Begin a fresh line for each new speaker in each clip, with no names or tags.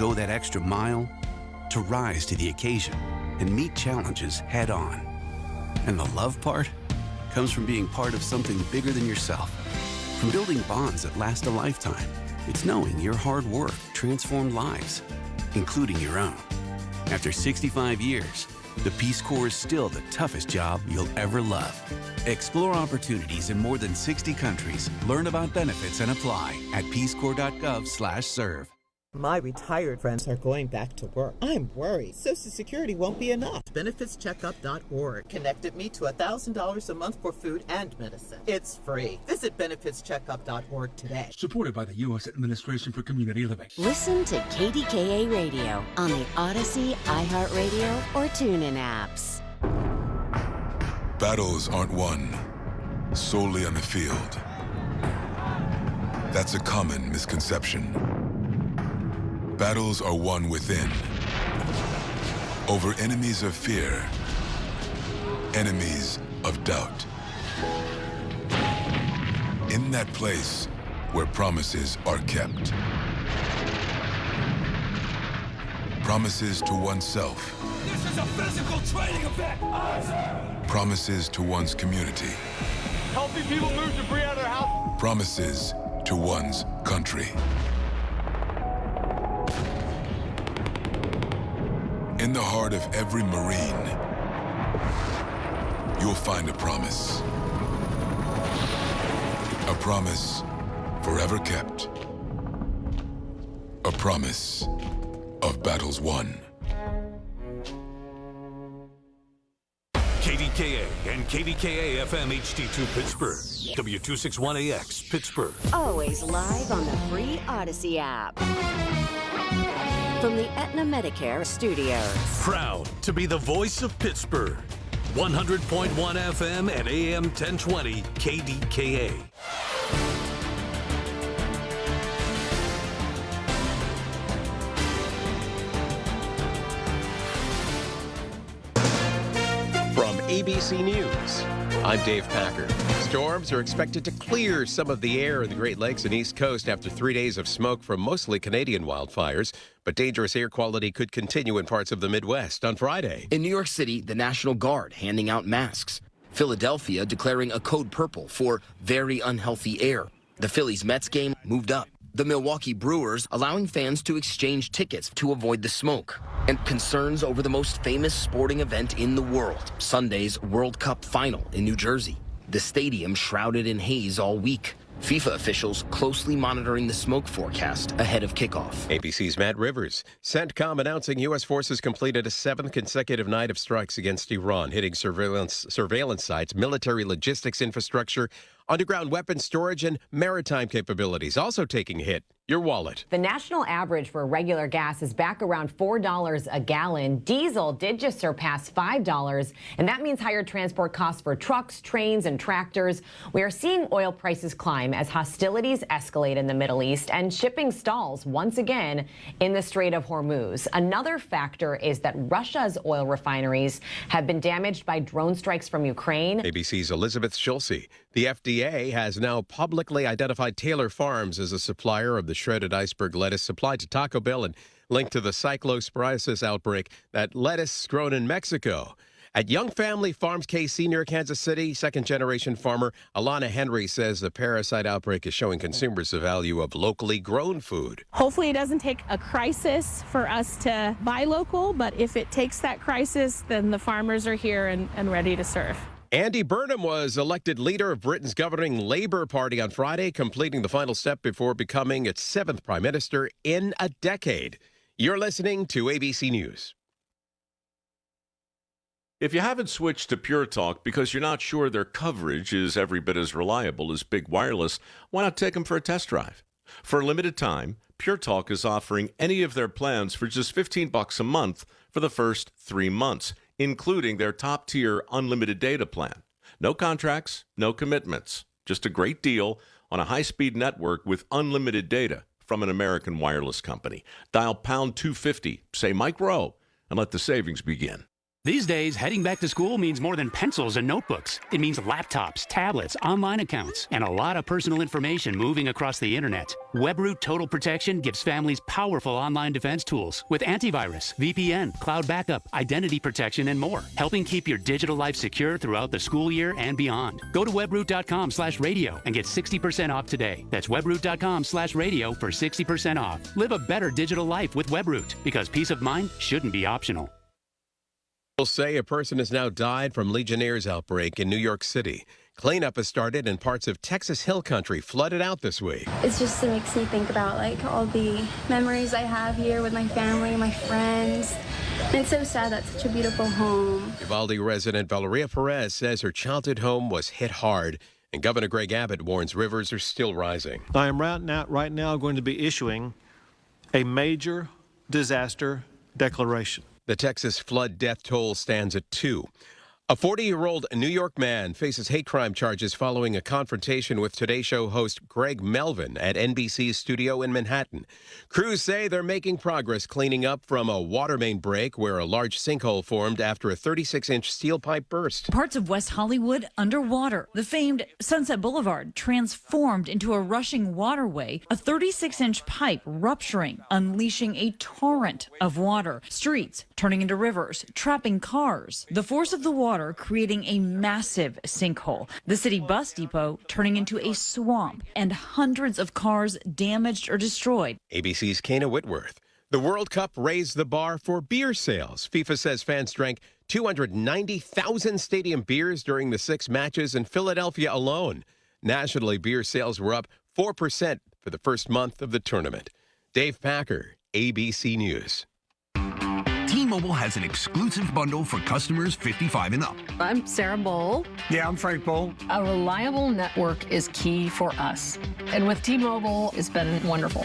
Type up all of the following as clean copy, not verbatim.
go that extra mile, to rise to the occasion and meet challenges head on. And the love part comes from being part of something bigger than yourself. From building bonds that last a lifetime, it's knowing your hard work transformed lives, including your own. After 65 years, the Peace Corps is still the toughest job you'll ever love. Explore opportunities in more than 60 countries. Learn about benefits and apply at peacecorps.gov/serve.
My retired friends are going back to work. I'm worried Social Security won't be enough. BenefitsCheckup.org connected me to $1,000 a month for food and medicine. It's free. Visit BenefitsCheckup.org today.
Supported by the U.S. Administration for Community Living.
Listen to KDKA Radio on the Odyssey, iHeartRadio, or TuneIn apps.
Battles aren't won solely on the field. That's a common misconception. Battles are won within, over enemies of fear, enemies of doubt. In that place where promises are kept. Promises to oneself.
This is a physical training event!
Promises to one's community.
Helping people move debris out of their house.
Promises to one's country. In the heart of every Marine, you'll find a promise. A promise forever kept. A promise of battles won.
KDKA and KDKA-FM HD2 Pittsburgh. W261AX Pittsburgh.
Always live on the free Odyssey app. From the Aetna Medicare Studios.
Proud to be the voice of Pittsburgh. 100.1 FM and AM 1020 KDKA.
From ABC News, I'm Dave Packer. Storms are expected to clear some of the air in the Great Lakes and East Coast after 3 days of smoke from mostly Canadian wildfires. But dangerous air quality could continue in parts of the Midwest on Friday.
In New York City, the National Guard handing out masks. Philadelphia declaring a code purple for very unhealthy air. The Phillies-Mets game moved up. The Milwaukee Brewers allowing fans to exchange tickets to avoid the smoke. And concerns over the most famous sporting event in the world, Sunday's World Cup final in New Jersey. The stadium shrouded in haze all week. FIFA officials closely monitoring the smoke forecast ahead of kickoff.
ABC's Matt Rivers. CENTCOM announcing U.S. forces completed a 7th consecutive night of strikes against Iran, hitting surveillance sites, military logistics infrastructure, underground weapons storage, and maritime capabilities. Also taking a hit, your wallet.
The national average for regular gas is back around $4 a gallon. Diesel did just surpass $5, and that means higher transport costs for trucks, trains, and tractors. We are seeing oil prices climb as hostilities escalate in the Middle East and shipping stalls once again in the Strait of Hormuz. Another factor is that Russia's oil refineries have been damaged by drone strikes from Ukraine.
ABC's Elizabeth Schulze. The FDA has now publicly identified Taylor Farms as a supplier of the shredded iceberg lettuce supplied to Taco Bell and linked to the cyclosporiasis outbreak, that lettuce grown in Mexico. At Young Family Farms KC near Kansas City, second-generation farmer Alana Henry says the parasite outbreak is showing consumers the value of locally grown food.
Hopefully it doesn't take a crisis for us to buy local, but if it takes that crisis, then the farmers are here and ready to serve.
Andy Burnham was elected leader of Britain's governing Labour Party on Friday, completing the final step before becoming its 7th prime minister in a decade. You're listening to ABC News.
If you haven't switched to Pure Talk because you're not sure their coverage is every bit as reliable as Big Wireless, why not take them for a test drive? For a limited time, Pure Talk is offering any of their plans for just $15 a month for the first 3 months, including their top-tier unlimited data plan. No contracts, no commitments. Just a great deal on a high-speed network with unlimited data from an American wireless company. Dial pound 250, say Mike Rowe, and let the savings begin.
These days, heading back to school means more than pencils and notebooks. It means laptops, tablets, online accounts, and a lot of personal information moving across the internet. WebRoot Total Protection gives families powerful online defense tools with antivirus, VPN, cloud backup, identity protection, and more, helping keep your digital life secure throughout the school year and beyond. Go to webroot.com/radio and get 60% off today. That's webroot.com/radio for 60% off. Live a better digital life with WebRoot, because peace of mind shouldn't be optional.
Say a person has now died from Legionnaire's outbreak in New York City. Cleanup has started in parts of Texas Hill Country, flooded out this week.
It just makes me think about all the memories I have here with my family, my friends. And it's so sad. That's such a beautiful home.
Uvalde resident Valeria Perez says her childhood home was hit hard, and Governor Greg Abbott warns rivers are still rising.
I am right now going to be issuing a major disaster declaration.
The Texas flood death toll stands at 2. A 40-year-old New York man faces hate crime charges following a confrontation with Today Show host Greg Melvin at NBC's studio in Manhattan. Crews say they're making progress cleaning up from a water main break where a large sinkhole formed after a 36-inch steel pipe burst.
Parts of West Hollywood underwater. The famed Sunset Boulevard transformed into a rushing waterway, a 36-inch pipe rupturing, unleashing a torrent of water. Streets turning into rivers, trapping cars. The force of the water creating a massive sinkhole. The city bus depot turning into a swamp, and hundreds of cars damaged or destroyed.
ABC's Kana Whitworth. The World Cup raised the bar for beer sales. FIFA says fans drank 290,000 stadium beers during the 6 matches in Philadelphia alone. Nationally, beer sales were up 4% for the first month of the tournament. Dave Packer, ABC News.
T-Mobile has an exclusive bundle for customers 55 and up.
I'm Sarah Bowl.
Yeah, I'm Frank Bowl.
A reliable network is key for us. And with T-Mobile, it's been wonderful.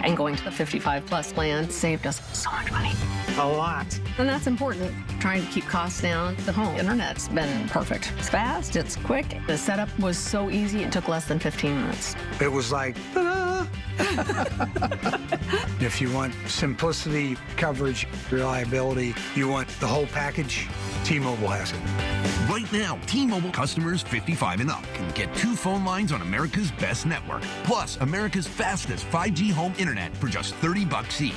And going to the 55-plus plan saved us so much money.
A lot.
And that's important. Trying to keep costs down. The home internet's been perfect. It's fast, it's quick. The setup was so easy, it took less than 15 minutes.
It was like, ta-da! If you want simplicity, coverage, reliability, you want the whole package, T-Mobile has it. Right now, T-Mobile customers 55 and up can get 2 phone lines on America's best network, plus America's fastest 5G home internet for just $30 each.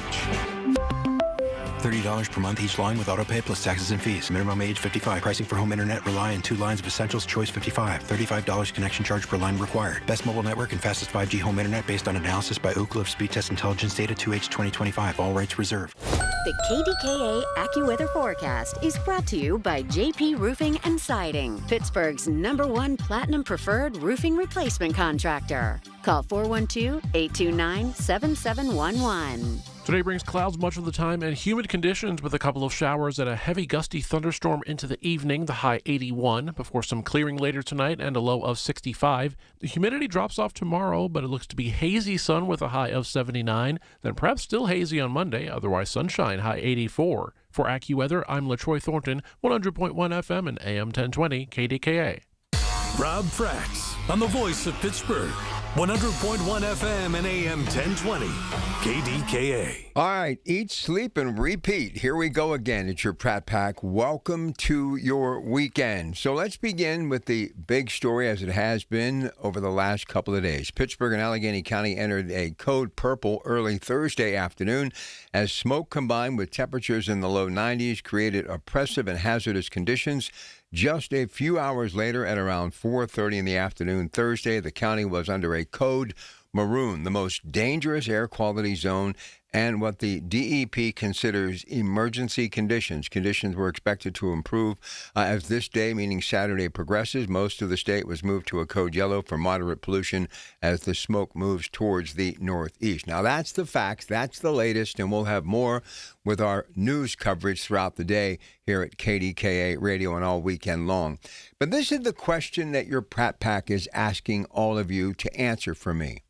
$30 per month each line with autopay plus taxes and fees. Minimum age 55. Pricing for home internet rely on 2 lines of essentials. Choice 55. $35 connection charge per line required. Best mobile network and fastest 5G home internet based on analysis by Ookla of Speed Test Intelligence data 2H 2025. All rights reserved.
The KDKA AccuWeather forecast is brought to you by JP Roofing and Siding, Pittsburgh's #1 Platinum Preferred roofing replacement contractor. Call 412-829-7711.
Today brings clouds much of the time and humid conditions with a couple of showers and a heavy gusty thunderstorm into the evening, the high 81, before some clearing later tonight and a low of 65. The humidity drops off tomorrow, but it looks to be hazy sun with a high of 79, then perhaps still hazy on Monday, otherwise sunshine, high 84. For AccuWeather, I'm LaTroy Thornton, 100.1 FM and AM 1020 KDKA.
Rob Fracks on the voice of Pittsburgh. 100.1 FM and AM 1020 KDKA.
All right, eat, sleep, and repeat. Here we go again. It's your Pratt Pack. Welcome to your weekend. So let's begin with the big story as it has been over the last couple of days. Pittsburgh and Allegheny County entered a code purple early Thursday afternoon as smoke combined with temperatures in the low 90s created oppressive and hazardous conditions. Just a few hours later, at around 4:30 in the afternoon Thursday, the county was under a code maroon, the most dangerous air quality zone, and what the DEP considers emergency conditions. Conditions were expected to improve as this day, meaning Saturday, progresses. Most of the state was moved to a code yellow for moderate pollution as the smoke moves towards the northeast. Now, that's the facts. That's the latest, and we'll have more with our news coverage throughout the day here at KDKA Radio and all weekend long. But this is the question that your Pratt Pack is asking all of you to answer for me.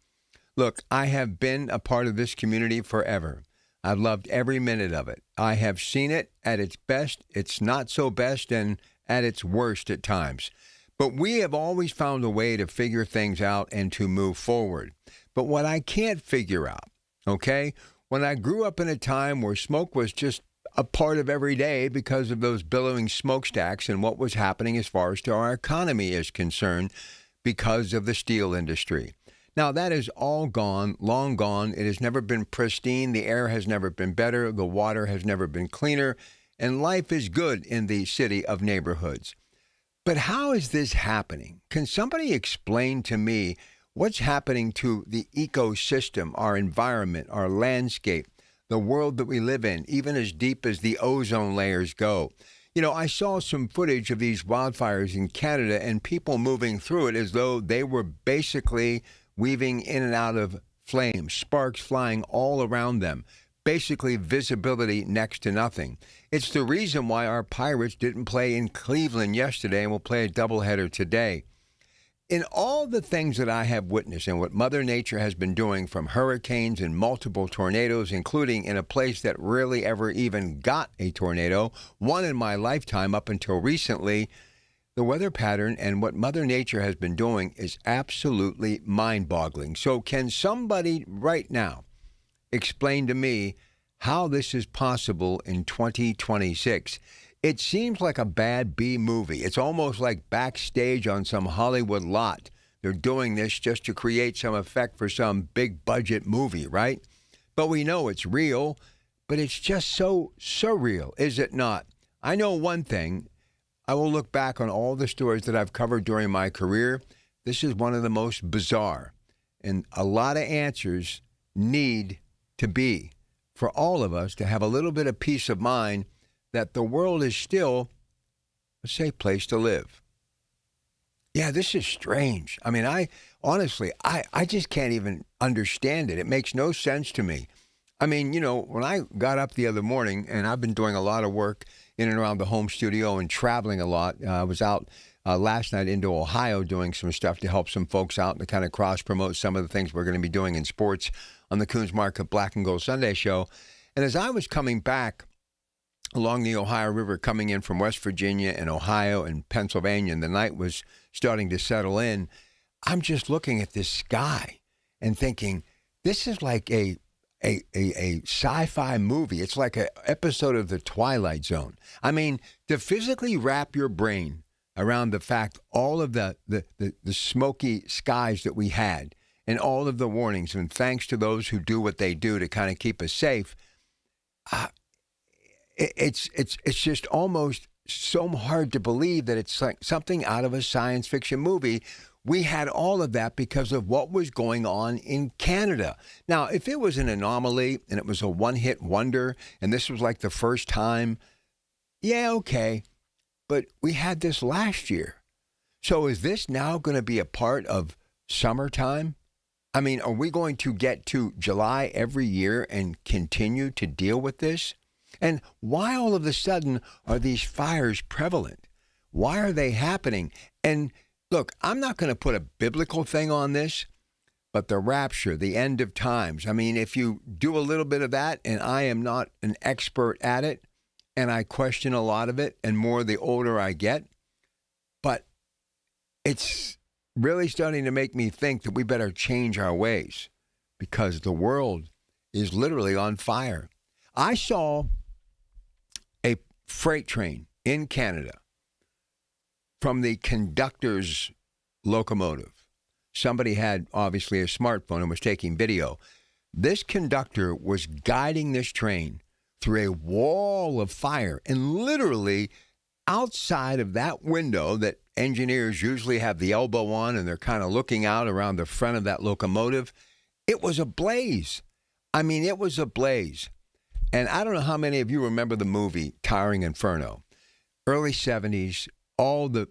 Look, I have been a part of this community forever. I've loved every minute of it. I have seen it at its best, its not so best, and at its worst at times. But we have always found a way to figure things out and to move forward. But what I can't figure out, okay, when I grew up in a time where smoke was just a part of every day because of those billowing smokestacks and what was happening as far as to our economy is concerned because of the steel industry. Now, that is all gone, long gone. It has never been pristine. The air has never been better. The water has never been cleaner. And life is good in the city of neighborhoods. But how is this happening? Can somebody explain to me what's happening to the ecosystem, our environment, our landscape, the world that we live in, even as deep as the ozone layers go? You know, I saw some footage of these wildfires in Canada and people moving through it as though they were basically weaving in and out of flames, sparks flying all around them, basically visibility next to nothing. It's the reason why our Pirates didn't play in Cleveland yesterday and will play a doubleheader today. In all the things that I have witnessed and what Mother Nature has been doing, from hurricanes and multiple tornadoes, including in a place that rarely ever even got a tornado, one in my lifetime up until recently, the weather pattern and what Mother Nature has been doing is absolutely mind-boggling. So can somebody right now explain to me how this is possible in 2026? It seems like a bad B movie. It's almost like backstage on some Hollywood lot. They're doing this just to create some effect for some big budget movie, right? But we know it's real, but it's just so surreal, is it not? I know one thing. I will look back on all the stories that I've covered during my career. This is one of the most bizarre. And a lot of answers need to be for all of us to have a little bit of peace of mind that the world is still a safe place to live. Yeah, this is strange. I mean, I just can't even understand it. It makes no sense to me. I mean, you know, when I got up the other morning, and I've been doing a lot of work in and around the home studio and traveling a lot. I was out last night into Ohio doing some stuff to help some folks out and to kind of cross-promote some of the things we're going to be doing in sports on the Coons Market Black and Gold Sunday show. And as I was coming back along the Ohio River, coming in from West Virginia and Ohio and Pennsylvania, and the night was starting to settle in, I'm just looking at this sky and thinking, this is like a sci-fi movie. It's like an episode of The Twilight Zone. I mean, to physically wrap your brain around the fact all of the smoky skies that we had and all of the warnings, and thanks to those who do what they do to kind of keep us safe, it's just almost so hard to believe that it's like something out of a science fiction movie. We had all of that because of what was going on in Canada. Now, if it was an anomaly and it was a one-hit wonder and this was like the first time, yeah, okay. But we had this last year. So is this now going to be a part of summertime? I mean, are we going to get to July every year and continue to deal with this? And why all of a sudden are these fires prevalent? Why are they happening? And look, I'm not going to put a biblical thing on this, but the rapture, the end of times. I mean, if you do a little bit of that, and I am not an expert at it, and I question a lot of it, and more the older I get, but it's really starting to make me think that we better change our ways because the world is literally on fire. I saw a freight train in Canada from the conductor's locomotive. Somebody had obviously a smartphone and was taking video. This conductor was guiding this train through a wall of fire, and literally outside of that window that engineers usually have the elbow on and they're kind of looking out around the front of that locomotive, it was ablaze. I mean, it was ablaze. And I don't know how many of you remember the movie Towering Inferno. Early 70s, all the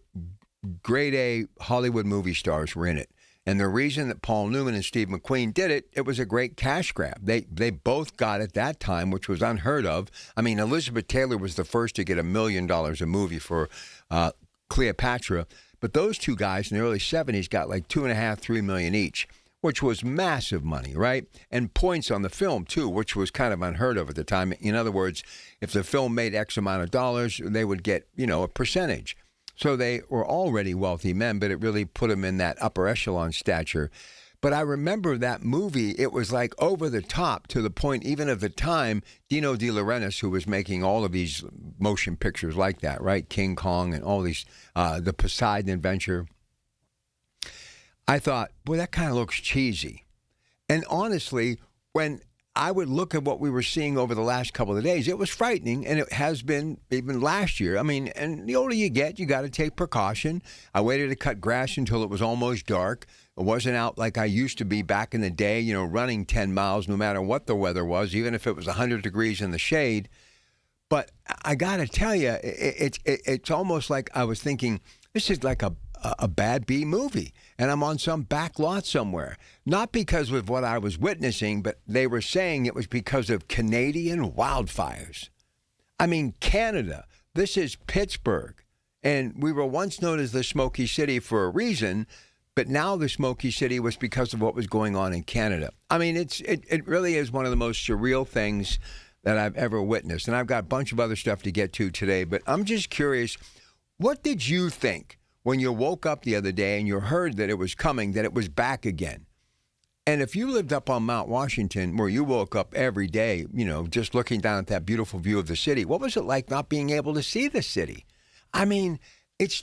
grade A Hollywood movie stars were in it. And the reason that Paul Newman and Steve McQueen did it, it was a great cash grab. They both got it that time, which was unheard of. I mean, Elizabeth Taylor was the first to get $1 million a movie for Cleopatra. But those two guys in the early 70s got like $2.5, $3 million each, which was massive money, right? And points on the film, too, which was kind of unheard of at the time. In other words, if the film made X amount of dollars, they would get, a percentage. So they were already wealthy men, but it really put them in that upper echelon stature. But I remember that movie, it was like over the top to the point, even at the time, Dino De Laurentiis, who was making all of these motion pictures like that, right? King Kong and all these, the Poseidon Adventure. I thought, boy, that kind of looks cheesy. And honestly, when I would look at what we were seeing over the last couple of days, it was frightening, and it has been even last year. I mean, and the older you get, you got to take precaution. I waited to cut grass until it was almost dark. It wasn't out like I used to be back in the day, you know, running 10 miles no matter what the weather was, even if it was 100 degrees in the shade. But I got to tell you, it's almost like I was thinking, this is like a bad B movie, and I'm on some back lot somewhere. Not because of what I was witnessing, but they were saying it was because of Canadian wildfires. I mean, Canada. This is Pittsburgh, and we were once known as the Smoky City for a reason, but now the Smoky City was because of what was going on in Canada. I mean, it really is one of the most surreal things that I've ever witnessed, and I've got a bunch of other stuff to get to today, but I'm just curious, what did you think when you woke up the other day and you heard that it was coming, that it was back again? And if you lived up on Mount Washington, where you woke up every day, you know, just looking down at that beautiful view of the city, what was it like not being able to see the city? I mean, it's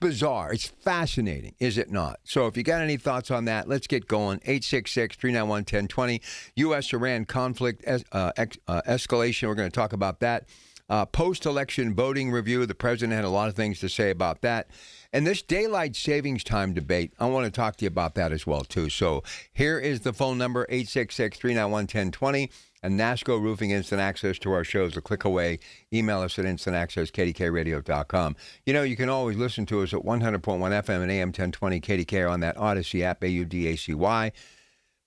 bizarre. It's fascinating, is it not? So if you got any thoughts on that, let's get going. 866-391-1020. U.S.-Iran conflict escalation. We're going to talk about that. Post-election voting review. The president had a lot of things to say about that. And this daylight savings time debate, I want to talk to you about that as well, too. So here is the phone number, 866-391-1020. And NASCO Roofing Instant Access to our shows, a click away. Email us at instantaccess@kdkradio.com. You know, you can always listen to us at 100.1 FM and AM 1020 KDK on that Odyssey app, AUDACY.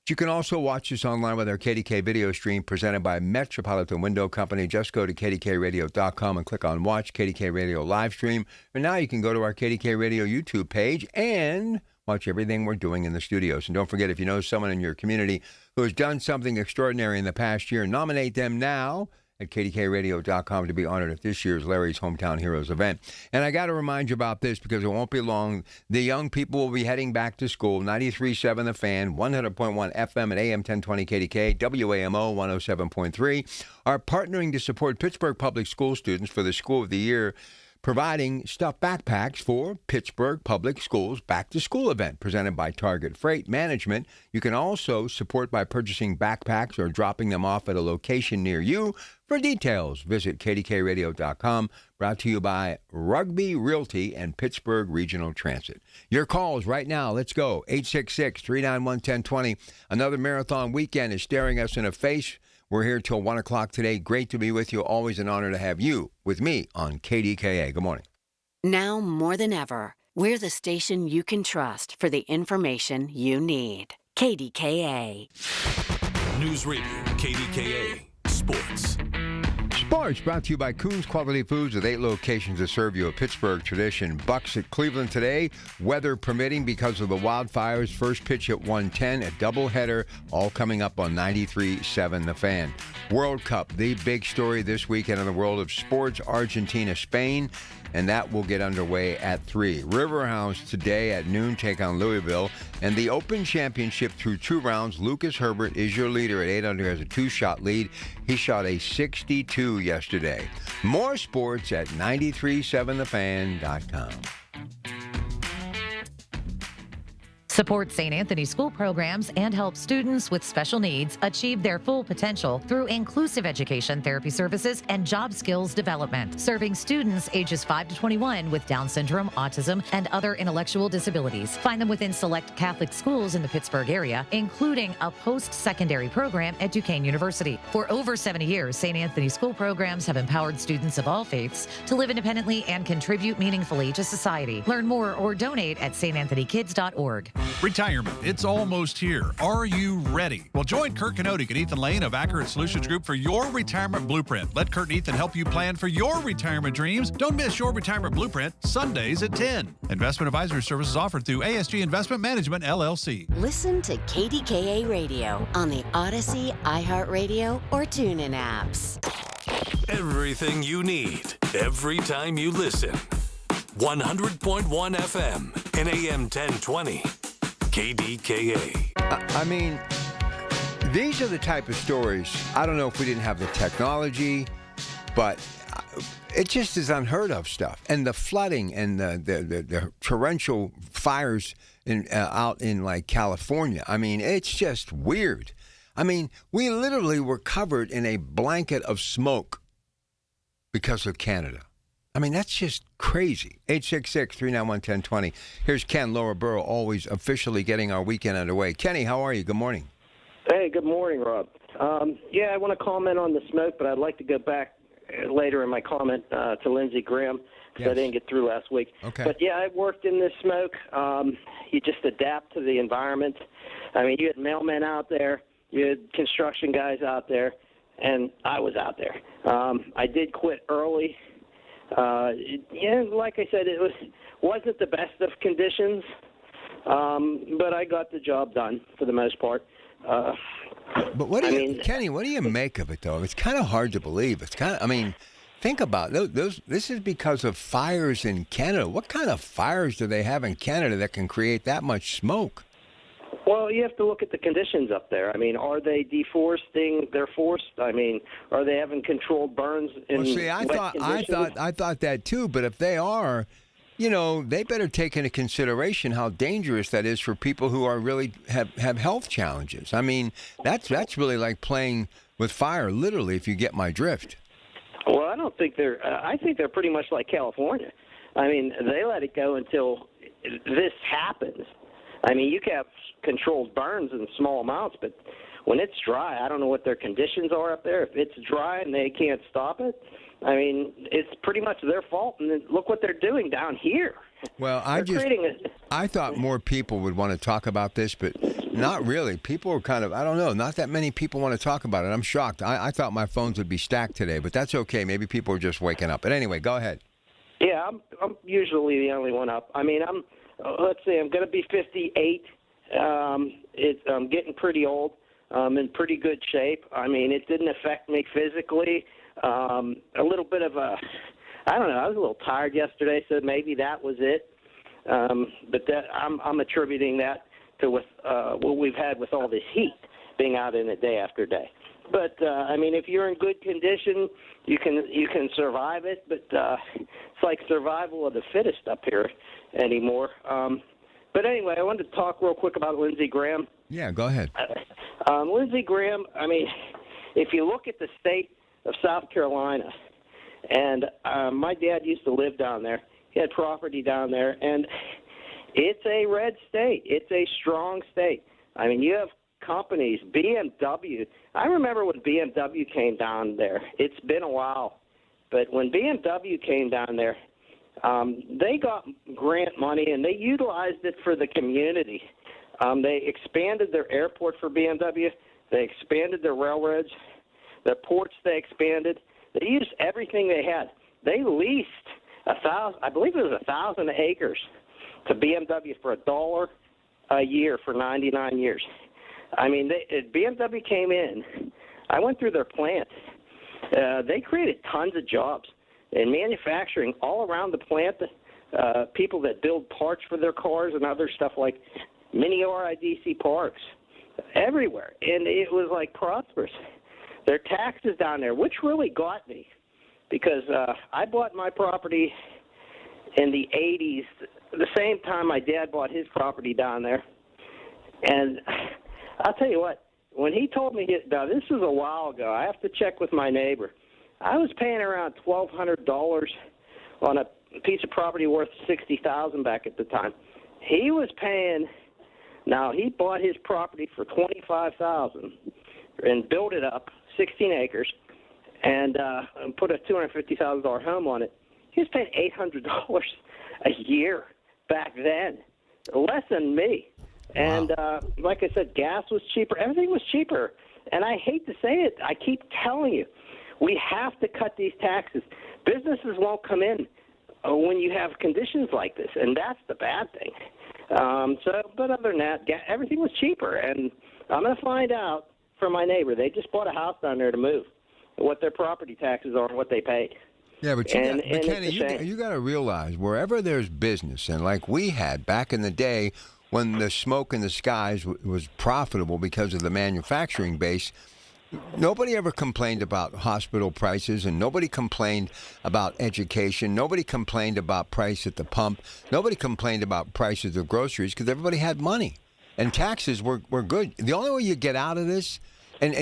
You can also watch us online with our KDK video stream presented by Metropolitan Window Company. Just go to kdkradio.com and click on Watch KDK Radio Livestream. And now you can go to our KDK Radio YouTube page and watch everything we're doing in the studios. And don't forget, if you know someone in your community who has done something extraordinary in the past year, nominate them now at kdkradio.com to be honored at this year's Larry's Hometown Heroes event. And I got to remind you about this because it won't be long. The young people will be heading back to school. 93.7 The Fan, 100.1 FM at AM 1020 KDK, WAMO 107.3 are partnering to support Pittsburgh Public School students for the School of the Year, providing stuffed backpacks for Pittsburgh Public Schools Back to School event presented by Target Freight Management. You can also support by purchasing backpacks or dropping them off at a location near you. For details, visit kdkradio.com. Brought to you by Rugby Realty and Pittsburgh Regional Transit. Your calls right now. Let's go. 866-391-1020. Another marathon weekend is staring us in the face. We're here till 1 o'clock today. Great to be with you. Always an honor to have you with me on KDKA. Good morning.
Now more than ever, we're the station you can trust for the information you need. KDKA.
News Radio, KDKA, Sports.
Sports brought to you by Coons Quality Foods with 8 locations to serve you a Pittsburgh tradition. Bucks at Cleveland today, weather permitting because of the wildfires. First pitch at 1:10, a doubleheader, all coming up on 93.7 The Fan. World Cup, the big story this weekend in the world of sports, Argentina, Spain, and that will get underway at 3. Riverhounds today at noon take on Louisville, and the Open Championship through 2 rounds. Lucas Herbert is your leader at 8 under, has a 2-shot lead. He shot a 62 yesterday. More sports at 937thefan.com.
Support St. Anthony School programs and help students with special needs achieve their full potential through inclusive education, therapy services, and job skills development. Serving students ages 5 to 21 with Down syndrome, autism, and other intellectual disabilities. Find them within select Catholic schools in the Pittsburgh area, including a post-secondary program at Duquesne University. For over 70 years, St. Anthony School programs have empowered students of all faiths to live independently and contribute meaningfully to society. Learn more or donate at stanthonykids.org.
Retirement, it's almost here. Are you ready? Well, join Kurt Kanodik and Ethan Lane of Accurate Solutions Group for your retirement blueprint. Let Kurt and Ethan help you plan for your retirement dreams. Don't miss your retirement blueprint, Sundays at 10. Investment advisory services offered through ASG Investment Management, LLC.
Listen to KDKA Radio on the Odyssey, iHeartRadio, or TuneIn apps.
Everything you need, every time you listen. 100.1 FM and AM 1020. KDKA.
I mean, these are the type of stories, I don't know if we didn't have the technology, but it just is unheard of stuff. And the flooding and the torrential fires out in like California, I mean, it's just weird. I mean, we literally were covered in a blanket of smoke because of Canada. I mean, that's just crazy. 866-391-1020. Here's Ken, Lower Borough, always officially getting our weekend underway. Kenny, how are you? Good morning.
Hey, good morning, Rob. Yeah, I want to comment on the smoke, but I'd like to go back later in my comment to Lindsey Graham, because I didn't get through last week.
Okay.
But, yeah, I worked in this smoke. You just adapt to the environment. I mean, you had mailmen out there. You had construction guys out there, and I was out there. I did quit early. Yeah, like I said, it wasn't the best of conditions, but I got the job done for the most part.
But what do you, Kenny, what do you make of it, though? It's kind of hard to believe. It's kind of, I mean, think about those. This is because of fires in Canada. What kind of fires do they have in Canada that can create that much smoke?
Well, you have to look at the conditions up there. I mean, are they deforesting their forest? I mean, are they having controlled burns in wet conditions?
I thought that too. But if they are, you know, they better take into consideration how dangerous that is for people who are really have health challenges. I mean, that's really like playing with fire, literally, if you get my drift.
Well, I don't think they're. I think they're pretty much like California. I mean, they let it go until this happens. I mean, you can have controlled burns in small amounts, but when it's dry, I don't know what their conditions are up there. If it's dry and they can't stop it, I mean, it's pretty much their fault. And look what they're doing down here.
Well, I thought more people would want to talk about this, but not really. People are kind of, I don't know, not that many people want to talk about it. I'm shocked. I thought my phones would be stacked today, but that's okay. Maybe people are just waking up. But anyway, go ahead.
Yeah, I'm usually the only one up. I mean, let's see, I'm going to be 58. I'm getting pretty old. I'm in pretty good shape. I mean, it didn't affect me physically. A little bit of I don't know, I was a little tired yesterday, so maybe that was it. But that I'm attributing that to what we've had with all this heat, being out in it day after day. But I mean, if you're in good condition, you can survive it. But it's like survival of the fittest up here anymore. But anyway, I wanted to talk real quick about Lindsey Graham.
Yeah, go ahead.
Lindsey Graham, I mean, if you look at the state of South Carolina, and my dad used to live down there. He had property down there, and it's a red state. It's a strong state. I mean, you have companies, BMW. I remember when BMW came down there. It's been a while. But when BMW came down there, they got grant money, and they utilized it for the community. They expanded their airport for BMW. They expanded their railroads, their ports they expanded. They used everything they had. They leased 1,000, I believe it was 1,000 acres to BMW for $1 a year for 99 years. I mean, BMW came in. I went through their plant. They created tons of jobs in manufacturing all around the plant. People that build parts for their cars and other stuff like mini RIDC parks everywhere. And it was like prosperous. Their taxes down there, which really got me, because I bought my property in the 80s, the same time my dad bought his property down there. And I'll tell you what, when he told me, now this was a while ago, I have to check with my neighbor. I was paying around $1,200 on a piece of property worth $60,000 back at the time. He was paying, now he bought his property for $25,000 and built it up, 16 acres, and put a $250,000 home on it. He was paying $800 a year back then, less than me. And like I said, gas was cheaper. Everything was cheaper. And I hate to say it. I keep telling you, we have to cut these taxes. Businesses won't come in when you have conditions like this, and that's the bad thing. But other than that, everything was cheaper. And I'm going to find out from my neighbor. They just bought a house down there to move, what their property taxes are and what they paid.
Yeah, but Kenny, you got to realize, wherever there's business, and like we had back in the day when the smoke in the skies was profitable because of the manufacturing base, nobody ever complained about hospital prices, and nobody complained about education. Nobody complained about price at the pump. Nobody complained about prices of groceries because everybody had money, and taxes were good. The only way you get out of this, and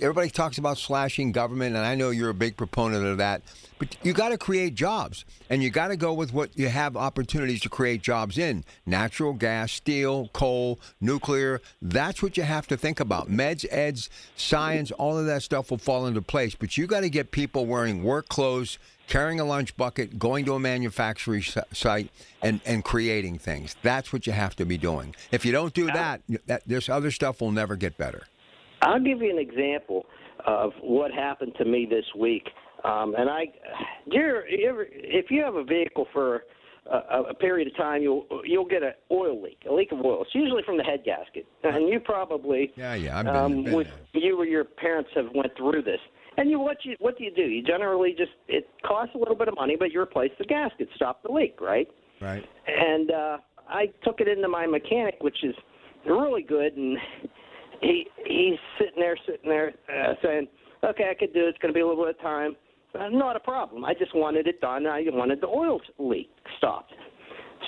everybody talks about slashing government, and I know you're a big proponent of that, but you got to create jobs, and you got to go with what you have opportunities to create jobs in. Natural gas, steel, coal, nuclear, that's what you have to think about. Meds, eds, science, all of that stuff will fall into place, but you got to get people wearing work clothes, carrying a lunch bucket, going to a manufacturing site, and creating things. That's what you have to be doing. If you don't do that, this other stuff will never get better.
I'll give you an example of what happened to me this week. If you have a vehicle for a period of time, you'll get an oil leak, a leak of oil. It's usually from the head gasket, and you probably you or your parents have went through this. And what do you do? You generally it costs a little bit of money, but you replace the gasket, stop the leak, right?
Right.
And I took it into my mechanic, which is really good, and he's sitting there saying, okay, I could do it. It's going to be a little bit of time. Not a problem. I just wanted it done. I wanted the oil leak stopped.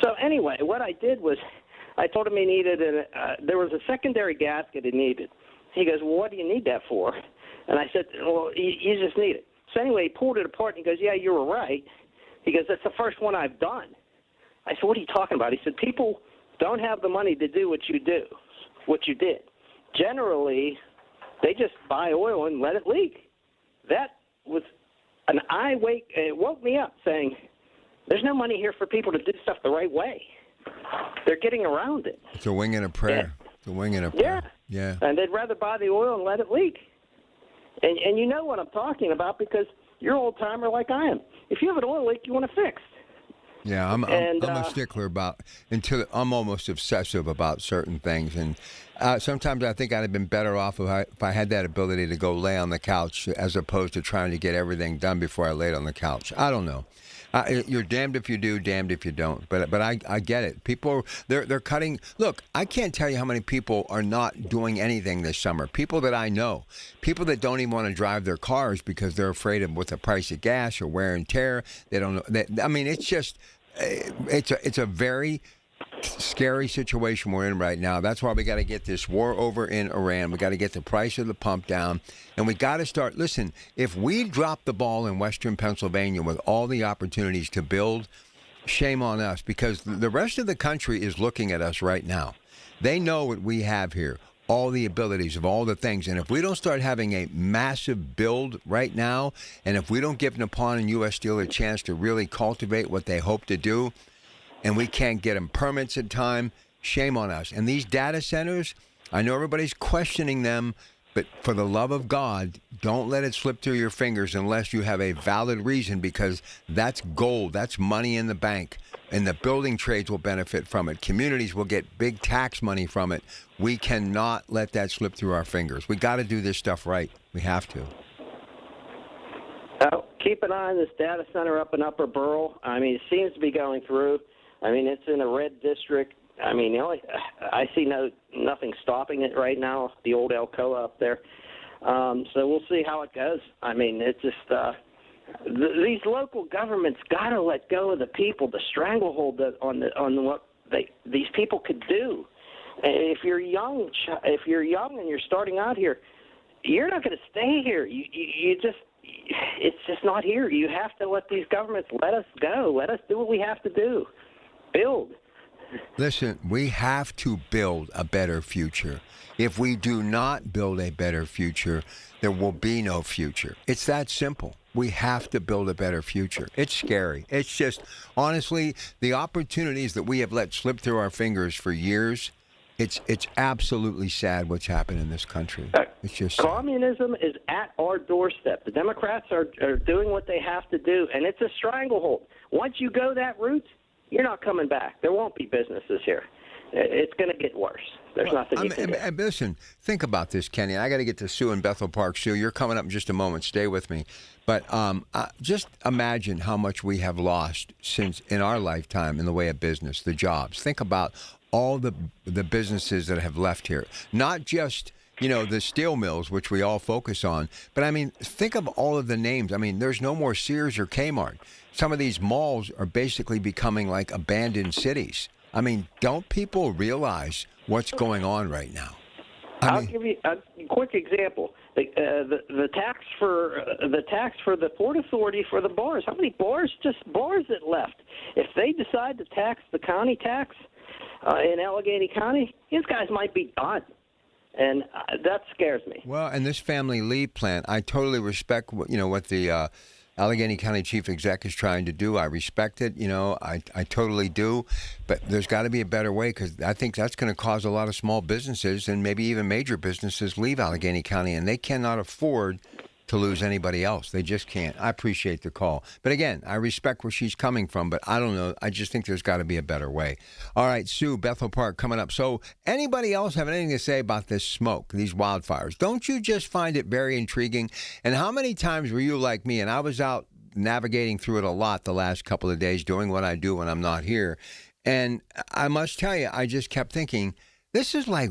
So anyway, what I did was I told him he needed there was a secondary gasket he needed. He goes, well, what do you need that for? And I said, well, you just need it. So anyway, he pulled it apart, and he goes, yeah, you were right. He goes, that's the first one I've done. I said, what are you talking about? He said, people don't have the money to do what you did. Generally, they just buy oil and let it leak. That was it woke me up saying, there's no money here for people to do stuff the right way. They're getting around it.
It's a wing and a prayer.
Yeah.
It's a wing and a prayer. Yeah.
And they'd rather buy the oil and let it leak. And you know what I'm talking about because you're an old-timer like I am. If you have an oil leak, you want it fixed.
Yeah, I'm a stickler I'm almost obsessive about certain things, and sometimes I think I'd have been better off if I had that ability to go lay on the couch as opposed to trying to get everything done before I laid on the couch. I don't know. You're damned if you do, damned if you don't. But I get it. People, they're cutting. Look, I can't tell you how many people are not doing anything this summer. People that I know, people that don't even want to drive their cars because they're afraid of what the price of gas or wear and tear. They don't know. I mean, it's just, it's a very scary situation we're in right now. That's why we got to get this war over in Iran. We got to get the price of the pump down, and we got to start. Listen, if we drop the ball in Western Pennsylvania with all the opportunities to build, shame on us, because the rest of the country is looking at us right now. They know what we have here, all the abilities of all the things, and if we don't start having a massive build right now, and if we don't give Nippon and U.S. Steel a chance to really cultivate what they hope to do, and we can't get them permits in time, shame on us. And these data centers, I know everybody's questioning them, but for the love of God, don't let it slip through your fingers unless you have a valid reason, because that's gold. That's money in the bank. And the building trades will benefit from it. Communities will get big tax money from it. We cannot let that slip through our fingers. We got to do this stuff right. We have to.
Keep an eye on this data center up in Upper Borough. I mean, it seems to be going through. I mean, it's in a red district. I mean, I see nothing stopping it right now, the old Alcoa up there. So we'll see how it goes. I mean, it's just these local governments got to let go of the people, the stranglehold on what these people could do. And if you're young and you're starting out here, you're not going to stay here. It's just not here. You have to let these governments let us go. Let us do what we have to do. Build.
Listen, we have to build a better future. If we do not build a better future, there will be no future. It's that simple. We have to build a better future. It's scary. It's just, honestly, the opportunities that we have let slip through our fingers for years, it's absolutely sad what's happened in this country. It's just
communism is at our doorstep. The Democrats are doing what they have to do, and it's a stranglehold. Once you go that route, you're not coming back. There won't be businesses here. It's going to get worse. There's nothing you can do.
Listen, think about this, Kenny. I got to get to Sue in Bethel Park. Sue, you're coming up in just a moment. Stay with me. But just imagine how much we have lost since in our lifetime in the way of business, the jobs. Think about all the businesses that have left here, not just the steel mills, which we all focus on, but I mean, think of all of the names. I mean, there's no more Sears or Kmart. Some of these malls are basically becoming like abandoned cities. I mean, don't people realize what's going on right now?
I'll give you a quick example. The tax for the Port Authority for the bars. How many bars that left? If they decide to tax the county tax in Allegheny County, these guys might be done, and that scares me.
Well, and this family leave plant, I totally respect what the Allegheny County Chief Exec is trying to do. I respect it. I totally do. But there's got to be a better way, because I think that's going to cause a lot of small businesses and maybe even major businesses leave Allegheny County, and they cannot afford to lose anybody else. They just can't. I appreciate the call. But again, I respect where she's coming from, but I don't know. I just think there's got to be a better way. All right, Sue, Bethel Park coming up. So anybody else have anything to say about this smoke, these wildfires? Don't you just find it very intriguing? And how many times were you like me? And I was out navigating through it a lot the last couple of days, doing what I do when I'm not here. And I must tell you, I just kept thinking, this is like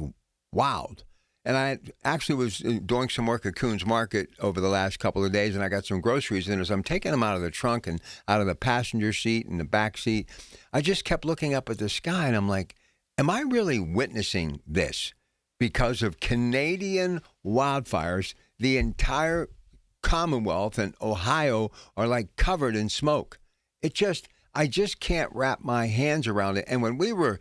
wild. And I actually was doing some work at Coons Market over the last couple of days, and I got some groceries. And as I'm taking them out of the trunk and out of the passenger seat and the back seat, I just kept looking up at the sky, and I'm like, am I really witnessing this? Because of Canadian wildfires, the entire Commonwealth and Ohio are like covered in smoke. I just can't wrap my hands around it. And when we were,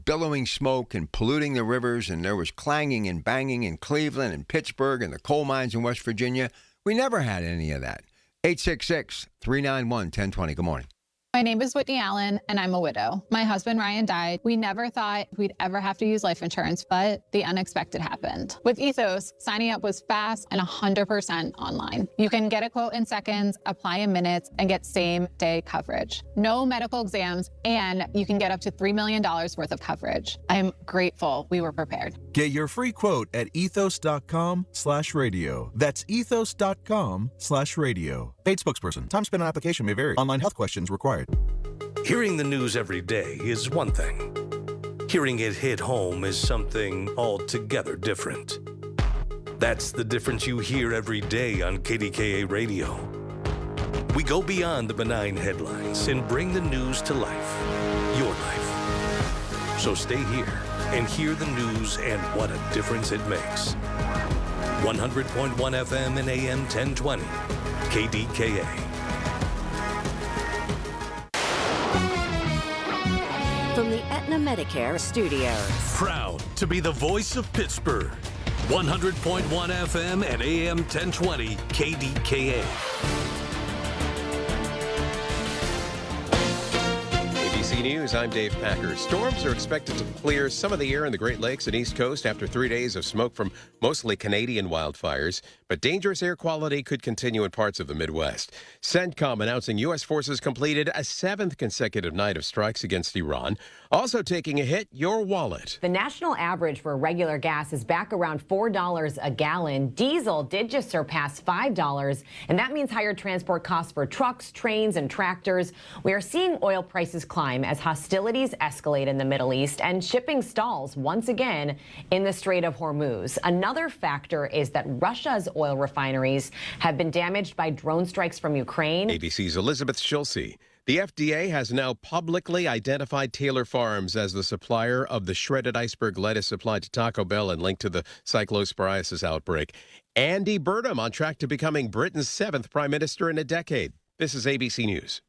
billowing smoke and polluting the rivers, and there was clanging and banging in Cleveland and Pittsburgh and the coal mines in West Virginia, we never had any of that. 866-391-1020. Good morning.
My name is Whitney Allen, and I'm a widow. My husband, Ryan, died. We never thought we'd ever have to use life insurance, but the unexpected happened. With Ethos, signing up was fast and 100% online. You can get a quote in seconds, apply in minutes, and get same-day coverage. No medical exams, and you can get up to $3 million worth of coverage. I'm grateful we were prepared.
Get your free quote at ethos.com/radio. That's ethos.com/radio. Paid spokesperson. Time spent on application may vary. Online health questions required.
Hearing the news every day is one thing. Hearing it hit home is something altogether different. That's the difference you hear every day on KDKA Radio. We go beyond the benign headlines and bring the news to life. Your life. So stay here and hear the news and what a difference it makes. 100.1 FM and AM 1020. KDKA.
From the Aetna Medicare Studios.
Proud to be the voice of Pittsburgh. 100.1 FM and AM 1020 KDKA.
ABC News, I'm Dave Packer. Storms are expected to clear some of the air in the Great Lakes and East Coast after 3 days of smoke from mostly Canadian wildfires, but dangerous air quality could continue in parts of the Midwest. CENTCOM announcing U.S. forces completed a 7th consecutive night of strikes against Iran. Also taking a hit, your wallet.
The national average for regular gas is back around $4 a gallon. Diesel did just surpass $5, and that means higher transport costs for trucks, trains, and tractors. We are seeing oil prices climb as hostilities escalate in the Middle East and shipping stalls once again in the Strait of Hormuz. Another factor is that Russia's oil refineries have been damaged by drone strikes from Ukraine.
ABC's Elizabeth Schulze. The FDA has now publicly identified Taylor Farms as the supplier of the shredded iceberg lettuce supplied to Taco Bell and linked to the cyclosporiasis outbreak. Andy Burnham on track to becoming Britain's 7th prime minister in a decade. This is ABC News.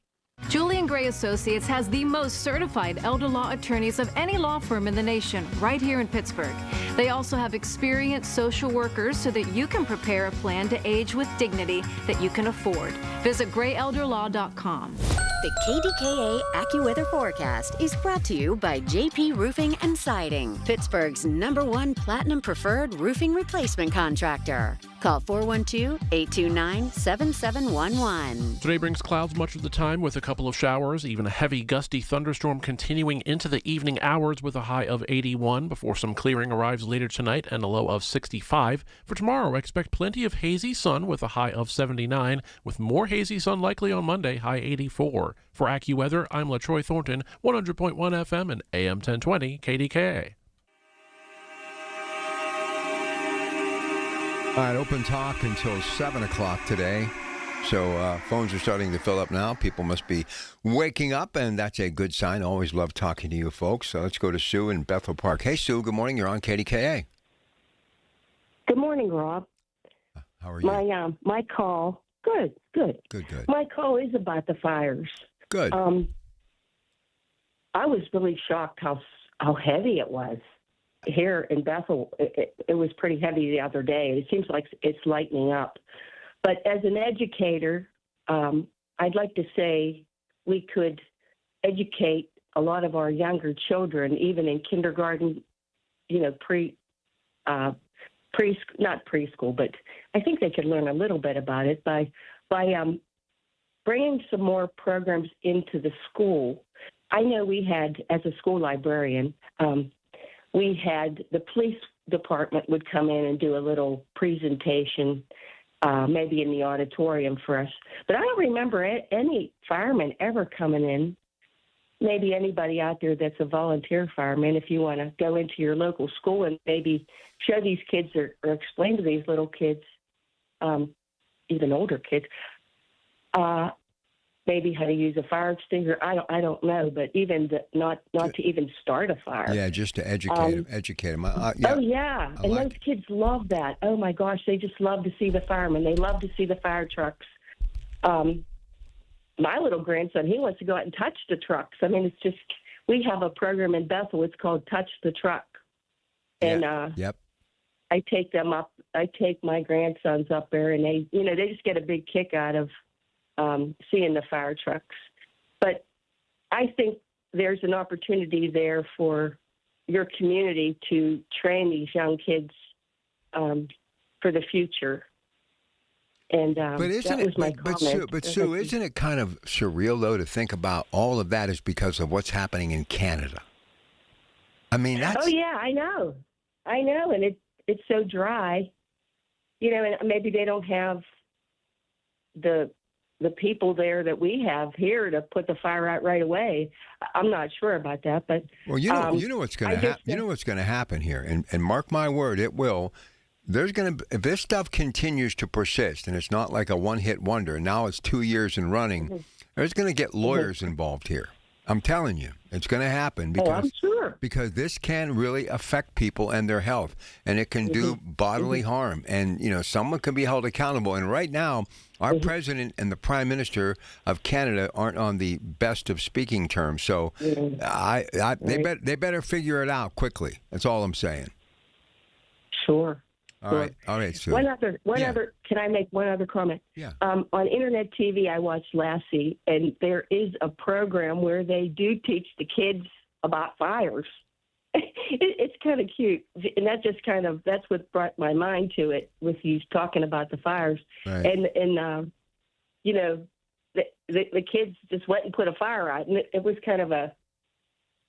Julian Gray Associates has the most certified elder law attorneys of any law firm in the nation, right here in Pittsburgh. They also have experienced social workers so that you can prepare a plan to age with dignity that you can afford. Visit grayelderlaw.com.
The KDKA AccuWeather forecast is brought to you by JP Roofing and Siding, Pittsburgh's #1 Platinum Preferred Roofing Replacement Contractor. Call 412-829-7711.
Today brings clouds much of the time with a couple of showers, even a heavy gusty thunderstorm continuing into the evening hours with a high of 81 before some clearing arrives later tonight and a low of 65. For tomorrow, expect plenty of hazy sun with a high of 79, with more hazy sun likely on Monday, high 84. For AccuWeather, I'm LaTroy Thornton, 100.1 FM and AM 1020 KDKA.
All right, open talk until 7 o'clock today. So phones are starting to fill up now. People must be waking up, and that's a good sign. Always love talking to you folks. So let's go to Sue in Bethel Park. Hey, Sue, good morning. You're on KDKA.
Good morning, Rob.
How are you?
My call, good.
Good.
My call is about the fires.
Good.
I was really shocked how heavy it was. Here in Bethel, it was pretty heavy the other day. It seems like it's lightening up. But as an educator, I'd like to say we could educate a lot of our younger children, even in kindergarten, not preschool, but I think they could learn a little bit about it by bringing some more programs into the school. I know we had, as a school librarian, we had the police department would come in and do a little presentation, maybe in the auditorium for us. But I don't remember any firemen ever coming in. Maybe anybody out there that's a volunteer fireman, if you want to go into your local school and maybe show these kids or explain to these little kids, even older kids, maybe how to use a fire extinguisher. I don't know, but even not to even start a fire.
Yeah, just to educate them.
Oh, yeah. And those kids love that. Oh, my gosh, they just love to see the firemen. They love to see the fire trucks. My little grandson, he wants to go out and touch the trucks. I mean, it's just, we have a program in Bethel. It's called Touch the Truck. And
yep.
I take them up. I take my grandsons up there, and they just get a big kick out of seeing the fire trucks. But I think there's an opportunity there for your community to train these young kids for the future. And that was my comment.
But Sue, isn't it kind of surreal, though, to think about all of that is because of what's happening in Canada? I mean, that's...
Oh, yeah, I know. And it's so dry. And maybe they don't have the people there that we have here to put the fire out right away. I'm not sure about that, but
well, you know what's going to happen. You know what's going to happen here, and mark my word, it will. If this stuff continues to persist, and it's not like a one-hit wonder, and now it's 2 years in running, there's going to get lawyers involved here. I'm telling you, it's going to happen because this can really affect people and their health, and it can do bodily harm, and someone can be held accountable. And right now, our president and the prime minister of Canada aren't on the best of speaking terms, so they better figure it out quickly. That's all I'm saying.
Sure.
All right, Sue.
One other. Can I make one other comment?
Yeah.
On Internet TV, I watched Lassie, and there is a program where they do teach the kids about fires. It's kind of cute, and that's what brought my mind to it with you talking about the fires.
Right.
And the kids just went and put a fire out, and it was kind of a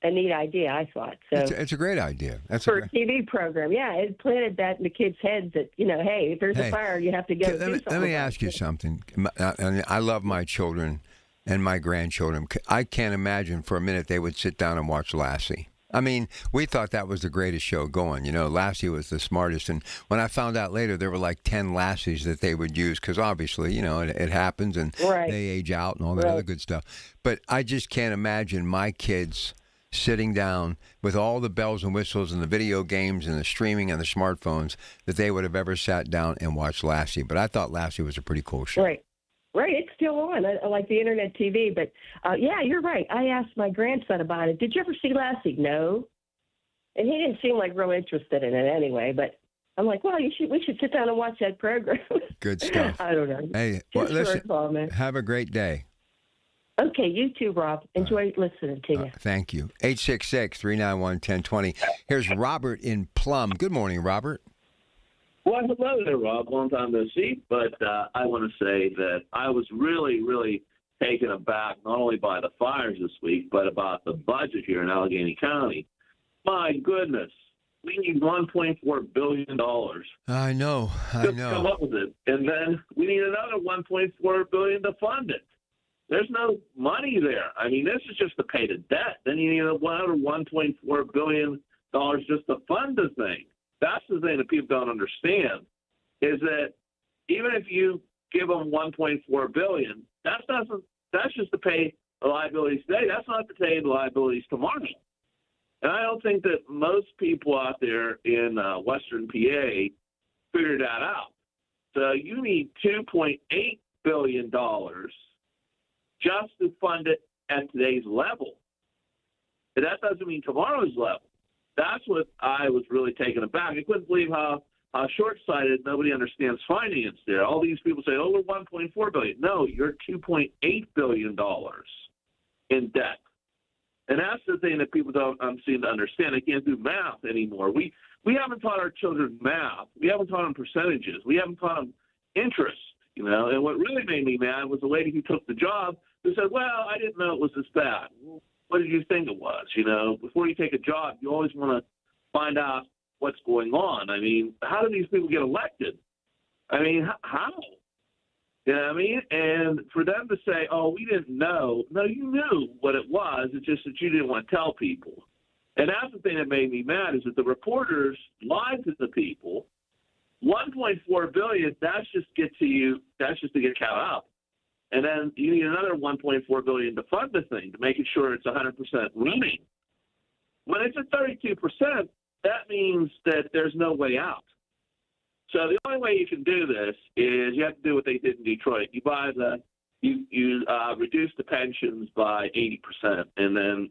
neat idea, I thought. So
it's a great idea.
For a TV program, it planted that in the kids' heads that hey, if there's a fire, you have to go.
Let me ask you something. I love my children and my grandchildren. I can't imagine for a minute they would sit down and watch Lassie. I mean, we thought that was the greatest show going. Lassie was the smartest. And when I found out later, there were like 10 Lassies that they would use because obviously, it happens and they age out and all that other good stuff. But I just can't imagine my kids sitting down with all the bells and whistles and the video games and the streaming and the smartphones that they would have ever sat down and watched Lassie. But I thought Lassie was a pretty cool show.
Right. It's still on. I like the Internet TV. But, you're right. I asked my grandson about it. Did you ever see Lassie? No. And he didn't seem like real interested in it anyway. But I'm like, well, we should sit down and watch that program.
Good stuff.
I don't know.
Hey, listen, have a great day.
Okay, you too, Rob. Enjoy listening to you.
Thank you. 866-391-1020. Here's Robert in Plum. Good morning, Robert.
Well, hello there, Rob. Long time no see. But I want to say that I was really, really taken aback not only by the fires this week, but about the budget here in Allegheny County. My goodness, we need $1.4 billion.
I know.
To come up with it. And then we need another $1.4 billion to fund it. There's no money there. I mean, this is just to pay the debt. Then you need another $1.4 billion just to fund the thing. That's the thing that people don't understand, is that even if you give them $1.4 billion, that's just to pay the liabilities today. That's not to pay the liabilities tomorrow. And I don't think that most people out there in Western PA figured that out. So you need $2.8 billion just to fund it at today's level. And that doesn't mean tomorrow's level. That's what I was really taken aback. I couldn't believe how short-sighted nobody understands finance there. All these people say, oh, we're $1.4 billion. No, you're $2.8 billion in debt. And that's the thing that people don't seem to understand. They can't do math anymore. We haven't taught our children math. We haven't taught them percentages. We haven't taught them interest, And what really made me mad was the lady who took the job who said, well, I didn't know it was this bad. What did you think it was? Before you take a job, you always want to find out what's going on. I mean, how do these people get elected? I mean, how? You know what I mean? And for them to say, oh, we didn't know. No, you knew what it was. It's just that you didn't want to tell people. And that's the thing that made me mad, is that the reporters lied to the people. $1.4 billion, that's just to get caught up. And then you need another $1.4 billion to fund the thing, to make sure it's 100% running. When it's at 32%, that means that there's no way out. So the only way you can do this is you have to do what they did in Detroit. You reduce the pensions by 80% and then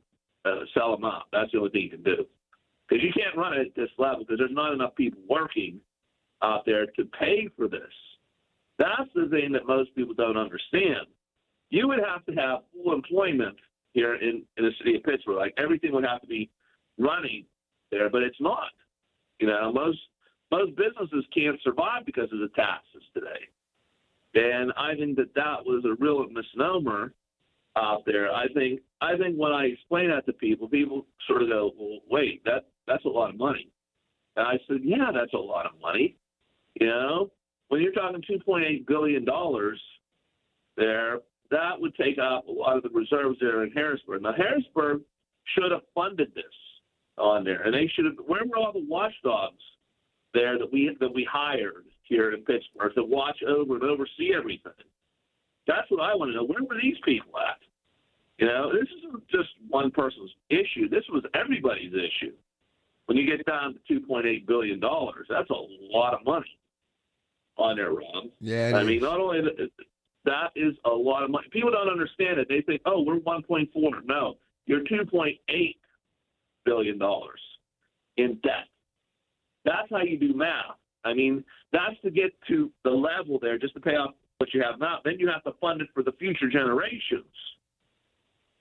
sell them out. That's the only thing you can do. Because you can't run it at this level, because there's not enough people working out there to pay for this. That's the thing that most people don't understand. You would have to have full employment here in the city of Pittsburgh. Like, everything would have to be running there, but it's not. Most businesses can't survive because of the taxes today. And I think that was a real misnomer out there. I think when I explain that to people sort of go, well, wait, that's a lot of money. And I said, yeah, that's a lot of money. When you're talking $2.8 billion there, that would take up a lot of the reserves there in Harrisburg. Now, Harrisburg should have funded this on there, and they should have. Where were all the watchdogs there that we hired here in Pittsburgh to watch over and oversee everything? That's what I want to know. Where were these people at? This isn't just one person's issue. This was everybody's issue. When you get down to $2.8 billion, that's a lot of money on there, Rob.
Yeah,
I mean, not only that is a lot of money. People don't understand it. They think, oh, we're 1.4. No, you're $2.8 billion in debt. That's how you do math. I mean, that's to get to the level there, just to pay off what you have now. Then you have to fund it for the future generations.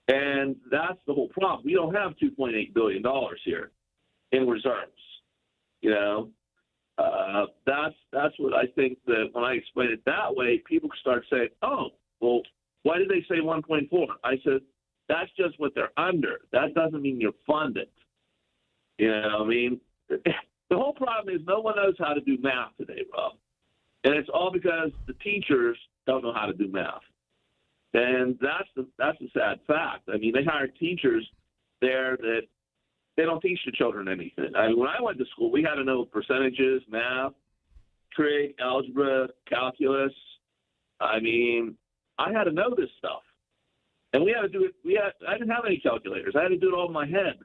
And that's the whole problem. We don't have $2.8 billion here in reserves. That's what I think, that when I explain it that way, people start saying, oh, well, why did they say 1.4? I said, that's just what they're under. That doesn't mean you're funded. I mean, the whole problem is no one knows how to do math today, Rob. And it's all because the teachers don't know how to do math. And that's the sad fact. I mean, they hire teachers there that they don't teach the children anything. I mean, when I went to school, we had to know percentages, math, trig, algebra, calculus. I mean, I had to know this stuff. And we had to do it. I didn't have any calculators. I had to do it all in my head.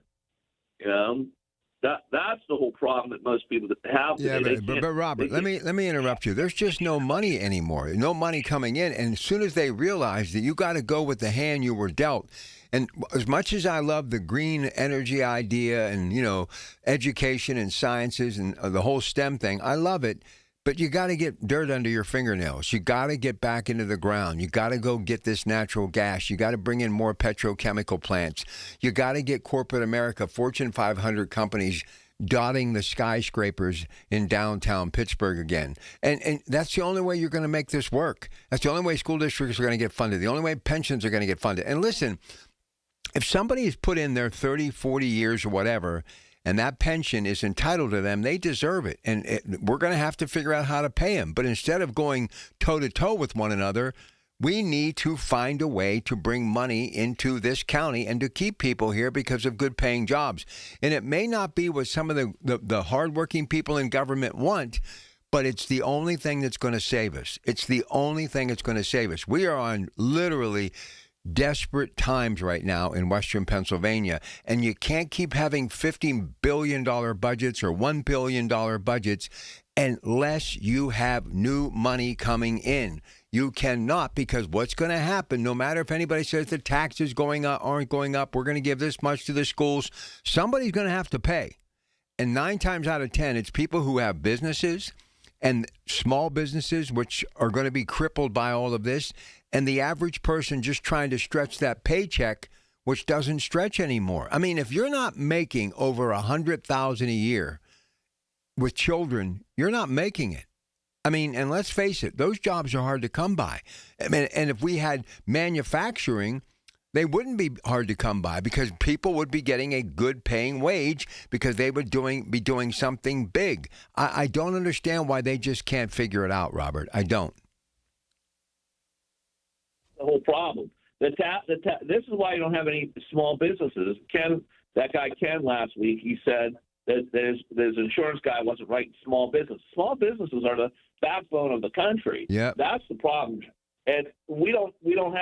That's the whole problem that most people have today.
Yeah, but Robert, let me interrupt you. There's just no money anymore. No money coming in. And as soon as they realize that you got to go with the hand you were dealt. And as much as I love the green energy idea and, education and sciences and the whole STEM thing, I love it. But you got to get dirt under your fingernails. You got to get back into the ground. You got to go get this natural gas. You got to bring in more petrochemical plants. You got to get corporate America, Fortune 500 companies dotting the skyscrapers in downtown Pittsburgh again. And that's the only way you're going to make this work. That's the only way school districts are going to get funded. The only way pensions are going to get funded. And listen, if somebody has put in their 30, 40 years or whatever, and that pension is entitled to them, they deserve it. And we're going to have to figure out how to pay them. But instead of going toe-to-toe with one another, we need to find a way to bring money into this county and to keep people here because of good paying jobs. And it may not be what some of the hardworking people in government want, but it's the only thing that's going to save us. It's the only thing that's going to save us. We are on literally desperate times right now in Western Pennsylvania, and you can't keep having $15 billion budgets or $1 billion budgets unless you have new money coming in. You cannot, because what's going to happen, no matter if anybody says the taxes going up aren't going up, we're going to give this much to the schools, somebody's going to have to pay. And 9 times out of 10, it's people who have businesses and small businesses, which are going to be crippled by all of this, and the average person just trying to stretch that paycheck, which doesn't stretch anymore. I mean, if you're not making over $100,000 a year with children, you're not making it. I mean, and let's face it, those jobs are hard to come by. I mean, and if we had manufacturing, they wouldn't be hard to come by because people would be getting a good paying wage because they would be doing something big. I don't understand why they just can't figure it out, Robert. I don't.
The whole problem. This is why you don't have any small businesses. That guy Ken last week, he said that his insurance guy wasn't writing small business. Small businesses are the backbone of the country.
Yeah,
that's the problem. And when you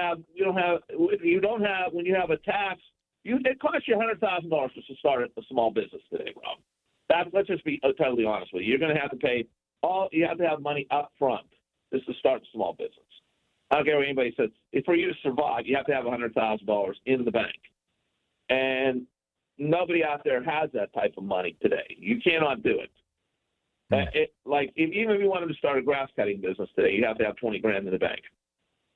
have a tax, it costs you $100,000 to start a small business today, Rob. Let's just be totally honest with you. You're going to have to pay you have to have money up front just to start a small business. I don't care what anybody says. For you to survive, you have to have $100,000 in the bank. And nobody out there has that type of money today. You cannot do it. Even if you wanted to start a grass cutting business today, you have to have $20,000 in the bank.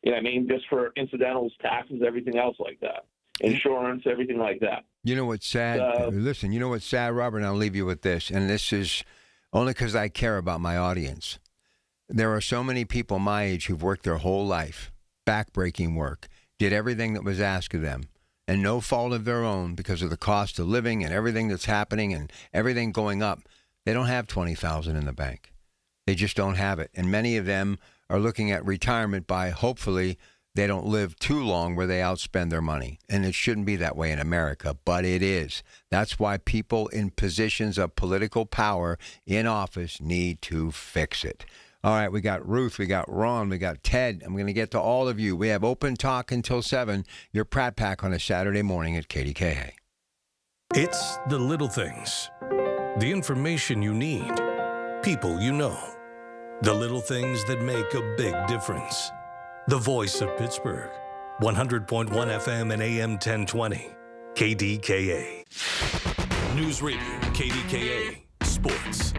You know what I mean? Just for incidentals, taxes, everything else like that. Insurance, everything like that.
You know what's sad? Listen, you know what's sad, Robert? And I'll leave you with this. And this is only because I care about my audience. There are so many people my age who've worked their whole life, backbreaking work, did everything that was asked of them, and no fault of their own because of the cost of living and everything that's happening and everything going up. They don't have $20,000 in the bank. They just don't have it. And many of them are looking at retirement by hopefully they don't live too long where they outspend their money. And it shouldn't be that way in America, but it is. That's why people in positions of political power in office need to fix it. All right, we got Ruth, we got Ron, we got Ted. I'm going to get to all of you. We have open talk until 7. Your Pratt Pack on a Saturday morning at KDKA.
It's the little things. The information you need. People you know. The little things that make a big difference. The voice of Pittsburgh. 100.1 FM and AM 1020. KDKA. News Radio KDKA. Sports.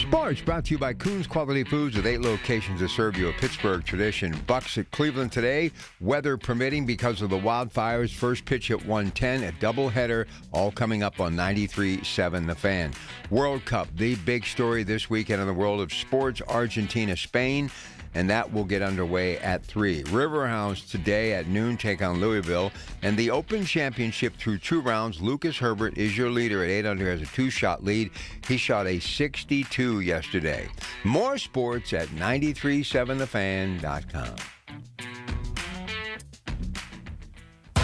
Sports brought to you by Coons Quality Foods with 8 locations to serve you a Pittsburgh tradition. Bucks at Cleveland today, weather permitting because of the wildfires. First pitch at 1:10, a doubleheader, all coming up on 93.7 The Fan. World Cup, the big story this weekend in the world of sports, Argentina, Spain. And that will get underway at 3. Riverhounds today at noon take on Louisville. And the Open Championship through 2 rounds, Lucas Herbert is your leader at 8 under, has a 2-shot lead. He shot a 62 yesterday. More sports at 937thefan.com.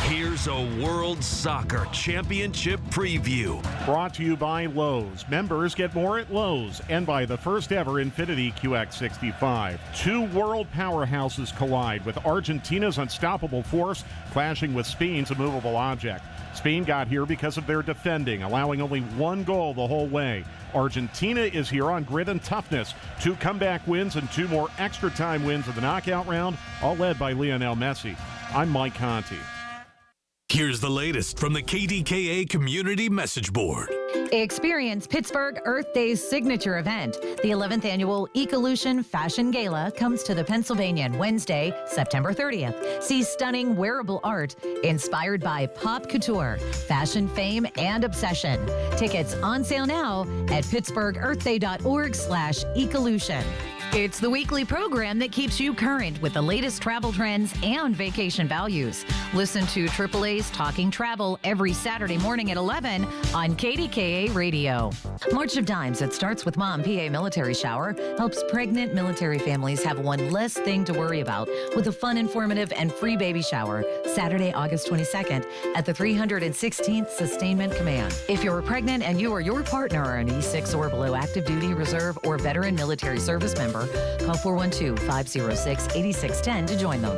Here's a World Soccer Championship preview.
Brought to you by Lowe's. Members get more at Lowe's and by the first ever Infiniti QX65. 2 world powerhouses collide with Argentina's unstoppable force clashing with Spain's immovable object. Spain got here because of their defending, allowing only 1 goal the whole way. Argentina is here on grit and toughness. 2 comeback wins and 2 more extra time wins in the knockout round, all led by Lionel Messi. I'm Mike Conti.
Here's the latest from the KDKA Community Message Board.
Experience Pittsburgh Earth Day's signature event. The 11th annual Ecolution Fashion Gala comes to the Pennsylvanian Wednesday, September 30th. See stunning wearable art inspired by pop couture, fashion fame, and obsession. Tickets on sale now at pittsburghearthday.org/ecolution. It's the weekly program that keeps you current with the latest travel trends and vacation values. Listen to AAA's Talking Travel every Saturday morning at 11 on KDKA Radio. March of Dimes, it starts with Mom PA Military Shower, helps pregnant military families have one less thing to worry about with a fun, informative, and free baby shower. Saturday, August 22nd at the 316th Sustainment Command. If you're pregnant and you or your partner are an E6 or below active duty, reserve, or veteran military service member, call 412-506-8610 to join them.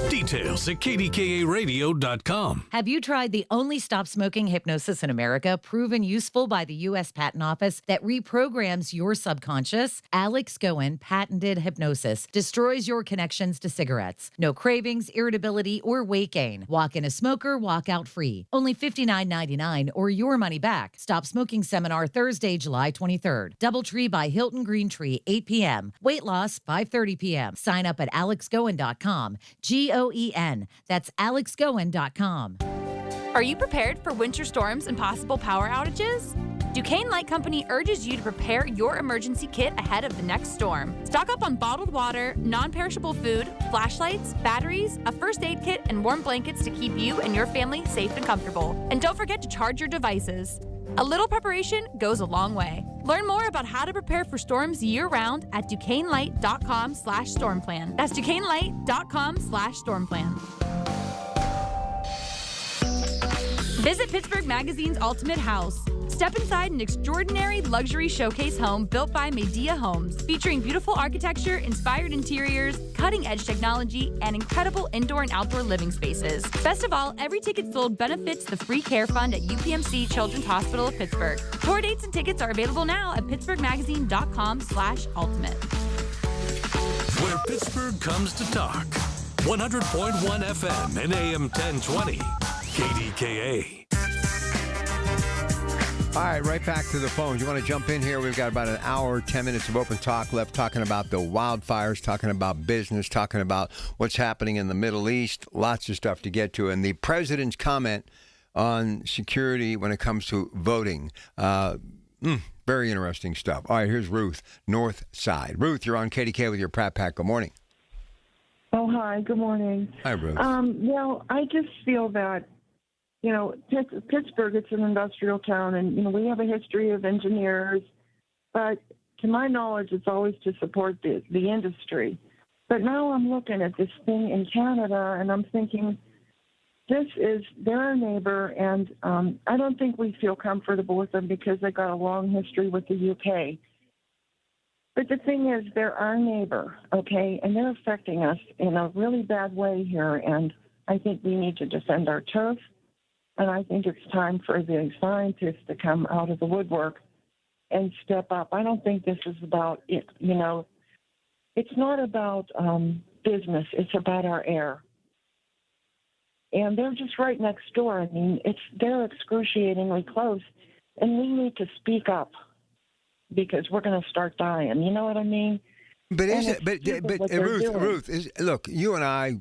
Details at KDKARadio.com.
Have you tried the only stop smoking hypnosis in America, proven useful by the U.S. Patent Office that reprograms your subconscious? Alex Goen patented hypnosis destroys your connections to cigarettes. No cravings, irritability, or weight gain. Walk in a smoker, walk out free. Only $59.99 or your money back. Stop Smoking Seminar Thursday, July 23rd. Doubletree by Hilton Green Tree, 8 p.m. Weight loss, 5:30 p.m. Sign up at alexgoen.com. Goen. That's alexgoen.com.
Are you prepared for winter storms and possible power outages? Duquesne Light Company urges you to prepare your emergency kit ahead of the next storm. Stock up on bottled water, non-perishable food, flashlights, batteries, a first aid kit, and warm blankets to keep you and your family safe and comfortable. And don't forget to charge your devices. A little preparation goes a long way. Learn more about how to prepare for storms year-round at DuquesneLight.com/stormplan. That's DuquesneLight.com/stormplan. Visit Pittsburgh Magazine's Ultimate House. Step inside an extraordinary luxury showcase home built by Medea Homes, featuring beautiful architecture, inspired interiors, cutting-edge technology, and incredible indoor and outdoor living spaces. Best of all, every ticket sold benefits the Free Care Fund at UPMC Children's Hospital of Pittsburgh. Tour dates and tickets are available now at pittsburghmagazine.com/ultimate.
Where Pittsburgh comes to talk. 100.1 FM and AM 1020. KDKA.
All right, right back to the phones. You want to jump in here? We've got about an hour, 10 minutes of open talk left, talking about the wildfires, talking about business, talking about what's happening in the Middle East. Lots of stuff to get to. And the president's comment on security when it comes to voting. Very interesting stuff. All right, here's Ruth, North Side. Ruth, you're on KDK with your Pratt Pack. Good morning.
Oh, hi. Good morning.
Hi, Ruth.
Well, I just feel that, Pittsburgh, it's an industrial town, and, we have a history of engineers, but to my knowledge, it's always to support the industry. But now I'm looking at this thing in Canada, and I'm thinking, they're our neighbor, and I don't think we feel comfortable with them because they got a long history with the UK. But the thing is, they're our neighbor, okay, and they're affecting us in a really bad way here, and I think we need to defend our turf. And I think it's time for the scientists to come out of the woodwork and step up. I don't think this is about it. It's not about business. It's about our air. And they're just right next door. I mean, they're excruciatingly close, and we need to speak up because we're going to start dying. You know what I mean?
But Ruth, look, you and I,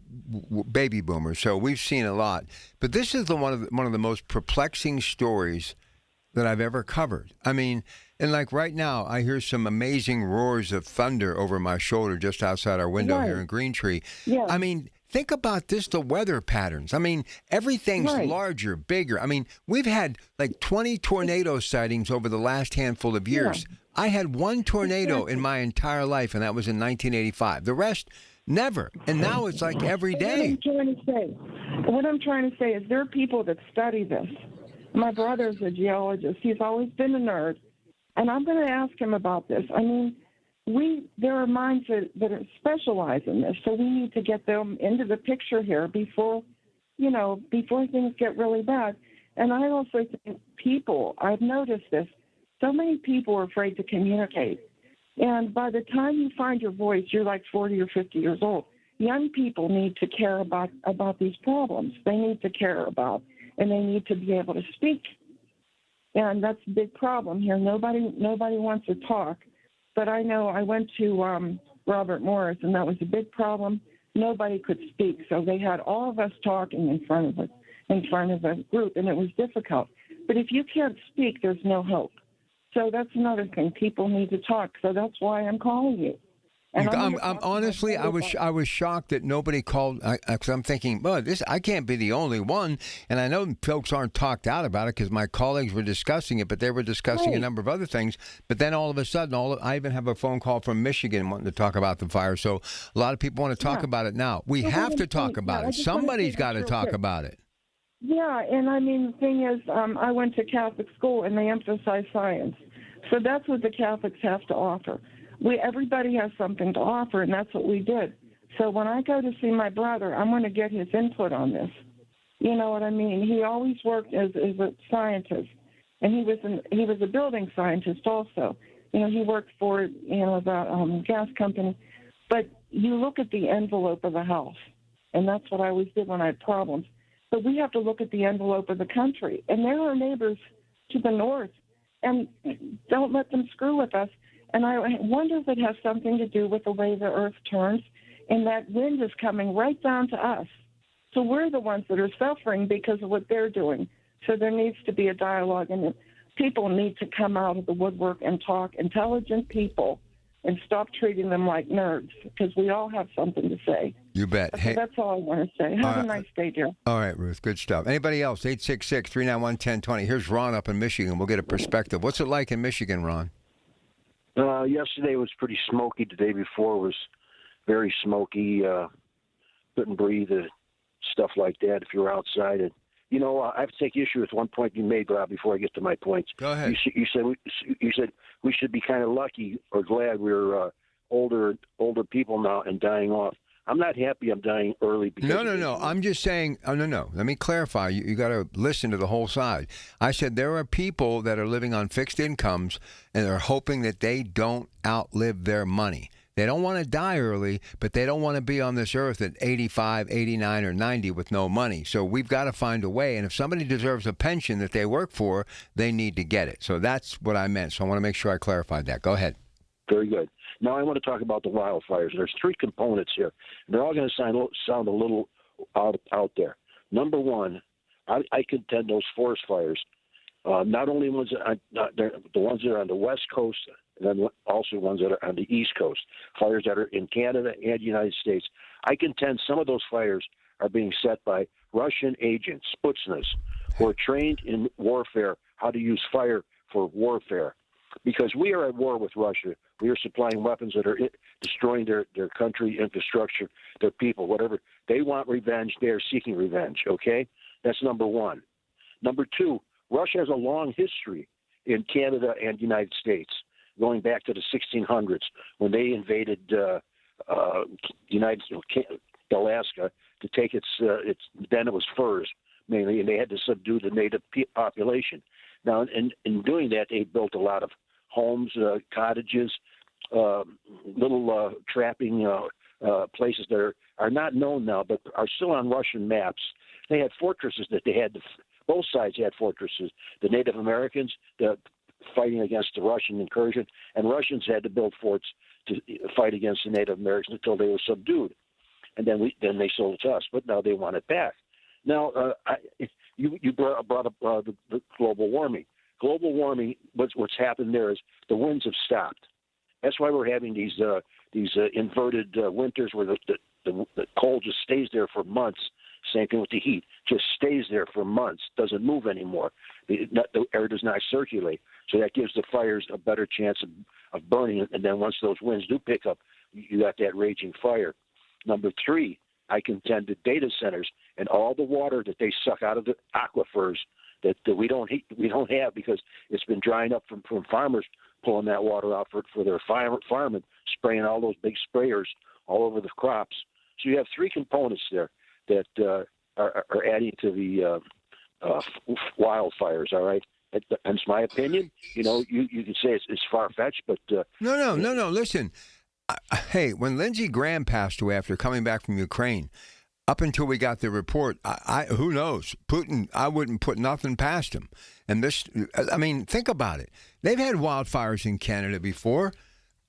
baby boomers, so we've seen a lot. But this is one of the most perplexing stories that I've ever covered. I mean, and like right now, I hear some amazing roars of thunder over my shoulder just outside our window here in Green Tree. Yeah. I mean, think about this, the weather patterns. I mean, everything's larger, bigger. I mean, we've had like 20 tornado sightings over the last handful of years. Yeah. I had one tornado in my entire life, and that was in 1985. The rest, never. And now it's like every day.
What I'm trying to say is there are people that study this. My brother's a geologist. He's always been a nerd. And I'm going to ask him about this. I mean, there are minds that specialize in this, so we need to get them into the picture here before things get really bad. And I also think I've noticed this, so many people are afraid to communicate. And by the time you find your voice, you're like 40 or 50 years old. Young people need to care about these problems. They need to care about, and they need to be able to speak. And that's a big problem here. Nobody wants to talk. But I know I went to Robert Morris, and that was a big problem. Nobody could speak, so they had all of us talking in front of a group, and it was difficult. But if you can't speak, there's no hope. So that's another thing. People need to talk. So that's why I'm calling you. And
I'm honestly, I was shocked that nobody called, because I'm thinking, well, I can't be the only one. And I know folks aren't talked out about it because my colleagues were discussing it, but they were discussing a number of other things. But then all of a sudden, I even have a phone call from Michigan wanting to talk about the fire. So a lot of people want to talk about it now. We have to talk about it. Somebody's got to talk about it.
Yeah, and I mean, the thing is, I went to Catholic school, and they emphasize science. So that's what the Catholics have to offer. Everybody has something to offer, and that's what we did. So when I go to see my brother, I'm going to get his input on this. You know what I mean? He always worked as a scientist, and he was a building scientist also. You know, he worked for the gas company. But you look at the envelope of the house, and that's what I always did when I had problems. But we have to look at the envelope of the country, and there are neighbors to the north, and don't let them screw with us. And I wonder if it has something to do with the way the earth turns, and that wind is coming right down to us. So we're the ones that are suffering because of what they're doing. So there needs to be a dialogue, and people need to come out of the woodwork and talk, intelligent people, and stop treating them like nerds, because we all have something to say.
You bet.
Okay, that's all I want to say. Have a nice day, dear.
All right, Ruth. Good stuff. Anybody else? 866-391-1020. Here's Ron up in Michigan. We'll get a perspective. What's it like in Michigan, Ron?
Yesterday was pretty smoky. The day before was very smoky. Couldn't breathe, stuff like that if you were outside. And, I have to take issue with one point you made, Rob, before I get to my points.
Go ahead.
You said we should be kind of lucky or glad we're older people now and dying off. I'm not happy I'm dying early. Because
No. I'm just saying, no. Let me clarify. You got to listen to the whole side. I said there are people that are living on fixed incomes and are hoping that they don't outlive their money. They don't want to die early, but they don't want to be on this earth at 85, 89, or 90 with no money. So we've got to find a way. And if somebody deserves a pension that they work for, they need to get it. So that's what I meant. So I want to make sure I clarified that. Go ahead.
Very good. Now I want to talk about the wildfires. There's three components here. They're all going to sound a little out there. Number one, I contend those forest fires, not only the ones that are on the West Coast, and then also ones that are on the East Coast, fires that are in Canada and the United States. I contend some of those fires are being set by Russian agents, Sputzniks, who are trained in warfare, how to use fire for warfare. Because we are at war with Russia. We are supplying weapons that are destroying their country, infrastructure, their people, whatever. They want revenge. They are seeking revenge, okay? That's number one. Number two, Russia has a long history in Canada and the United States, going back to the 1600s when they invaded Alaska to take its then it was furs mainly, and they had to subdue the native population. Now, in doing that, they built a lot of homes, cottages, little trapping places that are not known now, but are still on Russian maps. They had fortresses that they had. Both sides had fortresses. The Native Americans fighting against the Russian incursion, and Russians had to build forts to fight against the Native Americans until they were subdued. And then they sold it to us, but now they want it back. Now, you brought up the global warming. Global warming, what's happened there is the winds have stopped. That's why we're having these inverted winters where the cold just stays there for months. Same thing with the heat. Just stays there for months, doesn't move anymore. The air does not circulate. So that gives the fires a better chance of burning. And then once those winds do pick up, you got that raging fire. Number three, I contend that data centers and all the water that they suck out of the aquifers that we don't have because it's been drying up from farmers pulling that water out for their farming, spraying all those big sprayers all over the crops. So you have three components there that are adding to the wildfires. All right, that's my opinion. You can say it's far-fetched, but
No. Listen, hey, when Lindsey Graham passed away after coming back from Ukraine, up until we got the report, who knows? Putin, I wouldn't put nothing past him. And this, I mean, think about it. They've had wildfires in Canada before.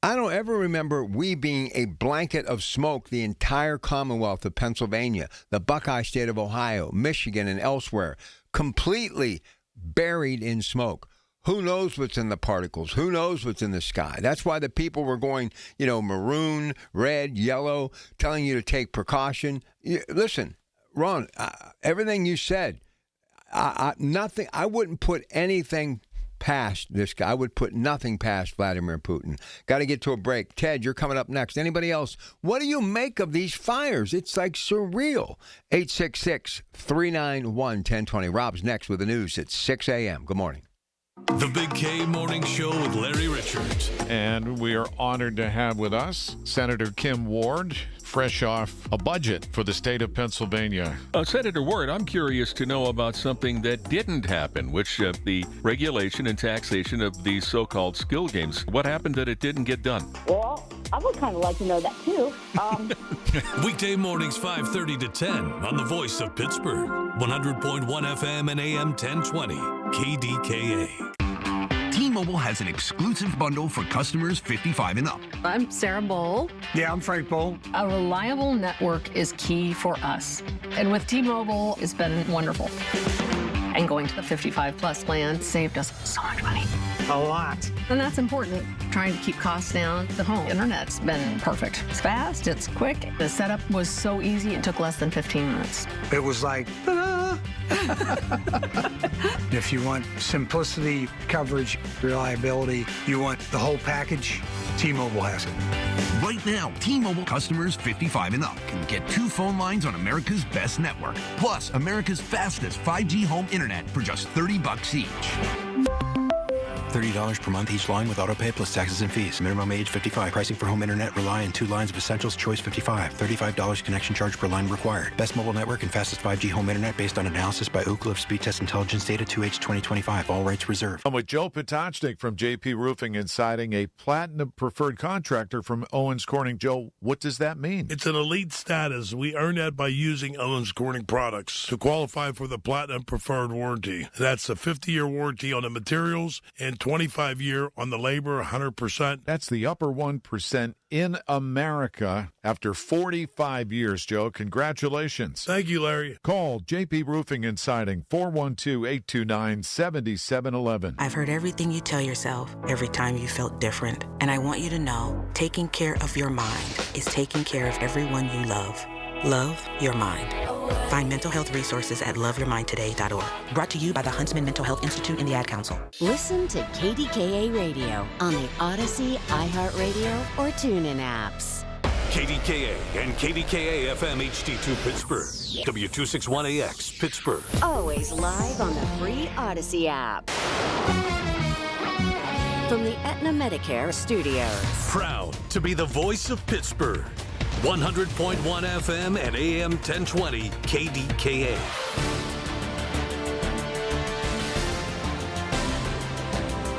I don't ever remember we being a blanket of smoke, the entire Commonwealth of Pennsylvania, the Buckeye State of Ohio, Michigan, and elsewhere, completely buried in smoke. Who knows what's in the particles? Who knows what's in the sky? That's why the people were going, maroon, red, yellow, telling you to take precaution. Listen, Ron, everything you said, nothing. I wouldn't put anything past this guy. I would put nothing past Vladimir Putin. Got to get to a break. Ted, you're coming up next. Anybody else? What do you make of these fires? It's like surreal. 866-391-1020. Rob's next with the news at 6 a.m. Good morning.
The Big K Morning Show with Larry Richards.
And we are honored to have with us Senator Kim Ward, fresh off a budget for the state of Pennsylvania.
Senator Ward, I'm curious to know about something that didn't happen, which the regulation and taxation of these so-called skill games. What happened that it didn't get done?
Well, I would kind of like to know that, too.
Weekday mornings 5:30 to 10 on the Voice of Pittsburgh. 100.1 FM and AM 1020. KDKA.
T-Mobile has an exclusive bundle for customers 55 and up.
I'm Sarah Bowl.
Yeah, I'm Frank Bowl.
A reliable network is key for us. And with T-Mobile, it's been wonderful. And going to the 55-plus plan saved us so much money.
A lot.
And that's important. Trying to keep costs down. The home internet's been perfect. It's fast, it's quick. The setup was so easy, it took less than 15 minutes.
It was like, ta-da! If you want simplicity, coverage, reliability, you want the whole package, T-Mobile has it.
Right now, T-Mobile customers 55 and up can get 2 phone lines on America's best network, plus America's fastest 5G home internet for just $30 each.
$30 per month each line with autopay plus taxes and fees. Minimum age 55. Pricing for home internet rely on 2 lines of essentials. Choice 55. $35 connection charge per line required. Best mobile network and fastest 5G home internet based on analysis by Ookla of Speed Test Intelligence Data 2H 2025. All rates reserved.
I'm with Joe Potocznik from JP Roofing and Siding, a platinum preferred contractor from Owens Corning. Joe, what does that mean?
It's an elite status. We earn that by using Owens Corning products to qualify for the platinum preferred warranty. That's a 50-year warranty on the materials and 25-year on the labor, 100%.
That's the upper 1% in America after 45 years, Joe. Congratulations.
Thank you, Larry.
Call JP Roofing and Siding, 412-829-7711.
I've heard everything you tell yourself every time you felt different. And I want you to know, taking care of your mind is taking care of everyone you love. Love your mind. Find mental health resources at loveyourmindtoday.org. Brought to you by the Huntsman Mental Health Institute and the Ad Council.
Listen to KDKA Radio on the Odyssey, iHeartRadio, or TuneIn apps.
KDKA and KDKA-FM HD2 Pittsburgh. W261AX Pittsburgh.
Always live on the free Odyssey app. From the Aetna Medicare studios.
Proud to be the voice of Pittsburgh. 100.1 FM and AM 1020 KDKA.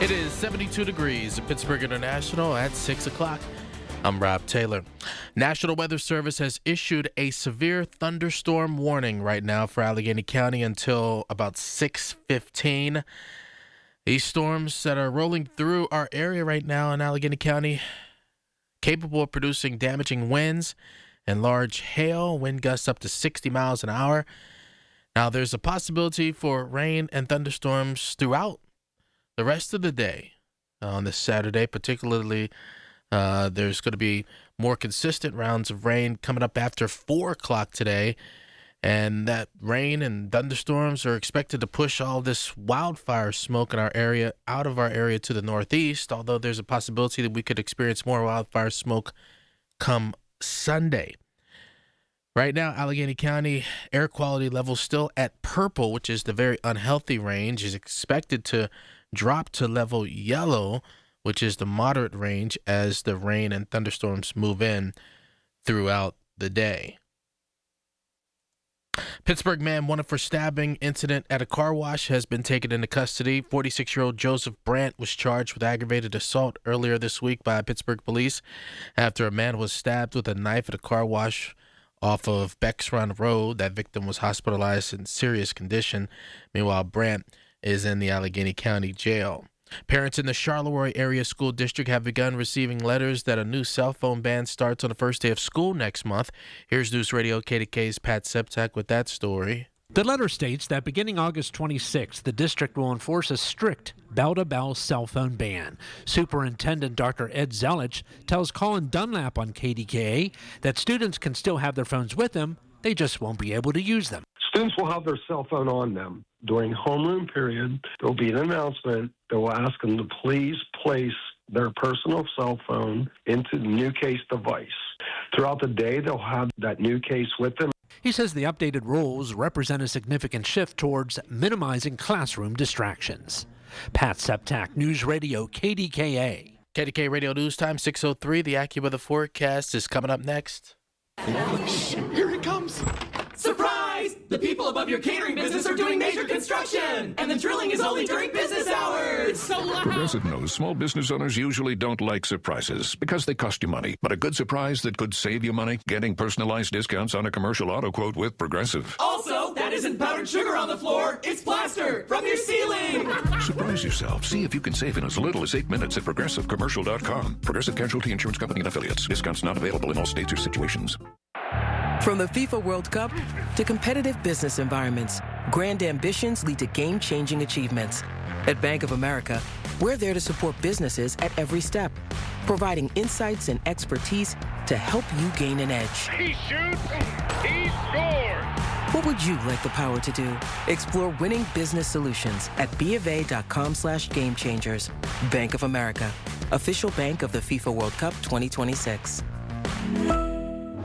It is 72 degrees at Pittsburgh International at 6 o'clock. I'm Rob Taylor. National Weather Service has issued a severe thunderstorm warning right now for Allegheny County until about 6:15. These storms that are rolling through our area right now in Allegheny County, capable of producing damaging winds and large hail, wind gusts up to 60 miles an hour. Now, there's a possibility for rain and thunderstorms throughout the rest of the day on this Saturday. Particularly, there's going to be more consistent rounds of rain coming up after 4 o'clock today. And that rain and thunderstorms are expected to push all this wildfire smoke in our area out of our area to the northeast, although there's a possibility that we could experience more wildfire smoke come Sunday. Right now, Allegheny County air quality level still at purple, which is the very unhealthy range, is expected to drop to level yellow, which is the moderate range, as the rain and thunderstorms move in throughout the day. Pittsburgh man wanted for stabbing incident at a car wash has been taken into custody. 46-year-old Joseph Brandt was charged with aggravated assault earlier this week by Pittsburgh police after a man was stabbed with a knife at a car wash
off of Beck's Run Road. That victim was hospitalized in serious condition. Meanwhile, Brant is in the Allegheny County Jail. Parents in the Charleroi Area School District have begun receiving letters that a new cell phone ban starts on the first day of school next month. Here's News Radio KDKA's Pat Septak with that story.
The letter states that beginning August 26th, the district will enforce a strict bell-to-bell cell phone ban. Superintendent Dr. Ed Zelich tells Colin Dunlap on KDKA that students can still have their phones with them, they just won't be able to use them.
Students will have their cell phone on them. During homeroom period, there will be an announcement that will ask them to please place their personal cell phone into the new case device. Throughout the day, they'll have that new case with them.
He says the updated rules represent a significant shift towards minimizing classroom distractions. Pat Septak, News Radio KDKA.
KDKA Radio News Time 6:03. The AccuWeather forecast is coming up next.
Here it comes. Surprise! The people above your catering business are doing major construction, and the drilling is only during business hours. It's so loud.
Progressive knows small business owners usually don't like surprises because they cost you money. But a good surprise that could save you money? Getting personalized discounts on a commercial auto quote with Progressive.
Also, that isn't powdered sugar on the floor. It's plaster from your ceiling.
Surprise yourself. See if you can save in as little as 8 minutes at ProgressiveCommercial.com. Progressive Casualty Insurance Company and Affiliates. Discounts not available in all states or situations.
From the FIFA World Cup to competitive business environments, grand ambitions lead to game-changing achievements. At Bank of America, we're there to support businesses at every step, providing insights and expertise to help you gain an edge.
He shoots, he scores!
What would you like the power to do? Explore winning business solutions at BofA.com/gamechangers. Bank of America, official bank of the FIFA World Cup 2026.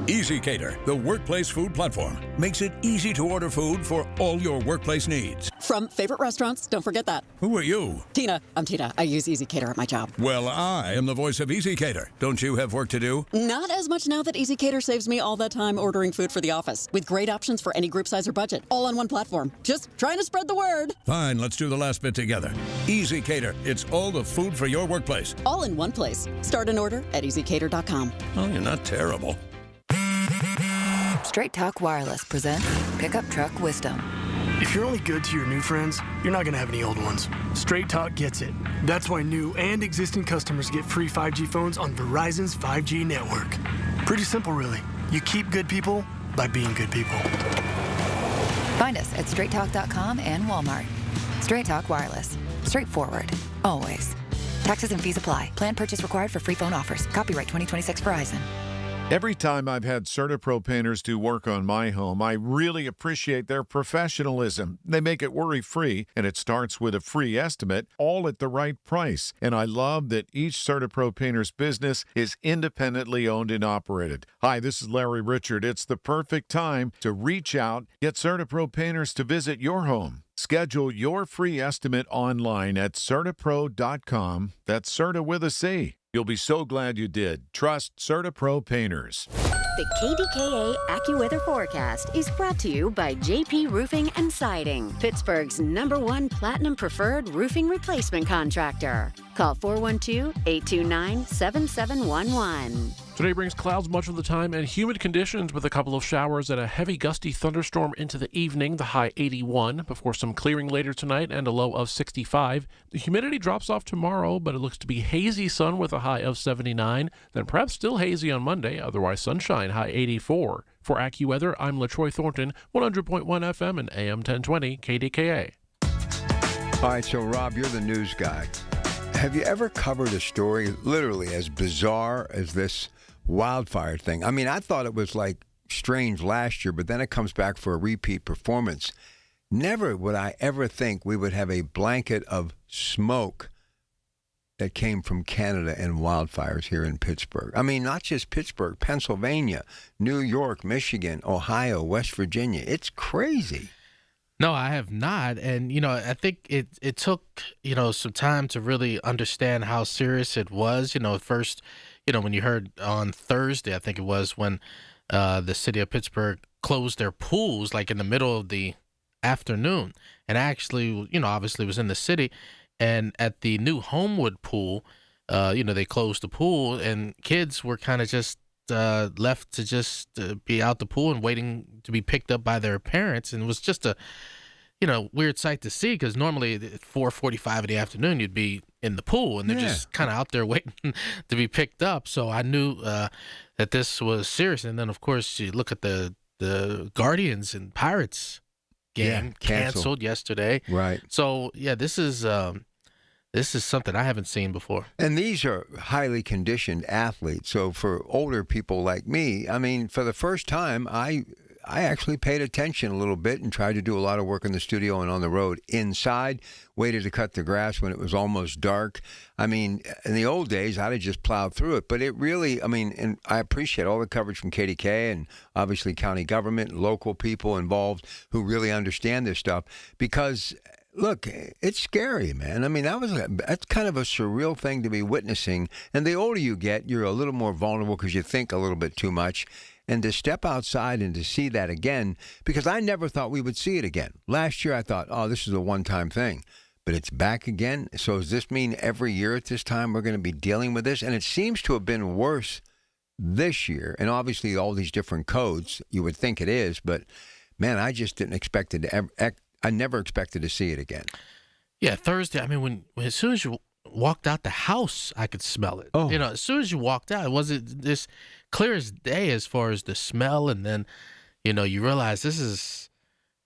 EasyCater, the workplace food platform, makes it easy to order food for all your workplace needs.
From favorite restaurants, don't forget that.
Who are you?
Tina. I'm Tina. I use EasyCater at my job.
Well, I am the voice of EasyCater. Don't you have work to do?
Not as much now that EasyCater saves me all that time ordering food for the office, with great options for any group size or budget, all on one platform. Just trying to spread the word.
Fine, let's do the last bit together. EasyCater, it's all the food for your workplace.
All in one place. Start an order at EasyCater.com.
Oh, you're not terrible.
Straight Talk Wireless presents Pickup Truck Wisdom.
If you're only good to your new friends, you're not going to have any old ones. Straight Talk gets it. That's why new and existing customers get free 5G phones on Verizon's 5G network. Pretty simple, really. You keep good people by being good people.
Find us at straighttalk.com and Walmart. Straight Talk Wireless. Straightforward. Always. Taxes and fees apply. Plan purchase required for free phone offers. Copyright 2026 Verizon.
Every time I've had CertaPro painters do work on my home, I really appreciate their professionalism. They make it worry-free, and it starts with a free estimate, all at the right price. And I love that each CertaPro painter's business is independently owned and operated. Hi, this is Larry Richard. It's the perfect time to reach out, get CertaPro painters to visit your home. Schedule your free estimate online at CertaPro.com. That's Certa with a C. You'll be so glad you did. Trust CertaPro Painters.
The KDKA AccuWeather forecast is brought to you by JP Roofing and Siding, Pittsburgh's #1 Platinum Preferred Roofing Replacement Contractor. Call 412-829-7711.
Today brings clouds much of the time and humid conditions with a couple of showers and a heavy gusty thunderstorm into the evening, the high 81, before some clearing later tonight and a low of 65. The humidity drops off tomorrow, but it looks to be hazy sun with a high of 79, then perhaps still hazy on Monday, otherwise sunshine, high 84. For AccuWeather, I'm LaTroy Thornton, 100.1 FM and AM 1020 KDKA.
All right, so Rob, you're the news guy. Have you ever covered a story literally as bizarre as this wildfire thing? I mean, I thought it was like strange last year, but then it comes back for a repeat performance. Never would I ever think we would have a blanket of smoke that came from Canada and wildfires here in Pittsburgh. I mean, not just Pittsburgh, Pennsylvania, New York, Michigan, Ohio, West Virginia. It's crazy.
No, I have not. And, I think it took, some time to really understand how serious it was. At first, when you heard on Thursday, I think it was when the city of Pittsburgh closed their pools, like in the middle of the afternoon. And actually, obviously was in the city. And at the new Homewood pool, they closed the pool and kids were kind of just left to just be out the pool and waiting to be picked up by their parents. And it was just a, weird sight to see, because normally at 4:45 in the afternoon you'd be in the pool, and they're just kind of out there waiting to be picked up. So I knew that this was serious. And then, of course, you look at the Guardians and Pirates game canceled yesterday.
Right.
So yeah, this is something I haven't seen before.
And these are highly conditioned athletes. So for older people like me, I mean, for the first time, I actually paid attention a little bit and tried to do a lot of work in the studio and on the road inside, waited to cut the grass when it was almost dark. I mean, in the old days, I'd have just plowed through it. But it really, and I appreciate all the coverage from KDKA and obviously county government and local people involved who really understand this stuff, because look, it's scary, man. I mean, that's kind of a surreal thing to be witnessing. And the older you get, you're a little more vulnerable because you think a little bit too much. And to step outside and to see that again, because I never thought we would see it again. Last year I thought, oh, this is a one-time thing. But it's back again. So does this mean every year at this time we're going to be dealing with this? And it seems to have been worse this year. And obviously all these different codes, you would think it is. But, man, I just didn't expect it to I never expected to see it again.
Yeah, Thursday, I mean, as soon as you walked out the house, I could smell it.
Oh.
As soon as you walked out, it wasn't this clear as day as far as the smell. And then, you realize this is,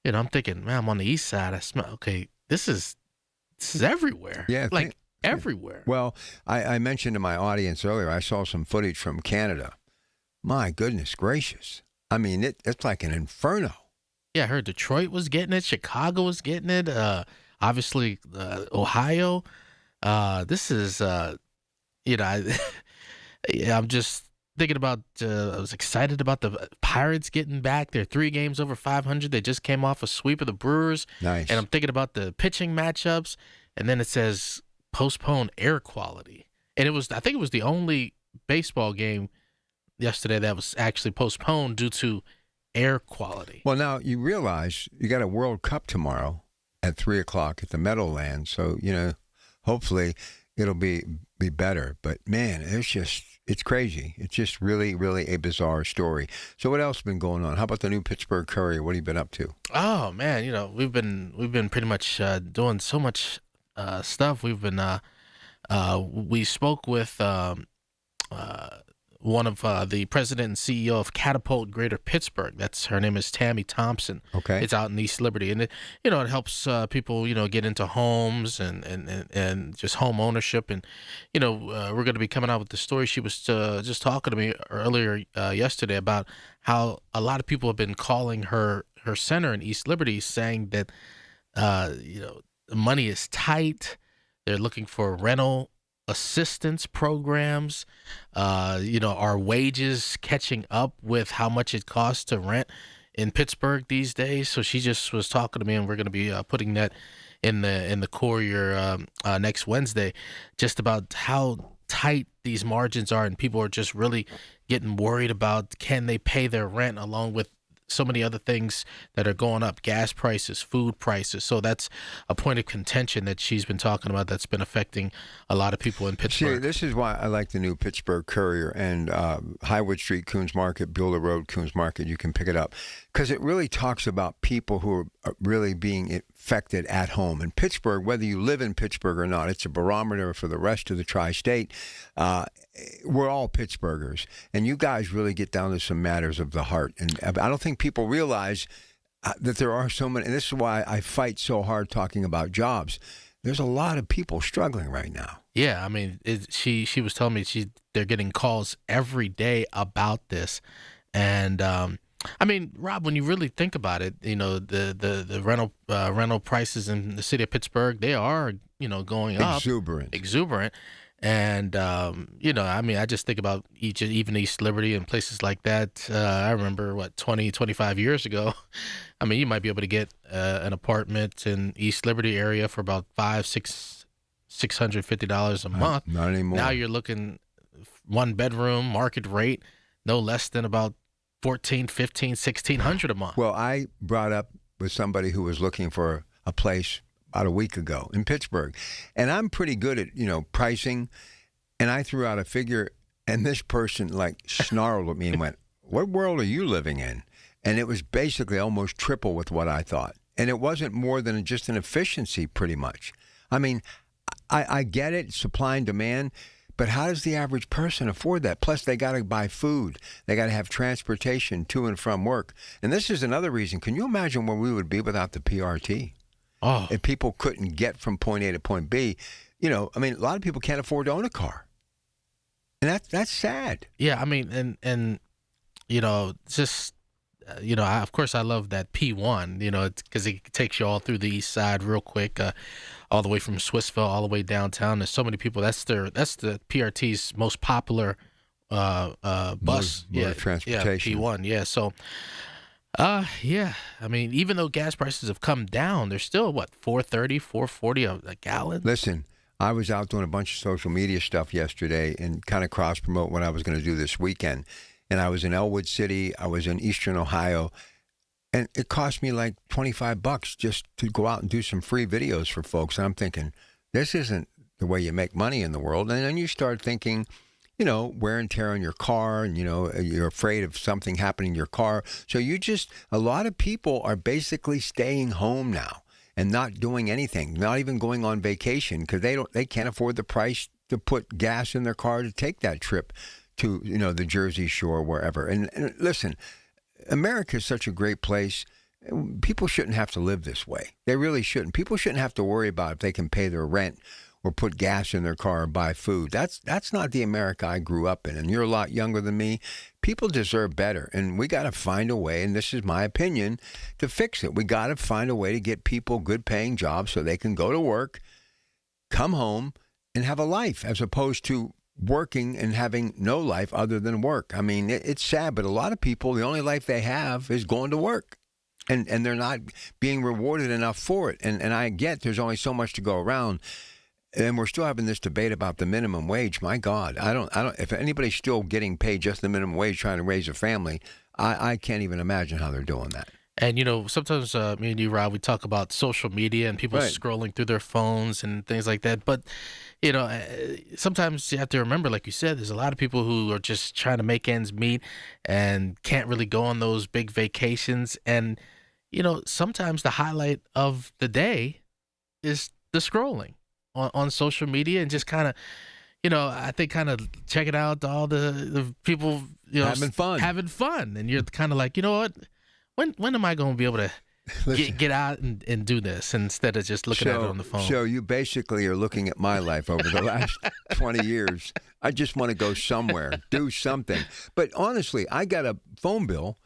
I'm thinking, man, I'm on the east side. I smell, okay, this is everywhere.
Yeah.
Everywhere.
Well, I mentioned to my audience earlier, I saw some footage from Canada. My goodness gracious. I mean, it's like an inferno.
Yeah, I heard Detroit was getting it. Chicago was getting it. Obviously, Ohio. This is, I'm just thinking about, I was excited about the Pirates getting back. They're 3 games over 500. They just came off a sweep of the Brewers.
Nice.
And I'm thinking about the pitching matchups. And then it says postpone air quality. And I think it was the only baseball game yesterday that was actually postponed due to air quality.
Well, now you realize you got a World Cup tomorrow at 3:00 at the Meadowlands. So, hopefully it'll be better. But, man, it's crazy. It's just really, really a bizarre story. So what else has been going on? How about the new Pittsburgh Courier? What have you been up to?
Oh, man, we've been pretty much doing so much stuff. We've been we spoke with one of the president and CEO of Catapult Greater Pittsburgh. Her name is Tammy Thompson.
Okay.
It's out in East Liberty. And, it helps people, get into homes and just home ownership. And, we're going to be coming out with the story. She was just talking to me earlier yesterday about how a lot of people have been calling her center in East Liberty saying that, the money is tight. They're looking for rental assistance programs. Are wages catching up with how much it costs to rent in Pittsburgh these days? So she just was talking to me, and we're going to be putting that in the Courier next Wednesday, just about how tight these margins are, and people are just really getting worried about, can they pay their rent, along with so many other things that are going up, gas prices, food prices. So that's a point of contention that she's been talking about that's been affecting a lot of people in Pittsburgh.
See, this is why I like the new Pittsburgh Courier and Highwood Street, Coons Market, Builder Road, Coons Market. You can pick it up because it really talks about people who are really being affected at home. In Pittsburgh, whether you live in Pittsburgh or not, it's a barometer for the rest of the tri-state. We're all Pittsburghers, and you guys really get down to some matters of the heart. And I don't think people realize that there are so many, and this is why I fight so hard talking about jobs. There's a lot of people struggling right now.
Yeah, I mean, she was telling me they're getting calls every day about this, and I mean, Rob, when you really think about it, the rental prices in the city of Pittsburgh, they are going up, exuberant. And, I mean, I just think about even East Liberty and places like that. I remember, 25 years ago, I mean, you might be able to get an apartment in East Liberty area for about $650 a month.
Not anymore.
Now you're looking 1 bedroom, market rate, no less than about $1,400, $1,500, $1,600 a month.
Well, I brought up with somebody who was looking for a place about a week ago in Pittsburgh. And I'm pretty good at, pricing. And I threw out a figure And this person like snarled at me and went, "What world are you living in?" And it was basically almost triple with what I thought. And it wasn't more than just an efficiency, pretty much. I mean, I get it, supply and demand, but how does the average person afford that? Plus, they got to buy food. They got to have transportation to and from work. And this is another reason. Can you imagine where we would be without the PRT?
Oh.
If people couldn't get from point A to point B, a lot of people can't afford to own a car. And that's sad.
Yeah, I mean, and just, of course I love that P1, because it takes you all through the east side real quick, all the way from Swissville all the way downtown. There's so many people. That's the PRT's most popular bus.
Mode of transportation.
Yeah, P1. Yeah, so, I mean, even though gas prices have come down, they're still, $4.30, $4.40 a gallon?
Listen, I was out doing a bunch of social media stuff yesterday and kind of cross-promote what I was going to do this weekend. And I was in Elwood City. I was in Eastern Ohio. And it cost me like $25 just to go out and do some free videos for folks. And I'm thinking, this isn't the way you make money in the world. And then you start thinking, wear and tear on your car, and, you're afraid of something happening in your car. So a lot of people are basically staying home now and not doing anything, not even going on vacation, because they can't afford the price to put gas in their car to take that trip to the Jersey Shore, wherever. And listen, America is such a great place. People shouldn't have to live this way. They really shouldn't. People shouldn't have to worry about if they can pay their rent or put gas in their car or buy food. That's not the America I grew up in. And you're a lot younger than me. People deserve better. And we got to find a way, and this is my opinion, to fix it. We got to find a way to get people good paying jobs so they can go to work, come home, and have a life, as opposed to working and having no life other than work. I mean, it's sad, but a lot of people, the only life they have is going to work. And they're not being rewarded enough for it. And I get there's only so much to go around. And we're still having this debate about the minimum wage. My God, I don't. If anybody's still getting paid just the minimum wage trying to raise a family, I can't even imagine how they're doing that.
And, sometimes me and you, Rob, we talk about social media and people scrolling through their phones and things like that. But, sometimes you have to remember, like you said, there's a lot of people who are just trying to make ends meet and can't really go on those big vacations. And, sometimes the highlight of the day is the scrolling on social media and just kind of, I think kind of checking out all the people,
having fun.
And you're kind of like, you know what? When am I going to be able to get out and do this instead of just looking at it on the phone?
So you basically are looking at my life over the last 20 years. I just want to go somewhere, do something. But honestly, I got a phone bill.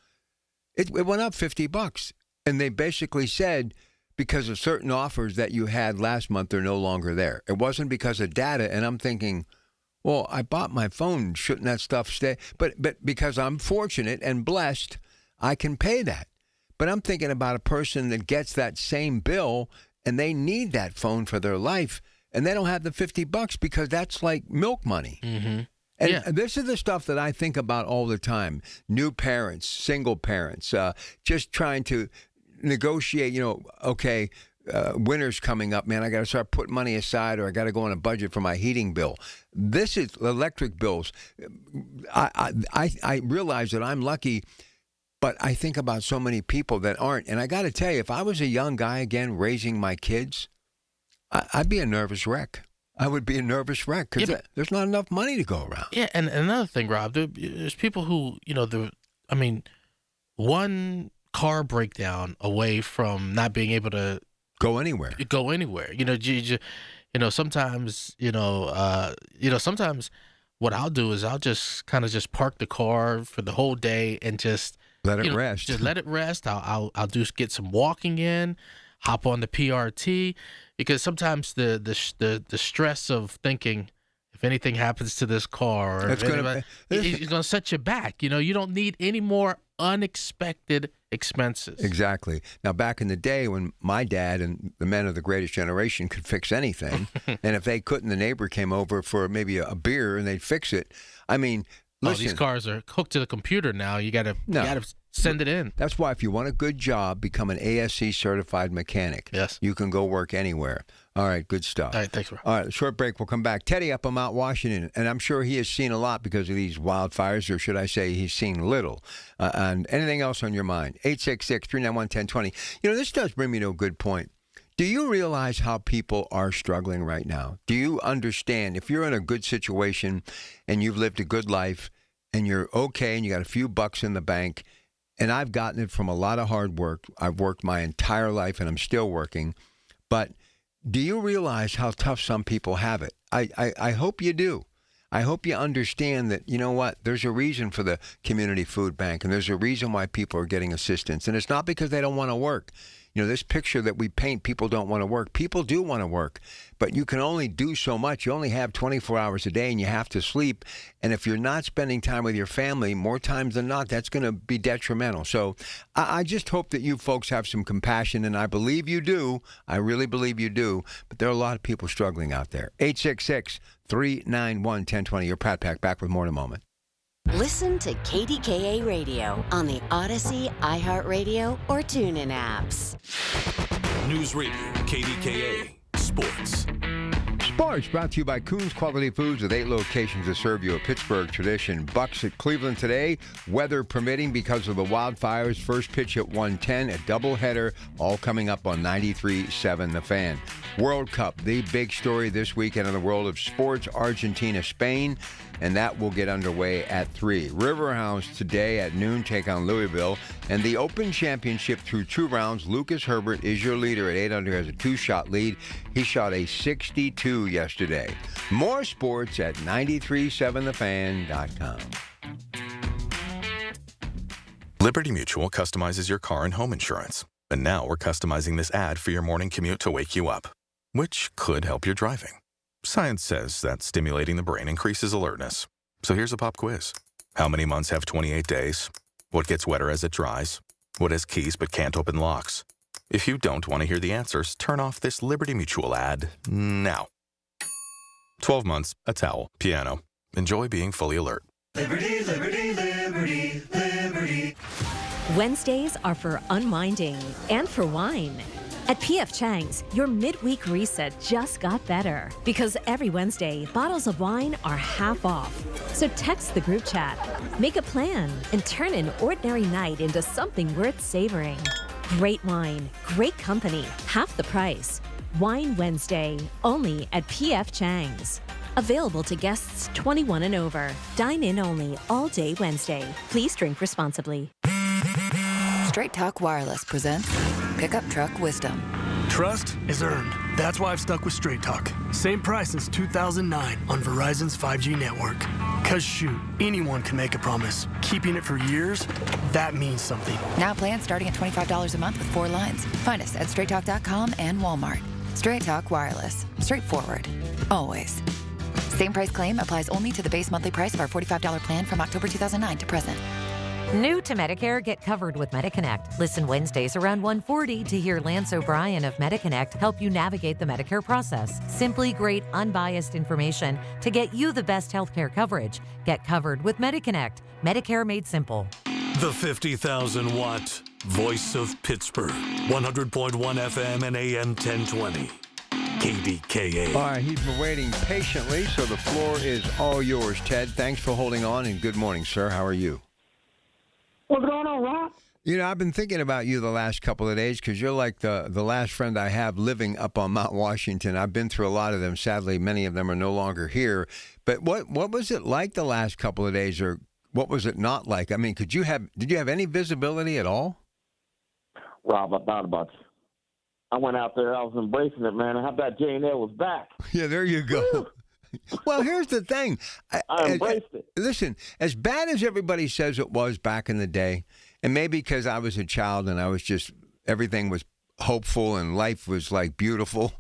It went up $50. And they basically said, because of certain offers that you had last month, they're no longer there. It wasn't because of data. And I'm thinking, well, I bought my phone. Shouldn't that stuff stay? But because I'm fortunate and blessed, I can pay that. But I'm thinking about a person that gets that same bill and they need that phone for their life and they don't have the $50 because that's like milk money.
Mm-hmm.
And this is the stuff that I think about all the time. New parents, single parents, just trying to negotiate, winter's coming up, man. I got to start putting money aside or I got to go on a budget for my heating bill. This is electric bills. I realize that I'm lucky, but I think about so many people that aren't. And I got to tell you, if I was a young guy again raising my kids, I'd be a nervous wreck. I would be a nervous wreck because there's not enough money to go around.
Yeah, and another thing, Rob, there's people who, one car breakdown away from not being able to
go anywhere.
Sometimes, sometimes what I'll do is I'll just kind of just park the car for the whole day and just
let it rest.
Just let it rest. I'll get some walking in, hop on the PRT, because sometimes the stress of thinking if anything happens to this car, it's going to set you back. You don't need any more unexpected expenses.
Exactly. Now, back in the day when my dad and the men of the greatest generation could fix anything, and if they couldn't, the neighbor came over for maybe a beer and they'd fix it. I mean, listen.
These cars are hooked to the computer now. You got to send it in.
That's why if you want a good job, become an ASC certified mechanic.
Yes.
You can go work anywhere. All right, good stuff.
All right, thanks, bro.
All right, short break. We'll come back. Teddy up on Mount Washington, and I'm sure he has seen a lot because of these wildfires, or should I say he's seen little. And anything else on your mind? 866-391-1020. You know, this does bring me to a good point. Do you realize how people are struggling right now? Do you understand if you're in a good situation and you've lived a good life and you're okay and you got a few bucks in the bank, and I've gotten it from a lot of hard work. I've worked my entire life and I'm still working. But do you realize how tough some people have it? I hope you do. I hope you understand that, you know what, there's a reason for the community food bank, and there's a reason why people are getting assistance. And it's not because they don't want to work. You know, this picture that we paint, people don't want to work. People do want to work, but you can only do so much. You only have 24 hours a day, and you have to sleep. And if you're not spending time with your family, more times than not, that's going to be detrimental. So I just hope that you folks have some compassion, and I believe you do. I really believe you do. But there are a lot of people struggling out there. 866-391-1020. Your Pat Pack, back with more in a moment.
Listen to KDKA Radio on the Odyssey, iHeartRadio, or TuneIn apps.
News Radio, KDKA, Sports.
Sports brought to you by Coons Quality Foods with 8 locations to serve you a Pittsburgh tradition. Bucks at Cleveland today, weather permitting because of the wildfires. First pitch at 1:10, a doubleheader, all coming up on 93.7 The Fan. World Cup, the big story this weekend in the world of sports, Argentina, Spain, and that will get underway at 3. Riverhounds today at noon take on Louisville, and the Open Championship through 2 rounds. Lucas Herbert is your leader at 8 under, has a 2-shot lead. He shot a 62 yesterday. More sports at 937thefan.com.
Liberty Mutual customizes your car and home insurance. And now we're customizing this ad for your morning commute to wake you up, which could help your driving. Science says that stimulating the brain increases alertness. So here's a pop quiz. How many months have 28 days? What gets wetter as it dries? What has keys but can't open locks? If you don't want to hear the answers, turn off this Liberty Mutual ad now. 12 months, a towel, piano. Enjoy being fully alert.
Liberty, liberty, liberty, liberty.
Wednesdays are for unwinding and for wine. At P.F. Chang's, your midweek reset just got better because every Wednesday, bottles of wine are half off. So text the group chat, make a plan, and turn an ordinary night into something worth savoring. Great wine, great company, half the price. Wine Wednesday, only at P.F. Chang's. Available to guests 21 and over. Dine in only all day Wednesday. Please drink responsibly.
Straight Talk Wireless presents Pickup Truck Wisdom.
Trust is earned. That's why I've stuck with Straight Talk. Same price since 2009 on Verizon's 5G network. Cause shoot, anyone can make a promise. Keeping it for years, that means something.
Now plans starting at $25 a month with 4 lines. Find us at straighttalk.com and Walmart. Straight Talk Wireless. Straightforward. Always. Same price claim applies only to the base monthly price of our $45 plan from October 2009 to present.
New to Medicare, get covered with MediConnect. Listen Wednesdays around 1:40 to hear Lance O'Brien of MediConnect help you navigate the Medicare process. Simply great, unbiased information to get you the best healthcare coverage. Get covered with MediConnect. Medicare made simple.
The 50,000-watt voice of Pittsburgh. 100.1 FM and AM 1020. KDKA.
All right, he's been waiting patiently, so the floor is all yours, Ted. Thanks for holding on, and good morning, sir. How are you?
What's going on, Rob?
You know, I've been thinking about you the last couple of days because you're like the last friend I have living up on Mount Washington. I've been through a lot of them. Sadly, many of them are no longer here. But what was it like the last couple of days, or what was it not like? I mean, did you have any visibility at all?
Rob, I thought about you. I went out there. I was embracing it, man. How about Jane Eyre was back?
Yeah, there you go.
Woo!
Well, here's the thing.
I embraced it.
Listen, as bad as everybody says it was back in the day, and maybe because I was a child and I was just, everything was hopeful and life was like beautiful,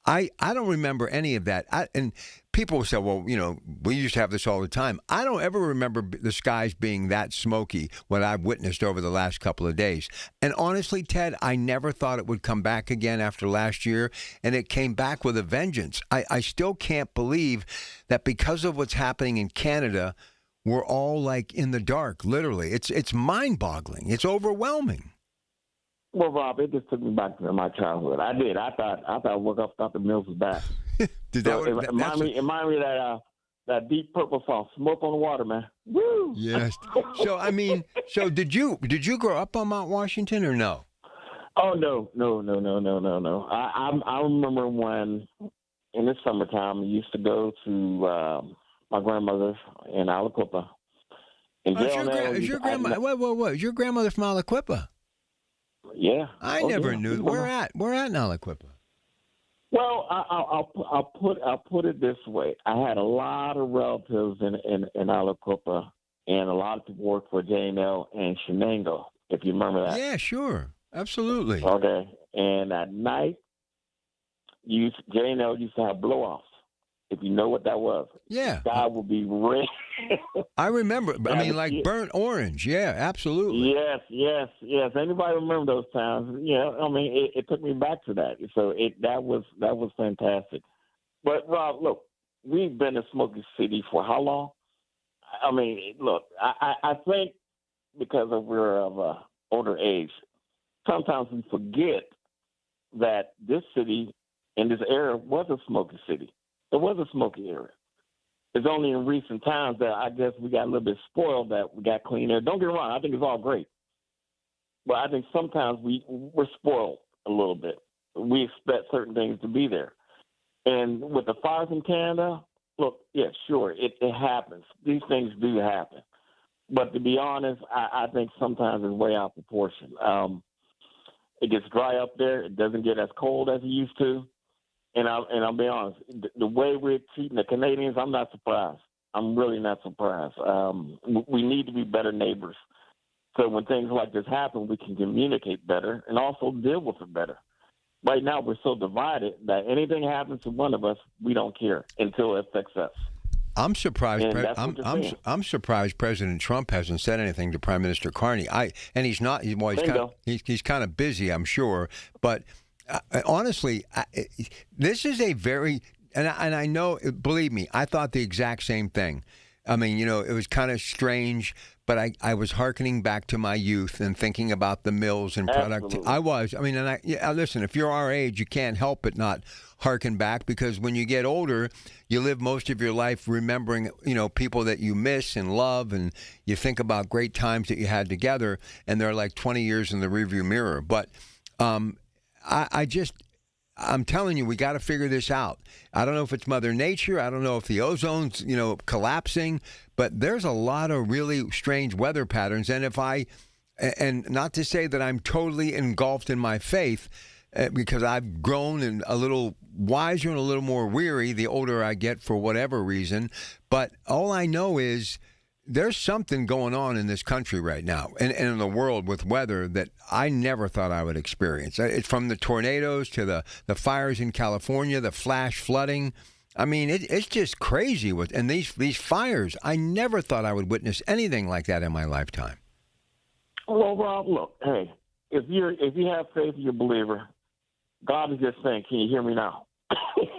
I don't remember any of that. And people will say, well, you know, we used to have this all the time. I don't ever remember the skies being that smoky, what I've witnessed over the last couple of days. And honestly, Ted, I never thought it would come back again after last year, and it came back with a vengeance. I still can't believe that because of what's happening in Canada, we're all like in the dark, literally. It's mind-boggling. It's overwhelming.
Well, Rob, it just took me back to my childhood. I did. I thought I woke up, thought the mills was back. Remind me of that deep purple song, "Smoke on the Water," man. Woo!
Yes. So did you grow up on Mount Washington or no?
Oh no. I remember when in the summertime we used to go to my grandmother's in Aliquippa.
Is your grandma? Whoa! Is your grandmother from Aliquippa?
Yeah.
I never knew. Where at in Aliquippa?
Well, I'll put it this way. I had a lot of relatives in Aliquippa, and a lot of people worked for J&L and Shenango, if you remember that.
Yeah, sure. Absolutely.
Okay. And at night, J&L used to have blow-offs, if you know what that was.
Yeah.
The sky would be red.
I remember. I mean, like burnt orange. Yeah, absolutely.
Yes. Anybody remember those times? Yeah, I mean, it took me back to that. So that was fantastic. But Rob, look, we've been in Smoky City for how long? I mean, look, I think because we're of an older age, sometimes we forget that this city in this area was a smoky city. It was a smoky area. It's only in recent times that I guess we got a little bit spoiled that we got clean air. Don't get me wrong, I think it's all great. But I think sometimes we're spoiled a little bit. We expect certain things to be there. And with the fires in Canada, look, yeah, sure, it happens. These things do happen. But to be honest, I think sometimes it's way out of proportion. It gets dry up there. It doesn't get as cold as it used to. And I'll be honest, the way we're treating the Canadians, I'm not surprised. I'm really not surprised. We need to be better neighbors. So when things like this happen, we can communicate better and also deal with it better. Right now, we're so divided that anything happens to one of us, we don't care until it affects us.
I'm surprised. I'm surprised President Trump hasn't said anything to Prime Minister Carney. And he's not. He's kind of busy, I'm sure. But honestly, this is a very and I know. Believe me, I thought the exact same thing. I mean, it was kind of strange, but I was hearkening back to my youth and thinking about the mills and productivity. I was. I mean, listen, if you're our age, you can't help but not hearken back, because when you get older, you live most of your life remembering, people that you miss and love, and you think about great times that you had together, and they're like 20 years in the rearview mirror. But I'm telling you, we got to figure this out. I don't know if it's Mother Nature. I don't know if the ozone's, collapsing. But there's a lot of really strange weather patterns. And not to say that I'm totally engulfed in my faith, because I've grown and a little wiser and a little more weary the older I get for whatever reason. But all I know is there's something going on in this country right now and in the world with weather that I never thought I would experience. It's from the tornadoes to the fires in California, the flash flooding. I mean, it's just crazy. And these fires, I never thought I would witness anything like that in my lifetime.
Well, Rob, look, hey, if you have faith, you're a believer. God is just saying, can you hear me now?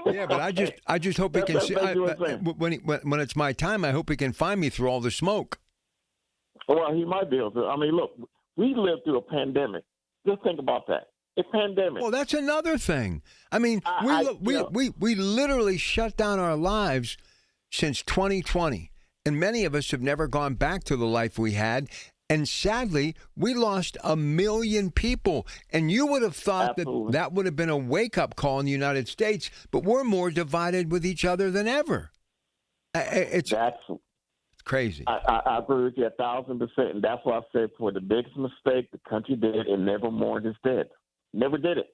Yeah, but I just hope he can see. When it's my time, I hope he can find me through all the smoke.
Well, he might be able to. I mean, look, we lived through a pandemic. Just think about that. A pandemic.
Well, that's another thing. I mean, we literally shut down our lives since 2020, and many of us have never gone back to the life we had. And sadly, we lost 1 million people. And you would have thought that would have been a wake-up call in the United States, but we're more divided with each other than ever. It's crazy.
I agree with you 1,000%. And that's why I said for the biggest mistake the country did, and never more just did. Never did it.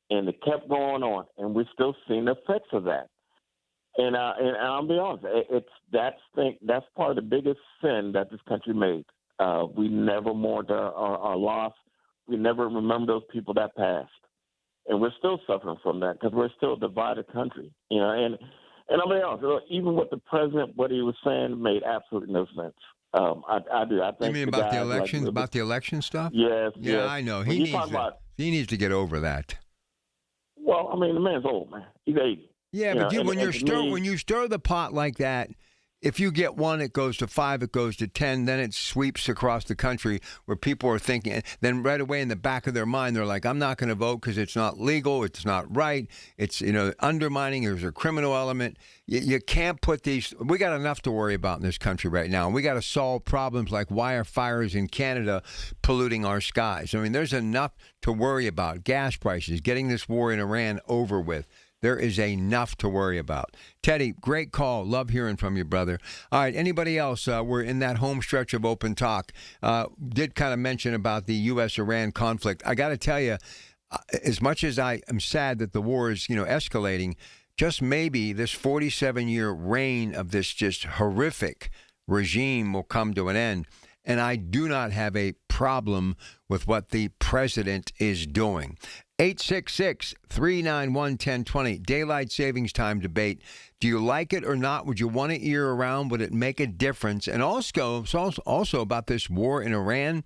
And it kept going on. And we're still seeing the effects of that. And I'll be honest, that's part of the biggest sin that this country made. We never mourned our loss. We never remember those people that passed. And we're still suffering from that because we're still a divided country. And I'll be honest, even with the president, what he was saying made absolutely no sense. I do. I think
you mean about the elections, about the election stuff?
Yes.
Yeah,
yes.
I know. He needs to get over that.
Well, I mean, the man's old, man. He's 80.
Yeah, but when you stir the pot like that, if you get one, it goes to 5, it goes to 10, then it sweeps across the country where people are thinking, then right away in the back of their mind, they're like, I'm not going to vote because it's not legal, it's not right, it's, undermining, there's a criminal element. You can't put these, we got enough to worry about in this country right now. And we got to solve problems like why are fires in Canada polluting our skies? I mean, there's enough to worry about. Gas prices, getting this war in Iran over with. There is enough to worry about. Teddy, great call. Love hearing from you, brother. All right, anybody else? We're in that home stretch of open talk. Did kind of mention about the U.S.-Iran conflict. I got to tell you, as much as I am sad that the war is, escalating, just maybe this 47-year reign of this just horrific regime will come to an end. And I do not have a problem with what the president is doing. 866-391-1020, daylight savings time debate. Do you like it or not? Would you want it year around? Would it make a difference? And also about this war in Iran,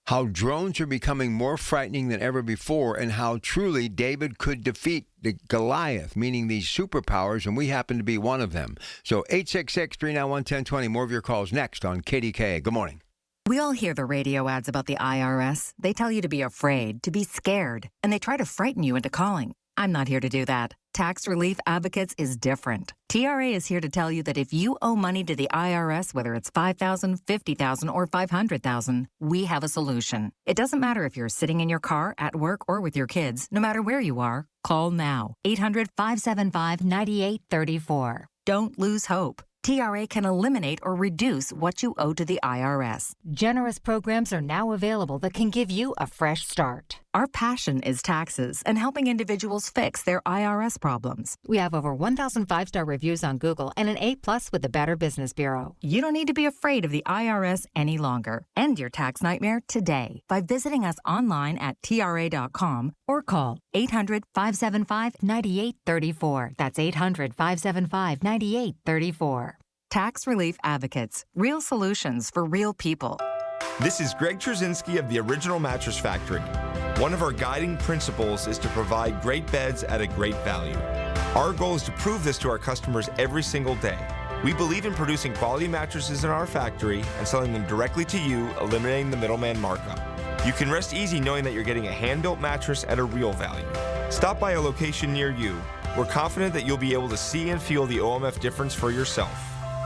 how drones are becoming more frightening than ever before, and how truly David could defeat the Goliath, meaning these superpowers, and we happen to be one of them. So 866-391-1020, more of your calls next on KDKA. Good morning.
We all hear the radio ads about the IRS. They tell you to be afraid, to be scared, and they try to frighten you into calling. I'm not here to do that. Tax Relief Advocates is different. TRA is here to tell you that if you owe money to the IRS, whether it's $5,000, $50,000, or $500,000, we have a solution. It doesn't matter if you're sitting in your car, at work, or with your kids. No matter where you are, call now. 800-575-9834. Don't lose hope. TRA can eliminate or reduce what you owe to the IRS.
Generous programs are now available that can give you a fresh start.
Our passion is taxes and helping individuals fix their IRS problems.
We have over 1,000 5-star reviews on Google and an A+ with the Better Business Bureau.
You don't need to be afraid of the IRS any longer. End your tax nightmare today by visiting us online at TRA.com or call 800-575-9834. That's 800-575-9834. Tax Relief Advocates. Real solutions for real people.
This is Greg Trzynski of the Original Mattress Factory. One of our guiding principles is to provide great beds at a great value. Our goal is to prove this to our customers every single day. We believe in producing quality mattresses in our factory and selling them directly to you, eliminating the middleman markup. You can rest easy knowing that you're getting a hand-built mattress at a real value. Stop by a location near you. We're confident that you'll be able to see and feel the OMF difference for yourself.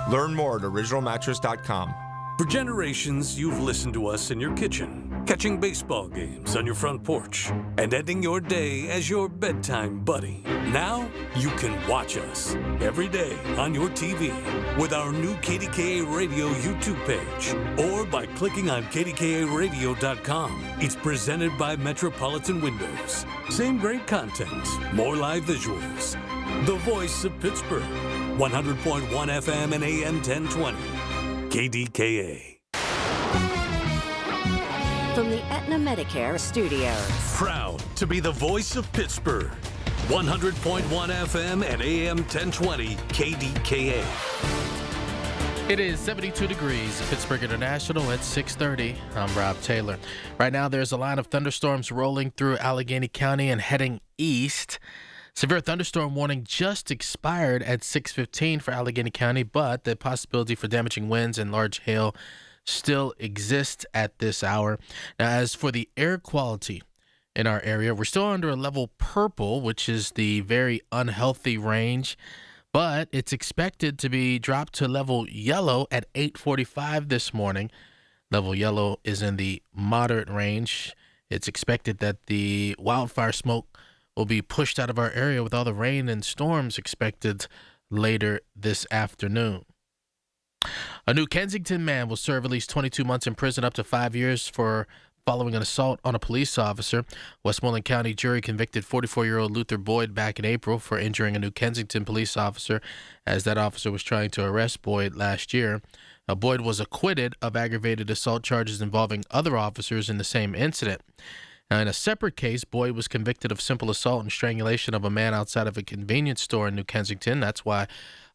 Learn more at originalmattress.com.
For generations, you've listened to us in your kitchen, catching baseball games on your front porch, and ending your day as your bedtime buddy. Now, you can watch us every day on your TV with our new KDKA Radio YouTube page or by clicking on KDKARadio.com. It's presented by Metropolitan Windows. Same great content, more live visuals. The voice of Pittsburgh, 100.1 FM and AM 1020. KDKA.
From the Aetna Medicare Studios.
Proud to be the voice of Pittsburgh. 100.1 FM and AM 1020 KDKA.
It is 72 degrees, Pittsburgh International at 6:30. I'm Rob Taylor. Right now, there's a line of thunderstorms rolling through Allegheny County and heading east. Severe thunderstorm warning just expired at 6:15 for Allegheny County, but the possibility for damaging winds and large hail still exists at this hour. Now, as for the air quality in our area, we're still under a level purple, which is the very unhealthy range, but it's expected to be dropped to level yellow at 8:45 this morning. Level yellow is in the moderate range. It's expected that the wildfire smoke will be pushed out of our area with all the rain and storms expected later this afternoon. A New Kensington man will serve at least 22 months in prison, up to 5 years for following an assault on a police officer. Westmoreland County jury convicted 44-year-old Luther Boyd back in April for injuring a New Kensington police officer as that officer was trying to arrest Boyd last year. Now, Boyd was acquitted of aggravated assault charges involving other officers in the same incident. Now, in a separate case, Boyd was convicted of simple assault and strangulation of a man outside of a convenience store in New Kensington. That's why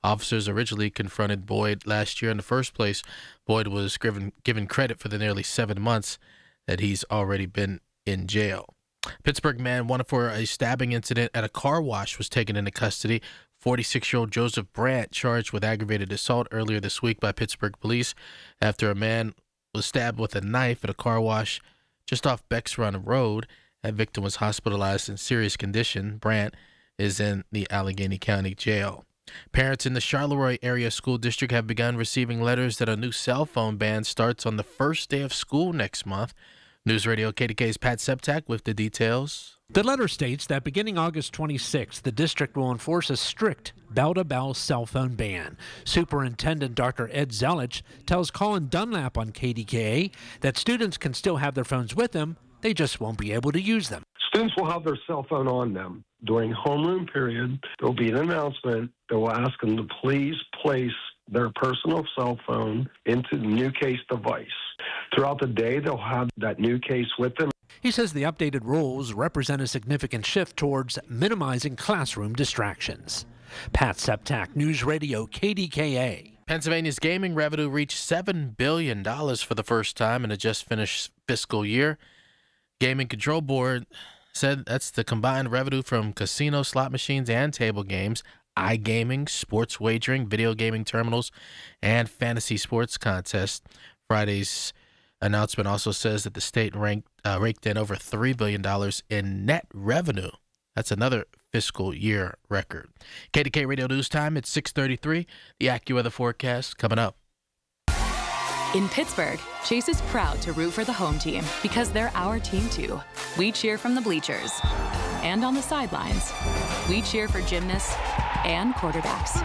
officers originally confronted Boyd last year in the first place. Boyd was given credit for the nearly 7 months that he's already been in jail. Pittsburgh man wanted for a stabbing incident at a car wash was taken into custody. 46-year-old Joseph Brandt charged with aggravated assault earlier this week by Pittsburgh police after a man was stabbed with a knife at a car wash just off Beck's Run Road. That victim was hospitalized in serious condition. Brandt is in the Allegheny County Jail. Parents in the Charleroi Area School District have begun receiving letters that a new cell phone ban starts on the first day of school next month. News Radio KDKA's Pat Septak with the details.
The letter states that beginning August 26th, the district will enforce a strict bell-to-bell cell phone ban. Superintendent Dr. Ed Zelich tells Colin Dunlap on KDKA that students can still have their phones with them, they just won't be able to use them.
Students will have their cell phone on them. During homeroom period, there will be an announcement that will ask them to please place their personal cell phone into the new case device. Throughout the day, they'll have that new case with them.
He says the updated rules represent a significant shift towards minimizing classroom distractions. Pat Septak, News Radio KDKA.
Pennsylvania's gaming revenue reached $7 billion for the first time in a just-finished fiscal year. Gaming Control Board said that's the combined revenue from casino slot machines and table games, iGaming, sports wagering, video gaming terminals, and fantasy sports contests. Friday's announcement also says that the state raked in over $3 billion in net revenue. That's another fiscal year record. KDK Radio News Time at 6:33. The AccuWeather forecast coming up.
In Pittsburgh, Chase is proud to root for the home team because they're our team too. We cheer from the bleachers and on the sidelines. We cheer for gymnasts and quarterbacks.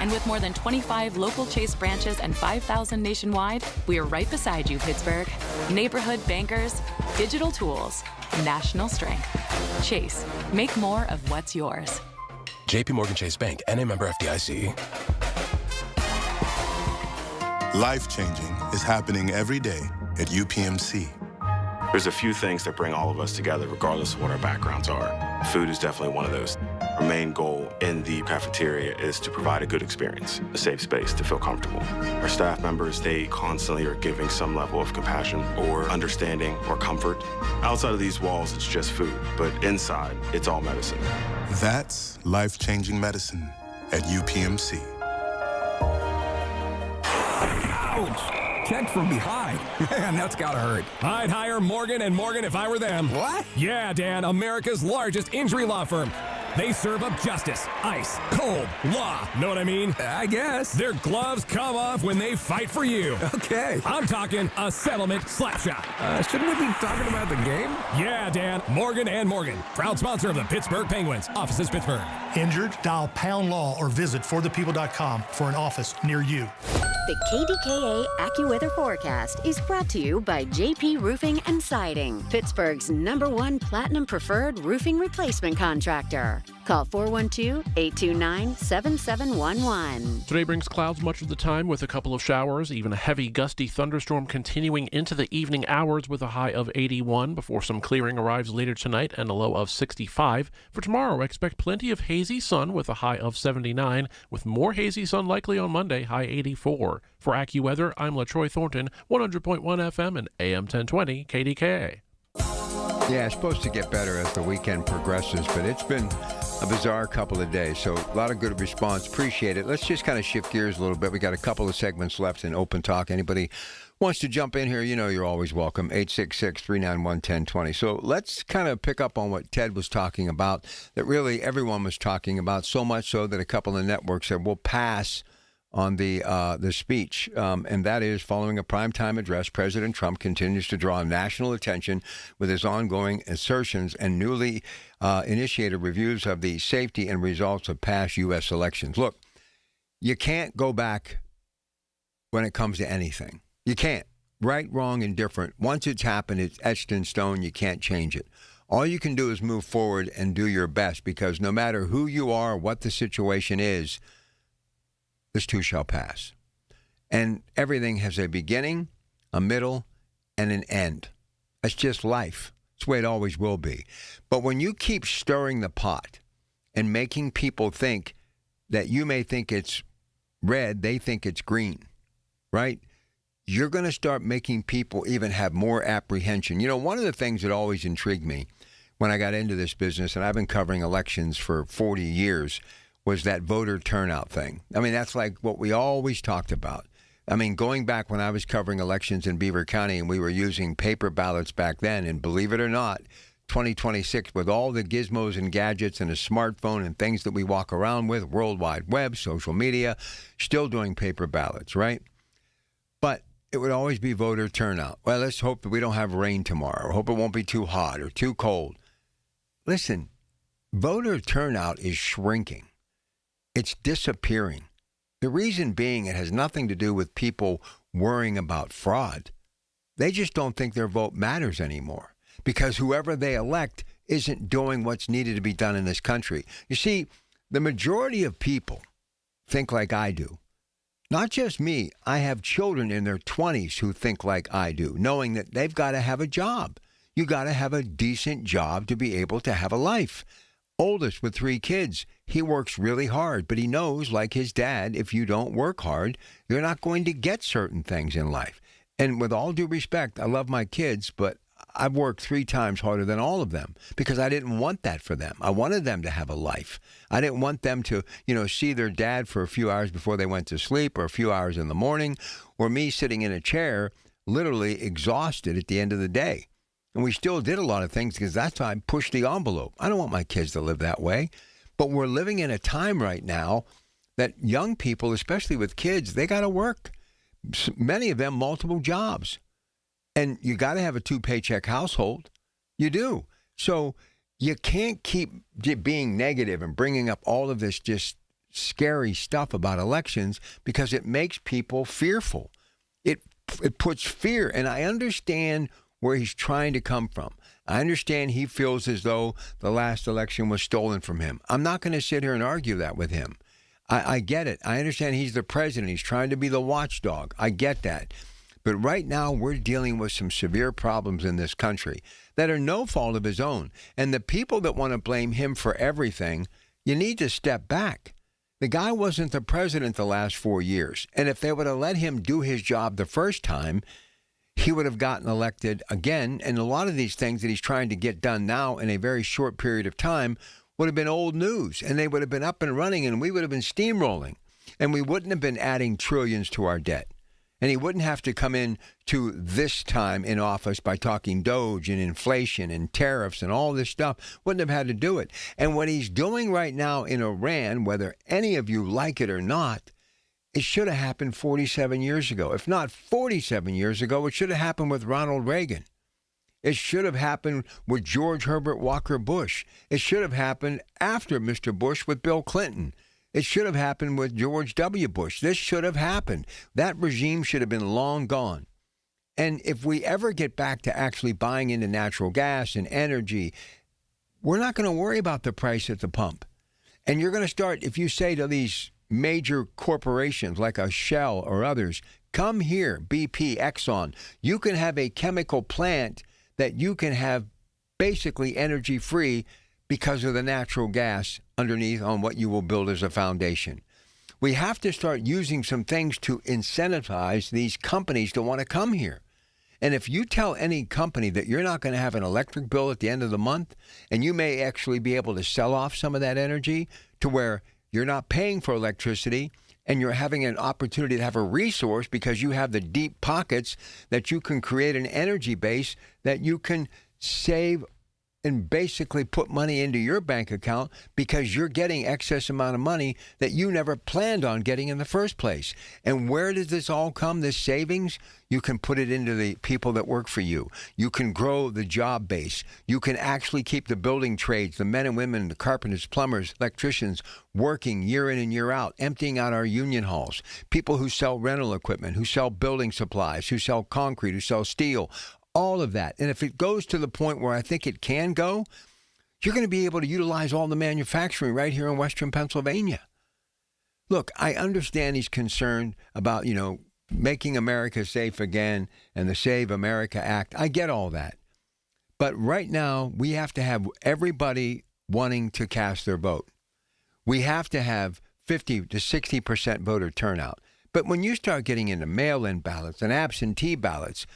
And with more than 25 local Chase branches and 5,000 nationwide, we are right beside you, Pittsburgh. Neighborhood bankers, digital tools, national strength. Chase, make more of what's yours.
JP Morgan Chase Bank, N.A. member FDIC.
Life-changing is happening every day at UPMC.
There's a few things that bring all of us together, regardless of what our backgrounds are. Food is definitely one of those. Our main goal in the cafeteria is to provide a good experience, a safe space to feel comfortable. Our staff members, they constantly are giving some level of compassion or understanding or comfort. Outside of these walls, it's just food, but inside, it's all medicine.
That's life-changing medicine at UPMC.
Ouch! Checked from behind. Man, that's gotta hurt.
I'd hire Morgan & Morgan if I were them.
What?
Yeah, Dan, America's largest injury law firm. They serve up justice, ice, cold, law. Know what I mean?
I guess.
Their gloves come off when they fight for you.
Okay.
I'm talking a settlement slap shot.
Shouldn't we be talking about the game?
Yeah, Dan. Morgan & Morgan. Proud sponsor of the Pittsburgh Penguins. Offices Pittsburgh.
Injured? Dial pound law or visit forthepeople.com for an office near you.
The KDKA AccuWeather forecast is brought to you by JP Roofing and Siding, Pittsburgh's #1 Platinum Preferred Roofing Replacement Contractor. Call 412-829-7711.
Today brings clouds much of the time with a couple of showers, even a heavy gusty thunderstorm continuing into the evening hours with a high of 81 before some clearing arrives later tonight and a low of 65. For tomorrow, expect plenty of hazy sun with a high of 79, with more hazy sun likely on Monday, high 84. For AccuWeather, I'm LaTroy Thornton, 100.1 FM and AM 1020 KDKA.
Yeah, it's supposed to get better as the weekend progresses, but it's been a bizarre couple of days, so a lot of good response. Appreciate it. Let's just kind of shift gears a little bit. We got a couple of segments left in Open Talk. Anybody wants to jump in here, you know you're always welcome. 866-391-1020. So let's kind of pick up on what Ted was talking about, that really everyone was talking about, so much so that a couple of networks said, we'll pass on the speech, and that is following a primetime address, President Trump continues to draw national attention with his ongoing assertions and newly initiated reviews of the safety and results of past U.S. elections. Look, you can't go back when it comes to anything. You can't. Right, wrong, and different. Once it's happened, it's etched in stone. You can't change it. All you can do is move forward and do your best, because no matter who you are, what the situation is, this too shall pass. And everything has a beginning, a middle, and an end. That's just life. It's the way it always will be. But when you keep stirring the pot and making people think that you may think it's red, they think it's green, right? You're going to start making people even have more apprehension. You know, one of the things that always intrigued me when I got into this business, and I've been covering elections for 40 years, was that voter turnout thing. I mean, that's like what we always talked about. I mean, going back when I was covering elections in Beaver County and we were using paper ballots back then, and believe it or not, 2026, with all the gizmos and gadgets and a smartphone and things that we walk around with, World Wide Web, social media, still doing paper ballots, right? But it would always be voter turnout. Well, let's hope that we don't have rain tomorrow. Hope it won't be too hot or too cold. Listen, voter turnout is shrinking. It's disappearing. The reason being, it has nothing to do with people worrying about fraud. They just don't think their vote matters anymore because whoever they elect isn't doing what's needed to be done in this country. You see, the majority of people think like I do. Not just me. I have children in their 20s who think like I do, knowing that they've got to have a job. You got to have a decent job to be able to have a life. Oldest with 3 kids, he works really hard, but he knows, like his dad, if you don't work hard, you're not going to get certain things in life. And with all due respect, I love my kids, but I've worked 3 times harder than all of them because I didn't want that for them. I wanted them to have a life. I didn't want them to, see their dad for a few hours before they went to sleep or a few hours in the morning, or me sitting in a chair, literally exhausted at the end of the day. And we still did a lot of things because that's how I pushed the envelope. I don't want my kids to live that way. But we're living in a time right now that young people, especially with kids, they got to work. Many of them multiple jobs. And you got to have a 2-paycheck household. You do. So you can't keep being negative and bringing up all of this just scary stuff about elections because it makes people fearful. It puts fear. And I understand where he's trying to come from. I understand he feels as though the last election was stolen from him. I'm not going to sit here and argue that with him. I get it. I understand he's the president. He's trying to be the watchdog. I get that. But right now we're dealing with some severe problems in this country that are no fault of his own. And the people that want to blame him for everything, you need to step back. The guy wasn't the president the last 4 years. And if they would have let him do his job the first time, he would have gotten elected again. And a lot of these things that he's trying to get done now in a very short period of time would have been old news. And they would have been up and running and we would have been steamrolling. And we wouldn't have been adding trillions to our debt. And he wouldn't have to come in to this time in office by talking Doge and inflation and tariffs and all this stuff. Wouldn't have had to do it. And what he's doing right now in Iran, whether any of you like it or not, it should have happened 47 years ago. If not 47 years ago, it should have happened with Ronald Reagan. It should have happened with George Herbert Walker Bush. It should have happened after Mr. Bush with Bill Clinton. It should have happened with George W. Bush. This should have happened. That regime should have been long gone. And if we ever get back to actually buying into natural gas and energy, we're not going to worry about the price at the pump. And you're going to start, if you say to these major corporations like a Shell or others, come here, BP, Exxon, you can have a chemical plant that you can have basically energy free because of the natural gas underneath on what you will build as a foundation. We have to start using some things to incentivize these companies to want to come here. And if you tell any company that you're not going to have an electric bill at the end of the month, and you may actually be able to sell off some of that energy to where you're not paying for electricity and you're having an opportunity to have a resource because you have the deep pockets that you can create an energy base that you can save and basically put money into your bank account because you're getting excess amount of money that you never planned on getting in the first place. And where does this all come, this savings? You can put it into the people that work for you. You can grow the job base. You can actually keep the building trades, the men and women, the carpenters, plumbers, electricians, working year in and year out, emptying out our union halls. People who sell rental equipment, who sell building supplies, who sell concrete, who sell steel. All of that. And if it goes to the point where I think it can go, you're going to be able to utilize all the manufacturing right here in Western Pennsylvania. Look, I understand he's concerned about, making America safe again and the Save America Act. I get all that. But right now, we have to have everybody wanting to cast their vote. We have to have 50 to 60% voter turnout. But when you start getting into mail-in ballots and absentee ballots,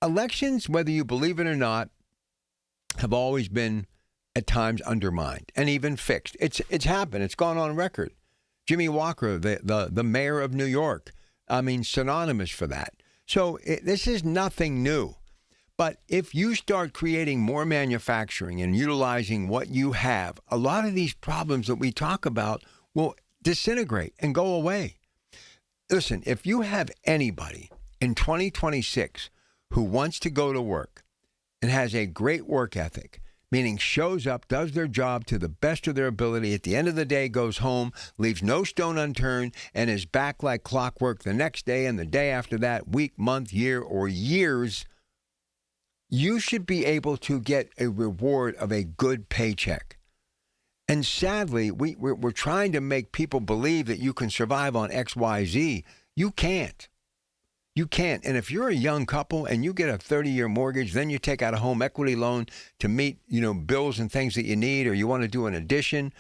elections, whether you believe it or not, have always been at times undermined and even fixed. It's happened. It's gone on record. Jimmy Walker, the mayor of New York, synonymous for that. So this is nothing new. But if you start creating more manufacturing and utilizing what you have, a lot of these problems that we talk about will disintegrate and go away. Listen, if you have anybody in 2026 who wants to go to work and has a great work ethic, meaning shows up, does their job to the best of their ability, at the end of the day goes home, leaves no stone unturned, and is back like clockwork the next day and the day after that, week, month, year, or years, you should be able to get a reward of a good paycheck. And sadly, we're trying to make people believe that you can survive on X, Y, Z. You can't. You can't. And if you're a young couple and you get a 30-year mortgage, then you take out a home equity loan to meet, bills and things that you need, or you want to do an addition,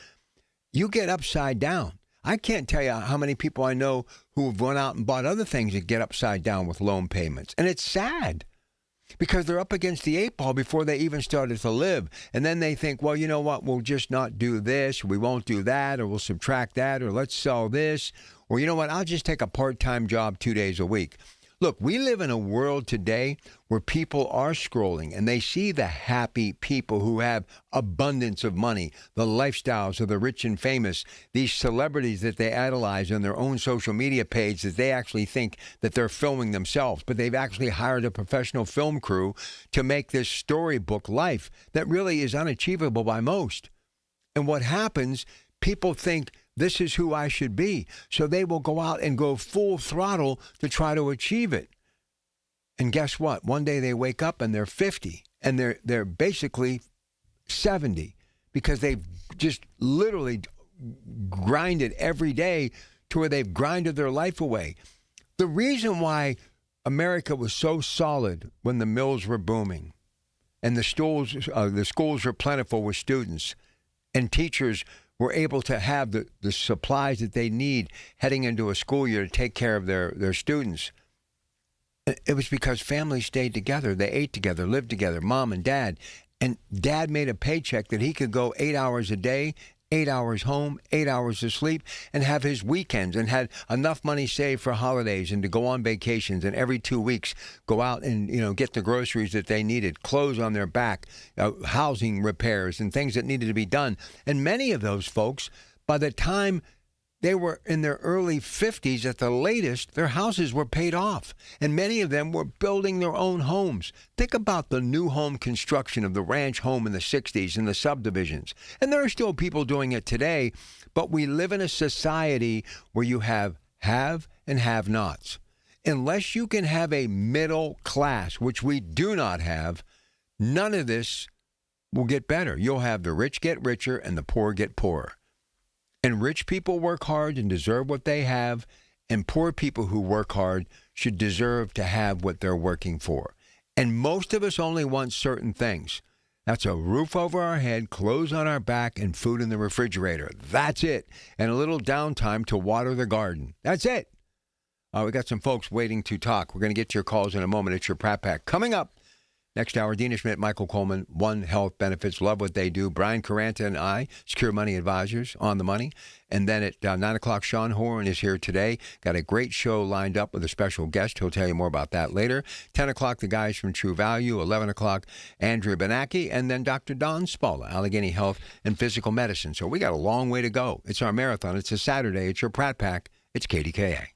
you get upside down. I can't tell you how many people I know who have gone out and bought other things that get upside down with loan payments. And it's sad because they're up against the 8 ball before they even started to live. And then they think, well, you know what, we'll just not do this, or we won't do that, or we'll subtract that, or let's sell this, or you know what, I'll just take a part-time job 2 days a week. Look, we live in a world today where people are scrolling and they see the happy people who have abundance of money, the lifestyles of the rich and famous, these celebrities that they idolize on their own social media page that they actually think that they're filming themselves, but they've actually hired a professional film crew to make this storybook life that really is unachievable by most. And what happens, people think, this is who I should be. So they will go out and go full throttle to try to achieve it. And guess what? One day they wake up and they're 50 and they're basically 70 because they've just literally grinded every day to where they've grinded their life away. The reason why America was so solid when the mills were booming and the schools were plentiful with students and teachers were able to have the supplies that they need heading into a school year to take care of their students. It was because families stayed together. They ate together, lived together, mom and dad. And dad made a paycheck that he could go 8 hours a day, 8 hours home, 8 hours of sleep, and have his weekends and had enough money saved for holidays and to go on vacations and every 2 weeks go out and, get the groceries that they needed, clothes on their back, housing repairs and things that needed to be done. And many of those folks, by the time they were in their early 50s at the latest, their houses were paid off. And many of them were building their own homes. Think about the new home construction of the ranch home in the 60s and the subdivisions. And there are still people doing it today, but we live in a society where you have and have-nots. Unless you can have a middle class, which we do not have, none of this will get better. You'll have the rich get richer and the poor get poorer. And rich people work hard and deserve what they have, and poor people who work hard should deserve to have what they're working for. And most of us only want certain things. That's a roof over our head, clothes on our back, and food in the refrigerator. That's it. And a little downtime to water the garden. That's it. We got some folks waiting to talk. We're going to get to your calls in a moment. It's your Pratt Pack. Coming up next hour, Dina Schmidt, Michael Coleman, One Health Benefits, love what they do. Brian Caranta and I, Secure Money Advisors, on the money. And then at 9 o'clock, Sean Horan is here today. Got a great show lined up with a special guest. He'll tell you more about that later. 10 o'clock, the guys from True Value. 11 o'clock, Andrea Benacki. And then Dr. Don Spalla, Allegheny Health and Physical Medicine. So we got a long way to go. It's our marathon. It's a Saturday. It's your Pratt Pack. It's KDKA.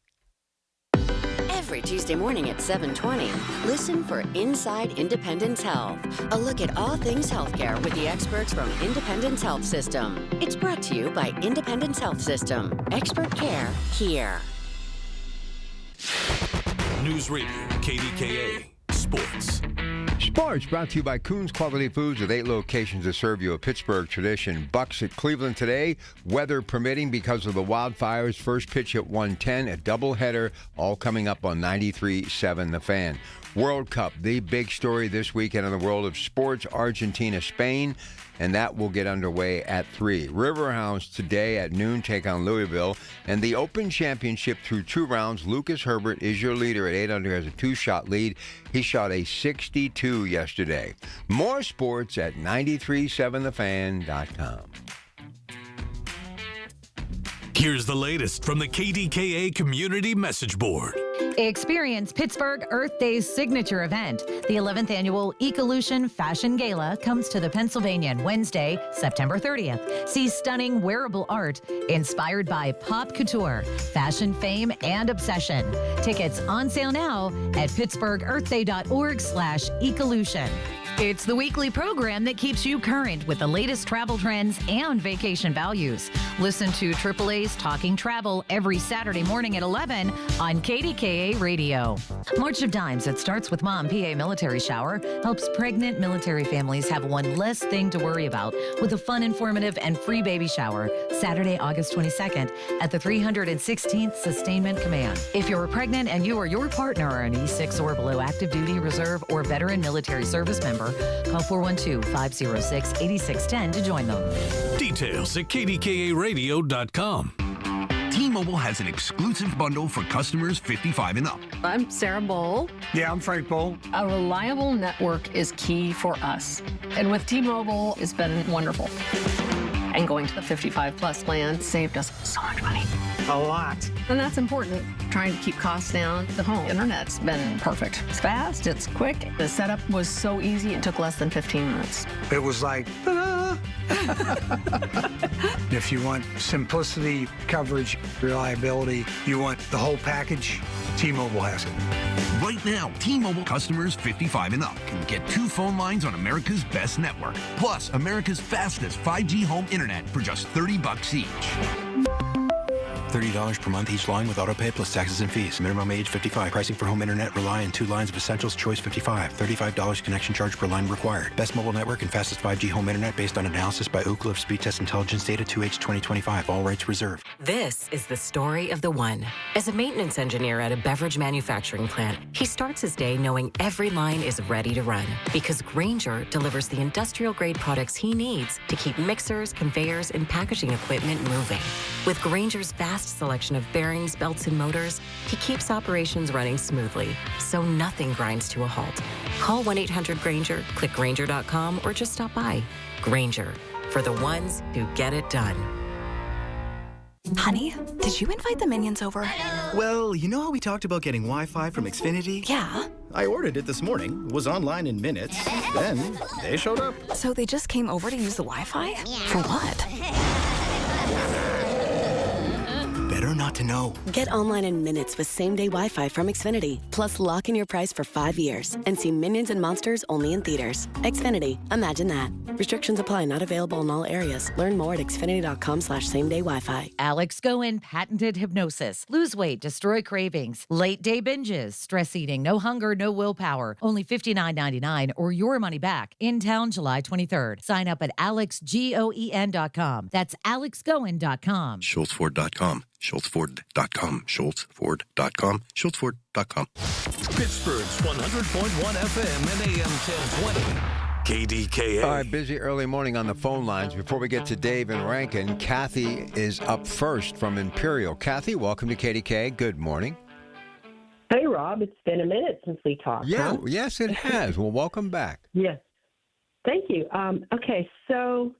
Every Tuesday morning at 7:20, listen for Inside Independence Health, a look at all things healthcare with the experts from Independence Health System. It's brought to you by Independence Health System. Expert care here.
News Radio, KDKA, Sports.
Sports brought to you by Coons Quality Foods with 8 locations to serve you a Pittsburgh tradition. Bucks at Cleveland today, weather permitting because of the wildfires. First pitch at 1:10, a doubleheader, all coming up on 93.7 The Fan. World Cup, the big story this weekend in the world of sports, Argentina, Spain, and that will get underway at 3. Riverhounds today at noon take on Louisville, and the Open Championship through 2 rounds, Lucas Herbert is your leader at 8 under, has a 2-shot lead. He shot a 62 yesterday. More sports at 937thefan.com.
Here's the latest from the KDKA Community Message Board.
Experience Pittsburgh Earth Day's signature event. The 11th annual Ecolution Fashion Gala comes to the Pennsylvanian Wednesday, September 30th. See stunning wearable art inspired by pop couture, fashion fame, and obsession. Tickets on sale now at pittsburghearthday.org/Ecolution. It's the weekly program that keeps you current with the latest travel trends and vacation values. Listen to AAA's Talking Travel every Saturday morning at 11 on KDKA Radio. March of Dimes, it starts with Mom PA Military Shower, helps pregnant military families have one less thing to worry about with a fun, informative, and free baby shower. Saturday, August 22nd at the 316th Sustainment Command. If you're pregnant and you or your partner are an E6 or below active duty, reserve, or veteran military service member, call 412-506-8610 to join them.
Details at KDKARadio.com.
T-Mobile has an exclusive bundle for customers 55 and up.
I'm Sarah Bowl.
Yeah, I'm Frank Bowl.
A reliable network is key for us. And with T-Mobile, it's been wonderful. And going to the 55 plus plan saved us so much money.
A lot.
And that's important. Trying to keep costs down. The home internet's been perfect. It's fast, it's quick. The setup was so easy, it took less than 15 minutes.
It was like, ta-da! If you want simplicity, coverage, reliability, you want the whole package, T-Mobile has it. Right now, T-Mobile customers 55 and up can get 2 phone lines on America's best network, plus America's fastest 5G home internet for just $30 each.
$30 per month each line with autopay plus taxes and fees. Minimum age 55. Pricing for home internet rely on 2 lines of essentials. Choice 55. $35 connection charge per line required. Best mobile network and fastest 5G home internet based on analysis by Ookla of Speed Test Intelligence data 2H 2025. All rights reserved.
This is the story of the one. As a maintenance engineer at a beverage manufacturing plant, he starts his day knowing every line is ready to run because Grainger delivers the industrial-grade products he needs to keep mixers, conveyors, and packaging equipment moving. With Grainger's vast selection of bearings, belts, and motors, he keeps operations running smoothly, so nothing grinds to a halt. Call 1-800-GRAINGER, click Grainger.com, or just stop by. Grainger, for the ones who get it done.
Honey, did you invite the minions over?
Well, you know how we talked about getting Wi-Fi from Xfinity?
Yeah.
I ordered it this morning, was online in minutes, then they showed up.
So they just came over to use the Wi-Fi? For what?
Better not to know.
Get online in minutes with same-day Wi-Fi from Xfinity. Plus, lock in your price for 5 years and see Minions and Monsters only in theaters. Xfinity. Imagine that. Restrictions apply. Not available in all areas. Learn more at xfinity.com/same-day Wi-Fi.
Alex Goen patented hypnosis. Lose weight, destroy cravings, late day binges, stress eating, no hunger, no willpower. Only $59.99 or your money back. In town July 23rd. Sign up at alexgoen.com. That's alexgoen.com.
SchultzFord.com. SchultzFord.com. SchultzFord.com. SchultzFord.com.
Pittsburgh's 100.1 FM and AM 1020. KDKA.
All right, busy early morning on the phone lines. Before we get to Dave and Rankin, Kathy is up first from Imperial. Kathy, welcome to KDKA. Good morning.
Hey, Rob. It's been a minute since we talked.
Yeah,
huh?
Yes, it has. Well, welcome back.
Yes. Thank you. Okay, so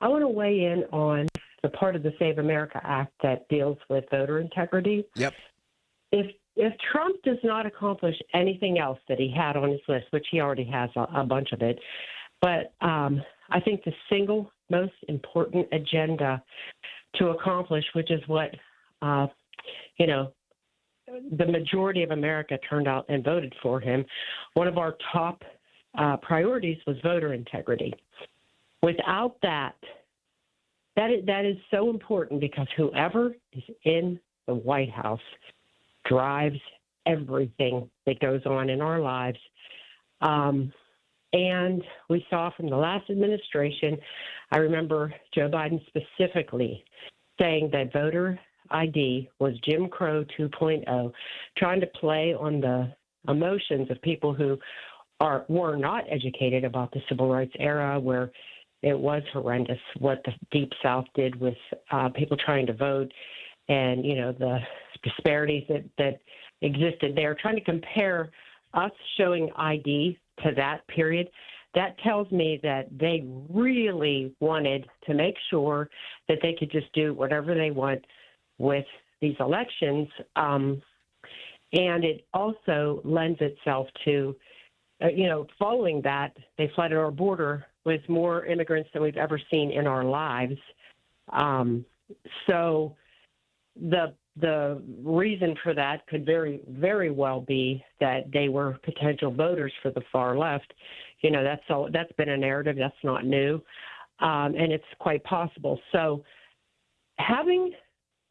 I want to weigh in on the part of the Save America Act that deals with voter integrity.
Yep.
If Trump does not accomplish anything else that he had on his list, which he already has a bunch of it, but I think the single most important agenda to accomplish, which is what, the majority of America turned out and voted for him, one of our top priorities was voter integrity. Without that is so important because whoever is in the White House drives everything that goes on in our lives. And we saw from the last administration, I remember Joe Biden specifically saying that voter ID was Jim Crow 2.0, trying to play on the emotions of people who were not educated about the civil rights era, where it was horrendous what the Deep South did with people trying to vote, and the disparities that existed there. Trying to compare us showing ID to that period, that tells me that they really wanted to make sure that they could just do whatever they want with these elections, and it also lends itself to. Following that, they flooded our border with more immigrants than we've ever seen in our lives. So the reason for that could very, very well be that they were potential voters for the far left. That's been a narrative. That's not new, and it's quite possible. So having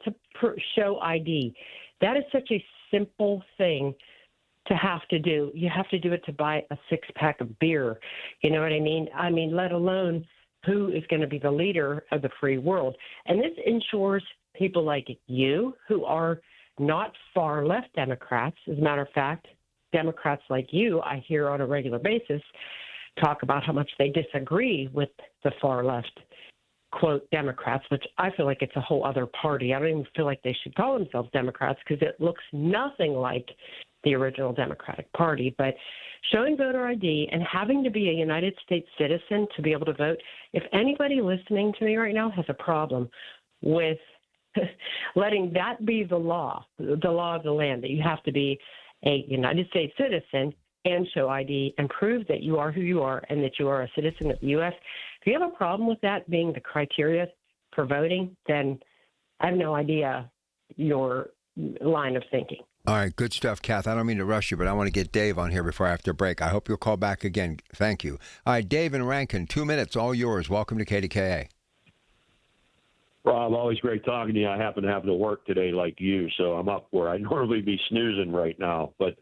to show ID, that is such a simple thing to have to do. You have to do it to buy a 6-pack of beer. You know what I mean? Let alone who is going to be the leader of the free world. And this ensures people like you, who are not far left Democrats. As a matter of fact, Democrats like you, I hear on a regular basis, talk about how much they disagree with the far left, quote, Democrats, which I feel like it's a whole other party. I don't even feel like they should call themselves Democrats, because it looks nothing like the original Democratic Party. But showing voter ID and having to be a United States citizen to be able to vote, if anybody listening to me right now has a problem with letting that be the law of the land, that you have to be a United States citizen and show ID and prove that you are who you are and that you are a citizen of the U.S., if you have a problem with that being the criteria for voting, then I have no idea your line of thinking.
All right, good stuff, Kath. I don't mean to rush you, but I want to get Dave on here before I have to break. I hope you'll call back again. Thank you. All right, Dave in Rankin, 2 minutes, all yours. Welcome to KDKA.
Rob, always great talking to you. I happen to have to work today like you, so I'm up where I normally be snoozing right now. But,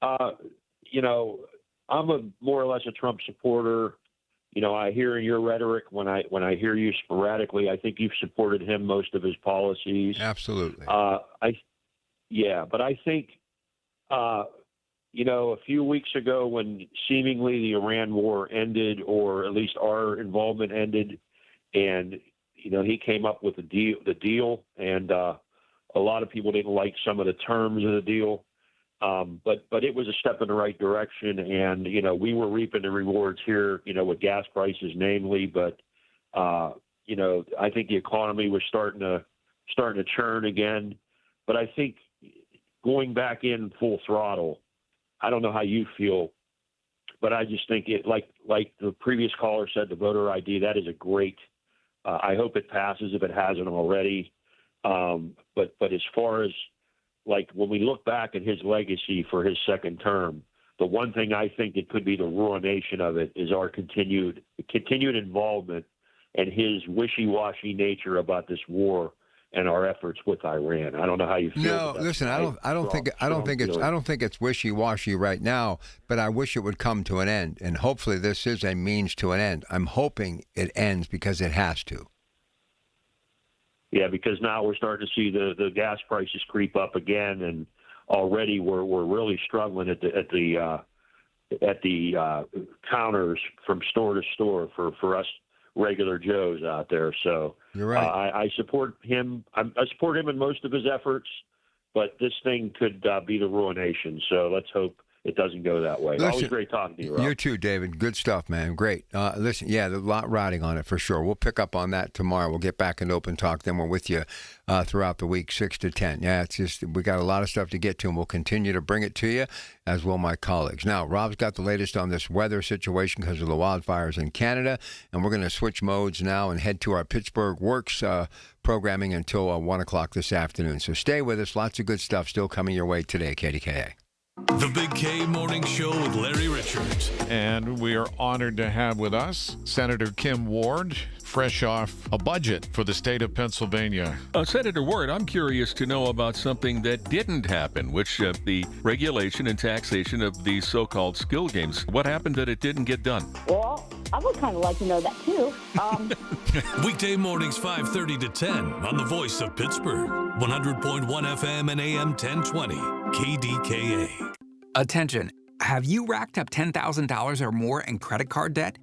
I'm more or less a Trump supporter. I hear in your rhetoric when I hear you sporadically, I think you've supported him most of his policies.
Absolutely.
But I think, a few weeks ago when seemingly the Iran war ended, or at least our involvement ended, and, he came up with the deal, and a lot of people didn't like some of the terms of the deal. But it was a step in the right direction, and, we were reaping the rewards here, with gas prices namely, but, I think the economy was starting to churn again. But I think going back in full throttle, I don't know how you feel, but I just think it, like the previous caller said, the voter ID, that is a great, I hope it passes if it hasn't already. But as far as, like, when we look back at his legacy for his second term, the one thing I think that could be the ruination of it is our continued involvement and his wishy-washy nature about this war and our efforts with Iran. I don't know how you feel.
No, listen, I don't think it's wishy-washy right now, but I wish it would come to an end, and hopefully this is a means to an end. I'm hoping it ends because it has to.
Yeah, because now we're starting to see the gas prices creep up again, and already we're really struggling at the counters from store to store for us regular Joes out there. So
you're right.
I support him. I support him in most of his efforts, but this thing could be the ruination. So let's hope it doesn't go that way.
Listen,
always great talking to you, Rob.
You too, David. Good stuff, man. Great. Listen, there's a lot riding on it for sure. We'll pick up on that tomorrow. We'll get back into open talk. Then we're with you throughout the week, 6 to 10. Yeah, it's just we got a lot of stuff to get to, and we'll continue to bring it to you, as will my colleagues. Now, Rob's got the latest on this weather situation because of the wildfires in Canada, and we're going to switch modes now and head to our Pittsburgh Works programming until 1 o'clock this afternoon. So stay with us. Lots of good stuff still coming your way today at KDKA.
The Big K Morning Show with Larry Richards.
And we are honored to have with us Senator Kim Ward, fresh off a budget for the state of Pennsylvania.
Senator Ward, I'm curious to know about something that didn't happen, which the regulation and taxation of these so-called skill games. What happened that it didn't get done?
Well, I would kind of like to know that, too.
Weekday mornings 5:30 to 10 on the voice of Pittsburgh. 100.1 FM and AM 1020. KDKA.
Attention. Have you racked up $10,000 or more in credit card debt?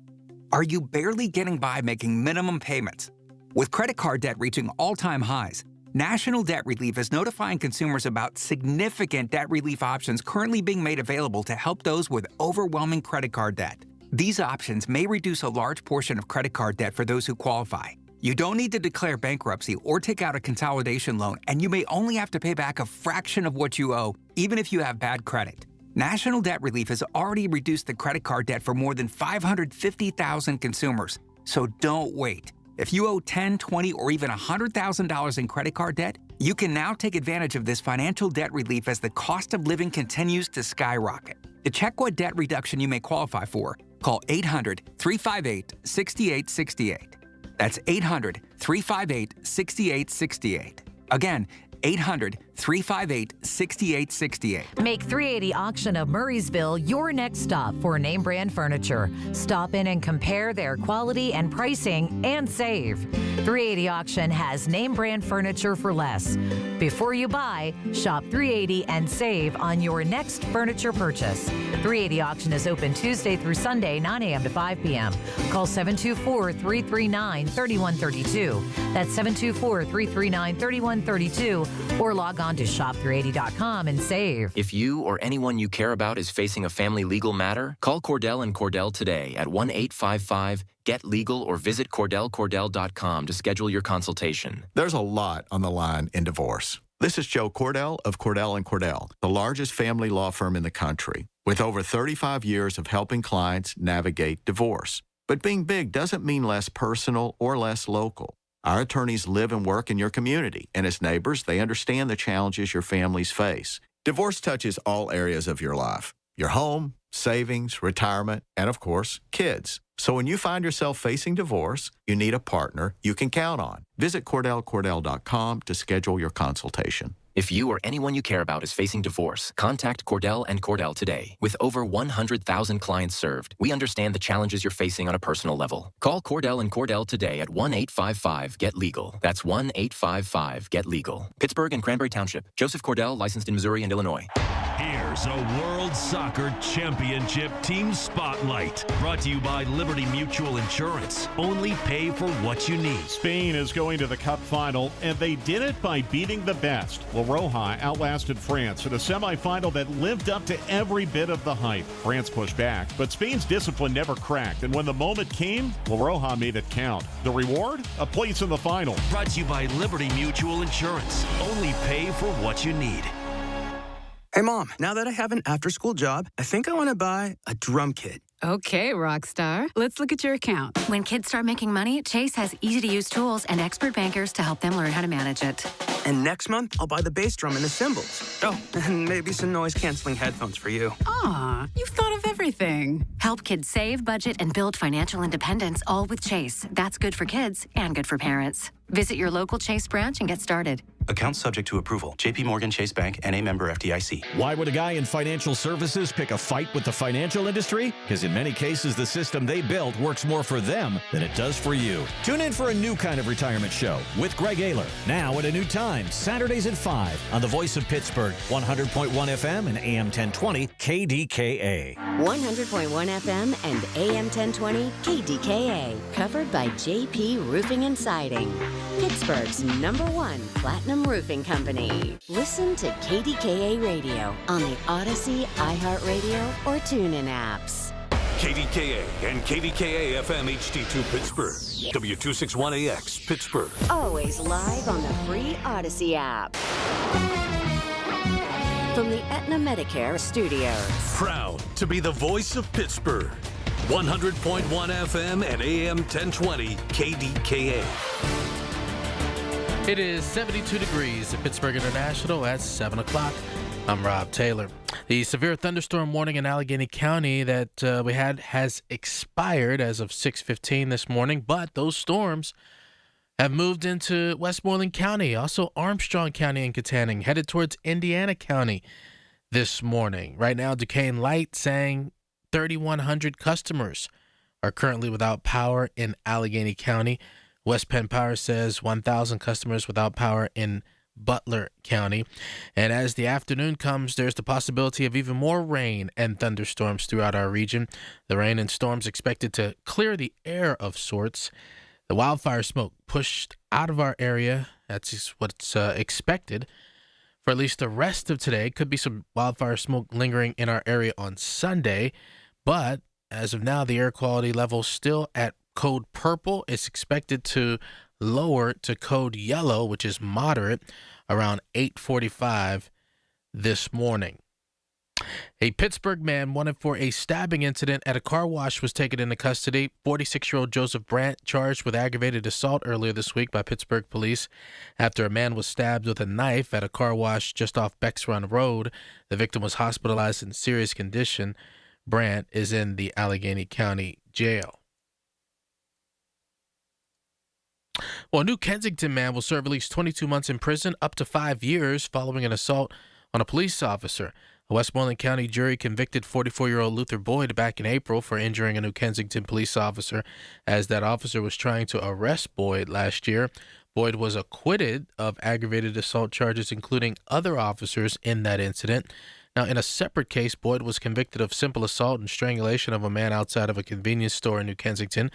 Are you barely getting by making minimum payments? With credit card debt reaching all-time highs, National Debt Relief is notifying consumers about significant debt relief options currently being made available to help those with overwhelming credit card debt. These options may reduce a large portion of credit card debt for those who qualify. You don't need to declare bankruptcy or take out a consolidation loan, and you may only have to pay back a fraction of what you owe, even if you have bad credit. National Debt Relief has already reduced the credit card debt for more than 550,000 consumers. So don't wait. If you owe $10,000, $20,000, or even $100,000 in credit card debt, you can now take advantage of this financial debt relief as the cost of living continues to skyrocket. To check what debt reduction you may qualify for, call 800-358-6868. That's 800-358-6868. Again, 800-358-6868.
Make 380 Auction of Murraysville your next stop for name brand furniture. Stop in and compare their quality and pricing and save. 380 Auction has name brand furniture for less. Before you buy, shop 380 and save on your next furniture purchase. 380 Auction is open Tuesday through Sunday, 9 a.m. to 5 p.m. Call 724-339-3132. That's 724-339-3132. Or log on to shop380.com and save.
If you or anyone you care about is facing a family legal matter, call Cordell & Cordell today at 1-855-GET-LEGAL or visit CordellCordell.com to schedule your consultation.
There's a lot on the line in divorce. This is Joe Cordell of Cordell & Cordell, the largest family law firm in the country, with over 35 years of helping clients navigate divorce. But being big doesn't mean less personal or less local. Our attorneys live and work in your community, and as neighbors, they understand the challenges your families face. Divorce touches all areas of your life: your home, savings, retirement, and of course, kids. So when you find yourself facing divorce, you need a partner you can count on. Visit CordellCordell.com to schedule your consultation.
If you or anyone you care about is facing divorce, contact Cordell & Cordell today. With over 100,000 clients served, we understand the challenges you're facing on a personal level. Call Cordell & Cordell today at 1-855-GET-LEGAL. That's 1-855-GET-LEGAL. Pittsburgh and Cranberry Township. Joseph Cordell, licensed in Missouri and Illinois.
Here's a World Soccer Championship Team Spotlight, brought to you by Liberty Mutual Insurance. Only pay for what you need.
Spain is going to the Cup final, and they did it by beating the best. La Roja outlasted France in a semifinal that lived up to every bit of the hype. France pushed back, but Spain's discipline never cracked, and when the moment came, La Roja made it count. The reward? A place in the final.
Brought to you by Liberty Mutual Insurance. Only pay for what you need.
Hey, Mom, now that I have an after-school job, I think I want to buy a drum kit.
Okay, Rockstar. Let's look at your account. When kids start making money, Chase has easy-to-use tools and expert bankers to help them learn how to manage it.
And next month, I'll buy the bass drum and the cymbals. Oh, and maybe some noise-canceling headphones for you.
Aw, you've thought of everything. Help kids save, budget, and build financial independence, all with Chase. That's good for kids and good for parents. Visit your local Chase branch and get started.
Accounts subject to approval. J.P. Morgan Chase Bank, N.A. member FDIC.
Why would a guy in financial services pick a fight with the financial industry? Because in many cases, the system they built works more for them than it does for you. Tune in for a new kind of retirement show with Greg Ayler. Now at a new time, Saturdays at 5 on the Voice of Pittsburgh, 100.1 FM and AM 1020 KDKA.
100.1 FM and AM 1020 KDKA. Covered by JP Roofing and Siding. Pittsburgh's #1 platinum roofing company. Listen to KDKA Radio on the Odyssey, iHeartRadio, or TuneIn apps.
KDKA and KDKA-FM HD2 Pittsburgh. W261AX Pittsburgh.
Always live on the free Odyssey app. From the Aetna Medicare studios.
Proud to be the voice of Pittsburgh. 100.1 FM and AM 1020 KDKA.
It is 72 degrees at Pittsburgh International at 7 o'clock. I'm Rob Taylor. The severe thunderstorm warning in Allegheny County that we had has expired as of 6:15 this morning, but those storms have moved into Westmoreland County, also Armstrong County and Katanning, headed towards Indiana County this morning. Right now, Duquesne Light saying 3,100 customers are currently without power in Allegheny County. West Penn Power says 1,000 customers without power in Butler County. And as the afternoon comes, there's the possibility of even more rain and thunderstorms throughout our region. The rain and storms expected to clear the air of sorts. The wildfire smoke pushed out of our area. That's what's expected for at least the rest of today. Could be some wildfire smoke lingering in our area on Sunday. But as of now, the air quality level still at code purple. It's expected to lower to code yellow, which is moderate, around 8:45 this morning. A Pittsburgh man wanted for a stabbing incident at a car wash was taken into custody. 46-year-old Joseph Brandt charged with aggravated assault earlier this week by Pittsburgh police after a man was stabbed with a knife at a car wash just off Becks Run Road. The victim was hospitalized in serious condition. Brandt is in the Allegheny County Jail. Well, a New Kensington man will serve at least 22 months in prison, up to 5 years, following an assault on a police officer. A Westmoreland County jury convicted 44-year-old Luther Boyd back in April for injuring a New Kensington police officer as that officer was trying to arrest Boyd last year. Boyd was acquitted of aggravated assault charges, including other officers in that incident. Now, in a separate case, Boyd was convicted of simple assault and strangulation of a man outside of a convenience store in New Kensington.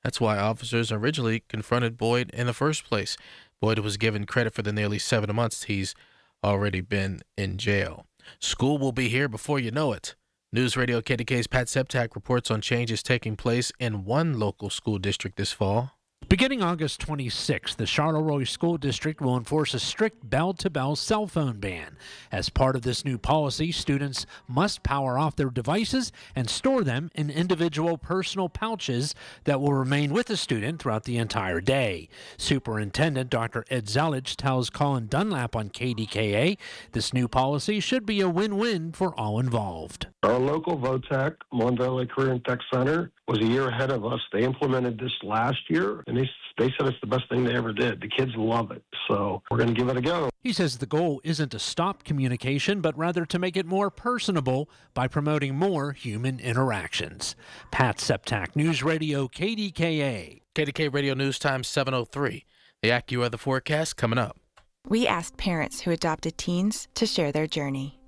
That's why officers originally confronted Boyd in the first place. Boyd was given credit for the nearly 7 months he's already been in jail. School will be here before you know it. News Radio KDK's Pat Septak reports on changes taking place in one local school district this fall.
Beginning August 26th, the Charleroi School District will enforce a strict bell-to-bell cell phone ban. As part of this new policy, students must power off their devices and store them in individual personal pouches that will remain with the student throughout the entire day. Superintendent Dr. Ed Zelich tells Colin Dunlap on KDKA this new policy should be a win-win for all involved.
Our local VOTEC, Mon Valley Career and Tech Center, was a year ahead of us. They implemented this last year, and they said it's the best thing they ever did. The kids love it, so we're going to give it a go.
He says the goal isn't to stop communication, but rather to make it more personable by promoting more human interactions. Pat Septak, News Radio KDKA.
KDK Radio News Time 7:03. The AccuWeather forecast coming up.
We asked parents who adopted teens to share their journey.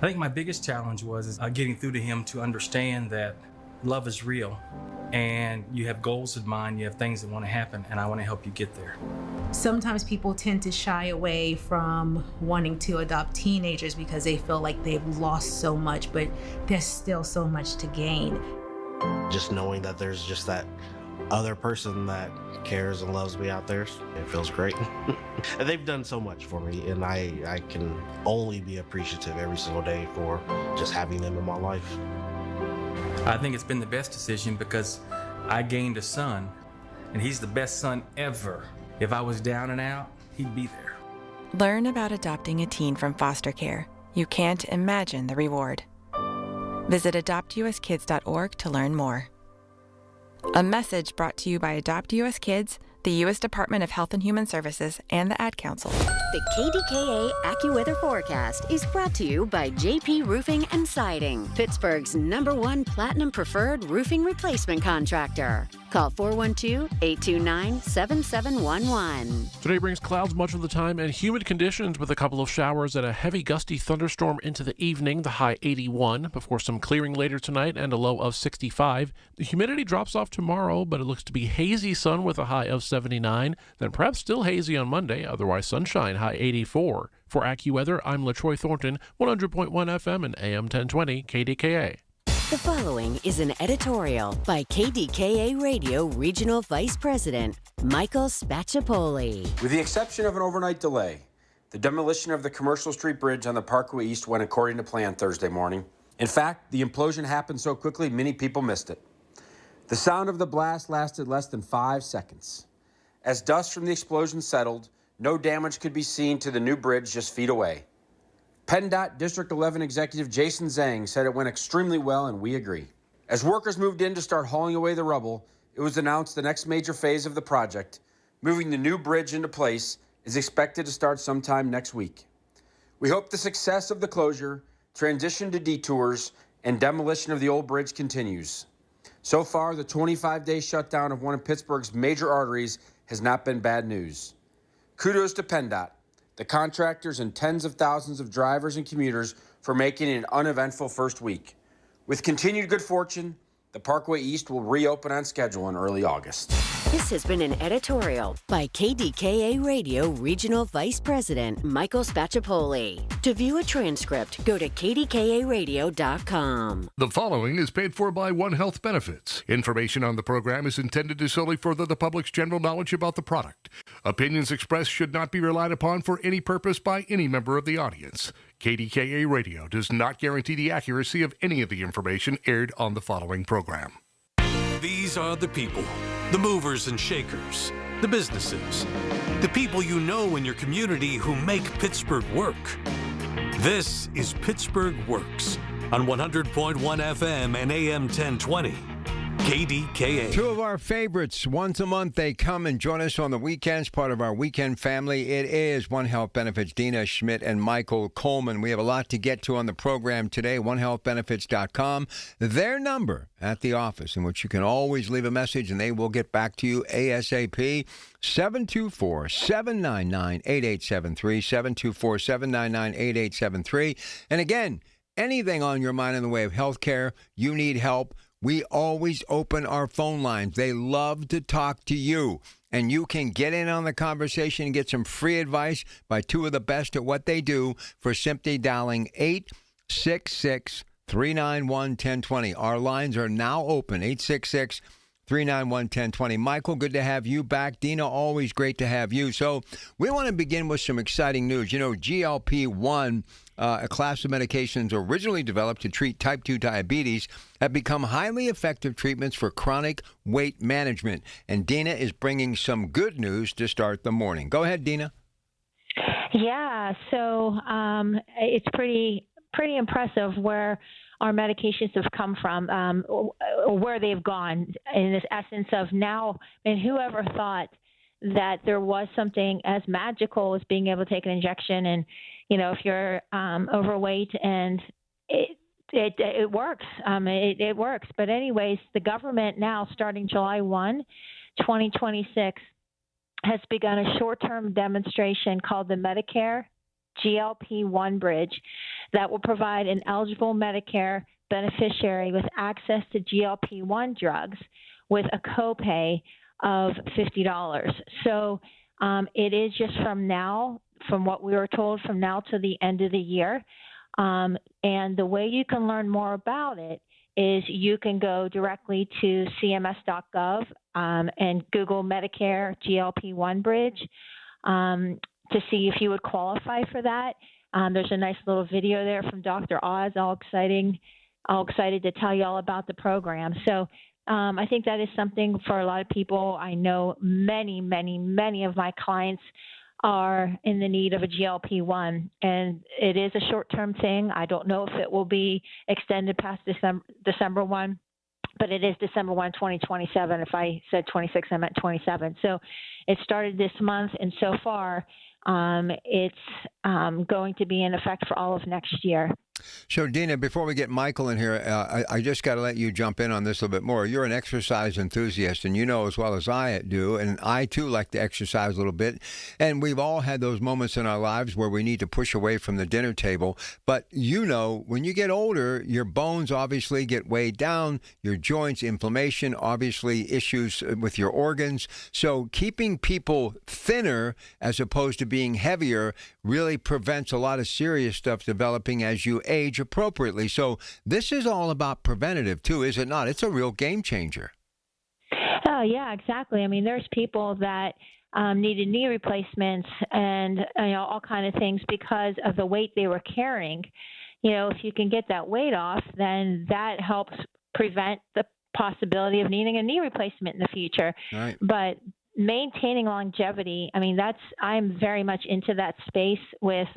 I think my biggest challenge was getting through to him to understand that love is real and you have goals in mind, you have things that want to happen, and I want to help you get there.
Sometimes people tend to shy away from wanting to adopt teenagers because they feel like they've lost so much, but there's still so much to gain.
Just knowing that there's just that other person that cares and loves me out there, it feels great. And they've done so much for me, and I can only be appreciative every single day for just having them in my life.
I think it's been the best decision because I gained a son, and he's the best son ever. If I was down and out, he'd be there.
Learn about adopting a teen from foster care. You can't imagine the reward. Visit adoptuskids.org to learn more. A message brought to you by Adopt US Kids, the U.S. Department of Health and Human Services, and the Ad Council.
The KDKA AccuWeather forecast is brought to you by JP Roofing and Siding, Pittsburgh's #1 Platinum Preferred Roofing Replacement Contractor. Call 412-829-7711.
Today brings clouds much of the time and humid conditions with a couple of showers and a heavy gusty thunderstorm into the evening, the high 81, before some clearing later tonight and a low of 65. The humidity drops off tomorrow, but it looks to be hazy sun with a high of 79, then perhaps still hazy on Monday, otherwise sunshine, high 84. For AccuWeather, I'm LaTroy Thornton, 100.1 FM and AM 1020 KDKA.
The following is an editorial by KDKA Radio Regional Vice President Michael Spacciapoli.
With the exception of an overnight delay, the demolition of the Commercial Street Bridge on the Parkway East went according to plan Thursday morning. In fact, the implosion happened so quickly many people missed it. The sound of the blast lasted less than 5 seconds. As dust from the explosion settled, no damage could be seen to the new bridge just feet away. PennDOT District 11 Executive Jason Zhang said it went extremely well, and we agree. As workers moved in to start hauling away the rubble, it was announced the next major phase of the project, moving the new bridge into place, is expected to start sometime next week. We hope the success of the closure, transition to detours, and demolition of the old bridge continues. So far, the 25-day shutdown of one of Pittsburgh's major arteries has not been bad news. Kudos to PennDOT. the contractors, and tens of thousands of drivers and commuters for making it an uneventful first week. With continued good fortune, the Parkway East will reopen on schedule in early August.
This has been an editorial by KDKA Radio Regional Vice President Michael Spacciapoli. To view a transcript, go to kdkaradio.com.
The following is paid for by One Health Benefits. Information on the program is intended to solely further the public's general knowledge about the product. Opinions expressed should not be relied upon for any purpose by any member of the audience. KDKA Radio does not guarantee the accuracy of any of the information aired on the following program.
These are the people, the movers and shakers, the businesses, the people you know in your community who make Pittsburgh work. This is Pittsburgh Works on 100.1 FM and AM 1020. KDKA.
Two of our favorites. Once a month, they come and join us on the weekends, part of our weekend family. It is One Health Benefits, Dina Schmidt and Michael Coleman. We have a lot to get to on the program today. OneHealthBenefits.com. Their number at the office, in which you can always leave a message, and they will get back to you ASAP. 724-799-8873. 724-799-8873. And again, anything on your mind in the way of health care, you need help, we always open our phone lines. They love to talk to you. And you can get in on the conversation and get some free advice by two of the best at what they do for simply dialing 866-391-1020. Our lines are now open, 866-391-1020. Michael, good to have you back. Dina, always great to have you. So we want to begin with some exciting news. You know, GLP-1, a class of medications originally developed to treat type 2 diabetes, have become highly effective treatments for chronic weight management. And Dina is bringing some good news to start the morning. Go ahead, Dina.
Yeah, so it's pretty impressive where our medications have come from, or where they've gone in this essence of now. And whoever thought that there was something as magical as being able to take an injection, and you know, if you're overweight, and it works. It works. But anyways, the government now, starting July 1, 2026, has begun a short-term demonstration called the Medicare GLP-1 Bridge that will provide an eligible Medicare beneficiary with access to GLP-1 drugs with a copay of $50. So it is just from now, from what we were told, from now to the end of the year. And the way you can learn more about it is you can go directly to cms.gov and Google Medicare GLP-1 Bridge to see if you would qualify for that. There's a nice little video there from Dr. Oz, all excited to tell you all about the program. So I think that is something for a lot of people. I know many of my clients are in the need of a GLP-1, and it is a short-term thing. I don't know if it will be extended past December 1, but it is December 1, 2027. If I said 26, I meant 27. So it started this month, and so far it's going to be in effect for all of next year.
So, Dina, before we get Michael in here, I just got to let you jump in on this a little bit more. You're an exercise enthusiast, and you know as well as I do, and I, too, like to exercise a little bit. And we've all had those moments in our lives where we need to push away from the dinner table. But, you know, when you get older, your bones obviously get weighed down, your joints, inflammation, obviously issues with your organs. So keeping people thinner as opposed to being heavier really prevents a lot of serious stuff developing as you age appropriately. So this is all about preventative too, is it not? It's a real game changer.
Oh, yeah, exactly. I mean, there's people that needed knee replacements and all kind of things because of the weight they were carrying. You know, if you can get that weight off, then that helps prevent the possibility of needing a knee replacement in the future.
Right.
But maintaining longevity, I mean, I'm very much into that space with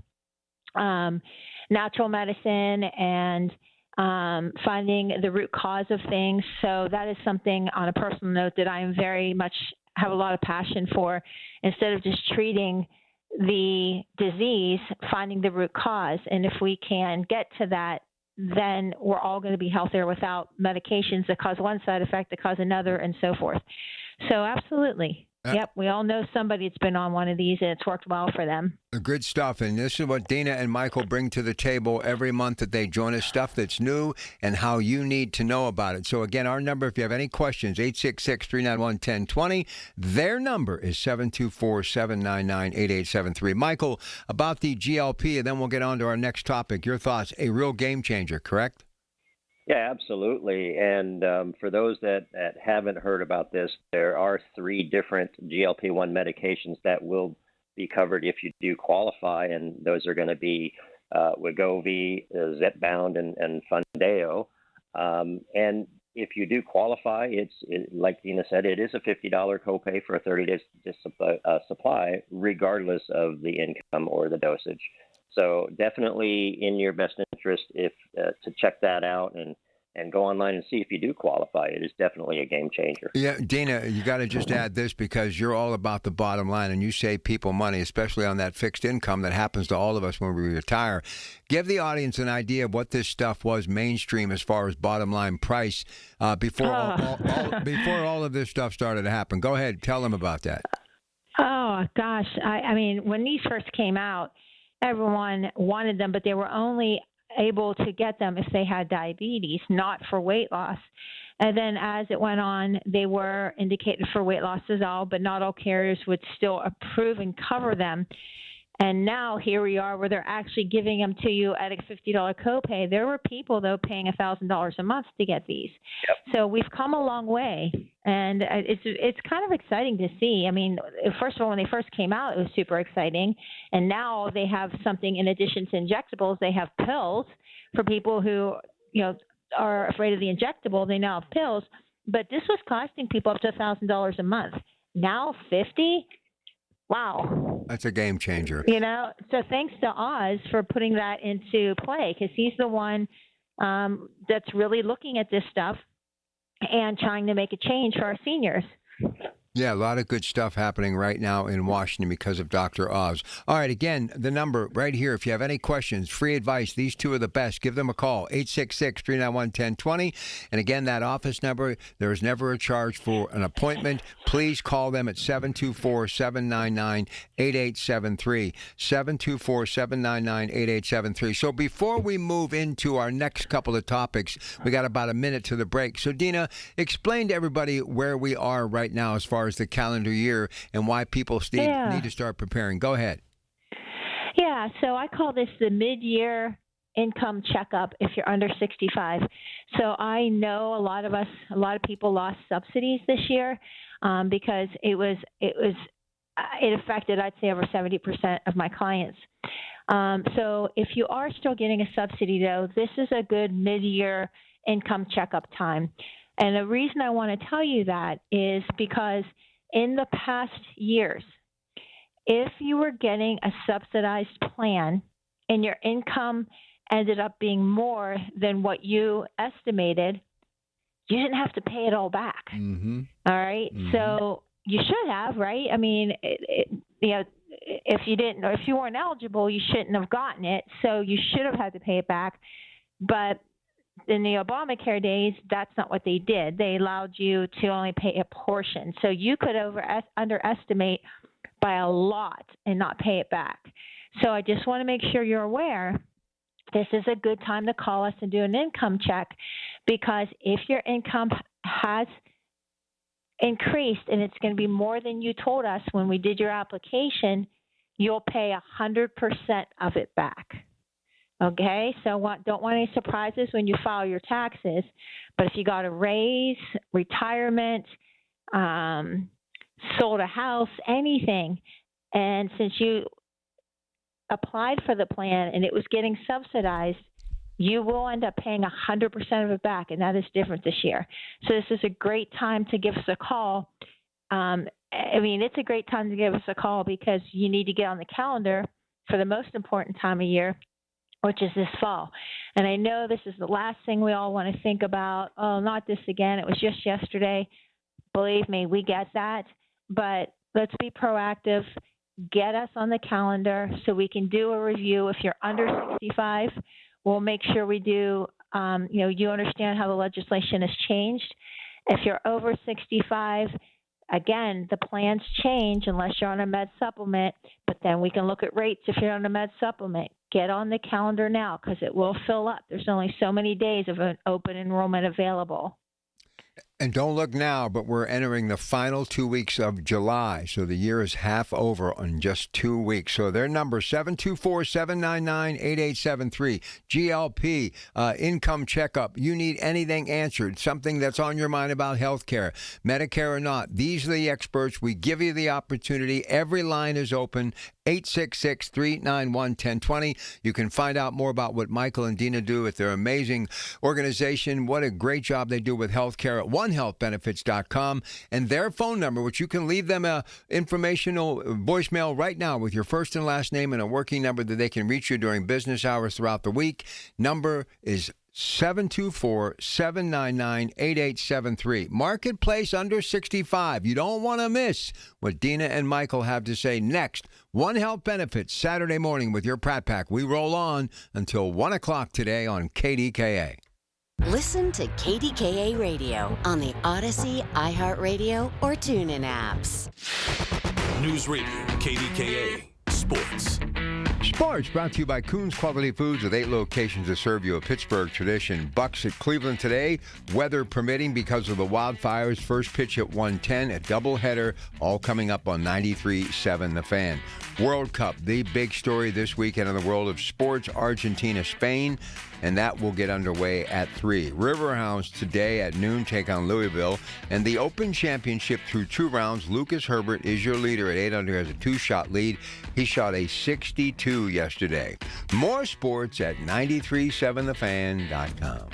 natural medicine and finding the root cause of things. So that is something on a personal note that I am very much have a lot of passion for. Instead of just treating the disease, finding the root cause. And if we can get to that, then we're all going to be healthier without medications that cause one side effect, that cause another, and so forth. So absolutely. Yep, we all know somebody that's been on one of these, and it's worked well for them.
Good stuff. And this is what Dina and Michael bring to the table every month that they join us, stuff that's new and how you need to know about it. So, again, our number, if you have any questions, 866-391-1020. Their number is 724-799-8873. Michael, about the GLP, and then we'll get on to our next topic. Your thoughts, a real game changer, correct?
Yeah, absolutely. And for those that haven't heard about this, there are 3 different GLP-1 medications that will be covered if you do qualify, and those are going to be Wegovy, Zepbound, and Fundeo. And if you do qualify, like Dina said, it is a $50 copay for a 30-day supply, regardless of the income or the dosage. So definitely in your best interest to check that out and go online and see if you do qualify. It is definitely a game changer.
Yeah, Dina, you got to just add this because you're all about the bottom line and you save people money, especially on that fixed income that happens to all of us when we retire. Give the audience an idea of what this stuff was mainstream as far as bottom line price before all of this stuff started to happen. Go ahead, tell them about that.
Oh, gosh. I mean, when these first came out, everyone wanted them, but they were only able to get them if they had diabetes, not for weight loss. And then as it went on, they were indicated for weight loss as well, but not all carriers would still approve and cover them. And now here we are where they're actually giving them to you at a $50 copay. There were people, though, paying $1,000 a month to get these. Yep. So we've come a long way, and it's kind of exciting to see. I mean, first of all, when they first came out, it was super exciting. And now they have something in addition to injectables. They have pills for people who, are afraid of the injectable. They now have pills. But this was costing people up to $1,000 a month. Now $50? Wow.
That's a game changer.
So thanks to Oz for putting that into play, because he's the one that's really looking at this stuff and trying to make a change for our seniors.
Yeah, a lot of good stuff happening right now in Washington because of Dr. Oz. All right, again, the number right here. If you have any questions, free advice, these two are the best. Give them a call, 866-391-1020. And again, that office number, there is never a charge for an appointment. Please call them at 724-799-8873. 724-799-8873. So before we move into our next couple of topics, we got about a minute to the break. So, Dina, explain to everybody where we are right now as far as the calendar year and why people need to start preparing. Go ahead.
Yeah, so I call this the mid-year income checkup if you're under 65. So I know a lot of people lost subsidies this year because it affected, I'd say, over 70% of my clients. So if you are still getting a subsidy, though, this is a good mid-year income checkup time. And the reason I want to tell you that is because in the past years, if you were getting a subsidized plan and your income ended up being more than what you estimated, you didn't have to pay it all back. Mm-hmm. All right. Mm-hmm. So you should have, right? I mean, if you didn't, or if you weren't eligible, you shouldn't have gotten it. So you should have had to pay it back. But in the Obamacare days, that's not what they did. They allowed you to only pay a portion. So you could underestimate by a lot and not pay it back. So I just want to make sure you're aware this is a good time to call us and do an income check, because if your income has increased and it's going to be more than you told us when we did your application, you'll pay 100% of it back. Okay, so don't want any surprises when you file your taxes. But if you got a raise, retirement, sold a house, anything, and since you applied for the plan and it was getting subsidized, you will end up paying 100% of it back, and that is different this year. So this is a great time to give us a call. It's a great time to give us a call because you need to get on the calendar for the most important time of year, which is this fall. And I know this is the last thing we all want to think about. Oh, not this again. It was just yesterday. Believe me, we get that. But let's be proactive. Get us on the calendar so we can do a review. If you're under 65, we'll make sure we do, you understand how the legislation has changed. If you're over 65, again, the plans change unless you're on a med supplement, but then we can look at rates if you're on a med supplement. Get on the calendar now because it will fill up. There's only so many days of an open enrollment available.
And don't look now, but we're entering the final 2 weeks of July. So the year is half over in just 2 weeks. So their number, 724-799-8873. GLP, income checkup. You need anything answered, something that's on your mind about health care, Medicare or not. These are the experts. We give you the opportunity. Every line is open. 866-391-1020. You can find out more about what Michael and Dina do at their amazing organization. What a great job they do with healthcare at onehealthbenefits.com. And their phone number, which you can leave them a informational voicemail right now with your first and last name and a working number that they can reach you during business hours throughout the week. Number is 724-799-8873. Marketplace under 65. You don't want to miss what Dina and Michael have to say next. One Health Benefits, Saturday morning with your Pratt Pack. We roll on until 1 o'clock today on KDKA.
Listen to KDKA Radio on the Odyssey, iHeartRadio, or TuneIn apps.
News Radio, KDKA, Sports.
Sports brought to you by Coons Quality Foods with 8 locations to serve you a Pittsburgh tradition. Bucks at Cleveland today, weather permitting because of the wildfires. First pitch at 1:10, a doubleheader, all coming up on 93.7 The Fan. World Cup, the big story this weekend in the world of sports, Argentina, Spain, and that will get underway at 3. Riverhounds today at noon take on Louisville, and the Open Championship through 2 rounds. Lucas Herbert is your leader at 8 under, has a 2-shot lead. He shot a 62 yesterday. More sports at 937thefan.com.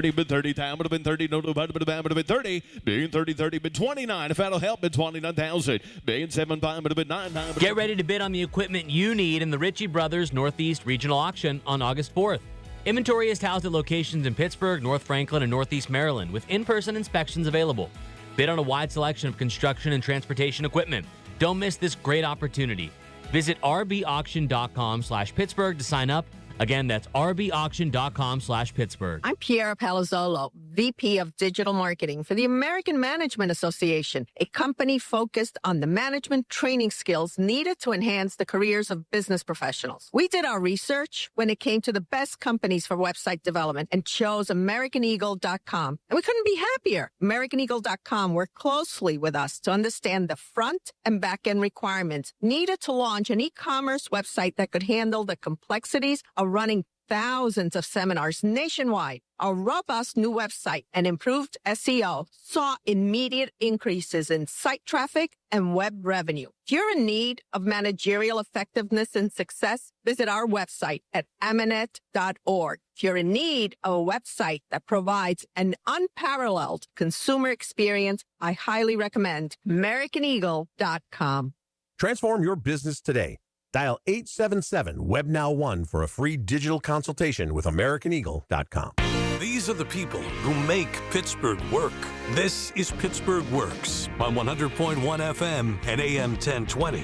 Been 30, time would have been 30, no, would have been 30, being 30, been 29, if that'll help, been 29,000, being 7, 5, would have been 9, 9.
Get ready to bid on the equipment you need in the Ritchie Brothers Northeast Regional Auction on August 4th. Inventory is housed at locations in Pittsburgh, North Franklin, and Northeast Maryland, with in-person inspections available. Bid on a wide selection of construction and transportation equipment. Don't miss this great opportunity. Visit rbauction.com/Pittsburgh to sign up. Again, that's rbauction.com/Pittsburgh.
I'm Piera Palazzolo, VP of Digital Marketing for the American Management Association, a company focused on the management training skills needed to enhance the careers of business professionals. We did our research when it came to the best companies for website development and chose AmericanEagle.com. And we couldn't be happier. AmericanEagle.com worked closely with us to understand the front and back end requirements needed to launch an e-commerce website that could handle the complexities of running thousands of seminars nationwide. Our robust new website and improved SEO saw immediate increases in site traffic and web revenue. If you're in need of managerial effectiveness and success, visit our website at amanet.org. If you're in need of a website that provides an unparalleled consumer experience, I highly recommend AmericanEagle.com.
Transform your business today. Dial 877-WebNow1 for a free digital consultation with AmericanEagle.com.
These are the people who make Pittsburgh work. This is Pittsburgh Works on 100.1 FM and AM 1020.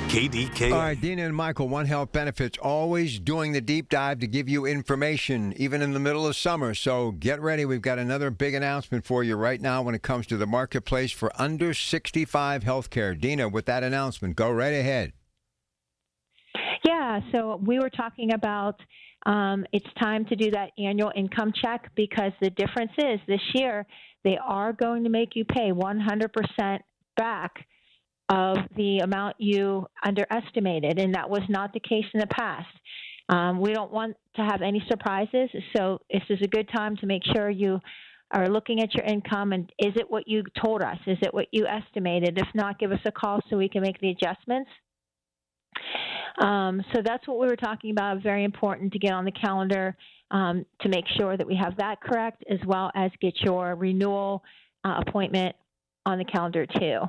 KDKA.
All right, Dina and Michael, One Health Benefits, always doing the deep dive to give you information, even in the middle of summer. So get ready. We've got another big announcement for you right now when it comes to the marketplace for under 65 healthcare. Dina, with that announcement, go right ahead.
Yeah, so we were talking about it's time to do that annual income check because the difference is this year they are going to make you pay 100% back of the amount you underestimated, and that was not the case in the past. We don't want to have any surprises, so this is a good time to make sure you are looking at your income and is it what you told us? Is it what you estimated? If not, give us a call so we can make the adjustments. So that's what we were talking about. Very important to get on the calendar to make sure that we have that correct, as well as get your renewal appointment on the calendar too.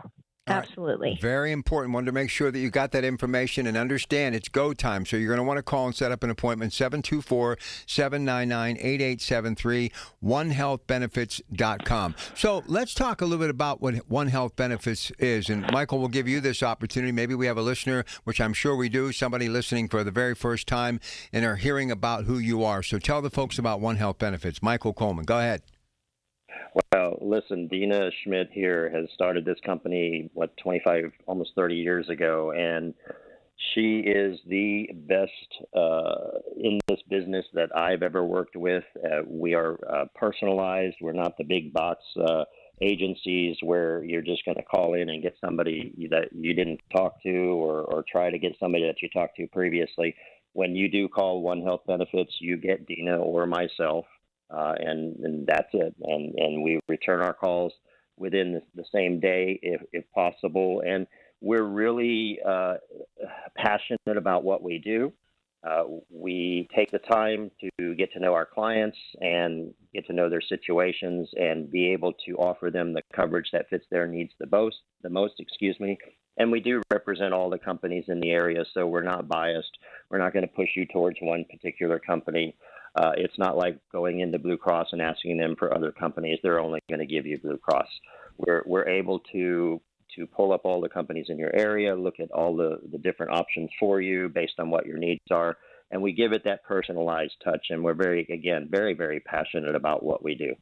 Absolutely.
Right. Very important. Wanted to make sure that you got that information and understand it's go time. So you're going to want to call and set up an appointment, 724-799-8873, onehealthbenefits.com. So let's talk a little bit about what One Health Benefits is. And Michael, will give you this opportunity. Maybe we have a listener, which I'm sure we do, somebody listening for the very first time and are hearing about who you are. So tell the folks about One Health Benefits. Michael Coleman, go ahead.
Well, listen, Dina Schmidt here has started this company, 25, almost 30 years ago, and she is the best in this business that I've ever worked with. We are personalized. We're not the big box agencies where you're just going to call in and get somebody that you didn't talk to, or try to get somebody that you talked to previously. When you do call One Health Benefits, you get Dina or myself, and that's it. And we return our calls within the same day if possible. And we're really passionate about what we do. We take the time to get to know our clients and get to know their situations and be able to offer them the coverage that fits their needs the most. And we do represent all the companies in the area, so we're not biased. We're not going to push you towards one particular company. It's not like going into Blue Cross and asking them for other companies. They're only going to give you Blue Cross. We're able to pull up all the companies in your area, look at all the different options for you based on what your needs are, and we give it that personalized touch. And we're very, very passionate about what we do.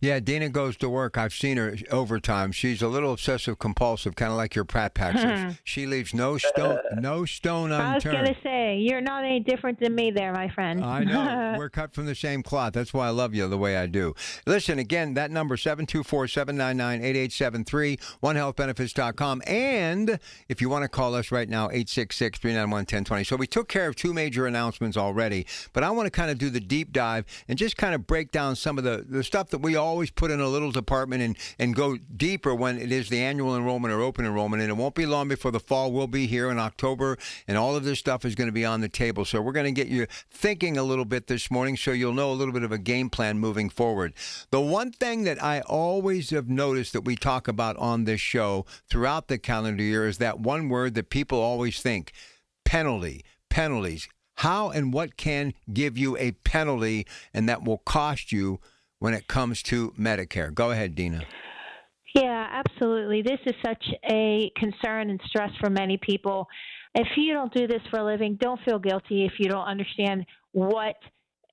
Yeah, Dina goes to work. I've seen her overtime. She's a little obsessive compulsive, kind of like your Pratt Pack. She leaves no stone unturned.
I was going to say, you're not any different than me there, my friend.
I know. We're cut from the same cloth. That's why I love you the way I do. Listen, again, that number, 724-799-8873, onehealthbenefits.com. And if you want to call us right now, 866-391-1020. So we took care of two major announcements already, but I want to kind of do the deep dive and just kind of break down some of the stuff that we always put in a little department and go deeper when it is the annual enrollment or open enrollment. And it won't be long before the fall. We'll be here in October, and all of this stuff is going to be on the table. So we're going to get you thinking a little bit this morning so you'll know a little bit of a game plan moving forward. The one thing that I always have noticed that we talk about on this show throughout the calendar year is that one word that people always think: penalties. How and what can give you a penalty and that will cost you when it comes to Medicare? Go ahead, Dina.
Yeah, absolutely. This is such a concern and stress for many people. If you don't do this for a living, don't feel guilty if you don't understand what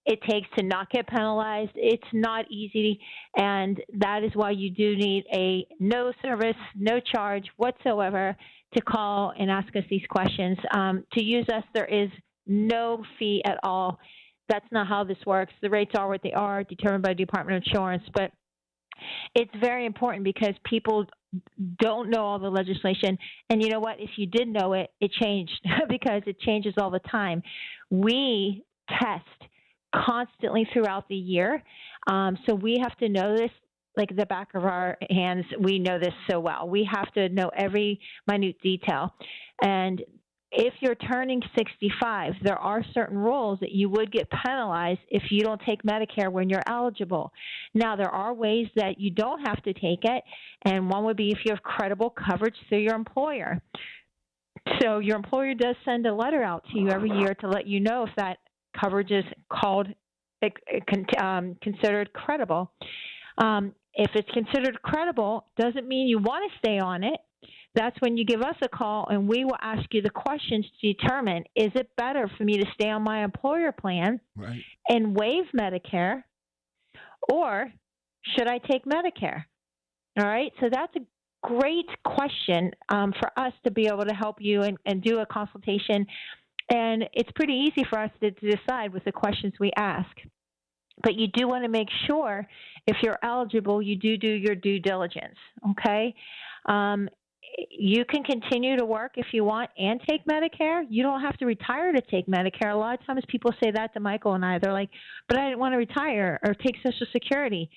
it takes to not get penalized. It's not easy, and that is why you do need a no service, no charge whatsoever to call and ask us these questions. To use us, there is no fee at all. That's not how this works. The rates are what they are, determined by the Department of Insurance. But it's very important because people don't know all the legislation. And you know what? If you did know it, it changed because it changes all the time. We test constantly throughout the year. So we have to know this like the back of our hands. We know this so well. We have to know every minute detail. And if you're turning 65, there are certain rules that you would get penalized if you don't take Medicare when you're eligible. Now, there are ways that you don't have to take it, and one would be if you have credible coverage through your employer. So your employer does send a letter out to you every year to let you know if that coverage is considered credible. If it's considered credible, doesn't mean you want to stay on it. That's when you give us a call, and we will ask you the questions to determine, is it better for me to stay on my employer plan and waive Medicare, or should I take Medicare? All right, so that's a great question for us to be able to help you and do a consultation, and it's pretty easy for us to decide with the questions we ask. But you do want to make sure if you're eligible, you do your due diligence, okay? You can continue to work if you want and take Medicare. You don't have to retire to take Medicare. A lot of times people say that to Michael and I. They're like, but I didn't want to retire or take Social Security.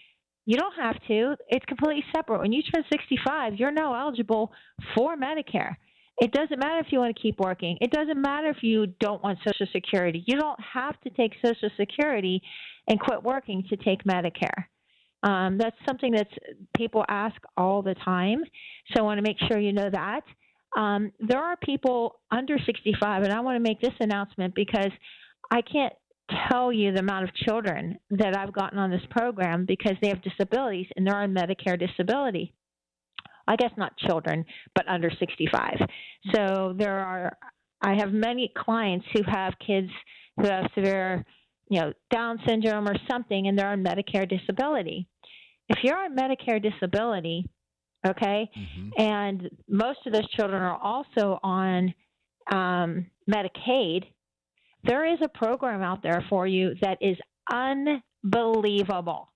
You don't have to. It's completely separate. When you turn 65, you're now eligible for Medicare. It doesn't matter if you want to keep working. It doesn't matter if you don't want Social Security. You don't have to take Social Security and quit working to take Medicare. That's something that people ask all the time, so I want to make sure you know that. There are people under 65, and I want to make this announcement because I can't tell you the amount of children that I've gotten on this program because they have disabilities and they're on Medicare disability. I guess not children, but under 65. So I have many clients who have kids who have severe, Down syndrome or something, and they're on Medicare disability. if you're on Medicare disability, okay, and most of those children are also on Medicaid, there is a program out there for you that is unbelievable.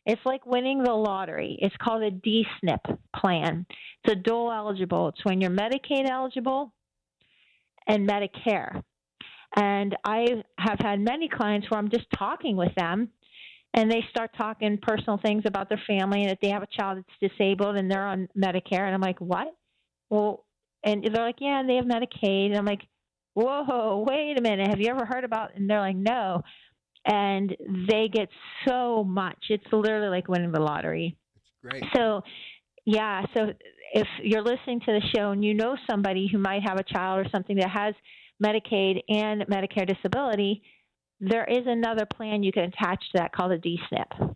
It's like winning the lottery. It's called a D-SNP plan. It's a dual eligible. It's when you're Medicaid eligible and Medicare. And I have had many clients where I'm just talking with them, and they start talking personal things about their family and that they have a child that's disabled and they're on Medicare. And I'm like, what? Well, and they're like, yeah, and they have Medicaid. And I'm like, whoa, wait a minute. Have you ever heard about? And they're like, no. And they get so much. It's literally like winning the lottery.
Great.
So, yeah. So if you're listening to the show and you know somebody who might have a child or something that has Medicaid and Medicare disability, there is another plan you can attach to that called a D-SNP.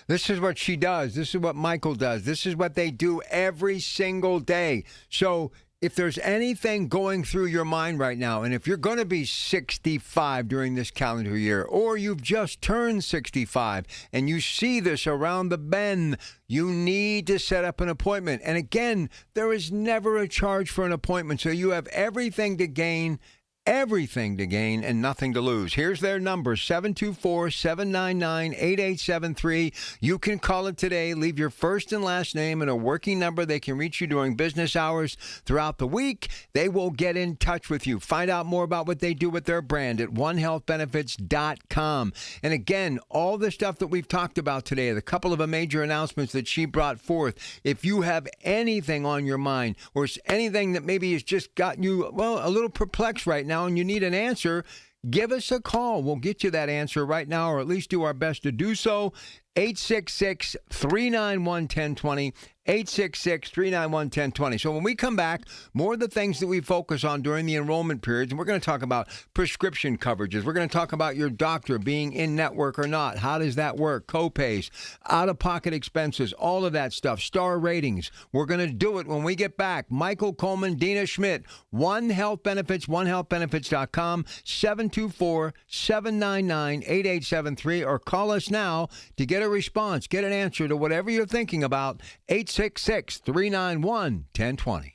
This is what she does. This is what Michael does. This is what they do every single day. So if there's anything going through your mind right now, and if you're going to be 65 during this calendar year, or you've just turned 65 and you see this around the bend, you need to set up an appointment. And again, there is never a charge for an appointment, so you have everything to gain and nothing to lose. Here's their number, 724-799-8873. You can call it today. Leave your first and last name and a working number. They can reach you during business hours throughout the week. They will get in touch with you. Find out more about what they do with their brand at onehealthbenefits.com. And again, all the stuff that we've talked about today, the couple of major announcements that she brought forth, if you have anything on your mind or anything that maybe has just gotten you, well, a little perplexed right now, and you need an answer, give us a call. We'll get you that answer right now, or at least do our best to do so. 866-391-1020. 866-391-1020. So when we come back, more of the things that we focus on during the enrollment periods, and we're going to talk about prescription coverages. We're going to talk about your doctor being in network or not. How does that work? Co-pays, out-of-pocket expenses, all of that stuff. Star ratings. We're going to do it when we get back. Michael Coleman, Dina Schmidt, One Health Benefits, onehealthbenefits.com, 724-799-8873, or call us now to get a response, get an answer to whatever you're thinking about. 866-391-1020.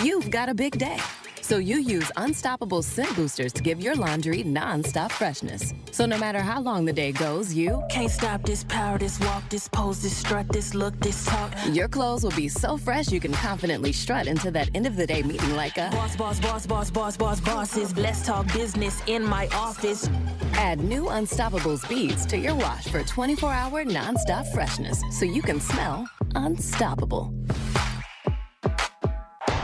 You've got a big day, so you use Unstoppable Scent Boosters to give your laundry non-stop freshness. So no matter how long the day goes, you
can't stop this power, this walk, this pose, this strut, this look, this talk.
Your clothes will be so fresh you can confidently strut into that end of the day meeting like a
bosses. Let's talk business in my office.
Add new Unstoppable beads to your wash for 24-hour non-stop freshness, so you can smell unstoppable.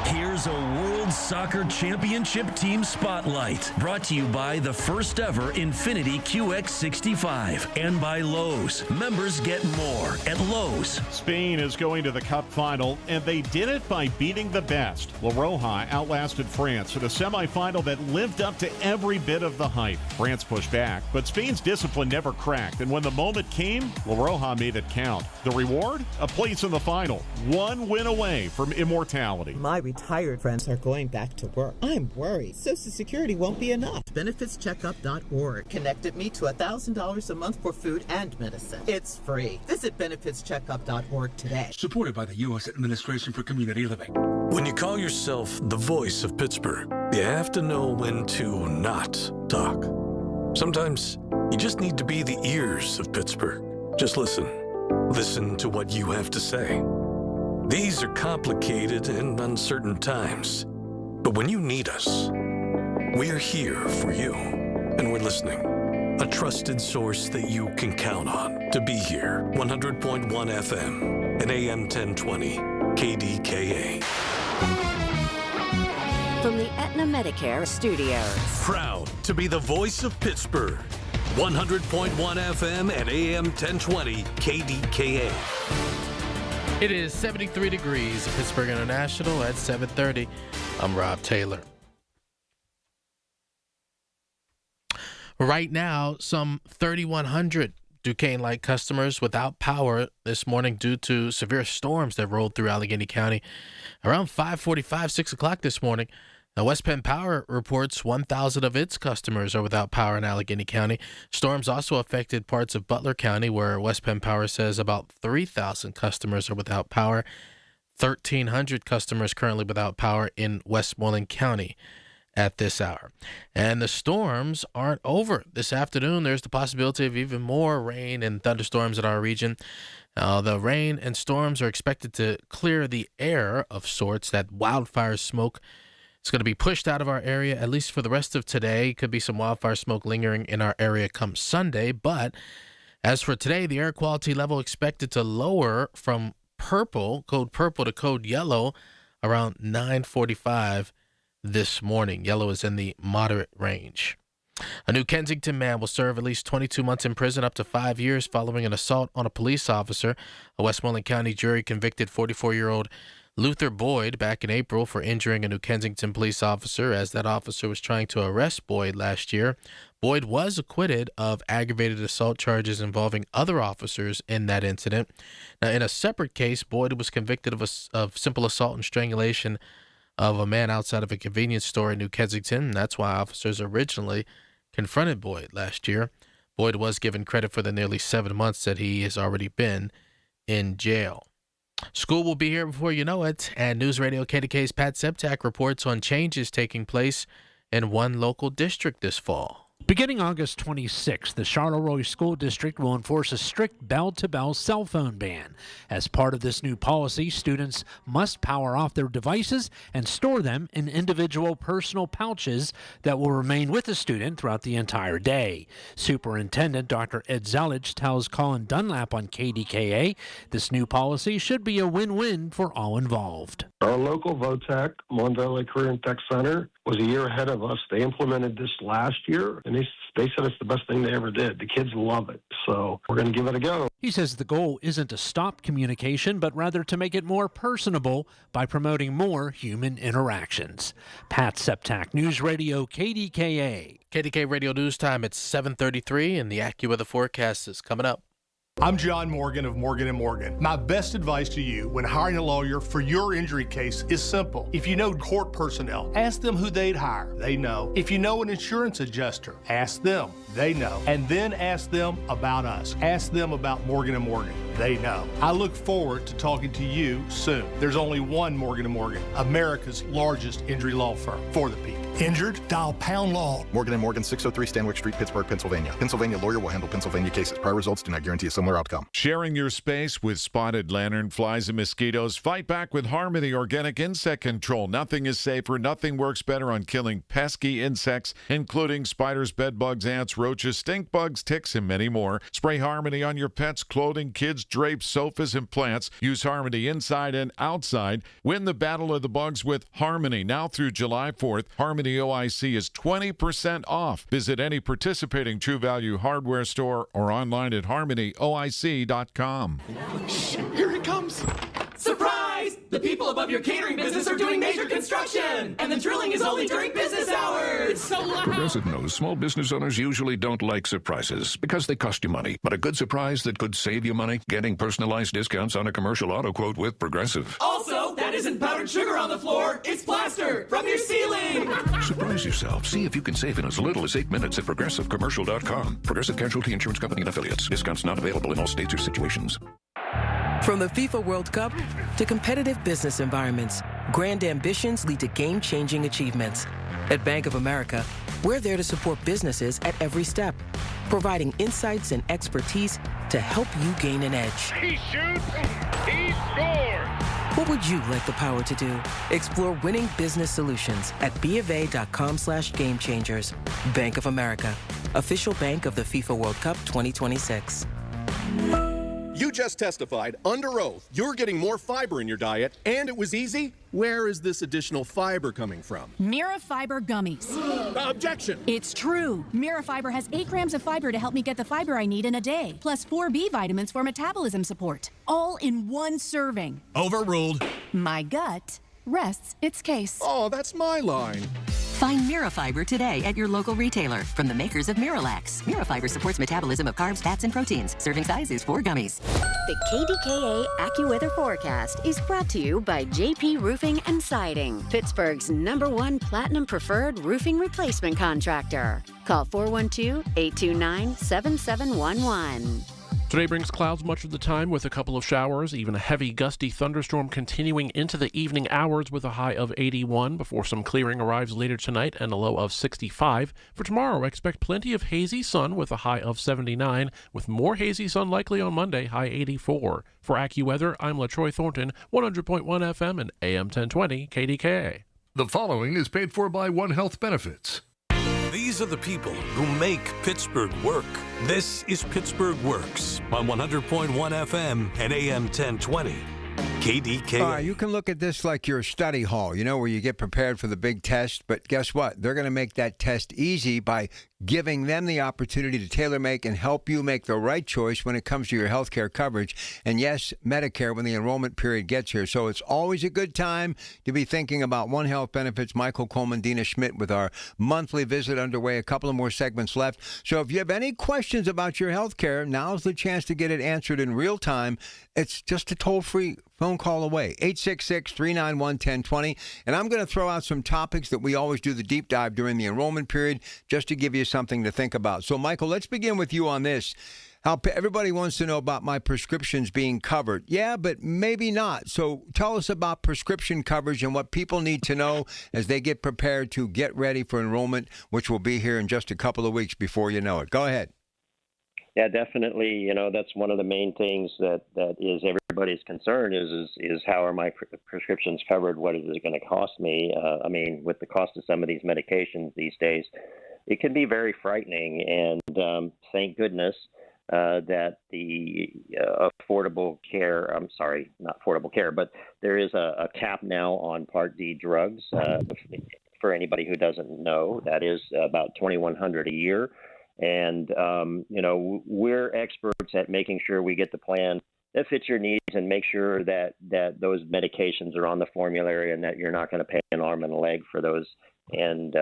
Here's a World Soccer Championship Team Spotlight, brought to you by the first ever Infiniti QX65 and by Lowe's. Members get more at Lowe's.
Spain is going to the Cup final, and they did it by beating the best. La Roja outlasted France in a semifinal that lived up to every bit of the hype. France pushed back, but Spain's discipline never cracked, and when the moment came, La Roja made it count. The reward? A place in the final. One win away from immortality.
My retired friends are going back to work. I'm worried Social Security won't be enough. BenefitsCheckup.org connected me to $1,000 a month for food and medicine. It's free. Visit BenefitsCheckup.org today.
Supported by the U.S. Administration for Community Living.
When you call yourself the voice of Pittsburgh, you have to know when to not talk. Sometimes you just need to be the ears of Pittsburgh. Just listen. Listen to what you have to say. These are complicated and uncertain times, but when you need us, we're here for you, and we're listening. A trusted source that you can count on to be here. 100.1 FM and AM 1020 KDKA.
From the Aetna Medicare Studios.
Proud to be the voice of Pittsburgh. 100.1 FM and AM 1020 KDKA.
It is 73 degrees at Pittsburgh International at 7:30. I'm Rob Taylor. Right now, some 3,100 Duquesne Light customers without power this morning due to severe storms that rolled through Allegheny County. Around 5:45, 6 o'clock this morning, Now, West Penn Power reports 1,000 of its customers are without power in Allegheny County. Storms also affected parts of Butler County, where West Penn Power says about 3,000 customers are without power. 1,300 customers currently without power in Westmoreland County at this hour. And the storms aren't over. This afternoon, there's the possibility of even more rain and thunderstorms in our region. The rain and storms are expected to clear the air of sorts. That wildfire smoke is going to be pushed out of our area, at least for the rest of today. Could be some wildfire smoke lingering in our area come Sunday. But as for today, the air quality level expected to lower from code purple to code yellow around 9:45 this morning. Yellow is in the moderate range. A New Kensington man will serve at least 22 months in prison, up to 5 years, following an assault on a police officer. A Westmoreland County jury convicted 44-year-old Luther Boyd back in April for injuring a New Kensington police officer as that officer was trying to arrest Boyd last year. Boyd was acquitted of aggravated assault charges involving other officers in that incident. Now, in a separate case, Boyd was convicted of simple assault and strangulation of a man outside of a convenience store in New Kensington. That's why officers originally confronted Boyd last year. Boyd was given credit for the nearly 7 months that he has already been in jail. School will be here before you know it, and News Radio KDK's Pat Septak reports on changes taking place in one local district this fall.
Beginning August 26th, the Charleroi School District will enforce a strict bell-to-bell cell phone ban. As part of this new policy, students must power off their devices and store them in individual personal pouches that will remain with the student throughout the entire day. Superintendent Dr. Ed Zelich tells Colin Dunlap on KDKA this new policy should be a win-win for all involved.
Our local VOTEC, Mon Valley Career and Tech Center, was a year ahead of us. They implemented this last year, and they said it's the best thing they ever did. The kids love it, so we're going to give it a go.
He says the goal isn't to stop communication, but rather to make it more personable by promoting more human interactions. Pat Septak, News Radio KDKA.
KDK Radio News Time at 7:33, and the AccuWeather forecast is coming up.
I'm John Morgan of Morgan & Morgan. My best advice to you when hiring a lawyer for your injury case is simple. If you know court personnel, ask them who they'd hire. They know. If you know an insurance adjuster, ask them. They know. And then ask them about us. Ask them about Morgan & Morgan. They know. I look forward to talking to you soon. There's only one Morgan & Morgan, America's largest injury law firm for the people. Injured? Dial pound law.
Morgan & Morgan, 603 Stanwyck Street, Pittsburgh, Pennsylvania. Pennsylvania lawyer will handle Pennsylvania cases. Prior results do not guarantee a similar outcome.
Sharing your space with spotted lantern, flies, and mosquitoes. Fight back with Harmony Organic Insect Control. Nothing is safer. Nothing works better on killing pesky insects, including spiders, bed bugs, ants, roaches, stink bugs, ticks, and many more. Spray Harmony on your pets, clothing, kids, drapes, sofas, and plants. Use Harmony inside and outside. Win the battle of the bugs with Harmony. Now through July 4th, Harmony OIC is 20% off. Visit any participating True Value hardware store or online at harmonyoic.com.
Shh, here it comes. Surprise! The people above your catering business are doing major construction, and the drilling is only during business hours. It's so loud.
Progressive knows small business owners usually don't like surprises because they cost you money. But a good surprise that could save you money? Getting personalized discounts on a commercial auto quote with Progressive.
Also, that isn't powdered sugar on the floor. It's plaster from your ceiling.
Surprise yourself. See if you can save in as little as 8 minutes at ProgressiveCommercial.com. Progressive Casualty Insurance Company and Affiliates. Discounts not available in all states or situations.
From the FIFA World Cup to competitive business environments, grand ambitions lead to game-changing achievements. At Bank of America, we're there to support businesses at every step, providing insights and expertise to help you gain an edge.
He shoots, he scores!
What would you like the power to do? Explore winning business solutions at BofA.com/gamechangers. Bank of America, official bank of the FIFA World Cup 2026.
You just testified under oath you're getting more fiber in your diet, and it was easy. Where is this additional fiber coming from?
Mira Fiber Gummies.
Objection!
It's true. Mira Fiber has 8 grams of fiber to help me get the fiber I need in a day, plus 4 B vitamins for metabolism support, all in one serving.
Overruled.
My gut rests its case.
Oh, that's my line.
Find Mirafiber today at your local retailer from the makers of Miralax. Mirafiber supports metabolism of carbs, fats, and proteins. Serving size is 4 gummies.
The KDKA AccuWeather forecast is brought to you by JP Roofing and Siding, Pittsburgh's #1 Platinum Preferred roofing replacement contractor. Call 412-829-7711.
Today brings clouds much of the time with a couple of showers, even a heavy gusty thunderstorm continuing into the evening hours with a high of 81 before some clearing arrives later tonight and a low of 65. For tomorrow, expect plenty of hazy sun with a high of 79, with more hazy sun likely on Monday, high 84. For AccuWeather, I'm LaTroy Thornton, 100.1 FM and AM 1020 KDKA.
The following is paid for by One Health Benefits. These are the people who make Pittsburgh work. This is Pittsburgh Works on 100.1 FM and AM 1020. KDKA.
You can look at this like your study hall, where you get prepared for the big test. But guess what? They're going to make that test easy by giving them the opportunity to tailor make and help you make the right choice when it comes to your health care coverage. And yes, Medicare when the enrollment period gets here. So it's always a good time to be thinking about One Health Benefits. Michael Coleman, Dina Schmidt with our monthly visit underway. A couple of more segments left. So if you have any questions about your health care, now's the chance to get it answered in real time. It's just a toll-free phone call away, 866-391-1020. And I'm going to throw out some topics that we always do the deep dive during the enrollment period just to give you something to think about. So, Michael, let's begin with you on this. How everybody wants to know about my prescriptions being covered. Yeah, but maybe not. So tell us about prescription coverage and what people need to know as they get prepared to get ready for enrollment, which will be here in just a couple of weeks before you know it. Go ahead.
Yeah, definitely. That's one of the main things that is everybody's concern is how are my prescriptions covered? What is it going to cost me? With the cost of some of these medications these days, it can be very frightening. And thank goodness that the Affordable Care, not Affordable Care, but there is a cap now on Part D drugs. For anybody who doesn't know, that is about $2,100 a year. And, we're experts at making sure we get the plan that fits your needs and make sure that those medications are on the formulary and that you're not going to pay an arm and a leg for those. And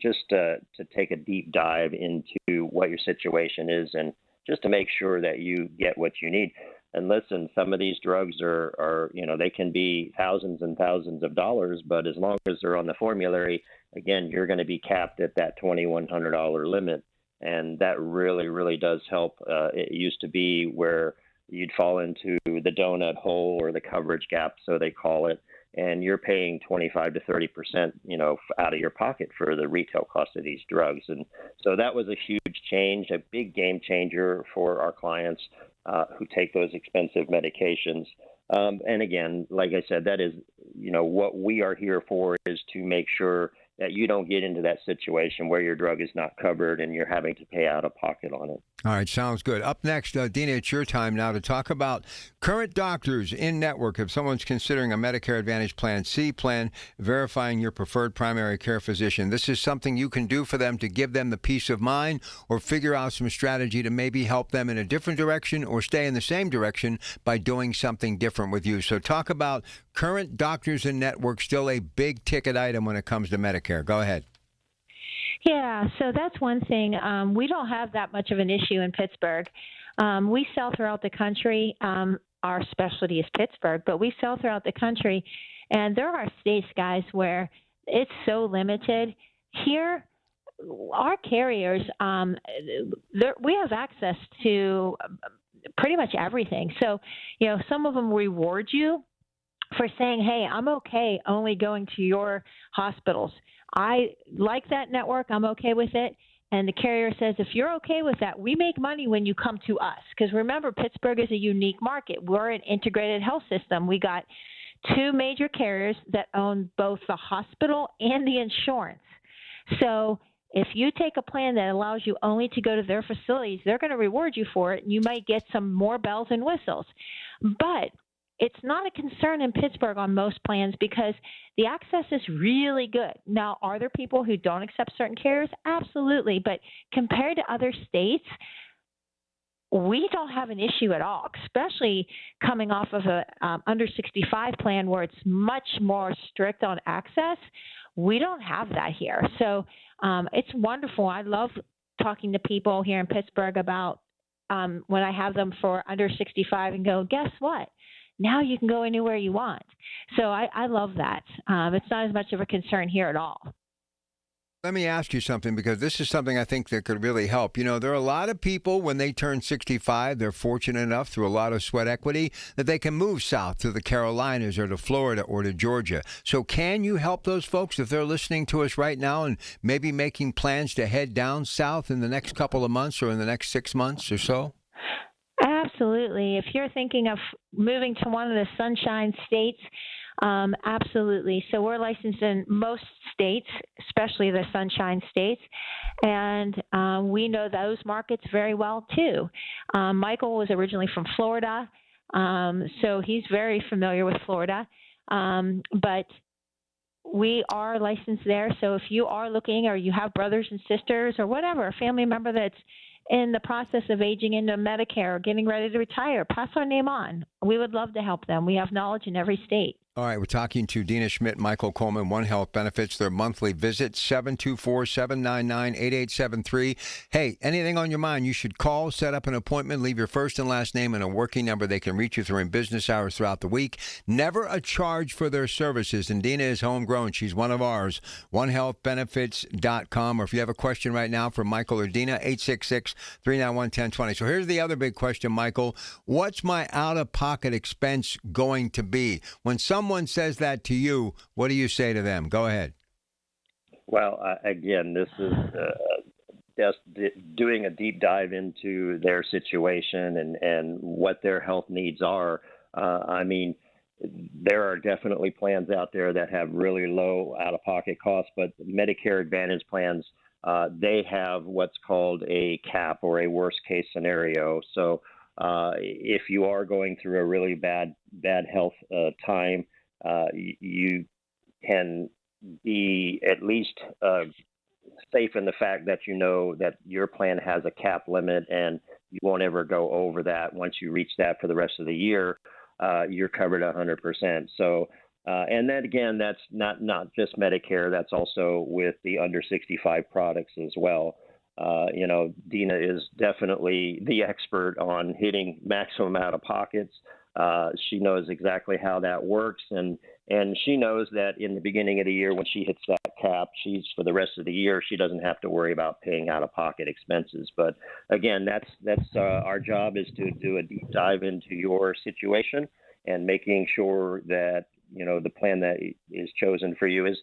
just to take a deep dive into what your situation is and just to make sure that you get what you need. And listen, some of these drugs are they can be thousands and thousands of dollars, but as long as they're on the formulary, again, you're going to be capped at that $2,100 limit. And that really, really does help. It used to be where you'd fall into the donut hole or the coverage gap, so they call it, and you're paying 25 to 30%, out of your pocket for the retail cost of these drugs. And so that was a huge change, a big game changer for our clients who take those expensive medications. And again, like I said, that is, what we are here for is to make sure that you don't get into that situation where your drug is not covered and you're having to pay out of pocket on it.
All right, sounds good. Up next, Dina, it's your time now to talk about current doctors in network. If someone's considering a Medicare Advantage Plan C plan, verifying your preferred primary care physician. This is something you can do for them to give them the peace of mind or figure out some strategy to maybe help them in a different direction or stay in the same direction by doing something different with you. So talk about current doctors in network, still a big ticket item when it comes to Medicare. Go ahead.
Yeah, so that's one thing. We don't have that much of an issue in Pittsburgh. We sell throughout the country. Our specialty is Pittsburgh, but we sell throughout the country. And there are states, guys, where it's so limited. Here, our carriers, we have access to pretty much everything. So, some of them reward you for saying, hey, I'm okay only going to your hospitals. I like that network. I'm okay with it. And the carrier says, if you're okay with that, we make money when you come to us. Because remember, Pittsburgh is a unique market. We're an integrated health system. We got 2 major carriers that own both the hospital and the insurance. So if you take a plan that allows you only to go to their facilities, they're going to reward you for it. And you might get some more bells and whistles. But it's not a concern in Pittsburgh on most plans because the access is really good. Now, are there people who don't accept certain carriers? Absolutely. But compared to other states, we don't have an issue at all, especially coming off of a under 65 plan where it's much more strict on access. We don't have that here. So it's wonderful. I love talking to people here in Pittsburgh about when I have them for under 65 and go, guess what? Now you can go anywhere you want. So I love that. It's not as much of a concern here at all.
Let me ask you something, because this is something I think that could really help. You know, there are a lot of people, when they turn 65, they're fortunate enough through a lot of sweat equity that they can move south to the Carolinas or to Florida or to Georgia. So can you help those folks if they're listening to us right now and maybe making plans to head down south in the next couple of months or in the next 6 months or so?
Absolutely. If you're thinking of moving to one of the Sunshine States, absolutely. So we're licensed in most states, especially the Sunshine States, and we know those markets very well too. Michael was originally from Florida, so he's very familiar with Florida, but we are licensed there. So if you are looking, or you have brothers and sisters or whatever, a family member that's in the process of aging into Medicare or getting ready to retire, pass our name on. We would love to help them. We have knowledge in every state.
All right, we're talking to Dina Schmidt, Michael Coleman, One Health Benefits, their monthly visit, 724-799-8873. Hey, anything on your mind, you should call, set up an appointment, leave your first and last name and a working number. They can reach you during business hours throughout the week. Never a charge for their services, and Dina is homegrown. She's one of ours, onehealthbenefits.com. Or if you have a question right now for Michael or Dina, 866-391-1020. So here's the other big question, Michael. What's my out-of-pocket expense going to be? When someone says that to you, what do you say to them? Go ahead.
Well, again, this is just doing a deep dive into their situation and what their health needs are. I mean, there are definitely plans out there that have really low out-of-pocket costs, but Medicare Advantage plans, they have what's called a cap or a worst-case scenario. So if you are going through a really bad health time, you can be at least safe in the fact that you know that your plan has a cap limit and you won't ever go over that. Once you reach that for the rest of the year, you're covered 100%. So, and then again, that's not just Medicare. That's also with the under 65 products as well. You know, Dina is definitely the expert on hitting maximum out of pockets. She knows exactly how that works, and she knows that in the beginning of the year when she hits that cap, for the rest of the year, she doesn't have to worry about paying out-of-pocket expenses. But again, that's our job, is to do a deep dive into your situation and making sure that, you know, the plan that is chosen for you is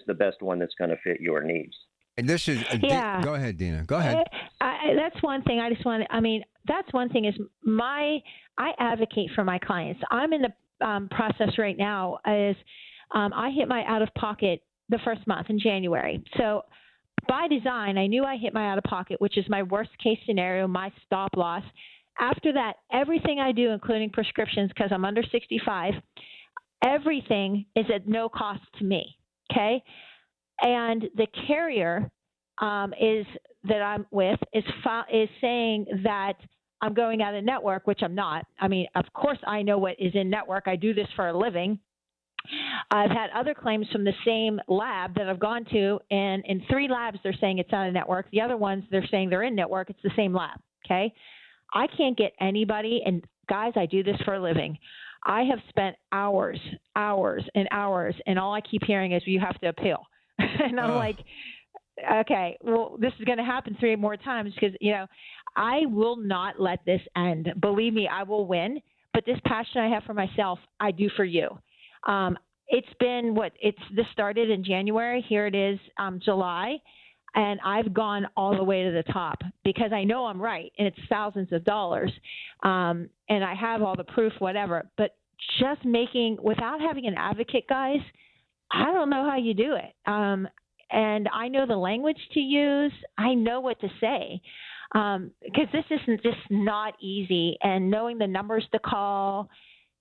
the best one that's going to fit your needs.
And this is go ahead, Dina. Go ahead.
That's one thing. That's one thing is I advocate for my clients. I'm in the process right now is I hit my out-of-pocket the first month in January. So by design, I knew I hit my out-of-pocket, which is my worst-case scenario, my stop loss. After that, everything I do, including prescriptions, because I'm under 65, everything is at no cost to me, okay? And the carrier that I'm with is saying that I'm going out of network, which I'm not. I mean, of course I know what is in network. I do this for a living. I've had other claims from the same lab that I've gone to, and in 3 labs they're saying it's out of network. The other ones they're saying they're in network. It's the same lab, okay? I can't get anybody, and guys, I do this for a living. I have spent hours, and hours, and all I keep hearing is you have to appeal. And I'm like, okay, well, this is going to happen 3 more times because, you know, I will not let this end. Believe me, I will win. But this passion I have for myself, I do for you. It's been this started in January. Here it is, July. And I've gone all the way to the top because I know I'm right, and it's thousands of dollars. And I have all the proof, whatever. But just without having an advocate, guys, I don't know how you do it. And I know the language to use. I know what to say. Because this isn't just not easy. And knowing the numbers to call,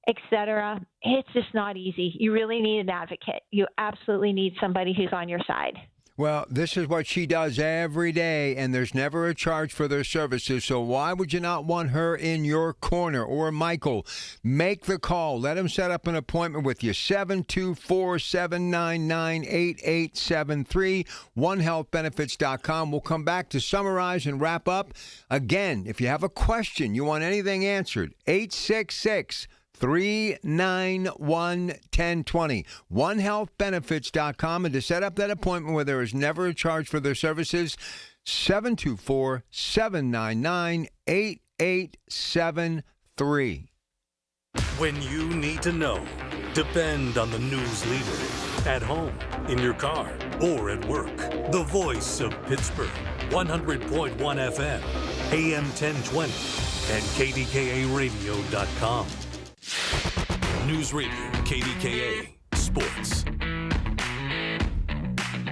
et cetera, it's just not easy. You really need an advocate. You absolutely need somebody who's on your side.
Well, this is what she does every day, and there's never a charge for their services, so why would you not want her in your corner? Or Michael, make the call. Let him set up an appointment with you. 724-799-8873, onehealthbenefits.com. We'll come back to summarize and wrap up. Again, if you have a question, you want anything answered, 866-391-1020. OneHealthBenefits.com. And to set up that appointment where there is never a charge for their services, 724-799-8873.
When you need to know, depend on the news leader. At home, in your car, or at work. The voice of Pittsburgh. 100.1 FM, AM 1020, and KDKA-radio.com. News Radio, KDKA, Sports.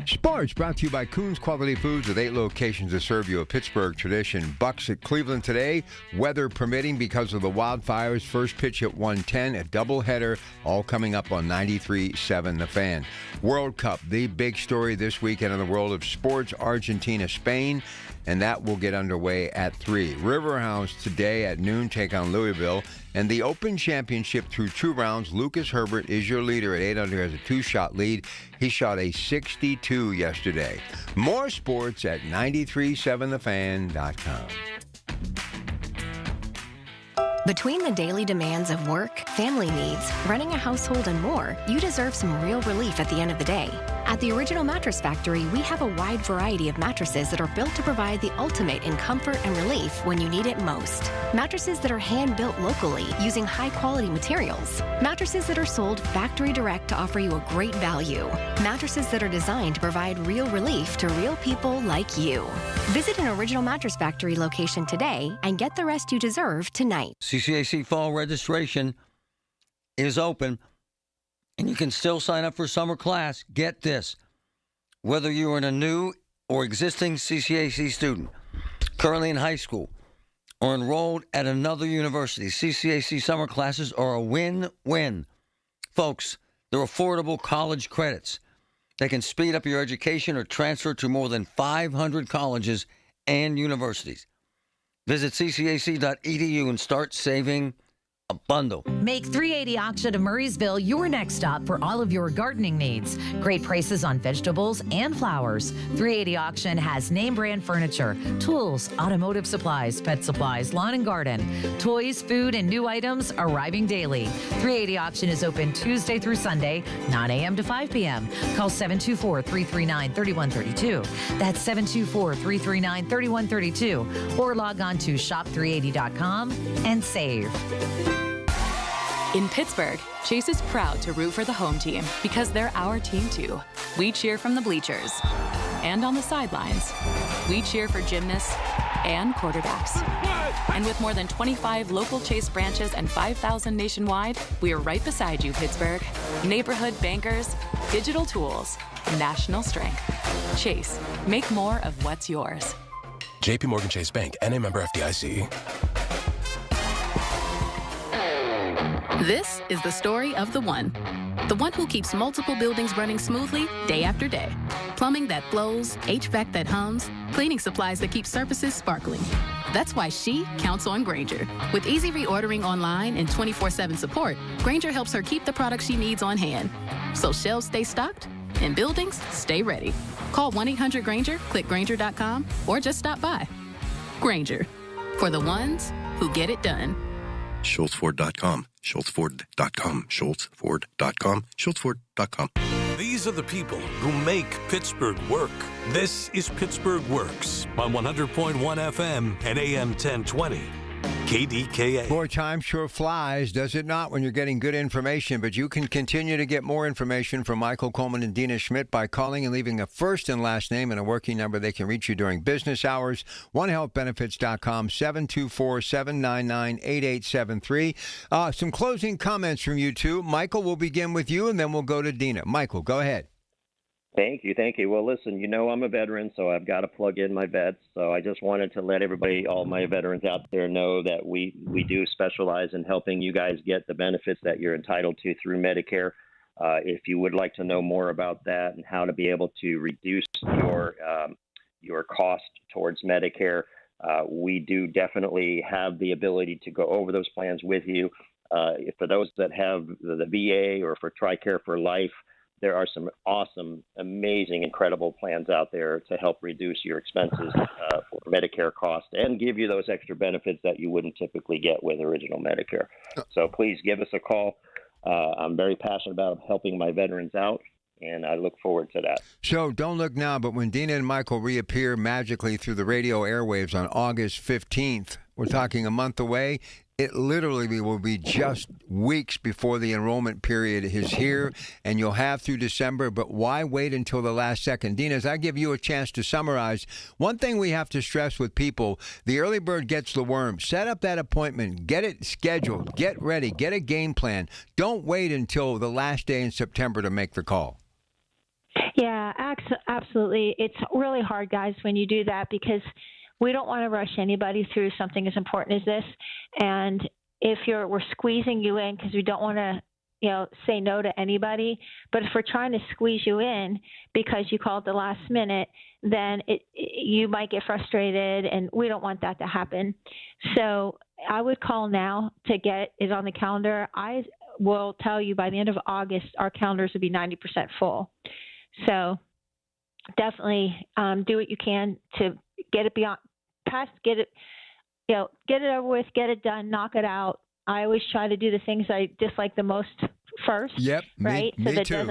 Sports brought to you by Coons Quality Foods with 8 locations to serve you a Pittsburgh tradition. Bucks at Cleveland today, weather permitting because of the wildfires. First pitch at 1:10, a doubleheader, all coming up on 93.7 The Fan. World Cup, the big story this weekend in the world of sports, Argentina, Spain, and that will get underway at 3. Riverhounds today at noon take on Louisville. And the Open Championship through 2 rounds, Lucas Herbert is your leader at 8 under, has a 2-shot lead. He shot a 62 yesterday. More sports at 937thefan.com.
Between the daily demands of work, family needs, running a household, and more, you deserve some real relief at the end of the day. At the Original Mattress Factory, we have a wide variety of mattresses that are built to provide the ultimate in comfort and relief when you need it most. Mattresses that are hand-built locally using high-quality materials. Mattresses that are sold factory direct to offer you a great value. Mattresses that are designed to provide real relief to real people like you. Visit an Original Mattress Factory location today and get the rest you deserve tonight.
CCAC fall registration is open, and you can still sign up for summer class. Get this. Whether you are a new or existing CCAC student, currently in high school, or enrolled at another university, CCAC summer classes are a win-win. Folks, they're affordable college credits. They can speed up your education or transfer to more than 500 colleges and universities. Visit ccac.edu and start saving a bundle.
Make 380 Auction of Murraysville your next stop for all of your gardening needs. Great prices on vegetables and flowers. 380 Auction has name brand furniture, tools, automotive supplies, pet supplies, lawn and garden, toys, food, and new items arriving daily. 380 Auction is open Tuesday through Sunday, 9 a.m. to 5 p.m. Call 724-339-3132. That's 724-339-3132. Or log on to shop380.com and save.
In Pittsburgh, Chase is proud to root for the home team because they're our team too. We cheer from the bleachers and on the sidelines. We cheer for gymnasts and quarterbacks. And with more than 25 local Chase branches and 5,000 nationwide, we are right beside you, Pittsburgh. Neighborhood bankers, digital tools, national strength. Chase, make more of what's yours.
JP Morgan Chase Bank, N.A. member FDIC.
This is the story of the one who keeps multiple buildings running smoothly day after day. Plumbing that flows, HVAC that hums, cleaning supplies that keep surfaces sparkling. That's why she counts on Grainger. With easy reordering online and 24/7 support, Grainger helps her keep the products she needs on hand. So shelves stay stocked and buildings stay ready. Call 1-800-GRAINGER, click Grainger.com, or just stop by. Grainger, for the ones who get it done.
SchultzFord.com, SchultzFord.com, SchultzFord.com, SchultzFord.com.
These are the people who make Pittsburgh work. This is Pittsburgh Works on 100.1 FM and AM 1020. KDKA.
Boy, time sure flies, does it not, when you're getting good information? But you can continue to get more information from Michael Coleman and Dina Schmidt by calling and leaving a first and last name and a working number. They can reach you during business hours. OneHealthBenefits.com, 724-799-8873. Some closing comments from you two. Michael, we'll begin with you, and then we'll go to Dina. Michael, go ahead.
Thank you. Well, listen, I'm a veteran, so I've got to plug in my vets. So I just wanted to let everybody, all my veterans out there, know that we do specialize in helping you guys get the benefits that you're entitled to through Medicare. If you would like to know more about that and how to be able to reduce your cost towards Medicare, we do definitely have the ability to go over those plans with you. For those that have the VA or for TRICARE for Life, there are some awesome, amazing, incredible plans out there to help reduce your expenses for Medicare costs and give you those extra benefits that you wouldn't typically get with original Medicare. So please give us a call. I'm very passionate about helping my veterans out, and I look forward to that.
So don't look now, but when Dina and Michael reappear magically through the radio airwaves on August 15th, we're talking a month away. It literally will be just weeks before the enrollment period is here, and you'll have through December, but why wait until the last second? Dina, as I give you a chance to summarize, one thing we have to stress with people, the early bird gets the worm. Set up that appointment. Get it scheduled. Get ready. Get a game plan. Don't wait until the last day in September to make the call.
Yeah, absolutely. It's really hard, guys, when you do that because we don't want to rush anybody through something as important as this. And if we're squeezing you in because we don't want to, say no to anybody. But if we're trying to squeeze you in because you called the last minute, then you might get frustrated, and we don't want that to happen. So I would call now to get it on the calendar. I will tell you by the end of August, our calendars will be 90% full. So definitely do what you can to get it get it over with, get it done, knock it out. I always try to do the things I dislike the most first.
Yep.
Right.
Me too.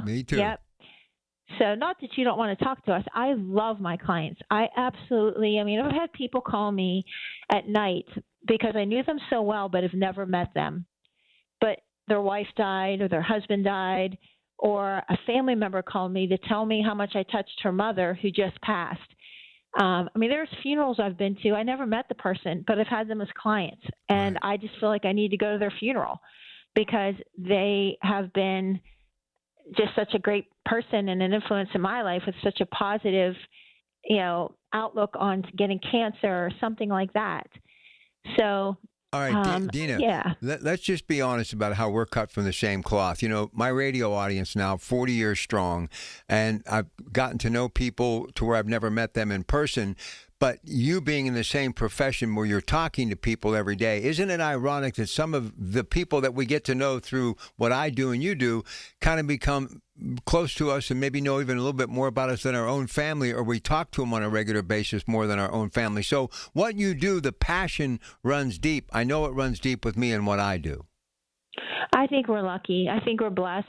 Me too.
Yep. So not that you don't want to talk to us. I love my clients. I've had people call me at night because I knew them so well, but have never met them. But their wife died or their husband died, or a family member called me to tell me how much I touched her mother who just passed. There's funerals I've been to. I never met the person, but I've had them as clients. And I just feel like I need to go to their funeral because they have been just such a great person and an influence in my life with such a positive, outlook on getting cancer or something like that. So
all right, Dina, let's just be honest about how we're cut from the same cloth. My radio audience now, 40 years strong, and I've gotten to know people to where I've never met them in person. But you being in the same profession where you're talking to people every day, isn't it ironic that some of the people that we get to know through what I do and you do kind of become close to us and maybe know even a little bit more about us than our own family, or we talk to them on a regular basis more than our own family? So what you do, the passion runs deep. I know it runs deep with me and what I do.
I think we're lucky. I think we're blessed.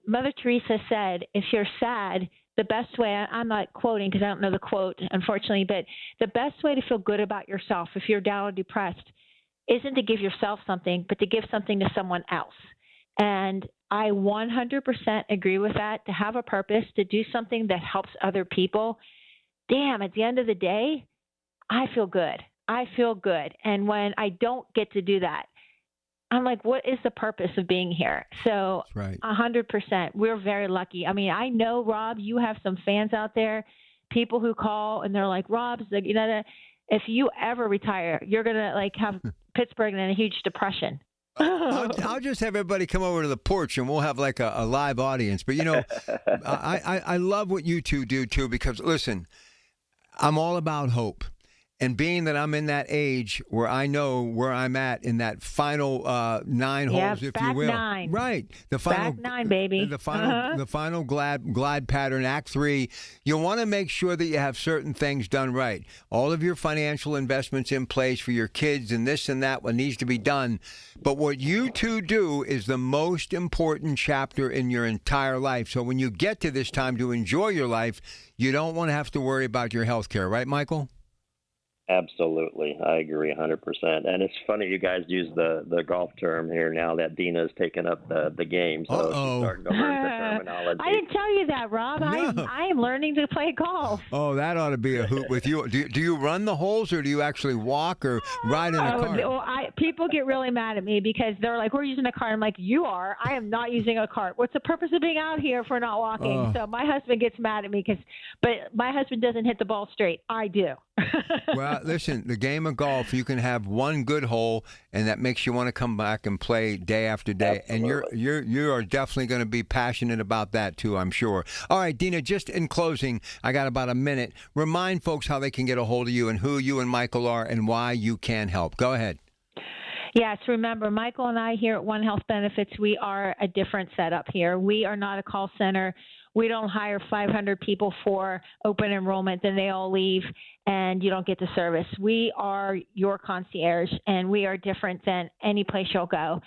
Mother Teresa said, if you're sad, the best way, I'm not quoting because I don't know the quote, unfortunately, but the best way to feel good about yourself if you're down or depressed isn't to give yourself something, but to give something to someone else. And I 100% agree with that, to have a purpose, to do something that helps other people. Damn, at the end of the day, I feel good. And when I don't get to do that, I'm like, what is the purpose of being here? So 100%, we're very lucky. I know, Rob, you have some fans out there, people who call and they're like, Rob's, if you ever retire, you're going to have Pittsburgh in a huge depression.
I'll just have everybody come over to the porch and we'll have a live audience. But, I love what you two do, too, because, listen, I'm all about hope. And being that I'm in that age where I know where I'm at in that final 9 holes, if you will.
9.
Right. The final
back 9, baby.
The final glide pattern, Act 3. You want to make sure that you have certain things done right. All of your financial investments in place for your kids and this and that, what needs to be done. But what you two do is the most important chapter in your entire life. So when you get to this time to enjoy your life, you don't want to have to worry about your health care. Right, Michael?
Absolutely. I agree 100%. And it's funny you guys use the golf term here now that Dina's taken up the game. So she's starting to learn the terminology.
I didn't tell you that, Rob. No. I am learning to play golf.
Oh, that ought to be a hoot with you. Do you run the holes or do you actually walk or ride in a car?
Well, people get really mad at me because they're like, we're using a cart. I'm like, you are. I am not using a cart. What's the purpose of being out here if we're not walking? So my husband gets mad at me but my husband doesn't hit the ball straight. I do.
Well, listen, the game of golf, you can have one good hole, and that makes you want to come back and play day after day.
Absolutely.
And you are definitely going to be passionate about that too, I'm sure. All right, Dina, just in closing, I got about a minute. Remind folks how they can get a hold of you and who you and Michael are and why you can help. Go ahead.
Yes, remember, Michael and I here at One Health Benefits, we are a different setup here. We are not a call center. We don't hire 500 people for open enrollment, then they all leave and you don't get the service. We are your concierge, and we are different than any place you'll go.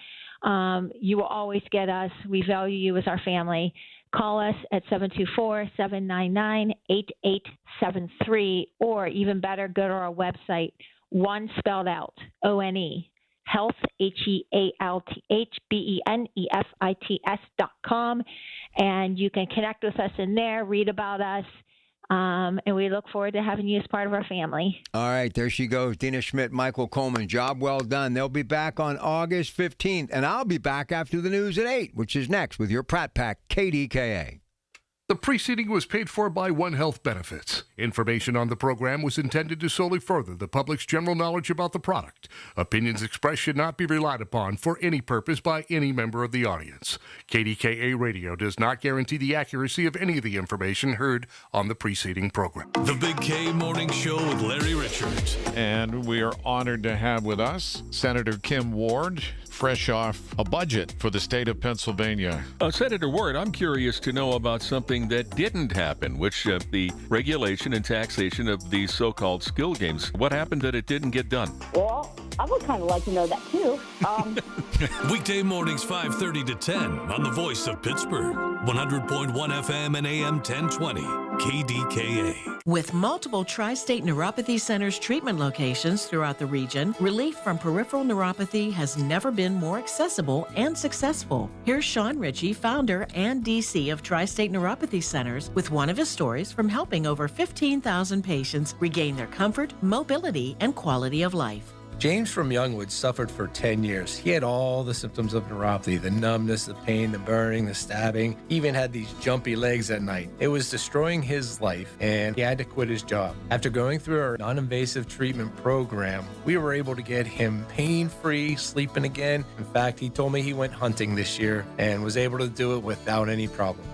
You will always get us. We value you as our family. Call us at 724-799-8873, or even better, go to our website, one spelled out, ONE. Health, HEALTH, and you can connect with us in there, read about us, and we look forward to having you as part of our family.
All right, there she goes, Dina Schmidt, Michael Coleman. Job well done. They'll be back on August 15th, and I'll be back after the news at 8, which is next with your Pratt Pack, KDKA.
The preceding was paid for by One Health Benefits. Information on the program was intended to solely further the public's general knowledge about the product. Opinions expressed should not be relied upon for any purpose by any member of the audience. KDKA Radio does not guarantee the accuracy of any of the information heard on the preceding program.
The Big K Morning Show with Larry Richards.
And we are honored to have with us Senator Kim Ward, fresh off a budget for the state of Pennsylvania.
Senator Ward, I'm curious to know about something that didn't happen, which the regulation and taxation of these so-called skill games. What happened that it didn't get done?
Well, I would kind of like to know that, too.
Weekday mornings 5:30 to 10 on the voice of Pittsburgh. 100.1 FM and AM 1020. KDKA.
With multiple tri-state neuropathy centers treatment locations throughout the region, relief from peripheral neuropathy has never been more accessible and successful. Here's Sean Ritchie, founder and DC of Tri-State Neuropathy Centers, with one of his stories from helping over 15,000 patients regain their comfort, mobility, and quality of life.
James from Youngwood suffered for 10 years. He had all the symptoms of neuropathy, the numbness, the pain, the burning, the stabbing, even had these jumpy legs at night. It was destroying his life, and he had to quit his job. After going through our non-invasive treatment program, we were able to get him pain-free, sleeping again. In fact, he told me he went hunting this year and was able to do it without any problem.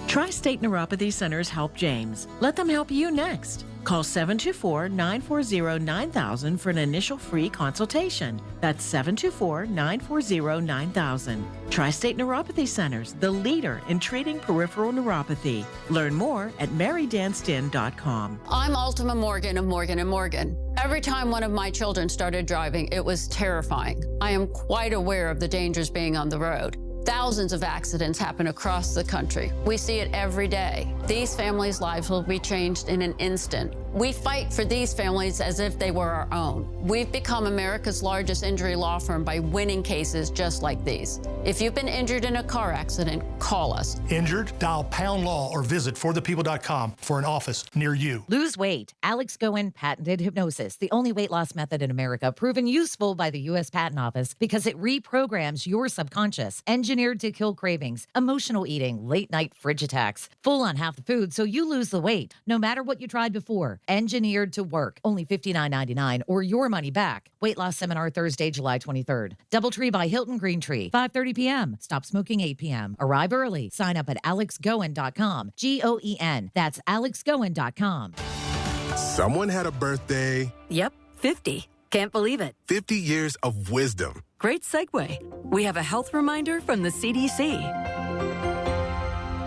Tri-State Neuropathy Centers help James. Let them help you next. Call 724-940-9000 for an initial free consultation. That's 724-940-9000. Tri-State Neuropathy Centers, the leader in treating peripheral neuropathy. Learn more at marydanstin.com.
I'm Ultima Morgan of Morgan & Morgan. Every time one of my children started driving, it was terrifying. I am quite aware of the dangers being on the road. Thousands of accidents happen across the country. We see it every day. These families' lives will be changed in an instant. We fight for these families as if they were our own. We've become America's largest injury law firm by winning cases just like these. If you've been injured in a car accident, call us.
Injured? Dial pound law or visit forthepeople.com for an office near you.
Lose weight. Alex Goen patented hypnosis, the only weight loss method in America proven useful by the U.S. Patent Office because it reprograms your subconscious, engineered to kill cravings, emotional eating, late night fridge attacks, full on half the food so you lose the weight, no matter what you tried before. Engineered to work. Only $59.99 or your money back. Weight loss seminar Thursday, July 23rd. Doubletree by Hilton Green Tree, 5:30 p.m. Stop smoking 8 p.m. Arrive early. Sign up at alexgoen.com. Goen. That's alexgoen.com.
Someone had a birthday.
Yep, 50. Can't believe it.
50 years of wisdom.
Great segue. We have a health reminder from the CDC.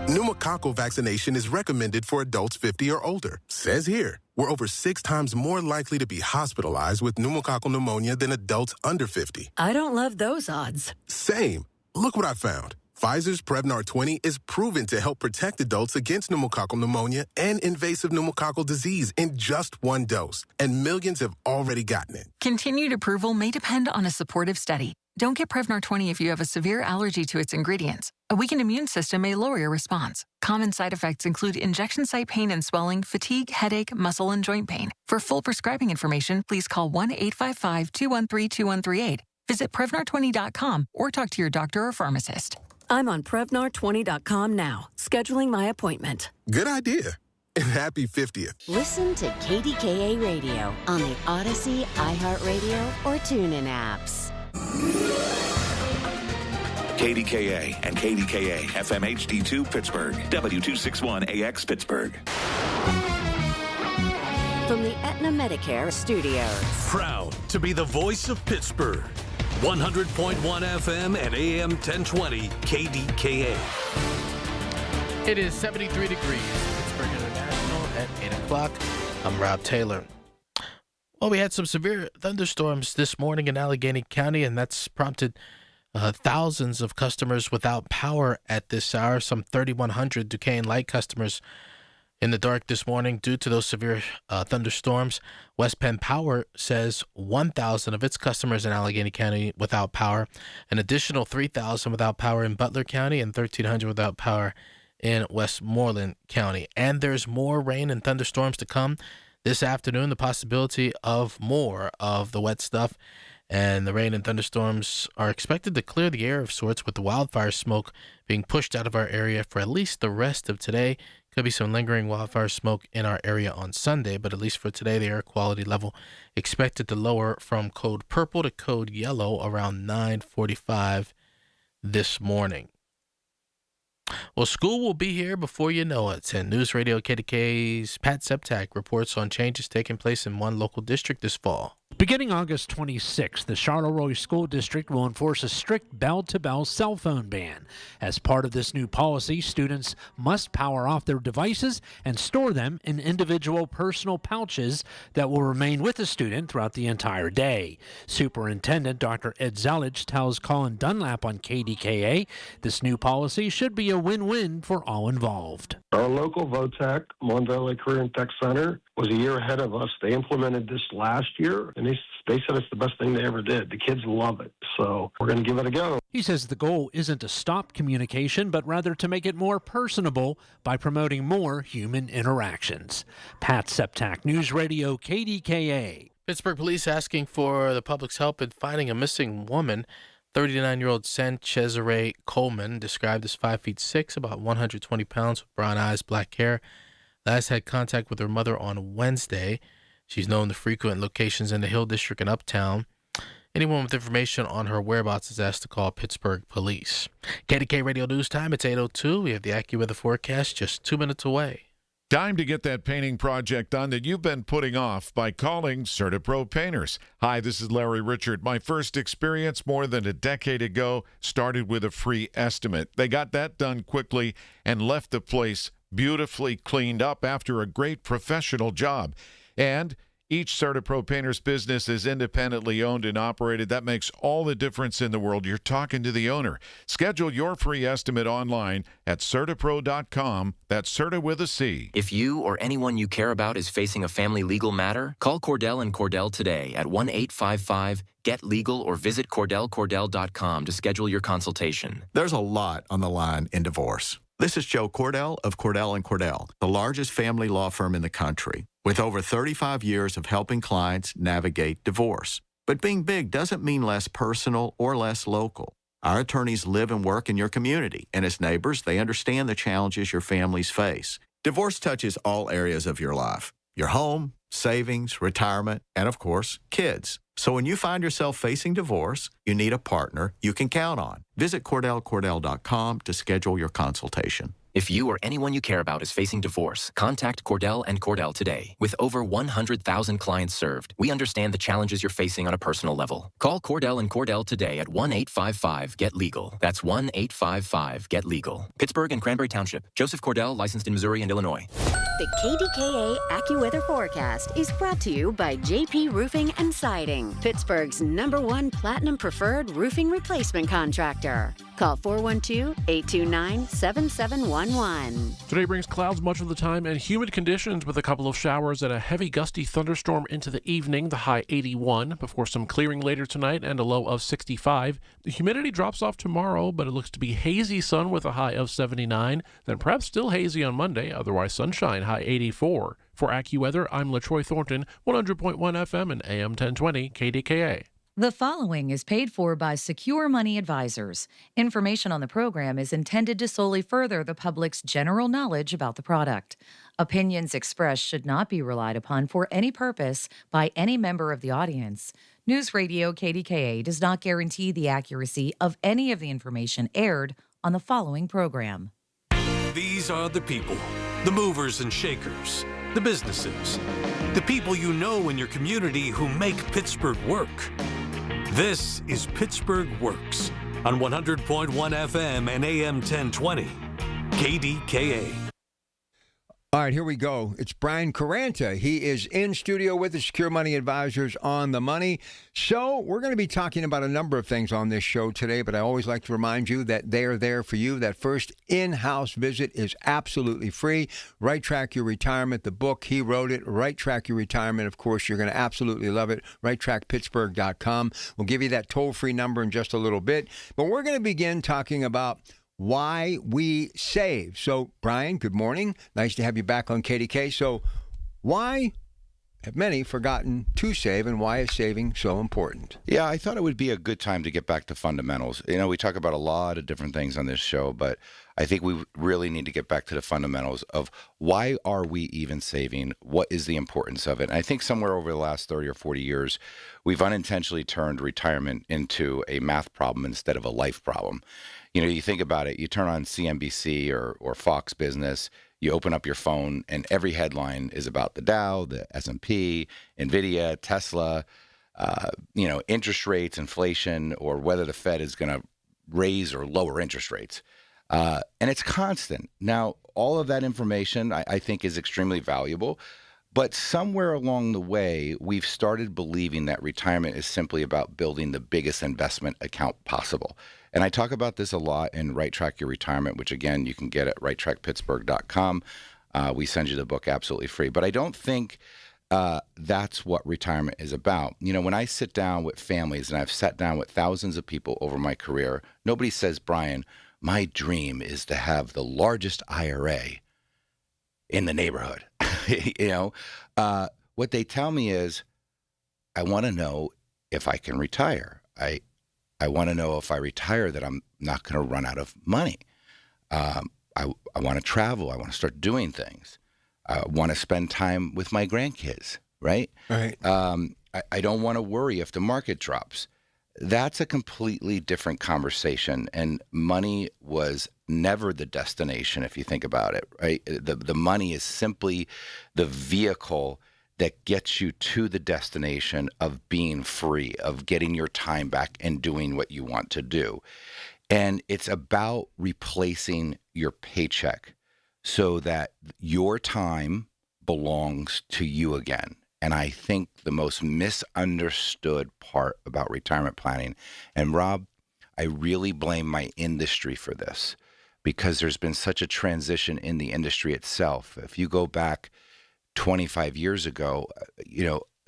Pneumococcal vaccination is recommended for adults 50 or older. Says here, we're over 6 times more likely to be hospitalized with pneumococcal pneumonia than adults under 50.
I don't love those odds.
Same. Look what I found. Pfizer's Prevnar 20 is proven to help protect adults against pneumococcal pneumonia and invasive pneumococcal disease in just 1 dose. And millions have already gotten it.
Continued approval may depend on a supportive study. Don't get Prevnar 20 if you have a severe allergy to its ingredients. A weakened immune system may lower your response. Common side effects include injection site pain and swelling, fatigue, headache, muscle, and joint pain. For full prescribing information, please call 1-855-213-2138. Visit Prevnar20.com or talk to your doctor or pharmacist.
I'm on Prevnar20.com now, scheduling my appointment.
Good idea. and happy 50th.
Listen to KDKA Radio on the Odyssey, iHeartRadio, or TuneIn apps.
KDKA and KDKA FM HD2 Pittsburgh, W261AX Pittsburgh.
From the Aetna Medicare Studios.
Proud to be the voice of Pittsburgh. 100.1 FM and AM 1020 KDKA.
It is 73 degrees. Pittsburgh International at 8 o'clock. I'm Rob Taylor. Well, we had some severe thunderstorms this morning in Allegheny County, and that's prompted thousands of customers without power at this hour. Some 3,100 Duquesne Light customers in the dark this morning due to those severe thunderstorms. West Penn Power says 1,000 of its customers in Allegheny County without power, an additional 3,000 without power in Butler County, and 1,300 without power in Westmoreland County. And there's more rain and thunderstorms to come this afternoon, the possibility of more of the wet stuff. And the rain and thunderstorms are expected to clear the air of sorts, with the wildfire smoke being pushed out of our area for at least the rest of today. Could be some lingering wildfire smoke in our area on Sunday, but at least for today, the air quality level expected to lower from code purple to code yellow around 9:45 this morning. Well, school will be here before you know it. And News Radio KDK's Pat Septak reports on changes taking place in one local district this fall.
Beginning August 26th, the Charleroi School District will enforce a strict bell-to-bell cell phone ban. As part of this new policy, students must power off their devices and store them in individual personal pouches that will remain with the student throughout the entire day. Superintendent Dr. Ed Zelich tells Colin Dunlap on KDKA this new policy should be a win-win for all involved.
Our local VOTEC, Mon Valley Career and Tech Center, was a year ahead of us. They implemented this last year, and they said it's the best thing they ever did. The kids love it, so we're going to give it a go.
He says the goal isn't to stop communication, but rather to make it more personable by promoting more human interactions. Pat Septak, News Radio KDKA.
Pittsburgh police asking for the public's help in finding a missing woman. 39-year-old Sanchez Coleman, described as 5'6", about 120 pounds, with brown eyes, black hair. Last had contact with her mother on Wednesday. She's known to frequent locations in the Hill District and Uptown. Anyone with information on her whereabouts is asked to call Pittsburgh Police. KDK Radio News Time, it's 8:02. We have the AccuWeather forecast just 2 minutes away.
Time to get that painting project done that you've been putting off by calling CertaPro Painters. Hi, this is Larry Richard. My first experience more than a decade ago started with a free estimate. They got that done quickly and left the place beautifully cleaned up after a great professional job. And each CertaPro Painters business is independently owned and operated. That makes all the difference in the world. You're talking to the owner. Schedule your free estimate online at CertaPro.com. That's Certa with a C.
If you or anyone you care about is facing a family legal matter, call Cordell & Cordell today at 1-855-GET-LEGAL or visit CordellCordell.com to schedule your consultation.
There's a lot on the line in divorce. This is Joe Cordell of Cordell & Cordell, the largest family law firm in the country, with over 35 years of helping clients navigate divorce. But being big doesn't mean less personal or less local. Our attorneys live and work in your community, and as neighbors, they understand the challenges your families face. Divorce touches all areas of your life: your home, savings, retirement, and of course, kids. So when you find yourself facing divorce, you need a partner you can count on. Visit CordellCordell.com to schedule your consultation.
If you or anyone you care about is facing divorce, contact Cordell & Cordell today. With over 100,000 clients served, we understand the challenges you're facing on a personal level. Call Cordell & Cordell today at 1-855-GET-LEGAL. That's 1-855-GET-LEGAL. Pittsburgh and Cranberry Township. Joseph Cordell, licensed in Missouri and Illinois.
The KDKA AccuWeather forecast is brought to you by JP Roofing and Siding, Pittsburgh's #1 Platinum Preferred Roofing Replacement Contractor. Call 412-829-7711.
Today brings clouds much of the time and humid conditions with a couple of showers and a heavy gusty thunderstorm into the evening, the high 81, before some clearing later tonight and a low of 65. The humidity drops off tomorrow, but it looks to be hazy sun with a high of 79, then perhaps still hazy on Monday, otherwise sunshine, high 84. For AccuWeather, I'm LaTroy Thornton, 100.1 FM and AM 1020 KDKA.
The following is paid for by Secure Money Advisors. Information on the program is intended to solely further the public's general knowledge about the product. Opinions expressed should not be relied upon for any purpose by any member of the audience. News Radio KDKA does not guarantee the accuracy of any of the information aired on the following program.
These are the people, the movers and shakers, the businesses, the people you know in your community who make Pittsburgh work. This is Pittsburgh Works on 100.1 FM and AM 1020, KDKA.
All right, here we go. It's Brian Caranta. He is in studio with the Secure Money Advisors on the money. So we're going to be talking about a number of things on this show today, but I always like to remind you that they are there for you. That first in-house visit is absolutely free. Right Track Your Retirement, the book, he wrote it. Right Track Your Retirement, of course, you're going to absolutely love it. RightTrackPittsburgh.com. We'll give you that toll-free number in just a little bit. But we're going to begin talking about why we save. So, Brian, good morning. Nice to have you back on KDK. So, why have many forgotten to save, and why is saving so important?
Yeah, I thought it would be a good time to get back to fundamentals. You know, we talk about a lot of different things on this show, but I think we really need to get back to the fundamentals of why are we even saving? What is the importance of it? And I think somewhere over the last 30 or 40 years, we've unintentionally turned retirement into a math problem instead of a life problem. You know, you think about it, you turn on CNBC or Fox Business, you open up your phone, and every headline is about the Dow, the S&P, NVIDIA, Tesla, interest rates, inflation, or whether the Fed is going to raise or lower interest rates. And it's constant. Now, all of that information, I think, is extremely valuable. But somewhere along the way, we've started believing that retirement is simply about building the biggest investment account possible. And I talk about this a lot in Right Track Your Retirement, which, again, you can get at righttrackpittsburgh.com. We send you the book absolutely free. But I don't think that's what retirement is about. You know, when I sit down with families, and I've sat down with thousands of people over my career, nobody says, Brian, my dream is to have the largest IRA in the neighborhood. What they tell me is, I want to know if I can retire. I want to know if I retire that I'm not going to run out of money. I want to travel. I want to start doing things. I want to spend time with my grandkids, right?
Right.
I don't want to worry if the market drops. That's a completely different conversation, and money was never the destination if you think about it, right? The money is simply the vehicle that gets you to the destination of being free, of getting your time back and doing what you want to do. And it's about replacing your paycheck so that your time belongs to you again. And I think the most misunderstood part about retirement planning, and Rob, I really blame my industry for this, because there's been such a transition in the industry itself. If you go back 25 years ago,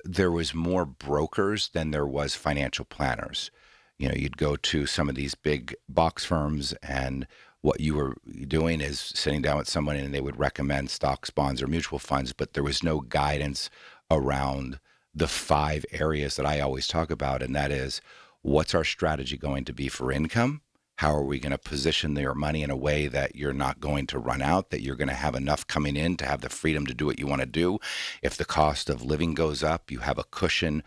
there was more brokers than there was financial planners. You know, you'd go to some of these big box firms, and what you were doing is sitting down with someone and they would recommend stocks, bonds, or mutual funds, but there was no guidance around the 5 areas that I always talk about, and that is, what's our strategy going to be for income? How are we going to position your money in a way that you're not going to run out, that you're going to have enough coming in to have the freedom to do what you want to do? If the cost of living goes up, you have a cushion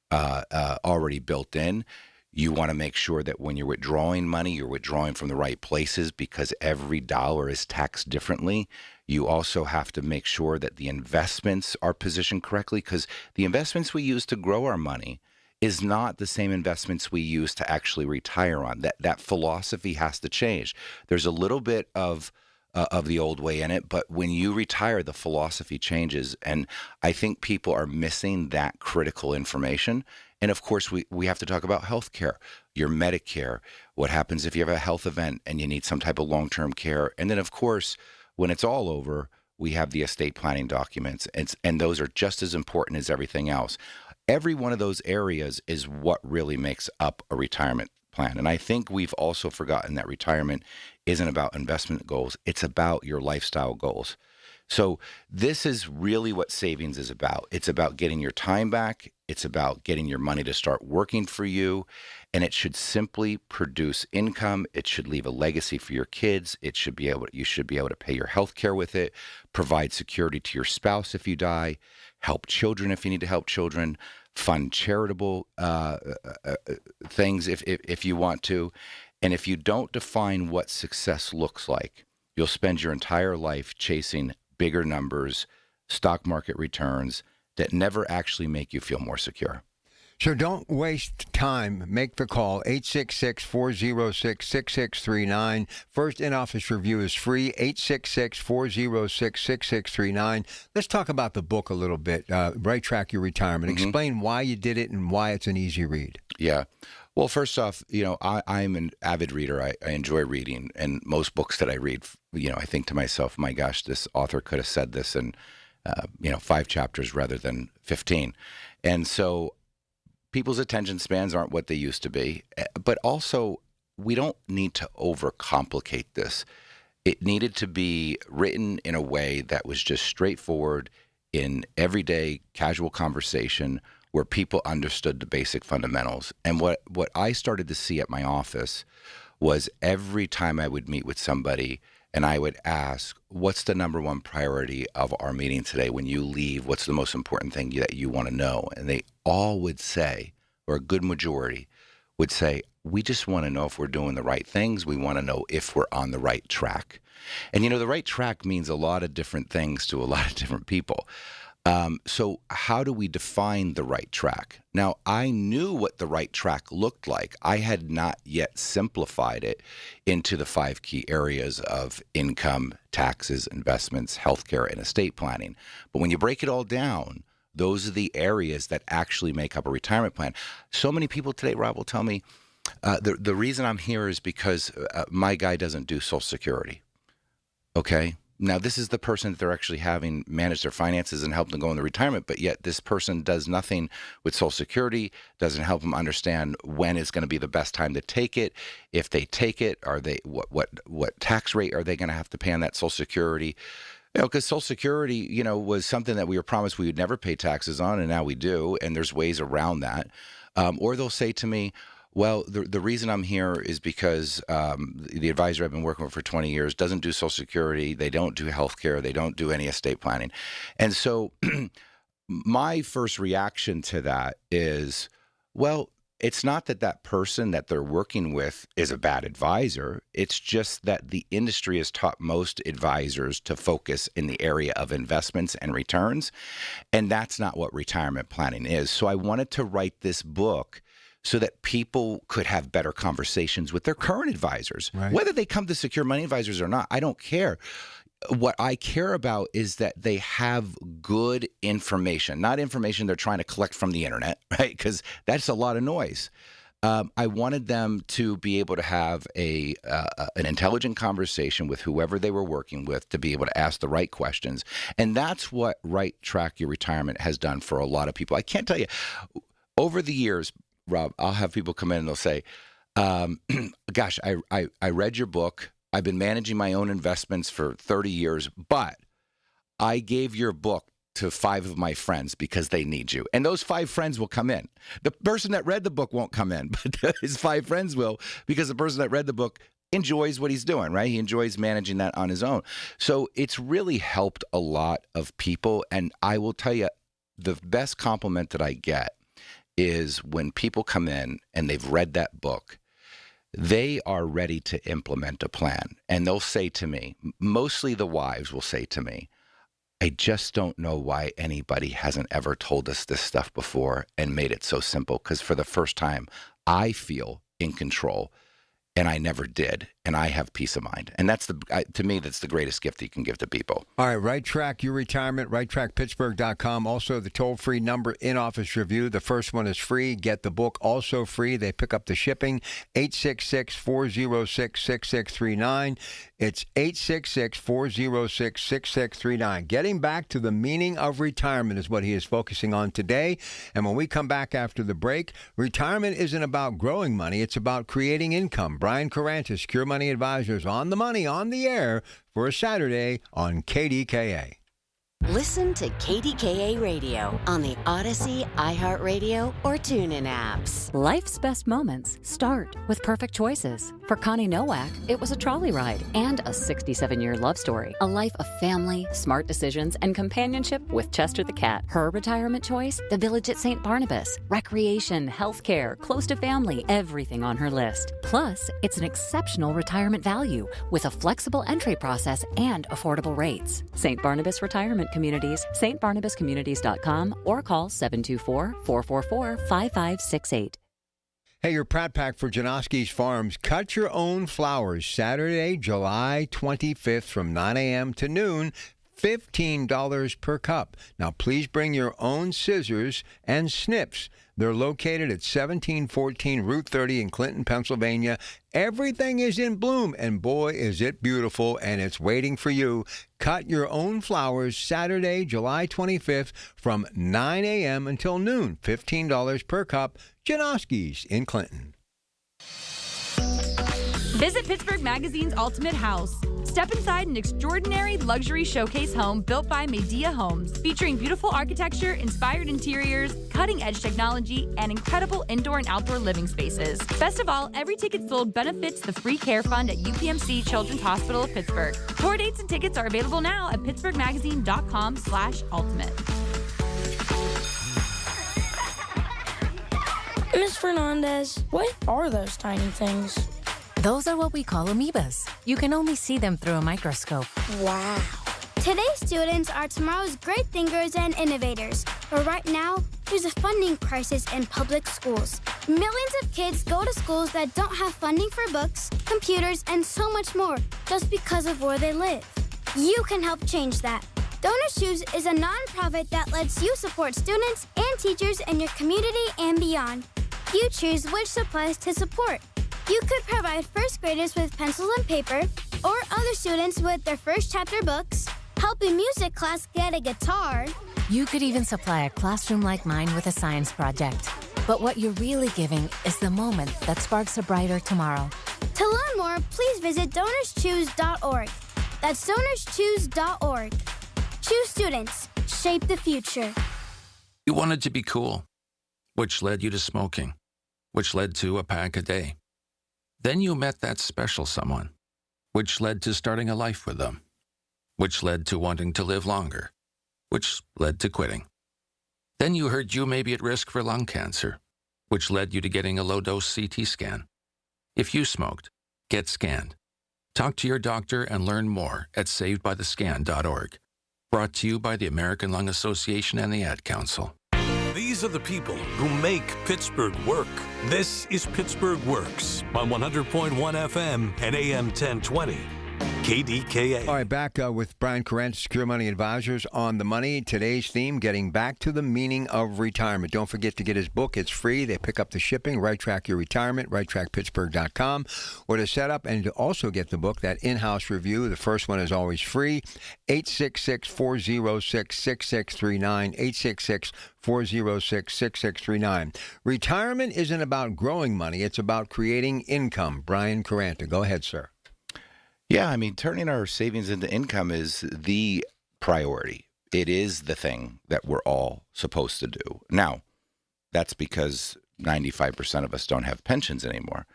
already built in. You want to make sure that when you're withdrawing money, you're withdrawing from the right places, because every dollar is taxed differently. You also have to make sure that the investments are positioned correctly, because the investments we use to grow our money is not the same investments we use to actually retire on. That philosophy has to change. There's a little bit of the old way in it, but when you retire, the philosophy changes. And I think people are missing that critical information. And of course, we have to talk about healthcare, your Medicare, what happens if you have a health event and you need some type of long-term care. And then, of course, when it's all over, we have the estate planning documents. And those are just as important as everything else. Every one of those areas is what really makes up a retirement plan. And I think we've also forgotten that retirement isn't about investment goals. It's about your lifestyle goals. So this is really what savings is about. It's about getting your time back. It's about getting your money to start working for you. And it should simply produce income. It should leave a legacy for your kids. You should be able to pay your health care with it, provide security to your spouse if you die, help children if you need to help children, fund charitable things if you want to. And if you don't define what success looks like, you'll spend your entire life chasing bigger numbers, stock market returns that never actually make you feel more secure.
So don't waste time. Make the call, 866-406-6639. First in-office review is free, 866-406-6639. Let's talk about the book a little bit, Right Track Your Retirement.
Mm-hmm.
Explain why you did it and why it's an easy read.
Yeah. Well, first off, I'm an avid reader. I enjoy reading, and most books that I read, I think to myself, my gosh, this author could have said this in, 5 chapters rather than 15. And so people's attention spans aren't what they used to be. But also, we don't need to overcomplicate this. It needed to be written in a way that was just straightforward in everyday casual conversation where people understood the basic fundamentals. And what I started to see at my office was every time I would meet with somebody and I would ask, what's the number one priority of our meeting today? When you leave, what's the most important thing that you want to know? And they all would say, or a good majority would say, we just want to know if we're doing the right things. We want to know if we're on the right track. And, the right track means a lot of different things to a lot of different people. So how do we define the right track? Now, I knew what the right track looked like. I had not yet simplified it into the 5 key areas of income, taxes, investments, healthcare, and estate planning. But when you break it all down, those are the areas that actually make up a retirement plan. So many people today, Rob, will tell me, the reason I'm here is because my guy doesn't do Social Security. Okay? Now, this is the person that they're actually having manage their finances and help them go into retirement, but yet this person does nothing with Social Security, doesn't help them understand when is going to be the best time to take it. If they take it, are they what tax rate are they going to have to pay on that Social Security? Because Social Security, was something that we were promised we would never pay taxes on, and now we do, and there's ways around that. Or they'll say to me, well, the reason I'm here is because the advisor I've been working with for 20 years doesn't do Social Security. They don't do health care. They don't do any estate planning. And so my first reaction to that is, well, it's not that person that they're working with is a bad advisor. It's just that the industry has taught most advisors to focus in the area of investments and returns. And that's not what retirement planning is. So I wanted to write this book so that people could have better conversations with their current advisors. Right. Whether they come to Secure Money Advisors or not, I don't care. What I care about is that they have good information, not information they're trying to collect from the internet, right? Because that's a lot of noise. I wanted them to be able to have an intelligent conversation with whoever they were working with, to be able to ask the right questions. And that's what Right Track Your Retirement has done for a lot of people. I can't tell you, over the years, Rob, I'll have people come in and they'll say, gosh, I read your book. I've been managing my own investments for 30 years, but I gave your book to 5 of my friends because they need you. And those 5 friends will come in. The person that read the book won't come in, but his 5 friends will, because the person that read the book enjoys what he's doing, right? He enjoys managing that on his own. So it's really helped a lot of people. And I will tell you, the best compliment that I get is when people come in and they've read that book, they are ready to implement a plan. And they'll say to me, mostly the wives will say to me, I just don't know why anybody hasn't ever told us this stuff before and made it so simple. Because for the first time, I feel in control, and I never did. And I have peace of mind. And that's to me, that's the greatest gift you can give to people.
All right, Right Track Your Retirement, righttrackpittsburgh.com. Also, the toll-free number in-office review. The first one is free. Get the book also free. They pick up the shipping, 866-406-6639. It's 866-406-6639. Getting back to the meaning of retirement is what he is focusing on today. And when we come back after the break, retirement isn't about growing money. It's about creating income. Brian Caranta, Secure Money Advisors, on the money, on the air for a Saturday on KDKA.
Listen to KDKA Radio on the Odyssey, iHeartRadio, or TuneIn apps.
Life's best moments start with perfect choices. For Connie Nowak, it was a trolley ride and a 67-year love story. A life of family, smart decisions, and companionship with Chester the cat. Her retirement choice? The Village at St. Barnabas. Recreation, healthcare, close to family, everything on her list. Plus, it's an exceptional retirement value with a flexible entry process and affordable rates. St. Barnabas Retirement Communities, stbarnabascommunities.com, or call 724-444-5568.
Hey, your Pratt Pack for Janoski's Farms. Cut your own flowers Saturday, July 25th from 9 a.m. to noon. $15 per cup. Now, please bring your own scissors and snips. They're located at 1714 Route 30 in Clinton, Pennsylvania. Everything is in bloom, and boy, is it beautiful, and it's waiting for you. Cut your own flowers Saturday, July 25th from 9 a.m. until noon. $15 per cup. Janoski's in Clinton.
Visit Pittsburgh Magazine's Ultimate House. Step inside an extraordinary luxury showcase home built by Medea Homes, featuring beautiful architecture, inspired interiors, cutting-edge technology, and incredible indoor and outdoor living spaces. Best of all, every ticket sold benefits the Free Care Fund at UPMC Children's Hospital of Pittsburgh. Tour dates and tickets are available now at pittsburghmagazine.com/ultimate.
Miss Fernandez, what are those tiny things?
Those are what we call amoebas. You can only see them through a microscope.
Wow.
Today's students are tomorrow's great thinkers and innovators. But right now, there's a funding crisis in public schools. Millions of kids go to schools that don't have funding for books, computers, and so much more just because of where they live. You can help change that. Donor Shoes is a nonprofit that lets you support students and teachers in your community and beyond. You choose which supplies to support. You could provide first graders with pencils and paper, or other students with their first chapter books, help a music class get a guitar.
You could even supply a classroom like mine with a science project. But what you're really giving is the moment that sparks a brighter tomorrow.
To learn more, please visit DonorsChoose.org. That's DonorsChoose.org. Choose students. Shape the future.
You wanted to be cool, which led you to smoking, which led to a pack a day. Then you met that special someone, which led to starting a life with them, which led to wanting to live longer, which led to quitting. Then you heard you may be at risk for lung cancer, which led you to getting a low-dose CT scan. If you smoked, get scanned. Talk to your doctor and learn more at savedbythescan.org. Brought to you by the American Lung Association and the Ad Council.
These are the people who make Pittsburgh work. This is Pittsburgh Works on 100.1 FM and AM 1020. KDKA.
All right, back with Brian Carant, Secure Money Advisors on the money. Today's theme, getting back to the meaning of retirement. Don't forget to get his book. It's free. They pick up the shipping. Right Track Your Retirement, righttrackpittsburgh.com. Or to set up and to also get the book, that in-house review. The first one is always free. 866-406-6639. 866-406-6639. Retirement isn't about growing money. It's about creating income. Brian Caranta, go ahead, sir.
Yeah, I mean, turning our savings into income is the priority. It is the thing that we're all supposed to do. Now, that's because 95% of us don't have pensions anymore.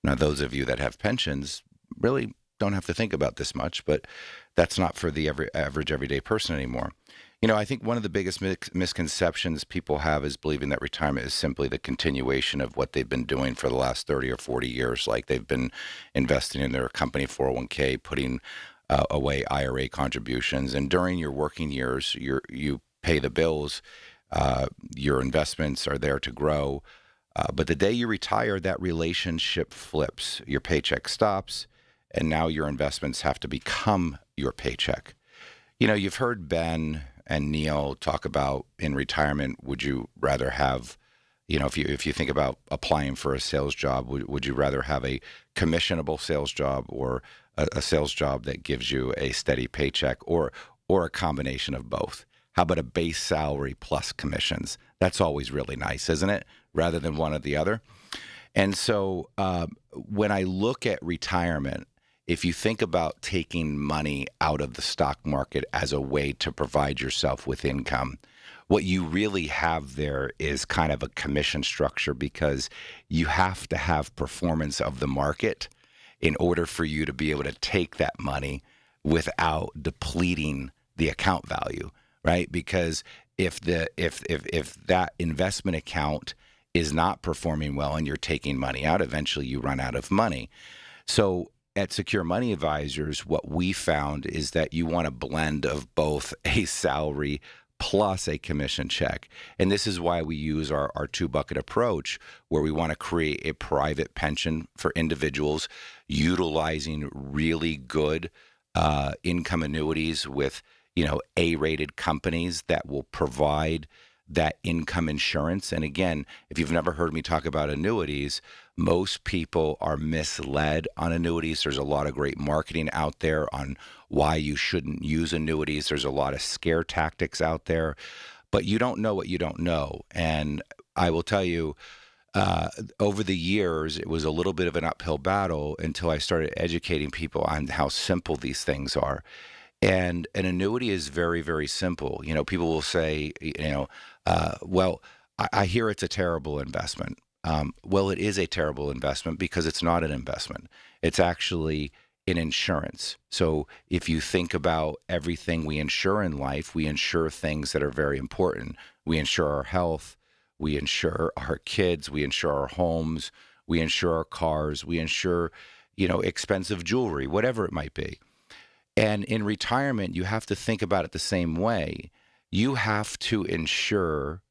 Now, those of you that have pensions really don't have to think about this much, but that's not for the average everyday person anymore. You know, I think one of the biggest misconceptions people have is believing that retirement is simply the continuation of what they've been doing for the last 30 or 40 years. Like they've been investing in their company 401k, putting away IRA contributions. And during your working years, you pay the bills. Your investments are there to grow. But the day you retire, that relationship flips. Your paycheck stops, and now your investments have to become your paycheck. You know, you've heard Ben and Neil talk about in retirement, would you rather have, you know, if you think about applying for a sales job, would you rather have a commissionable sales job or a sales job that gives you a steady paycheck or a combination of both? How about a base salary plus commissions? That's always really nice, isn't it? Rather than one or the other. And so when I look at retirement, if you think about taking money out of the stock market as a way to provide yourself with income, what you really have there is kind of a commission structure, because you have to have performance of the market in order for you to be able to take that money without depleting the account value, right? Because if that investment account is not performing well and you're taking money out, eventually you run out of money. So at Secure Money Advisors, what we found is that you want a blend of both a salary plus a commission check. And this is why we use our two-bucket approach, where we want to create a private pension for individuals utilizing really good income annuities with, A-rated companies that will provide that income insurance. And again, if you've never heard me talk about annuities, most people are misled on annuities. There's a lot of great marketing out there on why you shouldn't use annuities. There's a lot of scare tactics out there, but you don't know what you don't know. And I will tell you, over the years, it was a little bit of an uphill battle until I started educating people on how simple these things are. And an annuity is very, very simple. People will say, well, I hear it's a terrible investment. Well, it is a terrible investment because it's not an investment. It's actually an insurance. So if you think about everything we insure in life, we insure things that are very important. We insure our health. We insure our kids. We insure our homes. We insure our cars. We insure, expensive jewelry, whatever it might be. And in retirement, you have to think about it the same way. You have to insure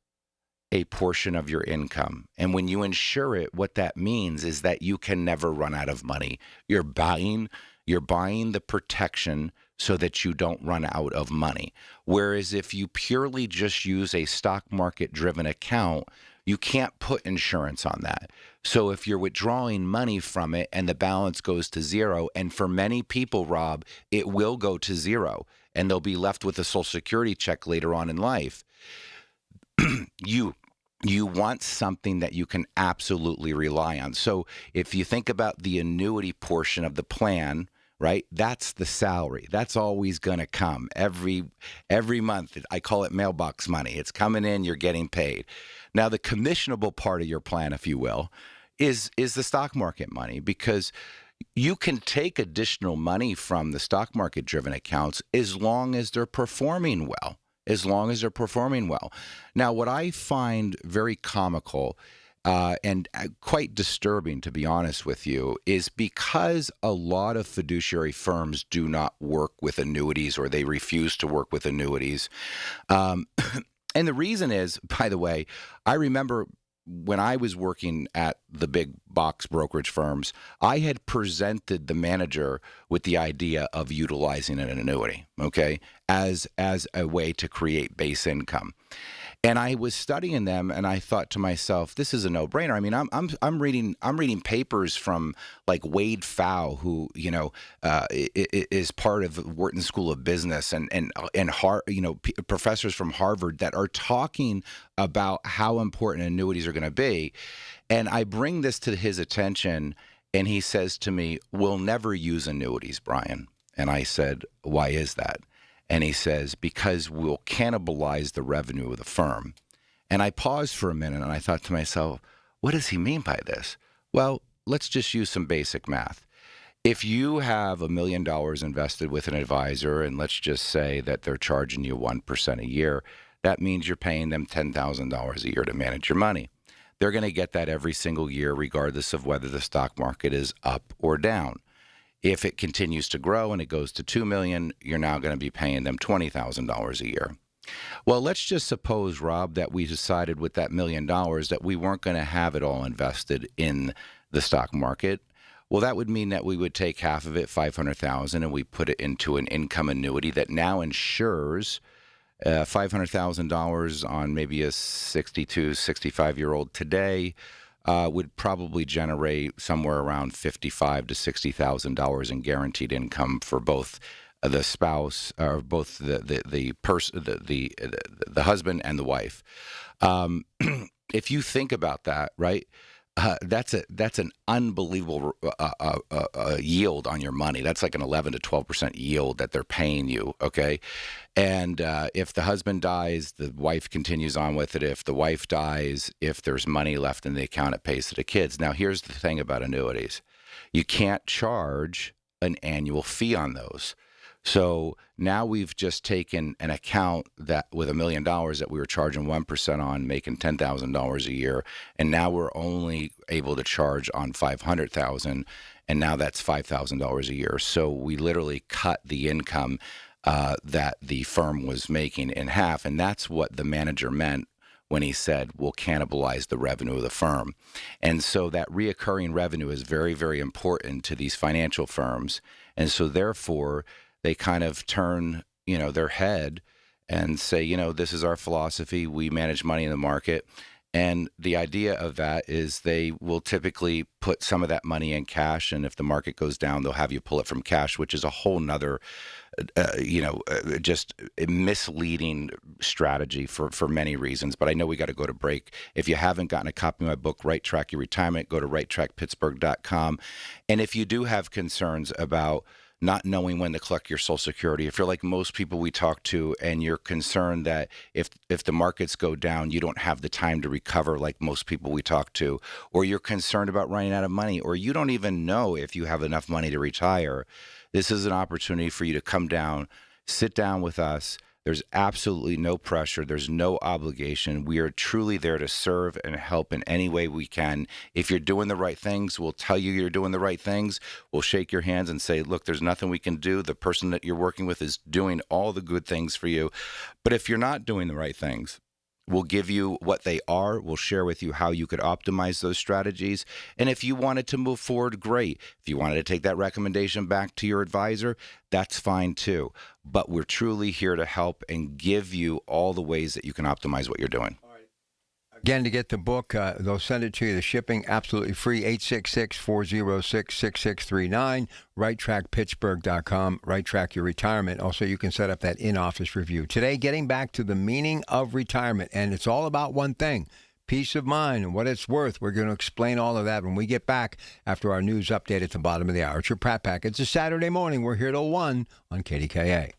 a portion of your income. And when you insure it, what that means is that you can never run out of money. You're buying the protection so that you don't run out of money. Whereas if you purely just use a stock market driven account, you can't put insurance on that. So if you're withdrawing money from it and the balance goes to zero, and for many people, Rob, it will go to zero and they'll be left with a Social Security check later on in life, you want something that you can absolutely rely on. So if you think about the annuity portion of the plan, right, that's the salary. That's always going to come every month. I call it mailbox money. It's coming in, you're getting paid. Now, the commissionable part of your plan, if you will, is the stock market money, because you can take additional money from the stock market driven accounts as long as they're performing well. Now, what I find very comical and quite disturbing, to be honest with you, is because a lot of fiduciary firms do not work with annuities, or they refuse to work with annuities. And the reason is, by the way, I remember when I was working at the big box brokerage firms, I had presented the manager with the idea of utilizing an annuity, okay, as a way to create base income. And I was studying them, and I thought to myself, this is a no-brainer. I mean, I'm reading papers from like Wade Pfau, who is part of Wharton School of Business, and professors from Harvard that are talking about how important annuities are going to be. And I bring this to his attention, and he says to me, "We'll never use annuities, Brian." And I said, "Why is that?" And he says, "Because we'll cannibalize the revenue of the firm." And I paused for a minute, and I thought to myself, what does he mean by this? Well, let's just use some basic math. If you have $1 million invested with an advisor, and let's just say that they're charging you 1% a year, that means you're paying them $10,000 a year to manage your money. They're going to get that every single year, regardless of whether the stock market is up or down. If it continues to grow and it goes to $2 million, you're now going to be paying them $20,000 a year. Well, let's just suppose, Rob, that we decided with that $1 million that we weren't going to have it all invested in the stock market. Well, that would mean that we would take half of it, $500,000, and we put it into an income annuity that now insures $500,000 on maybe a 62, 65-year-old today. Would probably generate somewhere around $55,000 to $60,000 in guaranteed income for both the spouse, or both the husband and the wife. If you think about that, right? that's an unbelievable yield on your money. That's like an 11 to 12% yield that they're paying you, okay? And if the husband dies, the wife continues on with it. If the wife dies, if there's money left in the account, it pays to the kids. Now, here's the thing about annuities. You can't charge an annual fee on those. So now we've just taken an account that with $1 million that we were charging 1% on, making $10,000 a year, and now we're only able to charge on $500,000, and now that's $5,000 a year. So we literally cut the income that the firm was making in half, and that's what the manager meant when he said we'll cannibalize the revenue of the firm. And so that reoccurring revenue is very, very important to these financial firms, and so therefore they kind of turn, their head and say, this is our philosophy. We manage money in the market. And the idea of that is they will typically put some of that money in cash. And if the market goes down, they'll have you pull it from cash, which is a whole nother, just a misleading strategy for many reasons. But I know we got to go to break. If you haven't gotten a copy of my book, Right Track Your Retirement, go to righttrackpittsburgh.com. And if you do have concerns about not knowing when to collect your Social Security, if you're like most people we talk to and you're concerned that if the markets go down, you don't have the time to recover like most people we talk to, or you're concerned about running out of money, or you don't even know if you have enough money to retire, this is an opportunity for you to come down, sit down with us. There's absolutely no pressure. There's no obligation. We are truly there to serve and help in any way we can. If you're doing the right things, we'll tell you you're doing the right things. We'll shake your hands and say, look, there's nothing we can do. The person that you're working with is doing all the good things for you. But if you're not doing the right things, we'll give you what they are. We'll share with you how you could optimize those strategies. And if you wanted to move forward, great. If you wanted to take that recommendation back to your advisor, that's fine too. But we're truly here to help and give you all the ways that you can optimize what you're doing.
Again, to get the book, they'll send it to you. The shipping, absolutely free, 866-406-6639, righttrackpittsburgh.com, Right Track Your Retirement. Also, you can set up that in-office review. Today, getting back to the meaning of retirement, and it's all about one thing, peace of mind and what it's worth. We're going to explain all of that when we get back after our news update at the bottom of the hour. It's your Pratt Pack. It's a Saturday morning. We're here till 1 on KDKA.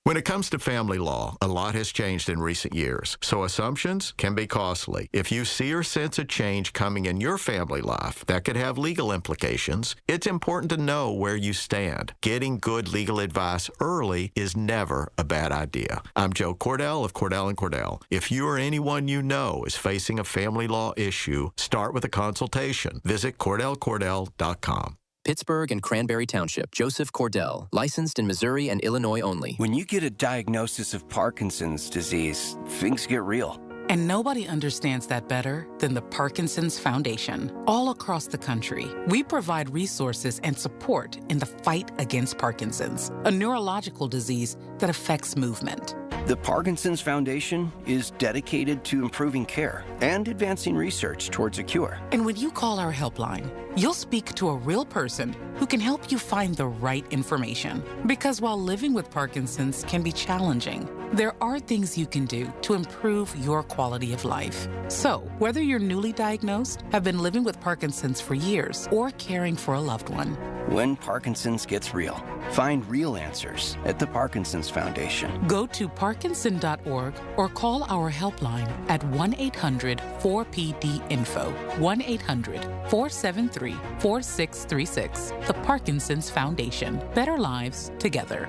When it comes to family law, a lot has changed in recent years, so assumptions can be costly. If you see or sense a change coming in your family life that could have legal implications, it's important to know where you stand. Getting good legal advice early is never a bad idea. I'm Joe Cordell of Cordell & Cordell. If you or anyone you know is facing a family law issue, start with a consultation. Visit CordellCordell.com.
Pittsburgh and Cranberry Township. Joseph Cordell, licensed in Missouri and Illinois only.
When you get a diagnosis of Parkinson's disease, things get real.
And nobody understands that better than the Parkinson's Foundation. All across the country, we provide resources and support in the fight against Parkinson's, a neurological disease that affects movement.
The Parkinson's Foundation is dedicated to improving care and advancing research towards a cure.
And when you call our helpline, you'll speak to a real person who can help you find the right information. Because while living with Parkinson's can be challenging, there are things you can do to improve your quality of life. So, whether you're newly diagnosed, have been living with Parkinson's for years, or caring for a loved one,
when Parkinson's gets real, find real answers at the Parkinson's Foundation.
Go to parkinson.org or call our helpline at 1-800-4PD-INFO, 1-800-473-4636. The Parkinson's Foundation. Better lives together.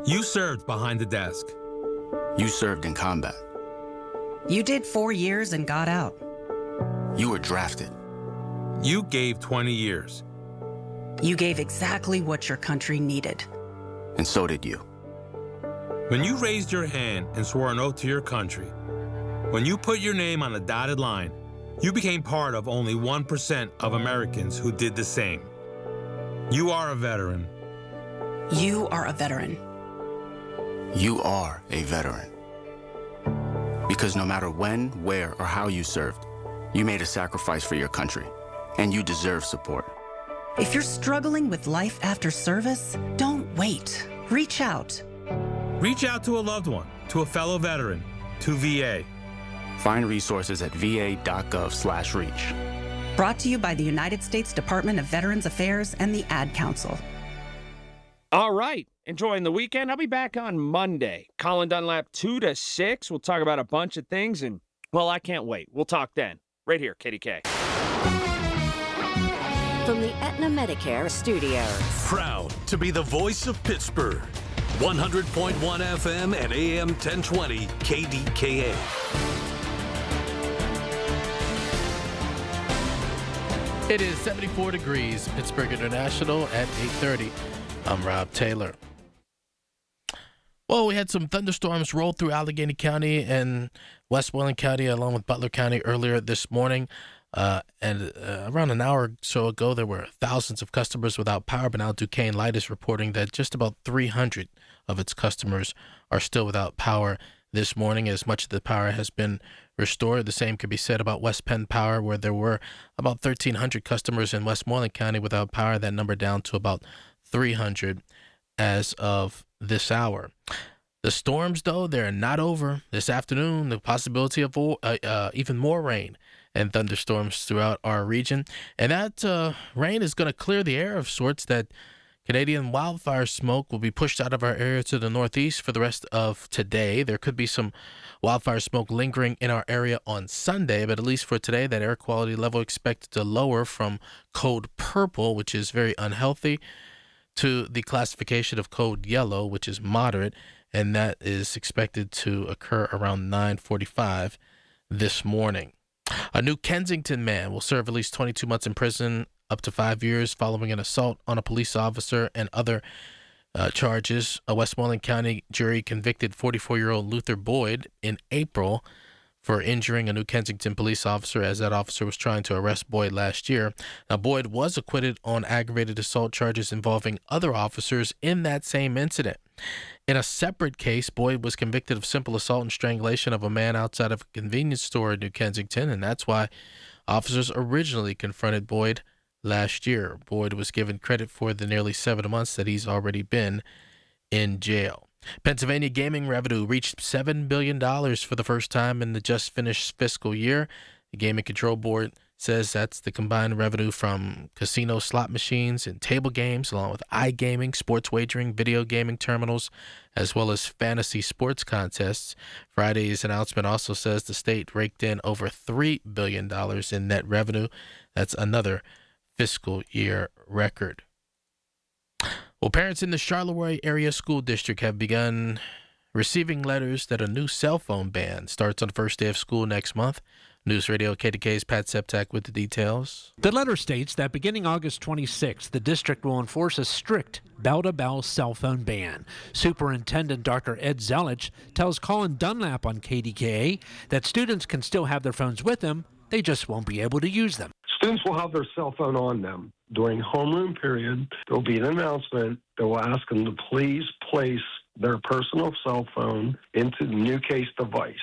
You served behind the desk.
You served in combat.
You did 4 years and got out.
You were drafted.
You gave 20 years.
You gave exactly what your country needed.
And so did you.
When you raised your hand and swore an oath to your country, when you put your name on a dotted line, you became part of only 1% of Americans who did the same. You are a veteran.
You are a veteran.
You are a veteran. Because no matter when, where, or how you served, you made a sacrifice for your country, and you deserve support.
If you're struggling with life after service, don't wait. Reach out.
Reach out to a loved one, to a fellow veteran, to VA.
Find resources at va.gov/reach.
Brought to you by the United States Department of Veterans Affairs and the Ad Council.
All right. Enjoying the weekend. I'll be back on Monday. Colin Dunlap, 2 to 6. We'll talk about a bunch of things, and, well, I can't wait. We'll talk then. Right here, KDK.
From the Aetna Medicare Studios.
Proud to be the voice of Pittsburgh. 100.1 FM and AM 1020 KDKA.
It is 74 degrees, Pittsburgh International at 8:30. I'm Rob Taylor. Well, we had some thunderstorms roll through Allegheny County and Westmoreland County along with Butler County earlier this morning. And around an hour or so ago, there were thousands of customers without power, but now Duquesne Light is reporting that just about 300 of its customers are still without power this morning, as much of the power has been restored. The same could be said about West Penn Power, where there were about 1,300 customers in Westmoreland County without power. That number down to about 300 as of this hour. The storms, though, they're not over. This afternoon, the possibility of even more rain and thunderstorms throughout our region. And that rain is going to clear the air of sorts. That Canadian wildfire smoke will be pushed out of our area to the northeast for the rest of today. There could be some wildfire smoke lingering in our area on Sunday, but at least for today, that air quality level expected to lower from code purple, which is very unhealthy, to the classification of code yellow, which is moderate, and that is expected to occur around 9:45 this morning. A New Kensington man will serve at least 22 months in prison, up to 5 years, following an assault on a police officer and other charges. A Westmoreland County jury convicted 44-year-old Luther Boyd in April for injuring a New Kensington police officer as that officer was trying to arrest Boyd last year. Now, Boyd was acquitted on aggravated assault charges involving other officers in that same incident. In a separate case, Boyd was convicted of simple assault and strangulation of a man outside of a convenience store in New Kensington, and that's why officers originally confronted Boyd last year. Boyd was given credit for the nearly 7 months that he's already been in jail. Pennsylvania gaming revenue reached $7 billion for the first time in the just finished fiscal year. The Gaming Control Board says that's the combined revenue from casino slot machines and table games, along with iGaming, sports wagering, video gaming terminals, as well as fantasy sports contests. Friday's announcement also says the state raked in over $3 billion in net revenue. That's another fiscal year record. Well, parents in the Charleroi Area School District have begun receiving letters that a new cell phone ban starts on the first day of school next month. News Radio KDK's Pat Septak with the details.
The letter states that beginning August 26th, the district will enforce a strict bell-to-bell cell phone ban. Superintendent Dr. Ed Zelich tells Colin Dunlap on KDKA that students can still have their phones with them, they just won't be able to use them.
Students will have their cell phone on them. During homeroom period, there will be an announcement that will ask them to please place their personal cell phone into the new case device.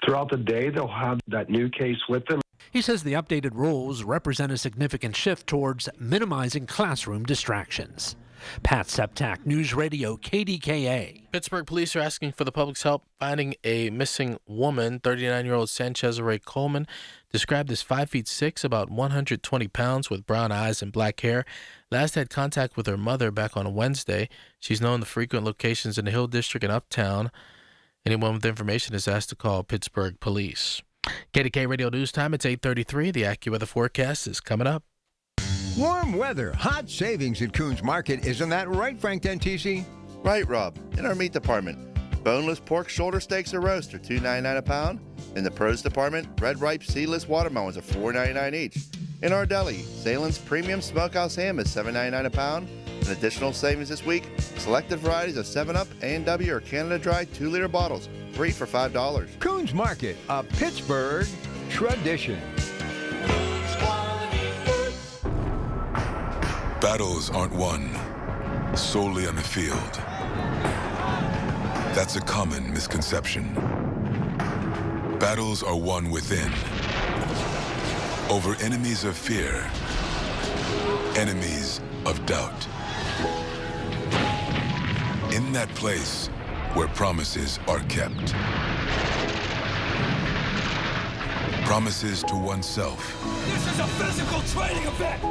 Throughout the day, they'll have that new case with them.
He says the updated rules represent a significant shift towards minimizing classroom distractions. Pat Septak, News Radio KDKA.
Pittsburgh police are asking for the public's help finding a missing woman. 39-year-old Sanchez Ray Coleman, described as 5'6", about 120 pounds, with brown eyes and black hair. Last had contact with her mother back on Wednesday. She's known to frequent locations in the Hill District and Uptown. Anyone with information is asked to call Pittsburgh Police. KDK Radio News Time, it's 8:33. The AccuWeather forecast is coming up.
Warm weather, hot savings at Coons Market. Isn't that right, Frank Dentisi?
Right, Rob. In our meat department, boneless pork shoulder steaks or roast are $2.99 a pound. In the produce department, red ripe seedless watermelons are $4.99 each. In our deli, Salem's premium smokehouse ham is $7.99 a pound. An additional savings this week, selected varieties of 7-Up, A&W, or Canada Dry 2-liter bottles, 3 for $5.
Coons Market, a Pittsburgh tradition.
Battles aren't won solely on the field. That's a common misconception. Battles are won within, over enemies of fear, enemies of doubt. In that place where promises are kept. Promises to oneself.
This is a physical training event!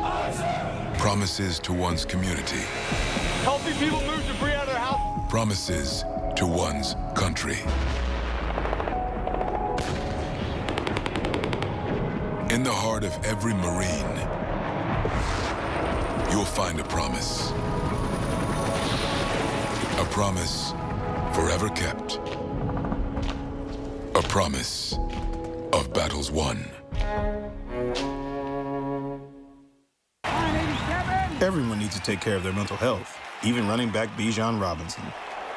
Promises to one's community.
Helping people move debris out of their house.
Promises to one's country. In the heart of every Marine, you'll find a promise. A promise forever kept. A promise of battles won.
Everyone needs to take care of their mental health, even running back Bijan Robinson.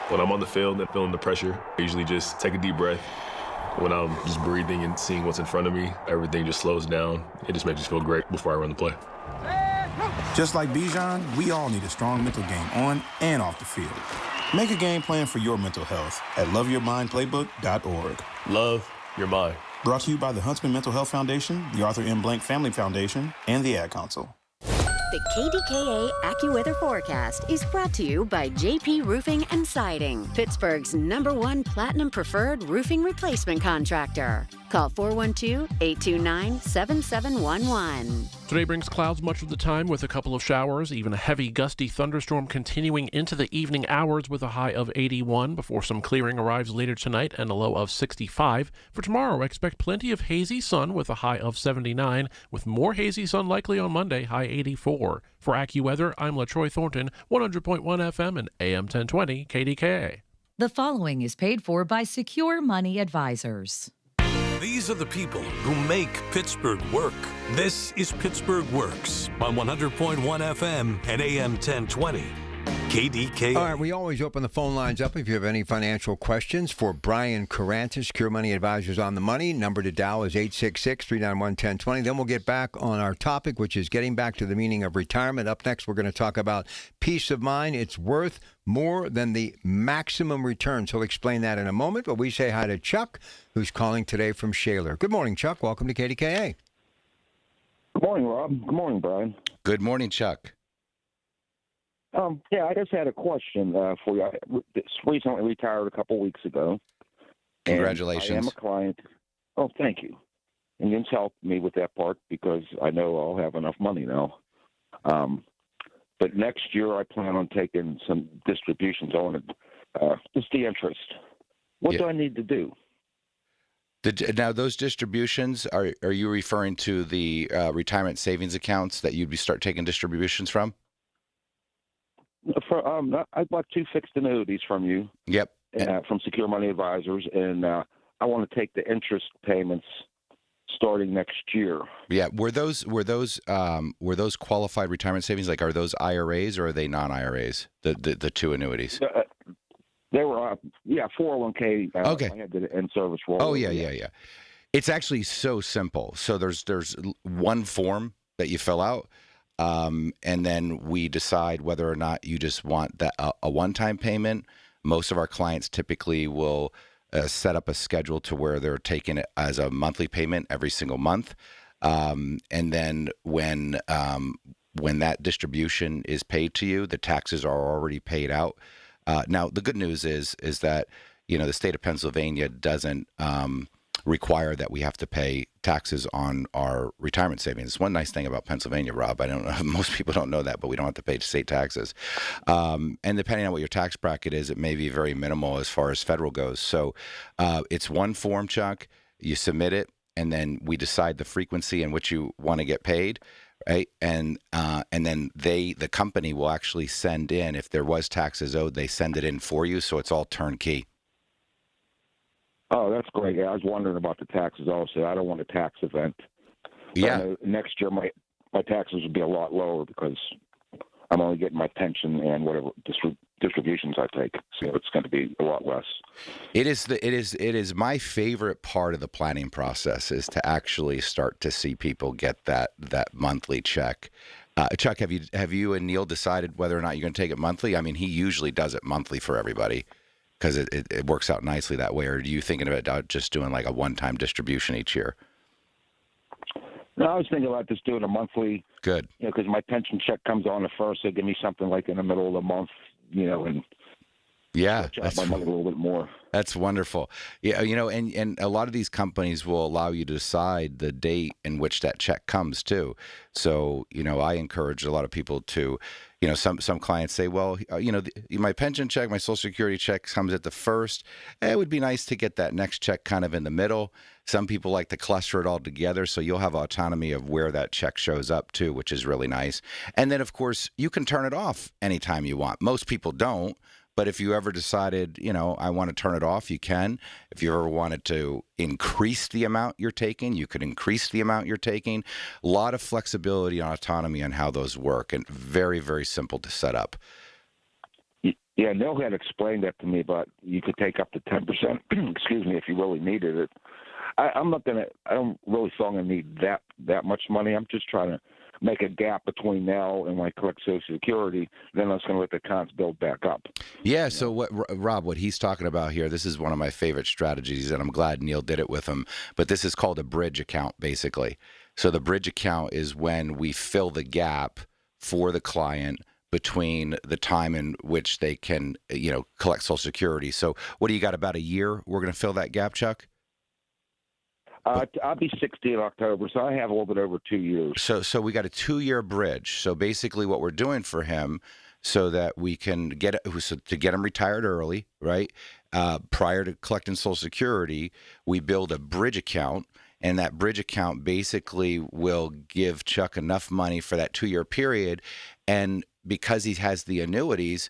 When I'm on the field and feeling the pressure, I usually just take a deep breath. When I'm just breathing and seeing what's in front of me, everything just slows down. It just makes me feel great before I run the play.
Just like Bijan, we all need a strong mental game on and off the field. Make a game plan for your mental health at loveyourmindplaybook.org.
Love your mind.
Brought to you by the Huntsman Mental Health Foundation, the Arthur M. Blank Family Foundation, and the Ad Council.
The KDKA AccuWeather forecast is brought to you by JP Roofing and Siding, Pittsburgh's #1 Platinum Preferred Roofing Replacement Contractor. Call 412-829-7711.
Today brings clouds much of the time with a couple of showers, even a heavy gusty thunderstorm continuing into the evening hours with a high of 81 before some clearing arrives later tonight and a low of 65. For tomorrow, expect plenty of hazy sun with a high of 79, with more hazy sun likely on Monday, high 84. For AccuWeather, I'm LaTroy Thornton, 100.1 FM and AM 1020 KDKA.
The following is paid for by Secure Money Advisors.
These are the people who make Pittsburgh work. This is Pittsburgh Works on 100.1 FM and AM 1020. KDKA.
All right, we always open the phone lines up if you have any financial questions for Brian Caranta, Secure Money Advisors on the Money. Number to dial is 866-391-1020. Then we'll get back on our topic, which is getting back to the meaning of retirement. Up next, we're going to talk about peace of mind. It's worth more than the maximum returns. He'll explain that in a moment, but we say hi to Chuck, who's calling today from Shaler. Good morning, Chuck. Welcome to KDKA.
Good morning, Rob. Good morning, Brian.
Good morning, Chuck.
I just had a question for you. I recently retired a couple weeks ago.
Congratulations.
I am a client. Oh, thank you. And you can help me with that part because I know I'll have enough money now. But next year I plan on taking some distributions on it. Just the interest. What do I need to do?
Now, those distributions, are you referring to the retirement savings accounts that you'd start taking distributions from?
I bought 2 fixed annuities from you.
Yep.
From Secure Money Advisors, and I want to take the interest payments starting next year.
Yeah. Were those qualified retirement savings? Like, are those IRAs or are they non-IRAs? The 2 annuities.
They were 401k.
Okay.
I had the in-service roll.
Oh yeah. It's actually so simple. So there's one form that you fill out. And then we decide whether or not you just want that a one-time payment. Most of our clients typically will set up a schedule to where they're taking it as a monthly payment every single month. And then when that distribution is paid to you, the taxes are already paid out. Now, the good news is that, the state of Pennsylvania doesn't require that we have to pay taxes on our retirement savings. One nice thing about Pennsylvania, Rob, I don't know, most people don't know that, but we don't have to pay state taxes. And depending on what your tax bracket is, it may be very minimal as far as federal goes. So it's one form, Chuck. You submit it, and then we decide the frequency in which you want to get paid. Right. And then the company will actually send in, if there was taxes owed, they send it in for you. So it's all turnkey.
Oh, that's great. Yeah, I was wondering about the taxes also. I don't want a tax event.
Yeah.
Next year, my taxes would be a lot lower because I'm only getting my pension and whatever distributions I take. So it's going to be a lot less.
It is my favorite part of the planning process is to actually start to see people get that monthly check. Chuck, have you and Neil decided whether or not you're going to take it monthly? I mean, he usually does it monthly for everybody because it works out nicely that way. Or are you thinking about just doing like a one-time distribution each year?
No, I was thinking about just doing a monthly.
Good.
Because my pension check comes on the first. They give me something like in the middle of the month, and
Yeah,
stretch out my money a little bit more.
That's wonderful. Yeah, and a lot of these companies will allow you to decide the date in which that check comes too. So, I encourage a lot of people to, some clients say, well, my pension check, my Social Security check comes at the first. It would be nice to get that next check kind of in the middle. Some people like to cluster it all together, so you'll have autonomy of where that check shows up too, which is really nice. And then, of course, you can turn it off anytime you want. Most people don't. But if you ever decided, I want to turn it off, you can. If you ever wanted to increase the amount you're taking, you could increase the amount you're taking. A lot of flexibility and autonomy on how those work, and very, very simple to set up.
Yeah, Neil had explained that to me, but you could take up to 10%, excuse me, if you really needed it. I don't really feel I'm going to need that much money. I'm just trying to make a gap between now and when I collect Social Security. Then I was going to let the accounts build back up.
Yeah, so what he's talking about here, this is one of my favorite strategies, and I'm glad Neil did it with him, but this is called a bridge account, basically. So the bridge account is when we fill the gap for the client between the time in which they can, collect Social Security. So what do you got, about a year we're going to fill that gap, Chuck?
I'll be 60 in October, so I have a little bit over 2 years.
So we got a 2-year bridge. So basically what we're doing for him, so that we can get him retired early, right? Prior to collecting Social Security, we build a bridge account, and that bridge account basically will give Chuck enough money for that 2-year period. And because he has the annuities,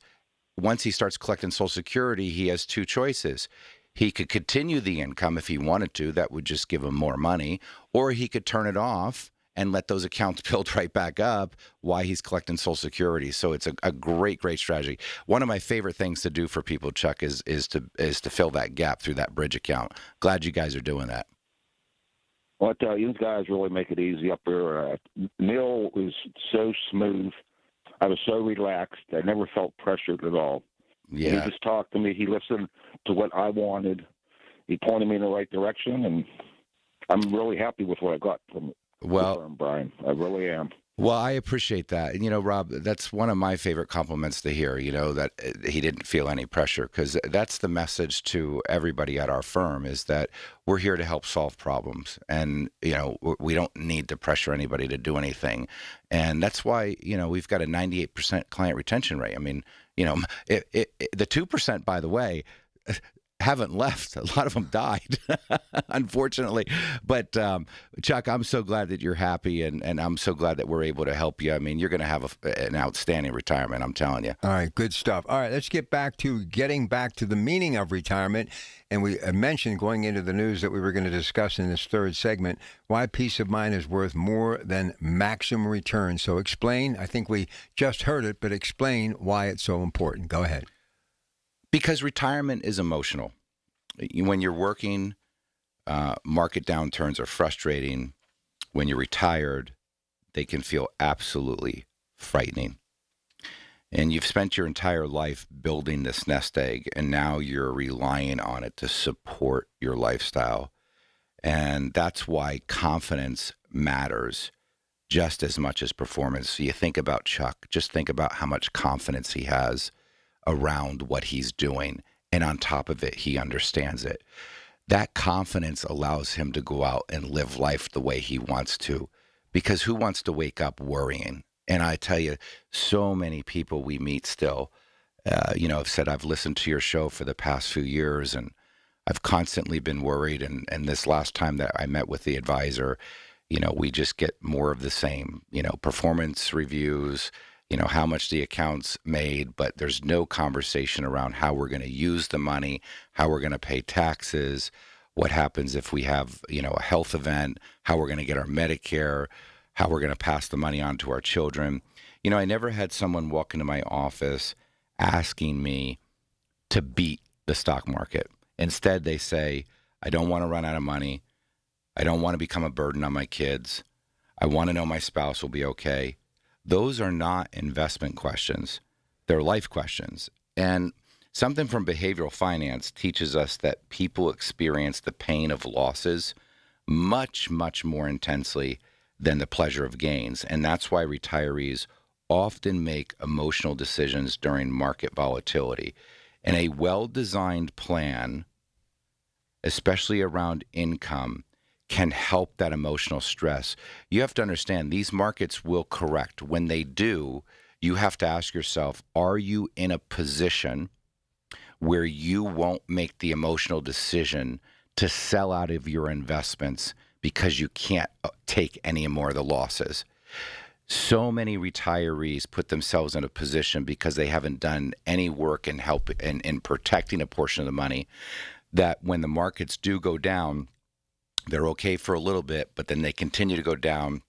once he starts collecting Social Security, he has two choices. He could continue the income if he wanted to. That would just give him more money. Or he could turn it off and let those accounts build right back up while he's collecting Social Security. So it's a great, great strategy. One of my favorite things to do for people, Chuck, is to fill that gap through that bridge account. Glad you guys are doing that.
Well, I tell you, you guys really make it easy up there. Neil is so smooth. I was so relaxed. I never felt pressured at all.
Yeah.
He just talked to me. He listened to what I wanted. He pointed me in the right direction, and I'm really happy with what I got from Brian. I really am.
Well, I appreciate that. And, Rob, that's one of my favorite compliments to hear, that he didn't feel any pressure, because that's the message to everybody at our firm, is that we're here to help solve problems. And, we don't need to pressure anybody to do anything. And that's why, we've got a 98% client retention rate. I mean, the 2%, by the way, haven't left. A lot of them died, unfortunately. But Chuck, I'm so glad that you're happy, and I'm so glad that we're able to help you. I mean, you're going to have an outstanding retirement, I'm telling you.
All right, good stuff. All right, let's getting back to the meaning of retirement. And we mentioned going into the news that we were going to discuss in this third segment why peace of mind is worth more than maximum return. So explain. I think we just heard it, but explain why it's so important. Go ahead.
Because retirement is emotional. When you're working, market downturns are frustrating. When you're retired, they can feel absolutely frightening. And you've spent your entire life building this nest egg, and now you're relying on it to support your lifestyle. And that's why confidence matters just as much as performance. So you think about Chuck, just think about how much confidence he has around what he's doing, and on top of it, he understands it. That confidence allows him to go out and live life the way he wants to, because who wants to wake up worrying? And I tell you, so many people we meet still, have said, I've listened to your show for the past few years, and I've constantly been worried. And this last time that I met with the advisor, we just get more of the same, performance reviews, how much the account's made, but there's no conversation around how we're going to use the money, how we're going to pay taxes, what happens if we have, a health event, how we're going to get our Medicare, how we're going to pass the money on to our children. I never had someone walk into my office asking me to beat the stock market. Instead, they say, I don't want to run out of money. I don't want to become a burden on my kids. I want to know my spouse will be okay. Those are not investment questions. They're life questions. And something from behavioral finance teaches us that people experience the pain of losses much, much more intensely than the pleasure of gains. And that's why retirees often make emotional decisions during market volatility. And a well-designed plan, especially around income, can help that emotional stress. You have to understand these markets will correct. When they do, you have to ask yourself, are you in a position where you won't make the emotional decision to sell out of your investments because you can't take any more of the losses? So many retirees put themselves in a position because they haven't done any work in help in protecting a portion of the money, that when the markets do go down, they're okay for a little bit, but then they continue to go down,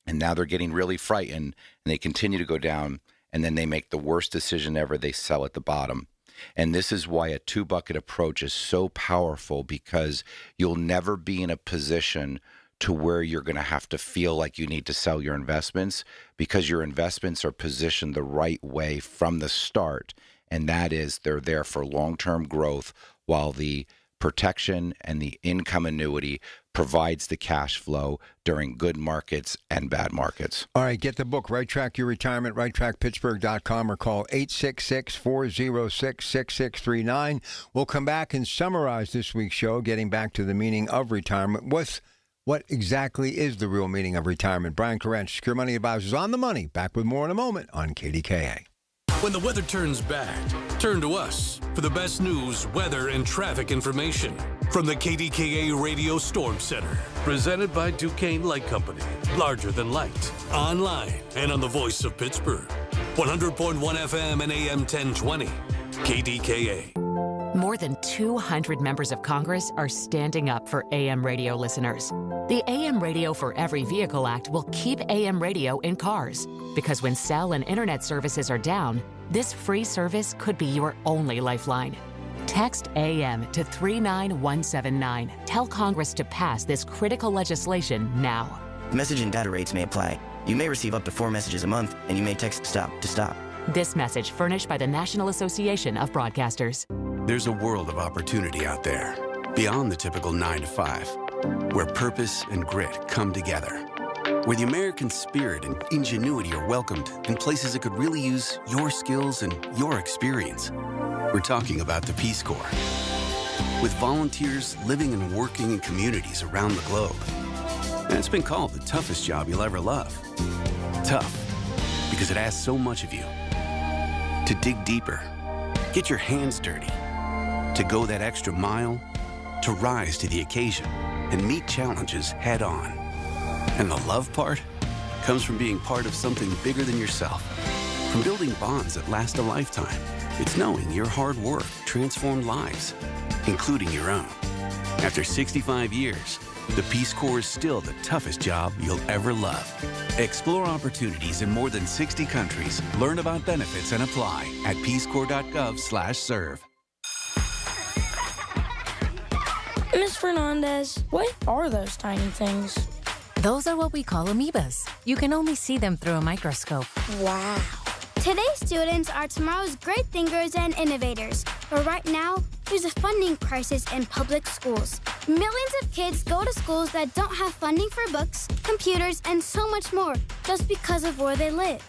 and now they're getting really frightened, and they continue to go down, and then they make the worst decision ever. They sell at the bottom. And this is why a two-bucket approach is so powerful, because you'll never be in a position to where you're going to have to feel like you need to sell your investments, because your investments are positioned the right way from the start. And that is, they're there for long-term growth, while the protection and the income annuity provides the cash flow during good markets and bad markets.
All right, get the book, Right Track Your Retirement, righttrackpittsburgh.com, or call 866-406-6639. We'll come back and summarize this week's show, getting back to the meaning of retirement. What exactly is the real meaning of retirement? Brian Carranza, Secure Money Advisors, on the money. Back with more in a moment on KDKA.
When the weather turns bad, turn to us for the best news, weather, and traffic information from the KDKA Radio Storm Center. Presented by Duquesne Light Company. Larger than light. Online and on the voice of Pittsburgh. 100.1 FM and AM 1020. KDKA.
More than 200 members of Congress are standing up for AM radio listeners. The AM Radio for Every Vehicle Act will keep AM radio in cars, because when cell and internet services are down, this free service could be your only lifeline. Text AM to 39179. Tell Congress to pass this critical legislation now.
Message and data rates may apply. You may receive up to 4 messages a month, and you may text STOP to stop.
This message furnished by the National Association of Broadcasters.
There's a world of opportunity out there, beyond the typical 9 to 5, where purpose and grit come together, where the American spirit and ingenuity are welcomed in places that could really use your skills and your experience. We're talking about the Peace Corps, with volunteers living and working in communities around the globe. And it's been called the toughest job you'll ever love. Tough, because it asks so much of you. To dig deeper, get your hands dirty, to go that extra mile, to rise to the occasion and meet challenges head on. And the love part comes from being part of something bigger than yourself, from building bonds that last a lifetime. It's knowing your hard work transformed lives, including your own. After 65 years, the Peace Corps is still the toughest job you'll ever love. Explore opportunities in more than 60 countries. Learn about benefits and apply at peacecorps.gov/serve.
Ms. Fernandez, what are those tiny things?
Those are what we call amoebas. You can only see them through a microscope.
Wow.
Today's students are tomorrow's great thinkers and innovators. But right now, there's a funding crisis in public schools. Millions of kids go to schools that don't have funding for books, computers, and so much more just because of where they live.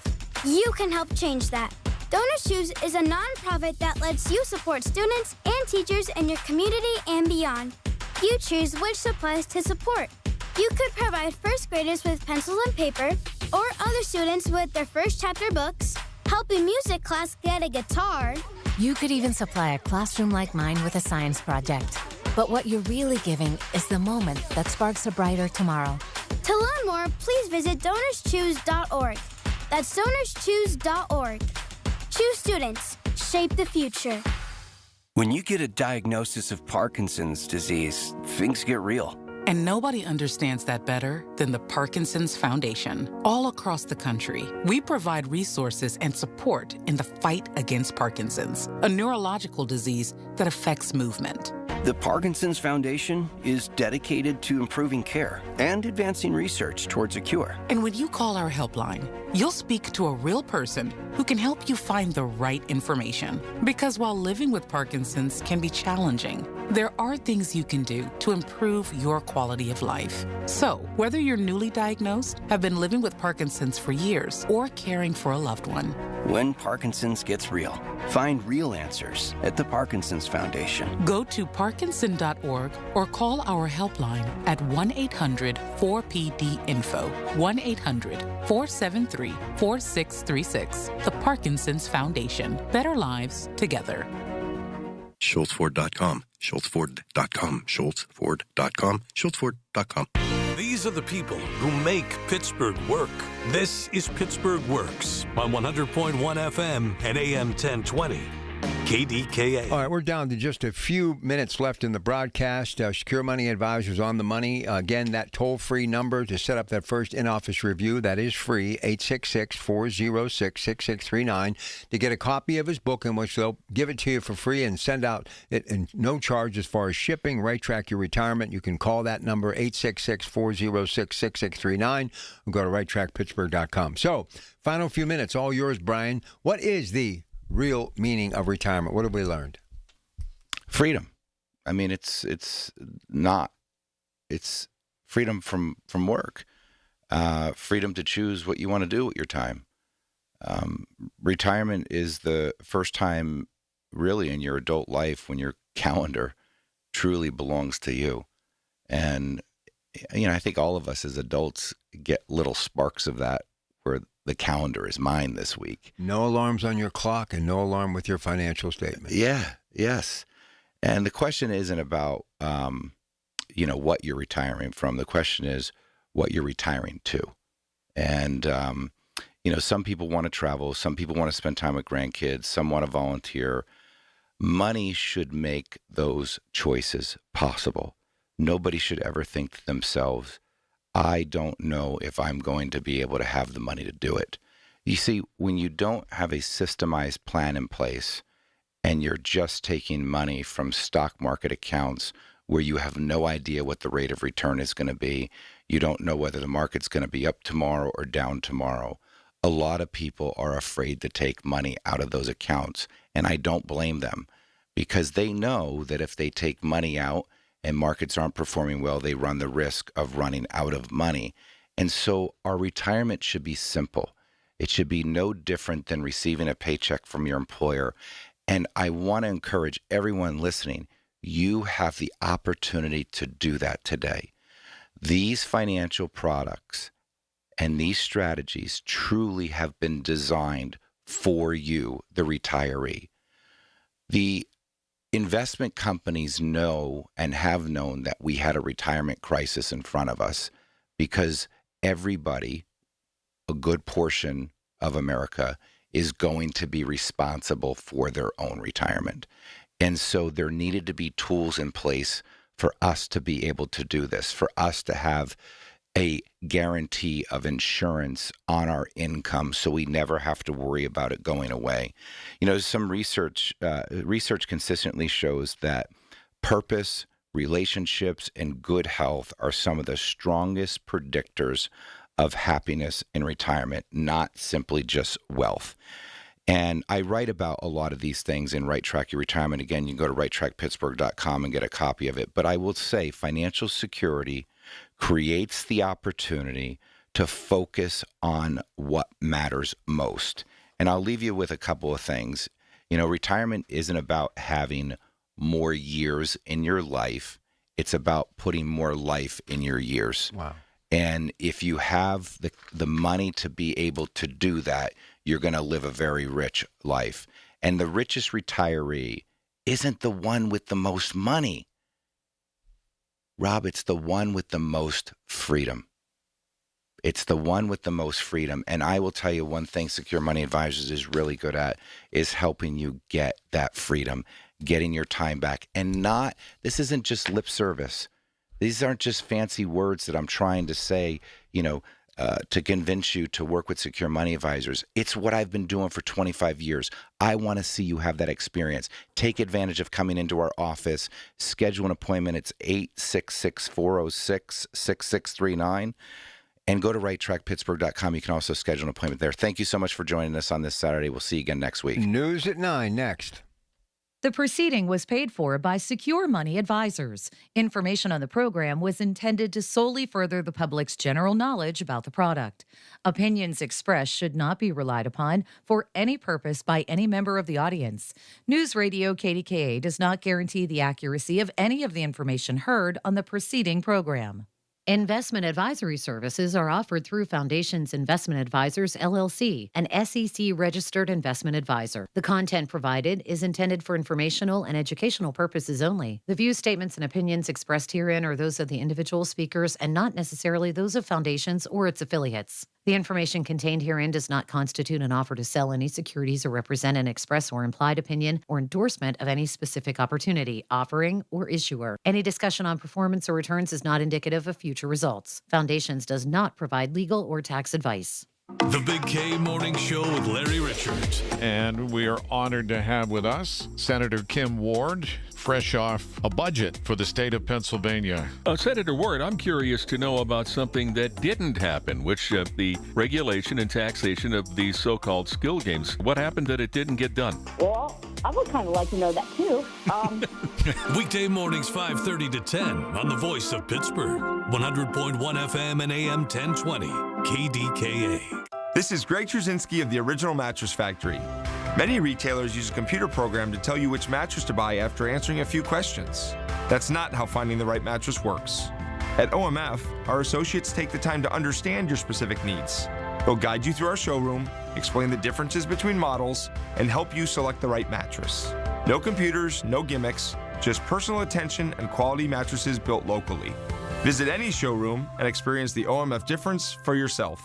You can help change that. Donors Choose is a nonprofit that lets you support students and teachers in your community and beyond. You choose which supplies to support. You could provide first graders with pencils and paper, or other students with their first chapter books, help a music class get a guitar.
You could even supply a classroom like mine with a science project. But what you're really giving is the moment that sparks a brighter tomorrow.
To learn more, please visit DonorsChoose.org. That's DonorsChoose.org. Choose students. Shape the future.
When you get a diagnosis of Parkinson's disease, things get real.
And nobody understands that better than the Parkinson's Foundation. All across the country, we provide resources and support in the fight against Parkinson's, a neurological disease that affects movement.
The Parkinson's Foundation is dedicated to improving care and advancing research towards a cure.
And when you call our helpline, you'll speak to a real person who can help you find the right information. Because while living with Parkinson's can be challenging, there are things you can do to improve your quality of life. So, whether you're newly diagnosed, have been living with Parkinson's for years, or caring for a loved one,
When Parkinson's gets real, find real answers at the Parkinson's Foundation.
go to parkinson.org or call our helpline at 1-800-4PD-INFO, 1-800-473-4636. The Parkinson's Foundation. Better lives together.
SchultzFord.com, SchultzFord.com, SchultzFord.com, SchultzFord.com.
These are the people who make Pittsburgh work. This is Pittsburgh Works on 100.1 FM and AM 1020. KDKA.
All right, we're down to just a few minutes left in the broadcast. Secure Money Advisors on the money. Again, that toll-free number to set up that first in-office review, that is free, 866-406-6639, to get a copy of his book in which they'll give it to you for free and send out it and no charge as far as shipping. Right Track Your Retirement. You can call that number, 866-406-6639, or go to righttrackpittsburgh.com. So, final few minutes, all yours, Brian. What is the real meaning of retirement? What have we learned?
Freedom. I mean, it's freedom from work, freedom to choose what you want to do with your time. Retirement is the first time really in your adult life when your calendar truly belongs to you. And, I think all of us as adults get little sparks of that where the calendar is mine this week.
No alarms on your clock and no alarm with your financial statement.
Yeah, yes. And the question isn't about, what you're retiring from. The question is what you're retiring to. And, some people want to travel. Some people want to spend time with grandkids. Some want to volunteer. Money should make those choices possible. Nobody should ever think to themselves, I don't know if I'm going to be able to have the money to do it. You see, when you don't have a systemized plan in place and you're just taking money from stock market accounts where you have no idea what the rate of return is going to be, you don't know whether the market's going to be up tomorrow or down tomorrow. A lot of people are afraid to take money out of those accounts, and I don't blame them because they know that if they take money out and markets aren't performing well, they run the risk of running out of money. And so our retirement should be simple. It should be no different than receiving a paycheck from your employer. And I want to encourage everyone listening, you have the opportunity to do that today. These financial products and these strategies truly have been designed for you, the retiree. The investment companies know and have known that we had a retirement crisis in front of us because everybody, a good portion of America, is going to be responsible for their own retirement. And so there needed to be tools in place for us to be able to do this, for us to have a guarantee of insurance on our income so we never have to worry about it going away. Some research consistently shows that purpose, relationships, and good health are some of the strongest predictors of happiness in retirement, not simply just wealth. And I write about a lot of these things in Right Track Your Retirement. Again, you can go to righttrackpittsburgh.com and get a copy of it. But I will say financial security creates the opportunity to focus on what matters most. And I'll leave you with a couple of things. Retirement isn't about having more years in your life. It's about putting more life in your years.
Wow.
And if you have the money to be able to do that, you're going to live a very rich life. And the richest retiree isn't the one with the most money. Rob, it's the one with the most freedom. It's the one with the most freedom. And I will tell you one thing Secure Money Advisors is really good at is helping you get that freedom, getting your time back. And this isn't just lip service. These aren't just fancy words that I'm trying to say, to convince you to work with Secure Money Advisors. It's what I've been doing for 25 years. I want to see you have that experience. Take advantage of coming into our office. Schedule an appointment. It's 866-406-6639. And go to righttrackpittsburgh.com. You can also schedule an appointment there. Thank you so much for joining us on this Saturday. We'll see you again next week.
News at 9 next.
The proceeding was paid for by Secure Money Advisors. Information on the program was intended to solely further the public's general knowledge about the product. Opinions expressed should not be relied upon for any purpose by any member of the audience. News Radio KDKA does not guarantee the accuracy of any of the information heard on the preceding program. Investment advisory services are offered through Foundations Investment Advisors, LLC, an SEC-registered investment advisor. The content provided is intended for informational and educational purposes only. The views, statements, and opinions expressed herein are those of the individual speakers and not necessarily those of Foundations or its affiliates. The information contained herein does not constitute an offer to sell any securities or represent an express or implied opinion or endorsement of any specific opportunity, offering, or issuer. Any discussion on performance or returns is not indicative of future results. Foundations does not provide legal or tax advice.
The Big K Morning Show with Larry Richards.
And we are honored to have with us Senator Kim Ward, fresh off a budget for the state of Pennsylvania.
Senator Ward, I'm curious to know about something that didn't happen, which the regulation and taxation of these so-called skill games. What happened that it didn't get done?
Well, I would kind of like to know that, too.
Weekday mornings, 5:30 to 10 on the voice of Pittsburgh. 100.1 FM and AM 1020, KDKA.
This is Greg Trzynski of the Original Mattress Factory. Many retailers use a computer program to tell you which mattress to buy after answering a few questions. That's not how finding the right mattress works. At OMF, our associates take the time to understand your specific needs. They'll guide you through our showroom, explain the differences between models, and help you select the right mattress. No computers, no gimmicks, just personal attention and quality mattresses built locally. Visit any showroom and experience the OMF difference for yourself.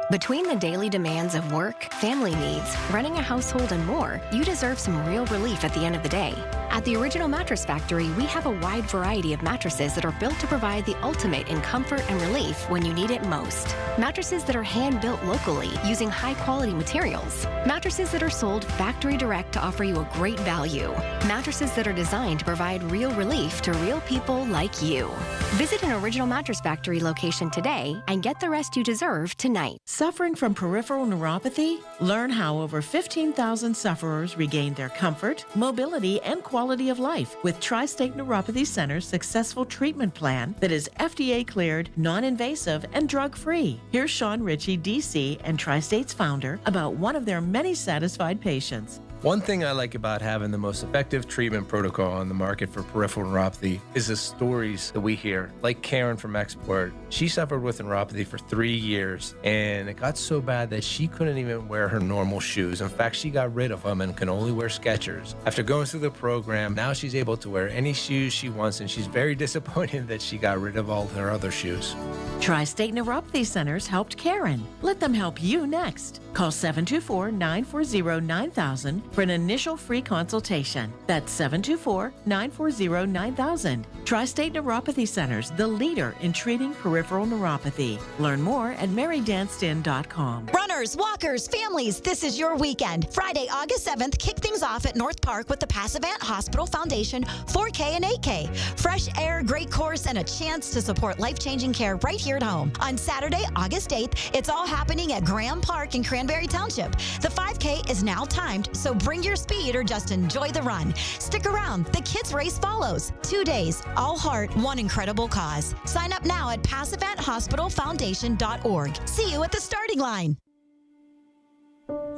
Between the daily demands of work, family needs, running a household, and more, you deserve some real relief at the end of the day. At the Original Mattress Factory, we have a wide variety of mattresses that are built to provide the ultimate in comfort and relief when you need it most. Mattresses that are hand-built locally using high-quality materials. Mattresses that are sold factory direct to offer you a great value. Mattresses that are designed to provide real relief to real people like you. Visit an Original Mattress Factory location today and get the rest you deserve tonight.
Suffering from peripheral neuropathy? Learn how over 15,000 sufferers regained their comfort, mobility, and quality of life with Tri-State Neuropathy Center's successful treatment plan that is FDA cleared, non-invasive, and drug-free. Here's Sean Ritchie, DC, and Tri-State's founder about one of their many satisfied patients.
One thing I like about having the most effective treatment protocol on the market for peripheral neuropathy is the stories that we hear. Like Karen from Export, she suffered with neuropathy for 3 years, and it got so bad that she couldn't even wear her normal shoes. In fact, she got rid of them and can only wear Skechers. After going through the program, now she's able to wear any shoes she wants, and she's very disappointed that she got rid of all her other shoes.
Tri-State Neuropathy Centers helped Karen. Let them help you next. Call 724-940-9000 for an initial free consultation. That's 724-940-9000. Tri-State Neuropathy Centers, the leader in treating peripheral neuropathy. Learn more at marydanston.com.
Runners, walkers, families, this is your weekend. Friday, August 7th, kick things off at North Park with the Passavant Hospital Foundation 4K and 8K. Fresh air, great course, and a chance to support life-changing care right here at home. On Saturday, August 8th, it's all happening at Graham Park in Cranberry Township. The 5K is now timed, so bring your speed or just enjoy the run. Stick around. The kids' race follows. 2 days, all heart, one incredible cause. Sign up now at PassavantHospitalFoundation.org. See you at the starting line.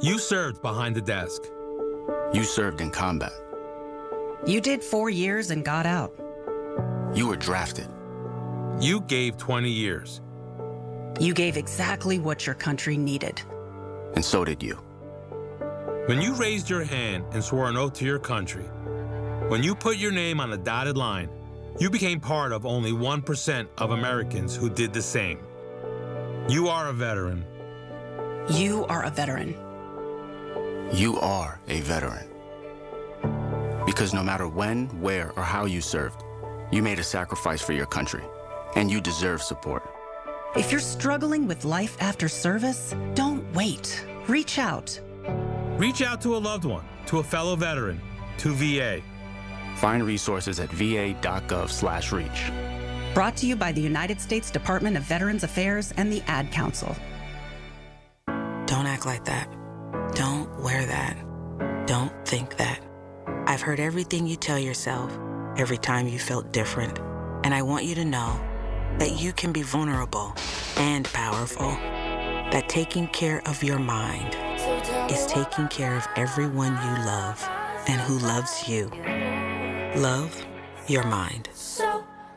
You served behind the desk.
You served in combat.
You did 4 years and got out.
You were drafted.
You gave 20 years.
You gave exactly what your country needed.
And so did you.
When you raised your hand and swore an oath to your country, when you put your name on a dotted line, you became part of only 1% of Americans who did the same. You are a veteran.
You are a veteran.
You are a veteran. Because no matter when, where, or how you served, you made a sacrifice for your country, and you deserve support.
If you're struggling with life after service, don't wait. Reach out.
Reach out to a loved one, to a fellow veteran, to VA.
Find resources at va.gov/reach.
Brought to you by the United States Department of Veterans Affairs and the Ad Council.
Don't act like that. Don't wear that. Don't think that. I've heard everything you tell yourself every time you felt different. And I want you to know that you can be vulnerable and powerful. That taking care of your mind is taking care of everyone you love and who loves you. Love your mind.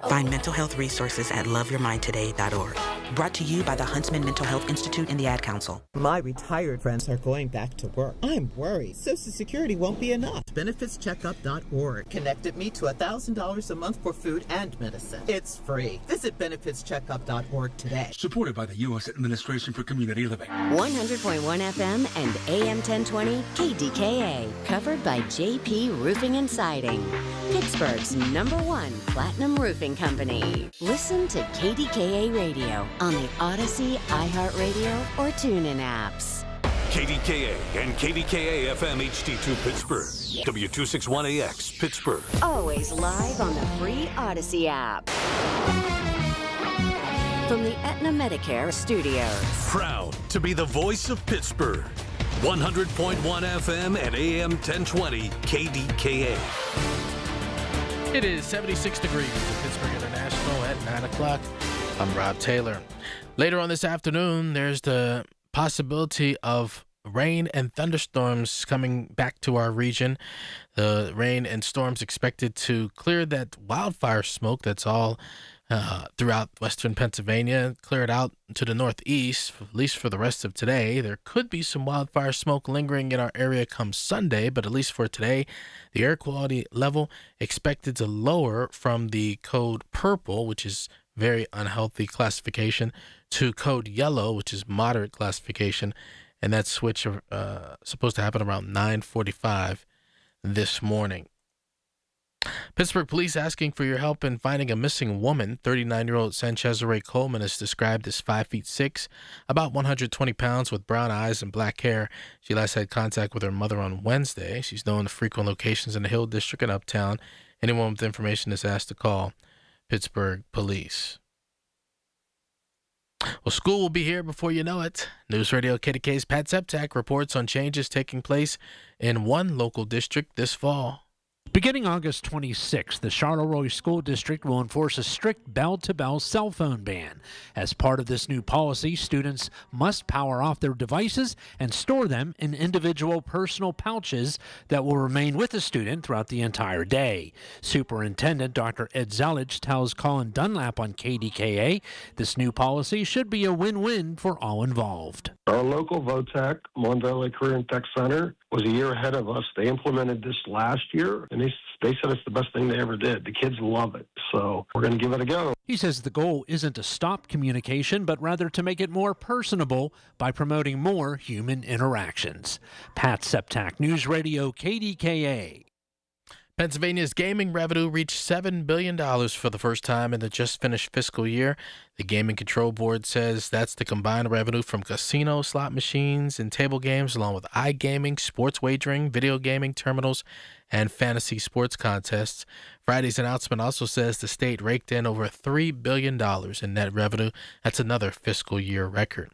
Find mental health resources at loveyourmindtoday.org. Brought to you by the Huntsman Mental Health Institute and the Ad Council.
My retired friends are going back to work. I'm worried Social Security won't be enough. BenefitsCheckup.org connected me to $1,000 a month for food and medicine. It's free. Visit BenefitsCheckup.org today.
Supported by the U.S. Administration for Community Living.
100.1 FM and AM 1020 KDKA. Covered by JP Roofing and Siding. Pittsburgh's #1 Platinum Roofing Company. Listen to KDKA Radio on the Odyssey, iHeartRadio, or TuneIn apps.
KDKA and KDKA-FM HD2 Pittsburgh. W261AX Pittsburgh.
Always live on the free Odyssey app. From the Aetna Medicare studios.
Proud to be the voice of Pittsburgh. 100.1 FM and AM 1020 KDKA.
It is 76 degrees at Pittsburgh International at 9 o'clock. I'm Rob Taylor. Later on this afternoon, there's the possibility of rain and thunderstorms coming back to our region. The rain and storms expected to clear that wildfire smoke that's all throughout western Pennsylvania, clear it out to the northeast, at least for the rest of today. There could be some wildfire smoke lingering in our area come Sunday, but at least for today, the air quality level expected to lower from the code purple, which is very unhealthy classification, to code yellow, which is moderate classification, and that switch supposed to happen around 9:45 this morning. Pittsburgh police asking for your help in finding a missing woman. 39-year-old Sanchez-Ray Coleman is described as 5'6", about 120 pounds, with brown eyes and black hair. She last had contact with her mother on Wednesday. She's known to frequent locations in the Hill District and Uptown. Anyone with information is asked to call Pittsburgh police. Well, school will be here before you know it. News Radio KDK's Pat Septak reports on changes taking place in one local district this fall.
Beginning August 26th, the Charleroi School District will enforce a strict bell-to-bell cell phone ban. As part of this new policy, students must power off their devices and store them in individual personal pouches that will remain with the student throughout the entire day. Superintendent Dr. Ed Zelich tells Colin Dunlap on KDKA this new policy should be a win-win for all involved.
Our local VOTEC, Mon Valley Career and Tech Center, was a year ahead of us. They implemented this last year, and they said it's the best thing they ever did. The kids love it, so we're going to give it a go.
He says the goal isn't to stop communication, but rather to make it more personable by promoting more human interactions. Pat Septak, News Radio KDKA.
Pennsylvania's gaming revenue reached $7 billion for the first time in the just-finished fiscal year. The Gaming Control Board says that's the combined revenue from casino, slot machines, and table games, along with iGaming, sports wagering, video gaming terminals, and fantasy sports contests. Friday's announcement also says the state raked in over $3 billion in net revenue. That's another fiscal year record.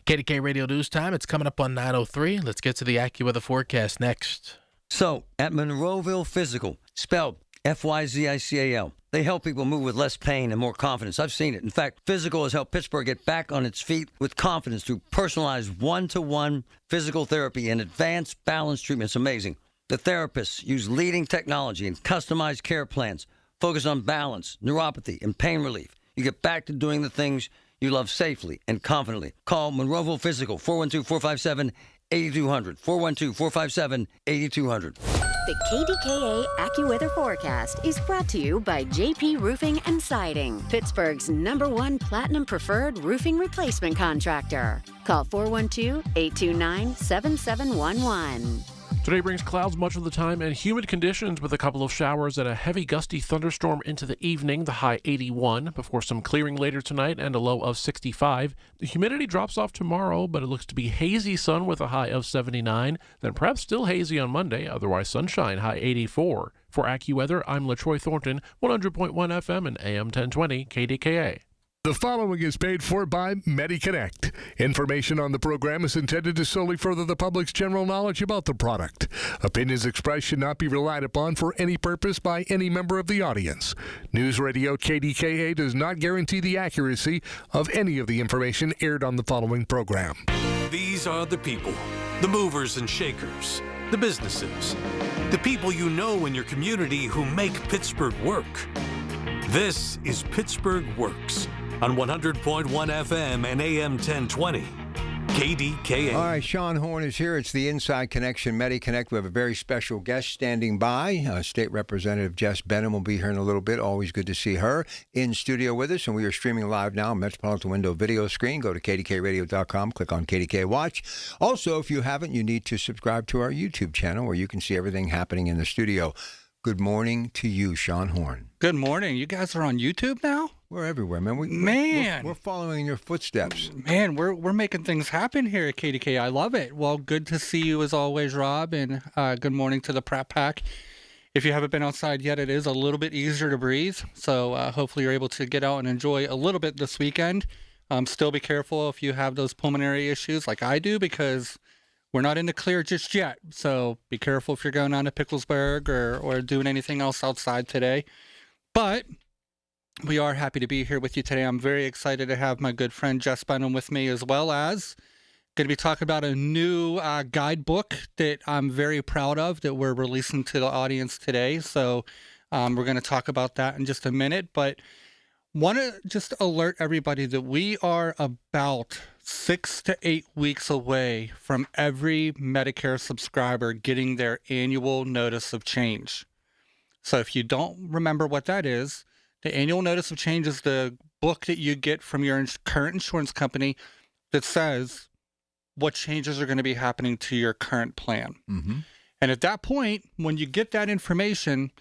KDK Radio News Time. It's coming up on 9:03. Let's get to the AccuWeather forecast next.
So, at Monroeville Physical, spelled F-Y-Z-I-C-A-L, they help people move with less pain and more confidence. I've seen it. In fact, Physical has helped Pittsburgh get back on its feet with confidence through personalized one-to-one physical therapy and advanced balance treatment. It's amazing. The therapists use leading technology and customized care plans, focus on balance, neuropathy, and pain relief. You get back to doing the things you love safely and confidently. Call Monroeville Physical, 412-457-8200, 412-457-8200.
The KDKA AccuWeather forecast is brought to you by JP Roofing and Siding, Pittsburgh's #1 Platinum Preferred Roofing Replacement Contractor. Call 412-829-7711.
Today brings clouds much of the time and humid conditions with a couple of showers and a heavy gusty thunderstorm into the evening, the high 81, before some clearing later tonight and a low of 65. The humidity drops off tomorrow, but it looks to be hazy sun with a high of 79, then perhaps still hazy on Monday, otherwise sunshine, high 84. For AccuWeather, I'm LaTroy Thornton, 100.1 FM and AM 1020 KDKA.
The following is paid for by MediConnect. Information on the program is intended to solely further the public's general knowledge about the product. Opinions expressed should not be relied upon for any purpose by any member of the audience. News Radio KDKA does not guarantee the accuracy of any of the information aired on the following program.
These are the people, the movers and shakers, the businesses, the people you know in your community who make Pittsburgh work. This is Pittsburgh Works on 100.1 FM and AM 1020. KDKA.
All right, Sean Horn is here. It's the Inside Connection MediConnect. We have a very special guest standing by. State Representative Jess Benham will be here in a little bit. Always good to see her in studio with us. And we are streaming live now on Metropolitan Window video screen. Go to kdkradio.com, click on KDK Watch. Also, if you haven't, you need to subscribe to our YouTube channel where you can see everything happening in the studio. Good morning to you, Sean Horn.
Good morning. You guys are on YouTube now?
We're everywhere, man. We're following in your footsteps.
Man, we're making things happen here at KDK. I love it. Well, good to see you as always, Rob, and good morning to the Prep Pack. If you haven't been outside yet, it is a little bit easier to breathe, so hopefully you're able to get out and enjoy a little bit this weekend. Still be careful if you have those pulmonary issues like I do, because we're not in the clear just yet, so be careful if you're going on to Picklesburg or doing anything else outside today. But we are happy to be here with you today. I'm very excited to have my good friend Jess Benham with me, as well as going to be talking about a new guidebook that I'm very proud of that we're releasing to the audience today. So we're going to talk about that in just a minute, but want to just alert everybody that we are about 6 to 8 weeks away from every Medicare subscriber getting their annual notice of change. So if you don't remember what that is, the annual notice of change is the book that you get from your current insurance company that says what changes are going to be happening to your current plan. Mm-hmm. And at that point, when you get that information,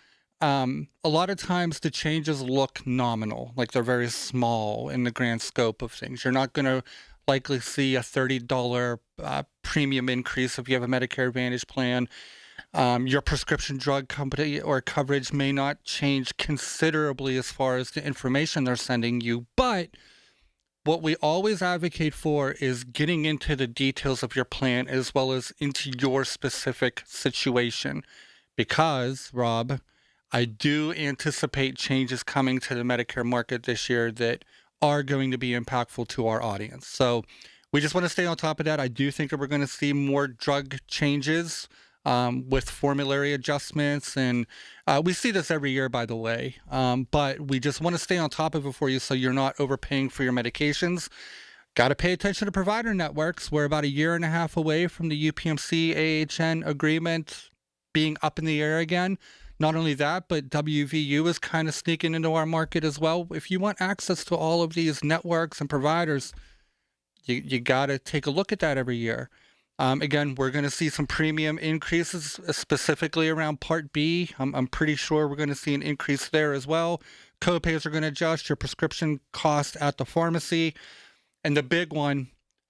a lot of times the changes look nominal, like they're very small in the grand scope of things. You're not going to likely see a $30 premium increase if you have a Medicare Advantage plan. Your prescription drug company or coverage may not change considerably as far as the information they're sending you, but what we always advocate for is getting into the details of your plan as well as into your specific situation. Because, Rob, I do anticipate changes coming to the Medicare market this year that are going to be impactful to our audience. So we just want to stay on top of that. I do think that we're going to see more drug changes with formulary adjustments, and we see this every year, by the way, but we just want to stay on top of it for you so you're not overpaying for your medications. Got to pay attention to provider networks. We're about a year and a half away from the UPMC-AHN agreement being up in the air again. Not only that, but WVU is kind of sneaking into our market as well. If you want access to all of these networks and providers, you got to take a look at that every year. Again, we're going to see some premium increases, specifically around Part B. I'm pretty sure we're going to see an increase there as well. Copays are going to adjust, your prescription cost at the pharmacy. And the big one,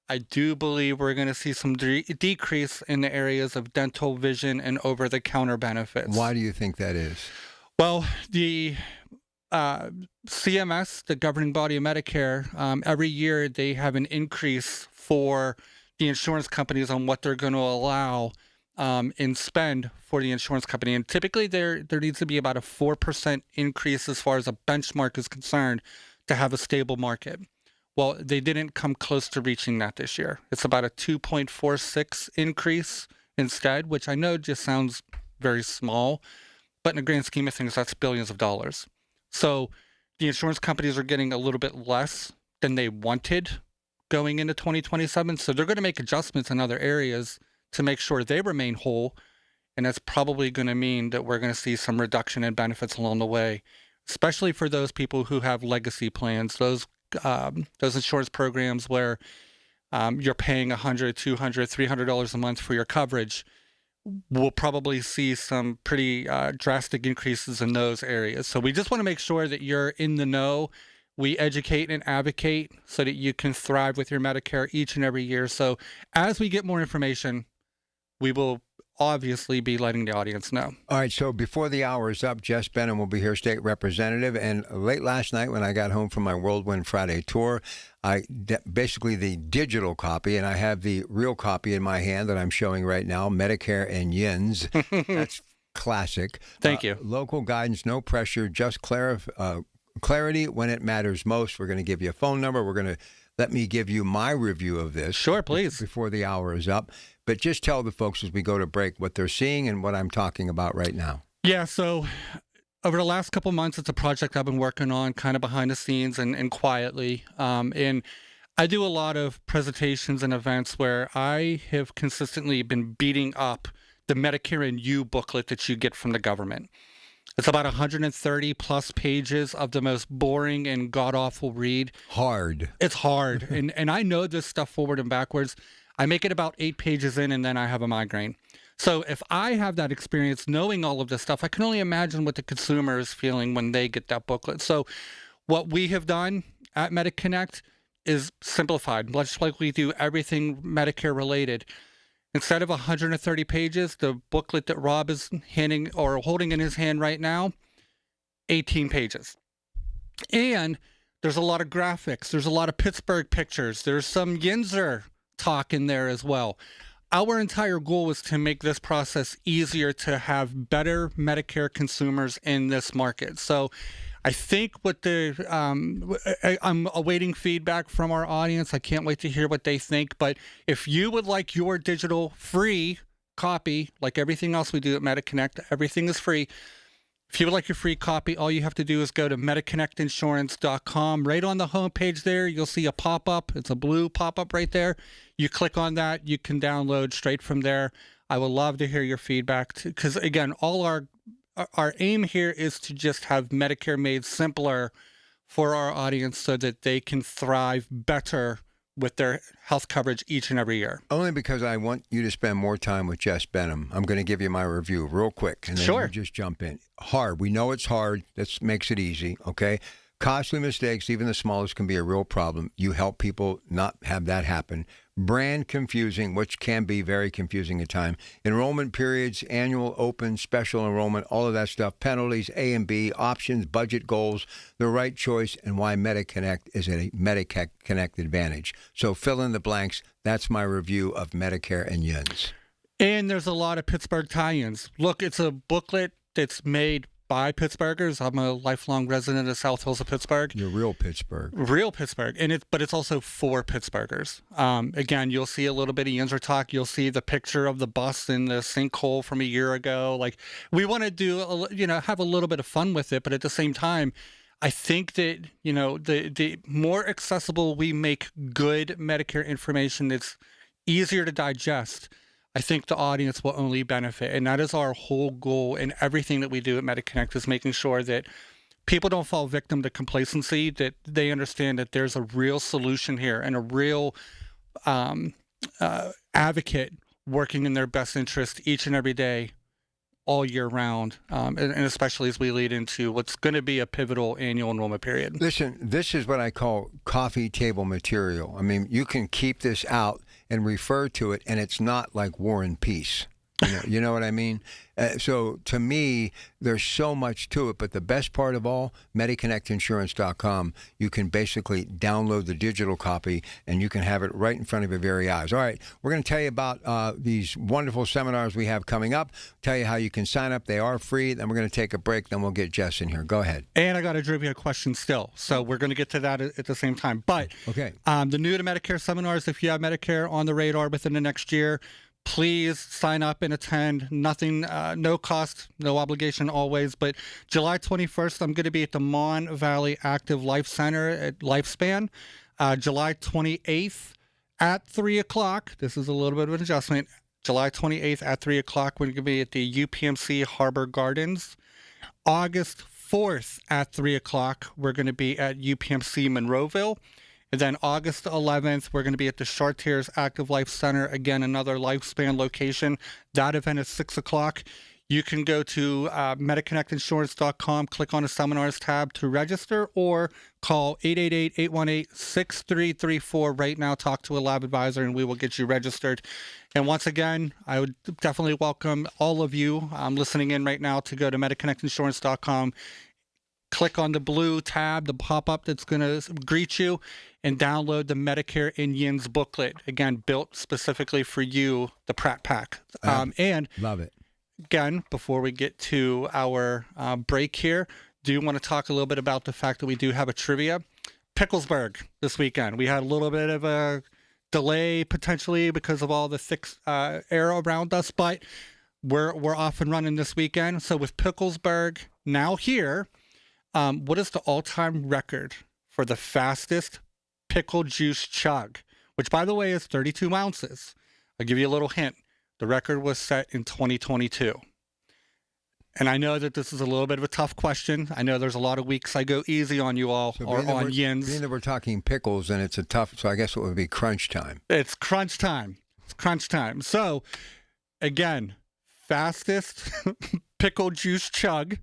I do believe we're going to see some decrease in the areas of dental, vision, and over-the-counter benefits.
Why do you think that is?
Well, the CMS, the governing body of Medicare, every year they have an increase for the insurance companies on what they're going to allow in spend for the insurance company. And typically there needs to be about a 4% increase as far as a benchmark is concerned to have a stable market. Well, they didn't come close to reaching that this year. It's about a 2.46 increase instead, which I know just sounds very small, but in the grand scheme of things, that's billions of dollars. So the insurance companies are getting a little bit less than they wanted going into 2027. So they're going to make adjustments in other areas to make sure they remain whole. And that's probably going to mean that we're going to see some reduction in benefits along the way, especially for those people who have legacy plans, those insurance programs where you're paying $100, $200, $300 a month for your coverage. We'll probably see some pretty drastic increases in those areas. So we just want to make sure that you're in the know. We educate and advocate so that you can thrive with your Medicare each and every year. So as we get more information, we will obviously be letting the audience know.
All right, so before the hour is up, Jess Benham will be here, state representative. And late last night when I got home from my Whirlwind Friday tour, basically the digital copy, and I have the real copy in my hand that I'm showing right now, Medicare and Yins. That's classic.
Thank you.
Local guidance, no pressure, just clarity when it matters most. We're going to give you a phone number. We're going to let me give you my review of this.
Sure, please.
Before the hour is up. But just tell the folks as we go to break what they're seeing and what I'm talking about right now.
Yeah, so over the last couple months, it's a project I've been working on kind of behind the scenes and quietly. And I do a lot of presentations and events where I have consistently been beating up the Medicare and You booklet that you get from the government. It's about 130 plus pages of the most boring and god-awful read.
Hard.
It's hard. and I know this stuff forward and backwards. I make it about 8 pages in, and then I have a migraine. So if I have that experience knowing all of this stuff, I can only imagine what the consumer is feeling when they get that booklet. So what we have done at MediConnect is simplified, much like we do everything Medicare related. Instead of 130 pages, the booklet that Rob is handing or holding in his hand right now, 18 pages. And there's a lot of graphics. There's a lot of Pittsburgh pictures. There's some Yinzer talk in there as well. Our entire goal is to make this process easier to have better Medicare consumers in this market. So I think what I'm awaiting feedback from our audience. I can't wait to hear what they think. But if you would like your digital free copy, like everything else we do at MediConnect, everything is free. If you would like your free copy, all you have to do is go to MediConnectInsurance.com. Right on the homepage there, you'll see a pop-up. It's a blue pop-up right there. You click on that, you can download straight from there. I would love to hear your feedback because, again, all our aim here is to just have Medicare made simpler for our audience so that they can thrive better with their health coverage each and every year.
Only because I want you to spend more time with Jess Benham. I'm going to give you my review real quick, and then you just jump in. Hard. We know it's hard. That makes it easy, okay? Costly mistakes, even the smallest, can be a real problem. You help people not have that happen. Brand confusing, which can be very confusing at times. Enrollment periods, annual, open, special enrollment, all of that stuff. Penalties, A and B, options, budget goals, the right choice, and why MediConnect is a MediConnect advantage. So fill in the blanks. That's my review of Medicare and Yins.
And there's a lot of Pittsburgh tie-ins. Look, it's a booklet that's made by Pittsburghers. I'm a lifelong resident of South Hills of Pittsburgh.
You're real Pittsburgh.
Real Pittsburgh. But it's also for Pittsburghers. Again, you'll see a little bit of Yinzer talk. You'll see the picture of the bus in the sinkhole from a year ago. Like, we want to do, have a little bit of fun with it, but at the same time, I think that, the more accessible we make good Medicare information, it's easier to digest. I think the audience will only benefit. And that is our whole goal in everything that we do at MediConnect, is making sure that people don't fall victim to complacency, that they understand that there's a real solution here and a real advocate working in their best interest each and every day, all year round, and especially as we lead into what's going to be a pivotal annual enrollment period.
Listen, this is what I call coffee table material. I mean, you can keep this out and refer to it, and it's not like War and Peace. You know what I mean? So to me, there's so much to it. But the best part of all, MediConnectInsurance.com, you can basically download the digital copy, and you can have it right in front of your very eyes. All right, we're going to tell you about these wonderful seminars we have coming up, tell you how you can sign up. They are free. Then we're going to take a break. Then we'll get Jess in here. Go ahead.
And I got a trivia question still. So we're going to get to that at the same time. But
okay,
the new to Medicare seminars, if you have Medicare on the radar within the next year, please sign up and attend. Nothing, no cost, no obligation always. But July 21st, I'm going to be at the Mon Valley Active Life Center at Lifespan. July 28th at 3 o'clock. This is a little bit of an adjustment. July 28th at 3 o'clock, we're going to be at the UPMC Harbor Gardens. August 4th at 3 o'clock, we're going to be at UPMC Monroeville. And then August 11th, we're going to be at the Chartiers Active Life Center. Again, another Lifespan location. That event is 6 o'clock. you can go to MediConnectInsurance.com, click on the seminars tab to register, or call 888-818-6334 right now. Talk to a lab advisor, and we will get you registered. And once again, I would definitely welcome all of you listening in right now to go to MediConnectInsurance.com. Click on the blue tab, the pop-up that's going to greet you, and download the Medicare Indians booklet. Again, built specifically for you, the Pratt Pack. And
love it.
Again, before we get to our break here, do want to talk a little bit about the fact that we do have a trivia. Picklesburg this weekend. We had a little bit of a delay potentially because of all the thick air around us, but we're off and running this weekend. So with Picklesburg now here, what is the all-time record for the fastest pickle juice chug, which, by the way, is 32 ounces? I'll give you a little hint. The record was set in 2022. And I know that this is a little bit of a tough question. I know there's a lot of weeks I go easy on you all, or on yins.
Being that we're talking pickles, and it's a tough, so I guess it would be crunch time.
It's crunch time. It's crunch time. So, again, fastest pickle juice chug.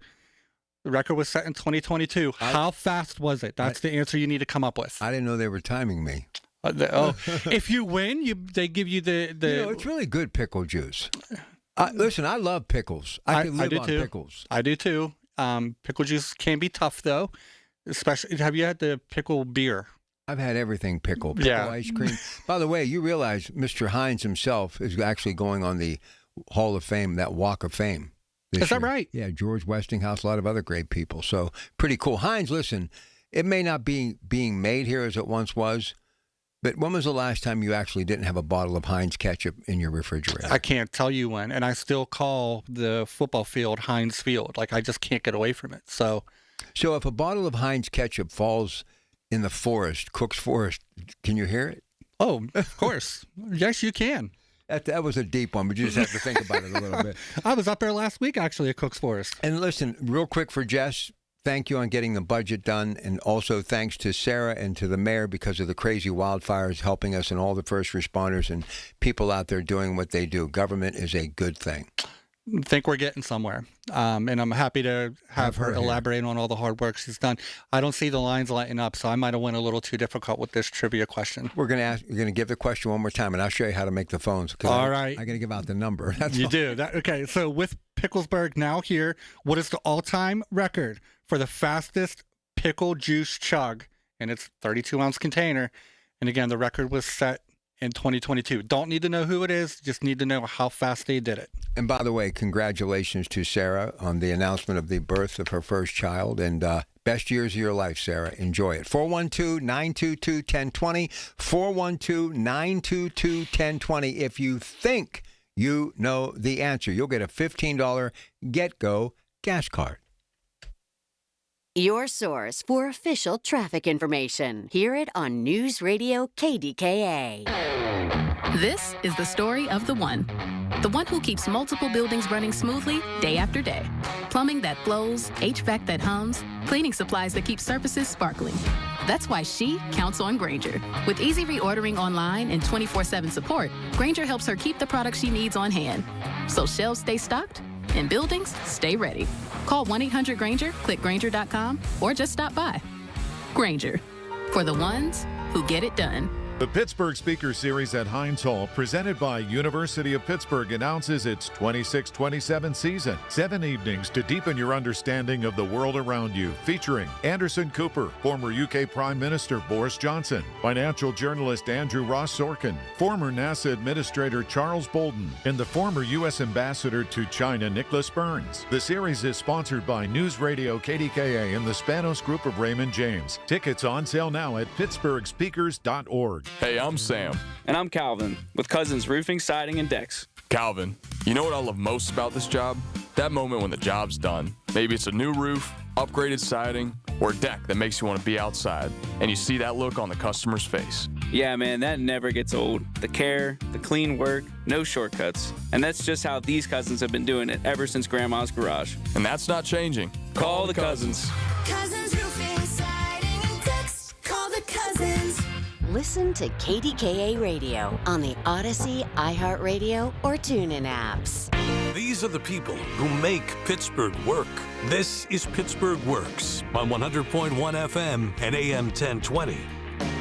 The record was set in 2022. How fast was it? That's the answer you need to come up with.
I didn't know they were timing me.
If you win, they give you the.
It's really good pickle juice. Listen, I love pickles. I can live on pickles.
I do too. Pickle juice can be tough though. Especially, have you had the pickle beer?
I've had everything pickle ice cream. By the way, you realize Mr. Hines himself is actually going on the Hall of Fame, that Walk of Fame.
Is that right?
Yeah, George Westinghouse, a lot of other great people. So pretty cool. Hines, listen, it may not be being made here as it once was, but when was the last time you actually didn't have a bottle of Heinz ketchup in your refrigerator?
I can't tell you when, and I still call the football field Heinz Field. Like, I just can't get away from it. So
if a bottle of Heinz ketchup falls in the forest, Cook's Forest, can you hear it?
Oh, of course. Yes, you can.
That was a deep one, but you just have to think about it a little bit.
I was up there last week, actually, at Cook's Forest.
And listen, real quick for Jess, thank you on getting the budget done, and also thanks to Sarah and to the mayor because of the crazy wildfires helping us, and all the first responders and people out there doing what they do. Government is a good thing.
I think we're getting somewhere, and I'm happy to have her elaborate on all the hard work she's done. I don't see the lines lighting up, so I might have went a little too difficult with this trivia question.
You're going to give the question one more time, and I'll show you how to make the phones.
All right.
I'm going to give out the number.
You do. Okay, so with Picklesburg now here, what is the all-time record for the fastest pickle juice chug? And it's 32-ounce container. And again, the record was set in 2022. Don't need to know who it is, just need to know how fast they did it.
And by the way, congratulations to Sarah on the announcement of the birth of her first child, and best years of your life, Sarah. Enjoy it. 412-922-1020, 412-922-1020. If you think you know the answer, you'll get a $15 GetGo gas card.
Your source for official traffic information. Hear it on News Radio KDKA.
This is the story of the one who keeps multiple buildings running smoothly day after day. Plumbing that flows, HVAC that hums, cleaning supplies that keep surfaces sparkling. That's why she counts on Grainger. With easy reordering online and 24/7 support, Grainger helps her keep the products she needs on hand, so shelves stay stocked and buildings stay ready. Call 1-800-GRAINGER, click Grainger.com, or just stop by. Grainger, for the ones who get it done.
The Pittsburgh Speaker Series at Heinz Hall, presented by University of Pittsburgh, announces its 26-27 season. 7 evenings to deepen your understanding of the world around you, featuring Anderson Cooper, former UK Prime Minister Boris Johnson, financial journalist Andrew Ross Sorkin, former NASA Administrator Charles Bolden, and the former U.S. Ambassador to China Nicholas Burns. The series is sponsored by News Radio KDKA and the Spanos Group of Raymond James. Tickets on sale now at pittsburghspeakers.org.
Hey, I'm Sam.
And I'm Calvin, with Cousins Roofing, Siding, and Decks.
Calvin, you know what I love most about this job? That moment when the job's done. Maybe it's a new roof, upgraded siding, or a deck that makes you want to be outside, and you see that look on the customer's face.
Yeah, man, that never gets old. The care, the clean work, no shortcuts. And that's just how these Cousins have been doing it ever since Grandma's garage.
And that's not changing.
Call the Cousins.
Cousins Roofing, Siding, and Decks. Call the Cousins.
Listen to KDKA Radio on the Odyssey, iHeartRadio, or TuneIn apps.
These are the people who make Pittsburgh work. This is Pittsburgh Works on 100.1 FM and AM 1020.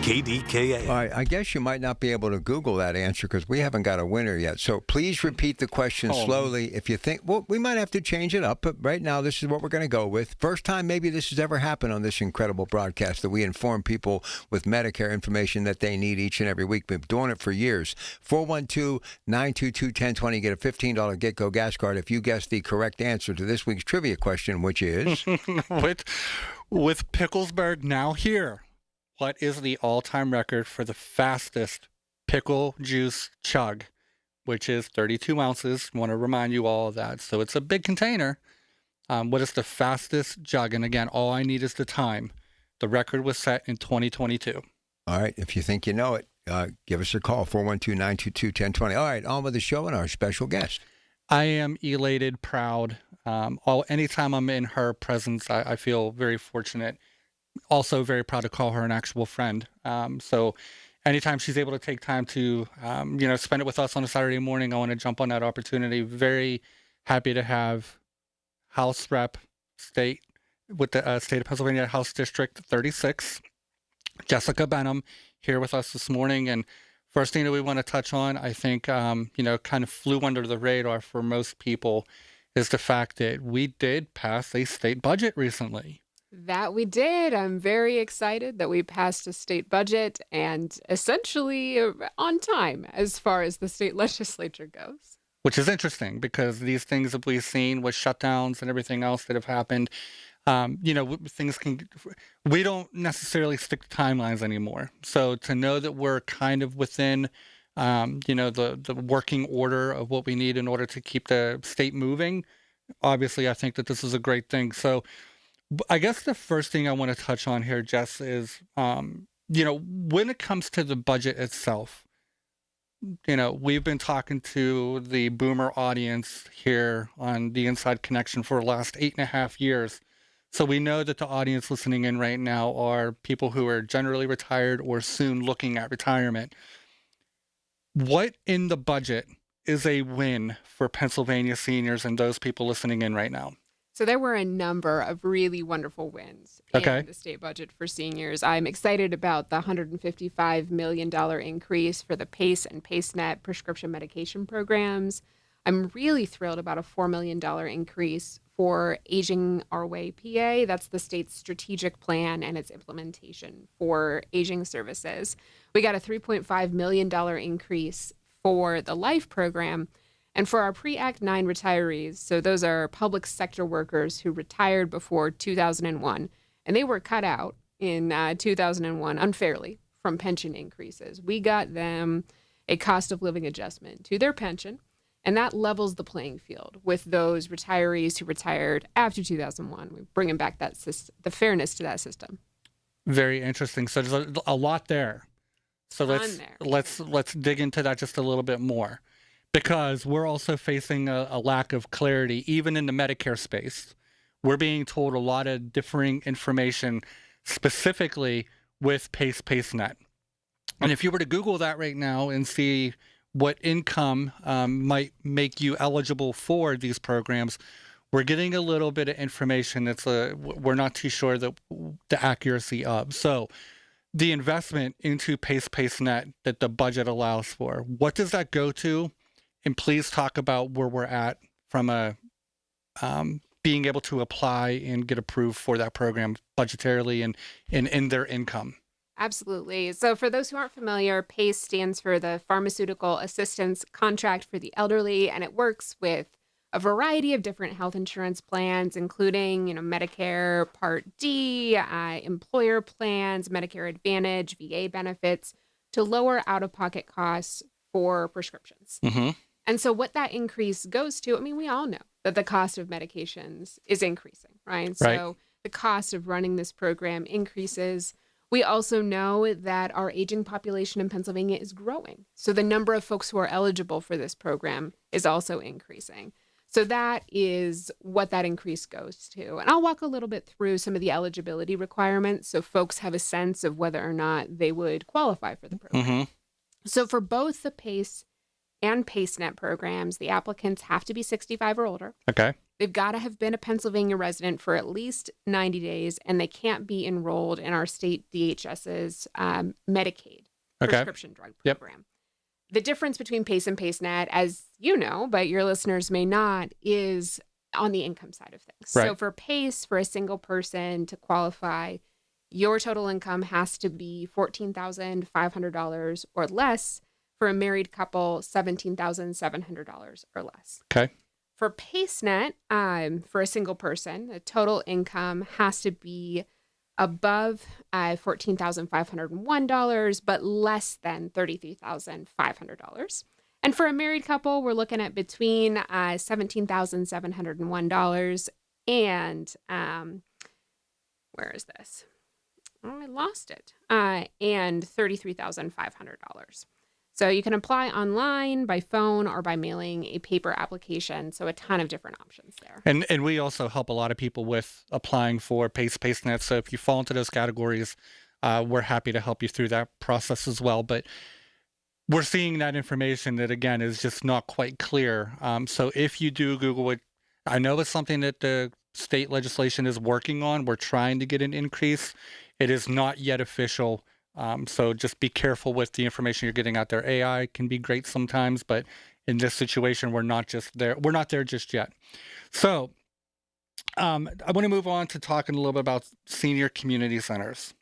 KDKA.
All right, I guess you might not be able to Google that answer because we haven't got a winner yet. So please repeat the question slowly. If you think, well, we might have to change it up, but right now this is what we're going to go with. First time maybe this has ever happened on this incredible broadcast that we inform people with Medicare information that they need each and every week. We've been doing it for years. 412-922-1020. Get a $15 Get-Go gas card if you guess the correct answer to this week's trivia question, which is?
with Picklesburg now here. What is the all-time record for the fastest pickle juice chug, which is 32 ounces? I want to remind you all of that. So it's a big container. What is the fastest jug? And again, all I need is the time. The record was set in 2022.
All right. If you think you know it, give us a call, 412-922-1020. All right. On with the show and our special guest.
I am elated, proud. Anytime I'm in her presence, I feel very fortunate. Also very proud to call her an actual friend. So anytime she's able to take time to, spend it with us on a Saturday morning, I want to jump on that opportunity. Very happy to have House Rep State with the State of Pennsylvania House District 36, Jessica Benham, here with us this morning. And first thing that we want to touch on, I think, kind of flew under the radar for most people is the fact that we did pass a state budget recently.
That we did. I'm very excited that we passed a state budget and essentially on time as far as the state legislature goes.
Which is interesting because these things that we've seen with shutdowns and everything else that have happened, we don't necessarily stick to timelines anymore. So to know that we're kind of within, the working order of what we need in order to keep the state moving, obviously I think that this is a great thing. So I guess the first thing I want to touch on here, Jess, is, when it comes to the budget itself, we've been talking to the boomer audience here on the Inside Connection for the last 8.5 years. So we know that the audience listening in right now are people who are generally retired or soon looking at retirement. What in the budget is a win for Pennsylvania seniors and those people listening in right now?
So there were a number of really wonderful wins in the state budget for seniors. I'm excited about the $155 million increase for the PACE and PACENet prescription medication programs. I'm really thrilled about a $4 million increase for Aging Our Way PA. That's the state's strategic plan and its implementation for aging services. We got a $3.5 million increase for the LIFE program. And for our pre-Act 9 retirees, so those are public sector workers who retired before 2001, and they were cut out in 2001 unfairly from pension increases. We got them a cost of living adjustment to their pension, and that levels the playing field with those retirees who retired after 2001. We're bringing back that the fairness to that system.
Very interesting. So there's a lot there. So let's dig into that just a little bit more. Because we're also facing a lack of clarity, even in the Medicare space. We're being told a lot of differing information, specifically with PACENet. And if you were to Google that right now and see what income might make you eligible for these programs, we're getting a little bit of information that's we're not too sure the accuracy of. So the investment into PACENet that the budget allows for, what does that go to? And please talk about where we're at from being able to apply and get approved for that program budgetarily and in their income.
Absolutely. So for those who aren't familiar, PACE stands for the Pharmaceutical Assistance Contract for the Elderly, and it works with a variety of different health insurance plans, including, Medicare Part D, employer plans, Medicare Advantage, VA benefits, to lower out-of-pocket costs for prescriptions.
Mm-hmm.
And so what that increase goes to, we all know that the cost of medications is increasing, right? So the cost of running this program increases. We also know that our aging population in Pennsylvania is growing. So the number of folks who are eligible for this program is also increasing. So that is what that increase goes to. And I'll walk a little bit through some of the eligibility requirements so folks have a sense of whether or not they would qualify for the program.
Mm-hmm.
So for both the PACE and PACENet programs, the applicants have to be 65 or older.
Okay.
They've got to have been a Pennsylvania resident for at least 90 days, and they can't be enrolled in our state DHS's Medicaid prescription drug program. The difference between PACE and PACENet, as you know, but your listeners may not, is on the income side of things.
Right.
So for PACE, for a single person to qualify, your total income has to be $14,500 or less. For a married couple, $17,700 or less.
Okay.
For PACENet, for a single person, the total income has to be above $14,501, but less than $33,500. And for a married couple, we're looking at between $17,701 and where is this? Oh, I lost it. And $33,500. So you can apply online, by phone, or by mailing a paper application. So a ton of different options there.
And we also help a lot of people with applying for PACENet. So if you fall into those categories, we're happy to help you through that process as well. But we're seeing that information that, again, is just not quite clear. So if you do Google it, I know it's something that the state legislation is working on. We're trying to get an increase. It is not yet official. So just be careful with the information you're getting out there. AI can be great sometimes, but in this situation, we're not there. We're not there just yet. So I want to move on to talking a little bit about senior community centers.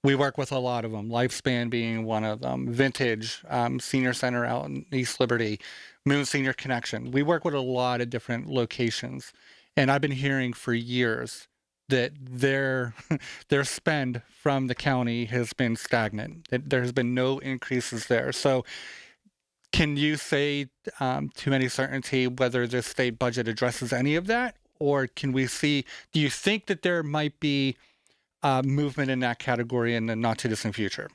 We work with a lot of them, Lifespan being one of them, Vintage, Senior Center out in East Liberty, Moon Senior Connection. We work with a lot of different locations. And I've been hearing for years that their spend from the county has been stagnant. There has been no increases there. So can you say to any certainty whether this state budget addresses any of that? Or can we see, do you think that there might be movement in that category in the not too distant future?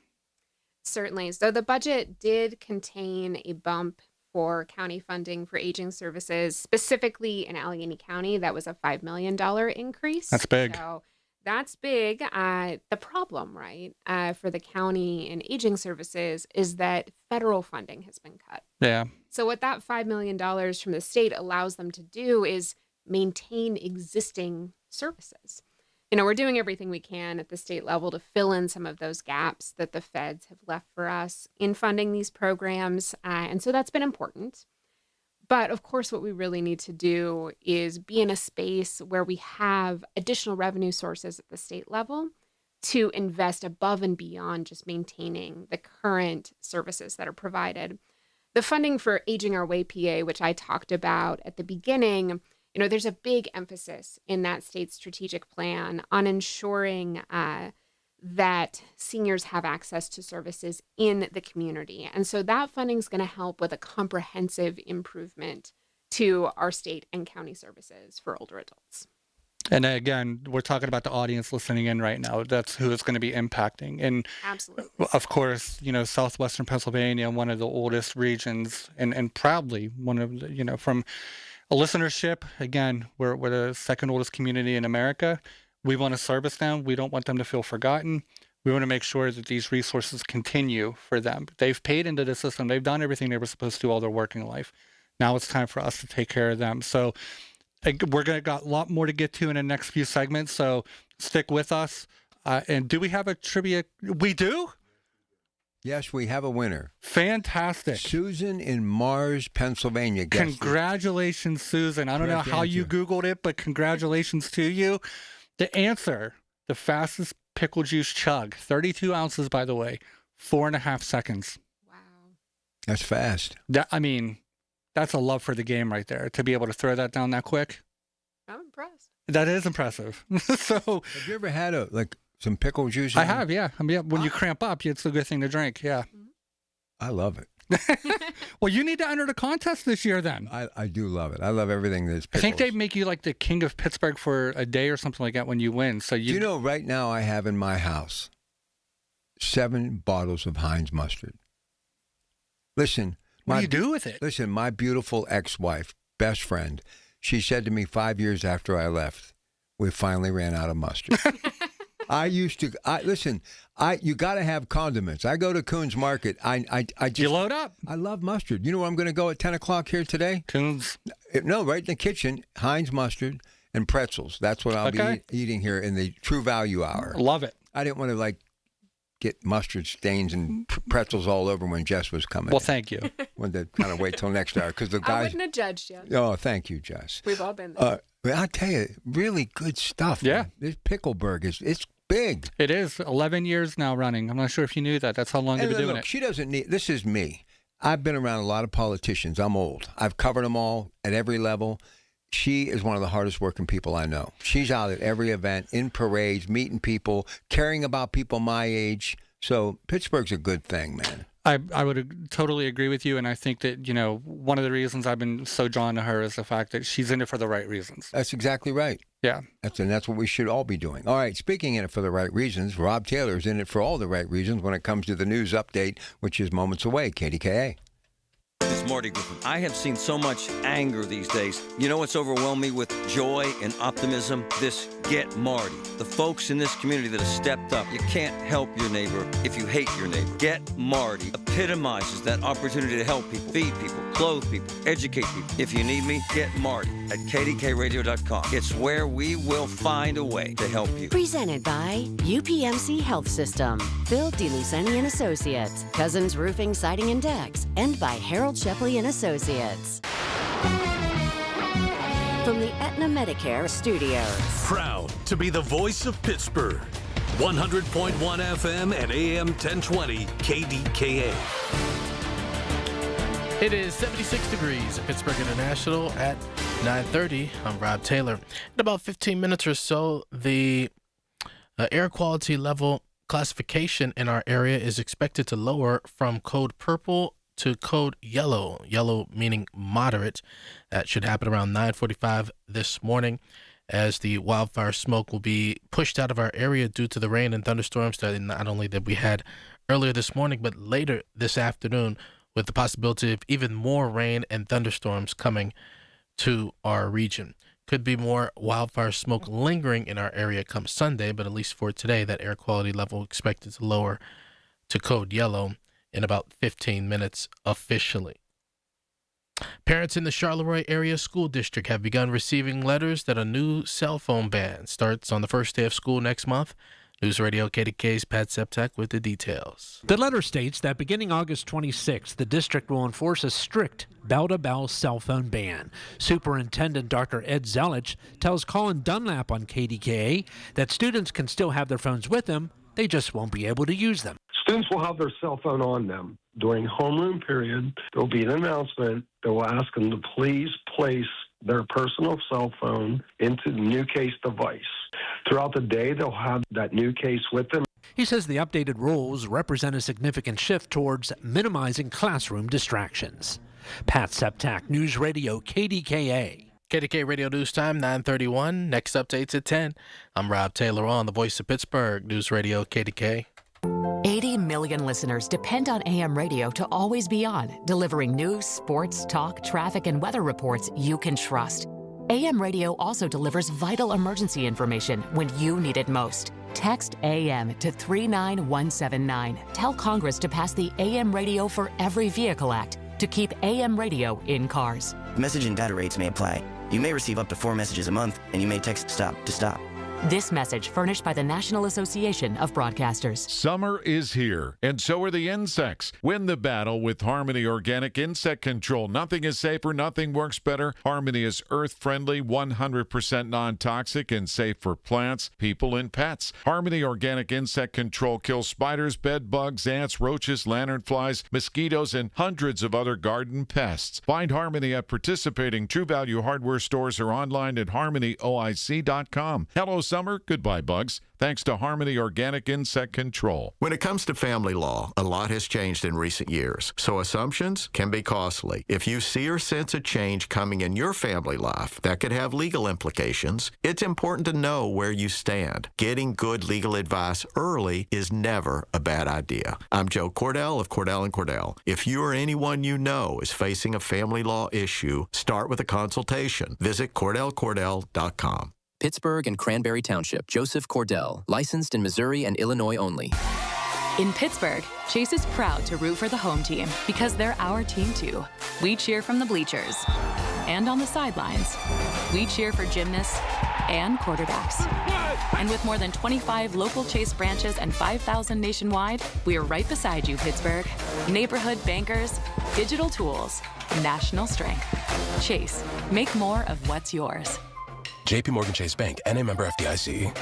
Certainly. So the budget did contain a bump for county funding for aging services, specifically in Allegheny County. That was a $5 million increase.
That's big.
So that's big. The problem, right, for the county and aging services is that federal funding has been cut.
Yeah.
So what that $5 million from the state allows them to do is maintain existing services. You know, we're doing everything we can at the state level to fill in some of those gaps that the feds have left for us in funding these programs. And so that's been important. But of course, what we really need to do is be in a space where we have additional revenue sources at the state level to invest above and beyond just maintaining the current services that are provided. The funding for Aging Our Way PA, which I talked about at the beginning, you know, there's a big emphasis in that state's strategic plan on ensuring that seniors have access to services in the community. And so that funding is going to help with a comprehensive improvement to our state and county services for older adults.
And again, we're talking about the audience listening in right now. That's who it's going to be impacting. And
absolutely,
of course, you know, southwestern Pennsylvania, one of the oldest regions, and proudly one of the, you know, from a listenership, again, we're the second oldest community in America. We want to service them. We don't want them to feel forgotten. We want to make sure that these resources continue for them. They've paid into the system. They've done everything they were supposed to do all their working life. Now it's time for us to take care of them. So we're going to got a lot more to get to in the next few segments. So stick with us. And do we have a trivia? We do?
Yes, we have a winner.
Fantastic.
Susan in Mars, Pennsylvania.
Congratulations, Susan. I don't know how you Googled it, but congratulations to you. The answer, the fastest pickle juice chug, 32 ounces, by the way, 4.5 seconds.
Wow.
That's fast.
I mean, that's a love for the game right there, to be able to throw that down that quick.
I'm impressed.
That is impressive. So,
have you ever had some pickle juice?
I have, yeah. I mean, when you cramp up, it's a good thing to drink, yeah.
I love it.
Well, you need to enter the contest this year then.
I do love it. I love everything that's pickles.
I think they make you like the king of Pittsburgh for a day or something like that when you win. So you
know, right now I have in my house 7 bottles of Heinz mustard. Listen.
What do you do with it?
Listen, my beautiful ex-wife, best friend, She said to me 5 years after I left, we finally ran out of mustard. You got to have condiments. I go to Coons Market. I just
you load up.
I love mustard. You know where I'm going to go at 10 o'clock here today?
Coons.
No, right in the kitchen. Heinz mustard and pretzels. That's what I'll be eating here in the True Value Hour.
Love it.
I didn't want to get mustard stains and pretzels all over when Jess was coming.
Well, thank you.
Wanted to kind of wait till next hour because the guys.
I wouldn't have judged you.
Oh, thank you, Jess.
We've all been there.
But I tell you, really good stuff.
Yeah.
Man. This Pickleberg it's big.
It is 11 years now running. I'm not sure if you knew that. That's how long you've been doing it.
She doesn't need. This is me. I've been around a lot of politicians. I'm old. I've covered them all at every level. She is one of the hardest working people I know. She's out at every event, in parades, meeting people, caring about people my age. So Pittsburgh's a good thing, man.
I would totally agree with you, and I think that, one of the reasons I've been so drawn to her is the fact that she's in it for the right reasons.
That's exactly right.
Yeah.
That's what we should all be doing. All right, speaking in it for the right reasons, Rob Taylor's in it for all the right reasons when it comes to the news update, which is moments away. KDKA.
It's Marty Griffin. I have seen so much anger these days. You know what's overwhelmed me with joy and optimism? This Get Marty. The folks in this community that have stepped up. You can't help your neighbor if you hate your neighbor. Get Marty epitomizes that opportunity to help people, feed people, clothe people, educate people. If you need me, get Marty at kdkradio.com. It's where we will find a way to help you.
Presented by UPMC Health System, Phil DeLuceni and Associates, Cousins Roofing, Siding and Decks, and by Harold Shepley and Associates. From the Aetna Medicare Studios.
Proud to be the voice of Pittsburgh. 100.1 FM and AM 1020 KDKA.
It is 76 degrees at Pittsburgh International at 9:30. I'm Rob Taylor. In about 15 minutes or so, the air quality level classification in our area is expected to lower from code purple to code yellow. Yellow meaning moderate. That should happen around 9:45 this morning, as the wildfire smoke will be pushed out of our area due to the rain and thunderstorms that not only that we had earlier this morning, but later this afternoon, with the possibility of even more rain and thunderstorms coming to our region. Could be more wildfire smoke lingering in our area come Sunday, but at least for today, that air quality level expected to lower to code yellow in about 15 minutes officially. Parents in the Charleroi Area School District have begun receiving letters that a new cell phone ban starts on the first day of school next month. News Radio KDK's Pat Septak with the details.
The letter states that beginning August 26th, the district will enforce a strict bell-to-bell cell phone ban. Superintendent Dr. Ed Zelich tells Colin Dunlap on KDKA that students can still have their phones with them, they just won't be able to use them.
Students will have their cell phone on them. During homeroom period, there will be an announcement that will ask them to please place their personal cell phone into the new case device. Throughout the day, they'll have that new case with them.
He says the updated rules represent a significant shift towards minimizing classroom distractions. Pat Septak, News Radio KDKA.
KDK Radio News Time, 9:31. Next update's at 10. I'm Rob Taylor on the Voice of Pittsburgh, News Radio KDK.
80 million listeners depend on AM radio to always be on, delivering news, sports, talk, traffic, and weather reports you can trust. AM radio also delivers vital emergency information when you need it most. Text AM to 39179. Tell Congress to pass the AM Radio for Every Vehicle Act to keep AM radio in cars.
Message and data rates may apply. You may receive up to 4 messages a month, and you may text STOP to stop.
This message furnished by the National Association of Broadcasters.
Summer is here, and so are the insects. Win the battle with Harmony Organic Insect Control. Nothing is safer, nothing works better. Harmony is earth-friendly, 100% non-toxic, and safe for plants, people, and pets. Harmony Organic Insect Control kills spiders, bed bugs, ants, roaches, lanternflies, mosquitoes, and hundreds of other garden pests. Find Harmony at participating True Value hardware stores or online at harmonyoic.com. Hello, summer, goodbye bugs, thanks to Harmony Organic Insect Control.
When it comes to family law, a lot has changed in recent years, so assumptions can be costly. If you see or sense a change coming in your family life that could have legal implications, it's important to know where you stand. Getting good legal advice early is never a bad idea. I'm Joe Cordell of Cordell & Cordell. If you or anyone you know is facing a family law issue, start with a consultation. Visit CordellCordell.com.
Pittsburgh and Cranberry Township. Joseph Cordell, licensed in Missouri and Illinois only.
In Pittsburgh, Chase is proud to root for the home team because they're our team too. We cheer from the bleachers and on the sidelines. We cheer for gymnasts and quarterbacks. And with more than 25 local Chase branches and 5,000 nationwide, we are right beside you, Pittsburgh. Neighborhood bankers, digital tools, national strength. Chase, make more of what's yours.
JP Morgan Chase Bank, N.A. member FDIC.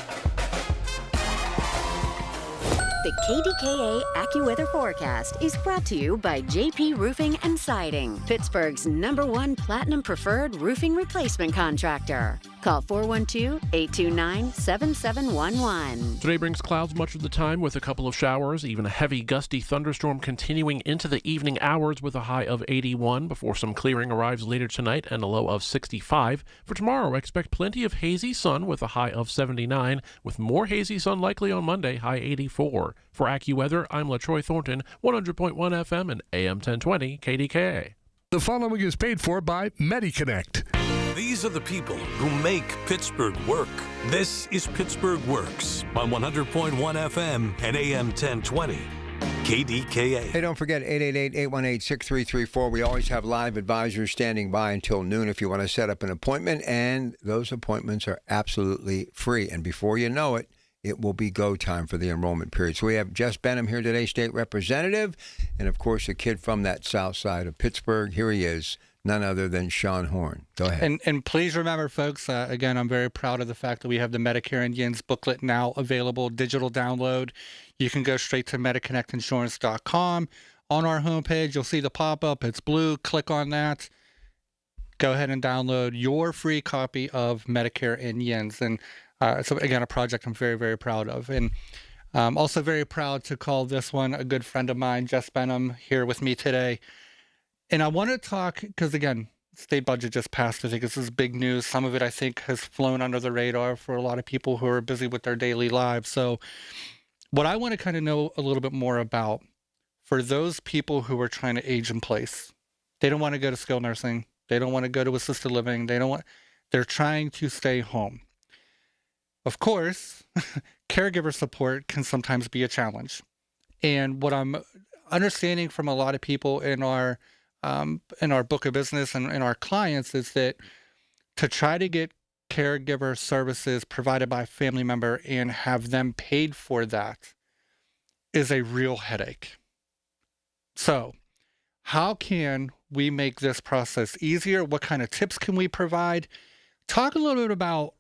The KDKA AccuWeather forecast is brought to you by JP Roofing and Siding, Pittsburgh's #1 Platinum Preferred Roofing Replacement Contractor. Call 412-829-7711.
Today brings clouds much of the time with a couple of showers, even a heavy gusty thunderstorm continuing into the evening hours with a high of 81 before some clearing arrives later tonight and a low of 65. For tomorrow, expect plenty of hazy sun with a high of 79, with more hazy sun likely on Monday, high 84. For AccuWeather, I'm LaTroy Thornton, 100.1 FM and AM 1020 KDKA.
The following is paid for by MediConnect.
These are the people who make Pittsburgh work. This is Pittsburgh Works on 100.1 FM and AM 1020. KDKA.
Hey, don't forget 888-818-6334. We always have live advisors standing by until noon if you want to set up an appointment, and those appointments are absolutely free. And before you know it, it will be go time for the enrollment period. So we have Jess Benham here today, state representative, and of course a kid from that south side of Pittsburgh. Here he is, none other than Sean Horn. Go ahead.
And please remember, folks, again, I'm very proud of the fact that we have the Medicare Indians booklet now available, digital download. You can go straight to MediConnectInsurance.com. On our homepage, you'll see the pop-up. It's blue. Click on that. Go ahead and download your free copy of Medicare Indians. And so, again, a project I'm very, very proud of. And also very proud to call this one a good friend of mine, Jess Benham, here with me today. And I want to talk, because, again, state budget just passed. I think this is big news. Some of it, I think, has flown under the radar for a lot of people who are busy with their daily lives. So what I want to kind of know a little bit more about, for those people who are trying to age in place, they don't want to go to skilled nursing. They don't want to go to assisted living. They're trying to stay home. Of course, caregiver support can sometimes be a challenge. And what I'm understanding from a lot of people in our book of business and in our clients is that to try to get caregiver services provided by a family member and have them paid for that is a real headache. So how can we make this process easier? What kind of tips can we provide? Talk a little bit about,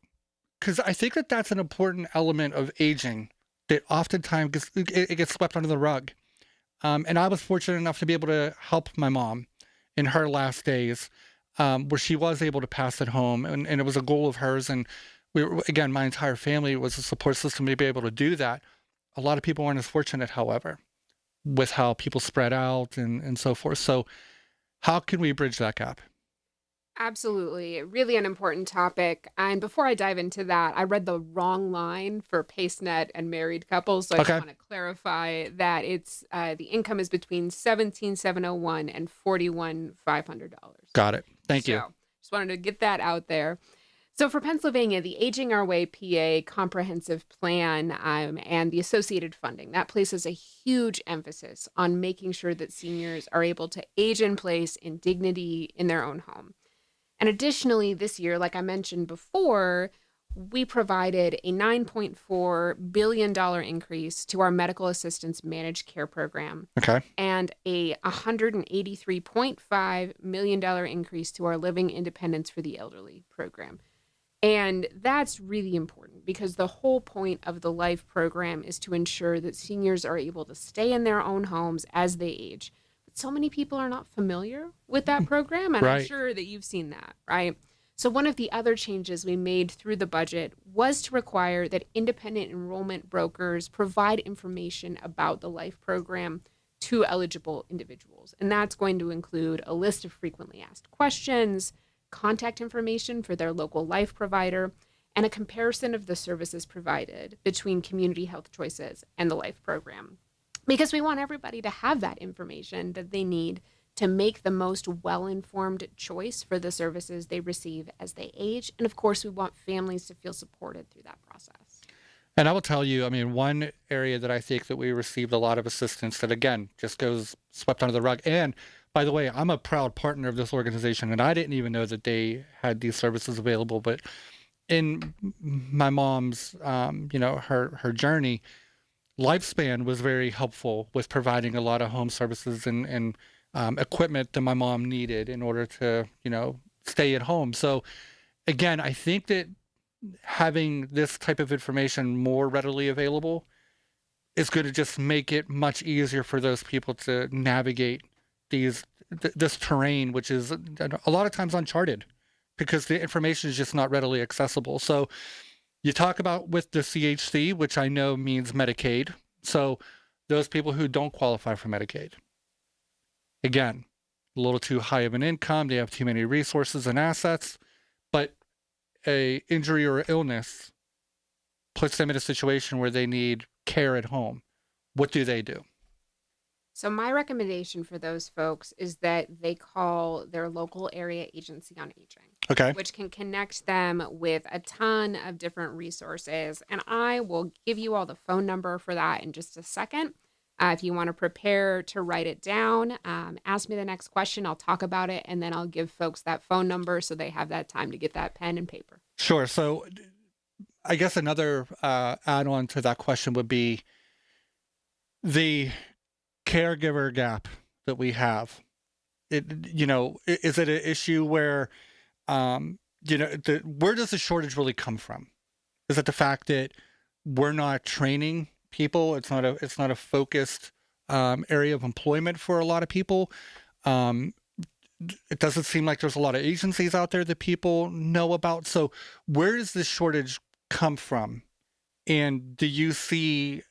because I think that that's an important element of aging that oftentimes gets swept under the rug. And I was fortunate enough to be able to help my mom in her last days, where she was able to pass at home. And it was a goal of hers. And again, my entire family was a support system to be able to do that. A lot of people aren't as fortunate, however, with how people spread out and so forth. So how can we bridge that gap?
Absolutely. Really an important topic. And before I dive into that, I read the wrong line for PaceNet and married couples. So I just want to clarify that it's the income is between $17,701 and $41,500.
Got it. Thank you.
Just wanted to get that out there. So for Pennsylvania, the Aging Our Way PA comprehensive plan and the associated funding, that places a huge emphasis on making sure that seniors are able to age in place in dignity in their own home. And additionally, this year, like I mentioned before, we provided a $9.4 billion increase to our medical assistance managed care program.
Okay.
And a $183.5 million increase to our Living Independence for the Elderly program. And that's really important because the whole point of the LIFE program is to ensure that seniors are able to stay in their own homes as they age. So many people are not familiar with that program, and
Right.
I'm sure that you've seen that, right? So one of the other changes we made through the budget was to require that independent enrollment brokers provide information about the LIFE program to eligible individuals. And that's going to include a list of frequently asked questions, contact information for their local LIFE provider, and a comparison of the services provided between Community Health Choices and the LIFE program. Because we want everybody to have that information that they need to make the most well-informed choice for the services they receive as they age. And of course, we want families to feel supported through that process.
And I will tell you, I mean, one area that I think that we received a lot of assistance that, again, just goes swept under the rug. And by the way, I'm a proud partner of this organization, and I didn't even know that they had these services available. But in my mom's, her journey, Lifespan was very helpful with providing a lot of home services and equipment that my mom needed in order to, stay at home. So again, I think that having this type of information more readily available is going to just make it much easier for those people to navigate this terrain, which is a lot of times uncharted because the information is just not readily accessible. So you talk about with the CHC, which I know means Medicaid. So those people who don't qualify for Medicaid, again, a little too high of an income, they have too many resources and assets, but a injury or illness puts them in a situation where they need care at home. What do they do?
So my recommendation for those folks is that they call their local area agency on aging.
Okay.
Which can connect them with a ton of different resources. And I will give you all the phone number for that in just a second. If you want to prepare to write it down, ask me the next question. I'll talk about it, and then I'll give folks that phone number so they have that time to get that pen and paper.
Sure. So I guess another add-on to that question would be the caregiver gap that we have. Is it an issue where, where does the shortage really come from? Is it the fact that we're not training people? It's not a focused area of employment for a lot of people. It doesn't seem like there's a lot of agencies out there that people know about. So where does this shortage come from? And do you see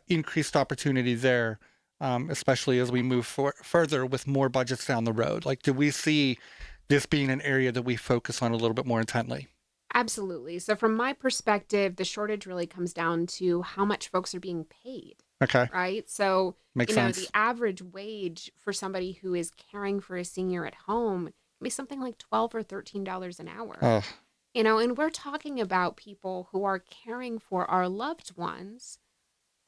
increased opportunity there, especially as we move further with more budgets down the road? Like, do we see this being an area that we focus on a little bit more intently?
Absolutely. So from my perspective, the shortage really comes down to how much folks are being paid.
Okay.
Right. So,
Makes sense.
The average wage for somebody who is caring for a senior at home can be something like $12 or $13 an hour.
Oh.
And we're talking about people who are caring for our loved ones.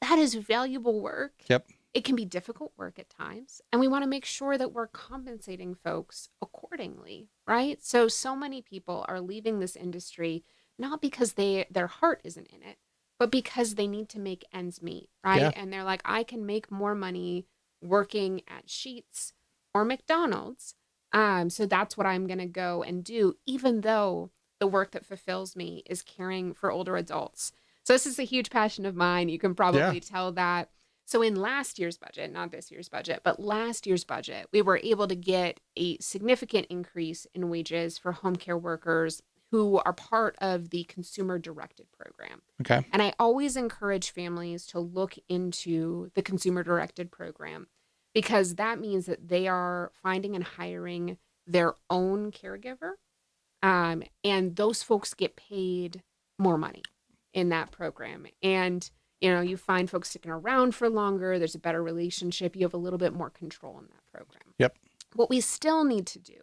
That is valuable work.
Yep.
It can be difficult work at times, and we want to make sure that we're compensating folks accordingly, right? So many people are leaving this industry not because their heart isn't in it, but because they need to make ends meet, right?
Yeah.
And they're like, I can make more money working at Sheetz or McDonald's, so that's what I'm going to go and do, even though the work that fulfills me is caring for older adults. So this is a huge passion of mine. You can probably tell that. So in last year's budget, not this year's budget, but last year's budget, we were able to get a significant increase in wages for home care workers who are part of the Consumer Directed Program.
Okay.
And I always encourage families to look into the Consumer Directed Program because that means that they are finding and hiring their own caregiver. And those folks get paid more money in that program. And you find folks sticking around for longer. There's a better relationship. You have a little bit more control in that program.
Yep.
What we still need to do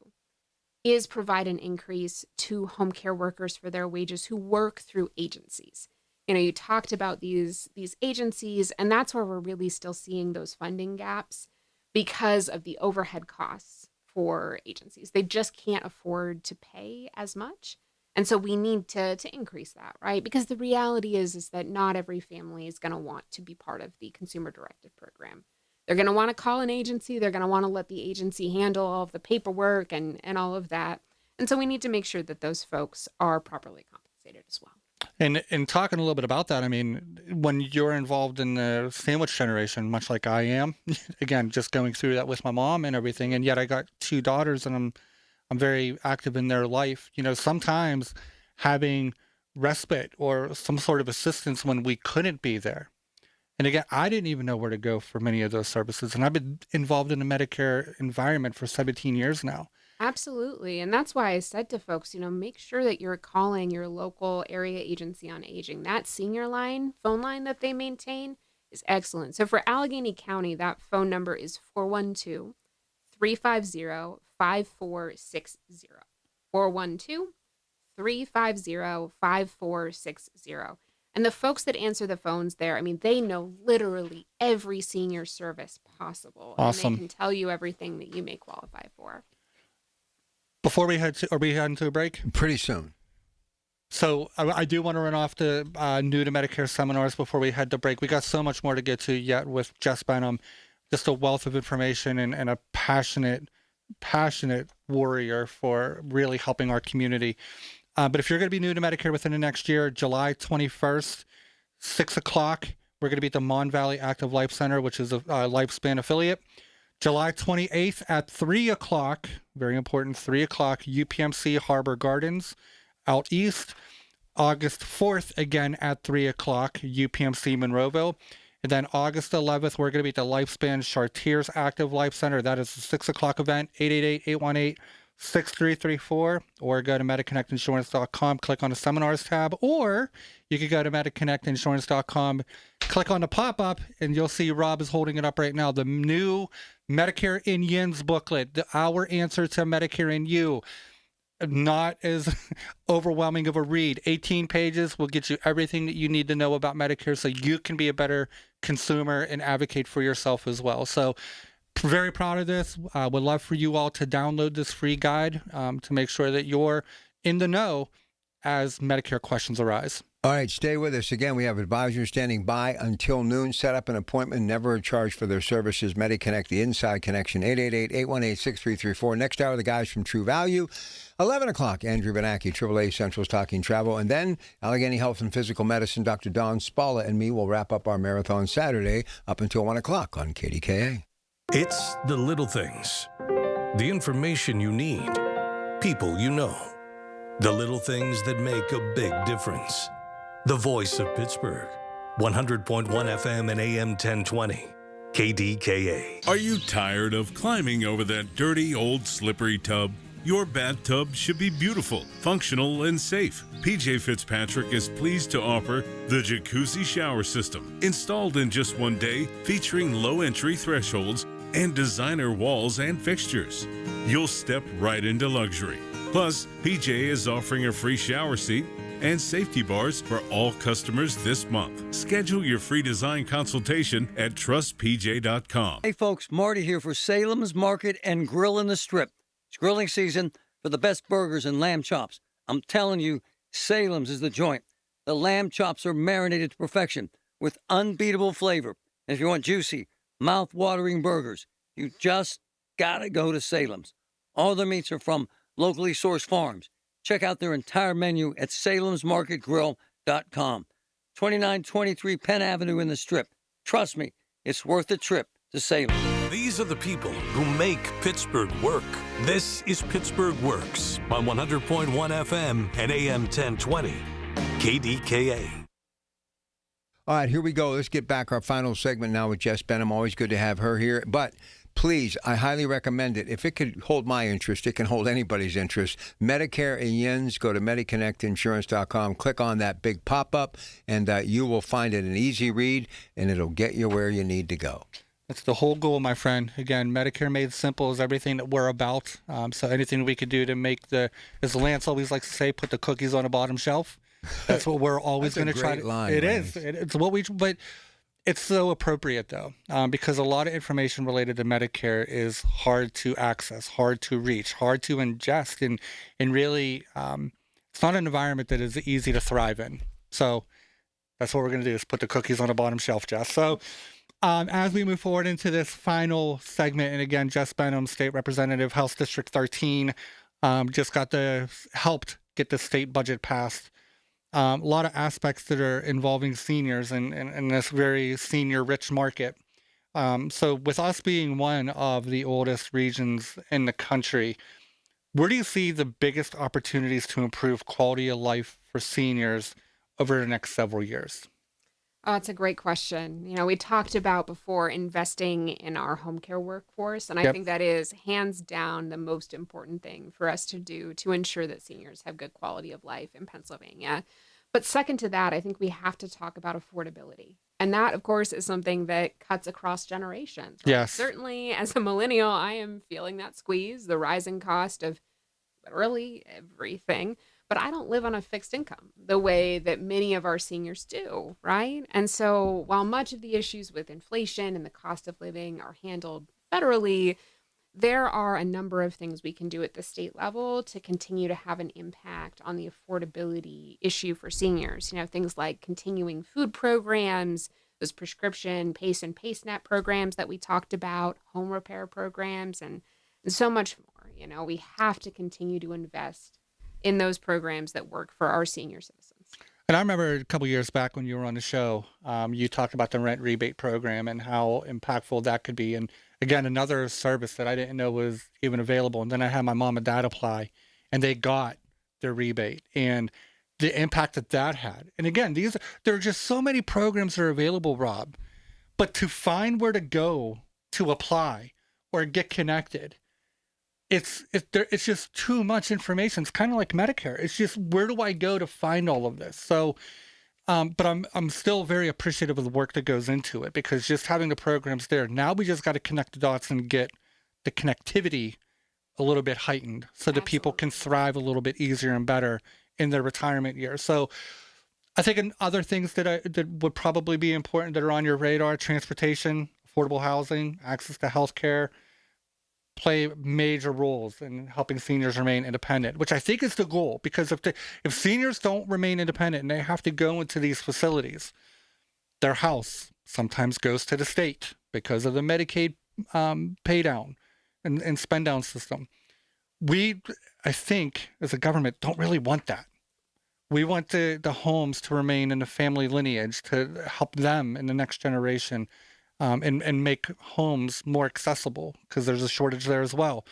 is provide an increase to home care workers for their wages who work through agencies. You talked about these agencies, and that's where we're really still seeing those funding gaps because of the overhead costs for agencies. They just can't afford to pay as much. And so we need to increase that, right? Because the reality is that not every family is going to want to be part of the Consumer Directed Program. They're going to want to call an agency. They're going to want to let the agency handle all of the paperwork and all of that. And so we need to make sure that those folks are properly compensated as well.
And talking a little bit about that, I mean, when you're involved in the sandwich generation, much like I am, again, just going through that with my mom and everything, and yet I got 2 daughters and I'm very active in their life. Sometimes having respite or some sort of assistance when we couldn't be there. And again, I didn't even know where to go for many of those services. And I've been involved in the Medicare environment for 17 years now.
Absolutely. And that's why I said to folks, make sure that you're calling your local area agency on aging. That senior line, phone line that they maintain is excellent. So for Allegheny County, that phone number is 412-350-5460. 412-350-5460. And the folks that answer the phones there, they know literally every senior service possible.
Awesome.
And they can tell you everything that you may qualify for.
Before we head into a break?
Pretty soon.
So I do want to run off the new to Medicare seminars before we head to break. We got so much more to get to yet with Jess Benham, just a wealth of information and a passionate warrior for really helping our community. But if you're going to be new to Medicare within the next year, July 21st, 6 o'clock, we're going to be at the Mon Valley Active Life Center, which is a Lifespan affiliate. July 28th at 3 o'clock, very important, 3 o'clock, UPMC Harbor Gardens out east. August 4th, again at 3 o'clock, UPMC Monroeville. And then August 11th, we're going to be at the Lifespan Chartiers Active Life Center. That is a 6 o'clock event, 888-818-6334, or go to MediConnectInsurance.com, click on the Seminars tab, or you could go to MediConnectInsurance.com, click on the pop-up, and you'll see Rob is holding it up right now, the new Medicare in Yins booklet, our answer to Medicare in You. Not as overwhelming of a read. 18 pages will get you everything that you need to know about Medicare so you can be a better consumer and advocate for yourself as well. So very proud of this. Would love for you all to download this free guide to make sure that you're in the know as Medicare questions arise.
All right, stay with us. Again, we have advisors standing by until noon. Set up an appointment, never a charge for their services. MediConnect, the Inside Connection, 888-818-6334. Next hour, the guys from True Value. 11 o'clock, Andrew Benacki, AAA Central's Talking Travel. And then Allegheny Health and Physical Medicine, Dr. Don Spalla and me will wrap up our marathon Saturday up until 1 o'clock on KDKA.
It's the little things. The information you need. People you know. The little things that make a big difference. The voice of Pittsburgh. 100.1 FM and AM 1020. KDKA.
Are you tired of climbing over that dirty old slippery tub? Your bathtub should be beautiful, functional, and safe. PJ Fitzpatrick is pleased to offer the Jacuzzi Shower System, installed in just one day, featuring low entry thresholds and designer walls and fixtures. You'll step right into luxury. Plus, PJ is offering a free shower seat and safety bars for all customers this month. Schedule your free design consultation at trustpj.com.
Hey folks, Marty here for Salem's Market and Grill in the Strip. It's grilling season for the best burgers and lamb chops. I'm telling you, Salem's is the joint. The lamb chops are marinated to perfection with unbeatable flavor. And if you want juicy, mouth-watering burgers, you just gotta go to Salem's. All their meats are from locally sourced farms. Check out their entire menu at salemsmarketgrill.com. 2923 Penn Avenue in the Strip. Trust me, it's worth the trip to Salem.
These are the people who make Pittsburgh work. This is Pittsburgh Works on 100.1 FM and AM 1020. KDKA.
All right, here we go. Let's get back our final segment now with Jess Benham. Always good to have her here. But please, I highly recommend it. If it could hold my interest, it can hold anybody's interest. Medicare in Yins, go to MediConnectInsurance.com, click on that big pop-up, and you will find it an easy read, and it'll get you where you need to go.
That's the whole goal, my friend. Again, Medicare Made Simple is everything that we're about. So anything we could do to make as Lance always likes to say, put the cookies on the bottom shelf. That's what we're always going to try to.
Line,
it is. It's what we. But it's so appropriate though, because a lot of information related to Medicare is hard to access, hard to reach, hard to ingest, and really, it's not an environment that is easy to thrive in. So that's what we're going to do: is put the cookies on the bottom shelf, Jess. So. As we move forward into this final segment, and again, Jess Benham, State Representative, House District 13, just helped get the state budget passed. A lot of aspects that are involving seniors in this very senior-rich market. So with us being one of the oldest regions in the country, Where do you see the biggest opportunities to improve quality of life for seniors over the next several years?
Oh, it's a great question. We talked about before investing in our home care workforce, and I think that is hands down the most important thing for us to do to ensure that seniors have good quality of life in Pennsylvania. But second to that, I think we have to talk about affordability. And that, of course, is something that cuts across generations. Right?
Yes.
Certainly, as a millennial, I am feeling that squeeze, the rising cost of literally everything. But I don't live on a fixed income the way that many of our seniors do, right? And so while much of the issues with inflation and the cost of living are handled federally, there are a number of things we can do at the state level to continue to have an impact on the affordability issue for seniors. Things like continuing food programs, those prescription PACE and PACEnet programs that we talked about, home repair programs, and so much more. We have to continue to invest in those programs that work for our senior citizens.
And I remember a couple years back when you were on the show, you talked about the rent rebate program and how impactful that could be. And again, another service that I didn't know was even available. And then I had my mom and dad apply, and they got their rebate and the impact that had. And again, there are just so many programs that are available, Rob. But to find where to go to apply or get connected, it's just too much information. It's kind of like Medicare. It's just, where do I go to find all of this? So, but I'm still very appreciative of the work that goes into it, because just having the programs there, now we just got to connect the dots and get the connectivity a little bit heightened so that people can thrive a little bit easier and better in their retirement years. So I think other things that would probably be important that are on your radar: transportation, affordable housing, access to health care, play major roles in helping seniors remain independent, which I think is the goal. Because if seniors don't remain independent and they have to go into these facilities, their house sometimes goes to the state because of the Medicaid pay down and spend down system. We, I think, as a government, don't really want that. We want the homes to remain in the family lineage to help them in the next generation. And make homes more accessible, because there's a shortage there as well.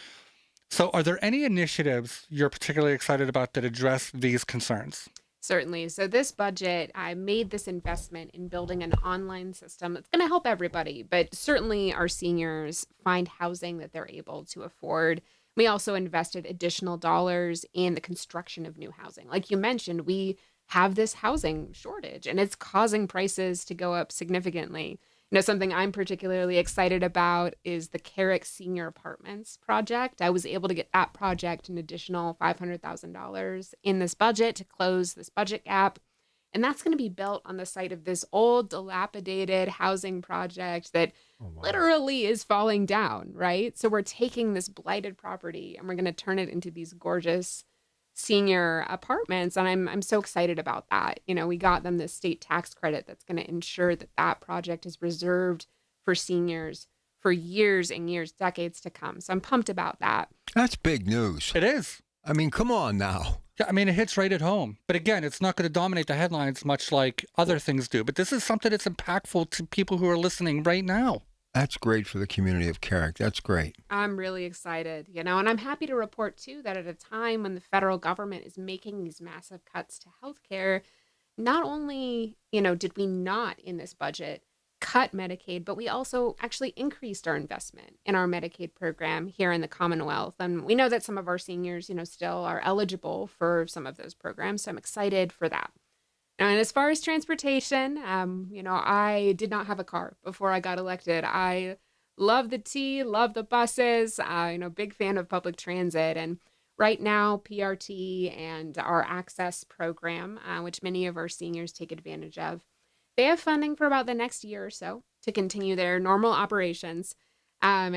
So are there any initiatives you're particularly excited about that address these concerns?
Certainly. So this budget, I made this investment in building an online system that's going to help everybody, but certainly our seniors find housing that they're able to afford. We also invested additional dollars in the construction of new housing. Like you mentioned, we have this housing shortage, and it's causing prices to go up significantly. Something I'm particularly excited about is the Carrick Senior Apartments project. I was able to get that project an additional $500,000 in this budget to close this budget gap. And that's going to be built on the site of this old, dilapidated housing project that literally is falling down, right? So we're taking this blighted property and we're going to turn it into these gorgeous senior apartments, and I'm so excited about that. We got them this state tax credit that's going to ensure that project is reserved for seniors for years and years, decades to come. So I'm pumped about that.
That's big news.
It is.
I mean, come on now.
Yeah, I mean, it hits right at home. But again, it's not going to dominate the headlines much like other things do. But this is something that's impactful to people who are listening right now.
That's great for the community of Carrick. That's great.
I'm really excited, and I'm happy to report, too, that at a time when the federal government is making these massive cuts to healthcare, not only, did we not in this budget cut Medicaid, but we also actually increased our investment in our Medicaid program here in the Commonwealth. And we know that some of our seniors, still are eligible for some of those programs. So I'm excited for that. And as far as transportation, I did not have a car before I got elected. I love the T, love the buses, big fan of public transit. And right now, PRT and our Access program, which many of our seniors take advantage of, they have funding for about the next year or so to continue their normal operations. And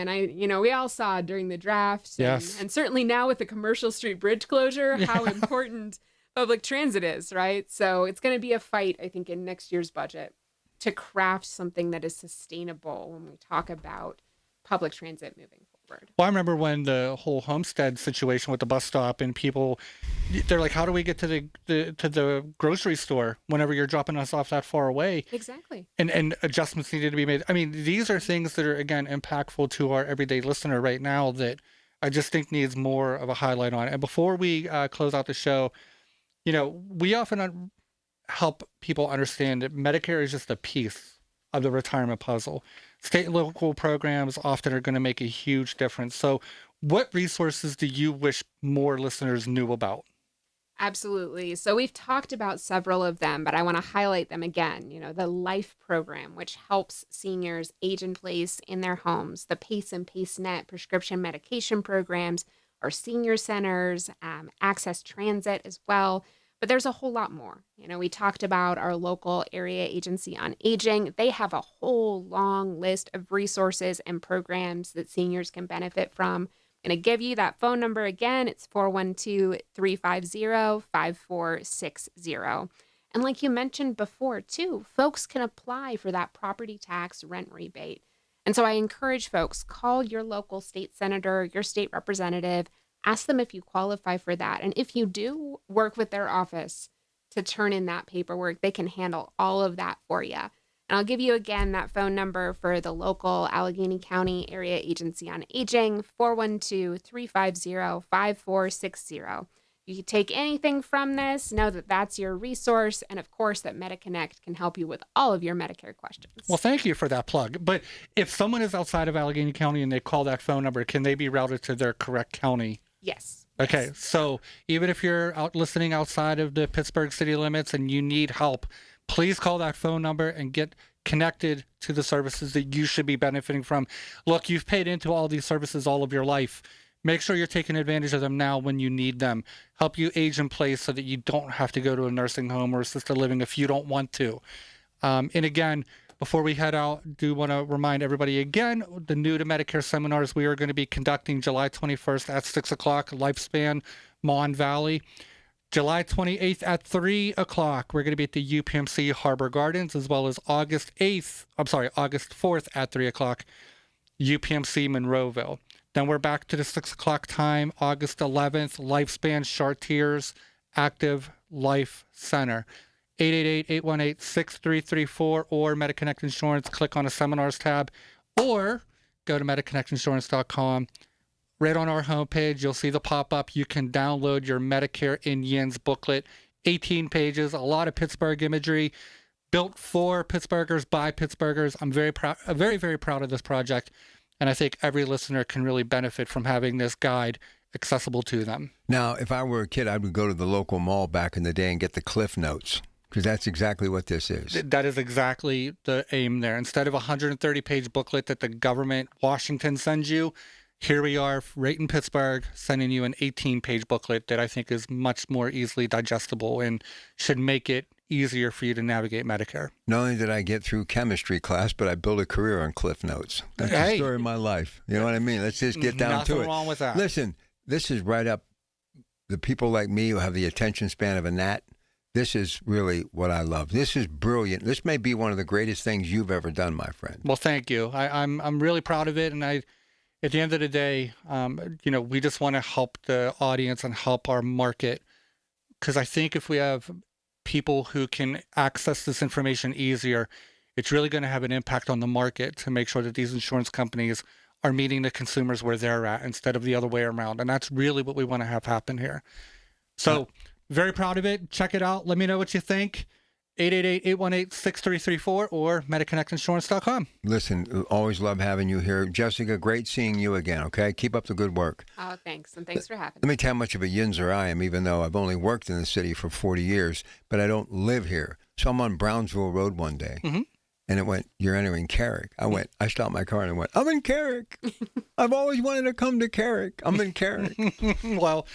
we all saw during the draft, and certainly now with the Commercial Street Bridge closure, how important public transit is, right? So it's going to be a fight, I think, in next year's budget to craft something that is sustainable when we talk about public transit moving forward.
Well, I remember when the whole Homestead situation with the bus stop and people, they're like, how do we get to the grocery store whenever you're dropping us off that far away?
Exactly.
And adjustments needed to be made. I mean, these are things that are, again, impactful to our everyday listener right now that I just think needs more of a highlight on it. And before we close out the show, we often help people understand that Medicare is just a piece of the retirement puzzle. State and local programs often are going to make a huge difference. So what resources do you wish more listeners knew about?
Absolutely. So we've talked about several of them, but I want to highlight them again. The LIFE program, which helps seniors age in place in their homes, the PACE and PACE-NET prescription medication programs, our senior centers, Access Transit as well. But there's a whole lot more. We talked about our local area agency on aging. They have a whole long list of resources and programs that seniors can benefit from. I'm going to give you that phone number again. It's 412-350-5460. And like you mentioned before, too, folks can apply for that property tax rent rebate. And so I encourage folks, call your local state senator, your state representative, ask them if you qualify for that. And if you do, work with their office to turn in that paperwork. They can handle all of that for you. And I'll give you again that phone number for the local Allegheny County Area Agency on Aging, 412-350-5460. You can take anything from this, know that that's your resource, and of course that MediConnect can help you with all of your Medicare questions.
Well, thank you for that plug. But if someone is outside of Allegheny County and they call that phone number, can they be routed to their correct county?
Yes.
Okay,
yes.
So even if you're out listening outside of the Pittsburgh city limits and you need help, please call that phone number and get connected to the services that you should be benefiting from. Look, you've paid into all these services all of your life. Make sure you're taking advantage of them now when you need them. Help you age in place so that you don't have to go to a nursing home or assisted living if you don't want to. And again, before we head out, I do want to remind everybody again, the New to Medicare seminars we are going to be conducting July 21st at 6 o'clock, Lifespan, Mon Valley. July 28th at 3 o'clock, we're going to be at the UPMC Harbor Gardens, as well as August 4th at 3 o'clock, UPMC Monroeville. Then we're back to the 6 o'clock time, August 11th, Lifespan Chartiers Active Life Center. 888-818-6334 or MediConnect Insurance. Click on the seminars tab or go to MediConnectInsurance.com. Right on our homepage, you'll see the pop-up. You can download your Medicare in Yins booklet. 18 pages, a lot of Pittsburgh imagery, built for Pittsburghers by Pittsburghers. I'm very proud, very, very proud of this project, and I think every listener can really benefit from having this guide accessible to them.
Now, if I were a kid, I would go to the local mall back in the day and get the Cliff Notes, because that's exactly what this is.
That is exactly the aim there. Instead of a 130-page booklet that the government, Washington, sends you, here we are, right in Pittsburgh, sending you an 18-page booklet that I think is much more easily digestible and should make it easier for you to navigate Medicare.
Not only did I get through chemistry class, but I built a career on Cliff Notes. That's the story of my life. You know what I mean? Let's just get down to it.
Nothing wrong with that.
Listen, this is right up the people like me who have the attention span of a gnat. This is really what I love. This is brilliant. This may be one of the greatest things you've ever done, my friend.
Well, thank you. I'm really proud of it, and at the end of the day, we just want to help the audience and help our market, because I think if we have people who can access this information easier, it's really going to have an impact on the market to make sure that these insurance companies are meeting the consumers where they're at instead of the other way around. And that's really what we want to have happen here. So very proud of it. Check it out. Let me know what you think. 888-818-6334 or MediConnectInsurance.com.
Listen, always love having you here. Jessica, great seeing you again, okay? Keep up the good work.
Oh, thanks. And thanks for having me.
Let me tell you how much of a Yinzer I am, even though I've only worked in the city for 40 years, but I don't live here. So I'm on Brownsville Road one day, and it went, "You're entering Carrick." I stopped my car and I went, "I'm in Carrick. I've always wanted to come to Carrick. I'm in Carrick."
Well,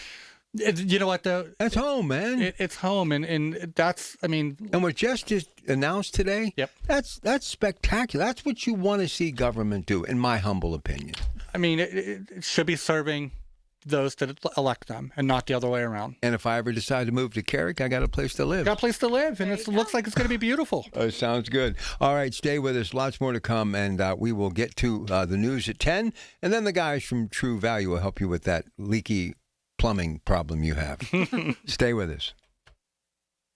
you know what, though?
That's home, man.
It's home, and that's,
And what Jess just announced today, that's spectacular. That's what you want to see government do, in my humble opinion.
It should be serving those that elect them and not the other way around.
And if I ever decide to move to Carrick, I got a place to live.
Got a place to live, and it looks like it's going to be beautiful.
Sounds good. All right, stay with us. Lots more to come, and we will get to the news at 10, and then the guys from True Value will help you with that leaky plumbing problem you have. Stay with us.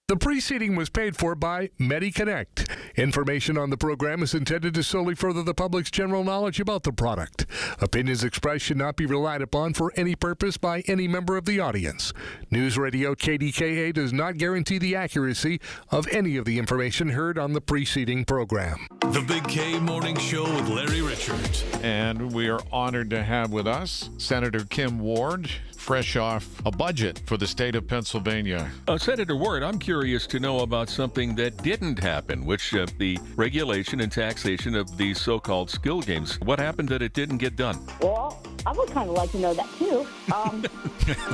The preceding was paid for by MediConnect. Information on the program is intended to solely further the public's general knowledge about the product. Opinions expressed should not be relied upon for any purpose by any member of the audience. News Radio KDKA does not guarantee the accuracy of any of the information heard on the preceding program.
The Big K Morning Show with Larry Richards.
And we are honored to have with us Senator Kim Ward, fresh off a budget for the state of Pennsylvania.
Senator Ward, I'm curious to know about something that didn't happen, which the regulation and taxation of these so-called skill games. What happened that it didn't get done?
Well, I would kind of like to know that too.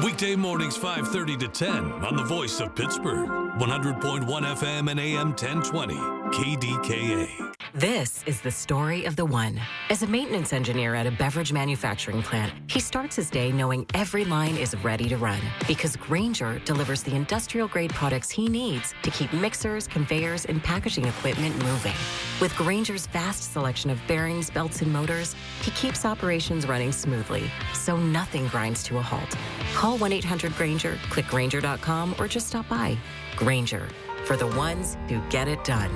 Weekday mornings 5:30 to 10 on the Voice of Pittsburgh, 100.1 FM and AM 1020, KDKA.
This is the story of the one. As a maintenance engineer at a beverage manufacturing plant, he starts his day knowing every line is ready to run because Grainger delivers the industrial-grade products he needs to keep mixers, conveyors, and packaging equipment moving. With Grainger's vast selection of bearings, belts, and motors, he keeps operations running smoothly, so nothing grinds to a halt. Call 1-800-GRAINGER, click Grainger.com, or just stop by. Grainger, for the ones who get it done.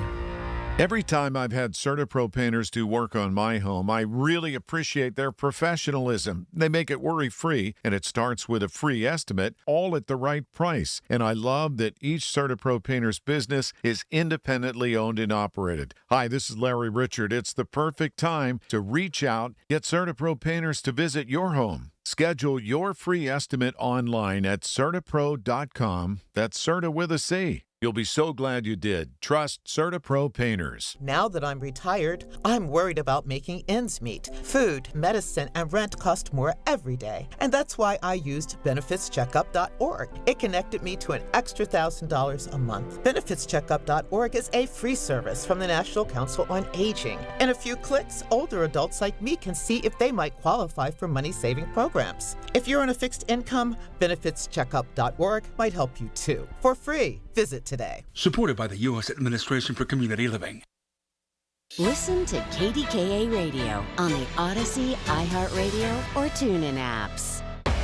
Every time I've had CertaPro painters do work on my home, I really appreciate their professionalism. They make it worry-free, and it starts with a free estimate, all at the right price. And I love that each CertaPro painter's business is independently owned and operated. Hi, this is Larry Richard. It's the perfect time to reach out, get CertaPro painters to visit your home. Schedule your free estimate online at CertaPro.com. That's Certa with a C. You'll be so glad you did. Trust CertaPro Painters.
Now that I'm retired, I'm worried about making ends meet. Food, medicine, and rent cost more every day. And that's why I used BenefitsCheckup.org. It connected me to an extra $1,000 a month. BenefitsCheckup.org is a free service from the National Council on Aging. In a few clicks, older adults like me can see if they might qualify for money-saving programs. If you're on a fixed income, BenefitsCheckup.org might help you too. For free. Visit today.
Supported by the U.S. Administration for Community Living.
Listen to KDKA Radio on the Odyssey, iHeartRadio, or TuneIn apps.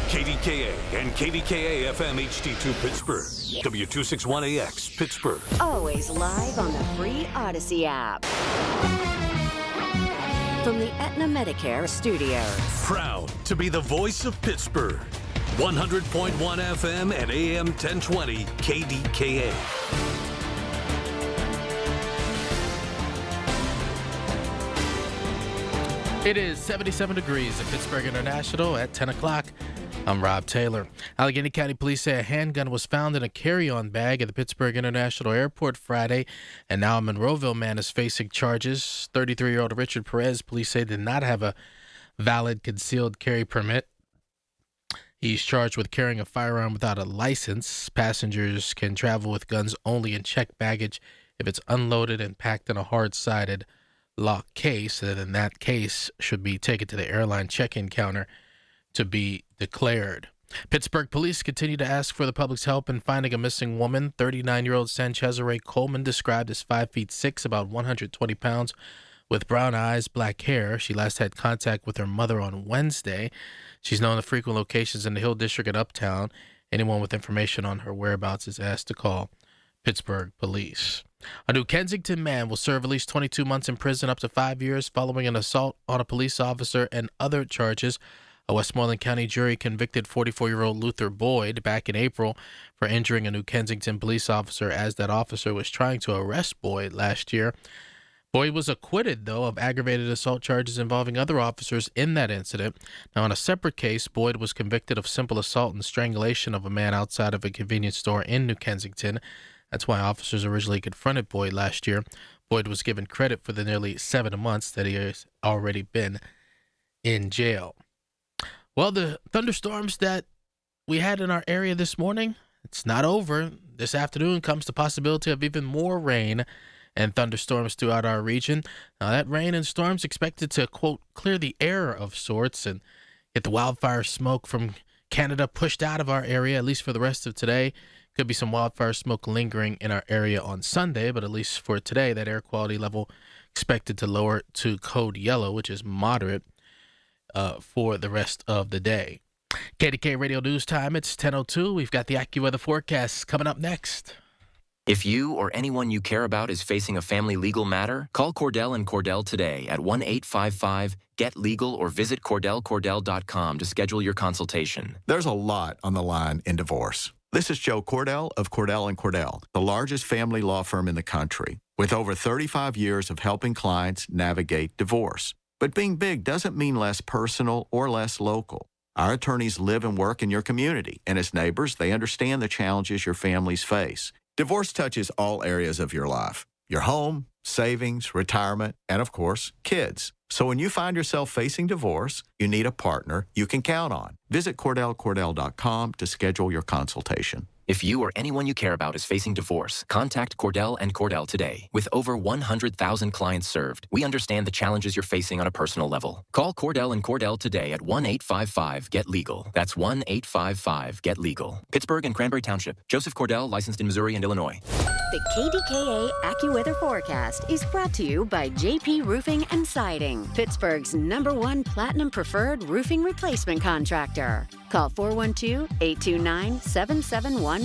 KDKA and KDKA-FM HD2 Pittsburgh, W261AX Pittsburgh.
Always live on the free Odyssey app. From the Aetna Medicare studios.
Proud to be the voice of Pittsburgh. 100.1 FM and AM 1020 KDKA.
It is 77 degrees at Pittsburgh International at 10 o'clock. I'm Rob Taylor. Allegheny County Police say a handgun was found in a carry-on bag at the Pittsburgh International Airport Friday, and now a Monroeville man is facing charges. 33-year-old Richard Perez, police say, did not have a valid concealed carry permit. He's charged with carrying a firearm without a license. Passengers can travel with guns only in checked baggage if it's unloaded and packed in a hard-sided locked case. And in that case, should be taken to the airline check-in counter to be declared. Pittsburgh police continue to ask for the public's help in finding a missing woman. 39-year-old Sanchezere Coleman, described as 5'6", about 120 pounds, with brown eyes, black hair. She last had contact with her mother on Wednesday. She's known to frequent locations in the Hill District and Uptown. Anyone with information on her whereabouts is asked to call Pittsburgh police. A New Kensington man will serve at least 22 months in prison, up to 5 years, following an assault on a police officer and other charges. A Westmoreland County jury convicted 44-year-old Luther Boyd back in April for injuring a New Kensington police officer as that officer was trying to arrest Boyd last year. Boyd was acquitted, though, of aggravated assault charges involving other officers in that incident. Now, in a separate case, Boyd was convicted of simple assault and strangulation of a man outside of a convenience store in New Kensington. That's why officers originally confronted Boyd last year. Boyd was given credit for the nearly 7 months that he has already been in jail. Well, the thunderstorms that we had in our area this morning, it's not over. This afternoon comes the possibility of even more rain and thunderstorms throughout our region. Now, that rain and storms expected to, quote, clear the air of sorts and get the wildfire smoke from Canada pushed out of our area, at least for the rest of today. Could be some wildfire smoke lingering in our area on Sunday, but at least for today, that air quality level expected to lower to code yellow, which is moderate for the rest of the day. KDK Radio News Time, it's 10:02. We've got the AccuWeather forecast coming up next.
If you or anyone you care about is facing a family legal matter, call Cordell and Cordell today at 1-855-GET-LEGAL or visit CordellCordell.com to schedule your consultation.
There's a lot on the line in divorce. This is Joe Cordell of Cordell & Cordell, the largest family law firm in the country, with over 35 years of helping clients navigate divorce. But being big doesn't mean less personal or less local. Our attorneys live and work in your community, and as neighbors, they understand the challenges your families face. Divorce touches all areas of your life: your home, savings, retirement, and of course, kids. So when you find yourself facing divorce, you need a partner you can count on. Visit CordellCordell.com to schedule your consultation.
If you or anyone you care about is facing divorce, contact Cordell and Cordell today. With over 100,000 clients served, we understand the challenges you're facing on a personal level. Call Cordell and Cordell today at 1-855-GET-LEGAL. That's 1-855-GET-LEGAL. Pittsburgh and Cranberry Township. Joseph Cordell, licensed in Missouri and Illinois.
The KDKA AccuWeather forecast is brought to you by JP Roofing and Siding, Pittsburgh's #1 Platinum Preferred Roofing Replacement Contractor. Call 412-829-7711.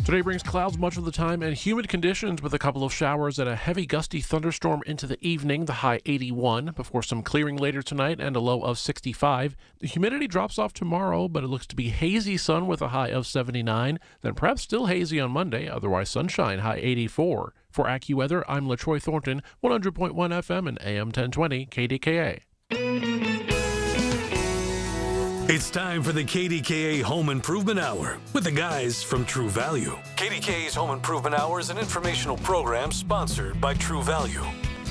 Today brings clouds much of the time and humid conditions with a couple of showers and a heavy gusty thunderstorm into the evening, the high 81, before some clearing later tonight and a low of 65. The humidity drops off tomorrow, but it looks to be hazy sun with a high of 79, then perhaps still hazy on Monday, otherwise sunshine, high 84. For AccuWeather, I'm LaTroy Thornton, 100.1 FM and AM 1020 KDKA.
It's time for the KDKA Home Improvement Hour with the guys from True Value. KDKA's Home Improvement Hour is an informational program sponsored by True Value.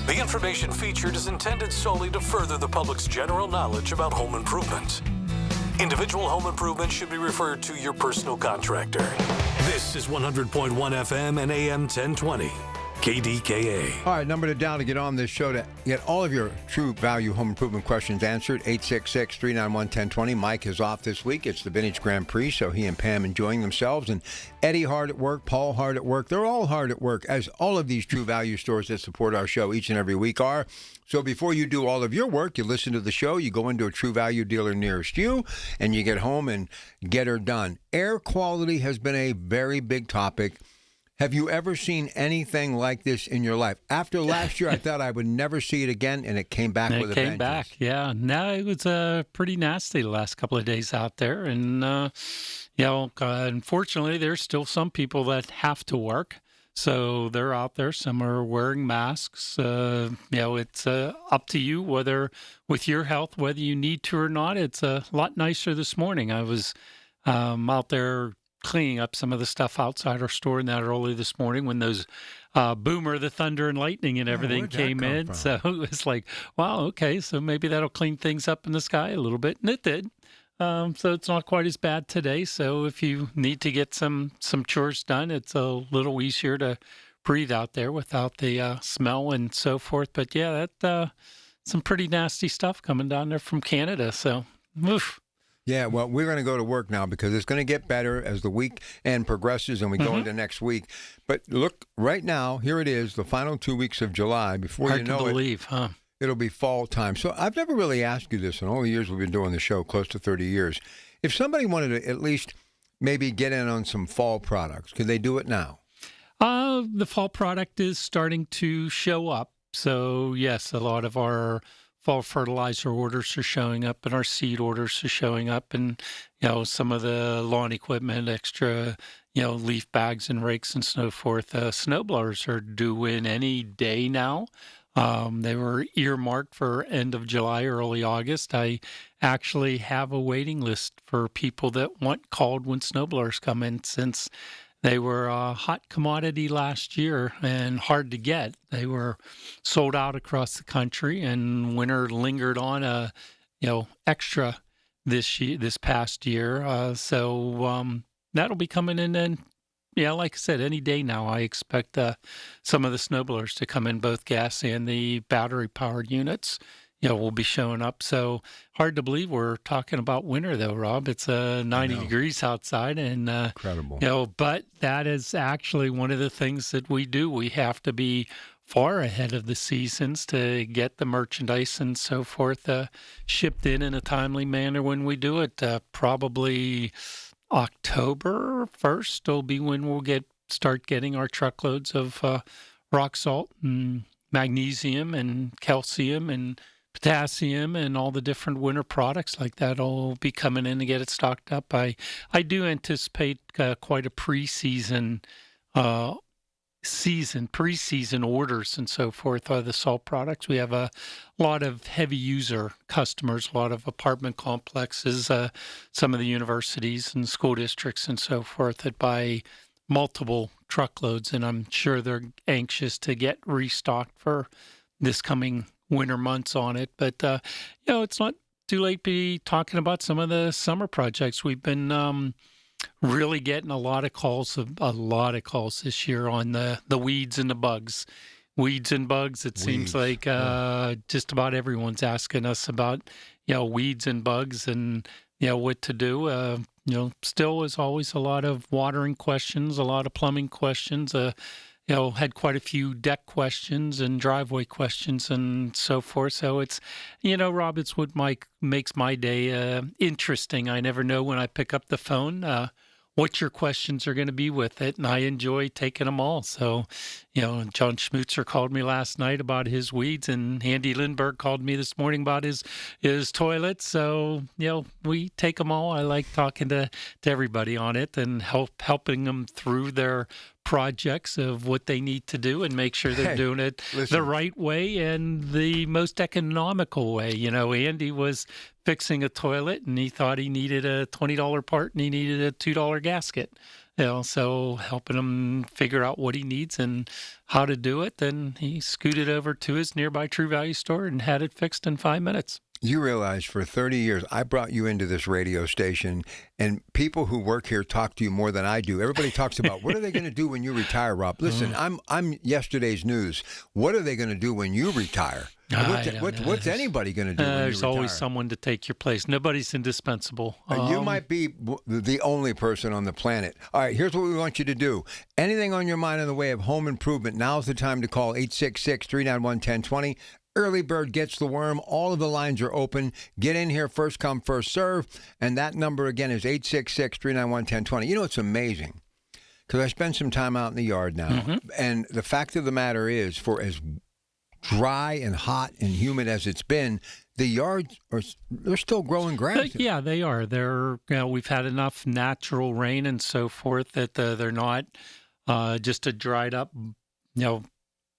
The information featured is intended solely to further the public's general knowledge about home improvement. Individual home improvement should be referred to your personal contractor. This is 100.1 FM and AM 1020. KDKA.
All right, number to dial to get on this show to get all of your True Value home improvement questions answered, 866-391-1020. Mike is off this week. It's the Vintage Grand Prix, so he and Pam enjoying themselves. And Eddie hard at work, Paul hard at work. They're all hard at work, as all of these True Value stores that support our show each and every week are. So before you do all of your work, you listen to the show, you go into a True Value dealer nearest you, and you get home and get her done. Air quality has been a very big topic. Have you ever seen anything like this in your life? After last year, I thought I would never see it again, and it came back with a vengeance.
It came back, yeah. No, it was pretty nasty the last couple of days out there. And, unfortunately, there's still some people that have to work. So they're out there. Some are wearing masks. It's up to you whether with your health, whether you need to or not. It's a lot nicer this morning. I was out there cleaning up some of the stuff outside our store and that early this morning when those Boomer, the thunder and lightning and everything came in. So it was like, wow, okay, so maybe that'll clean things up in the sky a little bit. And it did. So it's not quite as bad today. So if you need to get some chores done, it's a little easier to breathe out there without the smell and so forth. But yeah, that some pretty nasty stuff coming down there from Canada. So, oof.
Yeah, well, we're going to go to work now because it's going to get better as the weekend progresses and we go into next week. But look, right now, here it is, the final 2 weeks of July. Before
Hard
you know
to believe, huh?
It'll be fall time. So I've never really asked you this in all the years we've been doing the show, close to 30 years. If somebody wanted to at least maybe get in on some fall products, could they do it now?
The fall product is starting to show up. So, yes, a lot of our fall fertilizer orders are showing up and our seed orders are showing up, and some of the lawn equipment, extra leaf bags and rakes and so forth. Snow blowers are due in any day now. They were earmarked for end of July, early August. I actually have a waiting list for people that want called when snow blowers come in, since they were a hot commodity last year and hard to get. They were sold out across the country, and winter lingered on extra this past year. So that'll be coming in. And like I said, any day now, I expect some of the snowblowers to come in, both gas and the battery-powered units. Will be showing up. So hard to believe we're talking about winter, though, Rob. It's 90 degrees outside, and
incredible.
But that is actually one of the things that we do. We have to be far ahead of the seasons to get the merchandise and so forth shipped in a timely manner when we do it. Probably October 1st will be when we'll get start getting our truckloads of rock salt and magnesium and calcium and potassium and all the different winter products like that will be coming in to get it stocked up. I do anticipate quite a preseason orders and so forth are the salt products. We have a lot of heavy user customers, a lot of apartment complexes, some of the universities and school districts and so forth that buy multiple truckloads, and I'm sure they're anxious to get restocked for this coming winter months on it. But, it's not too late to be talking about some of the summer projects. We've been really getting a lot of calls this year on the weeds and the bugs. Weeds and bugs, it seems like just about everyone's asking us about, weeds and bugs and, what to do. Still is always a lot of watering questions, a lot of plumbing questions, had quite a few deck questions and driveway questions and so forth. So it's, Rob, it's what makes my day interesting. I never know when I pick up the phone what your questions are going to be with it, and I enjoy taking them all. So, John Schmutzer called me last night about his weeds, and Andy Lindbergh called me this morning about his toilet. So, we take them all. I like talking to everybody on it and helping them through their projects of what they need to do and make sure they're doing it the right way and the most economical way. Andy was fixing a toilet and he thought he needed a $20 part and he needed a $2 gasket. So helping him figure out what he needs and how to do it. Then he scooted over to his nearby True Value store and had it fixed in 5 minutes.
You realize for 30 years, I brought you into this radio station, and people who work here talk to you more than I do. Everybody talks about, what are they going to do when you retire, Rob? Listen, I'm yesterday's news. What are they going to do when you retire? What's anybody going to do when you retire?
There's always someone to take your place. Nobody's indispensable.
You might be the only person on the planet. All right, here's what we want you to do. Anything on your mind in the way of home improvement, now's the time to call 866-391-1020. Early bird gets the worm. All of the lines are open. Get in here, first come, first serve. And that number again is 866-391-1020. It's amazing because I spend some time out in the yard now. And the fact of the matter is, for as dry and hot and humid as it's been, the yards they're still growing grass.
Yeah, they are. We've had enough natural rain and so forth that they're not just a dried up,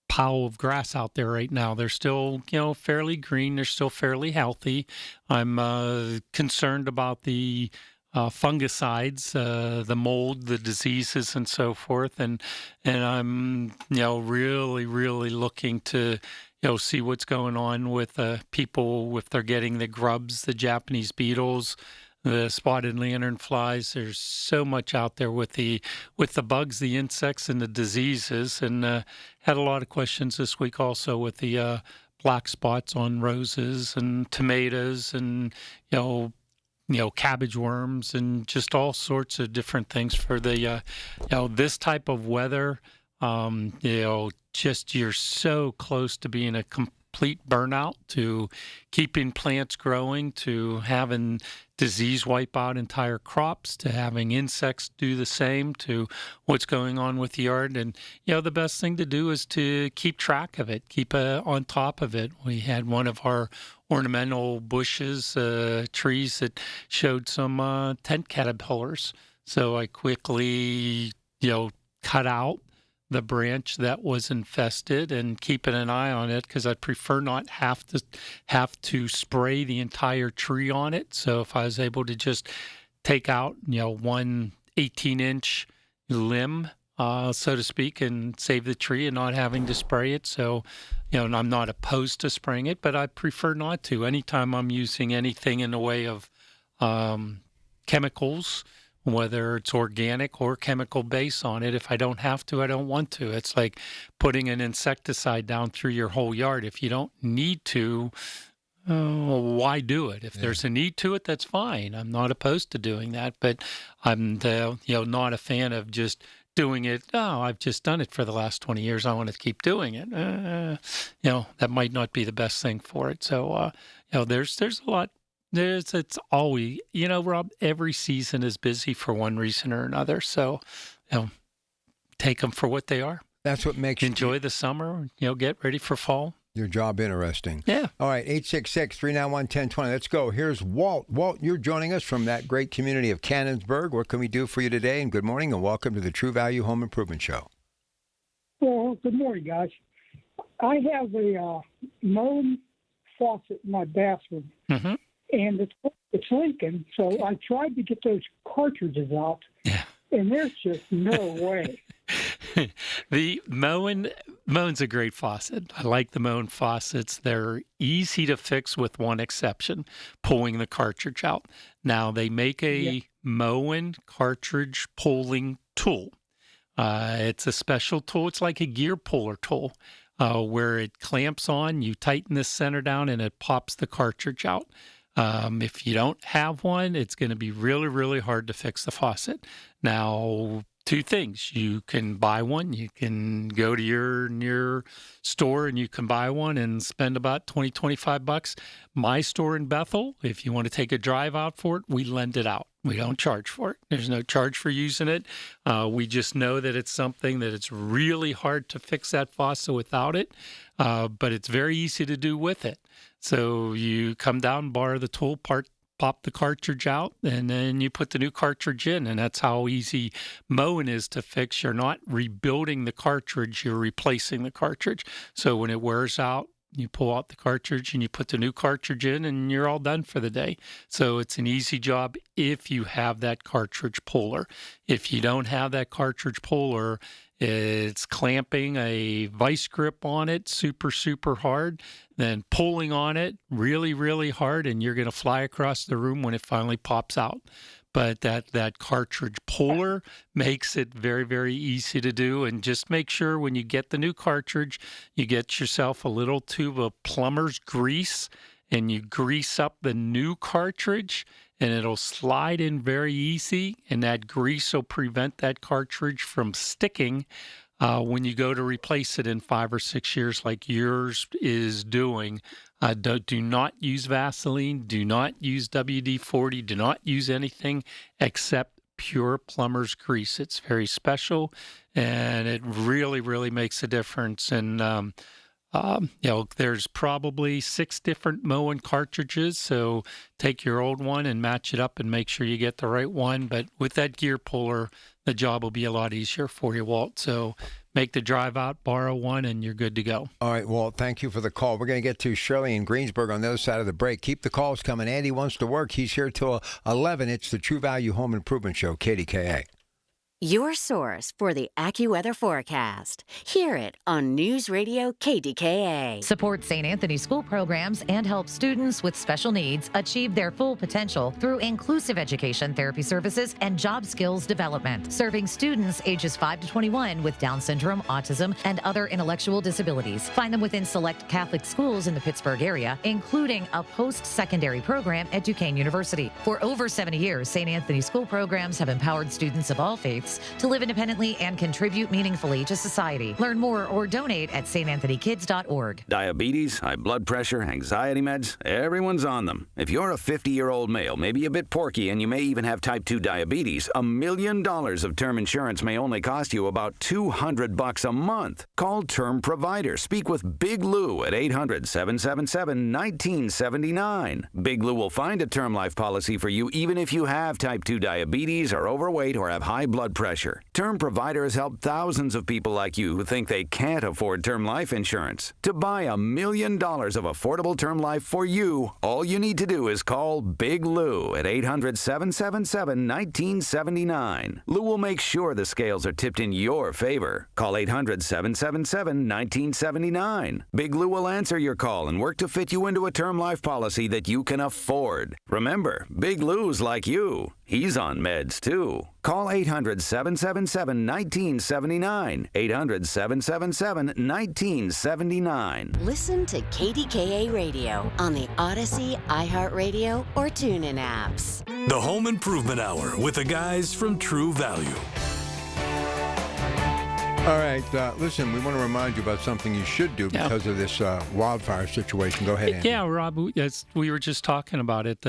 pile of grass out there right now. They're still, fairly green. They're still fairly healthy. I'm concerned about the fungicides, the mold, the diseases, and so forth. And I'm, really, really looking to, see what's going on with people if they're getting the grubs, the Japanese beetles, the spotted lanternflies. There's so much out there with the bugs, the insects, and the diseases. And had a lot of questions this week also with the black spots on roses and tomatoes and cabbage worms and just all sorts of different things for the this type of weather. Just you're so close to being a complete burnout, to keeping plants growing, to having disease wipe out entire crops, to having insects do the same, to what's going on with the yard. And, the best thing to do is to keep track of it, keep on top of it. We had one of our ornamental bushes, trees that showed some tent caterpillars. So I quickly, cut out the branch that was infested and keeping an eye on it because I'd prefer not have to spray the entire tree on it. So if I was able to just take out, one 18-inch limb, so to speak, and save the tree and not having to spray it. So, I'm not opposed to spraying it, but I prefer not to. Anytime I'm using anything in the way of chemicals, whether it's organic or chemical base on it. If I don't have to, I don't want to. It's like putting an insecticide down through your whole yard. If you don't need to, why do it? If there's a need to it, that's fine. I'm not opposed to doing that, but I'm not a fan of just doing it. Oh, I've just done it for the last 20 years. I want to keep doing it. That might not be the best thing for it. So, there's a lot. It's always, Rob, every season is busy for one reason or another. So, take them for what they are.
That's what makes
enjoy the summer. Get ready for fall.
Your job interesting.
Yeah.
All right, 866-391-1020. Let's go. Here's Walt. Walt, you're joining us from that great community of Cannonsburg. What can we do for you today? And good morning, and welcome to the True Value Home Improvement Show.
Well, good morning, guys. I have a Moen faucet in my bathroom, and it's leaking. So I tried to get those cartridges out, and there's just no way.
The Moen's a great faucet. I like the Moen faucets. They're easy to fix with one exception, pulling the cartridge out. Now, they make a Moen cartridge pulling tool. It's a special tool. It's like a gear puller tool where it clamps on, you tighten the center down, and it pops the cartridge out. If you don't have one, it's going to be really, really hard to fix the faucet. Now, two things. You can buy one. You can go to your store and you can buy one and spend about $20, $25. My store in Bethel, if you want to take a drive out for it, we lend it out. We don't charge for it. There's no charge for using it. We just know that it's something that it's really hard to fix that faucet without it, but it's very easy to do with it. So you come down, borrow the tool, pop the cartridge out, and then you put the new cartridge in, and that's how easy Moen is to fix. You're not rebuilding the cartridge, you're replacing the cartridge. So when it wears out, you pull out the cartridge and you put the new cartridge in, and you're all done for the day. So it's an easy job if you have that cartridge puller. If you don't have that cartridge puller, it's clamping a vice grip on it super, super hard, then pulling on it really, really hard, and you're going to fly across the room when it finally pops out. But that cartridge puller makes it very, very easy to do. And just make sure when you get the new cartridge, you get yourself a little tube of plumber's grease, and you grease up the new cartridge, and it'll slide in very easy, and that grease will prevent that cartridge from sticking when you go to replace it in 5 or 6 years like yours is doing. Do not use Vaseline, do not use WD-40, do not use anything except pure plumber's grease. It's very special, and it really, really makes a difference. And there's probably 6 different Moen cartridges, so take your old one and match it up and make sure you get the right one. But with that gear puller, the job will be a lot easier for you, Walt. So make the drive out, borrow one, and you're good to go.
All right, Walt, thank you for the call. We're going to get to Shirley in Greensburg on the other side of the break. Keep the calls coming. Andy wants to work. He's here till 11. It's the True Value Home Improvement Show, KDKA.
Your source for the AccuWeather forecast. Hear it on News Radio KDKA.
Support St. Anthony school programs and help students with special needs achieve their full potential through inclusive education, therapy services, and job skills development. Serving students ages 5 to 21 with Down syndrome, autism, and other intellectual disabilities. Find them within select Catholic schools in the Pittsburgh area, including a post-secondary program at Duquesne University. For over 70 years, St. Anthony school programs have empowered students of all faiths to live independently and contribute meaningfully to society. Learn more or donate at stanthonykids.org.
Diabetes, high blood pressure, anxiety meds, everyone's on them. If you're a 50-year-old male, maybe a bit porky, and you may even have type 2 diabetes, $1 million of term insurance may only cost you about $200 a month. Call Term Provider. Speak with Big Lou at 800-777-1979. Big Lou will find a term life policy for you even if you have type 2 diabetes, are overweight, or have high blood pressure. Term Provider has helped thousands of people like you who think they can't afford term life insurance. To buy $1 million of affordable term life for you, all you need to do is call Big Lou at 800-777-1979. Lou will make sure the scales are tipped in your favor. Call 800-777-1979. Big Lou will answer your call and work to fit you into a term life policy that you can afford. Remember, Big Lou's like you. He's on meds, too. Call 800-777-1979. 800-777-1979.
Listen to KDKA Radio on the Odyssey, iHeartRadio, or TuneIn apps.
The Home Improvement Hour with the guys from True Value.
All right, listen, we want to remind you about something you should do because of this wildfire situation. Go ahead, Andy.
Yeah, Rob, we were just talking about it.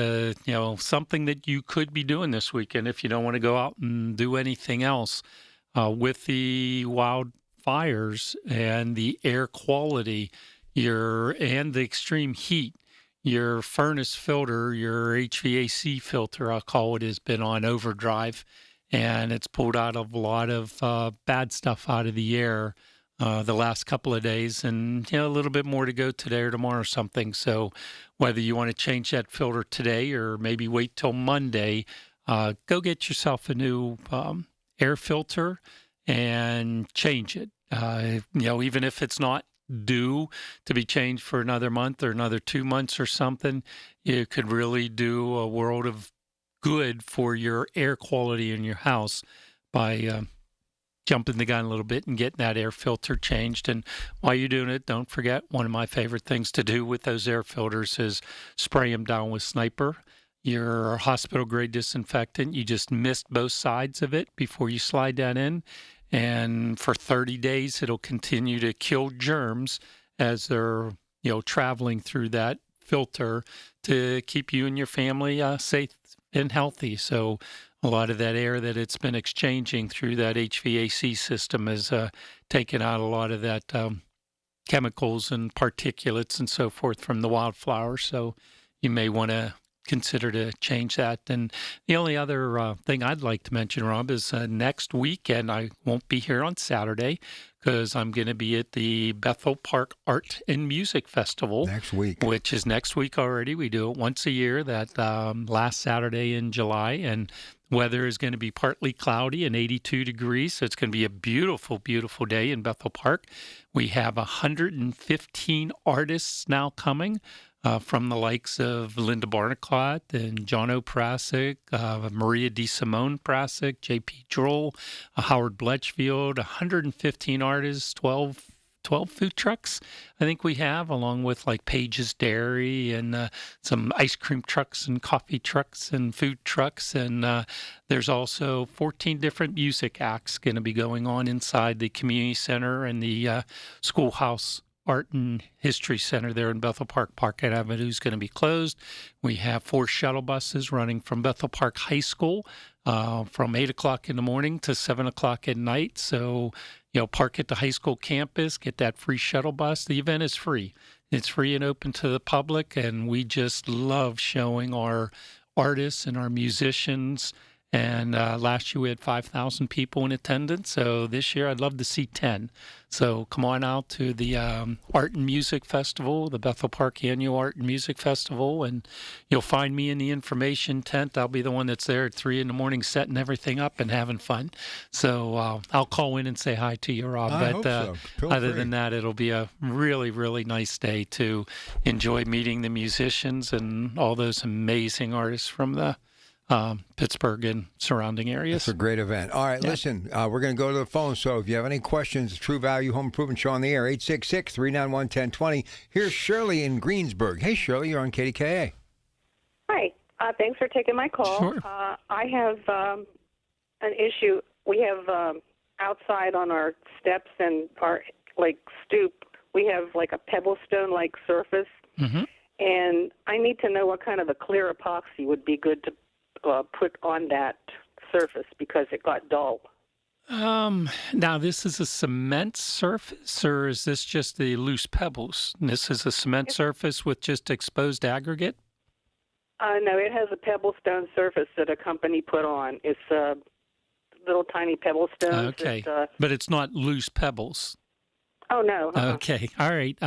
Something that you could be doing this weekend if you don't want to go out and do anything else. with the wildfires and the air quality, and the extreme heat, your furnace filter, your HVAC filter, I'll call it, has been on overdrive, and it's pulled out a lot of bad stuff out of the air the last couple of days, and a little bit more to go today or tomorrow or something. So whether you want to change that filter today or maybe wait till Monday, go get yourself a new air filter and change it. Even if it's not due to be changed for another month or another 2 months or something, it could really do a world of good for your air quality in your house by jumping the gun a little bit and getting that air filter changed. And while you're doing it, don't forget, one of my favorite things to do with those air filters is spray them down with Sniper, your hospital-grade disinfectant. You just mist both sides of it before you slide that in. And for 30 days, it'll continue to kill germs as they're, traveling through that filter to keep you and your family safe and healthy. So a lot of that air that it's been exchanging through that HVAC system has taken out a lot of that chemicals and particulates and so forth from the wildflowers. So you may want to consider to change that. And the only other thing I'd like to mention, Rob, is next weekend I won't be here on Saturday because I'm going to be at the Bethel Park Art and Music Festival
next week,
which is next week already. We do it once a year, that last Saturday in July, and weather is going to be partly cloudy and 82 degrees. So it's going to be a beautiful, beautiful day in Bethel Park. We have 115 artists now coming. From the likes of Linda Barnicott and John O'Prasic, Maria DeSimone Prasic, J.P. Droll, Howard Bletchfield, 115 artists, 12 food trucks I think we have, along with like Paige's Dairy and some ice cream trucks and coffee trucks and food trucks. And there's also 14 different music acts going to be going on inside the community center and the schoolhouse Art and History Center there in Bethel Park. Park Avenue is going to be closed. We have 4 shuttle buses running from Bethel Park High School from 8 o'clock in the morning to 7 o'clock at night. So, park at the high school campus, get that free shuttle bus. The event is free. It's free and open to the public, and we just love showing our artists and our musicians. And last year we had 5,000 people in attendance. So this year I'd love to see 10. So come on out to the Art and Music Festival, the Bethel Park Annual Art and Music Festival. And you'll find me in the information tent. I'll be the one that's there at 3 in the morning setting everything up and having fun. So I'll call in and say hi to you, Rob.
I hope so.
Other than that, it'll be a really, really nice day to enjoy meeting the musicians and all those amazing artists from the Pittsburgh and surrounding areas.
It's a great event. All right, listen, we're going to go to the phone. So if you have any questions, True Value Home Improvement Show on the air, 866-391-1020. Here's Shirley in Greensburg. Hey, Shirley, you're on KDKA.
Hi. Thanks for taking my call.
Sure.
I have an issue. We have outside on our steps and our stoop, we have like a pebble stone-like surface.
Mm-hmm.
And I need to know what kind of a clear epoxy would be good to put on that surface because it got dull.
Now, this is a cement surface, or is this just the loose pebbles? This is a cement surface with just exposed aggregate?
No, it has a pebble stone surface that a company put on. It's little tiny pebble stones.
Okay, but it's not loose pebbles.
Oh, no.
Okay, all right.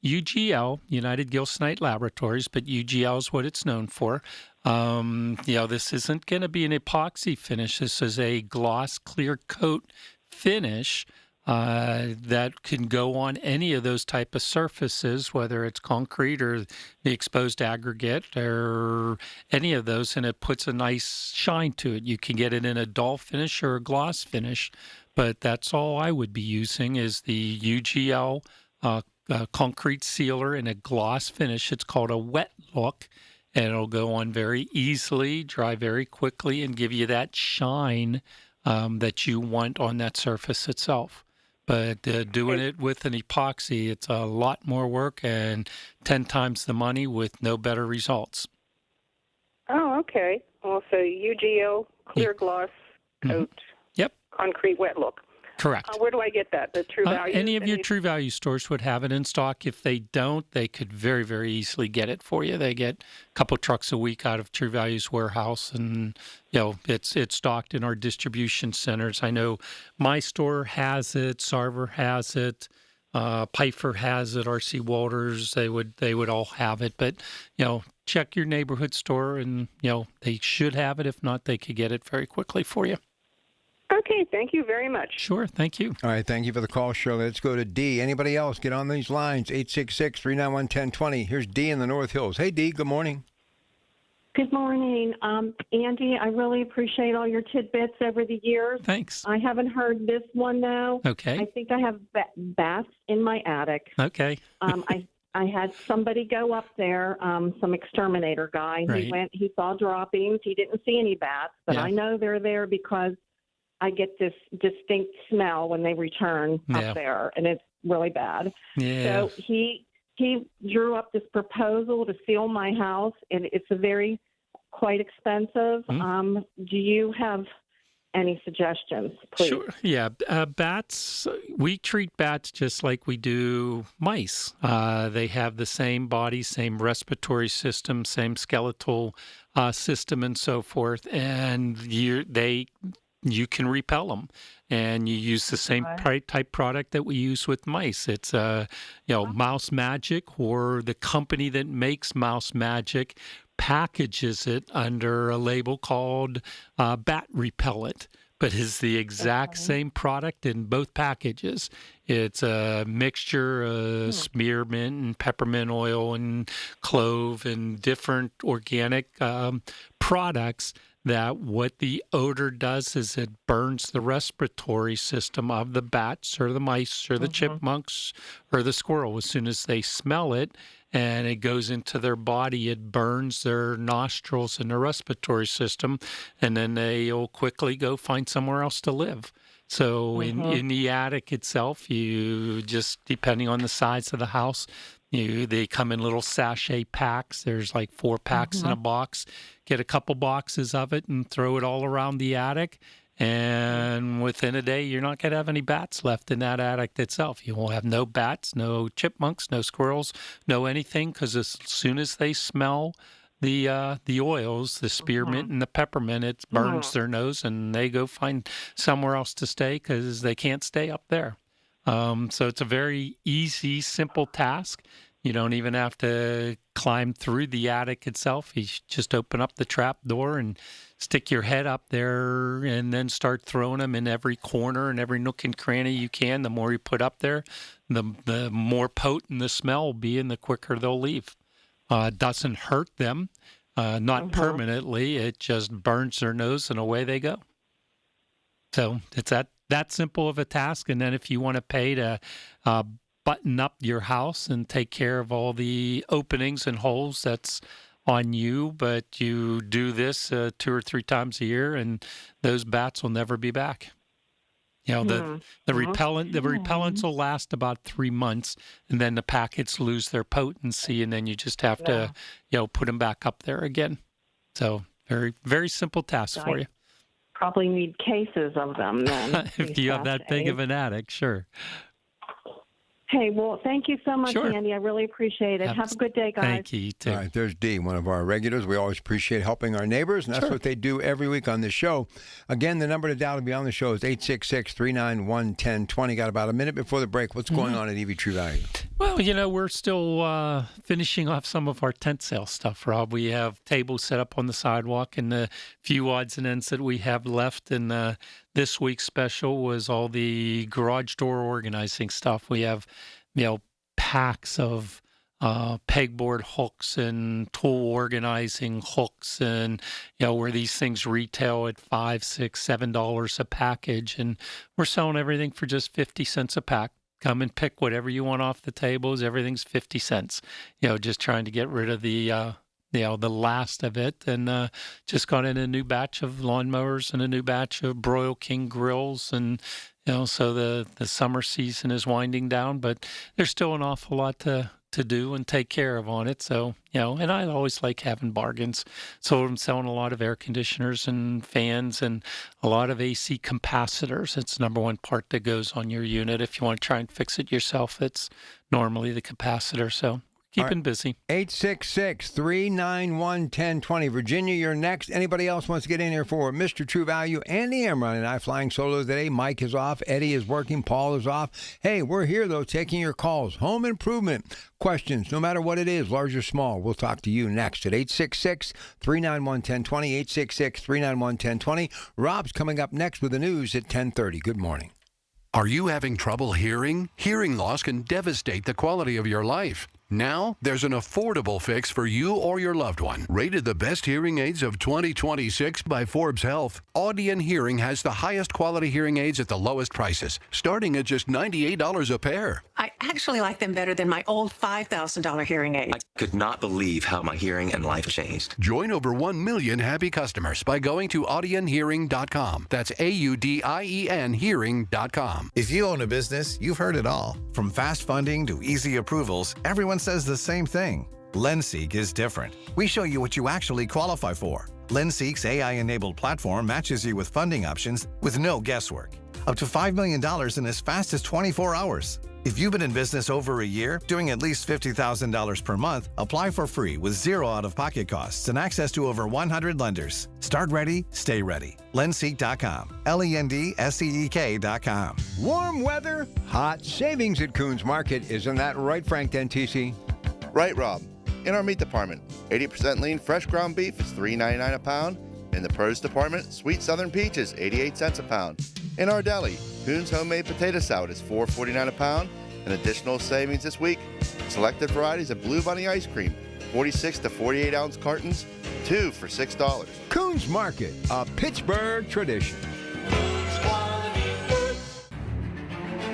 UGL, United Gilsonite Laboratories, but UGL is what it's known for. This isn't going to be an epoxy finish. This is a gloss clear coat finish that can go on any of those type of surfaces, whether it's concrete or the exposed aggregate or any of those, and it puts a nice shine to it. You can get it in a dull finish or a gloss finish, but that's all I would be using is the UGL concrete sealer in a gloss finish. It's called a wet look. And it'll go on very easily, dry very quickly, and give you that shine that you want on that surface itself. But doing it with an epoxy, it's a lot more work and 10 times the money with no better results.
Oh, okay. Well, so UGL clear gloss coat.
Yep.
concrete wet look.
Correct.
Where do I get that? The True Value?
Any of your True Value stores would have it in stock. If they don't, they could very, very easily get it for you. They get a couple trucks a week out of True Value's warehouse, and it's stocked in our distribution centers. I know my store has it, Sarver has it, Pfeiffer has it, RC Walters. They would all have it, but check your neighborhood store, and they should have it. If not, they could get it very quickly for you.
Okay, thank you very much.
Sure, thank you.
All right, thank you for the call, Shirley. Let's go to D. Anybody else? Get on these lines, 866-391-1020. Here's D in the North Hills. Hey, D, good morning.
Good morning. Andy, I really appreciate all your tidbits over the years.
Thanks.
I haven't heard this one, though.
Okay.
I think I have bats in my attic.
Okay.
I had somebody go up there, some exterminator guy.
Right.
He saw droppings. He didn't see any bats, but
Yeah.
I know they're there because I get this distinct smell when they return
Yeah.
up there, and it's really bad.
Yeah.
So he drew up this proposal to seal my house, and it's quite expensive. Do you have any suggestions, please?
Sure. Yeah. Bats, we treat bats just like we do mice. They have the same body, same respiratory system, same skeletal system, and so forth. And you can repel them, and you use the same type product that we use with mice. It's Mouse Magic, or the company that makes Mouse Magic packages it under a label called Bat Repellent, but it's the exact same product in both packages. It's a mixture of spearmint and peppermint oil and clove and different organic products, that what the odor does is it burns the respiratory system of the bats or the mice or the chipmunks or the squirrel. As soon as they smell it and it goes into their body, it burns their nostrils and their respiratory system, and then they'll quickly go find somewhere else to live. So in the attic itself, you just, depending on the size of the house, they come in little sachet packs. There's like 4 packs in a box. Get a couple boxes of it and throw it all around the attic. And within a day, you're not going to have any bats left in that attic itself. You won't have no bats, no chipmunks, no squirrels, no anything, because as soon as they smell the oils, the spearmint and the peppermint, it burns their nose, and they go find somewhere else to stay because they can't stay up there. So it's a very easy, simple task. You don't even have to climb through the attic itself. You just open up the trap door and stick your head up there, and then start throwing them in every corner and every nook and cranny you can. The more you put up there, the more potent the smell will be, and the quicker they'll leave. It doesn't hurt them, not permanently. It just burns their nose, and away they go. So it's that simple of a task. And then if you want to pay to button up your house and take care of all the openings and holes, that's on you. But you do this 2 or 3 times a year, and those bats will never be back. The repellents will last about 3 months, and then the packets lose their potency, and then you just have to put them back up there again. So very, very simple task for you.
Probably need cases of them then.
If you have that big of an attic, sure.
Hey, well, thank you so much,
Sure.
Andy. I really appreciate it. Have a good day, guys.
Thank you, too.
All right, there's D, one of our regulars. We always appreciate helping our neighbors, and that's what they do every week on this show. Again, the number to dial to be on the show is 866-391-1020. Got about a minute before the break. What's going on at EV True Value?
Well, we're still finishing off some of our tent sale stuff, Rob. We have tables set up on the sidewalk, and the few odds and ends that we have left. And this week's special was all the garage door organizing stuff. We have, packs of pegboard hooks and tool organizing hooks, and where these things retail at $5, $6, $7 a package, and we're selling everything for just 50 cents a pack. Come and pick whatever you want off the tables. Everything's 50 cents. Just trying to get rid of the last of it, and just got in a new batch of lawnmowers and a new batch of Broil King grills, and so the summer season is winding down, but there's still an awful lot to to do and take care of on it. So, and I always like having bargains. So I'm selling a lot of air conditioners and fans and a lot of AC capacitors. It's the number one part that goes on your unit. If you want to try and fix it yourself, it's normally the capacitor. So keeping busy.
866-391-1020. Virginia, you're next. Anybody else wants to get in here for Mr. True Value? Andy, I'm running. I'm flying solo today. Mike is off. Eddie is working. Paul is off. Hey, we're here, though, taking your calls. Home improvement questions, no matter what it is, large or small. We'll talk to you next at 866-391-1020, 866-391-1020. Rob's coming up next with the news at 10:30. Good morning.
Are you having trouble hearing? Hearing loss can devastate the quality of your life. Now, there's an affordable fix for you or your loved one. Rated the best hearing aids of 2026 by Forbes Health, Audion Hearing has the highest quality hearing aids at the lowest prices, starting at just $98 a pair.
I actually like them better than my old $5,000 hearing aid.
I could not believe how my hearing and life changed.
Join over 1 million happy customers by going to audionhearing.com. That's AUDIEN hearing.com.
If you own a business, you've heard it all. From fast funding to easy approvals, everyone says the same thing. LendSeek is different. We show you what you actually qualify for. LendSeek's AI-enabled platform matches you with funding options with no guesswork. Up to $5 million in as fast as 24 hours. If you've been in business over a year, doing at least $50,000 per month, apply for free with zero out-of-pocket costs and access to over 100 lenders. Start ready, stay ready. Lendseek.com. LENDSEEK.com.
Warm weather, hot savings at Coons Market. Isn't that right, Frank Dentisi?
Right, Rob. In our meat department, 80% lean fresh ground beef is $3.99 a pound. In the produce department, sweet southern peaches, 88 cents a pound. In our deli, Coons homemade potato salad is $4.49 a pound. An additional savings this week, selected varieties of Blue Bunny ice cream, 46 to 48 ounce cartons, 2 for $6.
Coons Market, a Pittsburgh tradition.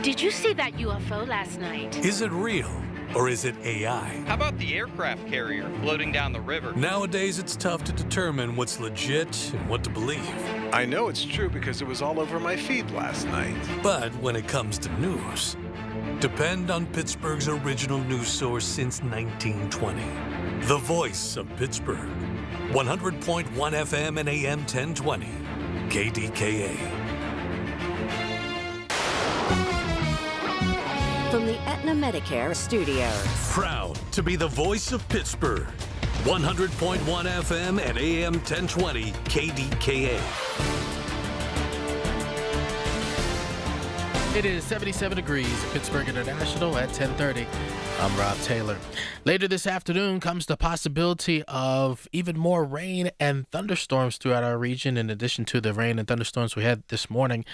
Did you see that UFO last night?
Is it real? Or is it AI?
How about the aircraft carrier floating down the river?
Nowadays, it's tough to determine what's legit and what to believe.
I know it's true because it was all over my feed last night.
But when it comes to news, depend on Pittsburgh's original news source since 1920. The voice of Pittsburgh. 100.1 FM and AM 1020. KDKA.
From the Aetna Medicare Studios.
Proud to be the voice of Pittsburgh. 100.1 FM and AM 1020 KDKA.
It is 77 degrees at Pittsburgh International at 10:30. I'm Rob Taylor. Later this afternoon comes the possibility of even more rain and thunderstorms throughout our region, in addition to the rain and thunderstorms we had this morning.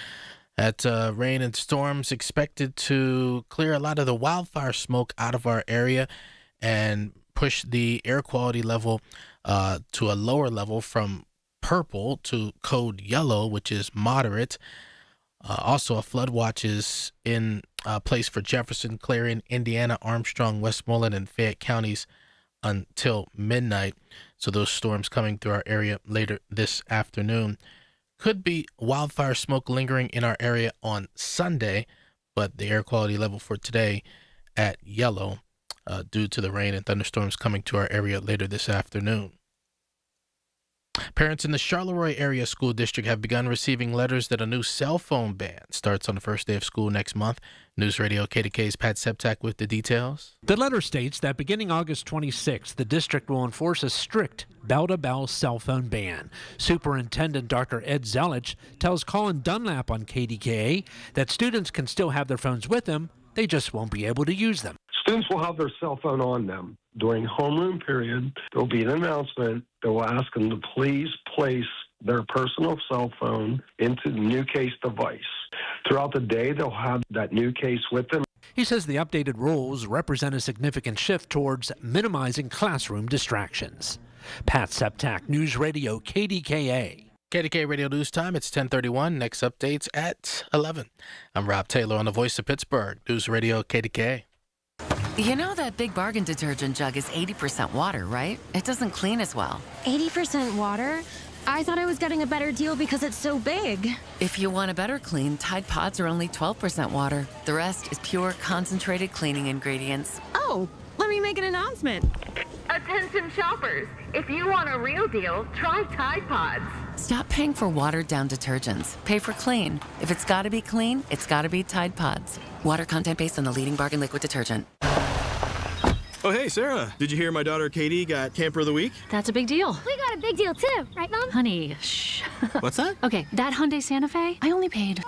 That rain and storms expected to clear a lot of the wildfire smoke out of our area and push the air quality level to a lower level from purple to code yellow, which is moderate. Also, a flood watch is in place for Jefferson, Clarion, Indiana, Armstrong, Westmoreland, and Fayette counties until midnight. So those storms coming through our area later this afternoon. Could be wildfire smoke lingering in our area on Sunday, but the air quality level for today at yellow due to the rain and thunderstorms coming to our area later this afternoon. Parents in the Charleroi Area School District have begun receiving letters that a new cell phone ban starts on the first day of school next month. News Radio KDK's Pat Septak with the details.
The letter states that beginning August 26th, the district will enforce a strict bell-to-bell cell phone ban. Superintendent Dr. Ed Zelich tells Colin Dunlap on KDKA that students can still have their phones with them, they just won't be able to use them.
Students will have their cell phone on them. During homeroom period, there will be an announcement that will ask them to please place their personal cell phone into the new case device. Throughout the day, they'll have that new case with them.
He says the updated rules represent a significant shift towards minimizing classroom distractions. Pat Septak, News Radio KDKA.
KDKA Radio News Time, it's 10:31. Next updates at 11. I'm Rob Taylor on the Voice of Pittsburgh, News Radio KDKA.
You know that Big Bargain detergent jug is 80% water, right? It doesn't clean as well.
80% water? I thought I was getting a better deal because it's so big.
If you want a better clean, Tide Pods are only 12% water. The rest is pure, concentrated cleaning ingredients.
Oh, let me make an announcement.
Attention shoppers, if you want a real deal, try Tide Pods.
Stop paying for watered-down detergents. Pay for clean. If it's got to be clean, it's got to be Tide Pods. Water content based on the leading bargain liquid detergent.
Oh, hey, Sarah. Did you hear my daughter Katie got Camper of the Week?
That's a big deal.
We got a big deal too, right, Mom?
Honey, shh.
What's that?
Okay, that Hyundai Santa Fe, I only paid.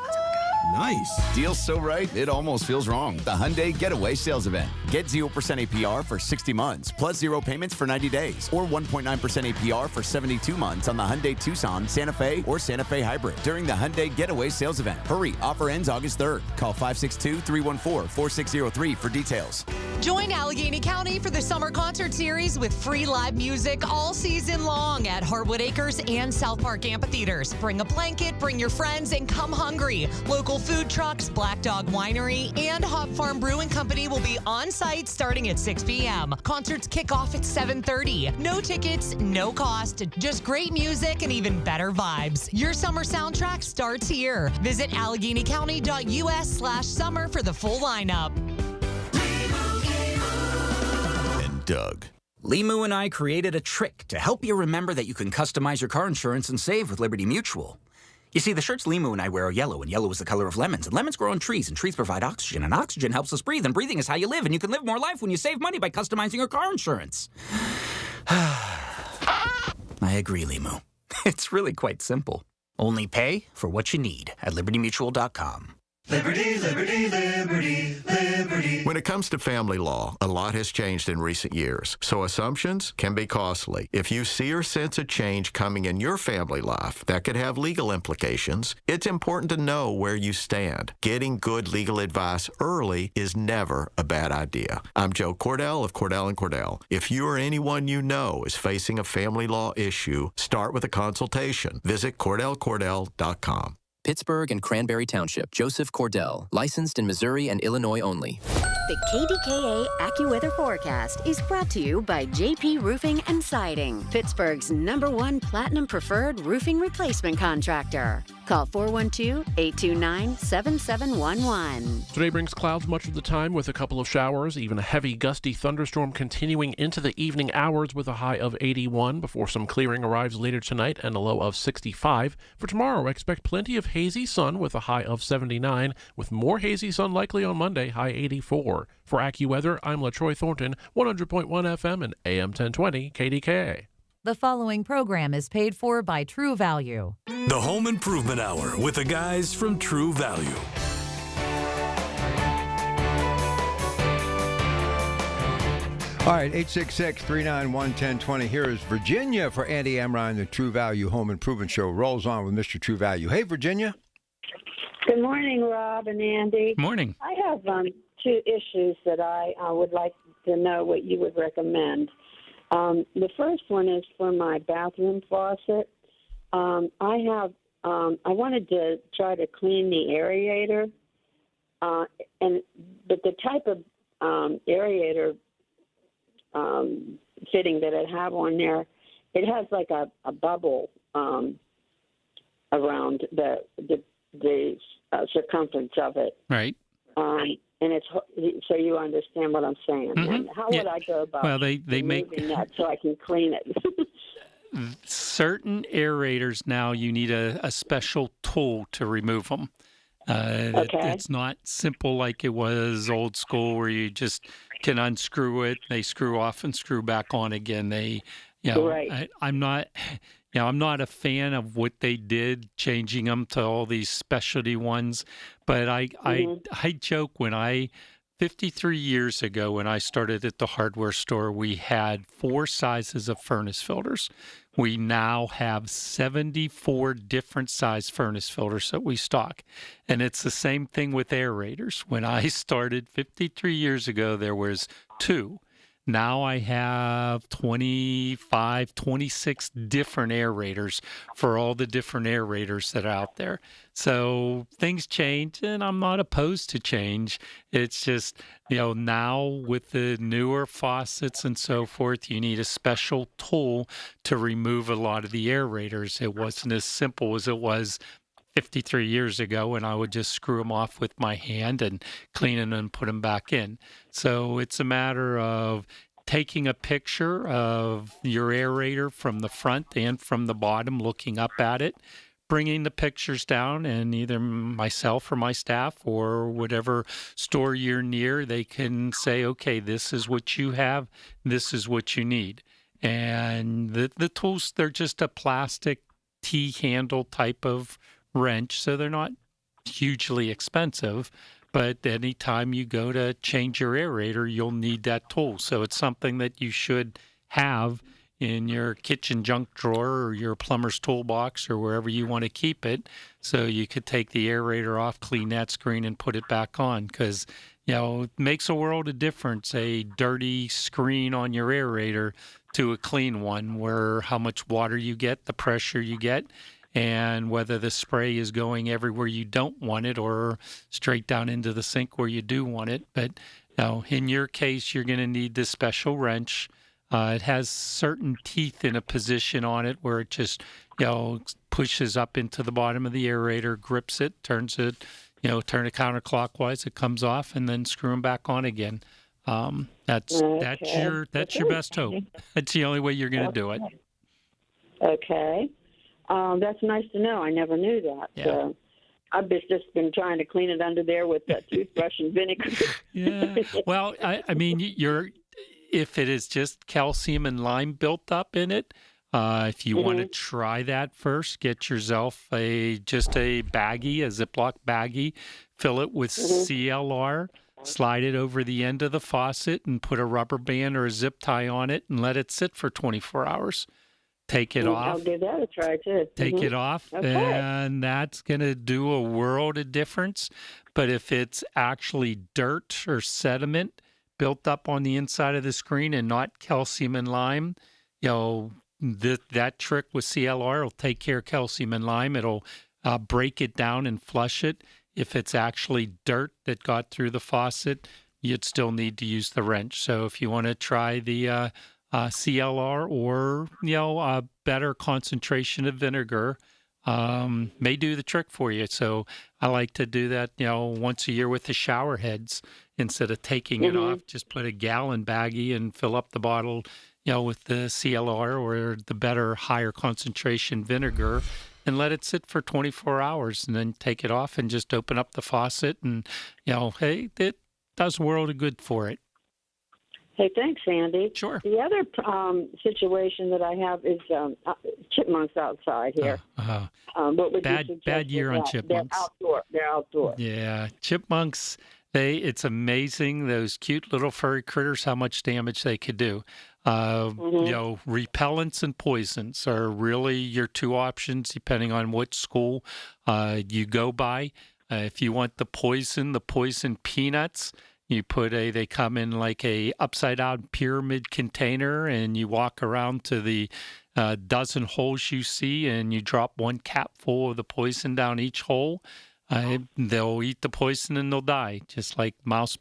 Nice.
Deal's so right, it almost feels wrong. The Hyundai Getaway Sales Event. Get 0% APR for 60 months, plus 0 payments for 90 days, or 1.9% APR for 72 months on the Hyundai Tucson, Santa Fe, or Santa Fe Hybrid during the Hyundai Getaway Sales Event. Hurry, offer ends August 3rd. Call 562-314-4603 for details.
Join Allegheny County for the Summer Concert Series with free live music all season long at Hartwood Acres and South Park amphitheaters. Bring a blanket, bring your friends, and come hungry. Local food trucks, Black Dog Winery, and Hop Farm Brewing Company will be on site starting at 6 p.m. Concerts kick off at 7:30. No tickets, no cost, just great music and even better vibes. Your summer soundtrack starts here. Visit AlleghenyCounty.us/summer for the full lineup.
And Doug.
Limu and I created a trick to help you remember that you can customize your car insurance and save with Liberty Mutual. You see, the shirts Limu and I wear are yellow, and yellow is the color of lemons, and lemons grow on trees, and trees provide oxygen, and oxygen helps us breathe, and breathing is how you live, and you can live more life when you save money by customizing your car insurance. I agree, Limu. It's really quite simple. Only pay for what you need at libertymutual.com.
Liberty, liberty, liberty, liberty.
When it comes to family law, a lot has changed in recent years, so assumptions can be costly. If you see or sense a change coming in your family life that could have legal implications, it's important to know where you stand. Getting good legal advice early is never a bad idea. I'm Joe Cordell of Cordell & Cordell. If you or anyone you know is facing a family law issue, start with a consultation. Visit CordellCordell.com.
Pittsburgh and Cranberry Township. Joseph Cordell. Licensed in Missouri and Illinois only.
The KDKA AccuWeather forecast is brought to you by JP Roofing and Siding, Pittsburgh's #1 Platinum Preferred roofing replacement contractor. Call 412-829-7711.
Today brings clouds much of the time with a couple of showers, even a heavy gusty thunderstorm continuing into the evening hours with a high of 81 before some clearing arrives later tonight and a low of 65. For tomorrow, expect plenty of hazy sun with a high of 79, with more hazy sun likely on Monday, high 84. For AccuWeather, I'm LaTroy Thornton, 100.1 FM and AM 1020 KDKA.
The following program is paid for by True Value.
The Home Improvement Hour with the guys from True Value.
All right, 866-391-1020. Here is Virginia for Andy Amrine, the True Value Home Improvement Show. Rolls on with Mr. True Value. Hey, Virginia.
Good morning, Rob and Andy.
Morning.
I have two issues that I would like to know what you would recommend. The first one is for my bathroom faucet. I wanted to try to clean the aerator, but the type of aerator fitting that I have on there, it has like a bubble around the circumference of it.
Right.
And it's so you understand what I'm saying.
Mm-hmm.
And how would I go about
they make
that so I can clean it?
Certain aerators now you need a special tool to remove them. It's not simple like it was old school where you just can unscrew it, they screw off and screw back on again.
Right.
I'm not a fan of what they did, changing them to all these specialty ones. But I joke 53 years ago when I started at the hardware store, we had 4 sizes of furnace filters. We now have 74 different size furnace filters that we stock. And it's the same thing with aerators. When I started 53 years ago, there was 2. Now I have 25, 26 different aerators for all the different aerators that are out there. So things change, and I'm not opposed to change. It's just, now with the newer faucets and so forth, you need a special tool to remove a lot of the aerators. It wasn't as simple as it was 53 years ago, and I would just screw them off with my hand and clean them and put them back in. So it's a matter of taking a picture of your aerator from the front and from the bottom, looking up at it, bringing the pictures down, and either myself or my staff or whatever store you're near, they can say, okay, this is what you have, this is what you need. And the tools, they're just a plastic T-handle type of wrench, so they're not hugely expensive. But anytime you go to change your aerator, you'll need that tool. So it's something that you should have in your kitchen junk drawer or your plumber's toolbox or wherever you want to keep it, so you could take the aerator off, clean that screen, and put it back on. Because, it makes a world of difference, a dirty screen on your aerator to a clean one, where how much water you get, the pressure you get, and whether the spray is going everywhere you don't want it or straight down into the sink where you do want it. But in your case, you're going to need this special wrench. It has certain teeth in a position on it where it just, pushes up into the bottom of the aerator, grips it, turns it, turn it counterclockwise, it comes off, and then screw them back on again. That's your best hope. That's the only way you're going to do it.
Okay. That's nice to know. I never knew that.
Yeah.
I've just been trying to clean it under there with that toothbrush and vinegar.
Yeah. Well, I mean, if it is just calcium and lime built up in it, if you want to try that first, get yourself just a baggie, a Ziploc baggie, fill it with CLR, slide it over the end of the faucet, and put a rubber band or a zip tie on it and let it sit for 24 hours. Take it off.
I'll give that a try, too.
Take it off,
okay.
And that's going to do a world of difference. But if it's actually dirt or sediment built up on the inside of the screen and not calcium and lime, that trick with CLR will take care of calcium and lime. It'll break it down and flush it. If it's actually dirt that got through the faucet, you'd still need to use the wrench. So if you want to try the CLR or, a better concentration of vinegar, may do the trick for you. So I like to do that, once a year with the shower heads. Instead of taking it off, just put a gallon baggie and fill up the bottle, with the CLR or the better, higher concentration vinegar, and let it sit for 24 hours, and then take it off and just open up the faucet, and, hey, it does a world of good for it.
Hey, thanks, Andy.
Sure.
The other situation that I have is chipmunks outside here. What would you suggest
bad year on chipmunks.
They're outdoor.
Yeah, chipmunks. It's amazing, those cute little furry critters, how much damage they could do. Repellents and poisons are really your two options, depending on what school you go by. If you want the poison peanuts, they come in like a upside down pyramid container, and you walk around to the dozen holes you see, and you drop one cap full of the poison down each hole. They'll eat the poison and they'll die, just like mouse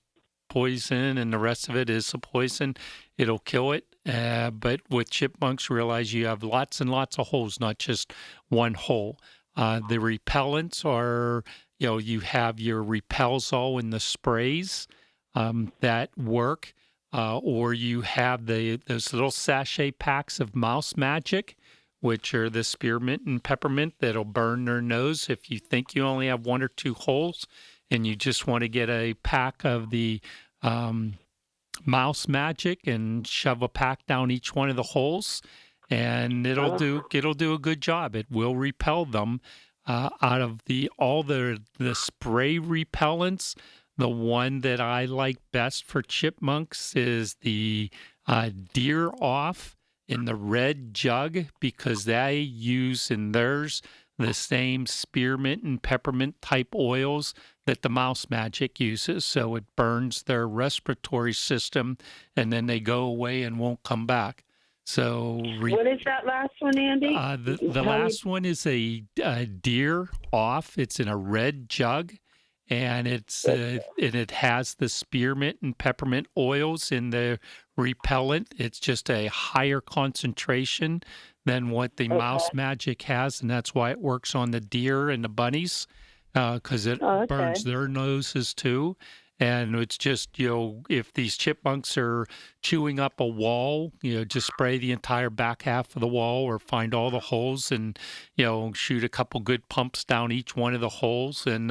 poison, and the rest of it is a poison. It'll kill it. But with chipmunks, realize you have lots and lots of holes, not just one hole. The repellents are, you have your Repel-Zol in the sprays that work, or you have those little sachet packs of Mouse Magic, which are the spearmint and peppermint that'll burn their nose if you think you only have one or two holes, and you just want to get a pack of the Mouse Magic and shove a pack down each one of the holes, and it'll do a good job. It will repel them. Out of all the spray repellents, the one that I like best for chipmunks is the Deer Off in the red jug, because they use in theirs the same spearmint and peppermint type oils that the Mouse Magic uses. So it burns their respiratory system, and then they go away and won't come back. So
what is that last one, Andy?
The last one is a Deer Off. It's in a red jug, and it has the spearmint and peppermint oils in the repellent. It's just a higher concentration than what the Mouse Magic has, and that's why it works on the deer and the bunnies, because it burns their noses too. And it's just, if these chipmunks are chewing up a wall, just spray the entire back half of the wall or find all the holes and, shoot a couple good pumps down each one of the holes. And,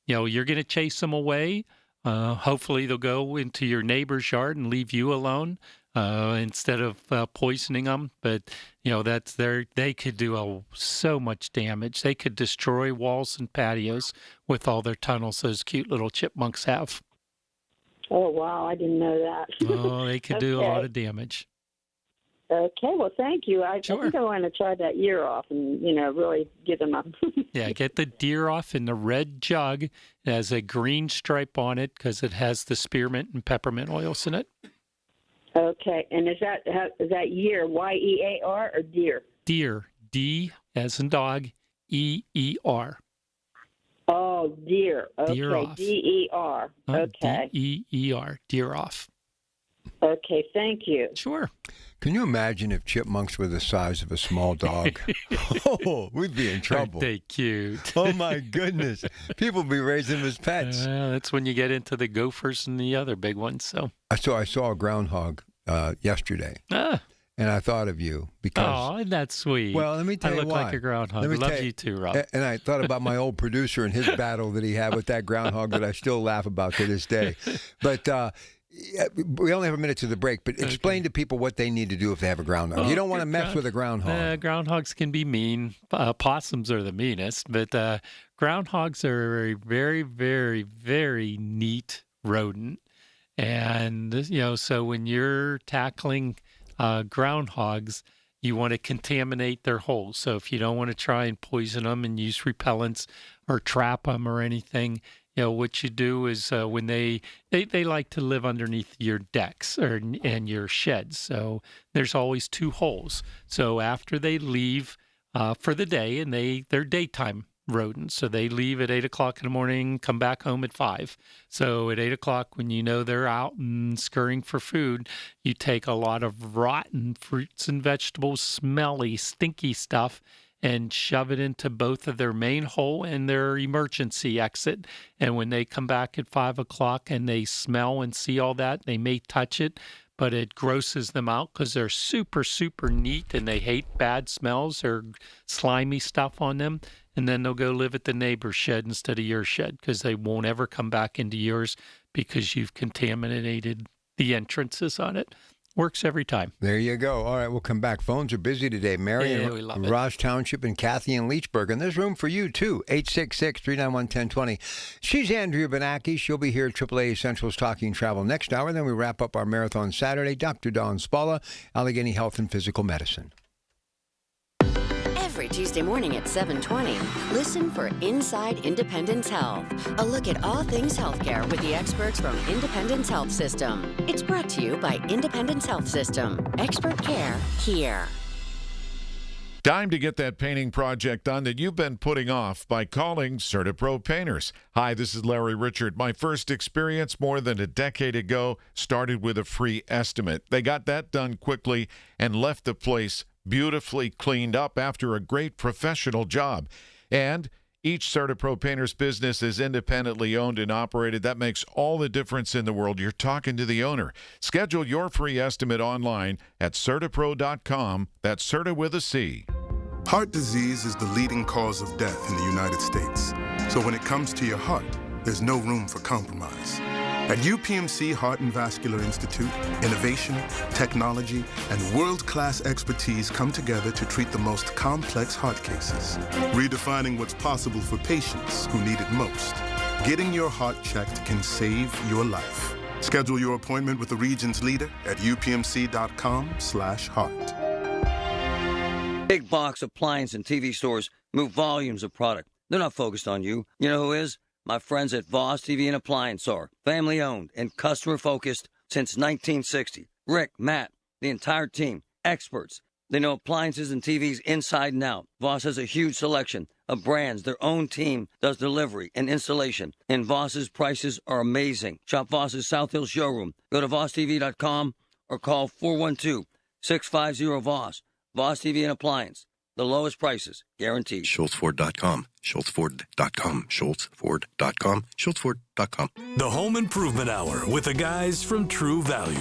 you're going to chase them away. Hopefully they'll go into your neighbor's yard and leave you alone instead of poisoning them. But, they could do so much damage. They could destroy walls and patios with all their tunnels those cute little chipmunks have.
Oh, wow. I didn't know that.
Oh, they could do a lot of damage.
Okay. Well, thank you. I think I want to try that ear off and, really give them a...
Yeah, get the deer off in the red jug. It has a green stripe on it because it has the spearmint and peppermint oils in it.
Okay. And is that year, Y-E-A-R, or deer?
Deer, D as in dog, E-E-R.
Oh, deer. Okay,
deer off.
D-E-R. Okay.
D-E-E-R, deer off.
Okay, thank you.
Sure.
Can you imagine if chipmunks were the size of a small dog? Oh, we'd be in trouble.
Aren't they cute?
Oh, my goodness. People would be raising them as pets.
That's when you get into the gophers and the other big ones. So
I saw a groundhog yesterday. And I thought of you because...
Oh, that's sweet.
Well, let me tell you why.
I look like a groundhog. I love you too, Rob.
And I thought about my old producer and his battle that he had with that groundhog that I still laugh about to this day. But we only have a minute to the break, but explain to people what they need to do if they have a groundhog. You don't want to mess with a groundhog.
Groundhogs can be mean. Possums are the meanest, but groundhogs are a very, very, very neat rodent. And, so when you're tackling... groundhogs, you want to contaminate their holes. So if you don't want to try and poison them and use repellents or trap them or anything, what you do is when they like to live underneath your decks and your sheds. So there's always two holes. So after they leave for the day, and they're daytime rodents, so they leave at 8 o'clock in the morning, come back home at 5. So at 8 o'clock, when they're out and scurrying for food, you take a lot of rotten fruits and vegetables, smelly, stinky stuff, and shove it into both of their main hole and their emergency exit. And when they come back at 5 o'clock and they smell and see all that, they may touch it, but it grosses them out because they're super, super neat and they hate bad smells or slimy stuff on them. And then they'll go live at the neighbor's shed instead of your shed because they won't ever come back into yours because you've contaminated the entrances on it. Works every time.
There you go. All right, we'll come back. Phones are busy today. Mary in Ross Township and Kathy in Leechburg. And there's room for you, too. 866-391-1020. She's Andrea Benacki. She'll be here at AAA Essentials Talking Travel next hour. Then we wrap up our marathon Saturday. Dr. Dawn Spalla, Allegheny Health and Physical Medicine.
Every Tuesday morning at 7:20, listen for Inside Independence Health, a look at all things healthcare with the experts from Independence Health System. It's brought to you by Independence Health System. Expert care here.
Time to get that painting project done that you've been putting off by calling CertaPro Painters. Hi, this is Larry Richard. My first experience more than a decade ago started with a free estimate. They got that done quickly and left the place beautifully cleaned up after a great professional job. And each CertaPro Painters business is independently owned and operated. That makes all the difference in the world. You're talking to the owner. Schedule your free estimate online at CertaPro.com. That's Certa with a C.
Heart disease is the leading cause of death in the United States. So when it comes to your heart, there's no room for compromise. At UPMC Heart and Vascular Institute, innovation, technology, and world-class expertise come together to treat the most complex heart cases, redefining what's possible for patients who need it most. Getting your heart checked can save your life. Schedule your appointment with the region's leader at upmc.com/heart.
Big box appliance and TV stores move volumes of product. They're not focused on you. You know who is? My friends at Voss TV and Appliance are family-owned and customer-focused since 1960. Rick, Matt, the entire team, experts. They know appliances and TVs inside and out. Voss has a huge selection of brands. Their own team does delivery and installation. And Voss's prices are amazing. Shop Voss's South Hill showroom. Go to VossTV.com or call 412-650-VOSS. Voss TV and Appliance. The lowest prices, guaranteed.
SchultzFord.com. SchultzFord.com. SchultzFord.com. SchultzFord.com.
The Home Improvement Hour with the guys from True Value.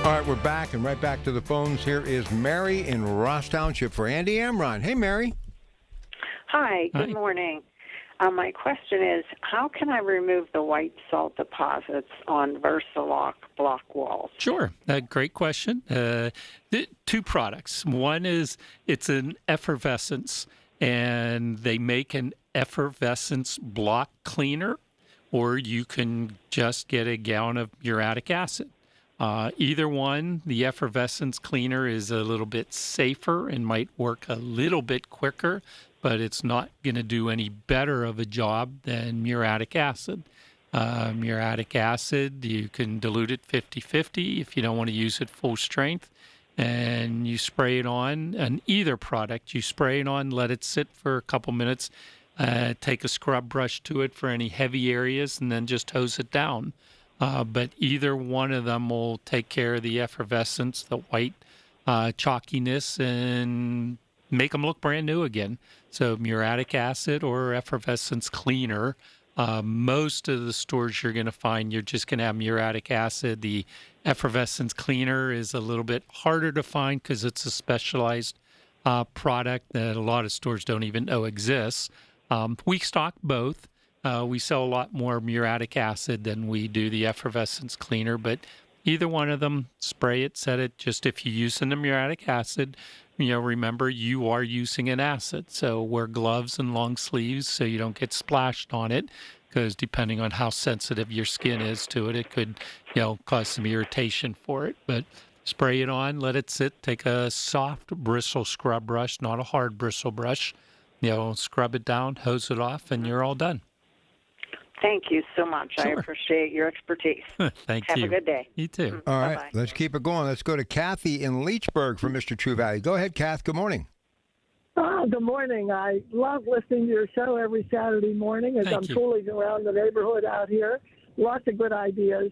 All right, we're back and right back to the phones. Here is Mary in Ross Township for Andy Amron. Hey, Mary.
Hi, good morning. My question is, how can I remove the white salt deposits on Versalock block walls?
Sure. Great question. Two products. One is it's an effervescence, and they make an effervescence block cleaner, or you can just get a gallon of muriatic acid. Either one, the effervescence cleaner is a little bit safer and might work a little bit quicker, but it's not going to do any better of a job than muriatic acid. Muriatic acid, you can dilute it 50-50 if you don't want to use it full strength, and you spray it on either product. You spray it on, let it sit for a couple minutes, take a scrub brush to it for any heavy areas, and then just hose it down. But either one of them will take care of the effervescence, the white chalkiness, and make them look brand new again. So muriatic acid or effervescence cleaner. Most of the stores you're going to find, you're just going to have muriatic acid. The effervescence cleaner is a little bit harder to find because it's a specialized product that a lot of stores don't even know exists. We stock both. We sell a lot more muriatic acid than we do the effervescence cleaner, but either one of them, spray it, set it. Just if you're using the muriatic acid, remember you are using an acid. So wear gloves and long sleeves so you don't get splashed on it, because depending on how sensitive your skin is to it, it could, cause some irritation for it. But spray it on, let it sit, take a soft bristle scrub brush, not a hard bristle brush, scrub it down, hose it off, and you're all done.
Thank you so much.
Sure.
I appreciate your expertise.
Thank
Have
you.
a good day.
You too.
All right,
Bye-bye.
let's keep it going. Let's go to Kathy in Leechburg for Mr. True Value. Go ahead, Kath. Good morning.
Good morning. I love listening to your show every Saturday morning as I'm fooling around the neighborhood out here. Lots of good ideas.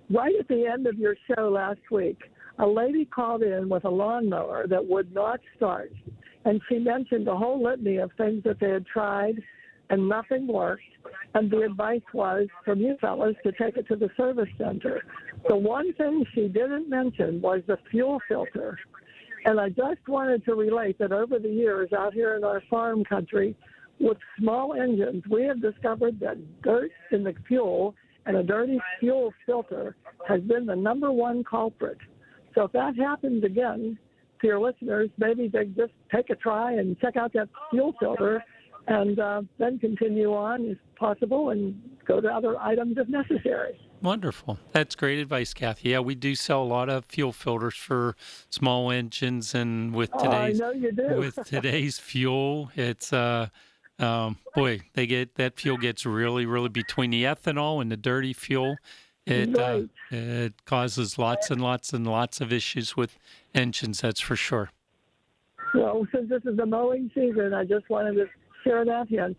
Right at the end of your show last week, a lady called in with a lawnmower that would not start, and she mentioned a whole litany of things that they had tried and nothing worked. And the advice was from you fellas to take it to the service center. The one thing she didn't mention was the fuel filter. And I just wanted to relate that over the years out here in our farm country, with small engines, we have discovered that dirt in the fuel and a dirty fuel filter has been the number one culprit. So if that happens again to your listeners, maybe they just take a try and check out that fuel filter, and then continue on if possible and go to other items if necessary.
Wonderful. That's great advice, Kathy. Yeah, we do sell a lot of fuel filters for small engines, and with today's
I know you do.
with today's fuel, it's that fuel gets really, really between the ethanol and the dirty fuel. It causes lots and lots and lots of issues with engines. That's for sure.
Well, since this is the mowing season, I just wanted to share that hint.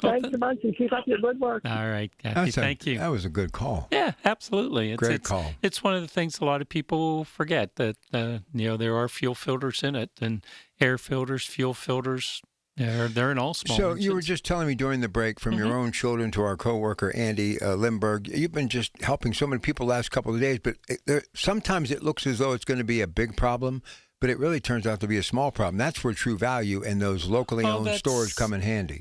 Thanks a bunch and keep up your good work.
All right, Kathy. Thank you.
That was a good call.
Yeah, absolutely.
Great call.
It's one of the things a lot of people forget, that there are fuel filters in it, and air filters, fuel filters. They're in all small
So
engines.
you were just telling me during the break, from your own children to our coworker Andy Lindbergh, you've been just helping so many people the last couple of days. But sometimes it looks as though it's going to be a big problem, but it really turns out to be a small problem. That's where True Value and those locally owned stores come in handy.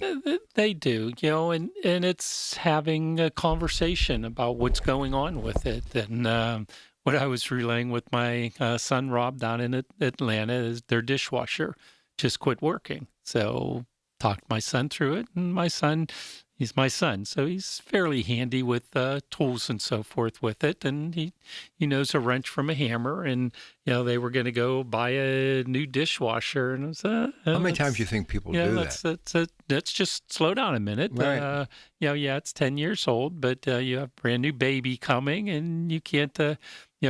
They do, and it's having a conversation about what's going on with it. And what I was relaying with my son, Rob, down in Atlanta, is their dishwasher just quit working. So talked my son through it, and my son, he's my son, so he's fairly handy with tools and so forth with it, and he knows a wrench from a hammer, and they were going to go buy a new dishwasher, and it was
how many times do you think people do that?
Let's just slow down a minute.
Right.
It's 10 years old, but you have a brand new baby coming, and you can't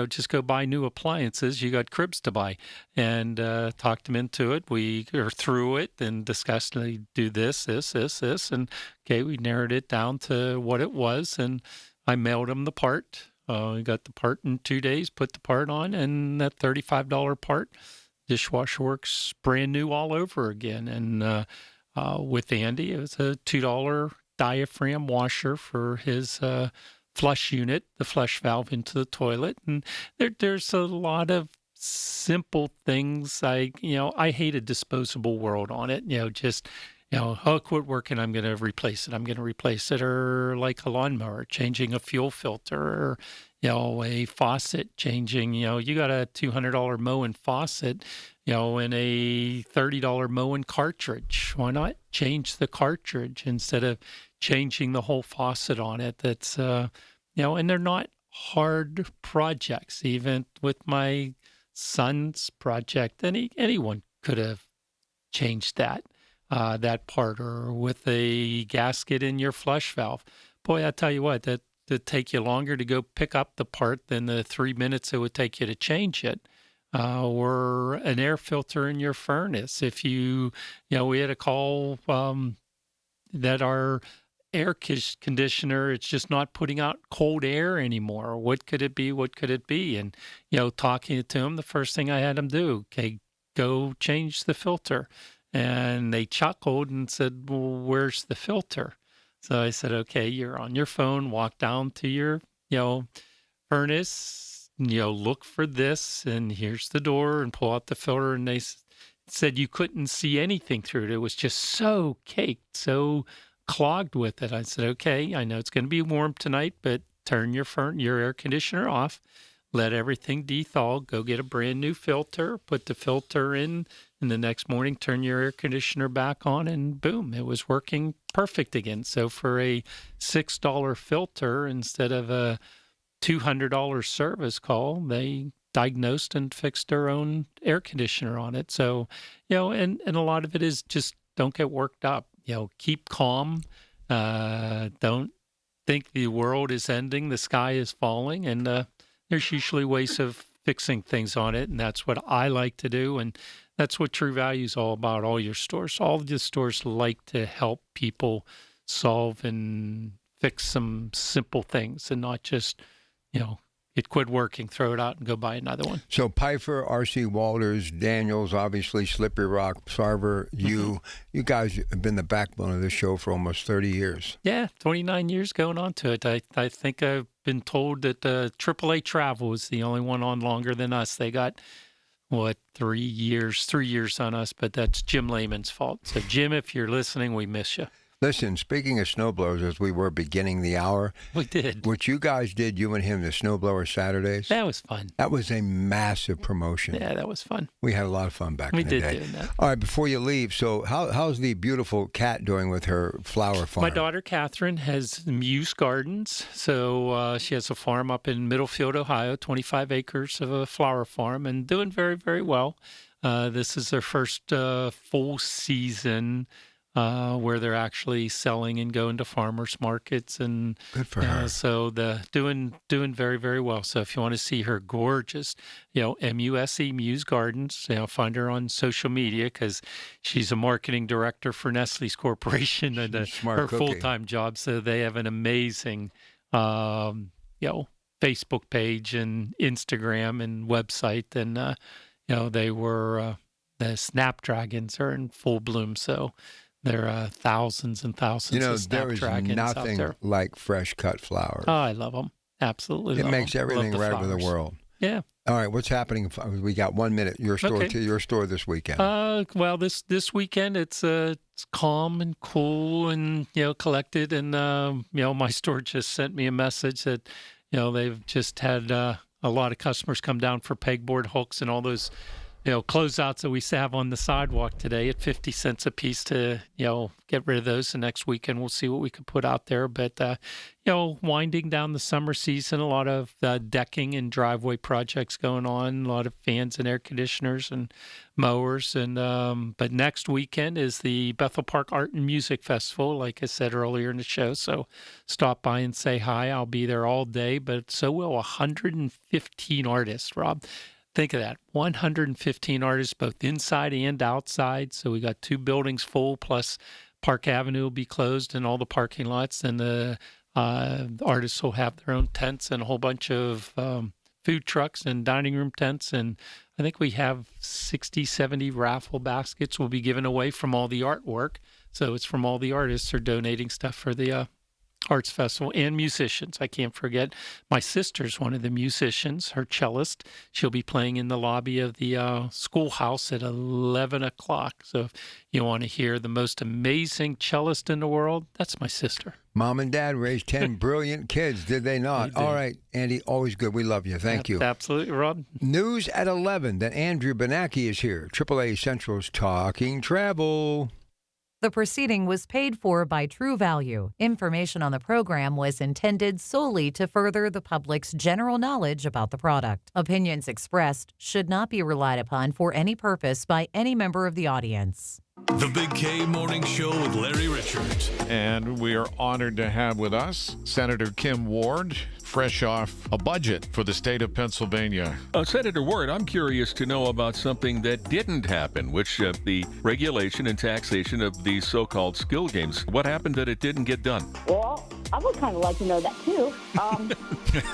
just go buy new appliances. You got cribs to buy. And talked him into it. We are through it and discussed, do this. And, okay, we narrowed it down to what it was. And I mailed him the part We got the part in 2 days, put the part on, and that $35 part, dishwasher works brand new all over again. And with Andy, it was a $2 diaphragm washer for his flush unit, the flush valve into the toilet. And there's a lot of simple things. I hate a disposable world on it. Just, it quit working, I'm going to replace it. I'm going to replace it. Or like a lawnmower, changing a fuel filter, or, a faucet changing. You got a $200 mowing faucet, and a $30 mowing cartridge. Why not change the cartridge instead of changing the whole faucet on it? That's, and they're not hard projects. Even with my son's project, anyone could have changed that part, or with a gasket in your flush valve. Boy, I tell you what, that'd take you longer to go pick up the part than the 3 minutes it would take you to change it. Or an air filter in your furnace. If we had a call that our air conditioner, it's just not putting out cold air anymore. What could it be? What could it be? And, talking to him, the first thing I had him do, okay, go change the filter. And they chuckled and said, well, where's the filter? So I said, okay, you're on your phone, walk down to your, furnace, look for this, and here's the door, and pull out the filter. And they said you couldn't see anything through it. It was just so caked, so clogged with it. I said, okay, I know it's going to be warm tonight, but turn your air conditioner off, let everything dethaw, go get a brand new filter, put the filter in, and the next morning turn your air conditioner back on, and boom, it was working perfect again. So for a $6 filter instead of a $200 service call, they diagnosed and fixed their own air conditioner on it. So, and a lot of it is just don't get worked up. Keep calm. Don't think the world is ending, the sky is falling, and there's usually ways of fixing things on it, and that's what I like to do, and that's what True Value is all about. All your stores, all of the stores like to help people solve and fix some simple things, and not just, it quit working, throw it out and go buy another one.
So Pfeiffer, R.C. Walters, Daniels, obviously Slippery Rock, Sarver, you guys have been the backbone of this show for almost 30 years.
Yeah, 29 years going on to it. I think I've been told that AAA Travel is the only one on longer than us. They got, 3 years on us, but that's Jim Lehman's fault. So Jim, if you're listening, we miss you.
Listen, speaking of snowblowers, as we were beginning the hour.
We did.
What you guys did, you and him, the Snowblower Saturdays.
That was fun.
That was a massive promotion.
Yeah, that was fun.
We had a lot of fun back in the day.
We did doing that.
All right, before you leave, so how's the beautiful Kat doing with her flower farm?
My daughter, Catherine, has Muse Gardens. So she has a farm up in Middlefield, Ohio, 25 acres of a flower farm, and doing very, very well. This is their first full season where they're actually selling and going to farmers markets, and
good for her.
So doing very, very well. So if you want to see her gorgeous, MUSE Muse Gardens, find her on social media, because she's a marketing director for Nestle's Corporation, and her full-time job. So they have an amazing, Facebook page and Instagram and website, and they were the snapdragons are in full bloom. So there are thousands and thousands of snapdragons
there is
out there.
nothing like fresh cut flowers.
Oh, I love them. Absolutely.
It makes everything right with the world.
Yeah.
All right, what's happening? We got 1 minute. Your store this weekend.
Well, this weekend it's calm and cool and collected, and my store just sent me a message that they've just had a lot of customers come down for pegboard hooks and all those closeouts that we have on the sidewalk today at 50 cents a piece to, get rid of those. The next weekend, we'll see what we can put out there. But, winding down the summer season, a lot of decking and driveway projects going on, a lot of fans and air conditioners and mowers. And but next weekend is the Bethel Park Art and Music Festival, like I said earlier in the show. So stop by and say hi. I'll be there all day, but so will 115 artists, Rob. Think of that, 115 artists, both inside and outside. So we got 2 buildings full, plus Park Avenue will be closed and all the parking lots. And the The artists will have their own tents and a whole bunch of food trucks and dining room tents. And I think we have 60, 70 raffle baskets will be given away from all the artwork. So it's from all the artists are donating stuff for the Arts Festival, and musicians. I can't forget my sister's one of the musicians, her cellist. She'll be playing in the lobby of the schoolhouse at 11 o'clock. So if you want to hear the most amazing cellist in the world, that's my sister.
Mom and Dad raised 10 brilliant kids, did they not? All right, Andy, always good. We love you. Thank you.
Absolutely, Rod.
News at 11 that Andrew Benacki is here. AAA Central's Talking Travel.
The proceeding was paid for by True Value. Information on the program was intended solely to further the public's general knowledge about the product. Opinions expressed should not be relied upon for any purpose by any member of the audience.
The Big K Morning Show with Larry Richards.
And we are honored to have with us Senator Kim Ward, fresh off a budget for the state of Pennsylvania.
Senator Ward, I'm curious to know about something that didn't happen, which the regulation and taxation of these so-called skill games. What happened that it didn't get done?
Well, I would kind of like to know that, too.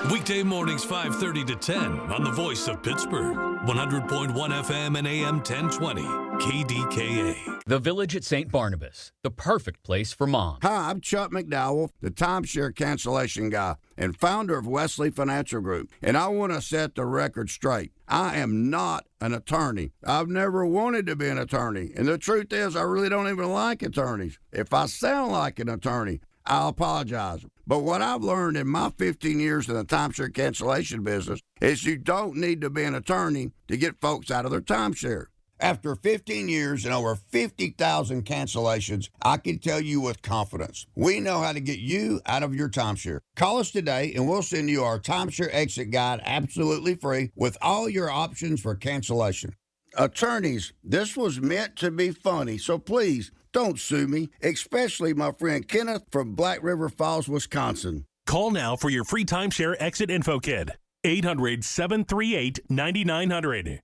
Weekday mornings 5:30 to 10 on the Voice of Pittsburgh. 100.1 FM and AM 1020. KDKA.
The Village at St. Barnabas, the perfect place for mom.
Hi, I'm Chuck McDowell, the timeshare cancellation guy and founder of Wesley Financial Group, and I want to set the record straight. I am not an attorney. I've never wanted to be an attorney, and the truth is I really don't even like attorneys. If I sound like an attorney, I'll apologize. But what I've learned in my 15 years in the timeshare cancellation business is you don't need to be an attorney to get folks out of their timeshare. After 15 years and over 50,000 cancellations, I can tell you with confidence, we know how to get you out of your timeshare. Call us today and we'll send you our timeshare exit guide absolutely free with all your options for cancellation. Attorneys, this was meant to be funny, so please don't sue me, especially my friend Kenneth from Black River Falls, Wisconsin.
Call now for your free timeshare exit info kit. 800-738-9900.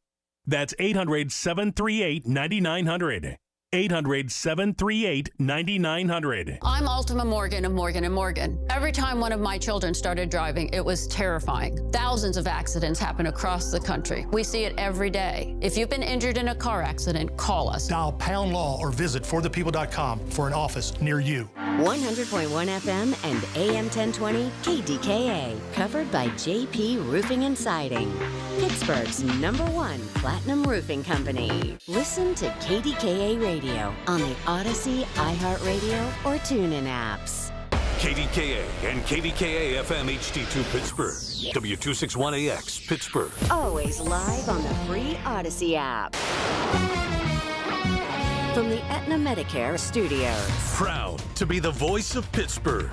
That's 800-738-9900. 800-738-9900.
I'm Ultima Morgan of Morgan & Morgan. Every time one of my children started driving, it was terrifying. Thousands of accidents happen across the country. We see it every day. If you've been injured in a car accident, call us.
Dial # law or visit forthepeople.com for an office near you.
100.1 FM and AM 1020 KDKA. Covered by JP Roofing and Siding. Pittsburgh's #1 Platinum Roofing Company. Listen to KDKA Radio on the Odyssey, iHeartRadio, or TuneIn apps.
KDKA and KDKA-FM HD2 Pittsburgh. W261AX Pittsburgh.
Always live on the free Odyssey app. From the Aetna Medicare Studios.
Proud to be the voice of Pittsburgh.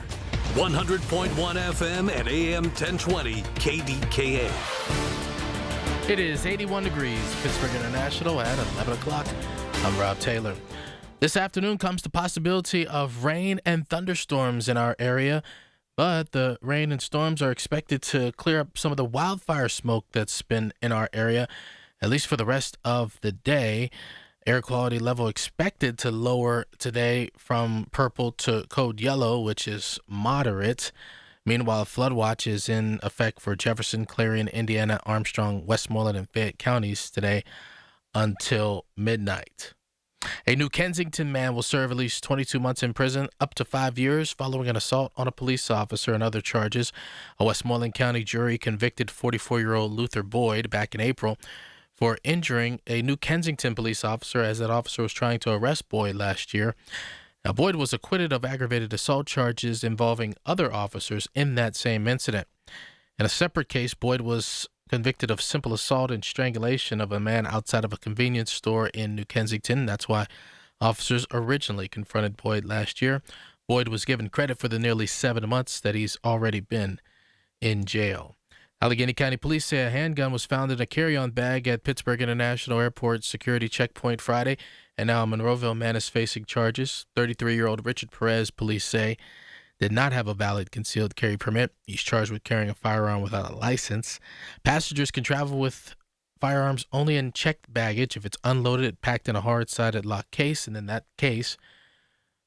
100.1 FM and AM 1020 KDKA.
It is 81 degrees, Pittsburgh International at 11 o'clock. I'm Rob Taylor. This afternoon comes the possibility of rain and thunderstorms in our area, but the rain and storms are expected to clear up some of the wildfire smoke that's been in our area, at least for the rest of the day. Air quality level expected to lower today from purple to code yellow, which is moderate. Meanwhile, flood watch is in effect for Jefferson, Clarion, Indiana, Armstrong, Westmoreland, and Fayette counties today until midnight. A New Kensington man will serve at least 22 months in prison, up to 5 years, following an assault on a police officer and other charges. A Westmoreland County jury convicted 44-year-old Luther Boyd back in April for injuring a New Kensington police officer as that officer was trying to arrest Boyd last year. Now, Boyd was acquitted of aggravated assault charges involving other officers in that same incident. In a separate case, Boyd was convicted of simple assault and strangulation of a man outside of a convenience store in New Kensington. That's why officers originally confronted Boyd last year. Boyd was given credit for the nearly 7 months that he's already been in jail. Allegheny County Police say a handgun was found in a carry-on bag at Pittsburgh International Airport security checkpoint Friday, and now a Monroeville man is facing charges. 33-year-old Richard Perez, police say, did not have a valid concealed carry permit. He's charged with carrying a firearm without a license. Passengers can travel with firearms only in checked baggage if it's unloaded, packed in a hard-sided locked case, and then that case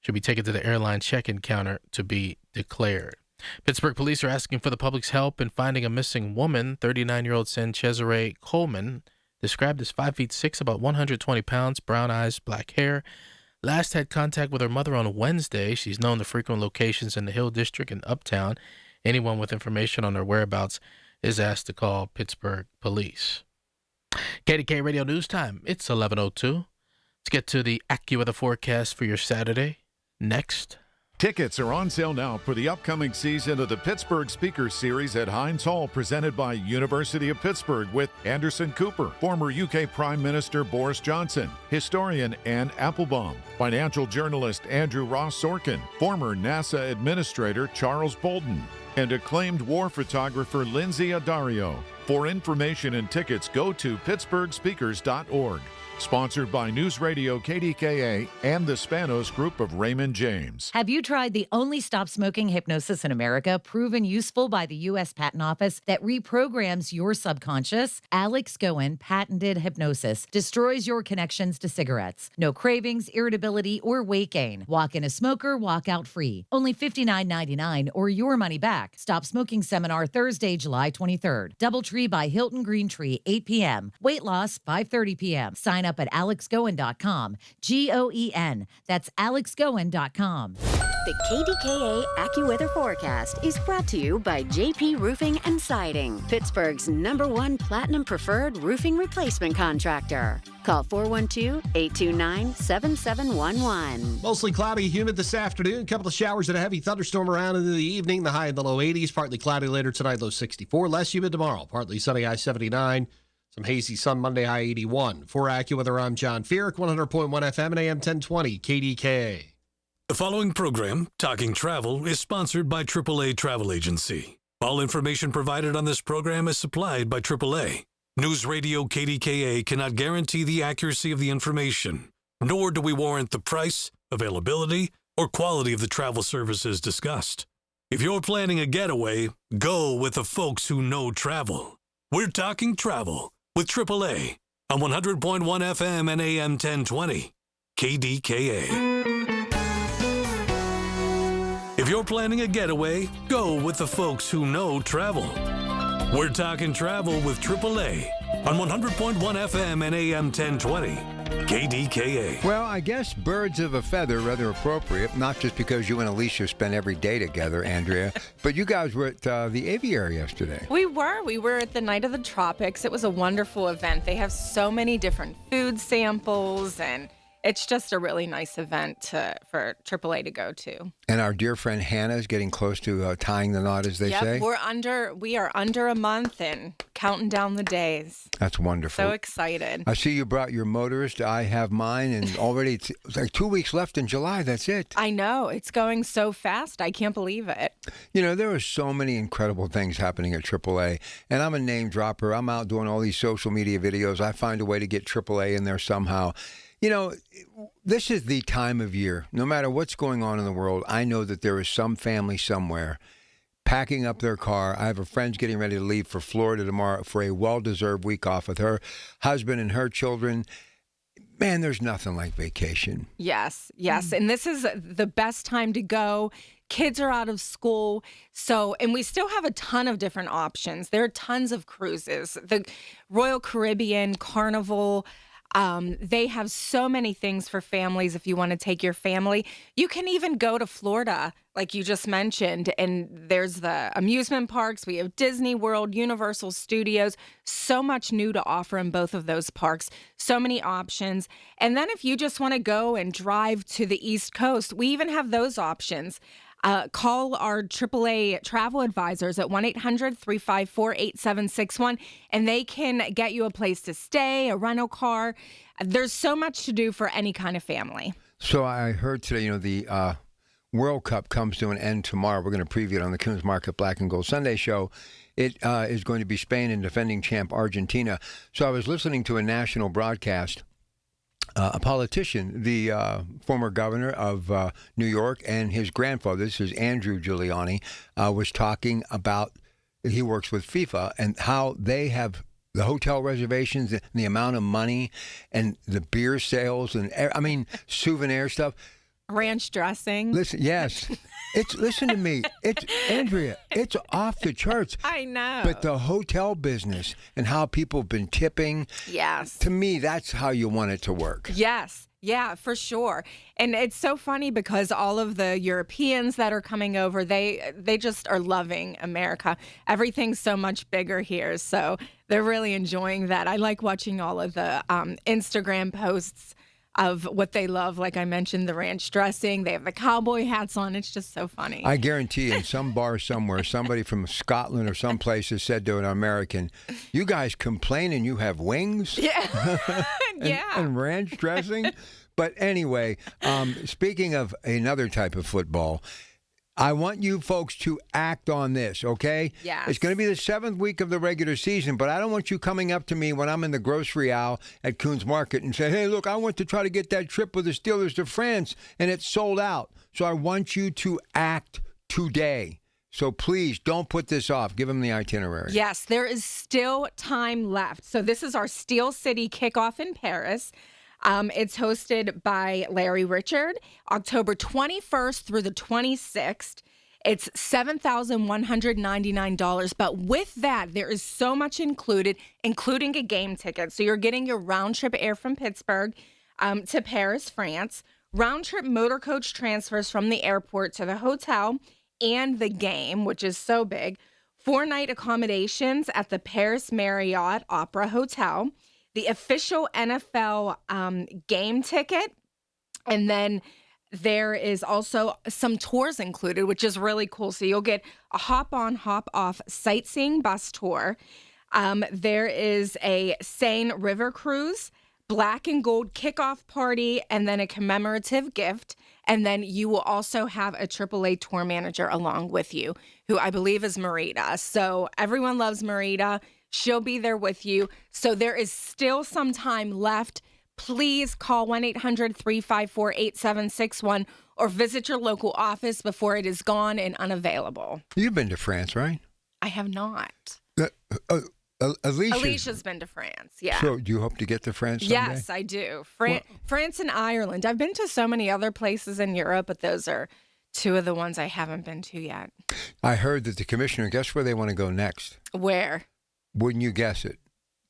should be taken to the airline check-in counter to be declared. Pittsburgh police are asking for the public's help in finding a missing woman. 39-year-old Cesare Coleman, described as 5'6", about 120 pounds, brown eyes, black hair. Last had contact with her mother on Wednesday. She's known to frequent locations in the Hill District and Uptown. Anyone with information on her whereabouts is asked to call Pittsburgh police. KDKA Radio News Time. It's 11:02. Let's get to the AccuWeather forecast for your Saturday. Next.
Tickets are on sale now for the upcoming season of the Pittsburgh Speakers Series at Heinz Hall, presented by University of Pittsburgh, with Anderson Cooper, former UK Prime Minister Boris Johnson, historian Anne Applebaum, financial journalist Andrew Ross Sorkin, former NASA Administrator Charles Bolden, and acclaimed war photographer Lindsay Addario. For information and tickets, go to pittsburghspeakers.org. Sponsored by News Radio KDKA and the Spanos Group of Raymond James.
Have you tried the only stop smoking hypnosis in America, proven useful by the U.S. Patent Office that reprograms your subconscious? Alex Goen patented hypnosis destroys your connections to cigarettes. No cravings, irritability, or weight gain. Walk in a smoker, walk out free. Only $59.99 or your money back. Stop Smoking Seminar Thursday, July 23rd. Doubletree by Hilton Green Tree, 8 p.m. Weight loss, 5:30 p.m. Sign up at alexgoen.com. Goen. That's alexgoen.com.
The KDKA AccuWeather forecast is brought to you by JP Roofing and Siding, Pittsburgh's #1 Platinum Preferred roofing replacement contractor. Call 412-829-7711.
Mostly cloudy, humid this afternoon. A couple of showers and a heavy thunderstorm around into the evening. The high in the low 80s. Partly cloudy later tonight, low 64. Less humid tomorrow. Partly sunny, high 79. Some hazy sun Monday, high 81. For AccuWeather, I'm John Feerick, 100.1 FM and AM 1020 KDKA.
The following program, Talking Travel, is sponsored by AAA Travel Agency. All information provided on this program is supplied by AAA. News Radio KDKA cannot guarantee the accuracy of the information, nor do we warrant the price, availability, or quality of the travel services discussed. If you're planning a getaway, go with the folks who know travel. We're Talking Travel with AAA on 100.1 FM and AM 1020 KDKA. If you're planning a getaway, go with the folks who know travel. We're Talking Travel with AAA on 100.1 FM and AM 1020 KDKA.
Well, I guess birds of a feather, rather appropriate, not just because you and Alicia spend every day together, Andrea, but you guys were at the aviary yesterday.
We were at the Night of the Tropics. It was a wonderful event. They have so many different food samples, and it's just a really nice event for AAA to go to.
And our dear friend Hannah is getting close to tying the knot, as they say.
We are under a month and counting down the days.
That's wonderful.
So excited.
I see you brought your motorist. I have mine, and already it's like 2 weeks left in July. That's it.
I know. It's going so fast. I can't believe it.
You know, there are so many incredible things happening at AAA, and I'm a name dropper. I'm out doing all these social media videos. I find a way to get AAA in there somehow. You know, this is the time of year. No matter what's going on in the world, I know that there is some family somewhere packing up their car. I have a friend getting ready to leave for Florida tomorrow for a well-deserved week off with her husband and her children. Man, there's nothing like vacation.
Yes. And this is the best time to go. Kids are out of school. And we still have a ton of different options. There are tons of cruises. The Royal Caribbean, Carnival. They have so many things for families if you want to take your family. You can even go to Florida, like you just mentioned, and there's the amusement parks. We have Disney World, Universal Studios, so much new to offer in both of those parks, so many options. And then if you just want to go and drive to the East Coast, we even have those options. Call our AAA travel advisors at 1-800-354-8761, and they can get you a place to stay, a rental car. There's so much to do for any kind of family.
So I heard today, the World Cup comes to an end tomorrow. We're going to preview it on the Coons Market Black and Gold Sunday show. It is going to be Spain and defending champ Argentina. So I was listening to a national broadcast. A politician, the former governor of New York, and his grandfather, this is Andrew Giuliani, was talking about, he works with FIFA, and how they have the hotel reservations and the amount of money and the beer sales and, souvenir stuff.
Ranch dressing.
Listen, yes. Listen to me. It's Andrea. It's off the charts.
I know.
But the hotel business and how people have been tipping.
Yes.
To me, that's how you want it to work.
Yes. Yeah, for sure. And it's so funny because all of the Europeans that are coming over, they just are loving America. Everything's so much bigger here. So they're really enjoying that. I like watching all of the Instagram posts of what they love. Like I mentioned, the ranch dressing. They have the cowboy hats on. It's just so funny.
I guarantee you, in some bar somewhere, somebody from Scotland or someplace has said to an American, "You guys complain and you have wings?"
Yeah.
And ranch dressing? But anyway, speaking of another type of football, I want you folks to act on this, okay?
Yes.
It's going to be the 7th week of the regular season, but I don't want you coming up to me when I'm in the grocery aisle at Coons Market and say, "Hey, look, I went to try to get that trip with the Steelers to France, and it's sold out." So I want you to act today. So please don't put this off. Give them the itinerary.
Yes, there is still time left. So this is our Steel City kickoff in Paris. It's hosted by Larry Richard, October 21st through the 26th. It's $7,199. But with that, there is so much included, including a game ticket. So you're getting your round-trip air from Pittsburgh to Paris, France, round-trip motor coach transfers from the airport to the hotel and the game, which is so big, 4-night accommodations at the Paris Marriott Opera Hotel, the official NFL game ticket, and then there is also some tours included, which is really cool. So you'll get a hop-on, hop-off sightseeing bus tour. There is a Seine River cruise, black and gold kickoff party, and then a commemorative gift. And then you will also have a AAA tour manager along with you, who I believe is Marita. So everyone loves Marita. She'll be there with you. So there is still some time left. Please call 1-800-354-8761 or visit your local office before it is gone and unavailable.
You've been to France, right?
I have not.
Alicia's
been to France, yeah.
So do you hope to get to France someday?
Yes, I do. France and Ireland. I've been to so many other places in Europe, but those are two of the ones I haven't been to yet.
I heard that the commissioner, guess where they want to go next?
Where?
Wouldn't you guess it?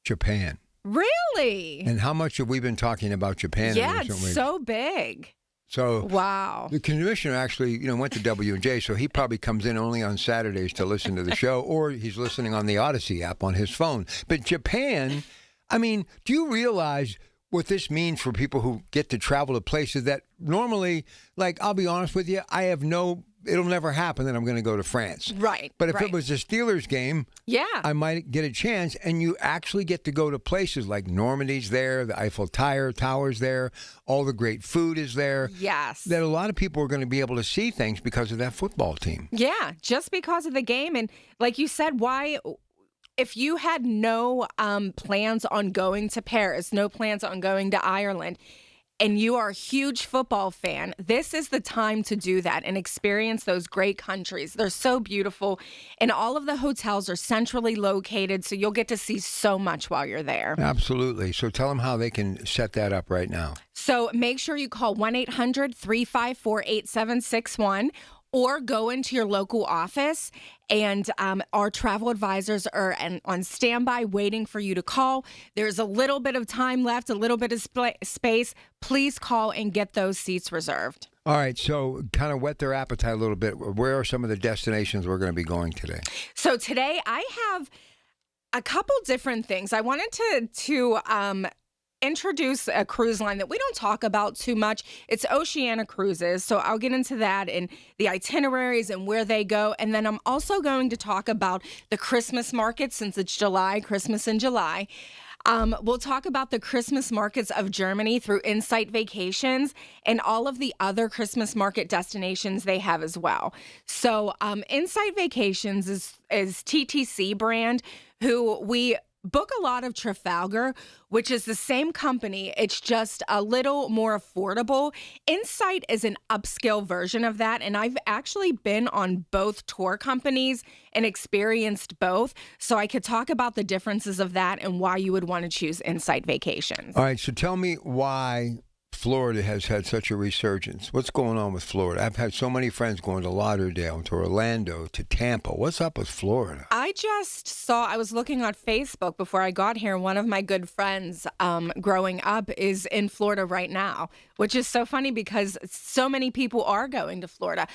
Japan.
Really?
And how much have we been talking about Japan?
Yeah, it's so big.
So
wow.
The commissioner actually, went to W&J, so he probably comes in only on Saturdays to listen to the show, or he's listening on the Odyssey app on his phone. But Japan, do you realize what this means for people who get to travel to places that normally, I'll be honest with you, it'll never happen that I'm going to go to France.
Right.
But if it was a Steelers game,
yeah,
I might get a chance. And you actually get to go to places like Normandy's there, the Eiffel Tower's there, all the great food is there.
Yes.
That a lot of people are going to be able to see things because of that football team.
Yeah, just because of the game. And like you said, if you had no plans on going to Paris, no plans on going to Ireland, and you are a huge football fan, this is the time to do that and experience those great countries. They're so beautiful, and all of the hotels are centrally located, so you'll get to see so much while you're there.
Absolutely. So tell them how they can set that up right now.
So make sure you call 1-800-354-8761 or go into your local office, and our travel advisors are on standby waiting for you to call. There's a little bit of time left, a little bit of space. Please call and get those seats reserved.
All right, so kind of whet their appetite a little bit. Where are some of the destinations we're going to be going today?
So today I have a couple different things. I wanted to introduce a cruise line that we don't talk about too much. It's Oceania Cruises. So I'll get into that and the itineraries and where they go. And then I'm also going to talk about the Christmas market, since it's July, Christmas in July. We'll talk about the Christmas markets of Germany through Insight Vacations and all of the other Christmas market destinations they have as well. So Insight Vacations is TTC brand, who we book a lot of Trafalgar, which is the same company. It's just a little more affordable. Insight is an upscale version of that, and I've actually been on both tour companies and experienced both, so I could talk about the differences of that and why you would want to choose Insight Vacations.
All right, so tell me why Florida has had such a resurgence. What's going on with Florida? I've had so many friends going to Lauderdale, to Orlando, to Tampa. What's up with Florida?
I just saw, I was looking on Facebook before I got here. One of my good friends growing up is in Florida right now, which is so funny because so many people are going to Florida.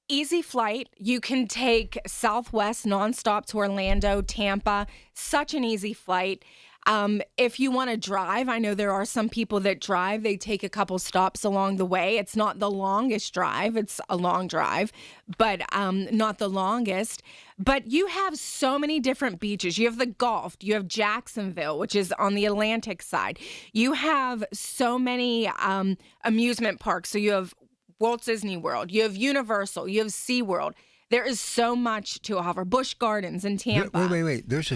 Easy flight. You can take Southwest nonstop to Orlando, Tampa. Such an easy flight. If you want to drive, I know there are some people that drive. They take a couple stops along the way. It's not the longest drive. It's a long drive, but not the longest. But you have so many different beaches. You have the Gulf. You have Jacksonville, which is on the Atlantic side. You have so many amusement parks. So you have Walt Disney World. You have Universal. You have SeaWorld. There is so much to offer. Busch Gardens in Tampa.
Wait. There's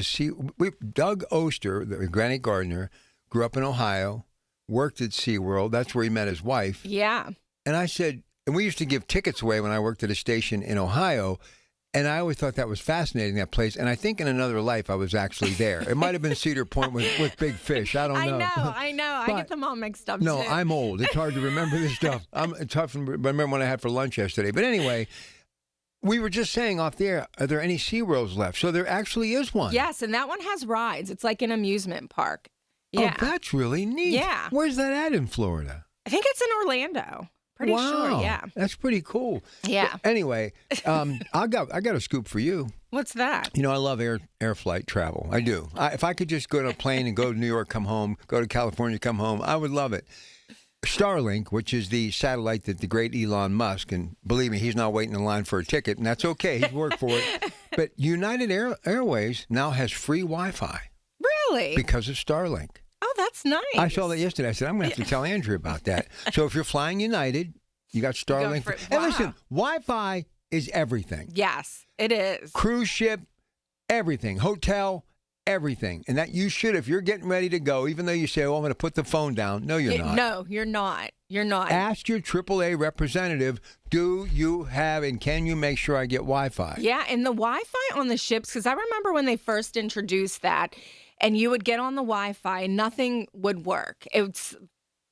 Doug Oster, the Granite Gardener, grew up in Ohio, worked at SeaWorld. That's where he met his wife.
Yeah.
And I said, and we used to give tickets away when I worked at a station in Ohio. And I always thought that was fascinating, that place. And I think in another life I was actually there. It might have been Cedar Point with big fish. I don't know.
I know. I get them all mixed up,
No,
too.
I'm old. It's hard to remember this stuff. It's tough to remember what I had for lunch yesterday. But anyway, we were just saying off the air, are there any SeaWorlds left? So there actually is one.
Yes, and that one has rides. It's like an amusement park. Yeah.
Oh, that's really neat.
Yeah.
Where's that at in Florida?
I think it's in Orlando. Pretty sure, yeah.
That's pretty cool.
Yeah.
But anyway, I got a scoop for you.
What's that?
You know, I love air flight travel. I do. If I could just go on a plane and go to New York, come home, go to California, come home, I would love it. Starlink, which is the satellite that the great Elon Musk, and believe me, he's not waiting in line for a ticket, and that's okay. He's worked for it. But United Airways now has free Wi-Fi.
Really?
Because of Starlink.
Oh, that's nice.
I saw that yesterday. I said, I'm going to have to tell Andrew about that. So if you're flying United, you got Starlink. And listen, Wi-Fi is everything.
Yes, it is.
Cruise ship, everything. Hotel, everything. And that you should, if you're getting ready to go, even though you say, oh, I'm going to put the phone down. No, you're not.
No, you're not. You're not.
Ask your AAA representative, do you have and can you make sure I get Wi-Fi?
Yeah, and the Wi-Fi on the ships, because I remember when they first introduced that, and you would get on the Wi-Fi and nothing would work. It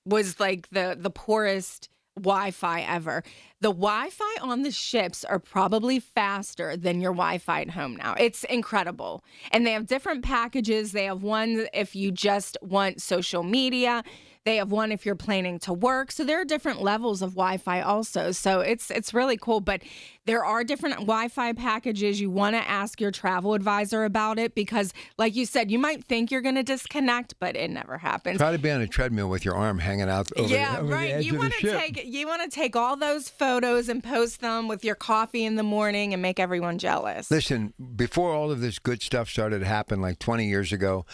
was like the poorest Wi-Fi ever. The Wi-Fi on the ships are probably faster than your Wi-Fi at home now. It's incredible. And they have different packages. They have one if you just want social media. They have one if you're planning to work. So there are different levels of Wi-Fi also. So it's really cool. But there are different Wi-Fi packages. You want to ask your travel advisor about it because, like you said, you might think you're going to disconnect, but it never happens.
Try to be on a treadmill with your arm hanging out over, the edge
you
of the ship.
You want to take all those photos and post them with your coffee in the morning and make everyone jealous.
Listen, before all of this good stuff started to happen like 20 years ago,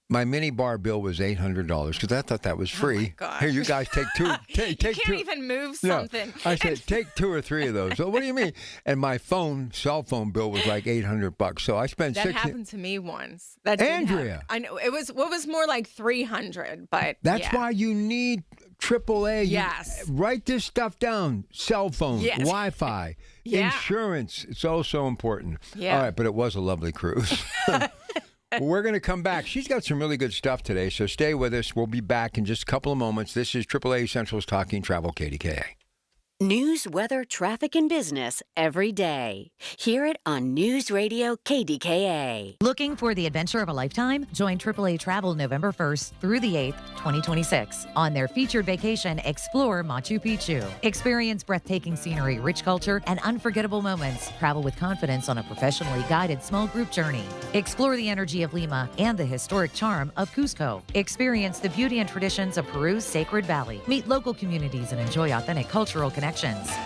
my mini bar bill was $800 because I thought that was free.
Oh my gosh.
Here, you guys take two. Take
you can't
two.
even move something.
No, I said take 2 or 3 of those. So what do you mean? And my cell phone bill was like $800. So I spent
that happened to me once. That
Andrea,
I know it was more like $300, but
that's why you need AAA.
Yes.
Write this stuff down. Cell phone,
yes.
Wi-Fi, insurance. It's all so important.
Yeah.
All right, but it was a lovely cruise. Well, we're going to come back. She's got some really good stuff today, so stay with us. We'll be back in just a couple of moments. This is AAA Central's Talking Travel, KDKA.
News, weather, traffic, and business every day. Hear it on News Radio KDKA.
Looking for the adventure of a lifetime? Join AAA Travel November 1st through the 8th, 2026. On their featured vacation, explore Machu Picchu. Experience breathtaking scenery, rich culture, and unforgettable moments. Travel with confidence on a professionally guided small group journey. Explore the energy of Lima and the historic charm of Cusco. Experience the beauty and traditions of Peru's Sacred Valley. Meet local communities and enjoy authentic cultural connections.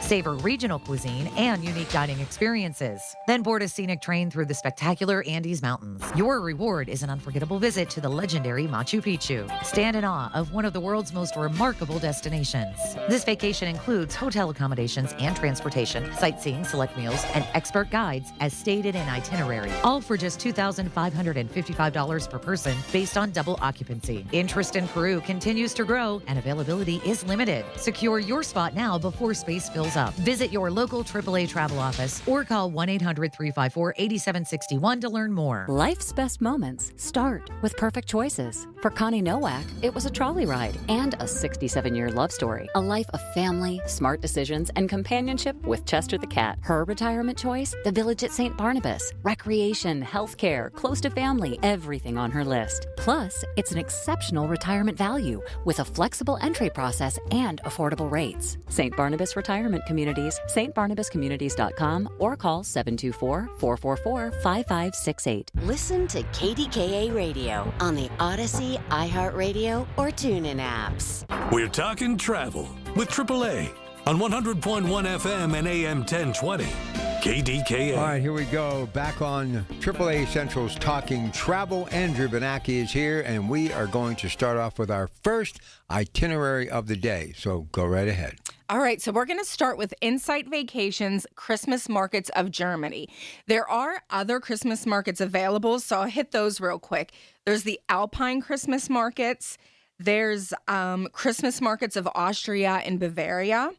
Savor regional cuisine and unique dining experiences. Then board a scenic train through the spectacular Andes Mountains. Your reward is an unforgettable visit to the legendary Machu Picchu. Stand in awe of one of the world's most remarkable destinations. This vacation includes hotel accommodations and transportation, sightseeing, select meals, and expert guides as stated in itinerary. All for just $2,555 per person based on double occupancy. Interest in Peru continues to grow and availability is limited. Secure your spot now before before space fills up. Visit your local AAA travel office or call 1-800-354-8761 to learn more.
Life's best moments start with perfect choices. For Connie Nowak, it was a trolley ride and a 67-year love story. A life of family, smart decisions, and companionship with Chester the cat. Her retirement choice? The Village at St. Barnabas. Recreation, healthcare, close to family, everything on her list. Plus, it's an exceptional retirement value with a flexible entry process and affordable rates. St. Barnabas Retirement Communities, stbarnabascommunities.com, or call 724-444-5568. Listen to KDKA Radio on the Odyssey, iHeartRadio, or TuneIn apps.
We're talking travel with AAA on 100.1 FM and AM 1020. KDKA.
All right, here we go. Back on AAA Central's Talking Travel. Andrew Benacki is here, and we are going to start off with our first itinerary of the day. So go right ahead.
All right, so we're going to start with Insight Vacations Christmas Markets of Germany. There are other Christmas markets available, so I'll hit those real quick. There's the Alpine Christmas markets. There's Christmas markets of Austria and Bavaria.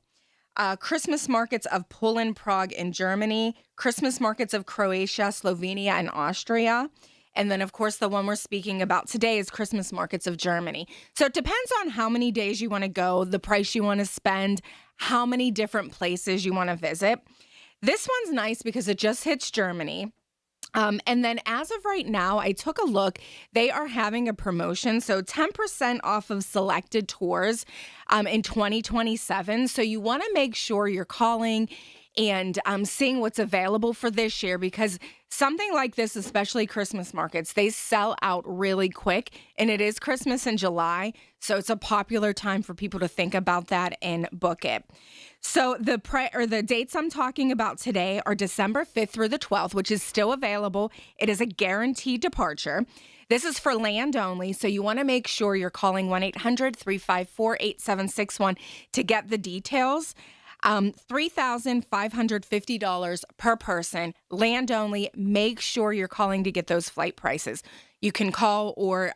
Christmas markets of Poland, Prague, and Germany, Christmas markets of Croatia, Slovenia, and Austria. And then, of course, the one we're speaking about today is Christmas markets of Germany. So it depends on how many days you want to go, the price you want to spend, how many different places you want to visit. This one's nice because it just hits Germany. And then as of right now, I took a look. They are having a promotion, so 10% off of selected tours in 2027. So you want to make sure you're calling and seeing what's available for this year, because something like this, especially Christmas markets, they sell out really quick, and it is Christmas in July, so it's a popular time for people to think about that and book it. So the dates I'm talking about today are December 5th through the 12th, which is still available. It is a guaranteed departure. This is for land only, so you want to make sure you're calling 1-800-354-8761 to get the details. $3,550 per person, land only. Make sure you're calling to get those flight prices. You can call or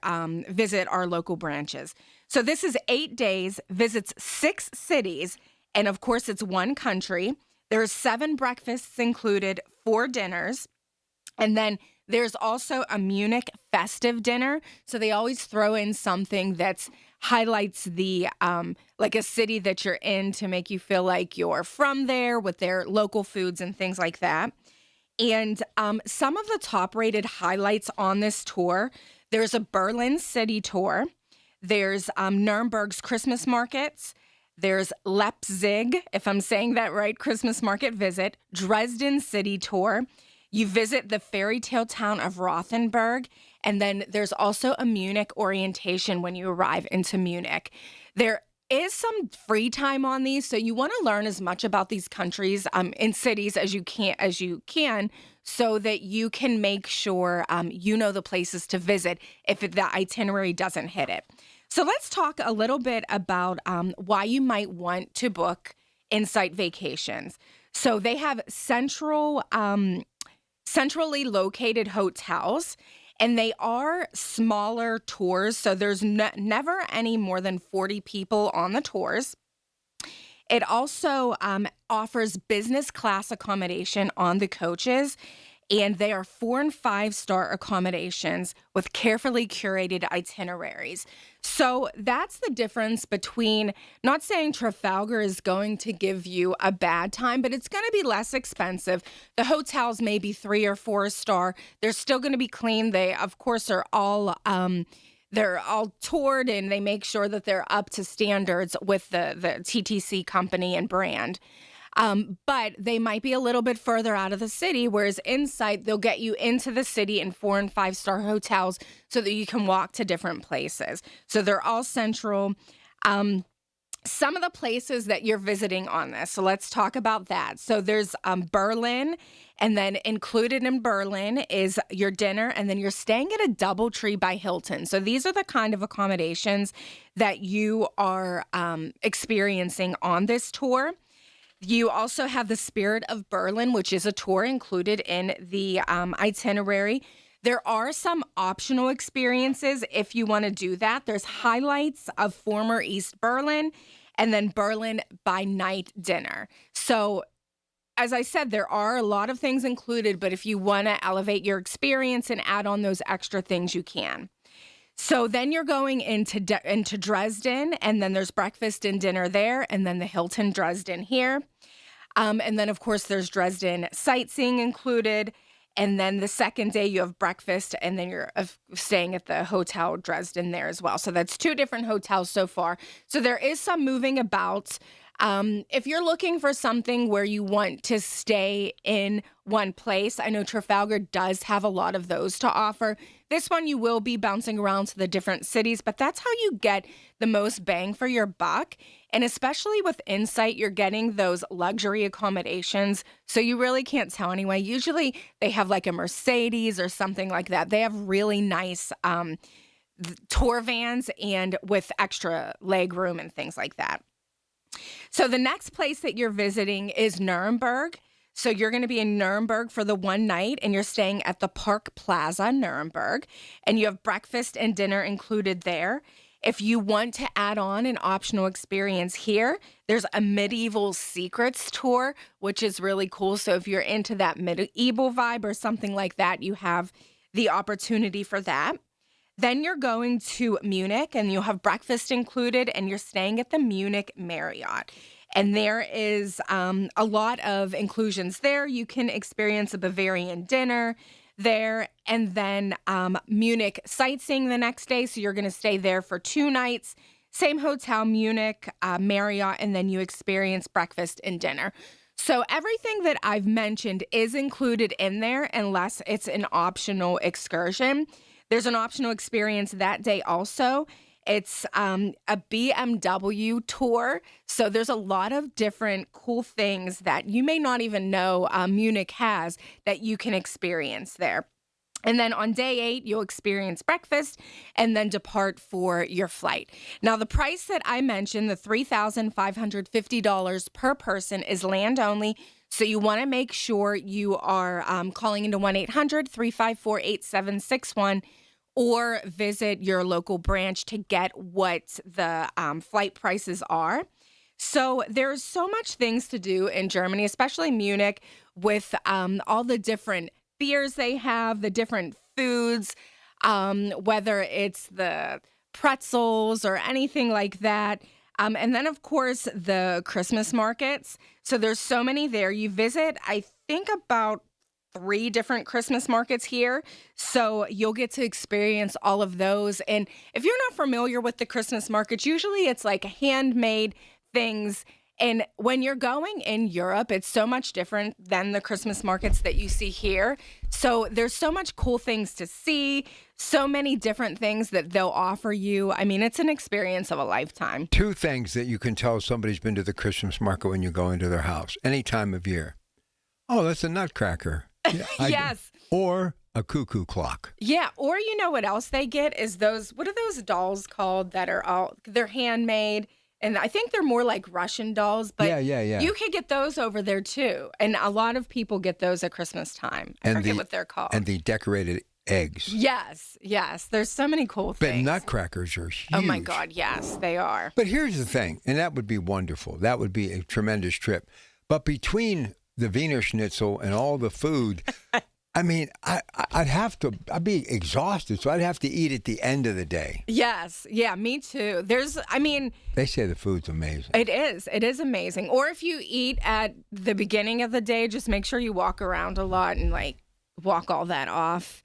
visit our local branches. So this is 8 days, visits 6 cities, and of course it's one country. There's 7 breakfasts included, 4 dinners, and then there's also a Munich festive dinner. So they always throw in something that's highlights the like a city that you're in to make you feel like you're from there with their local foods and things like that. And some of the top rated highlights on this tour, there's a Berlin city tour. There's Nuremberg's Christmas markets. There's Leipzig, if I'm saying that right, Christmas market visit. Dresden city tour. You visit the fairy tale town of Rothenburg, and then there's also a Munich orientation when you arrive into Munich. There is some free time on these, so you want to learn as much about these countries in cities as you can, so that you can make sure you know the places to visit if the itinerary doesn't hit it. So let's talk a little bit about why you might want to book Insight Vacations. So they have centrally located hotels, and they are smaller tours. So there's never any more than 40 people on the tours. It also offers business class accommodation on the coaches, and they are 4- and 5-star accommodations with carefully curated itineraries. So that's the difference between, not saying Trafalgar is going to give you a bad time, but it's going to be less expensive. The hotels may be 3- or 4-star. They're still going to be clean. They, of course, are all they're all toured, and they make sure that they're up to standards with the TTC company and brand. But they might be a little bit further out of the city, whereas Insight, they'll get you into the city in 4- and 5-star hotels so that you can walk to different places. So they're all central. Some of the places that you're visiting on this, so let's talk about that. So there's Berlin, and then included in Berlin is your dinner, and then you're staying at a DoubleTree by Hilton. So these are the kind of accommodations that you are experiencing on this tour. You also have the Spirit of Berlin, which is a tour included in the itinerary. There are some optional experiences if you want to do that. There's highlights of former East Berlin, and then Berlin by night dinner. So as I said, there are a lot of things included, but if you want to elevate your experience and add on those extra things, you can. So then you're going into Dresden, and then there's breakfast and dinner there, and then the Hilton Dresden here. And then, of course, there's Dresden sightseeing included. And then the second day you have breakfast, and then you're staying at the Hotel Dresden there as well. So that's 2 different hotels so far. So there is some moving about. If you're looking for something where you want to stay in one place, I know Trafalgar does have a lot of those to offer. This one you will be bouncing around to the different cities, but that's how you get the most bang for your buck. And especially with Insight, you're getting those luxury accommodations. So you really can't tell anyway. Usually they have like a Mercedes or something like that. They have really nice tour vans and with extra leg room and things like that. So the next place that you're visiting is Nuremberg. So you're going to be in Nuremberg for the one night, and you're staying at the Park Plaza, Nuremberg, and you have breakfast and dinner included there. If you want to add on an optional experience here, there's a medieval secrets tour, which is really cool. So if you're into that medieval vibe or something like that, you have the opportunity for that. Then you're going to Munich, and you'll have breakfast included, and you're staying at the Munich Marriott. And there is a lot of inclusions there. You can experience a Bavarian dinner there, and then Munich sightseeing the next day. So you're going to stay there for 2 nights. Same hotel, Munich Marriott, and then you experience breakfast and dinner. So everything that I've mentioned is included in there unless it's an optional excursion. There's an optional experience that day also. It's a BMW tour. So there's a lot of different cool things that you may not even know Munich has that you can experience there. And then on day 8, you'll experience breakfast and then depart for your flight. Now, the price that I mentioned, the $3,550 per person, is land only. So you want to make sure you are calling into 1-800-354-8761 or visit your local branch to get what the flight prices are. So there's so much things to do in Germany, especially Munich, with all the different beers they have, the different foods, whether it's the pretzels or anything like that. And then, of course, the Christmas markets. So there's so many there. You visit, I think, about 3 different Christmas markets here. So you'll get to experience all of those. And if you're not familiar with the Christmas markets, usually it's like handmade things. And when you're going in Europe, it's so much different than the Christmas markets that you see here. So there's so much cool things to see, so many different things that they'll offer you. I mean, it's an experience of a lifetime.
2 things that you can tell somebody's been to the Christmas market when you go into their house, any time of year. Oh, that's a nutcracker. Yeah,
Yes.
Or a cuckoo clock.
Yeah. Or you know what else they get is those, what are those dolls called that are they're handmade? And I think they're more like Russian dolls, but
yeah.
You can get those over there too. And a lot of people get those at Christmas time. I forget what they're called.
And the decorated eggs.
Yes. There's so many cool things.
But nutcrackers are huge.
Oh my God, yes, they are.
But here's the thing, and that would be wonderful. That would be a tremendous trip. But between the Wiener Schnitzel and all the food, I mean, I'd be exhausted, so I'd have to eat at the end of the day.
Yes. Yeah, me too.
They say the food's amazing.
It is amazing. Or if you eat at the beginning of the day, just make sure you walk around a lot and like walk all that off.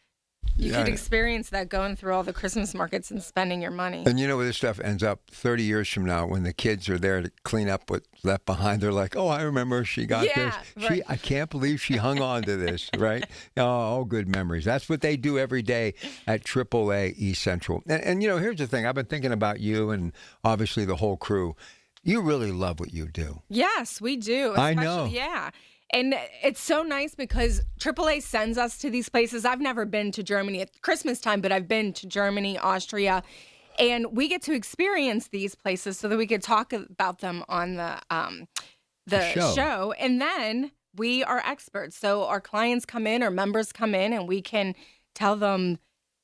You could experience that going through all the Christmas markets and spending your money.
And you know where this stuff ends up 30 years from now when the kids are there to clean up what's left behind. They're like, oh, I remember she got this.
Right.
I can't believe she hung on to this, right? Oh, all good memories. That's what they do every day at AAA East Central. And you know, here's the thing. I've been thinking about you and obviously the whole crew. You really love what you do.
Yes, we do.
I know.
Yeah. And it's so nice because AAA sends us to these places. I've never been to Germany at Christmas time, but I've been to Germany, Austria, and we get to experience these places so that we could talk about them on the show. And then we are experts. So our clients come in, our members come in, and we can tell them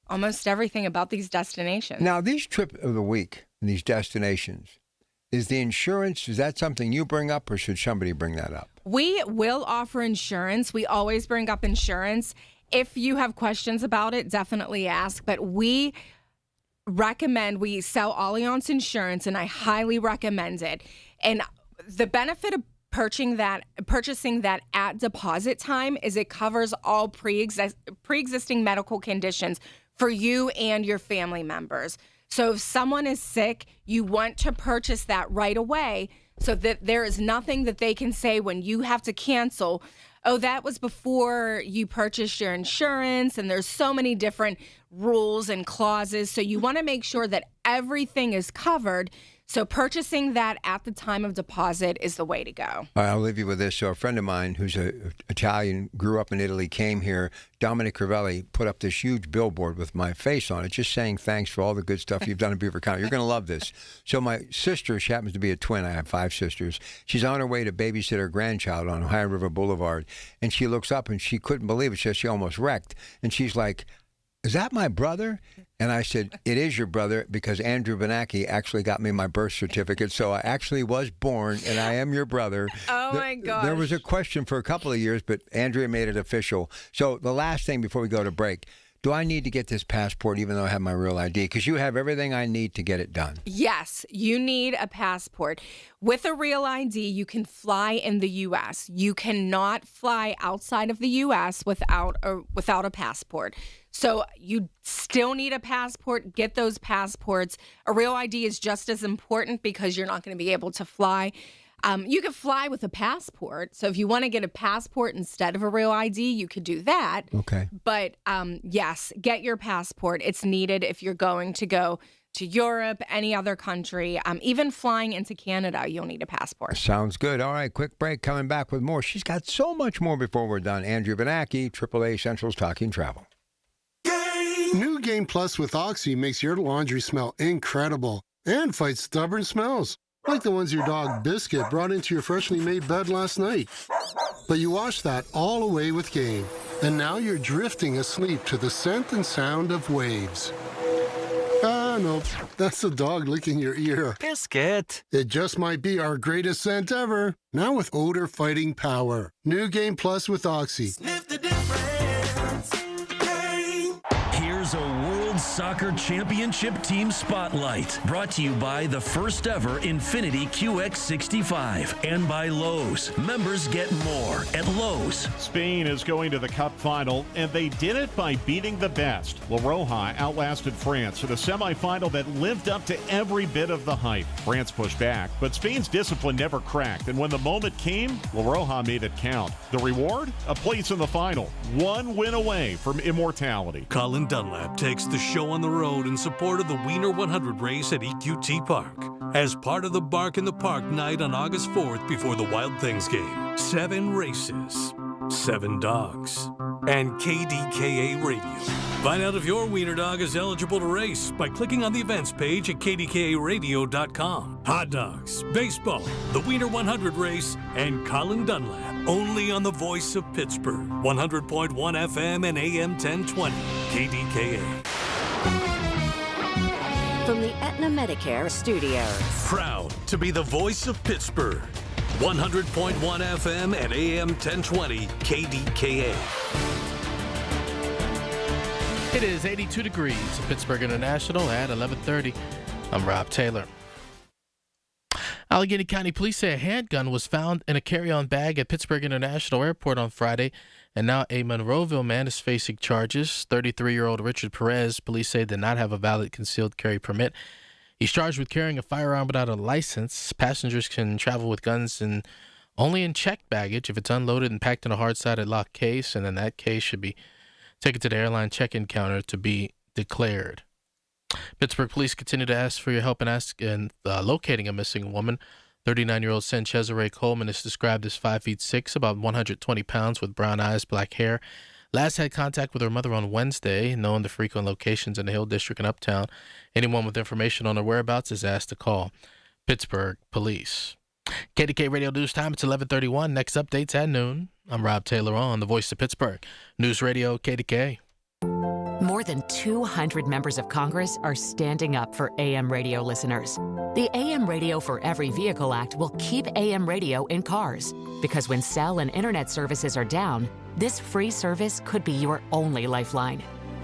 almost everything about these destinations.
Now, these trip of the week and these destinations, Is the insurance, is that something you bring up or should somebody bring that up?
We will offer insurance. We always bring up insurance. If you have questions about it, definitely ask. But we sell Allianz Insurance, and I highly recommend it. And the benefit of purchasing that at deposit time is it covers all pre-existing medical conditions for you and your family members. So if someone is sick, you want to purchase that right away so that there is nothing that they can say when you have to cancel. Oh, that was before you purchased your insurance, and there's so many different rules and clauses. So you want to make sure that everything is covered. So purchasing that at the time of deposit is the way to go.
All right, I'll leave you with this. So a friend of mine who's Italian, grew up in Italy, came here. Dominic Crivelli put up this huge billboard with my face on it, just saying thanks for all the good stuff you've done in Beaver County. You're going to love this. So my sister, she happens to be a twin. I have 5 sisters. She's on her way to babysit her grandchild on Ohio River Boulevard. And she looks up and she couldn't believe it. She almost wrecked. And she's like, "Is that my brother?" And I said, "It is your brother because Andrew Benacki actually got me my birth certificate. So I actually was born and I am your brother."
Oh, my gosh.
There was a question for a couple of years, but Andrea made it official. So the last thing before we go to break, do I need to get this passport even though I have my real ID? Because you have everything I need to get it done.
Yes, you need a passport. With a real ID, you can fly in the U.S. You cannot fly outside of the U.S. without a passport. So you still need a passport. Get those passports. A real ID is just as important because you're not going to be able to fly. You can fly with a passport. So if you want to get a passport instead of a real ID, you could do that.
Okay.
But yes, get your passport. It's needed if you're going to go to Europe, any other country. Even flying into Canada, you'll need a passport.
Sounds good. All right, quick break. Coming back with more. She's got so much more before we're done. Andrew Benacki, AAA Central's Talking Travel.
New Game Plus with Oxy makes your laundry smell incredible and fights stubborn smells, like the ones your dog Biscuit brought into your freshly made bed last night. But you washed that all away with Game, and now you're drifting asleep to the scent and sound of waves. Ah, no, that's the dog licking your ear.
Biscuit.
It just might be our greatest scent ever, now with odor-fighting power. New Game Plus with Oxy.
Sniff the difference. Here's a World Soccer Championship Team Spotlight, brought to you by the first ever Infiniti QX65 and by Lowe's. Members get more at Lowe's.
Spain is going to the Cup final, and they did it by beating the best. La Roja outlasted France in a semifinal that lived up to every bit of the hype. France pushed back, but Spain's discipline never cracked, and when the moment came, La Roja made it count. The reward? A place in the final. One win away from immortality.
Colin Dunlap takes the show on the road in support of the Wiener 100 race at EQT Park. As part of the Bark in the Park night on August 4th before the Wild Things game. 7 races, 7 dogs, and KDKA Radio. Find out if your wiener dog is eligible to race by clicking on the events page at KDKARadio.com. Hot dogs, baseball, the Wiener 100 race, and Colin Dunlap. Only on the voice of Pittsburgh. 100.1 FM and AM 1020. KDKA.
From the Aetna Medicare Studios.
Proud to be the voice of Pittsburgh. 100.1 FM and AM 1020. KDKA.
It is 82 degrees at Pittsburgh International at 11:30. I'm Rob Taylor. Allegheny County Police say a handgun was found in a carry-on bag at Pittsburgh International Airport on Friday, and now a Monroeville man is facing charges. 33-year-old Richard Perez, police say, did not have a valid concealed carry permit. He's charged with carrying a firearm without a license. Passengers can travel with guns only in checked baggage if it's unloaded and packed in a hard-sided locked case, and in that case should be taken to the airline check-in counter to be declared. Pittsburgh police continue to ask for your help in locating a missing woman. 39-year-old Cesare Coleman is described as 5'6", about 120 pounds, with brown eyes, black hair. Last had contact with her mother on Wednesday, known the frequent locations in the Hill District and Uptown. Anyone with information on her whereabouts is asked to call Pittsburgh Police. KDK Radio News Time, it's 11:31. Next updates at noon. I'm Rob Taylor on the Voice of Pittsburgh. News Radio KDK.
More
than 200 members of Congress are standing up for AM radio listeners. The AM Radio for Every Vehicle Act will keep AM radio in cars, because when cell and internet services are down, this free service could be your only lifeline.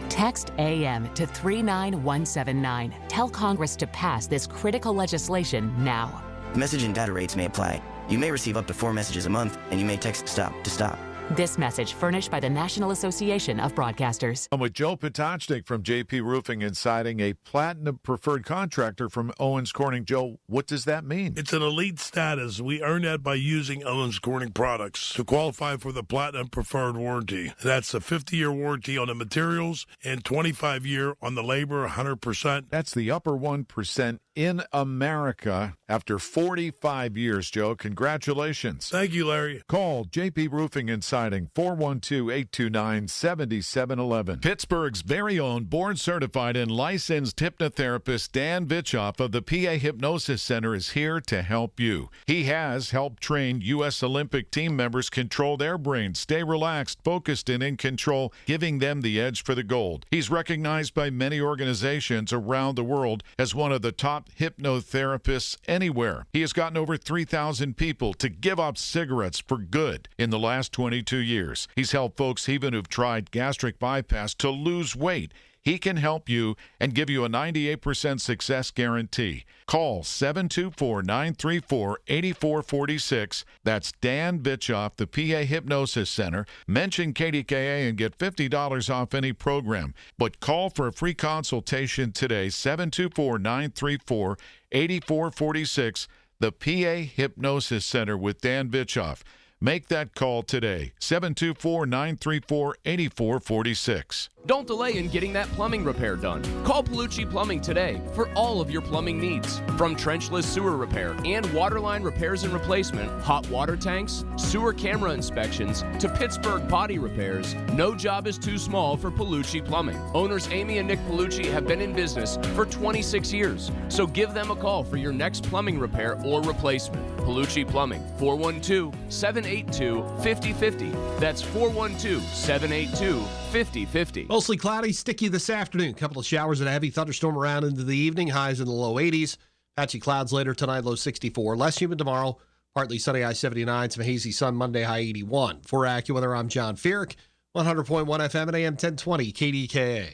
Text AM to 39179. Tell Congress to pass this critical legislation now.
Message and data rates may apply. You may receive up to 4 messages a month, and you may text STOP to stop.
This message furnished by the National Association of Broadcasters.
I'm with Joe Potocnik from JP Roofing and Siding, a Platinum Preferred Contractor from Owens Corning. Joe, what does that mean?
It's an elite status. We earn that by using Owens Corning products to qualify for the Platinum Preferred Warranty. That's a 50-year warranty on the materials and 25-year on the labor, 100%.
That's the upper 1% in America after 45 years, Joe. Congratulations.
Thank you, Larry.
Call JP Roofing and Siding, 412-829-7711. Pittsburgh's very own board-certified and licensed hypnotherapist Dan Vitchoff of the PA Hypnosis Center is here to help you. He has helped train U.S. Olympic team members control their brains, stay relaxed, focused, and in control, giving them the edge for the gold. He's recognized by many organizations around the world as one of the top hypnotherapists anywhere. He has gotten over 3,000 people to give up cigarettes for good in the last 22 years. He's helped folks even who've tried gastric bypass to lose weight. He can help you and give you a 98% success guarantee. Call 724-934-8446. That's Dan Vitchoff, the PA Hypnosis Center. Mention KDKA and get $50 off any program. But call for a free consultation today, 724-934-8446. The PA Hypnosis Center with Dan Vitchoff. Make that call today, 724-934-8446.
Don't delay in getting that plumbing repair done. Call Palucci Plumbing today for all of your plumbing needs. From trenchless sewer repair and waterline repairs and replacement, hot water tanks, sewer camera inspections, to Pittsburgh body repairs, no job is too small for Palucci Plumbing. Owners Amy and Nick Palucci have been in business for 26 years, so give them a call for your next plumbing repair or replacement. Palucci Plumbing, 412-782-5050. That's 412-782-5050.
Mostly cloudy, sticky this afternoon. Couple of showers and a heavy thunderstorm around into the evening. Highs in the low 80s. Patchy clouds later tonight, low 64. Less humid tomorrow. Partly sunny, high 79. Some hazy sun Monday, high 81. For AccuWeather, I'm John Feerick. 100.1 FM and AM 1020 KDKA.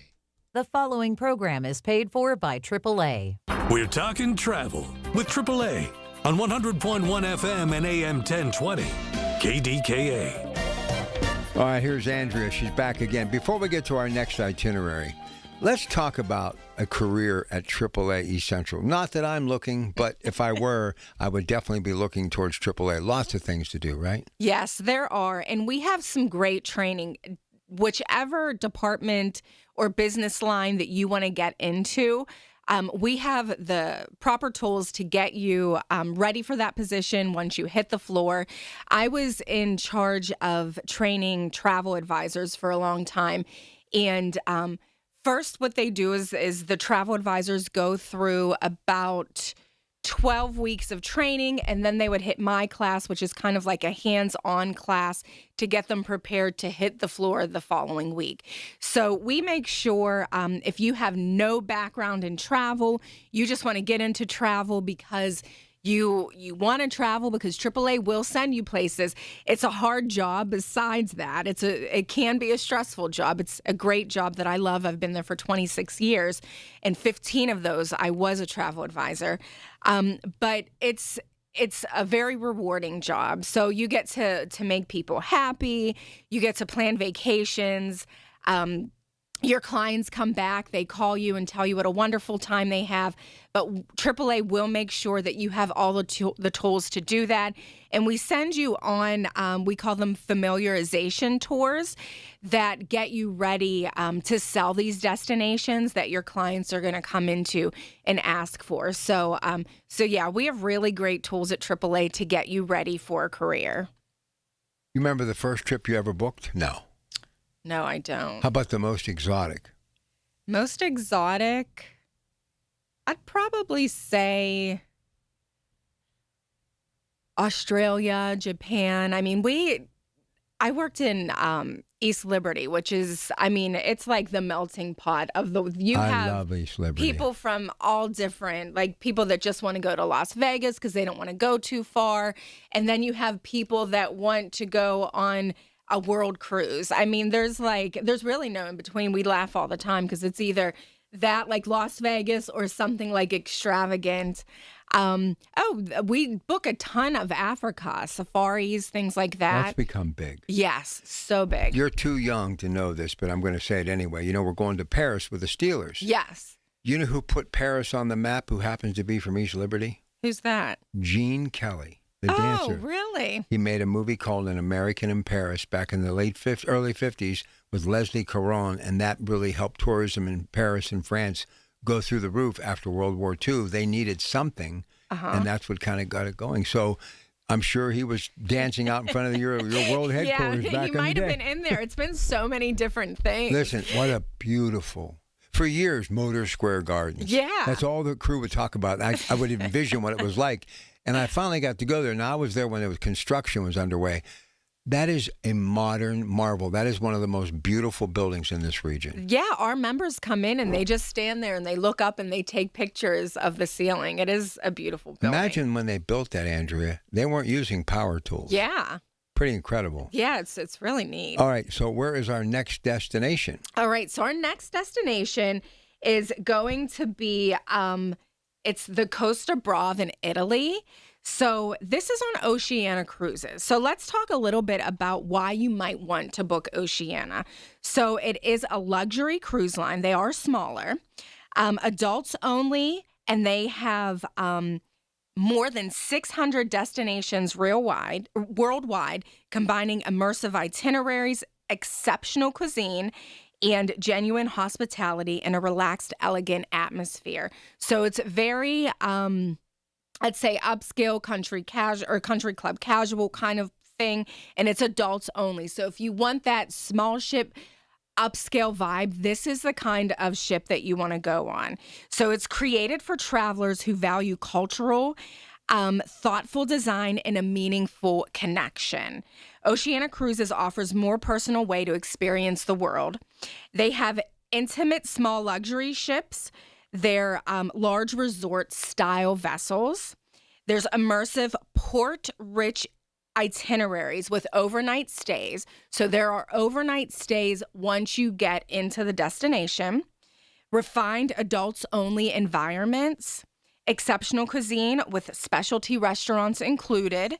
The following program is paid for by AAA.
We're talking travel with AAA on 100.1 FM and AM 1020 KDKA.
All right, here's Andrea. She's back again. Before we get to our next itinerary, let's talk about a career at AAA East Central. Not that I'm looking, but if I were, I would definitely be looking towards AAA. Lots of things to do, right?
Yes, there are. And we have some great training. Whichever department or business line that you want to get into, we have the proper tools to get you ready for that position once you hit the floor. I was in charge of training travel advisors for a long time. And first, what they do is the travel advisors go through about 12 weeks of training, and then they would hit my class, which is kind of like a hands-on class to get them prepared to hit the floor the following week. So we make sure if you have no background in travel, you just want to get into travel because you want to travel because AAA will send you places. It's a hard job. Besides that, it can be a stressful job. It's a great job that I love. I've been there for 26 years, and 15 of those I was a travel advisor. But it's a very rewarding job. So you get to make people happy. You get to plan vacations. Your clients come back, they call you and tell you what a wonderful time they have. But AAA will make sure that you have all the tools to do that. And we send you on, we call them familiarization tours that get you ready to sell these destinations that your clients are going to come into and ask for. So yeah, we have really great tools at AAA to get you ready for a career.
You remember the first trip you ever booked? No.
No, I don't.
How about the most exotic?
Most exotic? I'd probably say Australia, Japan. I mean, I worked in East Liberty, which is, I mean, it's like the melting pot of the.
I love East Liberty.
People from all different, like people that just want to go to Las Vegas because they don't want to go too far, and then you have people that want to go on a world cruise. I mean, there's really no in between. We laugh all the time because it's either that like Las Vegas or something like extravagant. We book a ton of Africa, safaris, things like that.
That's become big.
Yes, so big.
You're too young to know this, but I'm going to say it anyway. You know, we're going to Paris with the Steelers.
Yes.
You know who put Paris on the map, who happens to be from East Liberty?
Who's that?
Gene Kelly, the dancer.
Oh, really?
He made a movie called An American in Paris back in the early 50s with Leslie Caron, and that really helped tourism in Paris and France go through the roof after World War II. They needed something, and that's what kind of got it going. So I'm sure he was dancing out in front of your world headquarters back in the day.
He might have been in there. It's been so many different things.
Listen, what a beautiful... For years, Motor Square Gardens.
Yeah.
That's all the crew would talk about. I would envision what it was like. And I finally got to go there. Now, I was there when construction was underway. That is a modern marvel. That is one of the most beautiful buildings in this region.
Yeah, our members come in and they just stand there and they look up and they take pictures of the ceiling. It is a beautiful building.
Imagine when they built that, Andrea. They weren't using power tools.
Yeah.
Pretty incredible.
Yeah, it's really neat.
All right, so where is our next destination?
All right, so our next destination is going to be it's the Costa Brava in Italy. So this is on Oceania Cruises. So let's talk a little bit about why you might want to book Oceania. So it is a luxury cruise line. They are smaller, adults only, and they have more than 600 destinations worldwide, combining immersive itineraries, exceptional cuisine, and genuine hospitality in a relaxed, elegant atmosphere. So it's very... I'd say upscale country club casual kind of thing, and it's adults only. So if you want that small ship upscale vibe, this is the kind of ship that you want to go on. So it's created for travelers who value cultural, thoughtful design and a meaningful connection. Oceania Cruises offers more personal way to experience the world. They have intimate small luxury ships. They're large resort-style vessels. There's immersive port-rich itineraries with overnight stays. So there are overnight stays once you get into the destination. Refined adults-only environments. Exceptional cuisine with specialty restaurants included.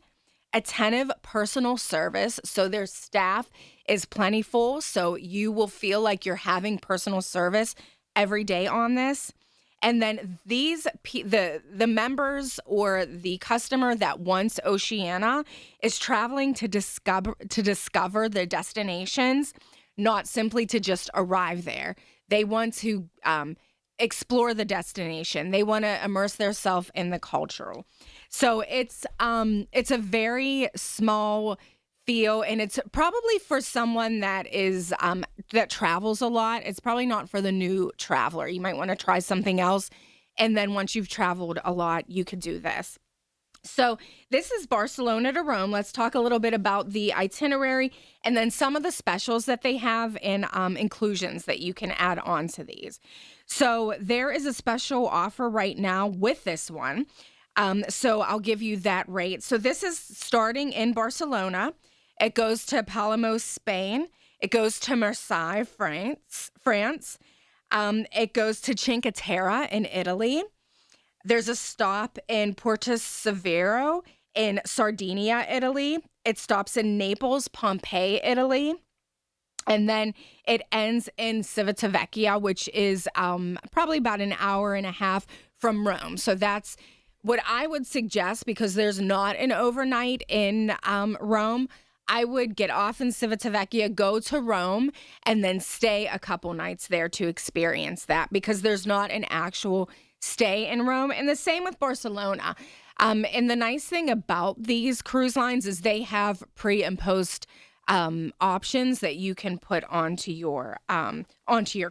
Attentive personal service. So their staff is plentiful. So you will feel like you're having personal service every day on this. And then the members or the customer that wants Oceania is traveling to discover their destinations, not simply to just arrive there. They want to explore the destination. They want to immerse themselves in the cultural. So it's a very small feel, and it's probably for someone that is that travels a lot. It's probably not for the new traveler. You might want to try something else, and then once you've traveled a lot, you could do this. So this is Barcelona to Rome. Let's talk a little bit about the itinerary and then some of the specials that they have and inclusions that you can add on to these. So there is a special offer right now with this one. So I'll give you that rate. So this is starting in Barcelona. It goes to Palermo, Spain. It goes to Marseille, France. It goes to Cinque Terre in Italy. There's a stop in Porto Severo in Sardinia, Italy. It stops in Naples, Pompeii, Italy. And then it ends in Civitavecchia, which is probably about an hour and a half from Rome. So that's what I would suggest, because there's not an overnight in Rome. I would get off in Civitavecchia, go to Rome, and then stay a couple nights there to experience that, because there's not an actual stay in Rome. And the same with Barcelona. And the nice thing about these cruise lines is they have pre and post options that you can put onto your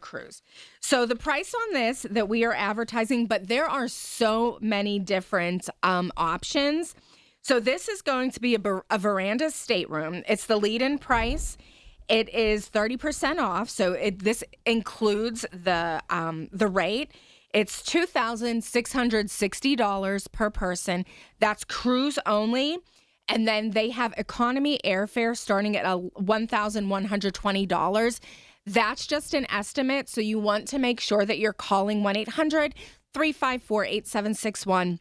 cruise. So the price on this that we are advertising, but there are so many different options. So this is going to be a veranda stateroom. It's the lead-in price. It is 30% off. So this includes the rate. It's $2,660 per person. That's cruise only. And then they have economy airfare starting at $1,120. That's just an estimate. So you want to make sure that you're calling 1-800-354-8761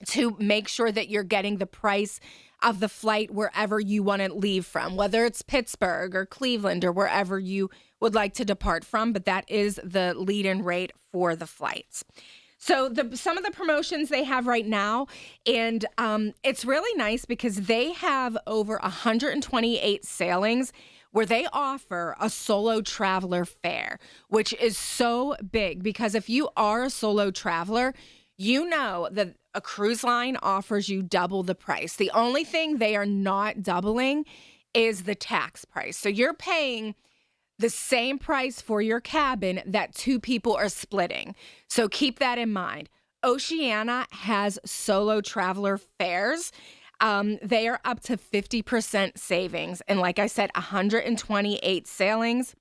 to make sure that you're getting the price of the flight wherever you want to leave from, whether it's Pittsburgh or Cleveland or wherever you would like to depart from. But that is the lead-in rate for the flights. So some of the promotions they have right now, and it's really nice because they have over 128 sailings where they offer a solo traveler fare, which is so big because if you are a solo traveler, you know that a cruise line offers you double the price. The only thing they are not doubling is the tax price. So you're paying the same price for your cabin that two people are splitting. So keep that in mind. Oceania has solo traveler fares. They are up to 50% savings. And like I said, 128 sailings.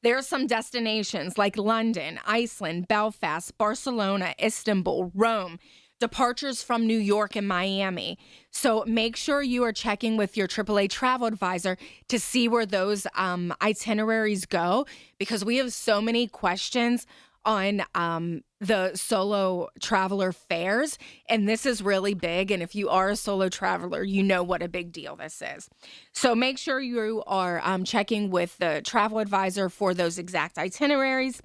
There are some destinations like London, Iceland, Belfast, Barcelona, Istanbul, Rome, departures from New York and Miami. So make sure you are checking with your AAA travel advisor to see where those itineraries go, because we have so many questions on the solo traveler fares, and this is really big. And if you are a solo traveler, you know what a big deal this is. So make sure you are checking with the travel advisor for those exact itineraries.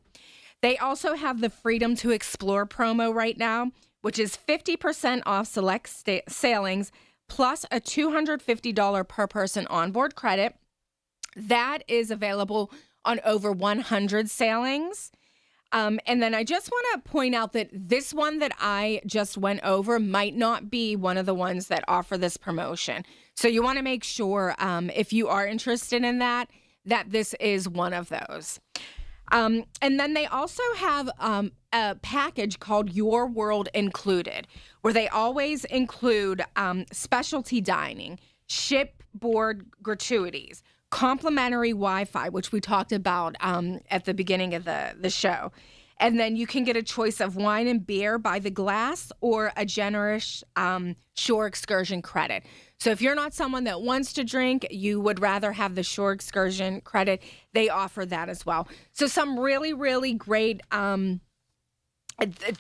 They also have the Freedom to Explore promo right now, which is 50% off select sailings plus a $250 per person onboard credit. That is available on over 100 sailings. And then I just want to point out that this one that I just went over might not be one of the ones that offer this promotion. So you want to make sure if you are interested in that this is one of those. And then they also have a package called Your World Included, where they always include specialty dining, shipboard gratuities, complimentary Wi-Fi, which we talked about at the beginning of the show. And then you can get a choice of wine and beer by the glass or a generous shore excursion credit. So if you're not someone that wants to drink, you would rather have the shore excursion credit, they offer that as well. So some really, really great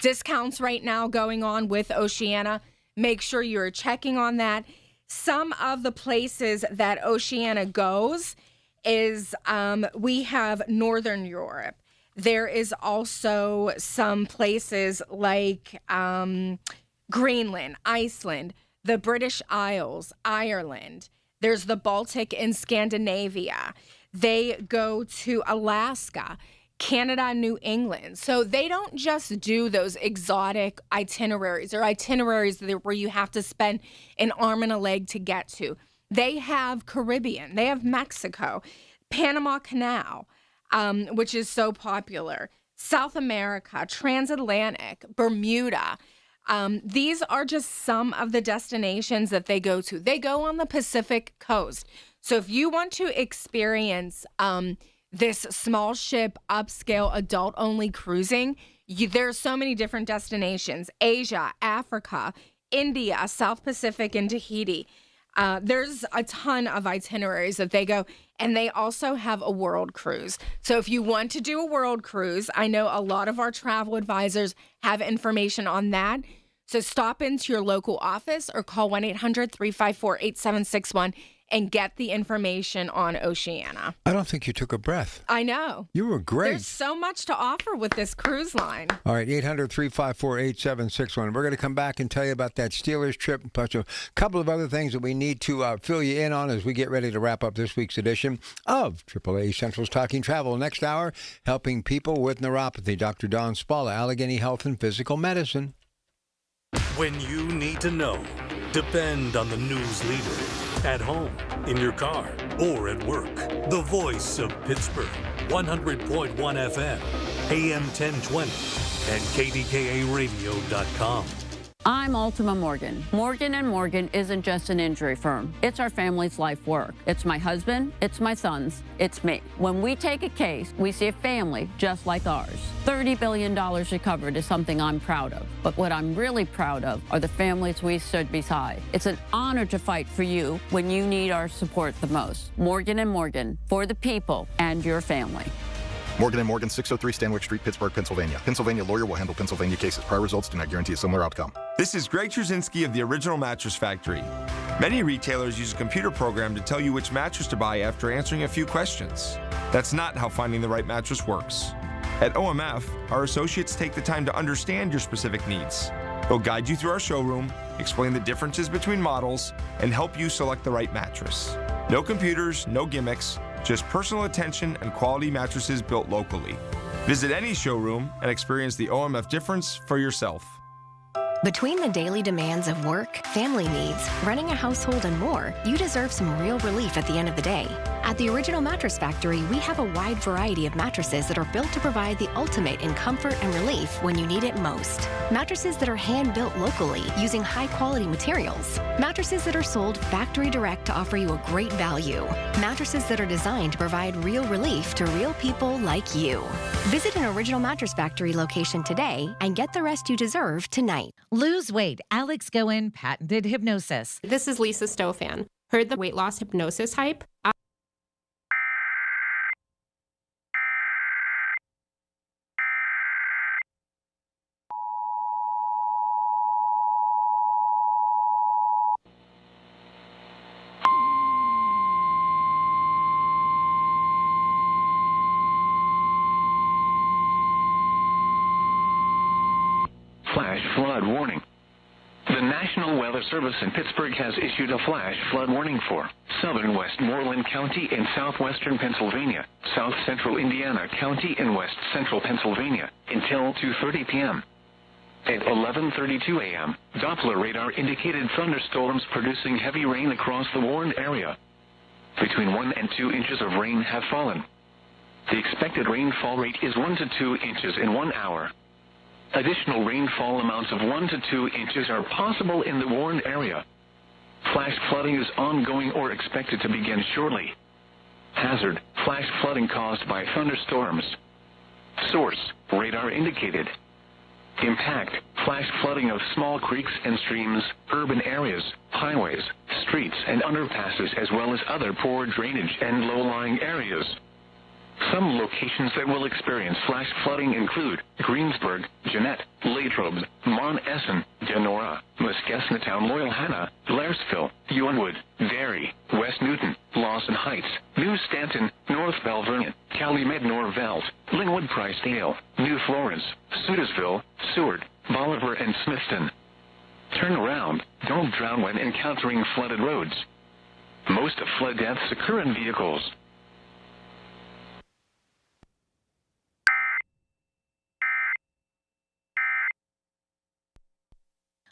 discounts right now going on with Oceania. Make sure you're checking on that. Some of the places that Oceania goes is we have Northern Europe. There is also some places like Greenland, Iceland, the British Isles, Ireland. There's the Baltic and Scandinavia. They go to Alaska, Canada, New England. So they don't just do those exotic itineraries or itineraries where you have to spend an arm and a leg to get to. They have Caribbean, they have Mexico, Panama Canal, which is so popular, South America, Transatlantic, Bermuda. These are just some of the destinations that they go to. They go on the Pacific coast. So if you want to experience this small ship, upscale, adult-only cruising, there are so many different destinations. Asia, Africa, India, South Pacific, and Tahiti. There's a ton of itineraries that they go, and they also have a world cruise. So if you want to do a world cruise, I know a lot of our travel advisors have information on that. So stop into your local office or call 1-800-354-8761 and get the information on Oceania.
I don't think you took a breath.
I know.
You were great.
There's so much to offer with this cruise line.
All right, 800-354-8761. We're going to come back and tell you about that Steelers trip, plus a couple of other things that we need to fill you in on as we get ready to wrap up this week's edition of AAA Central's Talking Travel. Next hour, helping people with neuropathy. Dr. Don Spalla, Allegheny Health and Physical Medicine.
When you need to know, depend on the news leader. At home, in your car, or at work. The voice of Pittsburgh, 100.1 FM, AM 1020, and KDKA-radio.com.
I'm Ultima Morgan. Morgan & Morgan isn't just an injury firm. It's our family's life work. It's my husband, it's my sons, it's me. When we take a case, we see a family just like ours. $30 billion recovered is something I'm proud of. But what I'm really proud of are the families we stood beside. It's an honor to fight for you when you need our support the most. Morgan & Morgan, for the people and your family.
Morgan & Morgan, 603 Stanwyck Street, Pittsburgh, Pennsylvania. Pennsylvania lawyer will handle Pennsylvania cases. Prior results do not guarantee a similar outcome.
This is Greg Trzynski of the Original Mattress Factory. Many retailers use a computer program to tell you which mattress to buy after answering a few questions. That's not how finding the right mattress works. At OMF, our associates take the time to understand your specific needs. They'll guide you through our showroom, explain the differences between models, and help you select the right mattress. No computers, no gimmicks, just personal attention and quality mattresses built locally. Visit any showroom and experience the OMF difference for yourself.
Between the daily demands of work, family needs, running a household, and more, you deserve some real relief at the end of the day. At the Original Mattress Factory, we have a wide variety of mattresses that are built to provide the ultimate in comfort and relief when you need it most. Mattresses that are hand-built locally using high-quality materials. Mattresses that are sold factory direct to offer you a great value. Mattresses that are designed to provide real relief to real people like you. Visit an Original Mattress Factory location today and get the rest you deserve tonight.
Lose weight. Alex Goen patented hypnosis.
This is Lisa Stofan. Heard the weight loss hypnosis hype?
Flash flood warning. The National Weather Service in Pittsburgh has issued a flash flood warning for southern Westmoreland County in southwestern Pennsylvania, south central Indiana County in west central Pennsylvania until 2:30 p.m. At 11:32 a.m., Doppler radar indicated thunderstorms producing heavy rain across the warned area. Between 1 and 2 inches of rain have fallen. The expected rainfall rate is 1 to 2 inches in 1 hour. Additional rainfall amounts of 1 to 2 inches are possible in the warned area. Flash flooding is ongoing or expected to begin shortly. Hazard: flash flooding caused by thunderstorms. Source: radar indicated. Impact: flash flooding of small creeks and streams, urban areas, highways, streets, and underpasses, as well as other poor drainage and low-lying areas. Some locations that will experience flash flooding include Greensburg, Jeanette, Latrobe, Mon Essen, Denora, Muskegnetown, Loyalhanna, Blairsville, Ewenwood, Derry, West Newton, Lawson Heights, New Stanton, North Belvernon, Calumet Norvelt, Linwood Pricedale, New Florence, Sudesville, Seward, Bolivar, and Smithton. Turn around. Don't drown when encountering flooded roads. Most of flood deaths occur in vehicles.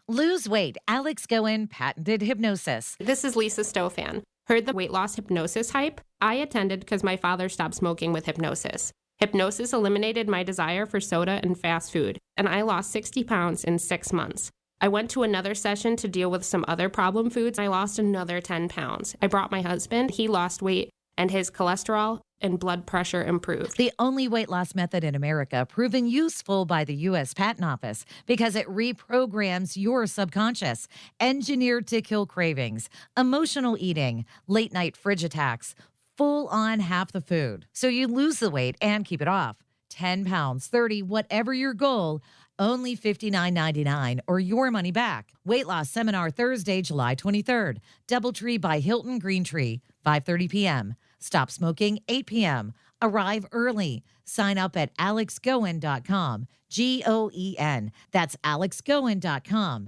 Lose weight. Alex Goen patented hypnosis.
This is Lisa Stofan. Heard the weight loss hypnosis hype? I attended because my father stopped smoking with hypnosis. Hypnosis eliminated my desire for soda and fast food, and I lost 60 pounds in 6 months. I went to another session to deal with some other problem foods. I lost another 10 pounds. I brought my husband. He lost weight, and his cholesterol and blood pressure improved.
The only weight loss method in America proven useful by the U.S. Patent Office because it reprograms your subconscious, engineered to kill cravings, emotional eating, late night fridge attacks, full on half the food. So you lose the weight and keep it off. 10 pounds, 30, whatever your goal, only $59.99 or your money back. Weight loss seminar Thursday, July 23rd. Doubletree by Hilton Green Tree, 5:30 p.m. Stop smoking, 8 p.m. Arrive early. Sign up at alexgoen.com. Goen. That's alexgoen.com.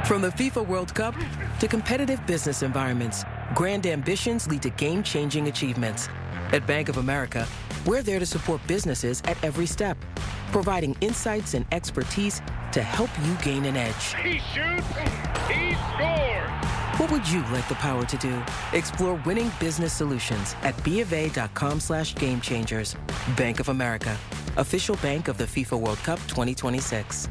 From the FIFA World Cup to competitive business environments, grand ambitions lead to game-changing achievements. At Bank of America, we're there to support businesses at every step, providing insights and expertise to help you gain an edge.
He shoots, he scores!
What would you like the power to do? Explore winning business solutions at BofA.com/gamechangers. Bank of America, official bank of the FIFA World Cup 2026.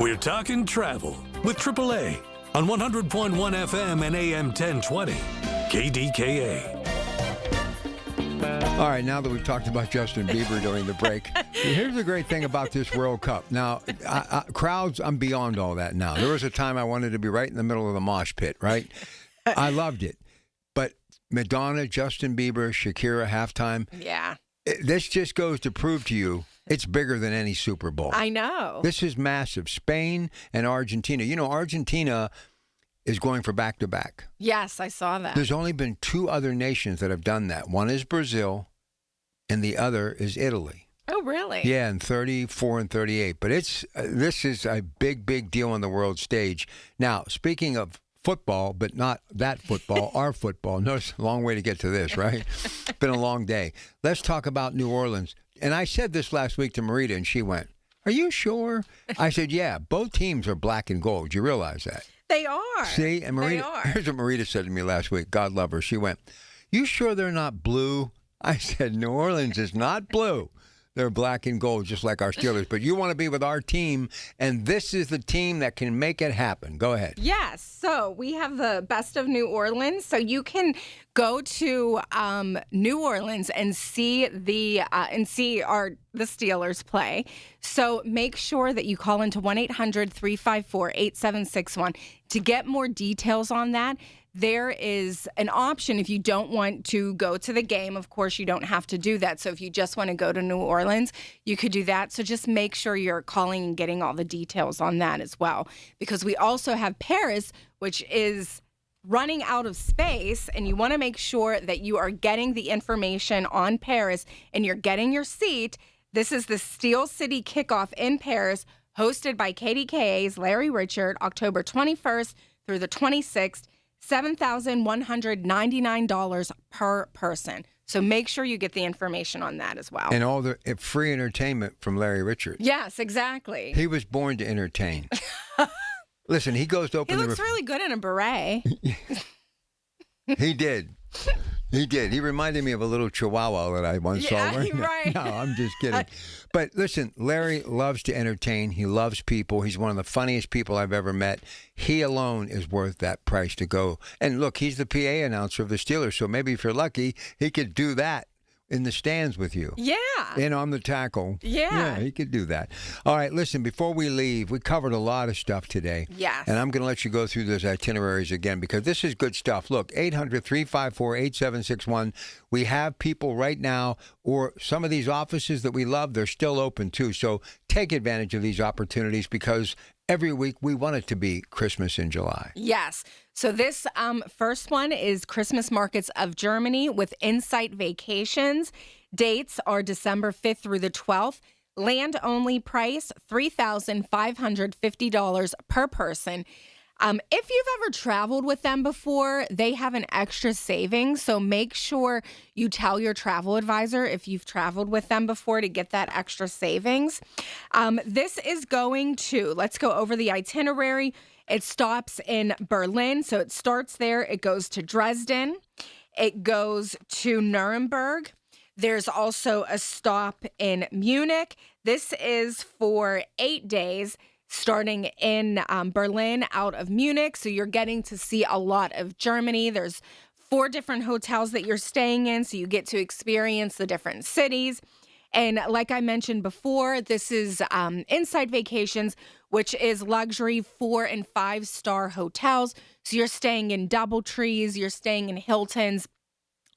We're talking travel with AAA on 100.1 FM and AM 1020. KDKA.
All right, now that we've talked about Justin Bieber during the break, here's the great thing about this World Cup. Now, crowds, I'm beyond all that now. There was a time I wanted to be right in the middle of the mosh pit, right? I loved it. But Madonna, Justin Bieber, Shakira, halftime.
Yeah.
This just goes to prove to you it's bigger than any Super Bowl.
I know.
This is massive. Spain and Argentina. You know, Argentina is going for back-to-back.
Yes, I saw that.
There's only been two other nations that have done that. One is Brazil, and the other is Italy.
Oh, really?
Yeah, in 34 and 38. But this is a big, big deal on the world stage. Now, speaking of football, but not that football, our football. Notice a long way to get to this, right? It's been a long day. Let's talk about New Orleans. And I said this last week to Marita, and she went, "Are you sure?" I said, "Yeah, both teams are black and gold. You realize that?"
They are.
See? And Marita,
They are.
here's what Marita said to me last week. God love her. She went, "You sure they're not blue?" I said, "New Orleans is not blue. They're black and gold, just like our Steelers. But you want to be with our team, and this is the team that can make it happen." Go ahead.
Yes. So we have the best of New Orleans. So you can go to New Orleans and see the Steelers play. So make sure that you call into 1-800-354-8761 to get more details on that. There is an option if you don't want to go to the game. Of course, you don't have to do that. So if you just want to go to New Orleans, you could do that. So just make sure you're calling and getting all the details on that as well. Because we also have Paris, which is running out of space, and you want to make sure that you are getting the information on Paris and you're getting your seat. This is the Steel City Kickoff in Paris, hosted by KDKA's Larry Richard, October 21st through the 26th. $7,199 per person. So make sure you get the information on that as well.
And all the free entertainment from Larry Richard.
Yes, exactly.
He was born to entertain. Listen, he goes to open
He looks really good in a beret.
He did. He did. He reminded me of a little chihuahua that I once saw.
Right.
No, I'm just kidding. But listen, Larry loves to entertain. He loves people. He's one of the funniest people I've ever met. He alone is worth that price to go. And look, he's the PA announcer of the Steelers, so maybe if you're lucky, he could do that in the stands with you.
Yeah.
And on the tackle.
Yeah.
Yeah, he could do that. All right, listen, before we leave, we covered a lot of stuff today.
Yes.
And I'm going to let you go through those itineraries again because this is good stuff. Look, 800-354-8761. We have people right now, or some of these offices that we love, they're still open too. So take advantage of these opportunities because every week we want it to be Christmas in July.
Yes. So this first one is Christmas Markets of Germany with Insight Vacations. Dates are December 5th through the 12th. Land-only price, $3,550 per person. If you've ever traveled with them before, they have an extra savings. So make sure you tell your travel advisor if you've traveled with them before to get that extra savings. This is going to, let's go over the itinerary. It stops in Berlin. So it starts there. It goes to Dresden. It goes to Nuremberg. There's also a stop in Munich. This is for 8 days. Starting in Berlin out of Munich. So you're getting to see a lot of Germany. There's 4 different hotels that you're staying in. So you get to experience the different cities. And like I mentioned before, this is Inside Vacations, which is luxury 4- and 5-star hotels. So you're staying in DoubleTrees, you're staying in Hiltons,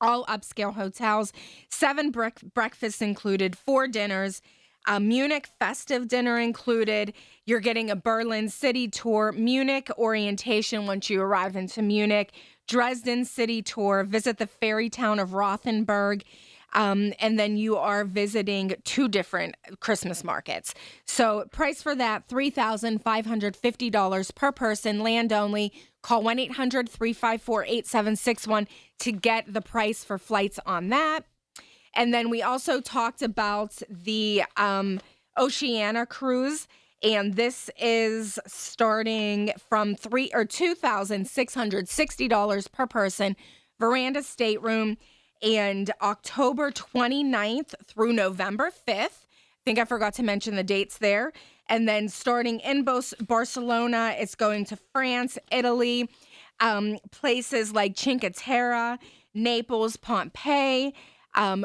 all upscale hotels, 7 breakfasts included, 4 dinners, a Munich festive dinner included. You're getting a Berlin city tour, Munich orientation once you arrive into Munich, Dresden city tour, visit the fairy town of Rothenburg, and then you are visiting 2 different Christmas markets. So price for that, $3,550 per person, land only. Call 1-800-354-8761 to get the price for flights on that. And then we also talked about the Oceania cruise, and this is starting from $2,660 per person, veranda stateroom, and October 29th through November 5th. I think I forgot to mention the dates there. And then starting in Barcelona, it's going to France, Italy, places like Cinque Terre, Naples, Pompeii,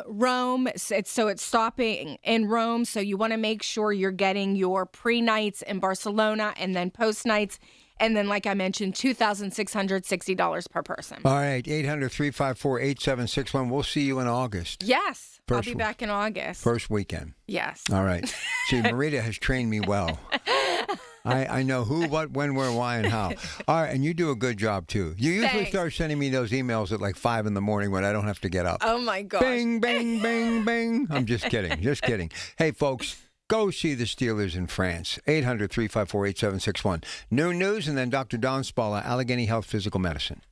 Rome. So it's stopping in Rome. So you want to make sure you're getting your pre-nights in Barcelona and then post-nights. And then, like I mentioned, $2,660 per person.
All right, 800-354-8761. We'll see you in August.
Yes, I'll be back in August.
First weekend.
Yes.
All right. See, Marita has trained me well. I know who, what, when, where, why, and how. All right, and you do a good job, too. You usually start sending me those emails at like 5 in the morning when I don't have to get up.
Oh, my gosh.
Bing, bing, bing, bing. I'm just kidding. Just kidding. Hey, folks. Go see the Steelers in France. 800-354-8761. Noon News, and then Dr. Don Spalla, Allegheny Health Physical Medicine.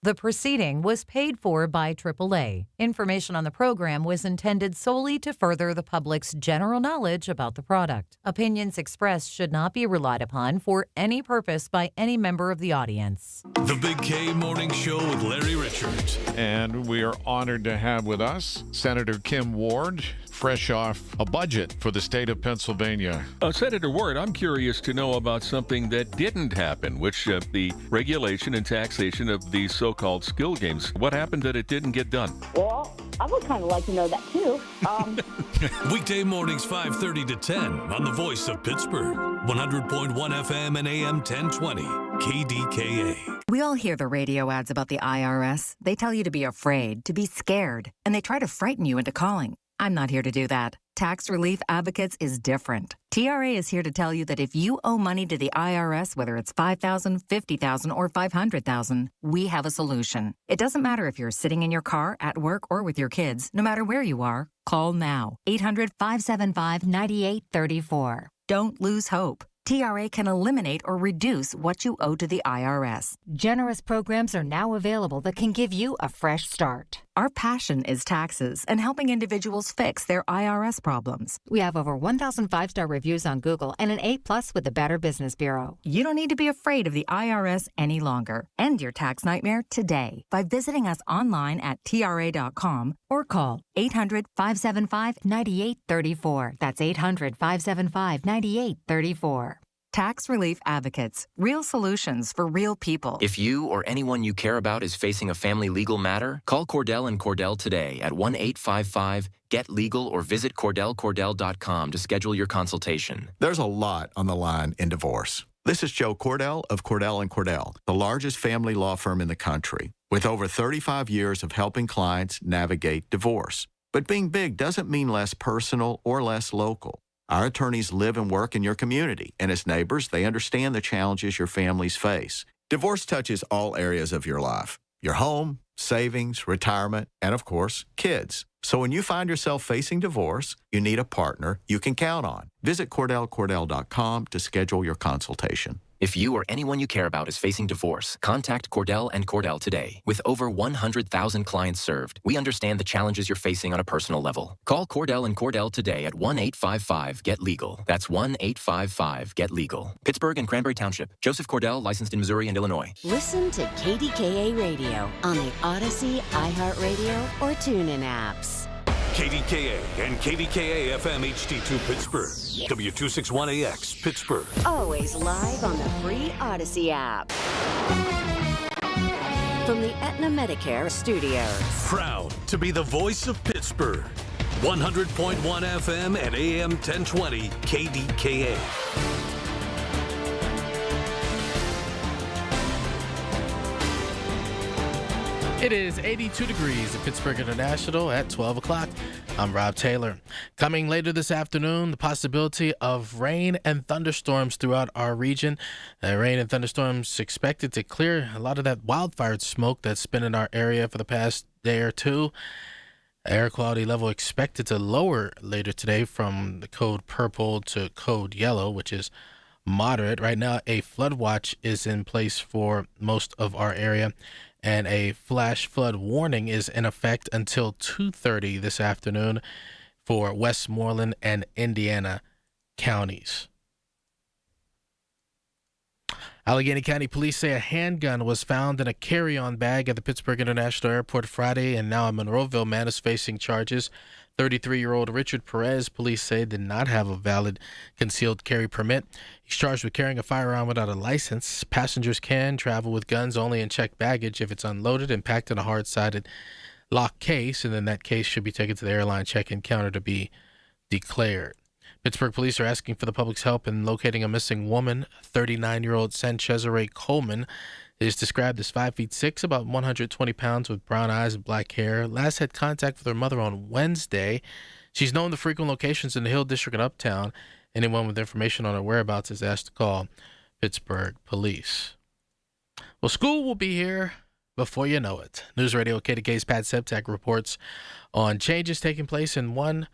The proceeding was paid for by AAA. Information on the program was intended solely to further the public's general knowledge about the product. Opinions expressed should not be relied upon for any purpose by any member of the audience.
The Big K Morning Show with Larry Richards.
And we are honored to have with us Senator Kim Ward, fresh off a budget for the state of Pennsylvania.
Senator Ward, I'm curious to know about something that didn't happen, which the regulation and taxation of the so-called skill games. What happened that it didn't get done?
Well, I would kind of like to know that, too.
Weekday mornings 5:30 to 10 on the voice of Pittsburgh. 100.1 FM and AM 1020. KDKA.
We all hear the radio ads about the IRS. They tell you to be afraid, to be scared, and they try to frighten you into calling. I'm not here to do that. Tax Relief Advocates is different. TRA is here to tell you that if you owe money to the IRS, whether it's $5,000, $50,000, or $500,000, we have a solution. It doesn't matter if you're sitting in your car, at work, or with your kids. No matter where you are, call now. 800-575-9834. Don't lose hope. TRA can eliminate or reduce what you owe to the IRS.
Generous programs are now available that can give you a fresh start.
Our passion is taxes and helping individuals fix their IRS problems.
We have over 1,000 5-star reviews on Google and an A+ with the Better Business Bureau.
You don't need to be afraid of the IRS any longer. End your tax nightmare today by visiting us online at TRA.com or call 800-575-9834. That's 800-575-9834. Tax Relief Advocates. Real solutions for real people.
If you or anyone you care about is facing a family legal matter, call Cordell & Cordell today at 1-855-GET-LEGAL or visit CordellCordell.com to schedule your consultation.
There's a lot on the line in divorce. This is Joe Cordell of Cordell & Cordell, the largest family law firm in the country, with over 35 years of helping clients navigate divorce. But being big doesn't mean less personal or less local. Our attorneys live and work in your community, and as neighbors, they understand the challenges your families face. Divorce touches all areas of your life: your home, savings, retirement, and of course, kids. So when you find yourself facing divorce, you need a partner you can count on. Visit CordellCordell.com to schedule your consultation.
If you or anyone you care about is facing divorce, contact Cordell & Cordell today. With over 100,000 clients served, we understand the challenges you're facing on a personal level. Call Cordell & Cordell today at 1-855-GET-LEGAL. That's 1-855-GET-LEGAL. Pittsburgh and Cranberry Township. Joseph Cordell, licensed in Missouri and Illinois.
Listen to KDKA Radio on the Odyssey, iHeartRadio, or TuneIn apps.
KDKA and KDKA-FM HD2 Pittsburgh. W261AX Pittsburgh.
Always live on the free Odyssey app. From the Aetna Medicare studios.
Proud to be the voice of Pittsburgh. 100.1 FM and AM 1020 KDKA.
It is 82 degrees at Pittsburgh International at 12 o'clock. I'm Rob Taylor. Coming later this afternoon, the possibility of rain and thunderstorms throughout our region. Rain and thunderstorms expected to clear a lot of that wildfire smoke that's been in our area for the past day or two. Air quality level expected to lower later today from the code purple to code yellow, which is moderate. Right now, a flood watch is in place for most of our area, and a flash flood warning is in effect until 2:30 this afternoon for Westmoreland and Indiana counties. Allegheny County Police say a handgun was found in a carry-on bag at the Pittsburgh International Airport Friday, and now a Monroeville man is facing charges. 33-year-old Richard Perez, police say, did not have a valid concealed carry permit. He's charged with carrying a firearm without a license. Passengers can travel with guns only in checked baggage if it's unloaded and packed in a hard-sided lock case, and then that case should be taken to the airline check-in counter to be declared. Pittsburgh police are asking for the public's help in locating a missing woman. 39-year-old Sanchez-Ray Coleman is described as 5'6", about 120 pounds, with brown eyes and black hair. Last had contact with her mother on Wednesday. She's known to frequent locations in the Hill District and Uptown. Anyone with information on her whereabouts is asked to call Pittsburgh police. Well, school will be here before you know it. News Radio KDKA's Pat Septak reports on changes taking place in one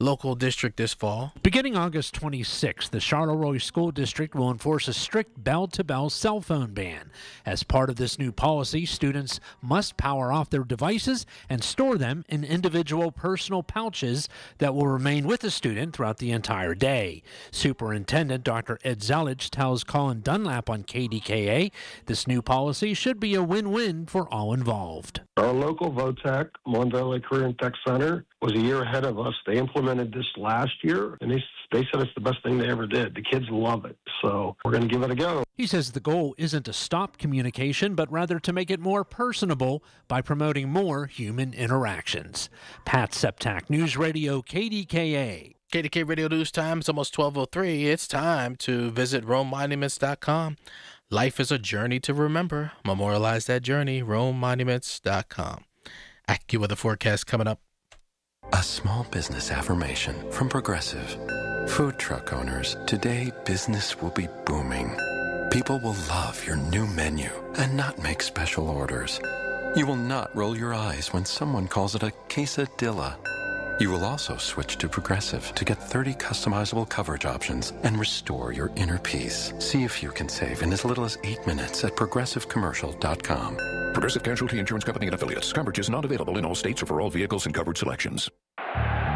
local district this fall.
Beginning August 26th, the Charleroi School District will enforce a strict bell-to-bell cell phone ban. As part of this new policy, students must power off their devices and store them in individual personal pouches that will remain with the student throughout the entire day. Superintendent Dr. Ed Zelich tells Colin Dunlap on KDKA this new policy should be a win-win for all involved.
Our local VOTEC, Mon Valley Career and Tech Center, was a year ahead of us. They implemented this last year, and they said it's the best thing they ever did. The kids love it, so we're going to give it a go.
He says the goal isn't to stop communication, but rather to make it more personable by promoting more human interactions. Pat Septak, News Radio KDKA.
KDK Radio News Time. It's almost 12:03. It's time to visit RomeMonuments.com. Life is a journey to remember. Memorialize that journey. RomeMonuments.com. AccuWeather forecast coming up.
A small business affirmation from Progressive. Food truck owners, today business will be booming. People will love your new menu and not make special orders. You will not roll your eyes when someone calls it a quesadilla. You will also switch to Progressive to get 30 customizable coverage options and restore your inner peace. See if you can save in as little as 8 minutes at progressivecommercial.com.
Progressive Casualty Insurance Company and Affiliates. Coverage is not available in all states or for all vehicles and coverage selections.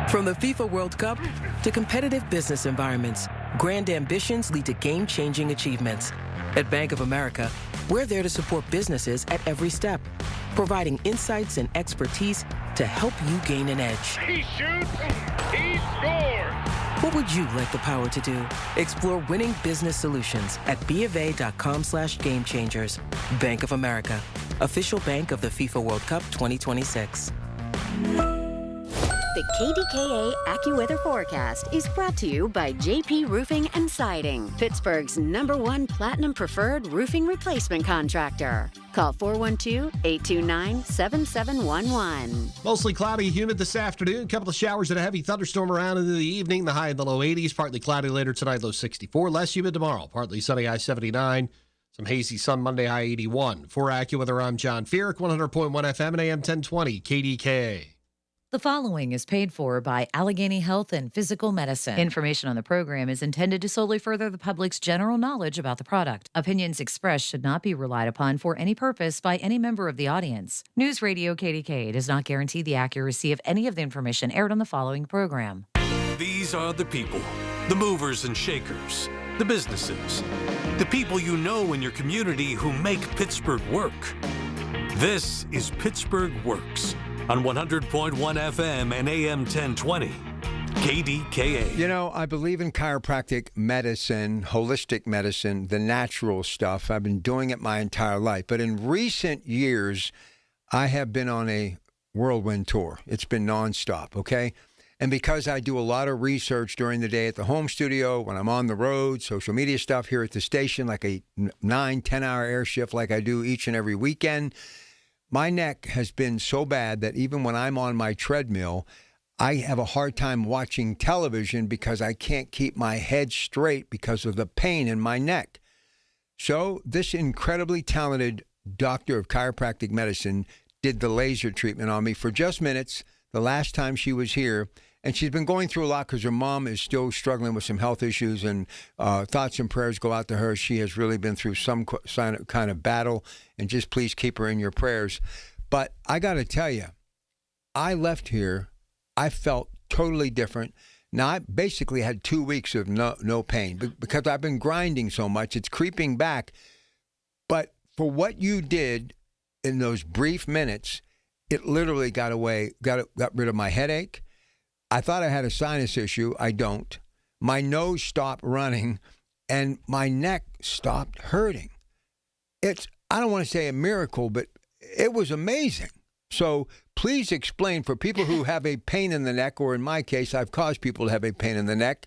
From the FIFA World Cup to competitive business environments, grand ambitions lead to game-changing achievements. At Bank of America, we're there to support businesses at every step, providing insights and expertise to help you gain an edge.
He shoots, he scores!
What would you like the power to do? Explore winning business solutions at BofA.com/gamechangers. Bank of America, official bank of the FIFA World Cup 2026.
The KDKA AccuWeather forecast is brought to you by JP Roofing and Siding, Pittsburgh's #1 Platinum Preferred Roofing Replacement Contractor. Call 412-829-7711.
Mostly cloudy, humid this afternoon. A couple of showers and a heavy thunderstorm around into the evening. The high in the low 80s. Partly cloudy later tonight, low 64. Less humid tomorrow. Partly sunny, high 79. Some hazy sun Monday, high 81. For AccuWeather, I'm John Feerick, 100.1 FM and AM 1020 KDKA.
The following is paid for by Allegheny Health and Physical Medicine. Information on the program is intended to solely further the public's general knowledge about the product. Opinions expressed should not be relied upon for any purpose by any member of the audience. News Radio KDKA does not guarantee the accuracy of any of the information aired on the following program.
These are the people, the movers and shakers, the businesses, the people you know in your community who make Pittsburgh work. This is Pittsburgh Works on 100.1 FM and AM 1020, KDKA.
You know, I believe in chiropractic medicine, holistic medicine, the natural stuff. I've been doing it my entire life. But in recent years, I have been on a whirlwind tour. It's been nonstop, okay? And because I do a lot of research during the day at the home studio, when I'm on the road, social media stuff here at the station, like a 9-10-hour air shift like I do each and every weekend, my neck has been so bad that even when I'm on my treadmill, I have a hard time watching television because I can't keep my head straight because of the pain in my neck. So this incredibly talented doctor of chiropractic medicine did the laser treatment on me for just minutes the last time she was here. And she's been going through a lot because her mom is still struggling with some health issues, and thoughts and prayers go out to her. She has really been through some kind of battle, and just please keep her in your prayers. But I got to tell you, I left here, I felt totally different. Now, I basically had 2 weeks of no pain because I've been grinding so much. It's creeping back. But for what you did in those brief minutes, it literally got rid of my headache. I thought I had a sinus issue. I don't. My nose stopped running, and my neck stopped hurting. I don't want to say a miracle, but it was amazing. So please explain for people who have a pain in the neck, or in my case, I've caused people to have a pain in the neck,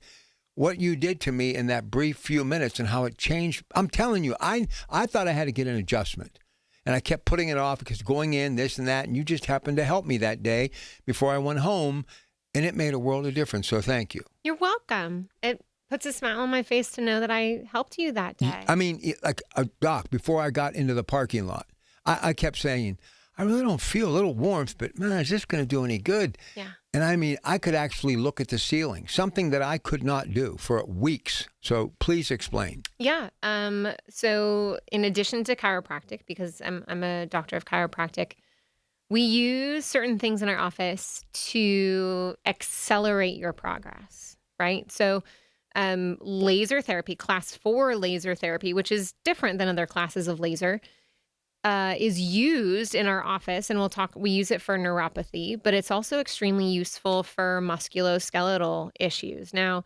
what you did to me in that brief few minutes and how it changed. I'm telling you, I thought I had to get an adjustment. And I kept putting it off because going in, this and that, and you just happened to help me that day before I went home, and it made a world of difference. So thank you.
You're welcome. It puts a smile on my face to know that I helped you that day.
I mean, like a doc, before I got into the parking lot, I kept saying, I really don't feel a little warmth, but man, is this going to do any good?
Yeah.
And I mean, I could actually look at the ceiling, something that I could not do for weeks. So please explain.
Yeah. So in addition to chiropractic, because I'm a doctor of chiropractic, we use certain things in our office to accelerate your progress, right? So laser therapy, class 4 laser therapy, which is different than other classes of laser, is used in our office, and we use it for neuropathy, but it's also extremely useful for musculoskeletal issues. Now,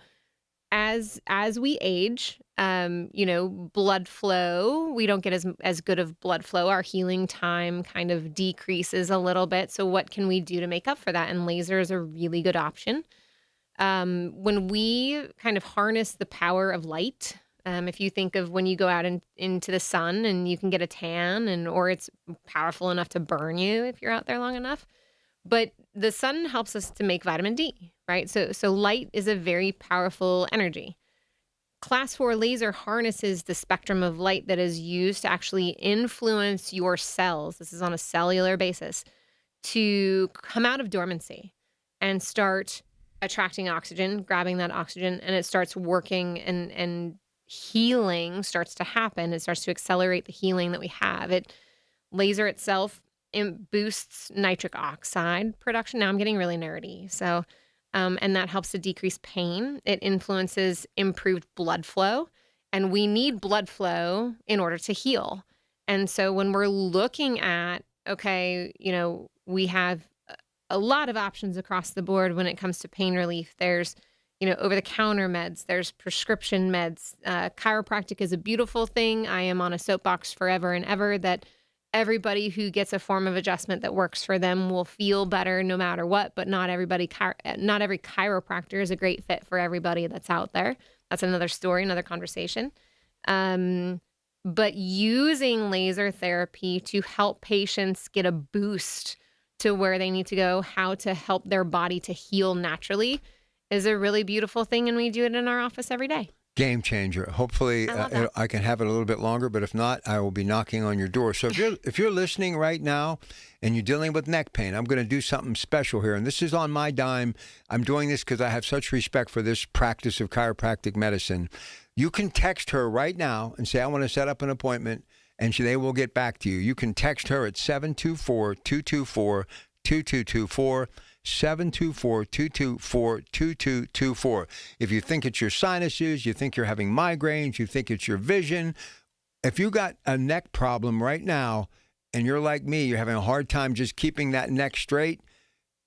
as we age, blood flow, we don't get as good of blood flow. Our healing time kind of decreases a little bit. So what can we do to make up for that? And laser is a really good option. When we kind of harness the power of light, if you think of when you go out into the sun and you can get a tan, or it's powerful enough to burn you if you're out there long enough. But the sun helps us to make vitamin D, right? So light is a very powerful energy. Class 4 laser harnesses the spectrum of light that is used to actually influence your cells. This is on a cellular basis, to come out of dormancy and start attracting oxygen, grabbing that oxygen, and it starts working, and healing starts to happen. It starts to accelerate the healing that we have. Laser itself, it boosts nitric oxide production. Now I'm getting really nerdy. So, and that helps to decrease pain. It influences improved blood flow, and we need blood flow in order to heal. And so when we're looking at, okay, we have a lot of options across the board when it comes to pain relief. There's over-the-counter meds. There's prescription meds. Chiropractic is a beautiful thing. I am on a soapbox forever and ever that everybody who gets a form of adjustment that works for them will feel better no matter what, but not every chiropractor is a great fit for everybody that's out there. That's another story, another conversation. But using laser therapy to help patients get a boost to where they need to go, how to help their body to heal naturally, is a really beautiful thing, and we do it in our office every day.
Game changer. Hopefully, I can have it a little bit longer, but if not, I will be knocking on your door. So if you're listening right now and you're dealing with neck pain, I'm going to do something special here, and this is on my dime. I'm doing this because I have such respect for this practice of chiropractic medicine. You can text her right now and say, I want to set up an appointment, and they will get back to you. You can text her at 724-224-2224. 724-224-2224. If you think it's your sinuses, you think you're having migraines, you think it's your vision, if you got a neck problem right now and you're like me, you're having a hard time just keeping that neck straight,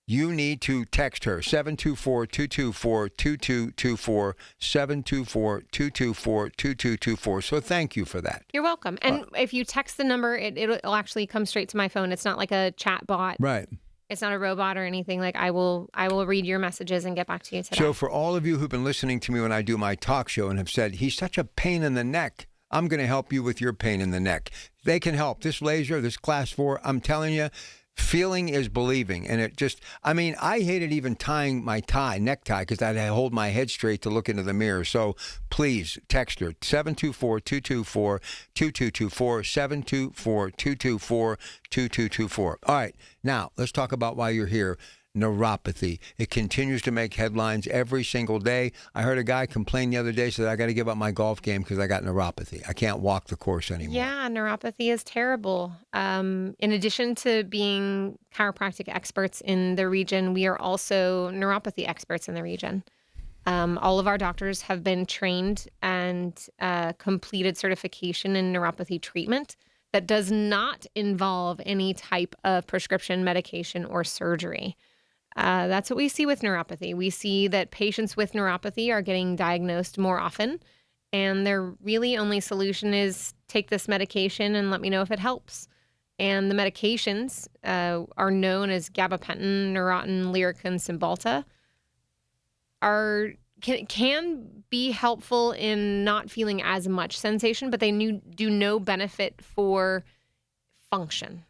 you need to text her, 724-224-2224, 724-224-2224. So thank you for that.
You're welcome. And if you text the number, it'll actually come straight to my phone. It's not like a chat bot.
Right.
It's not a robot or anything. Like I will read your messages and get back to you today.
So for all of you who've been listening to me when I do my talk show and have said, he's such a pain in the neck, I'm going to help you with your pain in the neck. They can help. This laser, this class 4, I'm telling you, feeling is believing. And it just, I hated even tying my necktie, because I had to hold my head straight to look into the mirror. So please text her, 724-224-2224, 724-224-2224. All right, now let's talk about why you're here. Neuropathy. It continues to make headlines every single day. I heard a guy complain the other day, said, I got to give up my golf game because I got neuropathy. I can't walk the course anymore.
Yeah, neuropathy is terrible. In addition to being chiropractic experts in the region, we are also neuropathy experts in the region. All of our doctors have been trained and completed certification in neuropathy treatment that does not involve any type of prescription medication or surgery. That's what we see with neuropathy. We see that patients with neuropathy are getting diagnosed more often, and their really only solution is take this medication and let me know if it helps. And the medications are known as gabapentin, Neurontin, Lyrica, and Cymbalta, can be helpful in not feeling as much sensation, but they do no benefit for function.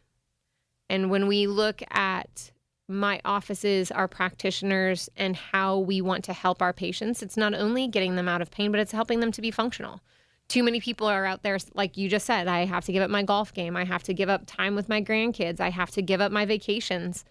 And when we look at my offices, our practitioners, and how we want to help our patients, it's not only getting them out of pain, but it's helping them to be functional. Too many people are out there, like you just said, I have to give up my golf game. I have to give up time with my grandkids. I have to give up my vacations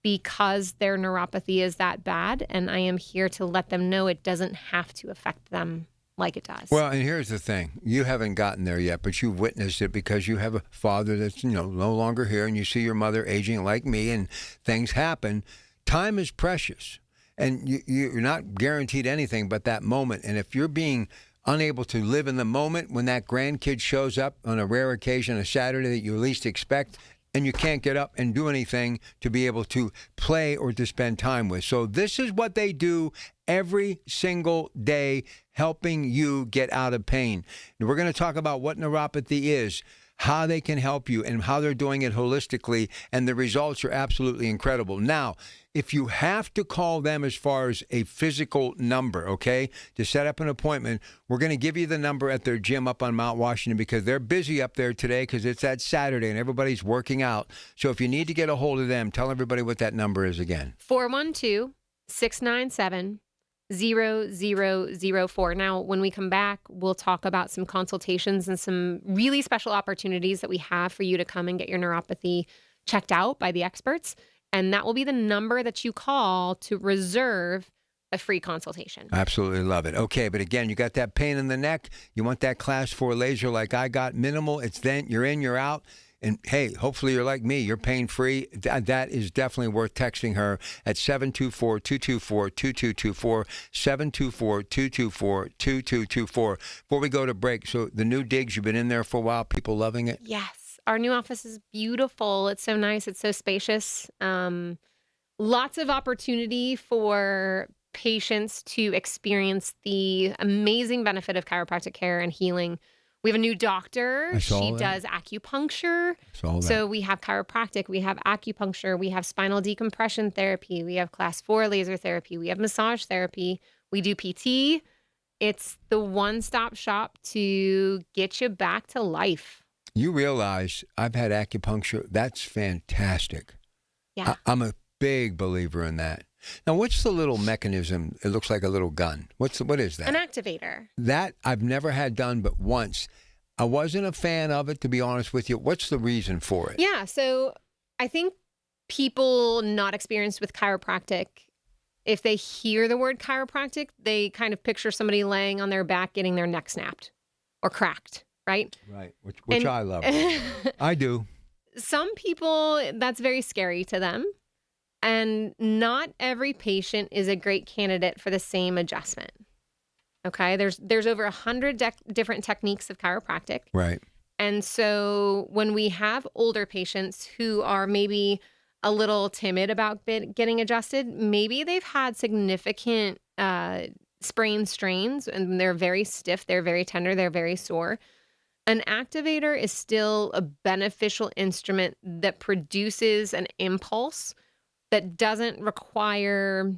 because their neuropathy is that bad. And I am here to let them know it doesn't have to affect them like it does.
Well, and here's the thing. You haven't gotten there yet, but you've witnessed it because you have a father that's, no longer here, and you see your mother aging like me, and things happen. Time is precious, and you're not guaranteed anything but that moment. And if you're being unable to live in the moment when that grandkid shows up on a rare occasion, a Saturday that you least expect, and you can't get up and do anything to be able to play or to spend time with. So this is what they do every single day, helping you get out of pain. And we're going to talk about what neuropathy is, how they can help you, and how they're doing it holistically, and the results are absolutely incredible. Now, if you have to call them as far as a physical number, okay, to set up an appointment, we're going to give you the number at their gym up on Mount Washington because they're busy up there today because it's that Saturday and everybody's working out. So if you need to get a hold of them, tell everybody what that number is again.
412-697-0004. Now, when we come back, we'll talk about some consultations and some really special opportunities that we have for you to come and get your neuropathy checked out by the experts. And that will be the number that you call to reserve a free consultation.
Absolutely love it. Okay, but again, you got that pain in the neck. You want that class 4 laser like I got, minimal. It's then you're in, you're out. And hey, hopefully you're like me. You're pain-free. That is definitely worth texting her at 724-224-2224, 724-224-2224. Before we go to break, so the new digs, you've been in there for a while. People loving it?
Yes. Our new office is beautiful. It's so nice. It's so spacious. Lots of opportunity for patients to experience the amazing benefit of chiropractic care and healing. We have a new doctor. She does acupuncture. So we have chiropractic, we have acupuncture, we have spinal decompression therapy, we have class 4 laser therapy, we have massage therapy, we do PT. It's the one-stop shop to get you back to life.
You realize I've had acupuncture. That's fantastic.
Yeah.
I'm a big believer in that. Now, what's the little mechanism? It looks like a little gun. What is that?
An activator.
That I've never had done but once. I wasn't a fan of it, to be honest with you. What's the reason for it?
Yeah, so I think people not experienced with chiropractic, if they hear the word chiropractic, they kind of picture somebody laying on their back getting their neck snapped or cracked. Right?
Right, which I love. I do.
Some people, that's very scary to them. And not every patient is a great candidate for the same adjustment. Okay? There's over 100 different techniques of chiropractic.
Right.
And so when we have older patients who are maybe a little timid about getting adjusted, maybe they've had significant sprain strains and they're very stiff, they're very tender, they're very sore. An activator is still a beneficial instrument that produces an impulse that doesn't require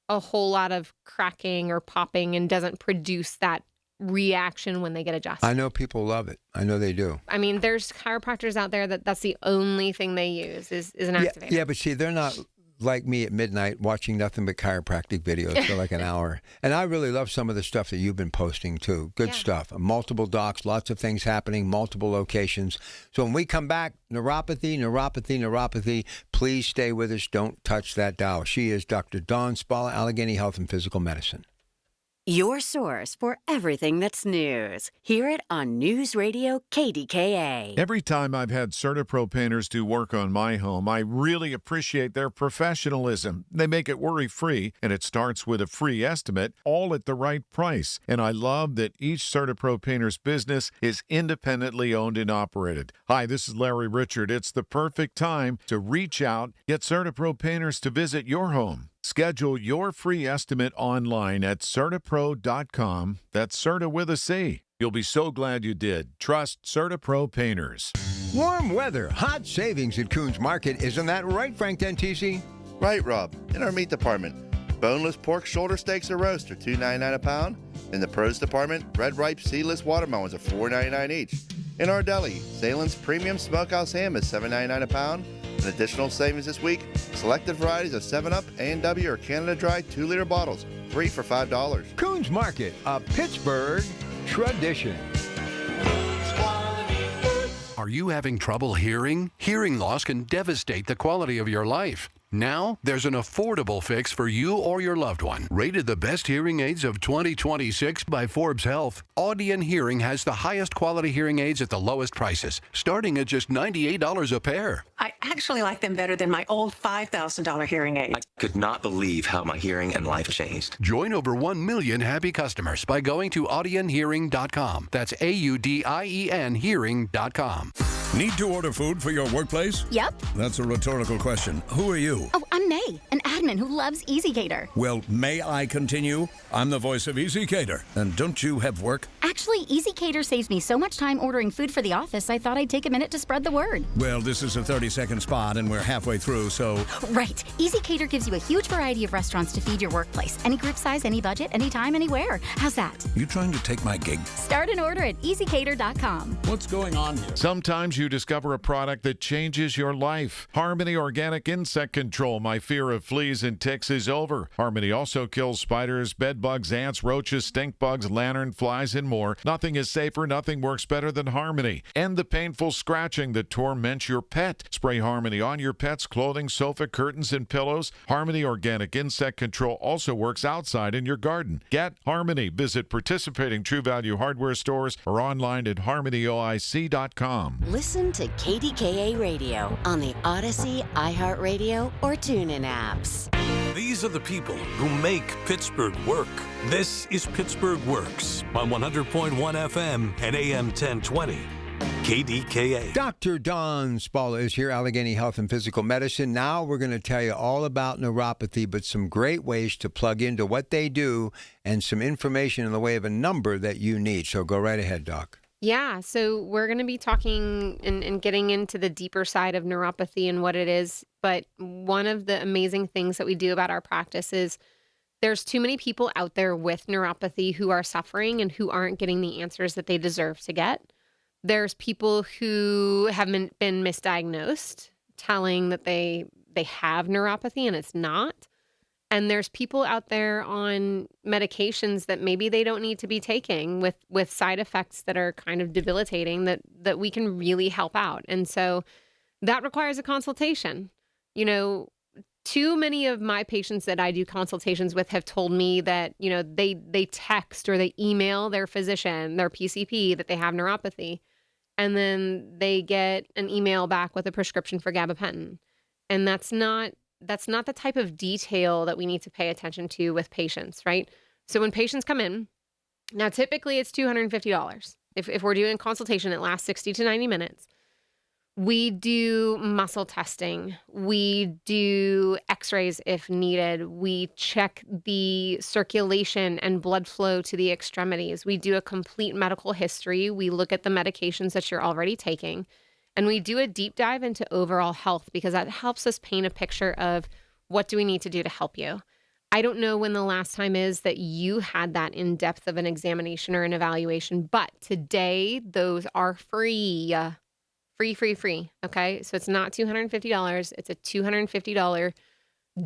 a whole lot of cracking or popping and doesn't produce that reaction when they get adjusted.
I know people love it. I know they do.
I mean, there's chiropractors out there that's the only thing they use is an activator.
Yeah, but see, they're not like me at midnight watching nothing but chiropractic videos for like an hour. And I really love some of the stuff that you've been posting too. Good stuff. Multiple docs, lots of things happening, multiple locations. So when we come back, neuropathy, please stay with us. Don't touch that dial. She is Dr. Dawn Spalla, Allegheny Health and Physical Medicine.
Your source for everything that's news. Hear it on News Radio KDKA.
Every time I've had CertaPro painters do work on my home, I really appreciate their professionalism. They make it worry-free, and it starts with a free estimate, all at the right price. And I love that each CertaPro painter's business is independently owned and operated. Hi, this is Larry Richard. It's the perfect time to reach out, get CertaPro painters to visit your home. Schedule your free estimate online at CertaPro.com. That's Certa with a C. You'll be so glad you did. Trust CertaPro Painters.
Warm weather, hot savings at Coons Market. Isn't that right, Frank Dentisi?
Right, Rob. In our meat department, boneless pork shoulder steaks or roast are $2.99 a pound. In the produce department, red ripe seedless watermelons are $4.99 each. In our deli, Salem's premium smokehouse ham is $7.99 a pound. An additional savings this week, selected varieties of 7-Up, A&W, or Canada Dry 2-liter bottles, 3 for $5.
Coons Market, a Pittsburgh tradition.
Are you having trouble hearing? Hearing loss can devastate the quality of your life. Now, there's an affordable fix for you or your loved one. Rated the best hearing aids of 2026 by Forbes Health, Audion Hearing has the highest quality hearing aids at the lowest prices, starting at just $98 a pair.
I actually like them better than my old $5,000 hearing aid.
I could not believe how my hearing and life changed.
Join over 1 million happy customers by going to audionhearing.com. That's AUDIEN hearing.com.
Need to order food for your workplace?
Yep.
That's a rhetorical question. Who are you?
Oh, I'm May, an admin who loves EasyCater.
Well, may I continue? I'm the voice of EasyCater. And don't you have work?
Actually, EasyCater saves me so much time ordering food for the office, I thought I'd take a minute to spread the word.
Well, this is a 30-second spot, and we're halfway through, so...
Right. EasyCater gives you a huge variety of restaurants to feed your workplace. Any group size, any budget, anytime, anywhere. How's that?
You trying to take my gig?
Start an order at easycater.com.
What's going on here?
Sometimes you discover a product that changes your life. Harmony Organic Insect Control. My fear of fleas and ticks is over. Harmony also kills spiders, bed bugs, ants, roaches, stink bugs, lantern flies, and more. Nothing is safer, nothing works better than Harmony. End the painful scratching that torments your pet. Spray Harmony on your pet's clothing, sofa, curtains, and pillows. Harmony Organic Insect Control also works outside in your garden. Get Harmony. Visit participating True Value hardware stores or online at harmonyoic.com.
Listen to KDKA Radio on the Odyssey, iHeartRadio, or TuneIn apps.
These are the people who make Pittsburgh work. This is Pittsburgh Works on 100.1 FM and AM 1020. KDKA.
Dr. Don Spalla is here, Allegheny Health and Physical Medicine. Now we're going to tell you all about neuropathy, but some great ways to plug into what they do and some information in the way of a number that you need. So go right ahead, Doc.
Yeah, so we're going to be talking and getting into the deeper side of neuropathy and what it is. But one of the amazing things that we do about our practice is there's too many people out there with neuropathy who are suffering and who aren't getting the answers that they deserve to get. There's people who have been misdiagnosed, telling that they have neuropathy and it's not. And there's people out there on medications that maybe they don't need to be taking with side effects that are kind of debilitating that we can really help out. And so that requires a consultation. You know, too many of my patients that I do consultations with have told me that, you know, they text or they email their physician, their PCP, that they have neuropathy. And then they get an email back with a prescription for gabapentin. And that's not the type of detail that we need to pay attention to with patients, right? So when patients come in, now typically it's $250. If we're doing a consultation, it lasts 60 to 90 minutes. We do muscle testing. We do x-rays if needed. We check the circulation and blood flow to the extremities. We do a complete medical history. We look at the medications that you're already taking. And we do a deep dive into overall health because that helps us paint a picture of what do we need to do to help you. I don't know when the last time is that you had that in depth of an examination or an evaluation, but today those are free. Free. Okay. So it's not $250. It's a $250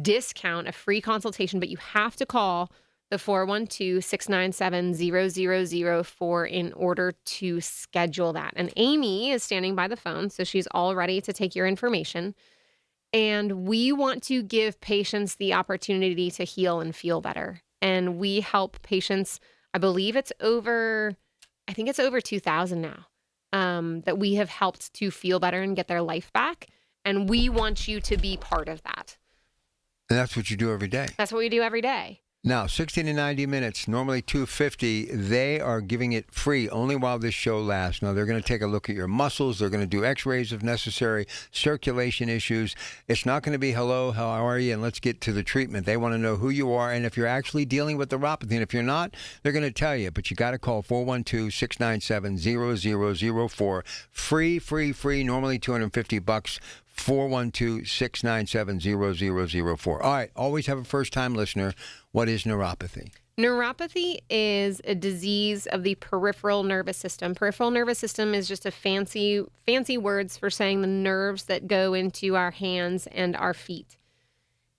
discount, a free consultation, but you have to call the 412-697-0004 in order to schedule that. And Amy is standing by the phone, so she's all ready to take your information. And we want to give patients the opportunity to heal and feel better. And we help patients, I think it's over 2,000 now, that we have helped to feel better and get their life back. And we want you to be part of that.
And that's what you do every day.
That's what we do every day.
Now, 60 to 90 minutes, normally $250. They are giving it free only while this show lasts. Now, they're going to take a look at your muscles. They're going to do x-rays if necessary, circulation issues. It's not going to be, hello, how are you, and let's get to the treatment. They want to know who you are and if you're actually dealing with neuropathy. And if you're not, they're going to tell you. But you got to call 412-697-0004. Free, normally $250. 412-697-0004. All right, always have a first-time listener. What is neuropathy?
Neuropathy is a disease of the peripheral nervous system. Peripheral nervous system is just a fancy words for saying the nerves that go into our hands and our feet.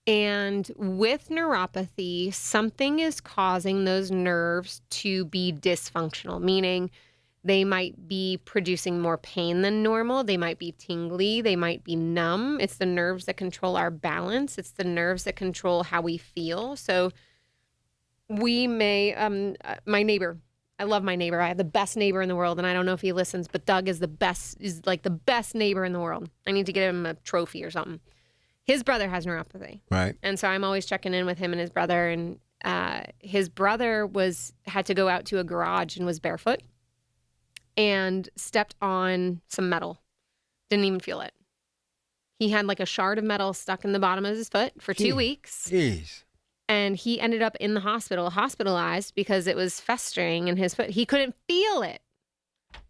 And with neuropathy, something is causing those nerves to be dysfunctional, meaning they might be producing more pain than normal. They might be tingly. They might be numb. It's the nerves that control our balance. It's the nerves that control how we feel. So we may, my neighbor, I love my neighbor. I have the best neighbor in the world, and I don't know if he listens, but Doug is like the best neighbor in the world. I need to get him a trophy or something. His brother has neuropathy.
Right.
And so I'm always checking in with him and his brother. And his brother had to go out to a garage and was barefoot and stepped on some metal. Didn't even feel it. He had like a shard of metal stuck in the bottom of his foot for 2 weeks.
Jeez.
And he ended up in the hospital, hospitalized because it was festering in his foot. He couldn't feel it.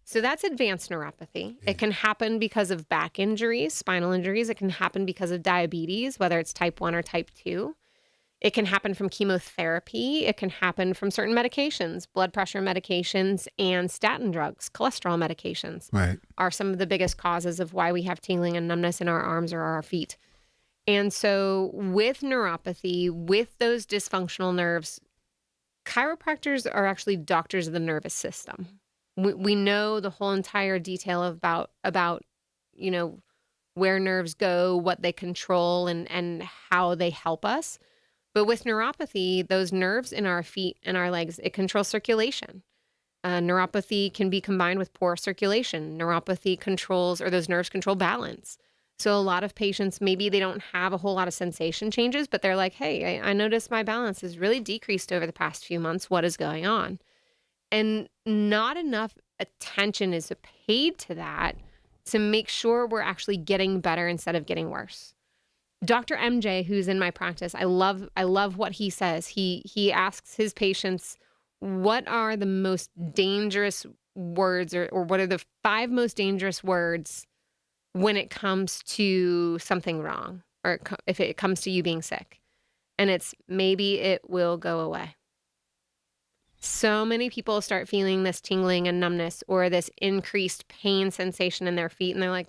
So that's advanced neuropathy. It can happen because of back injuries, spinal injuries. It can happen because of diabetes, whether it's type 1 or type 2. It can happen from chemotherapy. It can happen from certain medications, blood pressure medications, and statin drugs, cholesterol medications.
Right.
Are some of the biggest causes of why we have tingling and numbness in our arms or our feet. And so with neuropathy, with those dysfunctional nerves, chiropractors are actually doctors of the nervous system. We know the whole entire detail about where nerves go, what they control, and how they help us. But with neuropathy, those nerves in our feet and our legs, it controls circulation. Neuropathy can be combined with poor circulation. Neuropathy those nerves control balance. So a lot of patients, maybe they don't have a whole lot of sensation changes, but they're like, hey, I noticed my balance has really decreased over the past few months. What is going on? And not enough attention is paid to that to make sure we're actually getting better instead of getting worse. Dr. MJ, who's in my practice, I love what he says. He asks his patients, what are the most dangerous words or what are the 5 most dangerous words when it comes to something wrong or if it comes to you being sick? And it's maybe it will go away. So many people start feeling this tingling and numbness or this increased pain sensation in their feet, and they're like,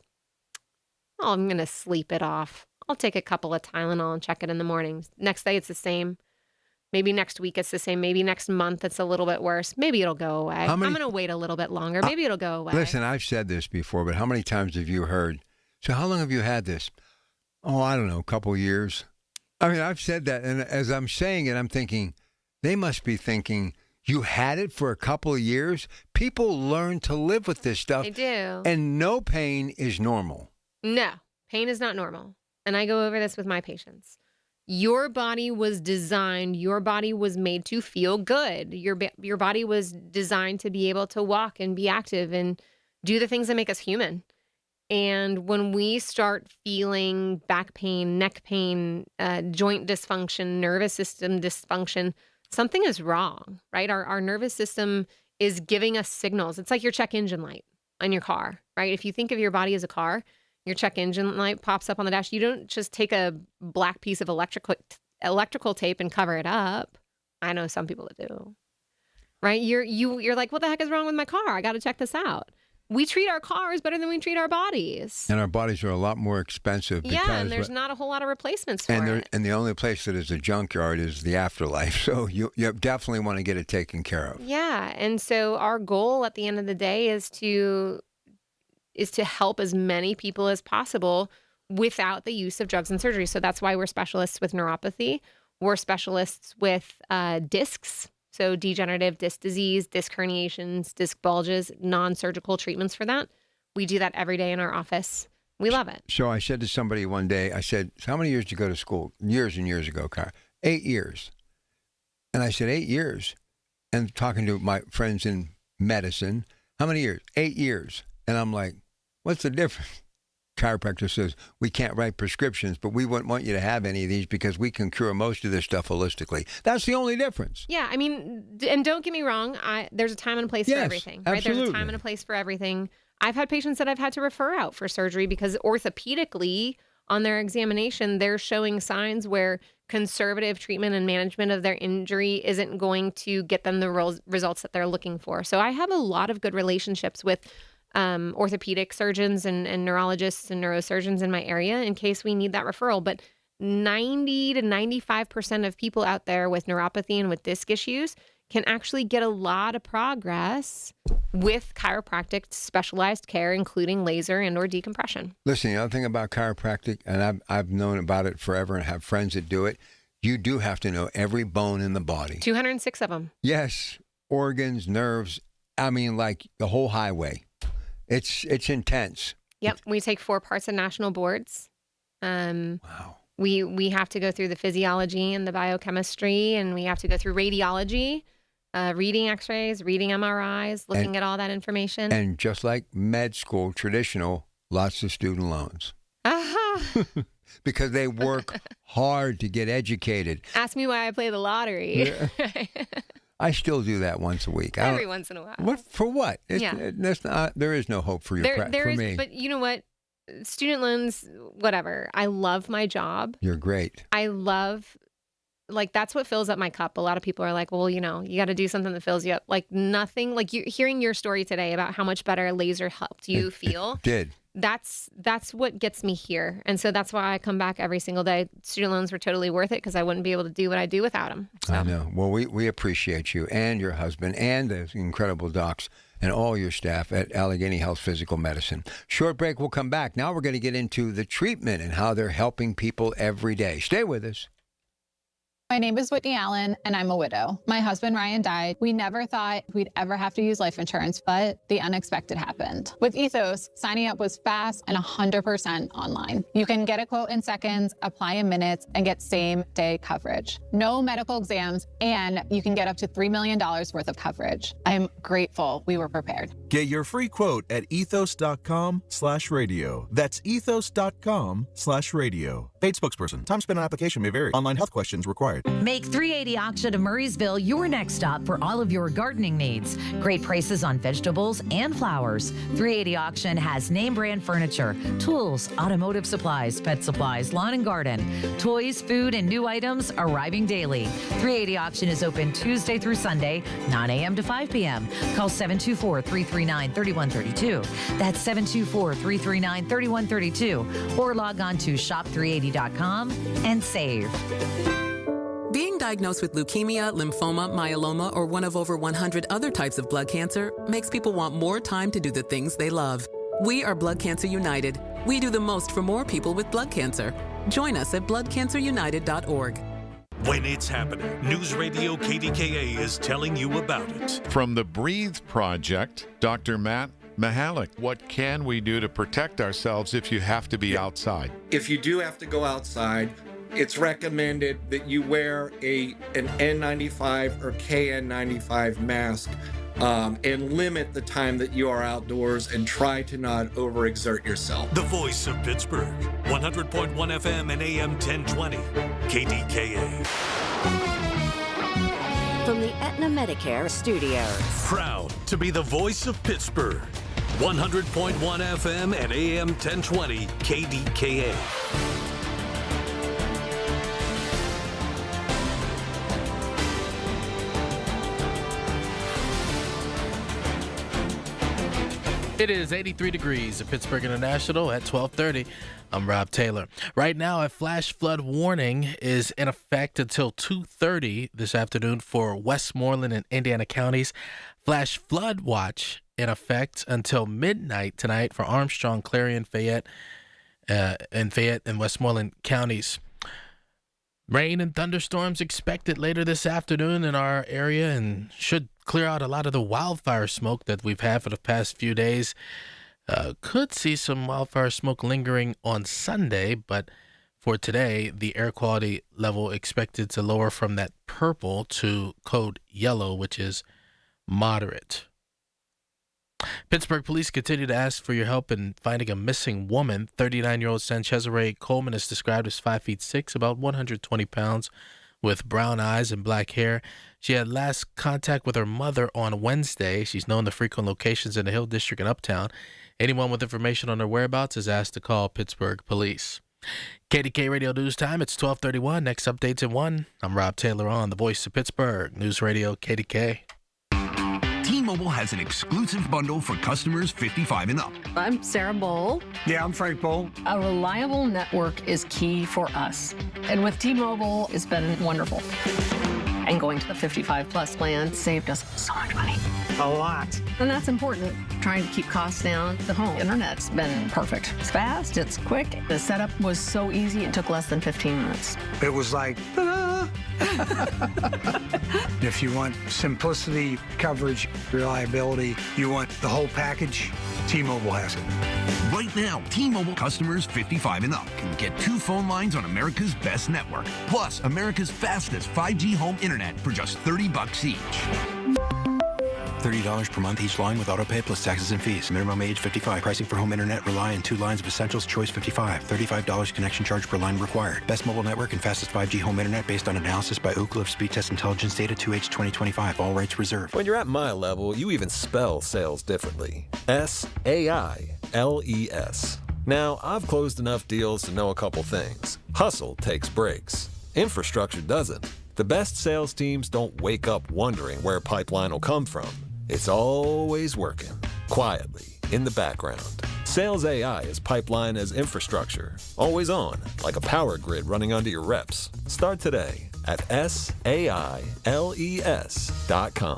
oh, I'm going to sleep it off. I'll take a couple of Tylenol and check it in the morning. Next day, it's the same. Maybe next week, it's the same. Maybe next month, it's a little bit worse. Maybe it'll go away. I'm going to wait a little bit longer. Maybe it'll go away.
Listen, I've said this before, but how many times have you heard, so how long have you had this? Oh, I don't know, a couple years. I mean, I've said that, and as I'm saying it, I'm thinking, they must be thinking, you had it for a couple of years? People learn to live with this stuff.
They do.
And no pain is normal.
No, pain is not normal. And I go over this with my patients. Your body was designed, your body was made to feel good. Your body was designed to be able to walk and be active and do the things that make us human. And when we start feeling back pain, neck pain, joint dysfunction, nervous system dysfunction, something is wrong, right? Our nervous system is giving us signals. It's like your check engine light on your car, right? If you think of your body as a car, your check engine light pops up on the dash. You don't just take a black piece of electrical tape and cover it up. I know some people that do, right? You're like, what the heck is wrong with my car? I got to check this out. We treat our cars better than we treat our bodies.
And our bodies are a lot more expensive.
Yeah, and there's not a whole lot of replacements for it.
And the only place that is a junkyard is the afterlife. So you definitely want to get it taken care of.
Yeah, and so our goal at the end of the day is to help as many people as possible without the use of drugs and surgery. So that's why we're specialists with neuropathy. We're specialists with discs, so degenerative disc disease, disc herniations, disc bulges, non-surgical treatments for that. We do that every day in our office. We love it.
So I said to somebody one day, I said, "So how many years did you go to school?" Years and years ago, Kara. 8 years. And I said, 8 years. And talking to my friends in medicine, how many years? 8 years. And I'm like, what's the difference? Chiropractor says, we can't write prescriptions, but we wouldn't want you to have any of these because we can cure most of this stuff holistically. That's the only difference.
Yeah, I mean, and don't get me wrong, there's a time and a place for everything, right?
Absolutely.
There's a time and a place for everything. I've had patients that I've had to refer out for surgery because orthopedically, on their examination, they're showing signs where conservative treatment and management of their injury isn't going to get them the results that they're looking for. So I have a lot of good relationships with orthopedic surgeons and neurologists and neurosurgeons in my area in case we need that referral. But 90 to 95% of people out there with neuropathy and with disc issues can actually get a lot of progress with chiropractic specialized care, including laser and or decompression.
Listen, the other thing about chiropractic, and I've known about it forever and have friends that do it, you do have to know every bone in the body.
206 of them.
Yes, organs, nerves, I mean, like the whole highway. It's intense.
Yep, we take 4 parts of national boards.
Wow.
We have to go through the physiology and the biochemistry, and we have to go through radiology, reading x-rays, reading MRIs, looking at all that information.
And just like med school, traditional, lots of student loans. Because they work hard to get educated.
Ask me why I play the lottery.
Yeah. I still do that once a week.
Every once in a while.
What for? What? There is no hope for for me.
But you know what? Student loans, whatever. I love my job.
You're great.
I love, like, that's what fills up my cup. A lot of people are like, well, you got to do something that fills you up. Like nothing, like hearing your story today about how much better a laser helped you feel.
It did.
That's what gets me here. And so that's why I come back every single day. Student loans were totally worth it because I wouldn't be able to do what I do without them. So.
I know. Well, we appreciate you and your husband and the incredible docs and all your staff at Allegheny Health Physical Medicine. Short break, we'll come back. Now we're going to get into the treatment and how they're helping people every day. Stay with us.
My name is Whitney Allen, and I'm a widow. My husband, Ryan, died. We never thought we'd ever have to use life insurance, but the unexpected happened. With Ethos, signing up was fast and 100% online. You can get a quote in seconds, apply in minutes, and get same-day coverage. No medical exams, and you can get up to $3 million worth of coverage. I'm grateful we were prepared.
Get your free quote at ethos.com/radio. That's ethos.com/radio. Paid spokesperson. Time spent on application may vary. Online health questions required.
Make 380 Auction of Murraysville your next stop for all of your gardening needs. Great prices on vegetables and flowers. 380 Auction has name brand furniture, tools, automotive supplies, pet supplies, lawn and garden, toys, food, and new items arriving daily. 380 Auction is open Tuesday through Sunday, 9 a.m. to 5 p.m. Call 724-339-3132. That's 724-339-3132. Or log on to shop380.com and save.
Being diagnosed with leukemia, lymphoma, myeloma, or one of over 100 other types of blood cancer makes people want more time to do the things they love. We are Blood Cancer United. We do the most for more people with blood cancer. Join us at bloodcancerunited.org.
When it's happening, News Radio KDKA is telling you about it.
From the Breathe Project, Dr. Matt Mahalik, what can we do to protect ourselves if you have to be outside?
If you do have to go outside, it's recommended that you wear an N95 or KN95 mask and limit the time that you are outdoors and try to not overexert yourself.
The voice of Pittsburgh, 100.1 FM and AM 1020, KDKA.
From the Aetna Medicare Studios.
Proud to be the voice of Pittsburgh, 100.1 FM and AM 1020, KDKA.
It is 83 degrees at Pittsburgh International at 12:30. I'm Rob Taylor. Right now, a flash flood warning is in effect until 2:30 this afternoon for Westmoreland and Indiana counties. Flash flood watch in effect until midnight tonight for Armstrong, Clarion, Fayette, and Westmoreland counties. Rain and thunderstorms expected later this afternoon in our area and should clear out a lot of the wildfire smoke that we've had for the past few days. Could see some wildfire smoke lingering on Sunday, but for today, the air quality level expected to lower from that purple to code yellow, which is moderate. Pittsburgh police continue to ask for your help in finding a missing woman. 39-year-old Sanchez Coleman is described as 5'6", about 120 pounds, with brown eyes and black hair. She had last contact with her mother on Wednesday. She's known to frequent locations in the Hill District and Uptown. Anyone with information on her whereabouts is asked to call Pittsburgh police. KDKA Radio News Time. It's 12:31. Next updates in 1. I'm Rob Taylor on the Voice of Pittsburgh News Radio KDKA.
T-Mobile has an exclusive bundle for customers 55 and up.
I'm Sarah Bowl.
Yeah, I'm Frank Bowl.
A reliable network is key for us. And with T-Mobile, it's been wonderful. And going to the 55-plus plan saved us so much money.
A lot.
And that's important. Trying to keep costs down. The home internet's been perfect. It's fast, it's quick. The setup was so easy, it took less than 15 minutes.
It was like, ta-da! If you want simplicity, coverage, reliability, you want the whole package, T-Mobile has it.
Right now, T-Mobile customers 55 and up can get 2 phone lines on America's best network, plus America's fastest 5G home internet for just $30 each.
$30 per month each line with autopay plus taxes and fees. Minimum age 55. Pricing for home internet rely on 2 lines of essentials. Choice 55. $35 connection charge per line required. Best mobile network and fastest 5G home internet based on analysis by Ookla of Speed Test Intelligence data 2H 2025. All rights reserved.
When you're at my level, you even spell sales differently. S-A-I-L-E-S. Now, I've closed enough deals to know a couple things. Hustle takes breaks. Infrastructure doesn't. The best sales teams don't wake up wondering where pipeline will come from. It's always working, quietly, in the background. Sales AI is pipeline as infrastructure, always on, like a power grid running under your reps. Start today at SAILES.com.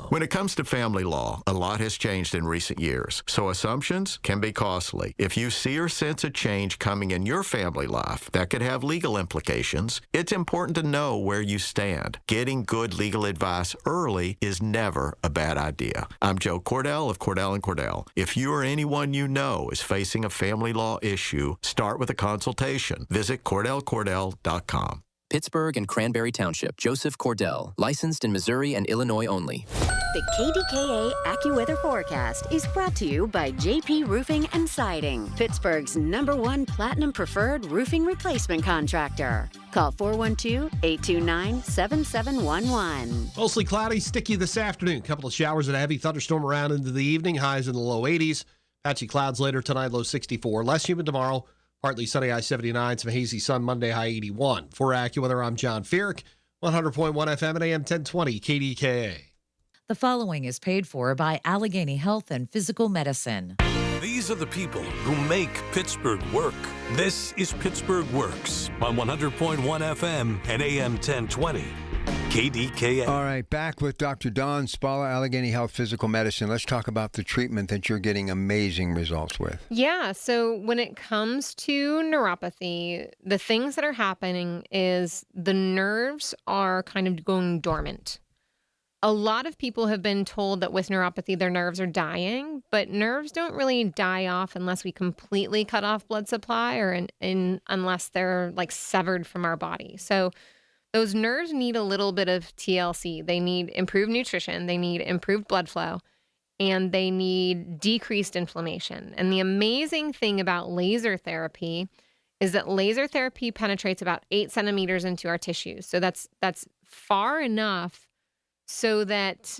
When it comes to family law, a lot has changed in recent years, so assumptions can be costly. If you see or sense a change coming in your family life that could have legal implications, it's important to know where you stand. Getting good legal advice early is never a bad idea. I'm Joe Cordell of Cordell & Cordell. If you or anyone you know is facing a family law issue, start with a consultation. Visit CordellCordell.com.
Pittsburgh and Cranberry Township. Joseph Cordell. Licensed in Missouri and Illinois only.
The KDKA AccuWeather forecast is brought to you by JP Roofing and Siding, Pittsburgh's #1 Platinum Preferred roofing replacement contractor. Call 412-829-7711.
Mostly cloudy, sticky this afternoon. Couple of showers and a heavy thunderstorm around into the evening. Highs in the low 80s. Patchy clouds later tonight, low 64. Less humid tomorrow. Partly sunny, high 79. Some hazy sun Monday, high 81. For AccuWeather, I'm John Feerick, 100.1 FM and AM 1020 KDKA.
The following is paid for by Allegheny Health and Physical Medicine.
These are the people who make Pittsburgh work. This is Pittsburgh Works on 100.1 FM and AM 1020. KDKA.
All right, back with Dr. Don Spalla, Allegheny Health Physical Medicine. Let's talk about the treatment that you're getting amazing results with.
Yeah, so when it comes to neuropathy, the things that are happening is the nerves are kind of going dormant. A lot of people have been told that with neuropathy, their nerves are dying, but nerves don't really die off unless we completely cut off blood supply or unless they're like severed from our body. So those nerves need a little bit of TLC. They need improved nutrition, they need improved blood flow, and they need decreased inflammation. And the amazing thing about laser therapy is that laser therapy penetrates about 8 centimeters into our tissues. So that's far enough so that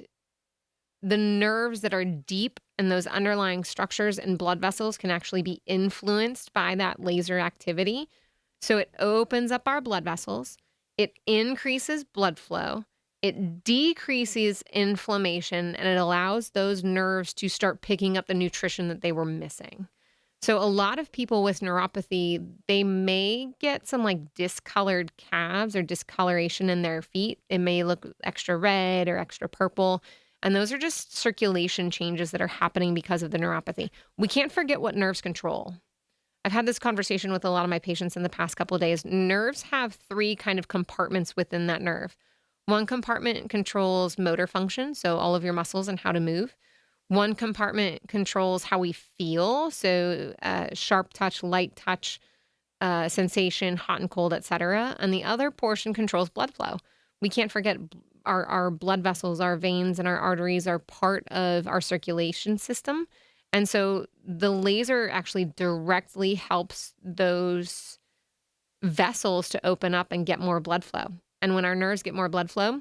the nerves that are deep and those underlying structures and blood vessels can actually be influenced by that laser activity. So it opens up our blood vessels. It increases blood flow, it decreases inflammation, and it allows those nerves to start picking up the nutrition that they were missing. So a lot of people with neuropathy, they may get some like discolored calves or discoloration in their feet. It may look extra red or extra purple. And those are just circulation changes that are happening because of the neuropathy. We can't forget what nerves control. I've had this conversation with a lot of my patients in the past couple of days. Nerves have 3 kind of compartments within that nerve. One compartment controls motor function, so all of your muscles and how to move. One compartment controls how we feel, so sharp touch, light touch, sensation, hot and cold, etc. And the other portion controls blood flow. We can't forget our blood vessels, our veins, and our arteries are part of our circulation system. And so the laser actually directly helps those vessels to open up and get more blood flow. And when our nerves get more blood flow,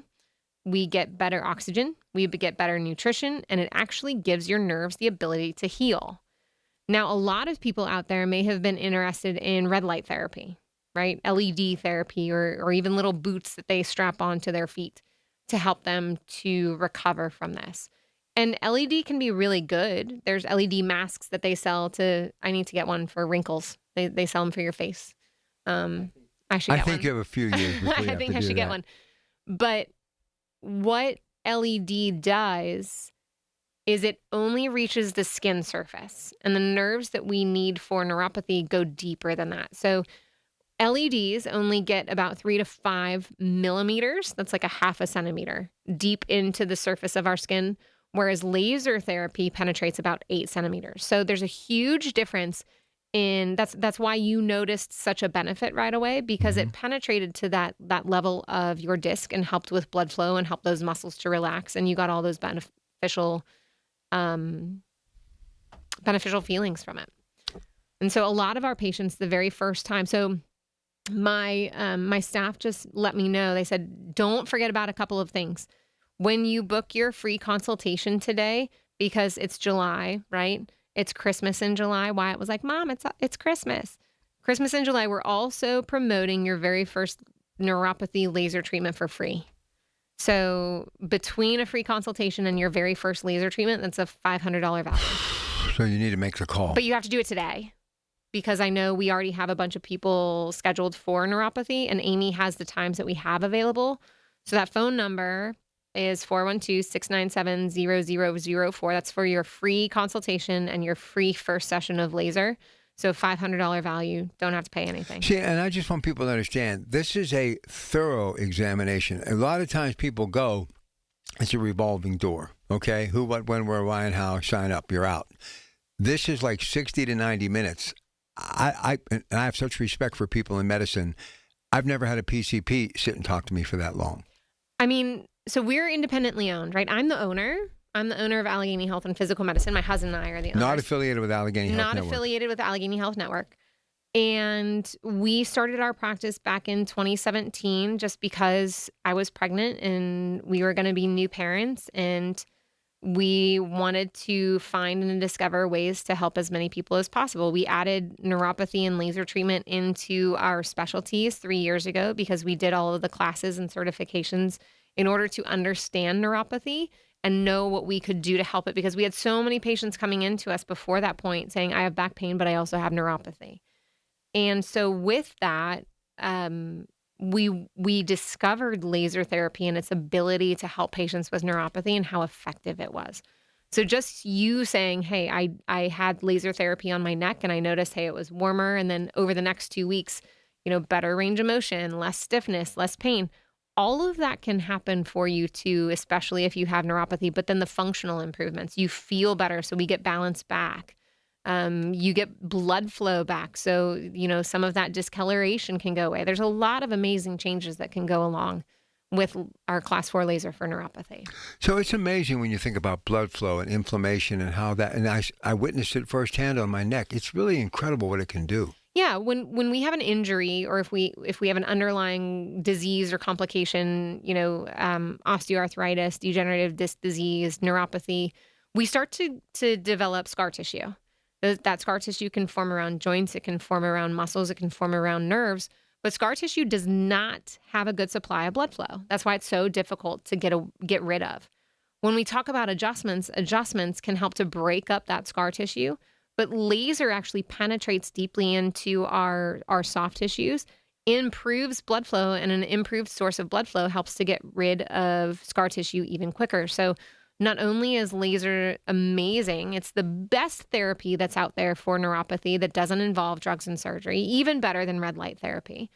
we get better oxygen, we get better nutrition, and it actually gives your nerves the ability to heal. Now, a lot of people out there may have been interested in red light therapy, right? LED therapy, or even little boots that they strap onto their feet to help them to recover from this. And LED can be really good. There's LED masks that they sell I need to get one for wrinkles. They sell them for your face. I think
you have a few years before you
I
have
think
to
I
do
should get
that.
one. But what LED does is it only reaches the skin surface, and the nerves that we need for neuropathy go deeper than that. So LEDs only get about 3 to 5 millimeters. That's like a half a centimeter deep into the surface of our skin, whereas laser therapy penetrates about 8 centimeters. So there's a huge difference in that's why you noticed such a benefit right away, because it penetrated to that level of your disc and helped with blood flow and helped those muscles to relax, and you got all those beneficial feelings from it. And so a lot of our patients, the very first time, so my staff just let me know, they said, don't forget about a couple of things. When you book your free consultation today, because it's July, right? It's Christmas in July. Wyatt was like, Mom, it's Christmas. Christmas in July, we're also promoting your very first neuropathy laser treatment for free. So between a free consultation and your very first laser treatment, that's a $500 value.
So you need to make the call.
But you have to do it today, because I know we already have a bunch of people scheduled for neuropathy, and Amy has the times that we have available. So that phone number is 412-697-0004. That's for your free consultation and your free first session of laser. So $500 value, don't have to pay anything.
See, and I just want people to understand, this is a thorough examination. A lot of times people go, it's a revolving door, okay? Who, what, when, where, why, and how, sign up, you're out. This is like 60 to 90 minutes. I have such respect for people in medicine. I've never had a PCP sit and talk to me for that long.
I mean, so we're independently owned, right? I'm the owner. I'm the owner of Allegheny Health and Physical Medicine. My husband and I are the owners.
Not affiliated with Allegheny Health Network.
Not affiliated with the Allegheny Health Network. And we started our practice back in 2017 just because I was pregnant and we were going to be new parents, and we wanted to find and discover ways to help as many people as possible. We added neuropathy and laser treatment into our specialties 3 years ago because we did all of the classes and certifications in order to understand neuropathy and know what we could do to help it, because we had so many patients coming into us before that point saying, I have back pain, but I also have neuropathy. And so with that, we discovered laser therapy and its ability to help patients with neuropathy and how effective it was. So just you saying, hey, I had laser therapy on my neck and I noticed, hey, it was warmer. And then over the next 2 weeks, better range of motion, less stiffness, less pain. All of that can happen for you too, especially if you have neuropathy, but then the functional improvements, you feel better. So we get balance back. You get blood flow back. So, some of that discoloration can go away. There's a lot of amazing changes that can go along with our class 4 laser for neuropathy.
So it's amazing when you think about blood flow and inflammation and how that, and I witnessed it firsthand on my neck. It's really incredible what it can do.
Yeah, when we have an injury, or if we have an underlying disease or complication, osteoarthritis, degenerative disc disease, neuropathy, we start to develop scar tissue. That scar tissue can form around joints, it can form around muscles, it can form around nerves, but scar tissue does not have a good supply of blood flow. That's why it's so difficult to get rid of. When we talk about adjustments can help to break up that scar tissue, but laser actually penetrates deeply into our soft tissues, improves blood flow, and an improved source of blood flow helps to get rid of scar tissue even quicker. So Not only is laser amazing, it's the best therapy that's out there for neuropathy that doesn't involve drugs and surgery, even better than red light therapy.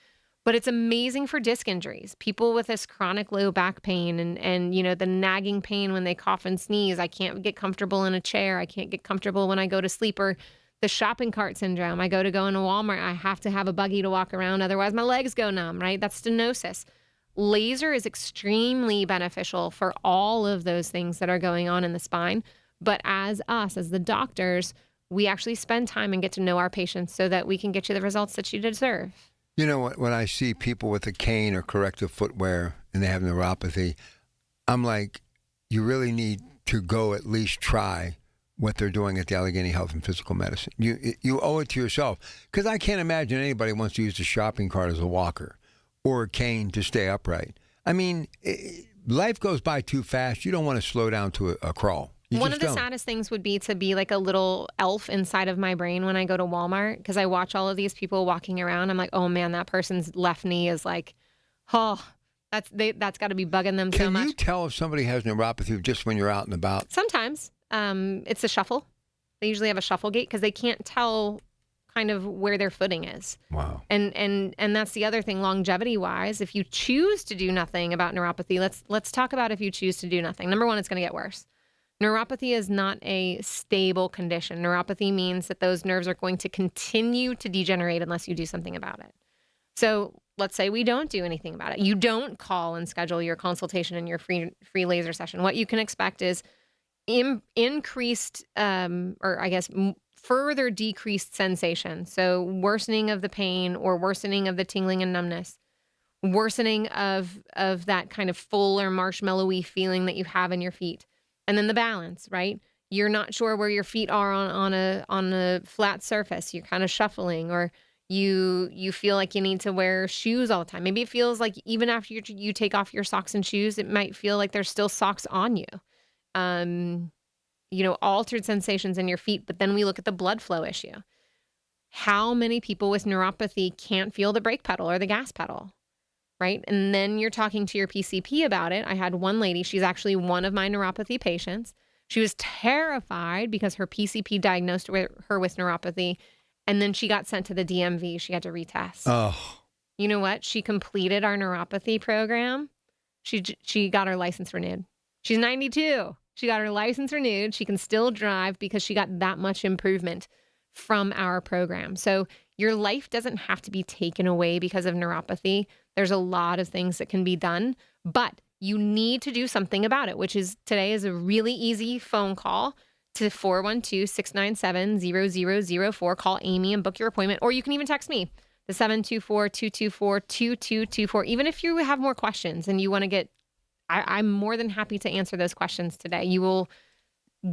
But it's amazing for disc injuries. People with this chronic low back pain and the nagging pain when they cough and sneeze. I can't get comfortable in a chair. I can't get comfortable when I go to sleep, or the shopping cart syndrome. I go into Walmart. I have to have a buggy to walk around. Otherwise, my legs go numb, right? That's stenosis. Laser is extremely beneficial for all of those things that are going on in the spine. But as the doctors, we actually spend time and get to know our patients so that we can get you the results that you deserve.
You know what? When I see people with a cane or corrective footwear and they have neuropathy, I'm like, you really need to go at least try what they're doing at the Allegheny Health and Physical Medicine. You owe it to yourself, because I can't imagine anybody wants to use a shopping cart as a walker or a cane to stay upright. I mean, life goes by too fast. You don't want to slow down to a crawl.
One of the saddest things would be to be like a little elf inside of my brain when I go to Walmart, because I watch all of these people walking around. I'm like, oh man, that person's left knee is like, oh, that's got to be bugging them so much.
Can you tell if somebody has neuropathy just when you're out and about?
Sometimes it's a shuffle. They usually have a shuffle gait because they can't tell kind of where their footing is.
Wow.
And that's the other thing, longevity wise. If you choose to do nothing about neuropathy, let's talk about if you choose to do nothing. Number one, it's going to get worse. Neuropathy is not a stable condition. Neuropathy means that those nerves are going to continue to degenerate unless you do something about it. So let's say we don't do anything about it. You don't call and schedule your consultation and your free laser session. What you can expect is increased, further decreased sensation. So worsening of the pain or worsening of the tingling and numbness, worsening of that kind of full or marshmallowy feeling that you have in your feet. And then the balance, right? You're not sure where your feet are on a flat surface. You're kind of shuffling, or you feel like you need to wear shoes all the time. Maybe it feels like even after you take off your socks and shoes, it might feel like there's still socks on you. Altered sensations in your feet. But then we look at the blood flow issue. How many people with neuropathy can't feel the brake pedal or the gas pedal? Right? And then you're talking to your PCP about it. I had one lady, she's actually one of my neuropathy patients. She was terrified because her PCP diagnosed her with neuropathy. And then she got sent to the DMV. She had to retest.
Oh.
You know what? She completed our neuropathy program. She got her license renewed. She's 92. She got her license renewed. She can still drive because she got that much improvement from our program. So your life doesn't have to be taken away because of neuropathy. There's a lot of things that can be done, but you need to do something about it, which is today is a really easy phone call to 412-697-0004. Call Amy and book your appointment, or you can even text me, the 724-224-2224. Even if you have more questions and you want to get, I'm more than happy to answer those questions today. You will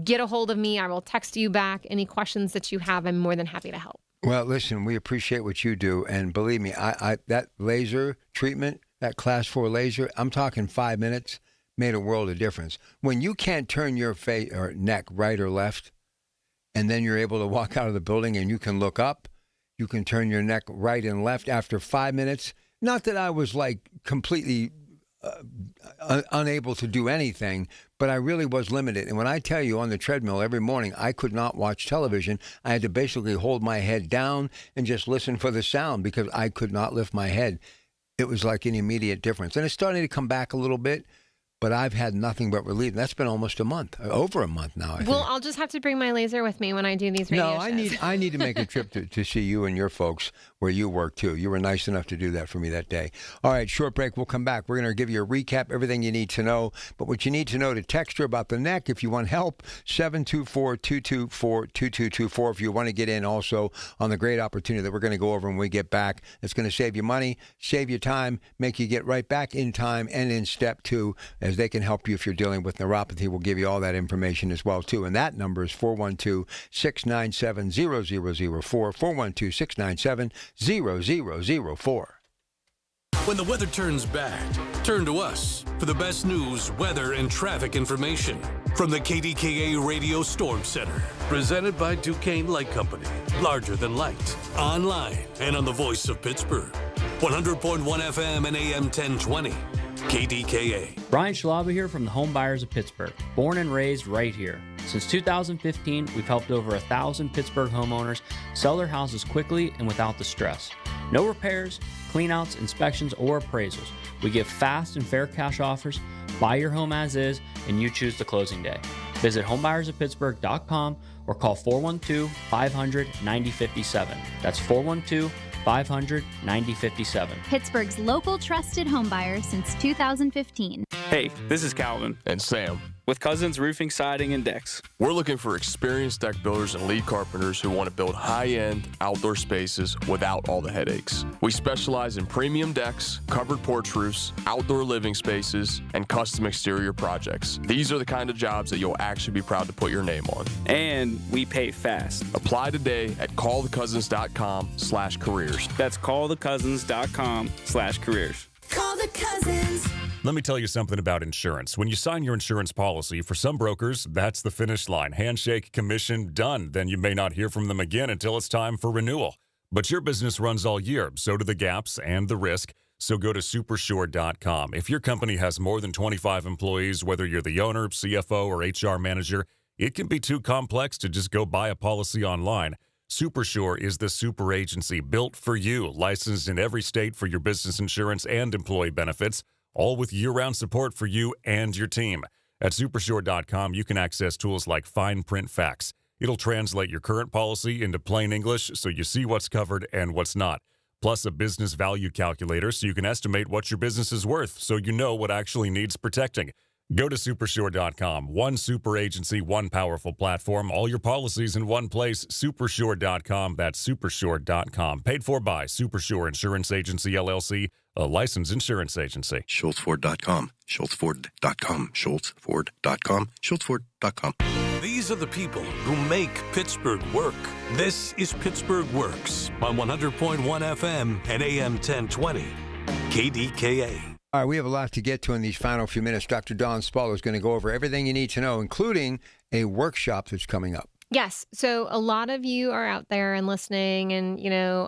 get a hold of me. I will text you back. Any questions that you have, I'm more than happy to help.
Well, listen, we appreciate what you do, and believe me, I that laser treatment, that class 4 laser, I'm talking 5 minutes, made a world of difference. When you can't turn your face or neck right or left, and then you're able to walk out of the building and you can look up, you can turn your neck right and left after 5 minutes. Not that I was like completely unable to do anything, but I really was limited. And when I tell you on the treadmill every morning, I could not watch television. I had to basically hold my head down and just listen for the sound because I could not lift my head. It was like an immediate difference. And it's starting to come back a little bit, but I've had nothing but relief. That's been almost a month, over a month now. I think.
I'll just have to bring my laser with me when I do these radio shows.
I need to make a trip to see you and your folks where you work too. You were nice enough to do that for me that day. All right, short break. We'll come back. We're going to give you a recap, everything you need to know. But what you need to know to text her about the neck, if you want help, 724-224-2224. If you want to get in also on the great opportunity that we're going to go over when we get back, it's going to save you money, save you time, make you get right back in time and in step 2, as they can help you if you're dealing with neuropathy. We'll give you all that information as well, too. And that number is 412-697-0004, 412-697-0004.
When the weather turns bad, turn to us for the best news, weather, and traffic information from the KDKA Radio Storm Center. Presented by Duquesne Light Company. Larger than light. Online and on the voice of Pittsburgh. 100.1 FM and AM 1020. KDKA.
Brian Schlaba here from the Home Buyers of Pittsburgh. Born and raised right here. Since 2015, we've helped over 1,000 Pittsburgh homeowners sell their houses quickly and without the stress. No repairs, cleanouts, inspections, or appraisals. We give fast and fair cash offers, buy your home as is, and you choose the closing day. Visit homebuyersoftpittsburgh.com or call 412-500-9057. That's 412-500-9057.
Pittsburgh's local trusted home buyer since 2015.
Hey, this is Calvin.
And Sam.
With Cousins Roofing, Siding, and Decks.
We're looking for experienced deck builders and lead carpenters who want to build high-end outdoor spaces without all the headaches. We specialize in premium decks, covered porch roofs, outdoor living spaces, and custom exterior projects. These are the kind of jobs that you'll actually be proud to put your name on.
And we pay fast.
Apply today at callthecousins.com/careers.
That's callthecousins.com/careers.
Call the Cousins.
Let me tell you something about insurance. When you sign your insurance policy, for some brokers, that's the finish line. Handshake, commission, done. Then you may not hear from them again until it's time for renewal. But your business runs all year, so do the gaps and the risk. So go to supersure.com. If your company has more than 25 employees, whether you're the owner, CFO, or HR manager, it can be too complex to just go buy a policy online. Supersure is the super agency built for you, licensed in every state for your business insurance and employee benefits, all with year-round support for you and your team. At supersure.com, you can access tools like fine print facts. It'll translate your current policy into plain English so you see what's covered and what's not. Plus a business value calculator so you can estimate what your business is worth so you know what actually needs protecting. Go to supersure.com. One super agency, one powerful platform, all your policies in one place. Supersure.com. That's supersure.com. Paid for by Supersure Insurance Agency, LLC, a licensed insurance agency.
SchultzFord.com. SchultzFord.com. SchultzFord.com. SchultzFord.com.
These are the people who make Pittsburgh work. This is Pittsburgh Works on 100.1 FM and AM 1020. KDKA.
All right, we have a lot to get to in these final few minutes. Dr. Dawn Spaulding is going to go over everything you need to know, including a workshop that's coming up.
Yes. So a lot of you are out there and listening and,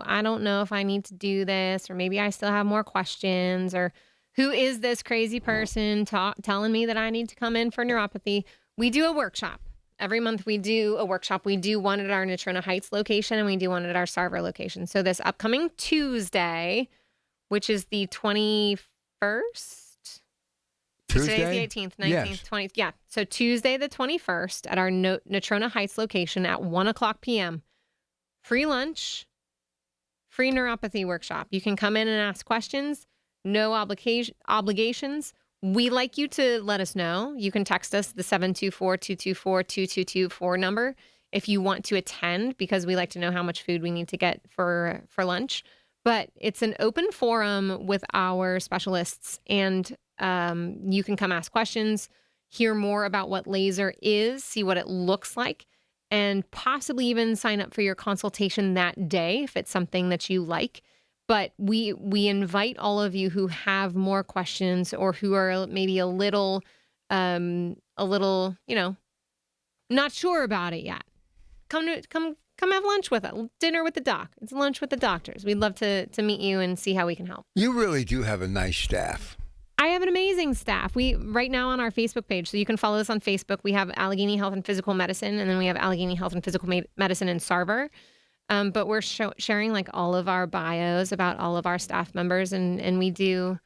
I don't know if I need to do this, or maybe I still have more questions, or who is this crazy person telling me that I need to come in for neuropathy? We do a workshop. Every month we do a workshop. We do one at our Natrona Heights location and we do one at our Sarver location. So this upcoming Tuesday, which is the 21st?
Tuesday?
Today's the 18th, 19th,
Yes.
20th. Yeah. So Tuesday the 21st at our Natrona Heights location at 1:00 p.m. Free lunch, free neuropathy workshop. You can come in and ask questions. No obligations. We like you to let us know. You can text us the 724-224-2224 number if you want to attend, because we like to know how much food we need to get for lunch. But it's an open forum with our specialists, and you can come ask questions, hear more about what laser is, see what it looks like, and possibly even sign up for your consultation that day if it's something that you like. But we invite all of you who have more questions or who are maybe a little, not sure about it yet. Come have lunch with us. Dinner with the doc. It's lunch with the doctors. We'd love to meet you and see how we can help.
You really do have a nice staff.
I have an amazing staff. We right now on our Facebook page, so you can follow us on Facebook. We have Allegheny Health and Physical Medicine, and then we have Allegheny Health and Physical Medicine in Sarver. But we're sharing like all of our bios about all of our staff members, and we do.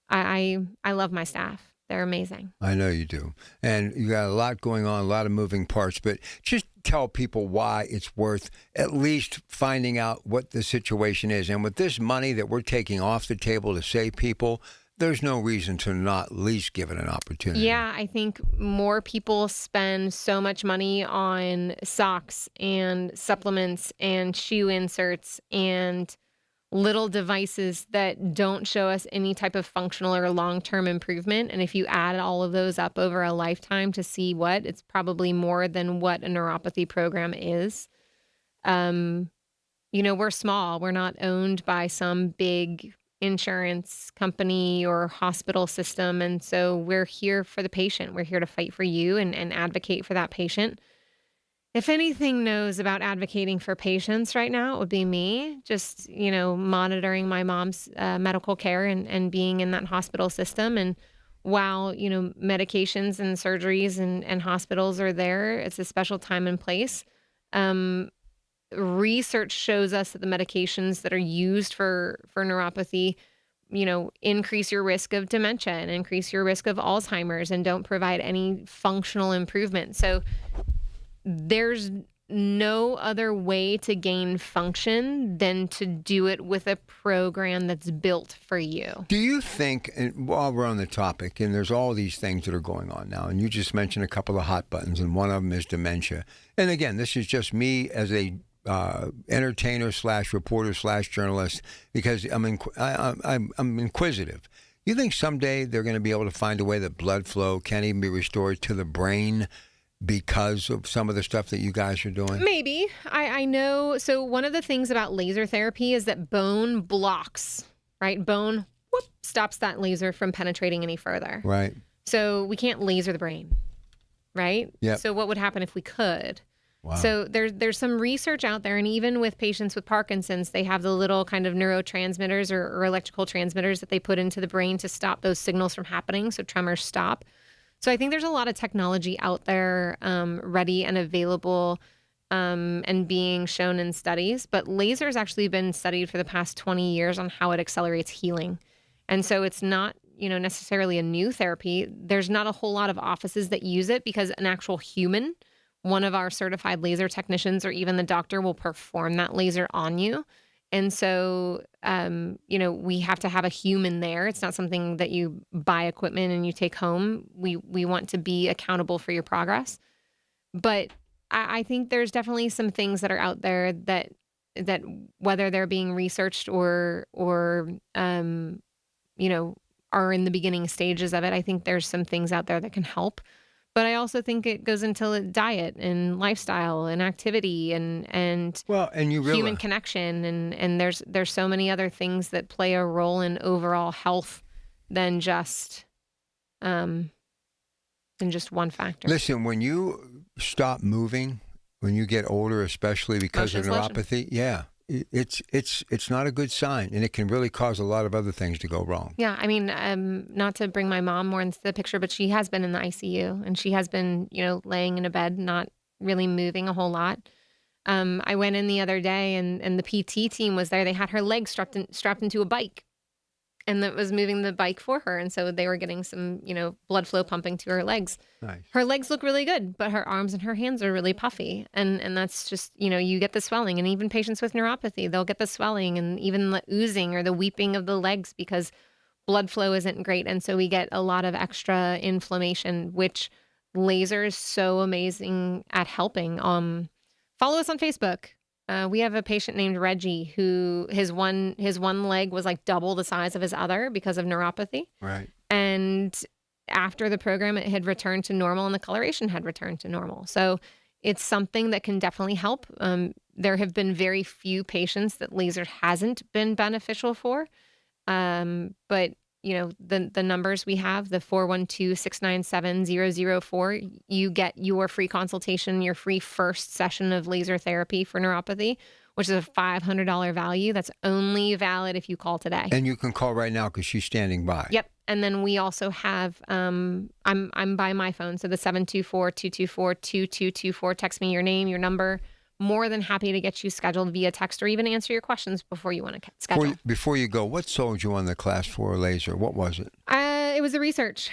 I love my staff. They're amazing.
I know you do. And you got a lot going on, a lot of moving parts, but just tell people why it's worth at least finding out what the situation is. And with this money that we're taking off the table to save people, there's no reason to not at least give it an opportunity.
Yeah, I think more people spend so much money on socks and supplements and shoe inserts and little devices that don't show us any type of functional or long-term improvement. And if you add all of those up over a lifetime to see what, it's probably more than what a neuropathy program is. We're small. We're not owned by some big insurance company or hospital system. And so we're here for the patient. We're here to fight for you and advocate for that patient. if anything knows about advocating for patients right now, it would be me. Just, monitoring my mom's medical care and being in that hospital system. And while, medications and surgeries and hospitals are there, it's a special time and place. Research shows us that the medications that are used for neuropathy, increase your risk of dementia and increase your risk of Alzheimer's and don't provide any functional improvement. So there's no other way to gain function than to do it with a program that's built for you.
Do you think, and while we're on the topic, and there's all these things that are going on now, and you just mentioned a couple of hot buttons, and one of them is dementia. And again, this is just me as a entertainer / reporter / journalist, because I'm inquisitive. You think someday they're going to be able to find a way that blood flow can't even be restored to the brain because of some of the stuff that you guys are doing?
Maybe. I know. So one of the things about laser therapy is that bone blocks, right? Bone stops that laser from penetrating any further.
Right.
So we can't laser the brain, right?
Yep.
So what would happen if we could?
Wow.
So there's some research out there, and even with patients with Parkinson's, they have the little kind of neurotransmitters or electrical transmitters that they put into the brain to stop those signals from happening, so tremors stop. So I think there's a lot of technology out there ready and available and being shown in studies. But laser has actually been studied for the past 20 years on how it accelerates healing. And so it's not, necessarily a new therapy. There's not a whole lot of offices that use it because an actual human, one of our certified laser technicians or even the doctor will perform that laser on you. And so, we have to have a human there. It's not something that you buy equipment and you take home. We want to be accountable for your progress. But I think there's definitely some things that are out there that whether they're being researched or are in the beginning stages of it, I think there's some things out there that can help. But I also think it goes into diet and lifestyle and activity and human connection and there's so many other things that play a role in overall health than just one factor.
Listen, when you stop moving, when you get older, especially because of neuropathy, it's not a good sign, and it can really cause a lot of other things to go wrong.
Yeah, I mean, not to bring my mom more into the picture, but she has been in the ICU, and she has been, laying in a bed, not really moving a whole lot. I went in the other day, and the PT team was there. They had her legs strapped into a bike, and that was moving the bike for her, and so they were getting some, blood flow pumping to her legs.
Nice.
Her legs look really good, but her arms and her hands are really puffy, and that's just, you get the swelling, and even patients with neuropathy, they'll get the swelling and even the oozing or the weeping of the legs because blood flow isn't great, and so we get a lot of extra inflammation, which laser is so amazing at helping. Follow us on Facebook. We have a patient named Reggie who his one leg was like double the size of his other because of neuropathy.
Right.
And after the program, it had returned to normal and the coloration had returned to normal. So it's something that can definitely help. There have been very few patients that laser hasn't been beneficial for. But the numbers we have, the 412-697-0004, you get your free consultation, your free first session of laser therapy for neuropathy, which is a $500 value. That's only valid if you call today.
And you can call right now because she's standing by.
Yep. And then we also have, I'm by my phone, so the 724-224-2224. Text me your name, your number. More than happy to get you scheduled via text or even answer your questions before you want to schedule.
Before you go, what sold you on the Class 4 laser? What was it?
It was the research.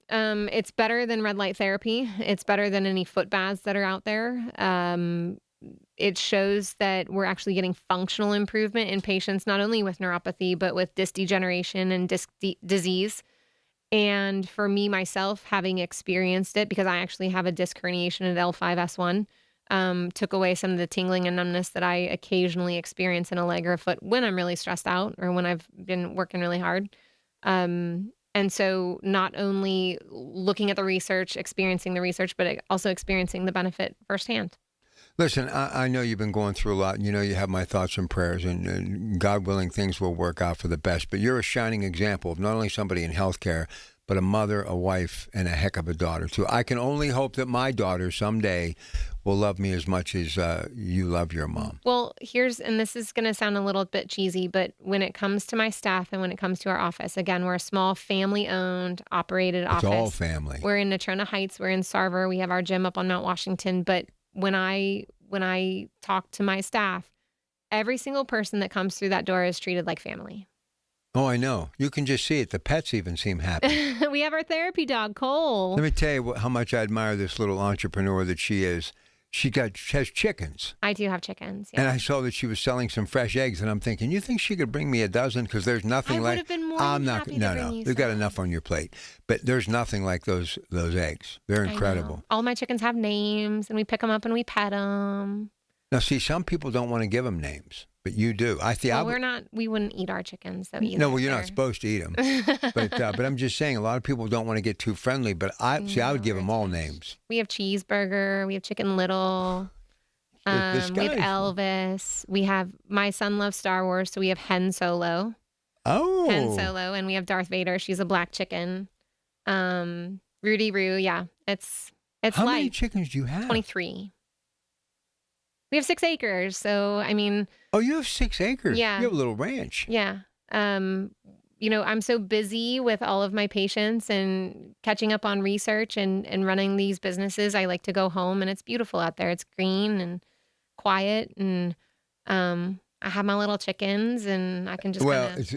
It's better than red light therapy. It's better than any foot baths that are out there. It shows that we're actually getting functional improvement in patients, not only with neuropathy, but with disc degeneration and disc disease. And for me, myself, having experienced it, because I actually have a disc herniation at L5-S1, took away some of the tingling and numbness that I occasionally experience in a leg or a foot when I'm really stressed out or when I've been working really hard. And so not only looking at the research, experiencing the research, but also experiencing the benefit firsthand.
Listen, I know you've been going through a lot, and you have my thoughts and prayers, and God willing, things will work out for the best. But you're a shining example of not only somebody in healthcare, but a mother, a wife, and a heck of a daughter, too. I can only hope that my daughter someday will love me as much as you love your mom.
Well, and this is going to sound a little bit cheesy, but when it comes to my staff and when it comes to our office, again, we're a small family-owned, operated office.
It's all family.
We're in Natrona Heights. We're in Sarver. We have our gym up on Mount Washington. But when I talk to my staff, every single person that comes through that door is treated like family.
Oh, I know. You can just see it. The pets even seem happy.
We have our therapy dog, Cole.
Let me tell you how much I admire this little entrepreneur that she is. She has chickens.
I do have chickens, yeah.
And I saw that she was selling some fresh eggs, and I'm thinking, you think she could bring me a dozen? Because there's nothing like.
I would have been more than happy to bring you
We've got
some.
enough on your plate. But there's nothing like those eggs. They're incredible.
All my chickens have names, and we pick them up and we pet them.
Now, see, some people don't want to give them names, but you do.
We wouldn't eat our chickens, though, either.
No, well, you're not supposed to eat them. but I'm just saying, a lot of people don't want to get too friendly, but I would give them all names.
We have Cheeseburger. We have Chicken Little. We have Elvis. My son loves Star Wars, so we have Hen Solo.
Oh.
Hen Solo, and we have Darth Vader. She's a black chicken. Rudy Roo, yeah. It's
How many chickens do you have?
23. We have 6 acres, so I mean.
Oh, you have 6 acres?
Yeah.
You have a little ranch.
Yeah. I'm so busy with all of my patients and catching up on research and running these businesses. I like to go home, and it's beautiful out there. It's green and quiet, and I have my little chickens, and I can just relax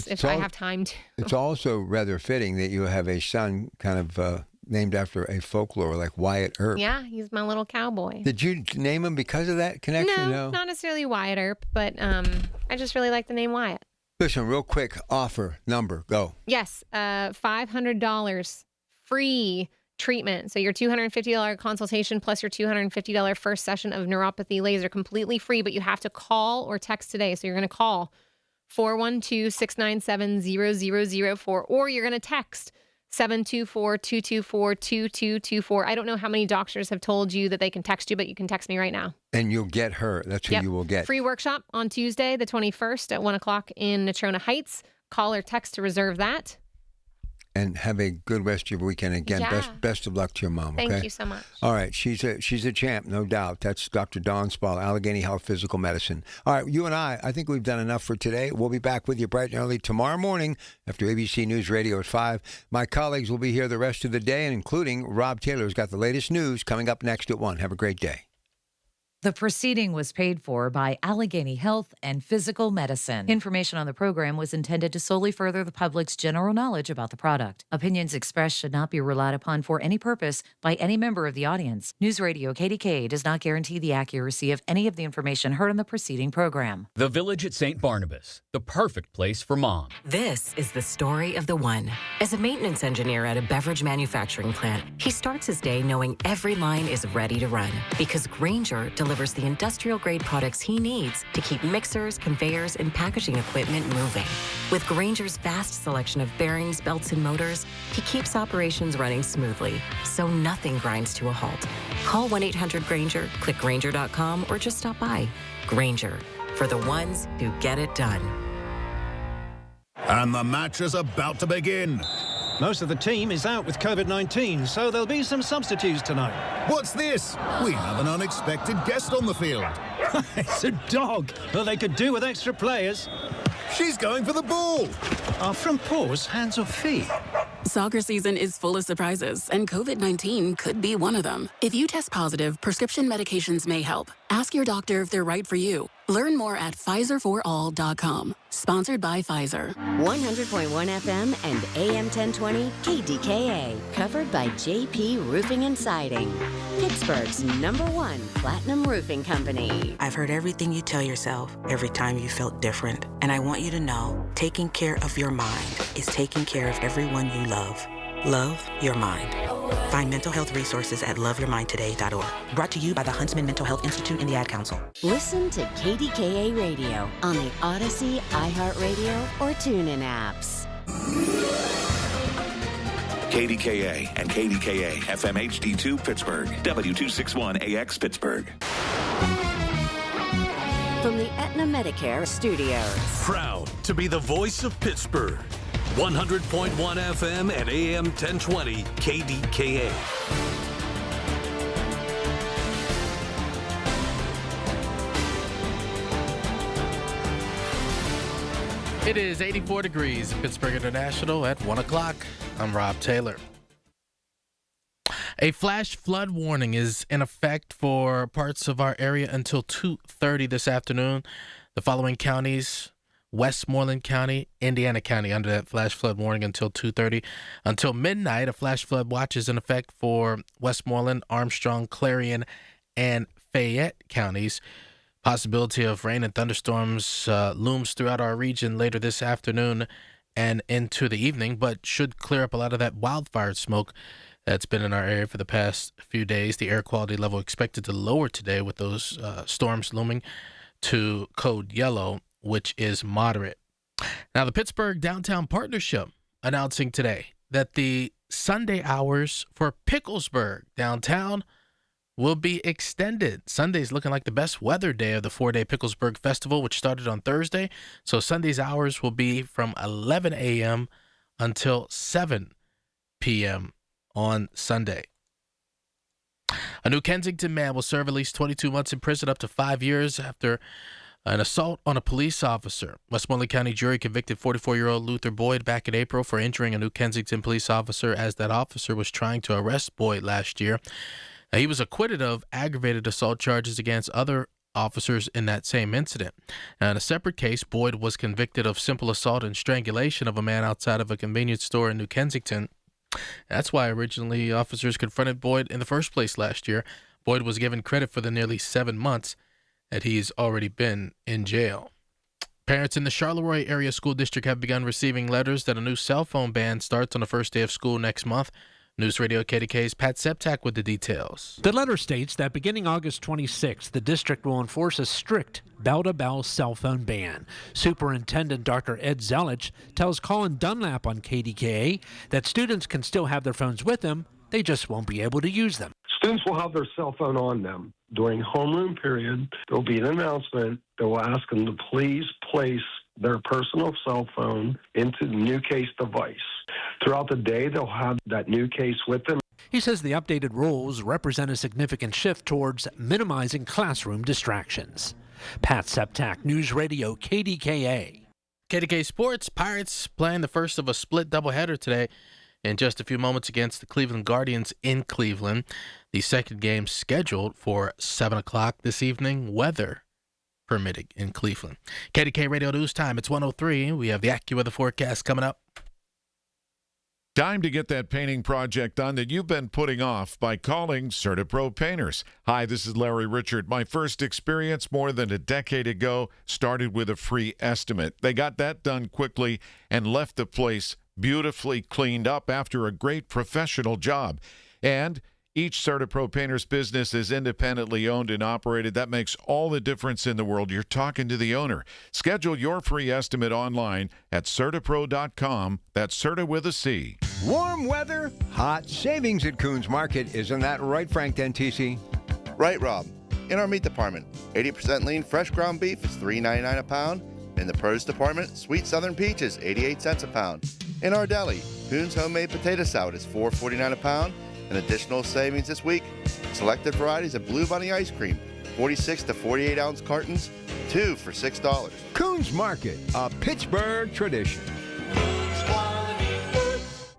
if I have time to.
It's also rather fitting that you have a son kind of named after a folklore like Wyatt Earp.
Yeah, he's my little cowboy.
Did you name him because of that connection?
No, not necessarily Wyatt Earp, but I just really like the name Wyatt.
Listen, real quick, offer, number, go.
Yes, $500 free treatment. So your $250 consultation plus your $250 first session of neuropathy laser, completely free, but you have to call or text today. So you're going to call 412-697-0004, or you're going to text 724-224-2224. I don't know how many doctors have told you that they can text you, but you can text me right now.
And you'll get her. That's who you will get.
Free workshop on Tuesday, the 21st at 1 o'clock in Natrona Heights. Call or text to reserve that.
And have a good rest of your weekend. Again, best of luck to your mom, okay?
Thank you so much.
All right, she's a champ, no doubt. That's Dr. Dawn Spall, Allegheny Health Physical Medicine. All right, you and I think we've done enough for today. We'll be back with you bright and early tomorrow morning after ABC News Radio at 5. My colleagues will be here the rest of the day, and including Rob Taylor, who's got the latest news coming up next at 1. Have a great day.
The proceeding was paid for by Allegheny Health and Physical Medicine. Information on the program was intended to solely further the public's general knowledge about the product. Opinions expressed should not be relied upon for any purpose by any member of the audience. News Radio KDKA does not guarantee the accuracy of any of the information heard on the preceding program.
The Village at St. Barnabas, the perfect place for mom.
This is the story of the one. As a maintenance engineer at a beverage manufacturing plant, he starts his day knowing every line is ready to run because Grainger delivers the industrial-grade products he needs to keep mixers, conveyors, and packaging equipment moving. With Grainger's vast selection of bearings, belts, and motors, he keeps operations running smoothly, so nothing grinds to a halt. Call 1-800-GRAINGER, click Grainger.com, or just stop by. Grainger, for the ones who get it done.
And the match is about to begin.
Most of the team is out with COVID-19, so there'll be some substitutes tonight.
What's this? We have an unexpected guest on the field.
It's a dog. Well, they could do with extra players.
She's going for the ball.
Are front paws hands or feet?
Soccer season is full of surprises, and COVID-19 could be one of them. If you test positive, prescription medications may help. Ask your doctor if they're right for you. Learn more at PfizerForAll.com. Sponsored by Pfizer.
100.1 FM and AM 1020 KDKA. Covered by JP Roofing and Siding. Pittsburgh's #1 platinum roofing company.
I've heard everything you tell yourself every time you felt different. And I want you to know, taking care of your mind is taking care of everyone you love. Love your mind. Find mental health resources at loveyourmindtoday.org. Brought to you by the Huntsman Mental Health Institute and the Ad Council.
Listen to KDKA Radio on the Odyssey, iHeartRadio, or TuneIn apps.
KDKA and KDKA FM HD2 Pittsburgh, W261AX Pittsburgh.
From the Aetna Medicare Studios.
Proud to be the voice of Pittsburgh. 100.1 FM and AM 1020 KDKA.
It is 84 degrees at Pittsburgh International at 1 o'clock. I'm Rob Taylor. A flash flood warning is in effect for parts of our area until 2:30 this afternoon. The following counties: Westmoreland County, Indiana County, under that flash flood warning until 2:30. Until midnight, a flash flood watch is in effect for Westmoreland, Armstrong, Clarion, and Fayette counties. Possibility of rain and thunderstorms looms throughout our region later this afternoon and into the evening, but should clear up a lot of that wildfire smoke that's been in our area for the past few days. The air quality level expected to lower today with those storms looming to code yellow, which is moderate. Now, the Pittsburgh Downtown Partnership announcing today that the Sunday hours for Picklesburgh downtown will be extended. Sunday's looking like the best weather day of the 4-day Picklesburgh Festival, which started on Thursday. So Sunday's hours will be from 11 a.m. until 7 p.m. on Sunday. A New Kensington man will serve at least 22 months in prison, up to 5 years, after an assault on a police officer. Westmoreland County jury convicted 44-year-old Luther Boyd back in April for injuring a New Kensington police officer as that officer was trying to arrest Boyd last year. Now, he was acquitted of aggravated assault charges against other officers in that same incident. Now, in a separate case, Boyd was convicted of simple assault and strangulation of a man outside of a convenience store in New Kensington. That's why originally officers confronted Boyd in the first place last year. Boyd was given credit for the nearly 7 months that he's already been in jail. Parents in the Charleroi Area School District have begun receiving letters that a new cell phone ban starts on the first day of school next month. News Radio KDKA's Pat Septak with the details.
The letter states that beginning August 26th, the district will enforce a strict bell-to-bell cell phone ban. Superintendent Dr. Ed Zelich tells Colin Dunlap on KDKA that students can still have their phones with them, they just won't be able to use them.
Students will have their cell phone on them. During homeroom period, there will be an announcement that will ask them to please place their personal cell phone into the new case device. Throughout the day, they'll have that new case with them.
He says the updated rules represent a significant shift towards minimizing classroom distractions. Pat Septak, News Radio KDKA.
KDKA Sports, Pirates playing the first of a split doubleheader today in just a few moments against the Cleveland Guardians in Cleveland. The second game scheduled for 7 o'clock this evening, weather permitting in Cleveland. KDK Radio News Time, it's 1:03. We have the AccuWeather forecast coming up.
Time to get that painting project done that you've been putting off by calling CertaPro Painters. Hi, this is Larry Richard. My first experience more than a decade ago started with a free estimate. They got that done quickly and left the place beautifully cleaned up after a great professional job. And each CertaPro Painters business is independently owned and operated. That makes all the difference in the world. You're talking to the owner. Schedule your free estimate online at CertaPro.com. That's Certa with a C.
Warm weather, hot savings at Coons Market. Isn't that right, Frank Dentisi?
Right, Rob. In our meat department, 80% lean fresh ground beef is $3.99 a pound. In the produce department, sweet southern peach is 88 cents a pound. In our deli, Coons homemade potato salad is $4.49 a pound. An additional savings this week, selected varieties of Blue Bunny ice cream, 46 to 48 ounce cartons, 2 for $6.
Coons Market, a Pittsburgh tradition.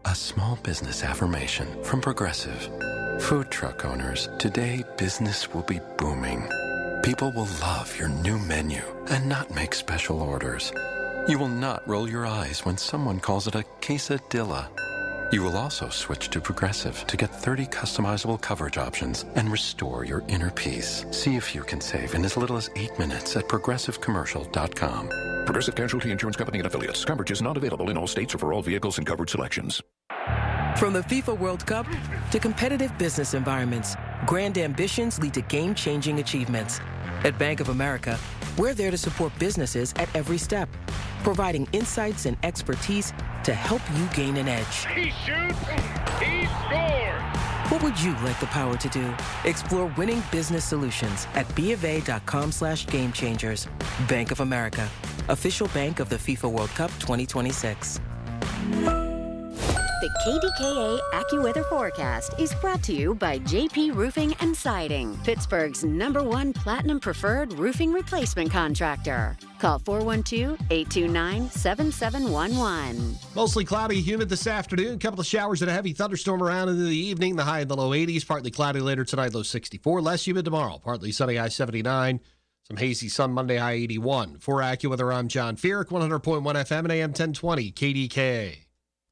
A small business affirmation from Progressive. Food truck owners, today business will be booming. People will love your new menu and not make special orders. You will not roll your eyes when someone calls it a quesadilla. You will also switch to Progressive to get 30 customizable coverage options and restore your inner peace. See if you can save in as little as 8 minutes at progressivecommercial.com.
Progressive Casualty Insurance Company and Affiliates. Coverage is not available in all states or for all vehicles and coverage selections.
From the FIFA World Cup to competitive business environments, grand ambitions lead to game-changing achievements. At Bank of America, we're there to support businesses at every step, providing insights and expertise to help you gain an edge.
He shoots, he scores!
What would you like the power to do? Explore winning business solutions at BofA.com/gamechangers. Bank of America, official bank of the FIFA World Cup 2026.
The KDKA AccuWeather forecast is brought to you by JP Roofing and Siding, Pittsburgh's #1 Platinum Preferred roofing replacement contractor. Call 412-829-7711.
Mostly cloudy, humid this afternoon. A couple of showers and a heavy thunderstorm around into the evening. The high in the low 80s. Partly cloudy later tonight, low 64. Less humid tomorrow. Partly sunny, high 79. Some hazy sun Monday, high 81. For AccuWeather, I'm John Feerick, 100.1 FM and AM 1020, KDKA.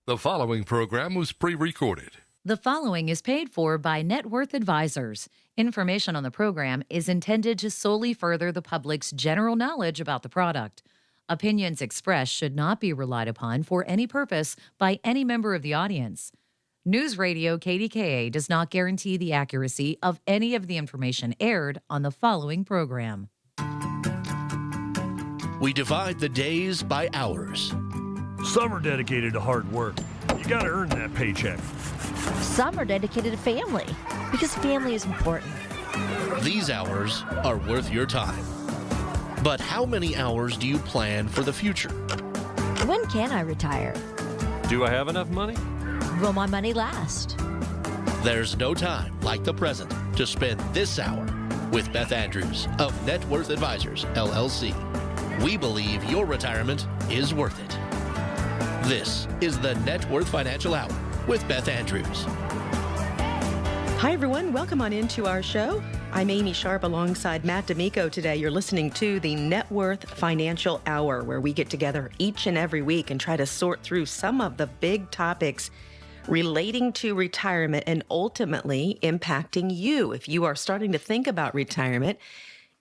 The following program was pre-recorded.
The following is paid for by Net Worth Advisors. Information on the program is intended to solely further the public's general knowledge about the product. Opinions expressed should not be relied upon for any purpose by any member of the audience. News Radio KDKA does not guarantee the accuracy of any of the information aired on the following program.
We divide the days by hours.
Some are dedicated to hard work. You gotta earn that paycheck.
Some are dedicated to family, because family is important.
These hours are worth your time. But how many hours do you plan for the future?
When can I retire?
Do I have enough money?
Will my money last?
There's no time like the present to spend this hour with Beth Andrews of Net Worth Advisors, LLC. We believe your retirement is worth it. This is the Net Worth Financial Hour with Beth Andrews.
Hi, everyone. Welcome on into our show. I'm Amy Sharp alongside Matt D'Amico today. You're listening to the Net Worth Financial Hour, where we get together each and every week and try to sort through some of the big topics relating to retirement and ultimately impacting you. If you are starting to think about retirement,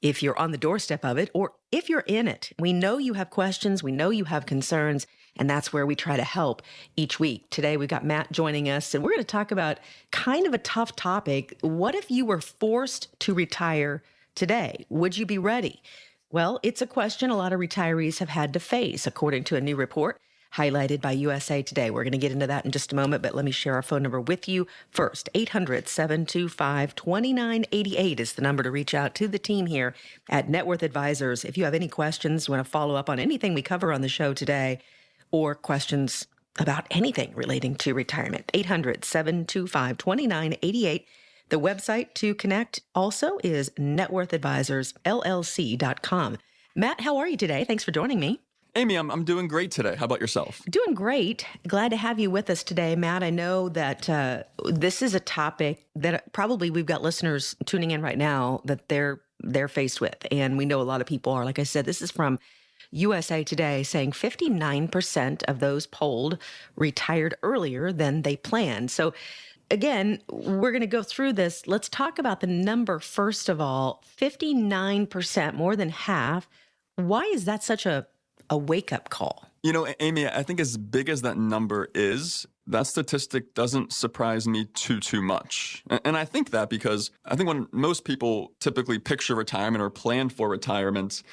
if you're on the doorstep of it, or if you're in it, we know you have questions, we know you have concerns, and that's where we try to help each week. Today, we've got Matt joining us, and we're going to talk about kind of a tough topic. What if you were forced to retire today? Would you be ready? Well, it's a question a lot of retirees have had to face, according to a new report highlighted by USA Today. We're going to get into that in just a moment, but let me share our phone number with you first. 800-725-2988 is the number to reach out to the team here at Net Worth Advisors. If you have any questions, want to follow up on anything we cover on the show today, or questions about anything relating to retirement, 800-725-2988. The website to connect also is networthadvisorsllc.com. Matt, how are you today? Thanks for joining me.
Amy, I'm doing great today. How about yourself?
Doing great. Glad to have you with us today, Matt. I know that this is a topic that probably we've got listeners tuning in right now that they're faced with. And we know a lot of people are. Like I said, this is from USA Today saying 59% of those polled retired earlier than they planned. So again, we're going to go through this. Let's talk about the number first of all. 59%, more than half. Why is that such a wake-up call?
You know, Amy, I think as big as that number is, that statistic doesn't surprise me too much. And I think that because I think when most people typically picture retirement or plan for retirement,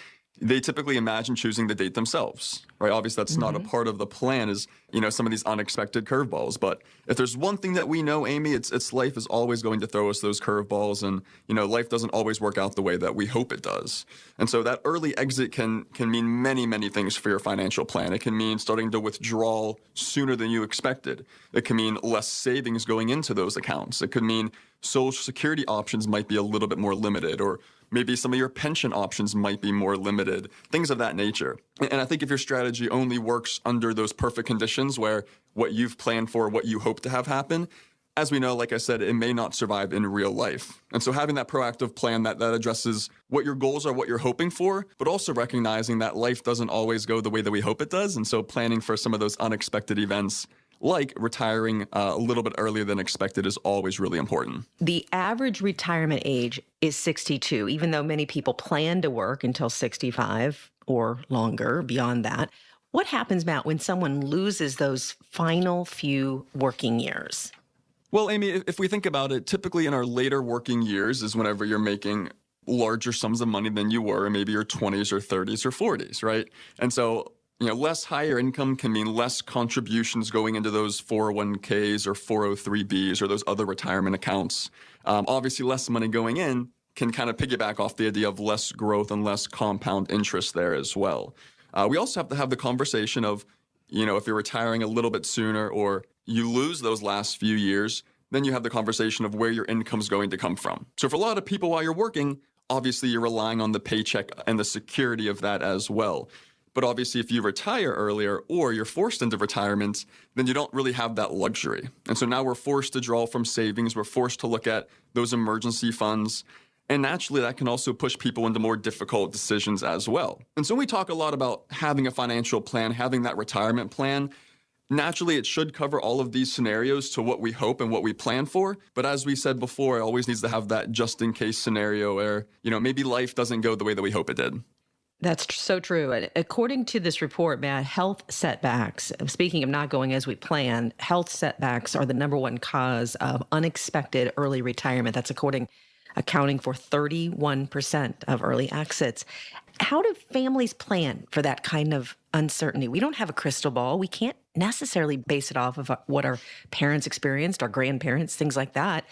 they typically imagine choosing the date themselves, right? Obviously, that's not a part of the plan is, you know, some of these unexpected curveballs. But if there's one thing that we know, Amy, it's life is always going to throw us those curveballs. And, you know, life doesn't always work out the way that we hope it does. And so that early exit can mean many things for your financial plan. It can mean starting to withdraw sooner than you expected. It can mean less savings going into those accounts. It could mean Social Security options might be a little bit more limited, or maybe some of your pension options might be more limited, things of that nature. And I think if your strategy only works under those perfect conditions where what you've planned for, what you hope to have happen, as we know, like I said, it may not survive in real life. And so having that proactive plan that addresses what your goals are, what you're hoping for, but also recognizing that life doesn't always go the way that we hope it does. And so planning for some of those unexpected events, like retiring a little bit earlier than expected, is always really important.
The average retirement age is 62, even though many people plan to work until 65 or longer beyond that. What happens, Matt, when someone loses those final few working years?
Well, Amy, if we think about it, typically in our later working years is whenever you're making larger sums of money than you were in maybe your 20s or 30s or 40s, right? And so, you know, less higher income can mean less contributions going into those 401ks or 403bs or those other retirement accounts. Obviously, less money going in can kind of piggyback off the idea of less growth and less compound interest there as well. We also have to have the conversation of, if you're retiring a little bit sooner or you lose those last few years, then you have the conversation of where your income's going to come from. So for a lot of people while you're working, obviously you're relying on the paycheck and the security of that as well. But obviously if you retire earlier or you're forced into retirement, then you don't really have that luxury. And so now we're forced to draw from savings. We're forced to look at those emergency funds. And naturally, that can also push people into more difficult decisions as well. And so we talk a lot about having a financial plan, having that retirement plan. Naturally, it should cover all of these scenarios to what we hope and what we plan for. But as we said before, it always needs to have that just-in-case scenario where, maybe life doesn't go the way that we hope it did.
That's so true. And according to this report, Matt, health setbacks, speaking of not going as we planned, health setbacks are the number one cause of unexpected early retirement. That's accounting for 31% of early exits. How do families plan for that kind of uncertainty? We don't have a crystal ball. We can't necessarily base it off of what our parents experienced, our grandparents, things like that,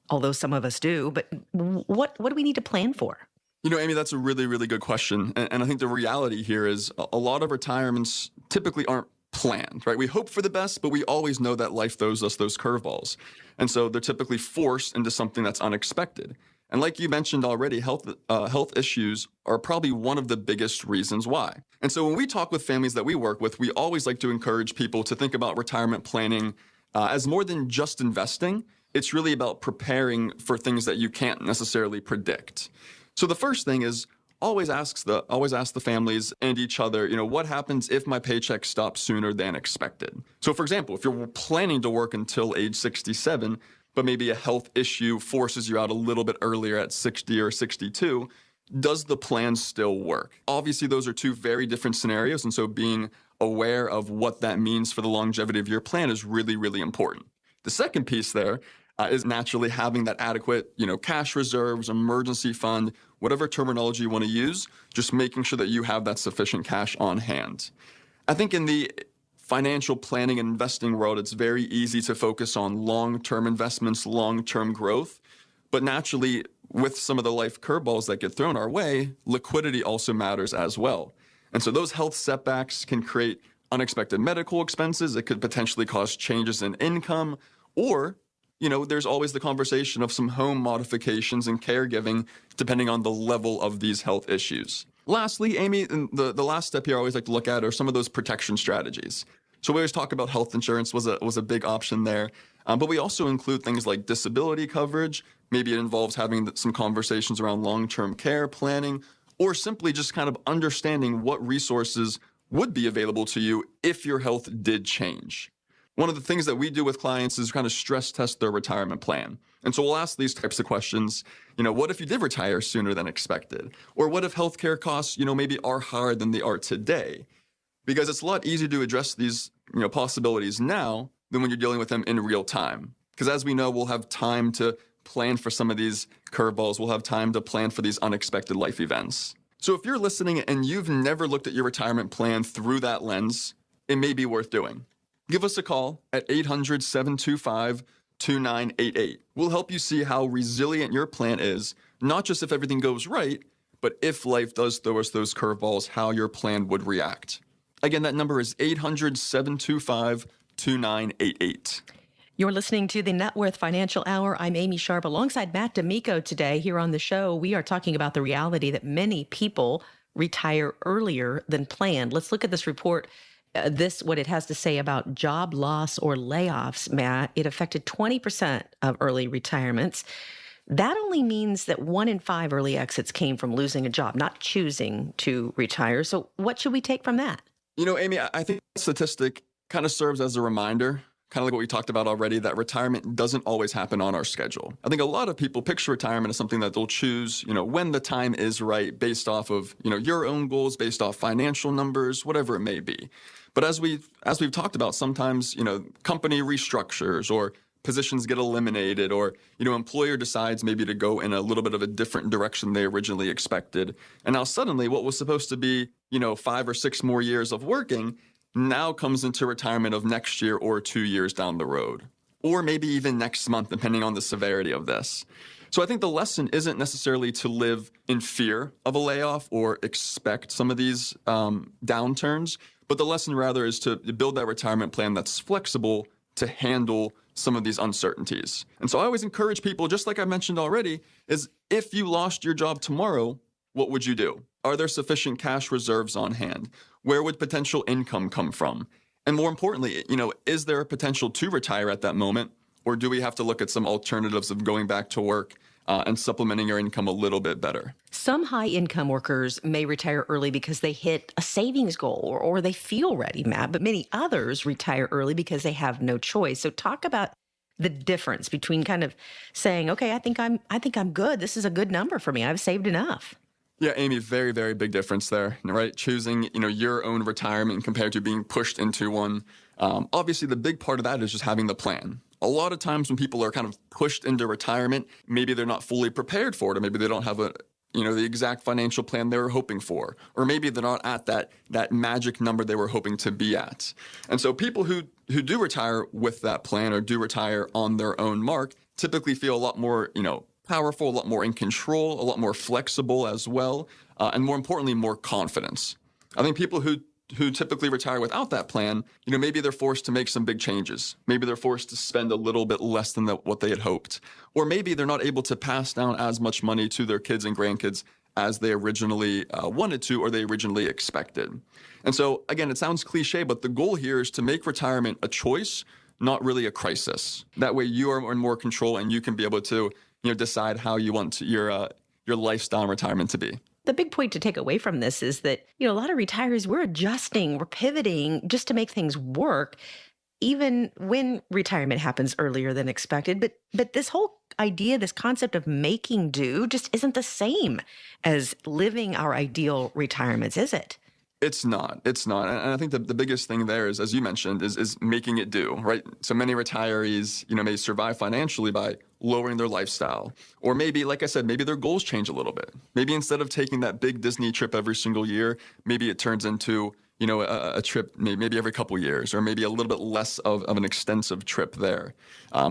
although some of us do. But what do we need to plan for?
Amy, that's a really, really good question. And I think the reality here is a lot of retirements typically aren't planned, right? We hope for the best, but we always know that life throws us those curveballs. And so they're typically forced into something that's unexpected. And like you mentioned already, health issues are probably one of the biggest reasons why. And so when we talk with families that we work with, we always like to encourage people to think about retirement planning as more than just investing. It's really about preparing for things that you can't necessarily predict. So the first thing is always ask the families and each other, what happens if my paycheck stops sooner than expected? So for example, if you're planning to work until age 67, but maybe a health issue forces you out a little bit earlier at 60 or 62, does the plan still work? Obviously, those are two very different scenarios, and so being aware of what that means for the longevity of your plan is really, really important. The second piece there is naturally having that adequate, cash reserves, emergency fund, whatever terminology you want to use, just making sure that you have that sufficient cash on hand. I think in the financial planning and investing world, it's very easy to focus on long-term investments, long-term growth. But naturally, with some of the life curveballs that get thrown our way, liquidity also matters as well. And so those health setbacks can create unexpected medical expenses. It could potentially cause changes in income, or there's always the conversation of some home modifications and caregiving, depending on the level of these health issues. Lastly, Amy, the last step here I always like to look at are some of those protection strategies. So we always talk about health insurance was a big option there, but we also include things like disability coverage. Maybe it involves having some conversations around long-term care planning, or simply just kind of understanding what resources would be available to you if your health did change. One of the things that we do with clients is kind of stress test their retirement plan. And so we'll ask these types of questions. What if you did retire sooner than expected? Or what if healthcare costs, maybe are higher than they are today? Because it's a lot easier to address these, possibilities now than when you're dealing with them in real time. Because as we know, we'll have time to plan for some of these curveballs. We'll have time to plan for these unexpected life events. So if you're listening and you've never looked at your retirement plan through that lens, it may be worth doing. Give us a call at 800-725-2988. We'll help you see how resilient your plan is, not just if everything goes right, but if life does throw us those curveballs, how your plan would react. Again, that number is 800-725-2988.
You're listening to the Net Worth Financial Hour. I'm Amy Sharp alongside Matt D'Amico today. Here on the show, we are talking about the reality that many people retire earlier than planned. Let's look at this report. What it has to say about job loss or layoffs, Matt. It affected 20% of early retirements. That only means that 1 in 5 early exits came from losing a job, not choosing to retire. So what should we take from that?
Amy, I think that statistic kind of serves as a reminder, kind of like what we talked about already, that retirement doesn't always happen on our schedule. I think a lot of people picture retirement as something that they'll choose, when the time is right, based off of, your own goals, based off financial numbers, whatever it may be. But as we've talked about, sometimes, company restructures or positions get eliminated, or, employer decides maybe to go in a little bit of a different direction they originally expected. And now suddenly what was supposed to be, 5 or 6 more years of working now comes into retirement of next year or 2 years down the road, or maybe even next month, depending on the severity of this. So I think the lesson isn't necessarily to live in fear of a layoff or expect some of these downturns, But the lesson rather is to build that retirement plan that's flexible to handle some of these uncertainties. And so I always encourage people, just like I mentioned already, is if you lost your job tomorrow, what would you do? Are there sufficient cash reserves on hand? Where would potential income come from? And more importantly, is there a potential to retire at that moment? Or do we have to look at some alternatives of going back to work and supplementing your income a little bit better?
Some high-income workers may retire early because they hit a savings goal or they feel ready, Matt, but many others retire early because they have no choice. So talk about the difference between kind of saying, okay, I think I'm good. This is a good number for me. I've saved enough.
Yeah, Amy, very, very big difference there, right? Choosing, your own retirement compared to being pushed into one. Obviously, the big part of that is just having the plan. A lot of times when people are kind of pushed into retirement, maybe they're not fully prepared for it, or maybe they don't have the exact financial plan they were hoping for, or maybe they're not at that magic number they were hoping to be at. And so people who do retire with that plan or do retire on their own mark typically feel a lot more, powerful, a lot more in control, a lot more flexible as well, and more importantly, more confidence. I think people who typically retire without that plan, maybe they're forced to make some big changes. Maybe they're forced to spend a little bit less than what they had hoped. Or maybe they're not able to pass down as much money to their kids and grandkids as they originally wanted to or they originally expected. And so, again, it sounds cliche, but the goal here is to make retirement a choice, not really a crisis. That way you are in more control and you can be able to decide how you want your lifestyle and retirement to be.
The big point to take away from this is that, a lot of retirees, we're adjusting, we're pivoting just to make things work, even when retirement happens earlier than expected. But this whole idea, this concept of making do just isn't the same as living our ideal retirements, is it?
It's not. And I think the biggest thing there is, as you mentioned, is making it do, right? So many retirees, may survive financially by lowering their lifestyle. Or maybe, like I said, maybe their goals change a little bit. Maybe instead of taking that big Disney trip every single year, maybe it turns into, a trip maybe every couple years, or maybe a little bit less of an extensive trip there.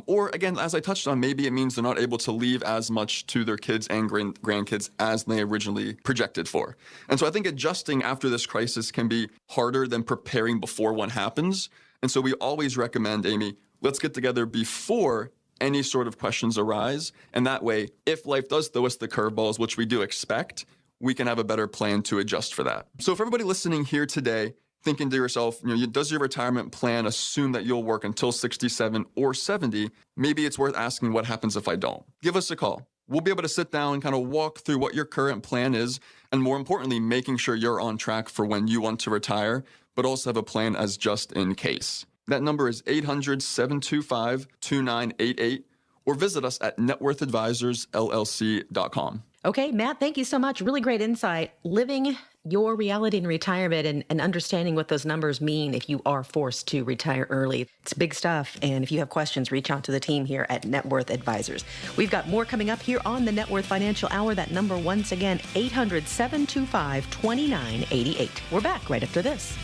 Or again, as I touched on, maybe it means they're not able to leave as much to their kids and grandkids as they originally projected for. And so I think adjusting after this crisis can be harder than preparing before one happens. And so we always recommend, Amy, let's get together before any sort of questions arise. And that way, if life does throw us the curveballs, which we do expect, we can have a better plan to adjust for that. So for everybody listening here today, thinking to yourself, does your retirement plan assume that you'll work until 67 or 70? Maybe it's worth asking what happens if I don't. Give us a call. We'll be able to sit down and kind of walk through what your current plan is, and more importantly, making sure you're on track for when you want to retire, but also have a plan as just in case. That number is 800-725-2988, or visit us at networthadvisorsllc.com.
Okay, Matt, thank you so much. Really great insight. Living your reality in retirement and understanding what those numbers mean if you are forced to retire early. It's big stuff. And if you have questions, reach out to the team here at Net Worth Advisors. We've got more coming up here on the Net Worth Financial Hour. That number, once again, 800-725-2988. We're back right after this.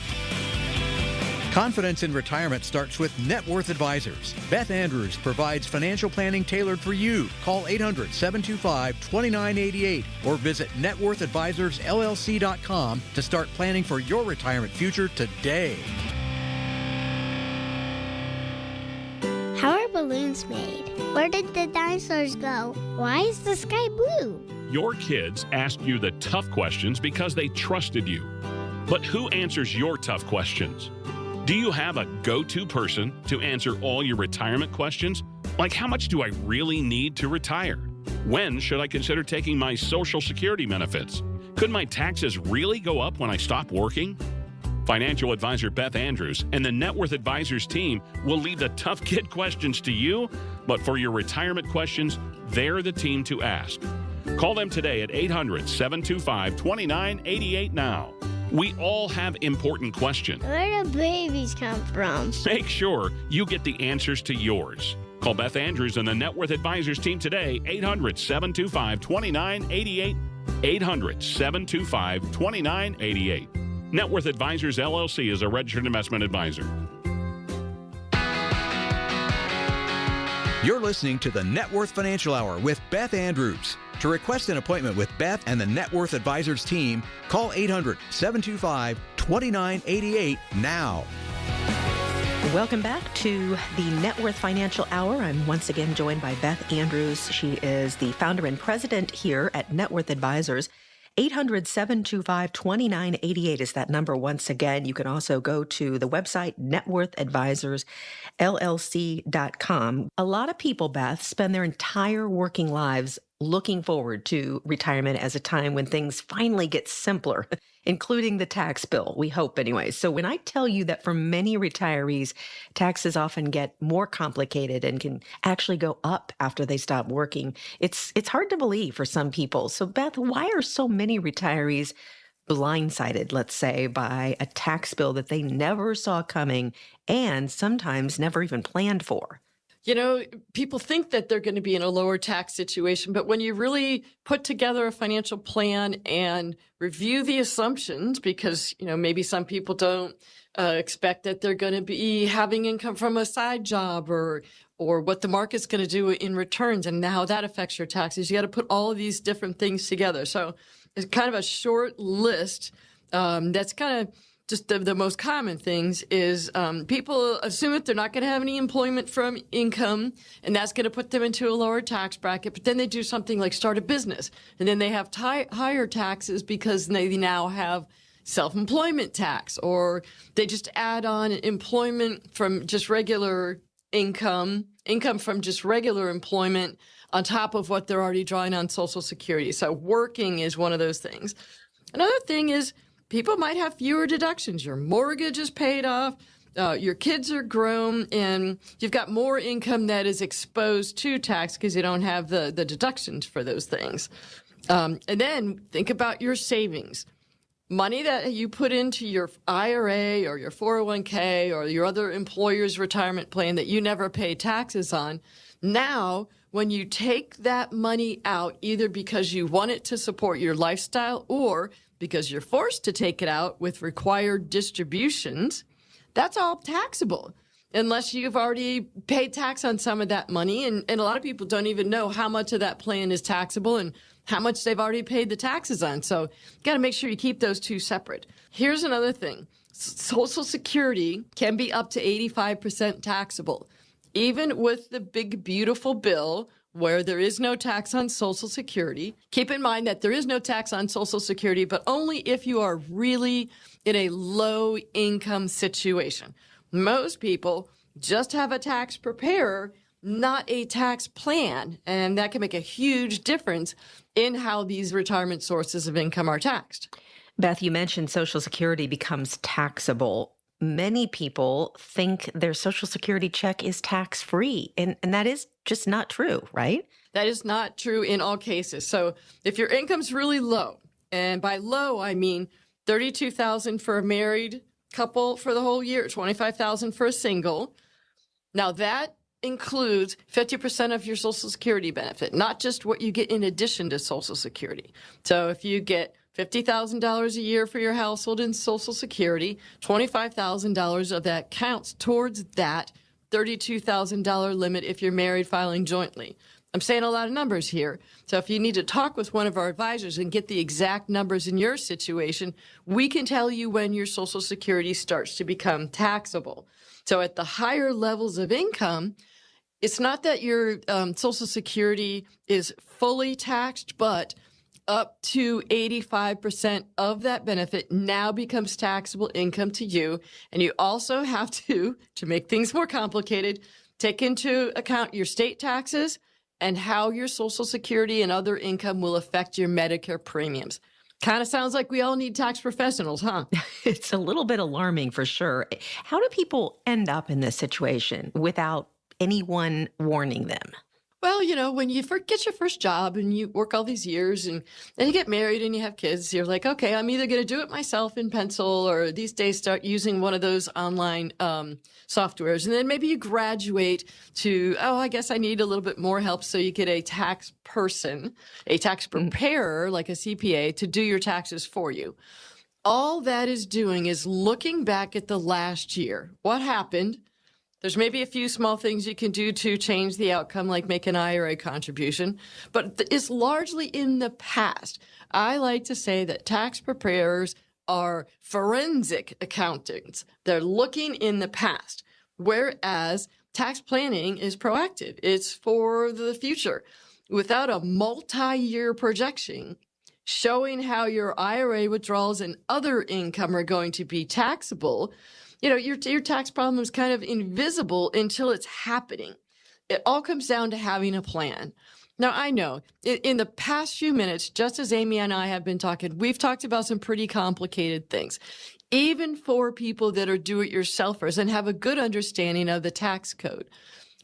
Confidence in retirement starts with Net Worth Advisors. Beth Andrews provides financial planning tailored for you. Call 800-725-2988 or visit networthadvisorsllc.com to start planning for your retirement future today.
How are balloons made? Where did the dinosaurs go? Why is the sky blue?
Your kids asked you the tough questions because they trusted you. But who answers your tough questions? Do you have a go-to person to answer all your retirement questions? Like, how much do I really need to retire? When should I consider taking my Social Security benefits? Could my taxes really go up when I stop working? Financial advisor Beth Andrews and the Net Worth Advisors team will leave the tough kid questions to you, but for your retirement questions, they're the team to ask. Call them today at 800-725-2988 now. We all have important questions.
Where do babies come from?
Make sure you get the answers to yours. Call Beth Andrews and the Net Worth Advisors team today, 800-725-2988, 800-725-2988. Net Worth Advisors, LLC is a registered investment advisor.
You're listening to the Net Worth Financial Hour with Beth Andrews. To request an appointment with Beth and the Net Worth Advisors team, call 800-725-2988. $29.88 now.
Welcome back to the Net Worth Financial Hour. I'm once again joined by Beth Andrews. She is the founder and president here at Net Worth Advisors. 800-725-2988 is that number once again. You can also go to the website networthadvisorsllc.com. A lot of people, Beth, spend their entire working lives looking forward to retirement as a time when things finally get simpler, including the tax bill, we hope anyway. So when I tell you that for many retirees, taxes often get more complicated and can actually go up after they stop working, it's hard to believe for some people. So Beth, why are so many retirees blindsided, let's say, by a tax bill that they never saw coming and sometimes never even planned for?
You know, people think that they're going to be in a lower tax situation, but when you really put together a financial plan and review the assumptions, because, you know, maybe some people don't expect that they're going to be having income from a side job or what the market's going to do in returns and how that affects your taxes. You got to put all of these different things together. So it's kind of a short list that's kind of just the most common things is people assume that they're not going to have any employment from income, and that's going to put them into a lower tax bracket. But then they do something like start a business, and then they have higher taxes because they now have self-employment tax, or they just add on employment from just regular income from just regular employment on top of what they're already drawing on Social Security. So working is one of those things. Another thing is people might have fewer deductions. Your mortgage is paid off, your kids are grown, and you've got more income that is exposed to tax because you don't have the deductions for those things. And then think about your savings. Money that you put into your IRA or your 401k or your other employer's retirement plan that you never pay taxes on. Now, when you take that money out, either because you want it to support your lifestyle or because you're forced to take it out with required distributions, that's all taxable unless you've already paid tax on some of that money. And a lot of people don't even know how much of that plan is taxable and how much they've already paid the taxes on. So you got to make sure you keep those two separate. Here's another thing. Social Security can be up to 85% taxable. Even with the big, beautiful bill where there is no tax on Social Security, keep in mind that there is no tax on Social Security, but only if you are really in a low income situation. Most people just have a tax preparer, not a tax plan, and that can make a huge difference in how these retirement sources of income are taxed.
Beth, you mentioned Social Security becomes taxable. Many people think their Social Security check is tax-free, and that is just not true, right?
That is not true in all cases. So if your income's really low, and by low, I mean $32,000 for a married couple for the whole year, $25,000 for a single. Now that includes 50% of your Social Security benefit, not just what you get in addition to Social Security. So if you get $50,000 a year for your household in Social Security, $25,000 of that counts towards that $32,000 limit if you're married filing jointly. I'm saying a lot of numbers here. So if you need to talk with one of our advisors and get the exact numbers in your situation, we can tell you when your Social Security starts to become taxable. So at the higher levels of income, it's not that your Social Security is fully taxed, but up to 85% of that benefit now becomes taxable income to you. And you also have to make things more complicated, take into account your state taxes and how your Social Security and other income will affect your Medicare premiums. Kind of sounds like we all need tax professionals, huh?
It's a little bit alarming for sure. How do people end up in this situation without anyone warning them?
Well, you know, when you get your first job and you work all these years and then you get married and you have kids, you're like, okay, I'm either going to do it myself in pencil or these days start using one of those online softwares. And then maybe you graduate to, I guess I need a little bit more help. So you get a tax person, a tax preparer like a CPA to do your taxes for you. All that is doing is looking back at the last year. What happened? There's maybe a few small things you can do to change the outcome, like make an IRA contribution, but it's largely in the past. I like to say that tax preparers are forensic accountants. They're looking in the past, whereas tax planning is proactive. It's for the future. Without a multi-year projection showing how your IRA withdrawals and other income are going to be taxable, your tax problem is kind of invisible until it's happening. It all comes down to having a plan. Now, I know in the past few minutes, just as Amy and I have been talking, we've talked about some pretty complicated things, even for people that are do-it-yourselfers and have a good understanding of the tax code.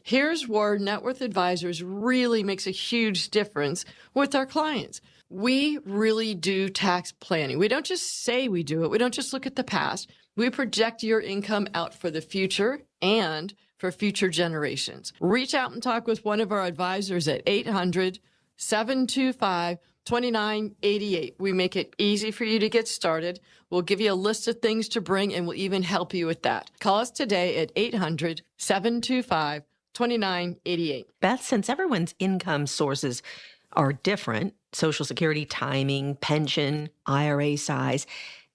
Here's where Net Worth Advisors really makes a huge difference with our clients. We really do tax planning. We don't just say we do it. We don't just look at the past. We project your income out for the future and for future generations. Reach out and talk with one of our advisors at 800-725-2988. We make it easy for you to get started. We'll give you a list of things to bring, and we'll even help you with that. Call us today at 800-725-2988.
Beth, since everyone's income sources are different, Social Security timing, pension, IRA size,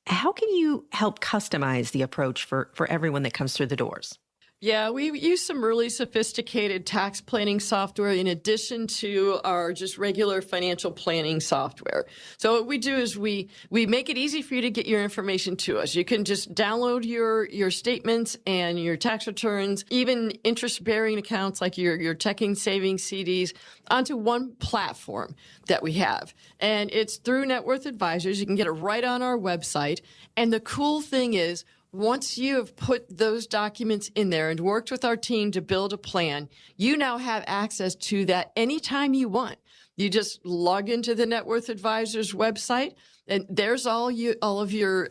how can you help customize the approach for everyone that comes through the doors?
Yeah, we use some really sophisticated tax planning software in addition to our just regular financial planning software. So what we do is we make it easy for you to get your information to us. You can just download your statements and your tax returns, even interest-bearing accounts like your checking, savings, CDs, onto one platform that we have. And it's through Net Worth Advisors. You can get it right on our website. And the cool thing is, once you have put those documents in there and worked with our team to build a plan, you now have access to that anytime you want. You just log into the Net Worth Advisors website, and there's all of your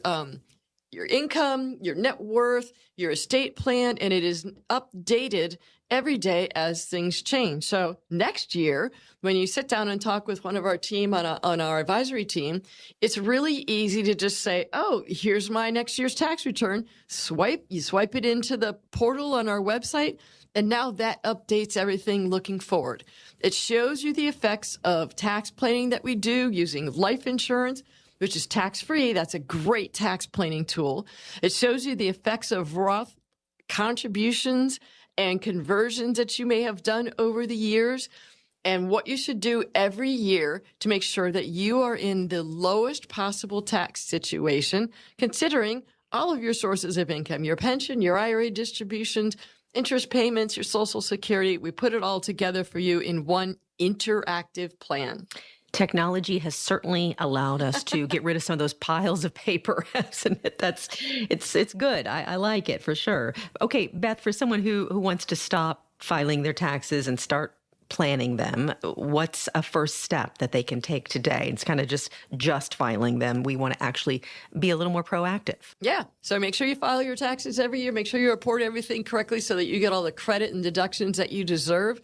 income, your net worth, your estate plan, and it is updated every day as things change. So next year, when you sit down and talk with one of our team on our advisory team, it's really easy to just say, oh, here's my next year's tax return. You swipe it into the portal on our website, and now that updates everything looking forward. It shows you the effects of tax planning that we do using life insurance, which is tax-free. That's a great tax planning tool. It shows you the effects of Roth contributions and conversions that you may have done over the years, and what you should do every year to make sure that you are in the lowest possible tax situation, considering all of your sources of income, your pension, your IRA distributions, interest payments, your Social Security. We put it all together for you in one interactive plan.
Technology has certainly allowed us to get rid of some of those piles of paper, hasn't it? It's good. I like it for sure. Okay, Beth, for someone who wants to stop filing their taxes and start planning them, what's a first step that they can take today? It's kind of just filing them. We want to actually be a little more proactive.
Yeah. So make sure you file your taxes every year. Make sure you report everything correctly so that you get all the credit and deductions that you deserve.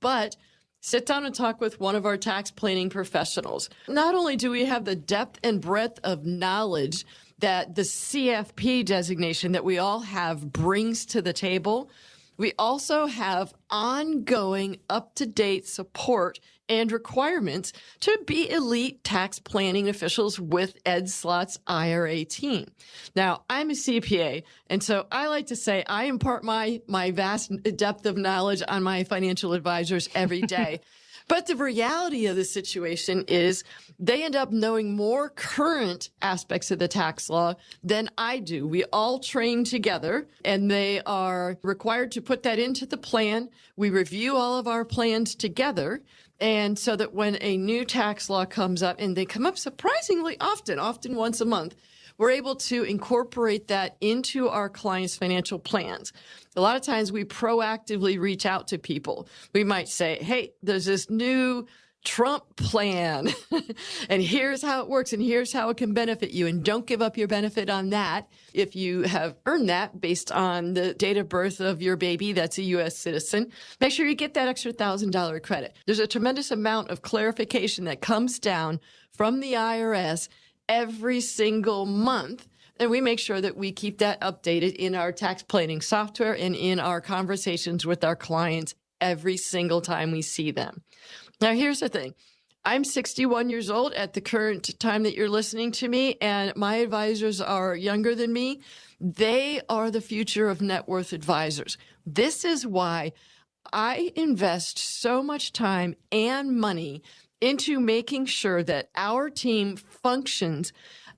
But sit down and talk with one of our tax planning professionals. Not only do we have the depth and breadth of knowledge that the CFP designation that we all have brings to the table, we also have ongoing up-to-date support and requirements to be elite tax planning officials with Ed Slott's IRA team. Now, I'm a CPA, and so I like to say I impart my vast depth of knowledge on my financial advisors every day. But the reality of the situation is they end up knowing more current aspects of the tax law than I do. We all train together, and they are required to put that into the plan. We review all of our plans together. And so that when a new tax law comes up, and they come up surprisingly often once a month, we're able to incorporate that into our clients' financial plans. A lot of times we proactively reach out to people. We might say, hey, there's this new Trump plan, and here's how it works, and here's how it can benefit you. And don't give up your benefit on that if you have earned that based on the date of birth of your baby that's a U.S. citizen. Make sure you get that extra $1,000 credit. There's a tremendous amount of clarification that comes down from the IRS every single month. And we make sure that we keep that updated in our tax planning software and in our conversations with our clients every single time we see them. Now, here's the thing. I'm 61 years old at the current time that you're listening to me, and my advisors are younger than me. They are the future of net worth advisors. This is why I invest so much time and money into making sure that our team functions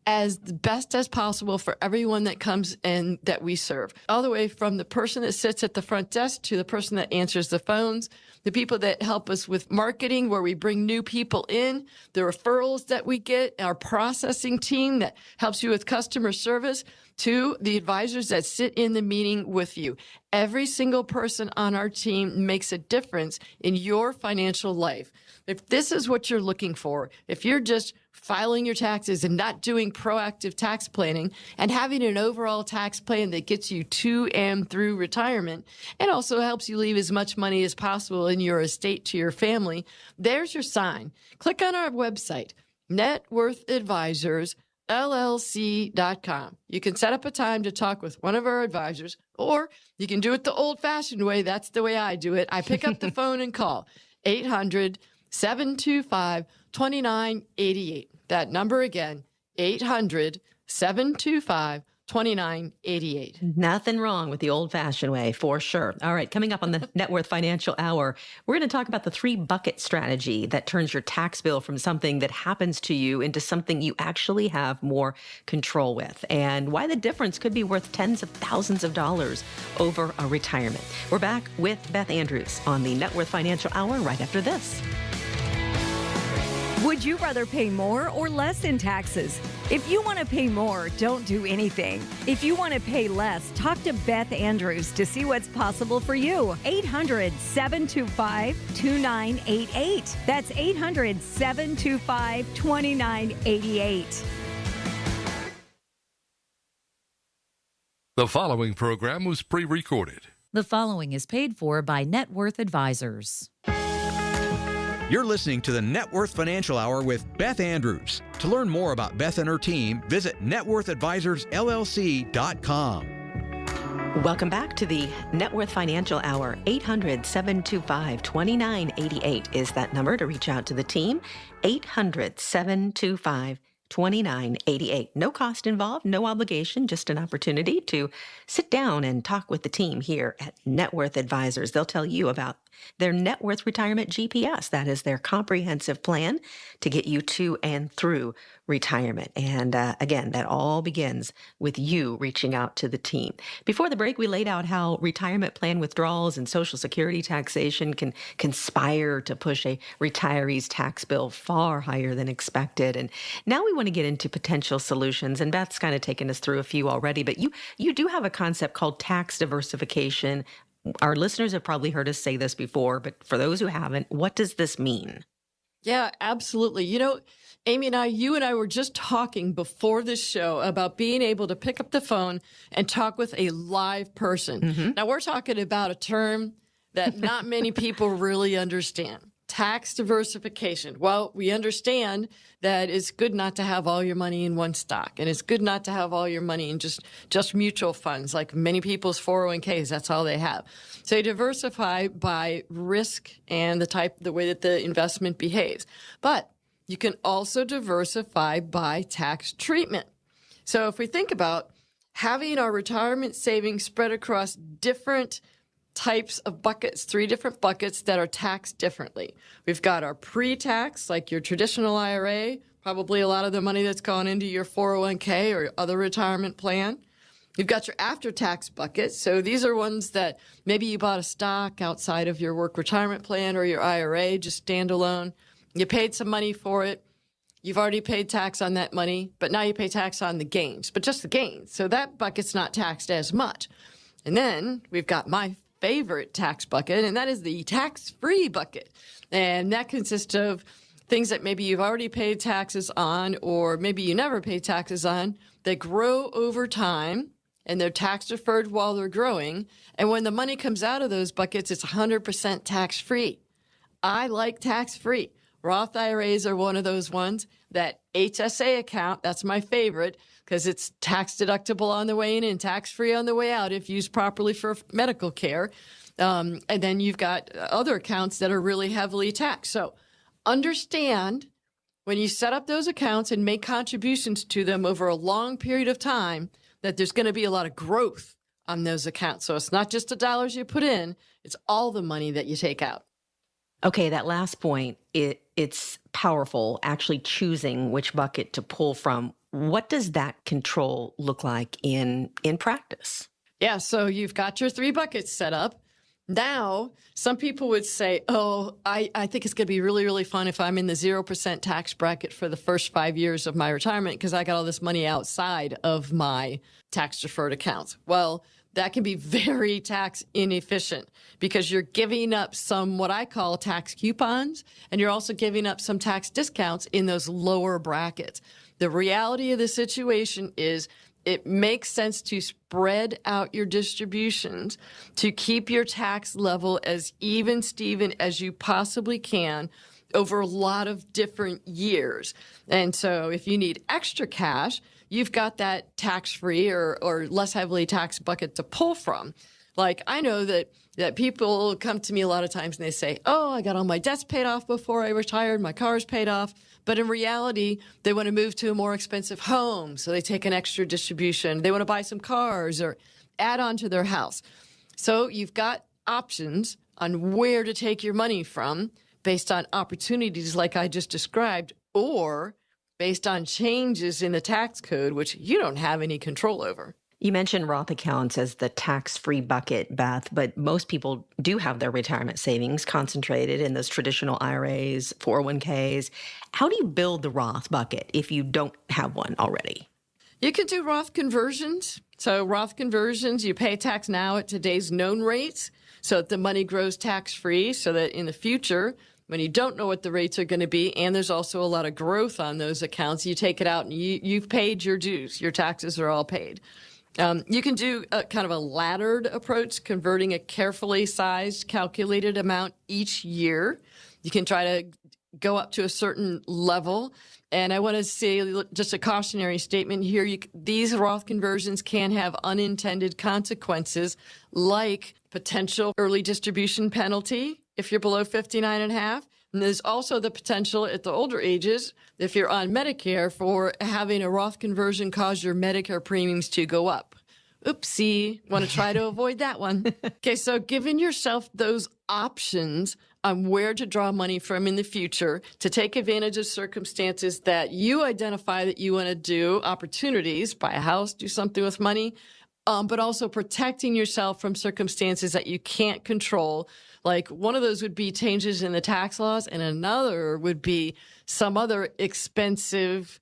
as the best as possible for everyone that comes in that we serve. All the way from the person that sits at the front desk to the person that answers the phones, the people that help us with marketing, where we bring new people in, the referrals that we get, our processing team that helps you with customer service, to the advisors that sit in the meeting with you. Every single person on our team makes a difference in your financial life. If this is what you're looking for, if you're just filing your taxes and not doing proactive tax planning and having an overall tax plan that gets you to and through retirement and also helps you leave as much money as possible in your estate to your family, there's your sign. Click on our website, networthadvisorsllc.com. You can set up a time to talk with one of our advisors, or you can do it the old-fashioned way. That's the way I do it. I pick up the phone and call 800-725-2988. That number again, 800-725-2988.
Nothing wrong with the old-fashioned way, for sure. All right, coming up on the Net Worth Financial Hour, we're going to talk about the 3-bucket strategy that turns your tax bill from something that happens to you into something you actually have more control with, and why the difference could be worth tens of thousands of dollars over a retirement. We're back with Beth Andrews on the Net Worth Financial Hour right after this.
Would you rather pay more or less in taxes? If you want to pay more, don't do anything. If you want to pay less, talk to Beth Andrews to see what's possible for you. 800-725-2988. That's 800-725-2988.
The following program was pre-recorded.
The following is paid for by Net Worth Advisors.
You're listening to the Net Worth Financial Hour with Beth Andrews. To learn more about Beth and her team, visit networthadvisorsllc.com.
Welcome back to the Net Worth Financial Hour. 800-725-2988 is that number to reach out to the team. 800-725-2988. No cost involved, no obligation, just an opportunity to sit down and talk with the team here at Net Worth Advisors. They'll tell you about their Net Worth Retirement GPS. That is their comprehensive plan to get you to and through retirement. And again, that all begins with you reaching out to the team. Before the break, we laid out how retirement plan withdrawals and Social Security taxation can conspire to push a retiree's tax bill far higher than expected. And now we want to get into potential solutions. And Beth's kind of taken us through a few already, but you do have a concept called tax diversification. Our listeners have probably heard us say this before, but for those who haven't, what does this mean?
Yeah, absolutely. You know, Amy and you and I were just talking before this show about being able to pick up the phone and talk with a live person. Mm-hmm. Now, we're talking about a term that not many people really understand. Tax diversification. Well, we understand that it's good not to have all your money in one stock, and it's good not to have all your money in just mutual funds, like many people's 401ks. That's all they have. So you diversify by risk and the way that the investment behaves. But you can also diversify by tax treatment. So if we think about having our retirement savings spread across different types of buckets, 3 different buckets that are taxed differently. We've got our pre-tax, like your traditional IRA, probably a lot of the money that's gone into your 401k or other retirement plan. You've got your after-tax bucket. So these are ones that maybe you bought a stock outside of your work retirement plan or your IRA, just standalone. You paid some money for it. You've already paid tax on that money, but now you pay tax on the gains, but just the gains. So that bucket's not taxed as much. And then we've got my favorite tax bucket, and that is the tax-free bucket. And that consists of things that maybe you've already paid taxes on, or maybe you never paid taxes on, that grow over time, and they're tax-deferred while they're growing. And when the money comes out of those buckets, it's 100% tax-free. I like tax-free. Roth IRAs are one of those ones. That HSA account, that's my favorite, because it's tax deductible on the way in and tax-free on the way out if used properly for medical care. And then you've got other accounts that are really heavily taxed. So understand when you set up those accounts and make contributions to them over a long period of time that there's going to be a lot of growth on those accounts. So it's not just the dollars you put in, it's all the money that you take out.
Okay, that last point, it's powerful, actually choosing which bucket to pull from. What does that control look like in practice?
Yeah, so you've got your 3 buckets set up. Now, some people would say, oh, I think it's going to be really, really fun if I'm in the 0% tax bracket for the first 5 years of my retirement because I got all this money outside of my tax-deferred accounts. Well, that can be very tax inefficient because you're giving up some what I call tax coupons, and you're also giving up some tax discounts in those lower brackets. The reality of the situation is it makes sense to spread out your distributions to keep your tax level as even, Steven, as you possibly can over a lot of different years. And so if you need extra cash, you've got that tax-free or less heavily taxed bucket to pull from. Like, I know that people come to me a lot of times and they say, oh, I got all my debts paid off before I retired, my car's paid off. But in reality, they want to move to a more expensive home, so they take an extra distribution. They want to buy some cars or add on to their house. So you've got options on where to take your money from based on opportunities like I just described, or based on changes in the tax code, which you don't have any control over.
You mentioned Roth accounts as the tax-free bucket, Beth, but most people do have their retirement savings concentrated in those traditional IRAs, 401ks. How do you build the Roth bucket if you don't have one already?
You can do Roth conversions. So Roth conversions, you pay tax now at today's known rates so that the money grows tax-free so that in the future, when you don't know what the rates are going to be, and there's also a lot of growth on those accounts, you take it out and you've paid your dues. Your taxes are all paid. You can do a kind of a laddered approach, converting a carefully sized, calculated amount each year. You can try to go up to a certain level. And I want to say just a cautionary statement here. These Roth conversions can have unintended consequences like potential early distribution penalty if you're below 59 and a half. And there's also the potential at the older ages, if you're on Medicare, for having a Roth conversion cause your Medicare premiums to go up. Oopsie, want to try to avoid that one. Okay, so giving yourself those options on where to draw money from in the future to take advantage of circumstances that you identify that you want to do, opportunities, buy a house, do something with money, but also protecting yourself from circumstances that you can't control. Like one of those would be changes in the tax laws, and another would be some other expensive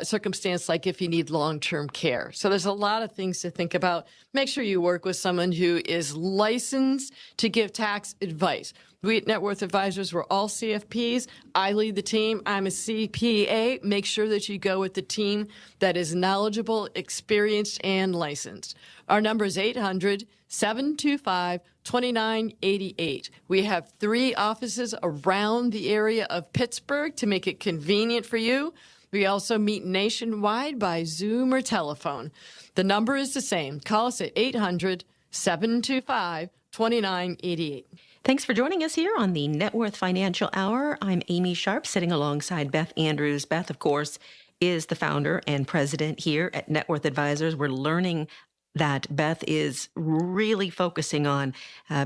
circumstance, like if you need long-term care. So there's a lot of things to think about. Make sure you work with someone who is licensed to give tax advice. We at Net Worth Advisors, we're all CFPs. I lead the team. I'm a CPA. Make sure that you go with the team that is knowledgeable, experienced, and licensed. Our number is 800-725-2988. We have 3 offices around the area of Pittsburgh to make it convenient for you. We also meet nationwide by Zoom or telephone. The number is the same. Call us at 800-725-2988.
Thanks for joining us here on the Net Worth Financial Hour. I'm Amy Sharp, sitting alongside Beth Andrews. Beth, of course, is the founder and president here at Net Worth Advisors. We're learning that Beth is really focusing on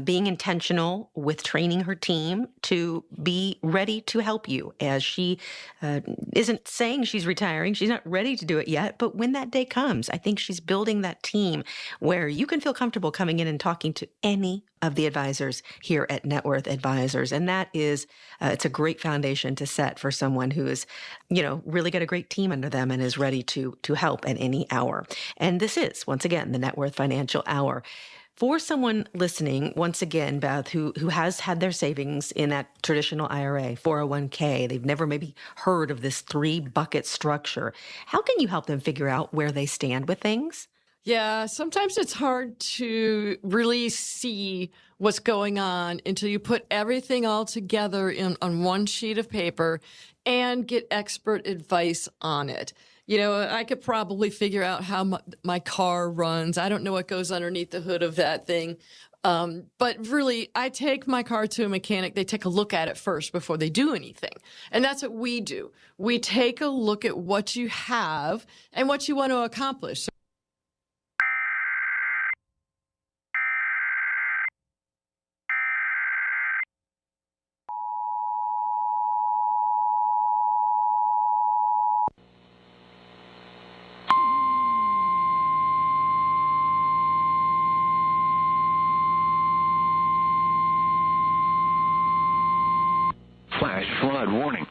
being intentional with training her team to be ready to help you, as she isn't saying she's retiring. She's not ready to do it yet. But when that day comes, I think she's building that team where you can feel comfortable coming in and talking to any of the advisors here at Net Worth Advisors. And that is, it's a great foundation to set for someone who is, really got a great team under them and is ready to help at any hour. And this is, once again, the Net Worth Financial Hour. For someone listening, once again, Beth, who has had their savings in that traditional IRA, 401k, they've never maybe heard of this 3-bucket structure. How can you help them figure out where they stand with things?
Yeah, sometimes it's hard to really see what's going on until you put everything all together on one sheet of paper and get expert advice on it. I could probably figure out how my car runs. I don't know what goes underneath the hood of that thing. But really, I take my car to a mechanic. They take a look at it first before they do anything. And that's what we do. We take a look at what you have and what you want to accomplish.
Flash flood warning.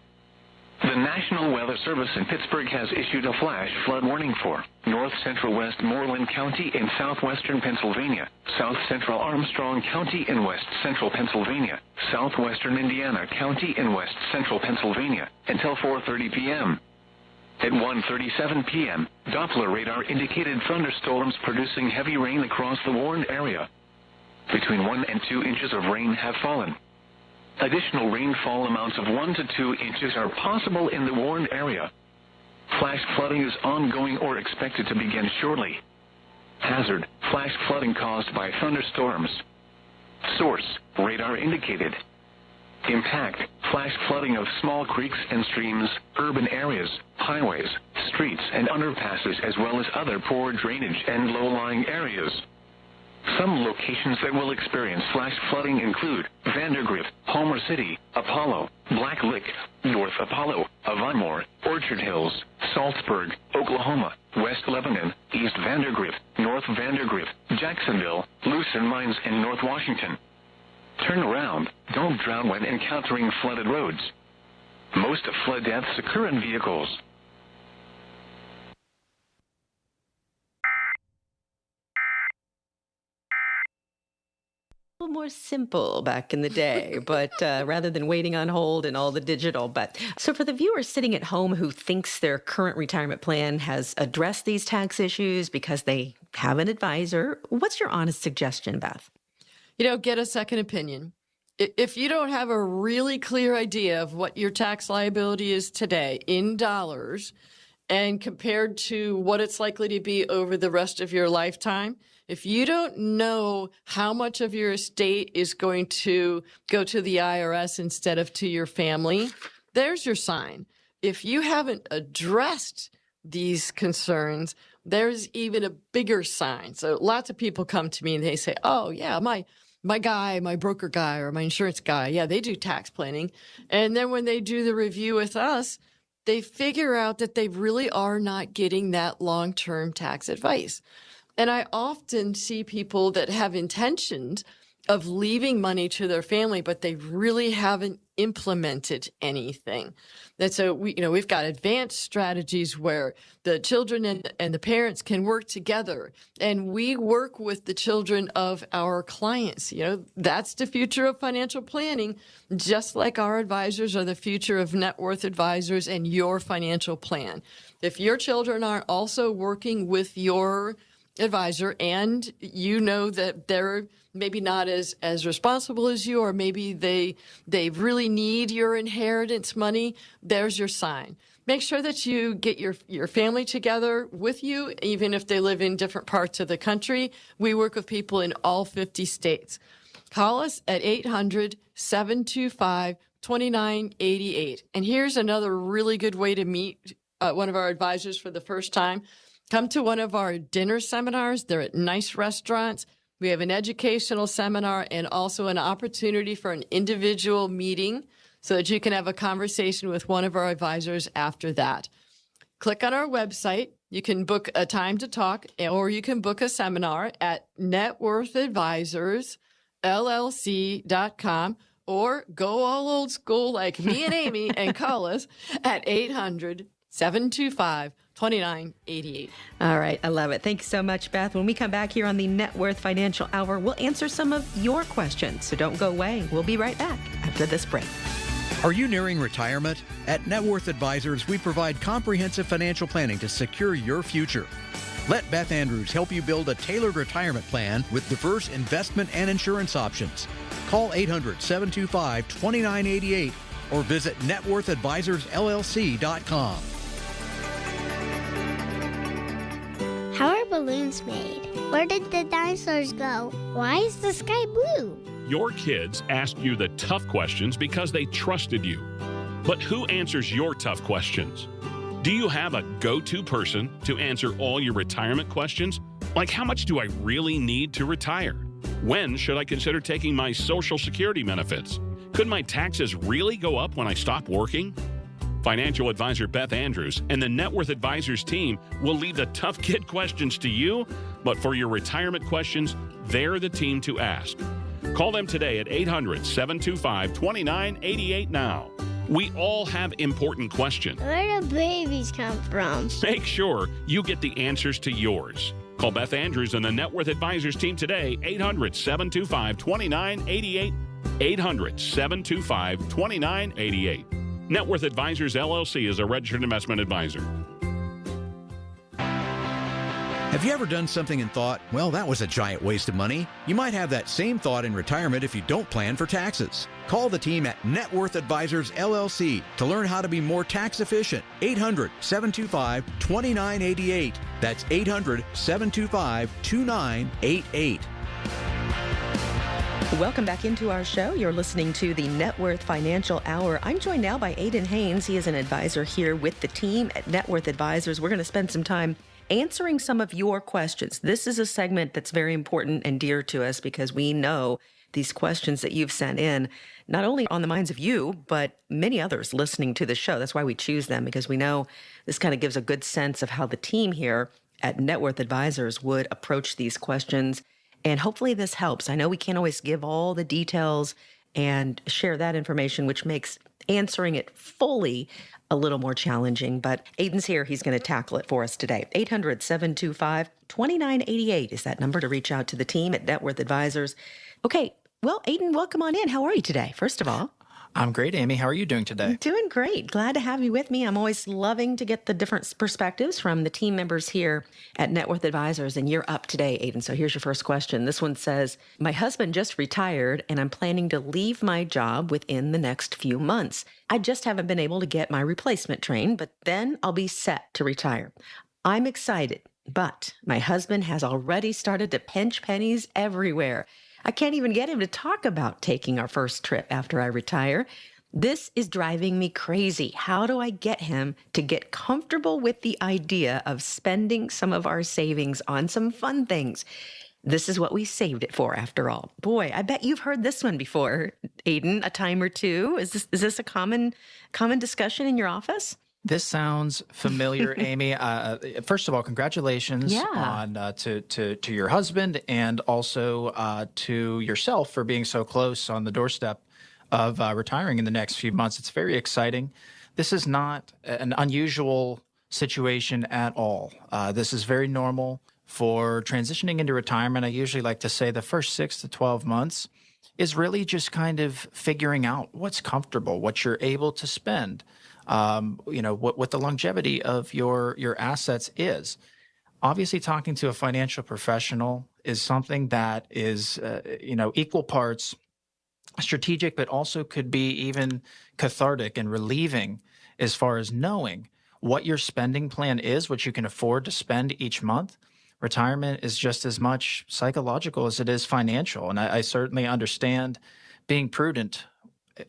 The National Weather Service in Pittsburgh has issued a flash flood warning for north central Westmoreland County in southwestern Pennsylvania, south central Armstrong County in west central Pennsylvania, southwestern Indiana County in west central Pennsylvania until 4:30 p.m. At 1:37 p.m., Doppler radar indicated thunderstorms producing heavy rain across the warned area. Between 1 and 2 inches of rain have fallen. Additional rainfall amounts of 1 to 2 inches are possible in the warned area. Flash flooding is ongoing or expected to begin shortly. Hazard: flash flooding caused by thunderstorms. Source: radar indicated. Impact: flash flooding of small creeks and streams, urban areas, highways, streets, and underpasses, as well as other poor drainage and low-lying areas. Some locations that will experience flash flooding include Vandergrift, Homer City, Apollo, Black Lick, North Apollo, Avonmore, Orchard Hills, Salzburg, Oklahoma, West Lebanon, East Vandergrift, North Vandergrift, Jacksonville, Lucerne Mines, and North Washington. Turn around. Don't drown when encountering flooded roads. Most flood deaths occur in vehicles.
A little more simple back in the day, but rather than waiting on hold and all the digital. But so for the viewers sitting at home who thinks their current retirement plan has addressed these tax issues because they have an advisor, what's your honest suggestion, Beth?
Get a second opinion. If you don't have a really clear idea of what your tax liability is today in dollars and compared to what it's likely to be over the rest of your lifetime, if you don't know how much of your estate is going to go to the IRS instead of to your family, there's your sign. If you haven't addressed these concerns, there's even a bigger sign. So lots of people come to me and they say, oh, yeah, my broker guy or my insurance guy, yeah, they do tax planning. And then when they do the review with us, they figure out that they really are not getting that long-term tax advice. And I often see people that have intentions of leaving money to their family, but they really haven't implemented anything. And so we've got advanced strategies where the children and the parents can work together, and we work with the children of our clients. That's the future of financial planning, just like our advisors are the future of net worth advisors and your financial plan. If your children are also working with your advisor and you know that they're maybe not as responsible as you, or maybe they really need your inheritance money, there's your sign. Make sure that you get your family together with you, even if they live in different parts of the country. We work with people in all 50 states. Call us at 800-725-2988. And here's another really good way to meet one of our advisors for the first time. Come to one of our dinner seminars. They're at nice restaurants. We have an educational seminar and also an opportunity for an individual meeting so that you can have a conversation with one of our advisors after that. Click on our website. You can book a time to talk, or you can book a seminar at networthadvisorsllc.com, or go all old school like me and Amy and call us at 800-725-2988.
All right. I love it. Thanks so much, Beth. When we come back here on the Net Worth Financial Hour, we'll answer some of your questions. So don't go away. We'll be right back after this break.
Are you nearing retirement? At Net Worth Advisors, we provide comprehensive financial planning to secure your future. Let Beth Andrews help you build a tailored retirement plan with diverse investment and insurance options. Call 800-725-2988 or visit networthadvisorsllc.com.
How are balloons made? Where did the dinosaurs go? Why is the sky blue?
Your kids ask you the tough questions because they trusted you. But who answers your tough questions? Do you have a go-to person to answer all your retirement questions? Like, how much do I really need to retire? When should I consider taking my Social Security benefits? Could my taxes really go up when I stop working? Financial advisor Beth Andrews and the Net Worth Advisors team will leave the tough kid questions to you, but for your retirement questions, they're the team to ask. Call them today at 800-725-2988 now. We all have important questions.
Where do babies come from?
Make sure you get the answers to yours. Call Beth Andrews and the Net Worth Advisors team today, 800-725-2988, 800-725-2988. Net Worth Advisors, LLC is a registered investment advisor.
Have you ever done something and thought, well, that was a giant waste of money? You might have that same thought in retirement if you don't plan for taxes. Call the team at Net Worth Advisors, LLC to learn how to be more tax efficient. 800-725-2988. That's 800-725-2988.
Welcome back into our show. You're listening to the Net Worth Financial Hour. I'm joined now by Aiden Haynes. He is an advisor here with the team at Net Worth Advisors. We're going to spend some time answering some of your questions. This is a segment that's very important and dear to us because we know these questions that you've sent in, not only on the minds of you, but many others listening to the show. That's why we choose them, because we know this kind of gives a good sense of how the team here at Net Worth Advisors would approach these questions. And hopefully this helps. I know we can't always give all the details and share that information, which makes answering it fully a little more challenging. But Aiden's here. He's going to tackle it for us today. 800-725-2988 is that number to reach out to the team at Net Worth Advisors. Okay, well, Aiden, welcome on in. How are you today, first of all?
I'm great, Amy. How are you doing today?
Doing great. Glad to have you with me. I'm always loving to get the different perspectives from the team members here at Net Worth Advisors, and you're up today, Aiden. So here's your first question. This one says, my husband just retired, and I'm planning to leave my job within the next few months. I just haven't been able to get my replacement trained, but then I'll be set to retire. I'm excited, but my husband has already started to pinch pennies everywhere. I can't even get him to talk about taking our first trip after I retire. This is driving me crazy. How do I get him to get comfortable with the idea of spending some of our savings on some fun things? This is what we saved it for, after all. Boy, I bet you've heard this one before, Aiden, a time or two. Is this a common discussion in your office?
This sounds familiar, Amy. First of all, congratulations on to your husband and also to yourself for being so close on the doorstep of retiring in the next few months. It's very exciting. This is not an unusual situation at all. This is very normal for transitioning into retirement. I usually like to say the first 6 to 12 months is really just kind of figuring out what's comfortable, what you're able to spend. What the longevity of your assets is. Obviously, talking to a financial professional is something that is, equal parts strategic, but also could be even cathartic and relieving as far as knowing what your spending plan is, what you can afford to spend each month. Retirement is just as much psychological as it is financial. And I certainly understand being prudent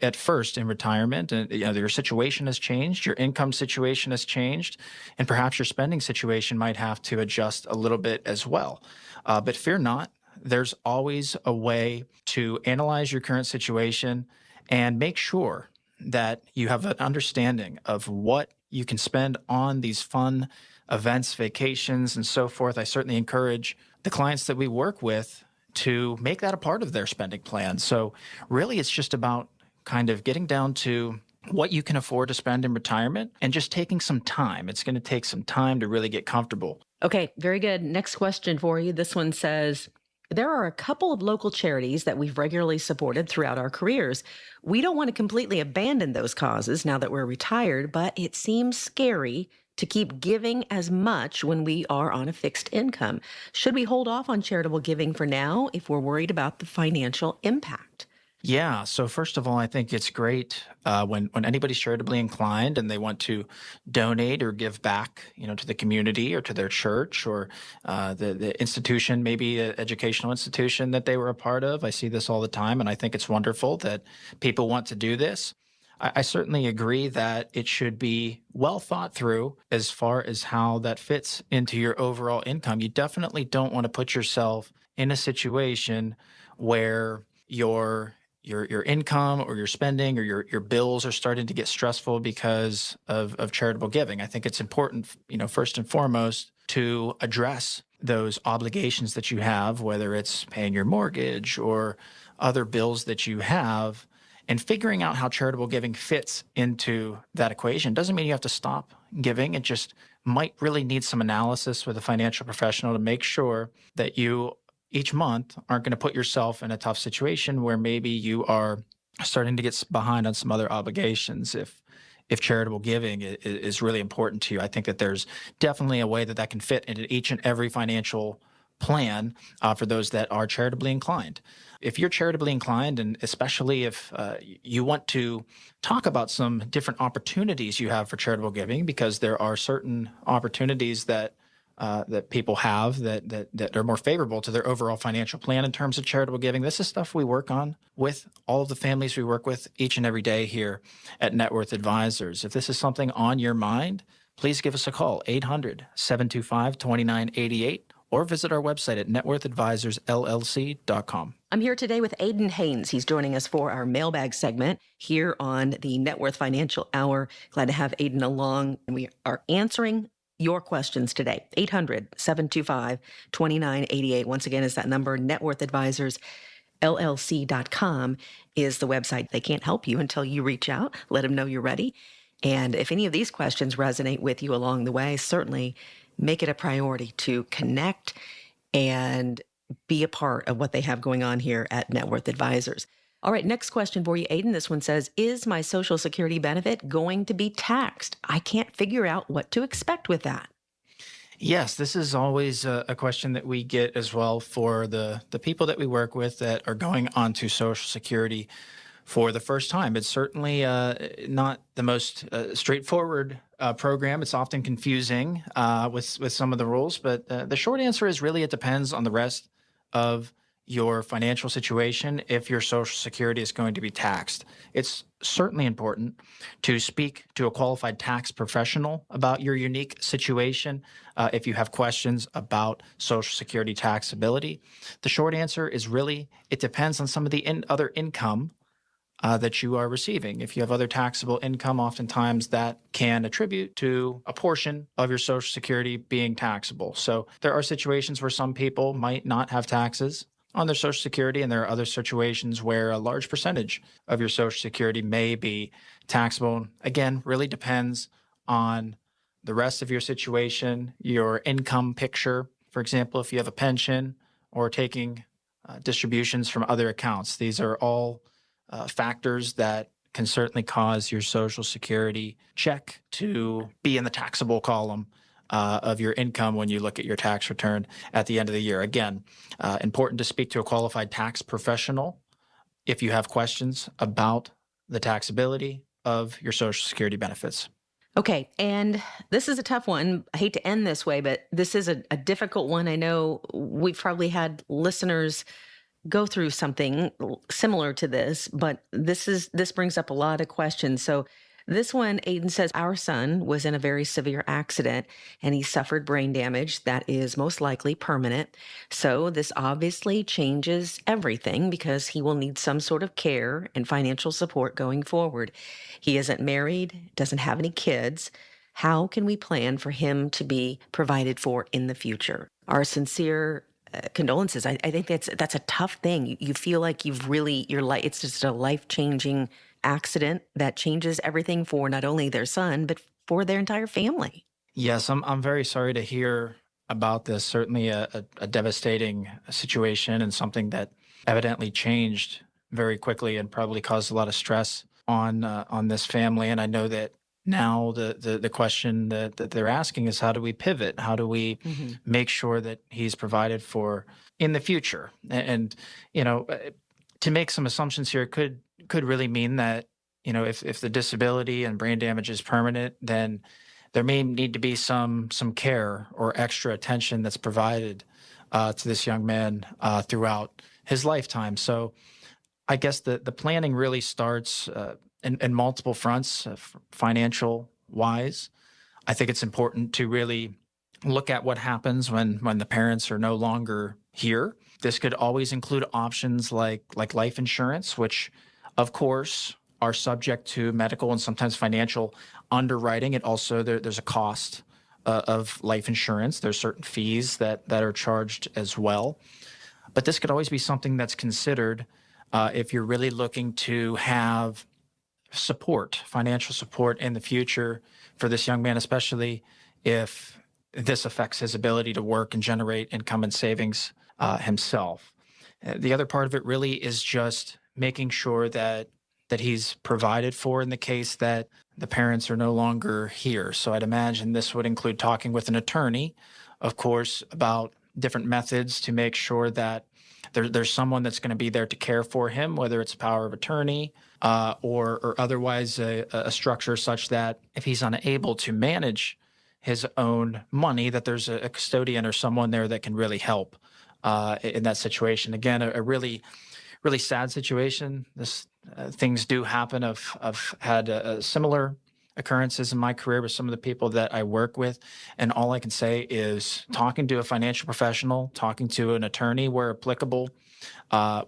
at first in retirement, and your situation has changed, your income situation has changed, and perhaps your spending situation might have to adjust a little bit as well. But fear not, there's always a way to analyze your current situation and make sure that you have an understanding of what you can spend on these fun events, vacations, and so forth. I certainly encourage the clients that we work with to make that a part of their spending plan. So really, it's just about kind of getting down to what you can afford to spend in retirement and just taking some time. It's going to take some time to really get comfortable.
Okay, very good. Next question for you. This one says, there are a couple of local charities that we've regularly supported throughout our careers. We don't want to completely abandon those causes now that we're retired, but it seems scary to keep giving as much when we are on a fixed income. Should we hold off on charitable giving for now if we're worried about the financial impact?
Yeah. So first of all, I think it's great when anybody's charitably inclined and they want to donate or give back, to the community or to their church or the institution, maybe an educational institution that they were a part of. I see this all the time, and I think it's wonderful that people want to do this. I certainly agree that it should be well thought through as far as how that fits into your overall income. You definitely don't want to put yourself in a situation where your income or your spending or your bills are starting to get stressful because of charitable giving. I think it's important, first and foremost, to address those obligations that you have, whether it's paying your mortgage or other bills that you have, and figuring out how charitable giving fits into that equation. Doesn't mean you have to stop giving. It just might really need some analysis with a financial professional to make sure that you each month aren't going to put yourself in a tough situation where maybe you are starting to get behind on some other obligations if charitable giving is really important to you. I think that there's definitely a way that can fit into each and every financial plan for those that are charitably inclined. If you're charitably inclined, and especially if you want to talk about some different opportunities you have for charitable giving, because there are certain opportunities that people have that are more favorable to their overall financial plan in terms of charitable giving. This is stuff we work on with all of the families we work with each and every day here at Net Worth Advisors. If this is something on your mind, please give us a call, 800-725-2988, or visit our website at networthadvisorsllc.com.
I'm here today with Aiden Haynes. He's joining us for our mailbag segment here on the Net Worth Financial Hour. Glad to have Aiden along. And we are answering your questions today. 800-725-2988. Once again, is that number. networthadvisorsllc.com is the website. They can't help you until you reach out. Let them know you're ready. And if any of these questions resonate with you along the way, certainly make it a priority to connect and be a part of what they have going on here at Net Worth Advisors. All right, next question for you, Aiden. This one says, is my Social Security benefit going to be taxed? I can't figure out what to expect with that.
Yes, this is always a question that we get as well for the people that we work with that are going onto Social Security for the first time. It's certainly not the most straightforward program. It's often confusing with some of the rules, but the short answer is really it depends on the rest of your financial situation if your Social Security is going to be taxed. It's certainly important to speak to a qualified tax professional about your unique situation if you have questions about Social Security taxability. The short answer is really it depends on some of the other income that you are receiving. If you have other taxable income, oftentimes that can attribute to a portion of your Social Security being taxable. So there are situations where some people might not have taxes on their Social Security, and there are other situations where a large percentage of your Social Security may be taxable. Again, really depends on the rest of your situation, your income picture. For example, if you have a pension or taking distributions from other accounts, these are all factors that can certainly cause your Social Security check to be in the taxable column of your income when you look at your tax return at the end of the year. Again, important to speak to a qualified tax professional if you have questions about the taxability of your Social Security benefits.
Okay, and this is a tough one. I hate to end this way, but this is a difficult one. I know we've probably had listeners go through something similar to this, but this brings up a lot of questions. So this one, Aiden says, our son was in a very severe accident and he suffered brain damage that is most likely permanent. So this obviously changes everything because he will need some sort of care and financial support going forward. He isn't married, doesn't have any kids. How can we plan for him to be provided for in the future? Our sincere condolences. I think that's a tough thing. You feel like it's just a life-changing accident that changes everything for not only their son, but for their entire family.
Yes, I'm very sorry to hear about this. Certainly a devastating situation and something that evidently changed very quickly and probably caused a lot of stress on this family. And I know that now the question that they're asking is, how do we pivot? How do we make sure that he's provided for in the future? And to make some assumptions here could really mean that, if the disability and brain damage is permanent, then there may need to be some care or extra attention that's provided to this young man throughout his lifetime. So I guess the planning really starts in multiple fronts, financial wise. I think it's important to really look at what happens when the parents are no longer here. This could always include options like life insurance, which of course are subject to medical and sometimes financial underwriting. It also, there's a cost of life insurance. There's certain fees that are charged as well. But this could always be something that's considered if you're really looking to have support, financial support in the future for this young man, especially if this affects his ability to work and generate income and savings himself. The other part of it really is just making sure that he's provided for in the case that the parents are no longer here. So I'd imagine this would include talking with an attorney, of course, about different methods to make sure that there's someone that's going to be there to care for him, whether it's power of attorney or otherwise a structure such that if he's unable to manage his own money, that there's a custodian or someone there that can really help in that situation. Again, a really, really sad situation. Things do happen. I've had similar occurrences in my career with some of the people that I work with, and all I can say is talking to a financial professional, talking to an attorney where applicable,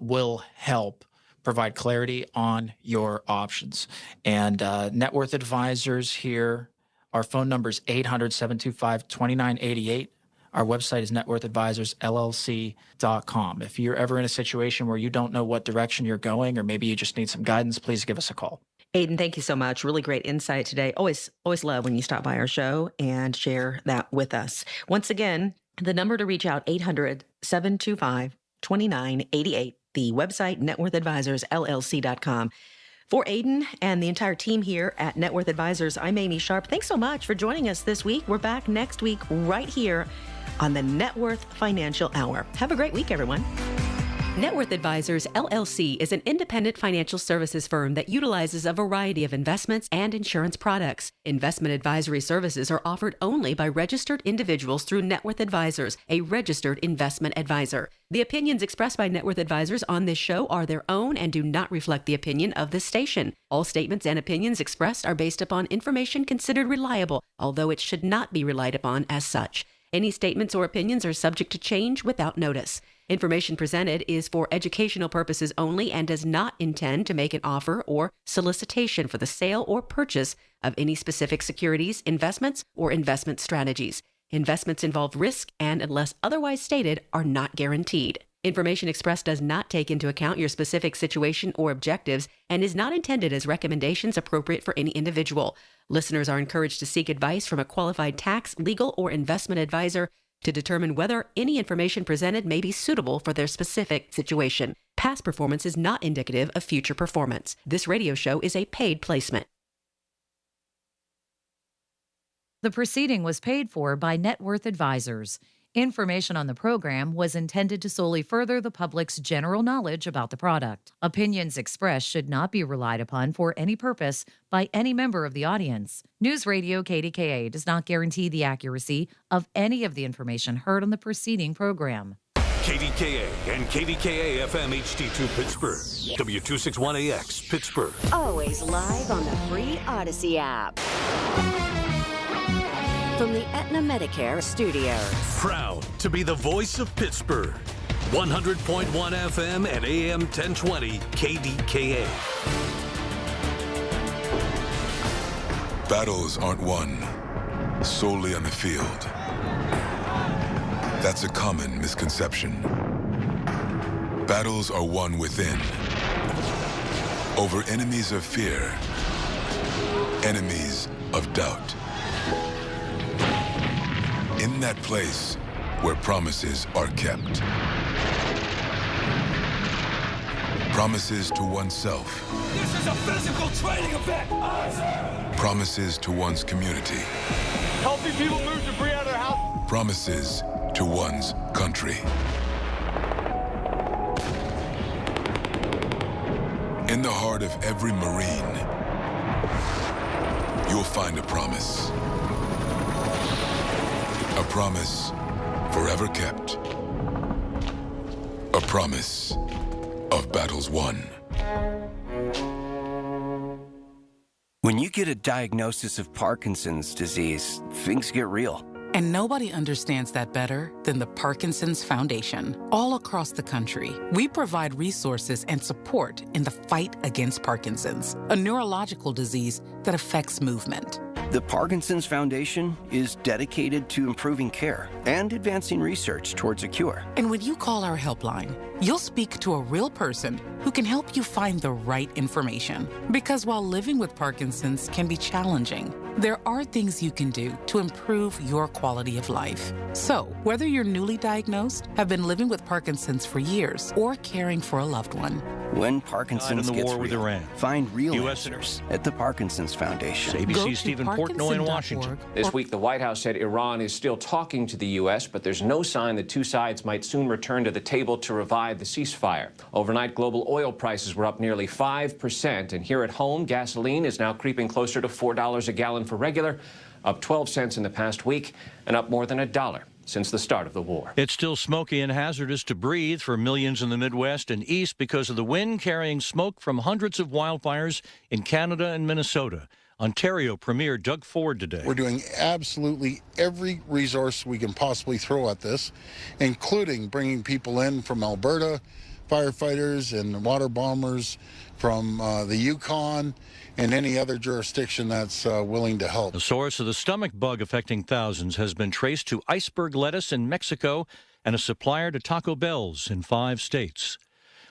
will help provide clarity on your options. And Net Worth Advisors here, our phone number is 800-725-2988. Our website is networthadvisorsllc.com. If you're ever in a situation where you don't know what direction you're going, or maybe you just need some guidance, please give us a call.
Aiden, thank you so much. Really great insight today. Always love when you stop by our show and share that with us. Once again, the number to reach out, 800-725-2988. The website, networthadvisorsllc.com. For Aiden and the entire team here at Net Worth Advisors, I'm Amy Sharp. Thanks so much for joining us this week. We're back next week right here on the Net Worth Financial Hour. Have a great week, everyone.
Net Worth Advisors, LLC is an independent financial services firm that utilizes a variety of investments and insurance products. Investment advisory services are offered only by registered individuals through Net Worth Advisors, a registered investment advisor. The opinions expressed by Net Worth Advisors on this show are their own and do not reflect the opinion of this station. All statements and opinions expressed are based upon information considered reliable, although it should not be relied upon as such. Any statements or opinions are subject to change without notice. Information presented is for educational purposes only and does not intend to make an offer or solicitation for the sale or purchase of any specific securities, investments, or investment strategies. Investments involve risk and, unless otherwise stated, are not guaranteed. Information expressed does not take into account your specific situation or objectives and is not intended as recommendations appropriate for any individual. Listeners are encouraged to seek advice from a qualified tax, legal, or investment advisor to determine whether any information presented may be suitable for their specific situation. Past performance is not indicative of future performance. This radio show is a paid placement.
The proceeding was paid for by Net Worth Advisors. Information on the program was intended to solely further the public's general knowledge about the product. Opinions expressed should not be relied upon for any purpose by any member of the audience. News Radio KDKA does not guarantee the accuracy of any of the information heard on the preceding program.
KDKA and KDKA-FM HD2 Pittsburgh. W261AX Pittsburgh.
Always live on the free Odyssey app. From the Aetna Medicare studios.
Proud to be the voice of Pittsburgh. 100.1 FM and AM 1020 KDKA.
Battles aren't won solely on the field. That's a common misconception. Battles are won within. Over enemies of fear, enemies of doubt. In that place where promises are kept. Promises to oneself.
This is a physical training event!
Promises to one's community.
Helping people move debris out of their house.
Promises to one's country. In the heart of every Marine, you'll find a promise. A promise forever kept. A promise of battles won.
When you get a diagnosis of Parkinson's disease, things get real.
And nobody understands that better than the Parkinson's Foundation. All across the country, we provide resources and support in the fight against Parkinson's, a neurological disease that affects movement.
The Parkinson's Foundation is dedicated to improving care and advancing research towards a cure.
And when you call our helpline, you'll speak to a real person who can help you find the right information. Because while living with Parkinson's can be challenging, there are things you can do to improve your quality of life. So, whether you're newly diagnosed, have been living with Parkinson's for years, or caring for a loved one,
when Parkinson's gets
war with
real,
Iran.
find real
US
answers at the Parkinson's Foundation.
ABC Stephen Portnoy in Washington.
This week, the White House said Iran is still talking to the U.S., but there's no sign the two sides might soon return to the table to revive the ceasefire. Overnight, global oil prices were up nearly 5%, and here at home, gasoline is now creeping closer to $4 a gallon for regular, up 12 cents in the past week, and up more than $1 since the start of the war.
It's still smoky and hazardous to breathe for millions in the Midwest and East because of the wind carrying smoke from hundreds of wildfires in Canada and Minnesota. Ontario Premier Doug Ford today.
We're doing absolutely every resource we can possibly throw at this, including bringing people in from Alberta, firefighters and water bombers from the Yukon and any other jurisdiction that's willing to help.
The source of the stomach bug affecting thousands has been traced to iceberg lettuce in Mexico and a supplier to Taco Bell's in 5 states.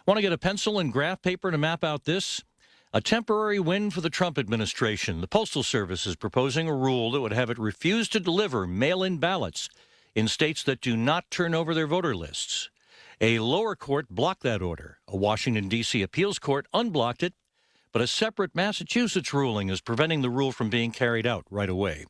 Want to get a pencil and graph paper to map out this? A temporary win for the Trump administration. The Postal Service is proposing a rule that would have it refuse to deliver mail-in ballots in states that do not turn over their voter lists. A lower court blocked that order. A Washington, D.C. appeals court unblocked it, but a separate Massachusetts ruling is preventing the rule from being carried out right away.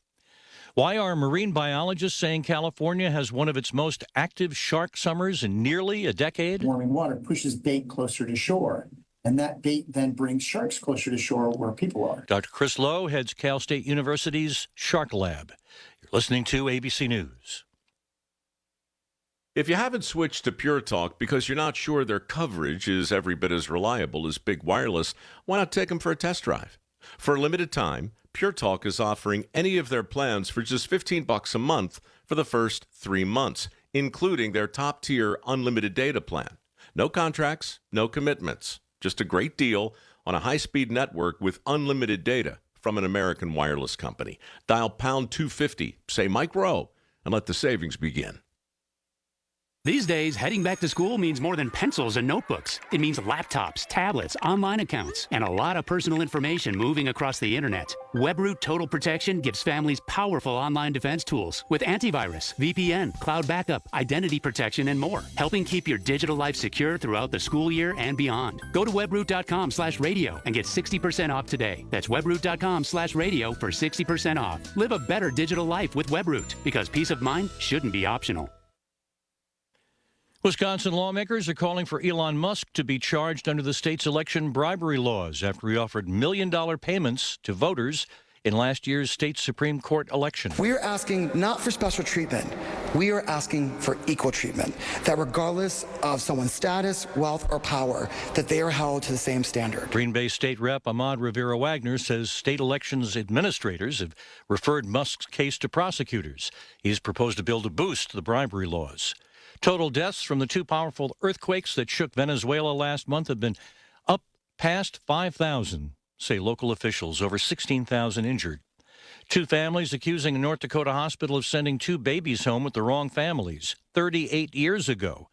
Why are marine biologists saying California has one of its most active shark summers in nearly a decade?
Warming water pushes bait closer to shore, and that bait then brings sharks closer to shore where people are.
Dr. Chris Lowe heads Cal State University's Shark Lab. You're listening to ABC News.
If you haven't switched to Pure Talk because you're not sure their coverage is every bit as reliable as Big Wireless, why not take them for a test drive? For a limited time, Pure Talk is offering any of their plans for just $15 a month for the first 3 months, including their top-tier unlimited data plan. No contracts, no commitments. Just a great deal on a high-speed network with unlimited data from an American wireless company. Dial pound 250, say Mike Rowe, and let the savings begin.
These days, heading back to school means more than pencils and notebooks. It means laptops, tablets, online accounts, and a lot of personal information moving across the internet. WebRoot Total Protection gives families powerful online defense tools with antivirus, VPN, cloud backup, identity protection, and more, helping keep your digital life secure throughout the school year and beyond. Go to webroot.com/radio and get 60% off today. That's webroot.com/radio for 60% off. Live a better digital life with WebRoot, because peace of mind shouldn't be optional.
Wisconsin lawmakers are calling for Elon Musk to be charged under the state's election bribery laws after he offered million-dollar payments to voters in last year's state Supreme Court election.
We are asking not for special treatment. We are asking for equal treatment, that regardless of someone's status, wealth, or power, that they are held to the same standard.
Green Bay State Rep Ahmad Rivera-Wagner says state elections administrators have referred Musk's case to prosecutors. He's proposed a bill to boost the bribery laws. Total deaths from the 2 powerful earthquakes that shook Venezuela last month have been up past 5,000, say local officials, over 16,000 injured. 2 families accusing a North Dakota hospital of sending 2 babies home with the wrong families 38 years ago.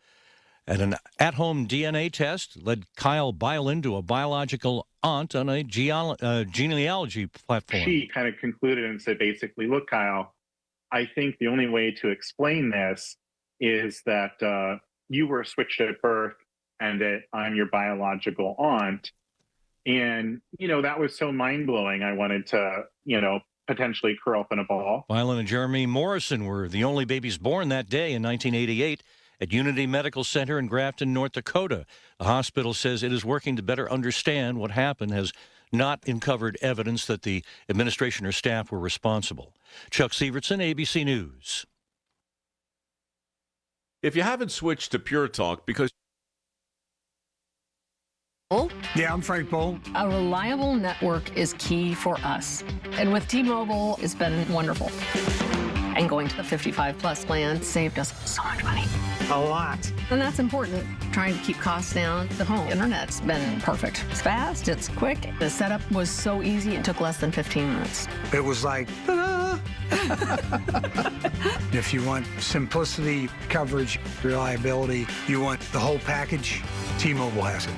And an at-home DNA test led Kyle Byland to a biological aunt on a genealogy platform.
She kind of concluded and said, basically, look, Kyle, I think the only way to explain this is that you were switched at birth and that I'm your biological aunt. And, that was so mind-blowing. I wanted to, potentially curl up in a ball.
Byland and Jeremy Morrison were the only babies born that day in 1988.
at Unity Medical Center in Grafton, North Dakota. The hospital says it is working to better understand what happened, has not uncovered evidence that the administration or staff were responsible. Chuck Sievertson, ABC News.
If you haven't switched to Pure Talk because
Yeah, I'm Frank Bowl.
A reliable network is key for us. And with T-Mobile, it's been wonderful. And going to the 55-plus plan saved us so much money.
A lot.
And that's important, trying to keep costs down. The home internet's been perfect. It's fast, it's quick. The setup was so easy, it took less than 15 minutes.
It was like, ta-da! If you want simplicity, coverage, reliability, you want the whole package, T-Mobile has it.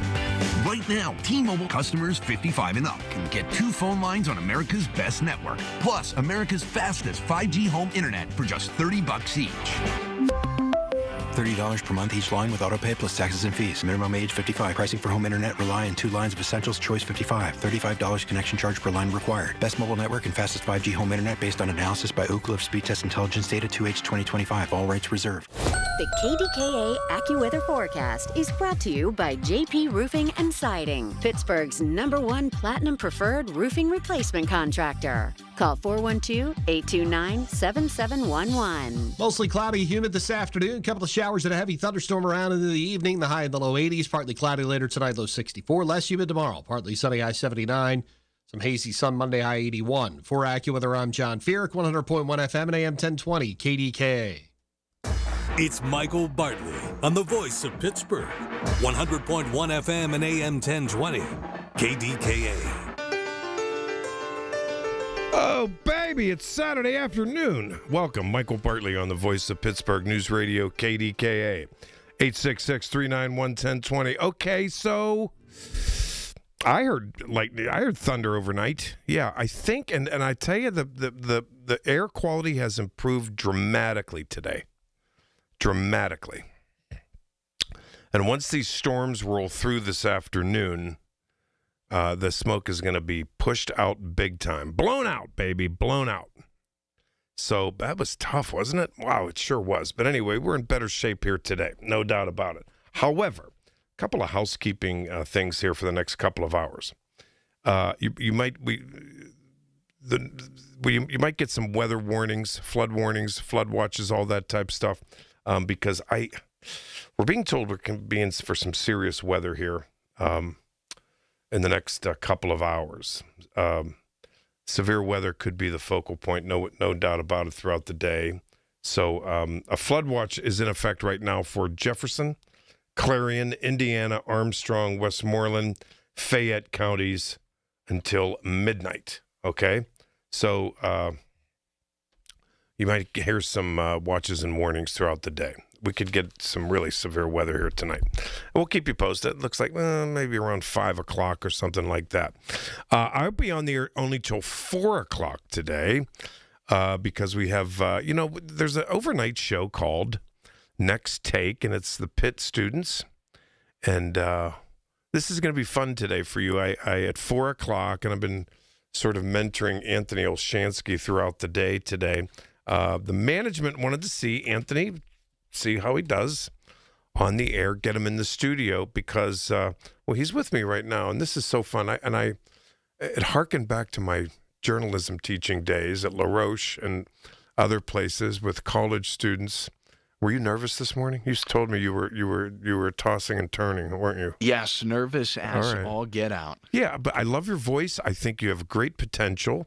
Right now, T-Mobile customers 55 and up can get 2 phone lines on America's best network, plus America's fastest 5G home internet for just $30 each.
$30 per month each line with autopay plus taxes and fees. Minimum age 55. Pricing for home internet rely on 2 lines of essentials. Choice 55. $35 connection charge per line required. Best mobile network and fastest 5G home internet based on analysis by Ookla of Speed Test Intelligence data 2H 2025. All rights reserved.
The KDKA AccuWeather forecast is brought to you by JP Roofing and Siding, Pittsburgh's #1 Platinum Preferred Roofing Replacement Contractor. Call 412-829-7711.
Mostly cloudy, humid this afternoon. A couple of showers and a heavy thunderstorm around into the evening. The high in the low 80s. Partly cloudy later tonight, low 64. Less humid tomorrow. Partly sunny, high 79. Some hazy sun Monday, high 81. For AccuWeather, I'm John Feerick, 100.1 FM and AM 1020, KDKA.
It's Michael Bartley on the voice of Pittsburgh. 100.1 FM and AM 1020, KDKA.
Oh, baby, it's Saturday afternoon. Welcome, Michael Bartley on the voice of Pittsburgh News Radio, KDKA. 866-391-1020. Okay, so I heard lightning. I heard thunder overnight. Yeah, I think, and I tell you, the air quality has improved dramatically today. Dramatically. And once these storms roll through this afternoon, the smoke is going to be pushed out big time. Blown out, baby, blown out. So that was tough, wasn't it? Wow, it sure was. But anyway, we're in better shape here today, no doubt about it. However, a couple of housekeeping things here for the next couple of hours. You might get some weather warnings, flood watches, all that type stuff, because we're being told we're going to be in for some serious weather here in the next couple of hours. Severe weather could be the focal point, no doubt about it, throughout the day. So a flood watch is in effect right now for Jefferson, Clarion, Indiana, Armstrong, Westmoreland, Fayette counties until midnight, okay? So you might hear some watches and warnings throughout the day. We could get some really severe weather here tonight. We'll keep you posted. It looks like maybe around 5 o'clock or something like that. I'll be on the air only till 4 o'clock today because we have, there's an overnight show called Next Take, and it's the Pitt students. And this is going to be fun today for you. I at 4 o'clock, and I've been sort of mentoring Anthony Olshansky throughout the day today. The management wanted to see Anthony, see how he does on the air, get him in the studio because, he's with me right now, and this is so fun. It harkened back to my journalism teaching days at La Roche and other places with college students. Were you nervous this morning? You told me you were tossing and turning, weren't you?
Yes, nervous as all get out.
Yeah, but I love your voice. I think you have great potential,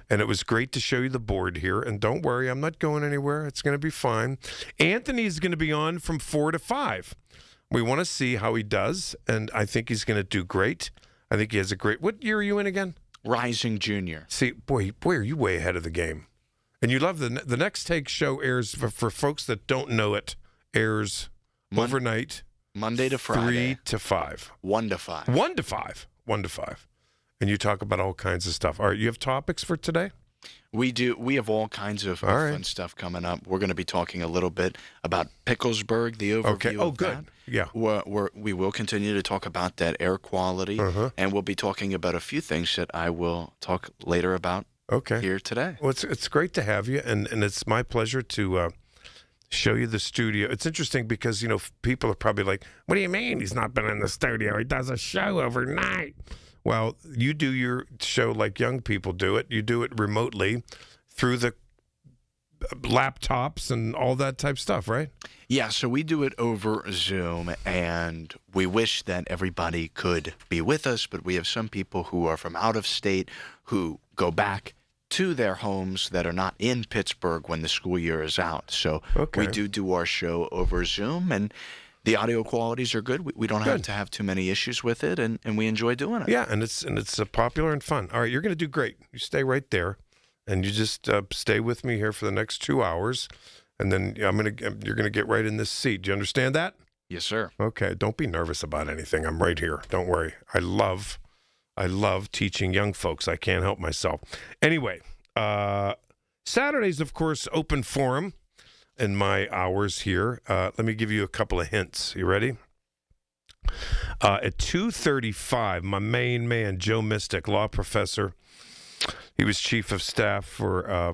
and it was great to show you the board here. And don't worry, I'm not going anywhere. It's going to be fine. Anthony's going to be on from 4 to 5. We want to see how he does, and I think he's going to do great. I think he has a great. What year are you in again?
Rising junior.
See, boy, are you way ahead of the game. And you love the Next Take show airs, for folks that don't know it, airs overnight.
Monday to Friday.
3 to 5.
1 to 5.
1 to 5. 1 to 5. And you talk about all kinds of stuff. All right, you have topics for today?
We do. We have all kinds of fun stuff coming up. We're going to be talking a little bit about Picklesburg, the overview of
good.
That. Yeah. We will continue to talk about that air quality, and we'll be talking about a few things that I will talk later about here today.
Well, it's great to have you, and it's my pleasure to show you the studio. It's interesting because, people are probably like, what do you mean he's not been in the studio? He does a show overnight. Well, you do your show like young people do it. You do it remotely through the laptops and all that type stuff, right?
Yeah, so we do it over Zoom, and we wish that everybody could be with us, but we have some people who are from out of state who go back to their homes that are not in Pittsburgh when the school year is out. So we do our show over Zoom, and the audio qualities are good. We don't have to have too many issues with it, and we enjoy doing it.
Yeah, and it's popular and fun. All right, you're going to do great. You stay right there, and you just stay with me here for the next 2 hours, and then you're going to get right in this seat. Do you understand that?
Yes, sir.
Okay, don't be nervous about anything. I'm right here. Don't worry. I love teaching young folks. I can't help myself. Anyway, Saturdays, of course, open forum in my hours here. Let me give you a couple of hints. You ready? At 2:35, my main man, Joe Mystic, law professor. He was chief of staff for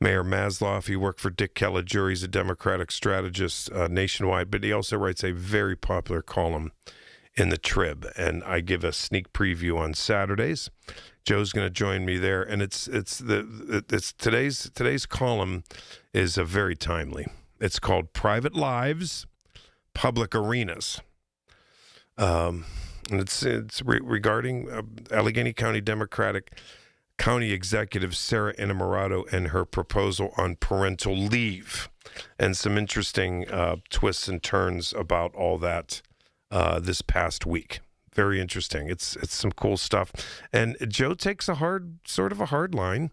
Mayor Maslow. He worked for Dick Caligiuri. He's a Democratic strategist nationwide, but he also writes a very popular column in the Trib, and I give a sneak preview on Saturdays. Joe's going to join me there, and it's today's column is very timely. It's called "Private Lives, Public Arenas," and it's regarding Allegheny County Democratic County Executive Sarah Innamorato and her proposal on parental leave, and some interesting twists and turns about all that this past week. Very interesting. It's some cool stuff. And Joe takes a hard line,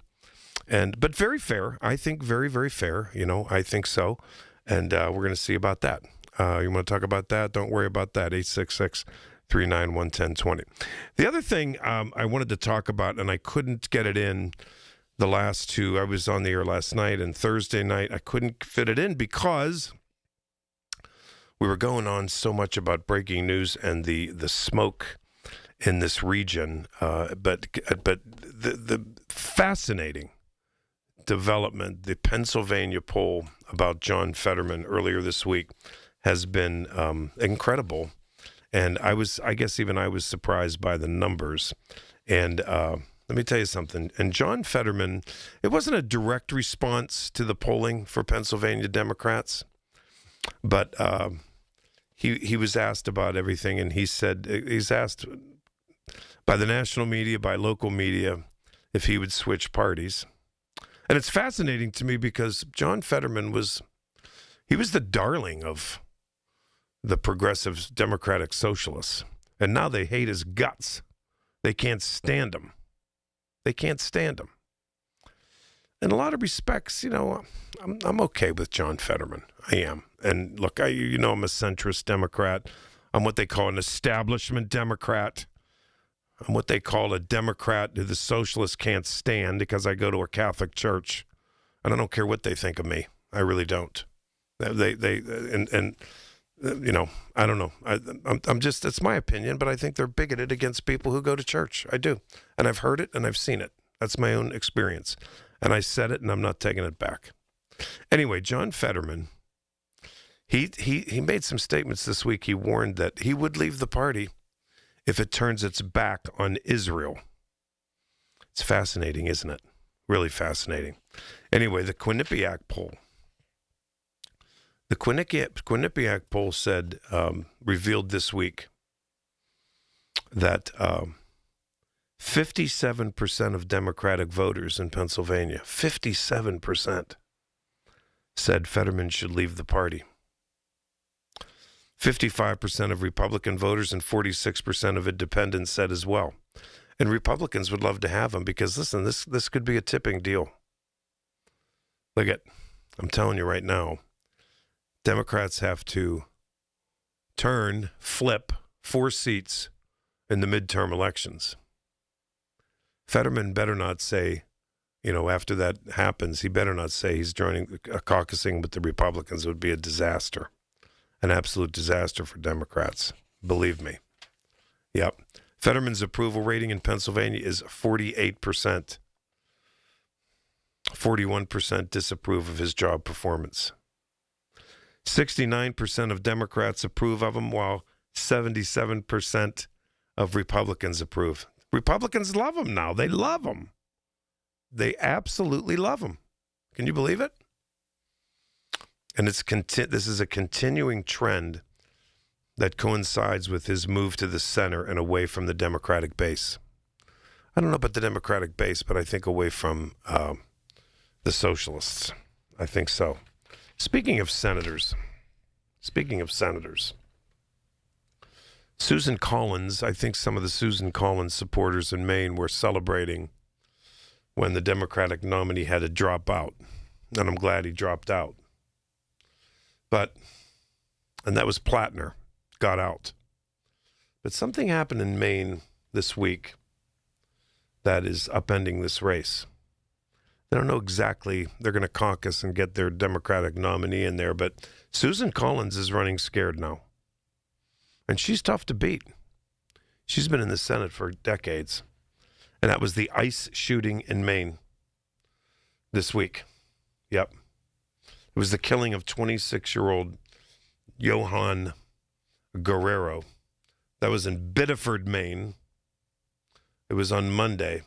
but very fair. I think very, very fair. I think so. And we're going to see about that. You want to talk about that? Don't worry about that. 866-391-1020. The other thing I wanted to talk about, and I couldn't get it in the last two. I was on the air last night and Thursday night. I couldn't fit it in because we were going on so much about breaking news and the smoke in this region, but the fascinating development, the Pennsylvania poll about John Fetterman earlier this week has been incredible, and I guess even I was surprised by the numbers. And let me tell you something. And John Fetterman, it wasn't a direct response to the polling for Pennsylvania Democrats, but He was asked about everything, and he said he's asked by the national media, by local media, if he would switch parties. And it's fascinating to me because John Fetterman was the darling of the progressive Democratic Socialists, and now they hate his guts. They can't stand him. They can't stand him. In a lot of respects, I'm okay with John Fetterman. I am. And look, I'm a centrist Democrat. I'm what they call an establishment Democrat. I'm what they call a Democrat who the socialists can't stand because I go to a Catholic church, and I don't care what they think of me. I really don't. I don't know. I'm just, it's my opinion, but I think they're bigoted against people who go to church. I do. And I've heard it and I've seen it. That's my own experience. And I said it, and I'm not taking it back. Anyway, John Fetterman, he made some statements this week. He warned that he would leave the party if it turns its back on Israel. It's fascinating, isn't it? Really fascinating. Anyway, the Quinnipiac poll. The Quinnipiac poll said, revealed this week that 57% of Democratic voters in Pennsylvania, 57%, said Fetterman should leave the party. 55% of Republican voters and 46% of independents said as well. And Republicans would love to have him because, listen, this could be a tipping deal. I'm telling you right now, Democrats have to flip 4 seats in the midterm elections. Fetterman better not say, after that happens, he better not say he's joining, caucusing with the Republicans. It would be a disaster, an absolute disaster for Democrats. Believe me. Yep. Fetterman's approval rating in Pennsylvania is 48%. 41% disapprove of his job performance. 69% of Democrats approve of him, while 77% of Republicans approve. Republicans love him now. They love him. They absolutely love him. Can you believe it? And this is a continuing trend that coincides with his move to the center and away from the Democratic base. I don't know about the Democratic base, but I think away from the socialists. I think so. Speaking of senators, Susan Collins, I think some of the Susan Collins supporters in Maine were celebrating when the Democratic nominee had to drop out. And I'm glad he dropped out. And that was Plattner, got out. But something happened in Maine this week that is upending this race. They don't know exactly. They're going to caucus and get their Democratic nominee in there, but Susan Collins is running scared now. And she's tough to beat. She's been in the Senate for decades. And that was the ICE shooting in Maine this week. Yep. It was the killing of 26-year-old Johan Guerrero. That was in Biddeford, Maine. It was on Monday.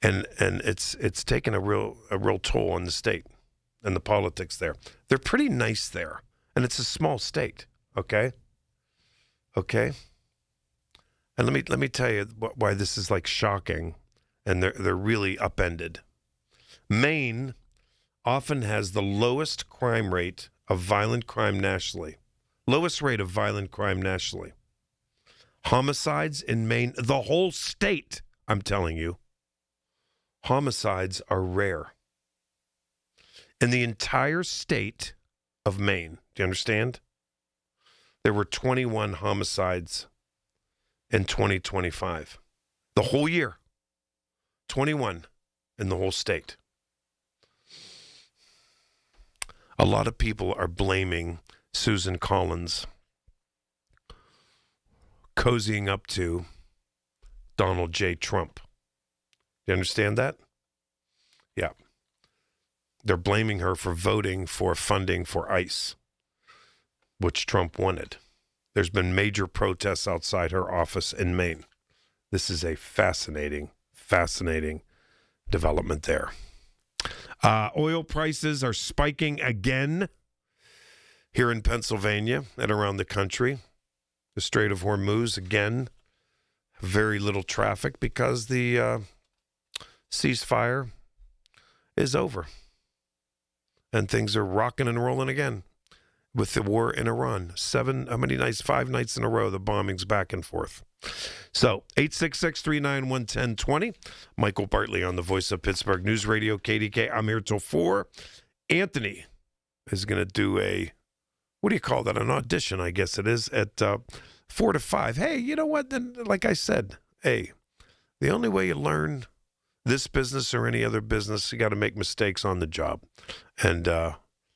And it's taken a real toll on the state and the politics there. They're pretty nice there. And it's a small state, okay? Okay? And let me tell you why this is like shocking, and they're really upended. Maine often has the lowest crime rate of violent crime nationally. Lowest rate of violent crime nationally. Homicides in Maine, the whole state, I'm telling you, homicides are rare. In the entire state of Maine, do you understand? There were 21 homicides in 2025. The whole year. 21 in the whole state. A lot of people are blaming Susan Collins cozying up to Donald J. Trump. You understand that? Yeah. They're blaming her for voting for funding for ICE, which Trump wanted. There's been major protests outside her office in Maine. This is a fascinating development there. Oil prices are spiking again here in Pennsylvania and around the country. The Strait of Hormuz, again, very little traffic because the ceasefire is over. And things are rocking and rolling again with the war in Iran. 5 nights in a row, the bombings back and forth. So, 866-391-1020. Michael Bartley on the Voice of Pittsburgh News Radio, KDK. I'm here till 4. Anthony is going to do what do you call that? An audition, I guess it is, at 4 to 5. Hey, you know what? Then, like I said, the only way you learn this business or any other business, you got to make mistakes on the job. And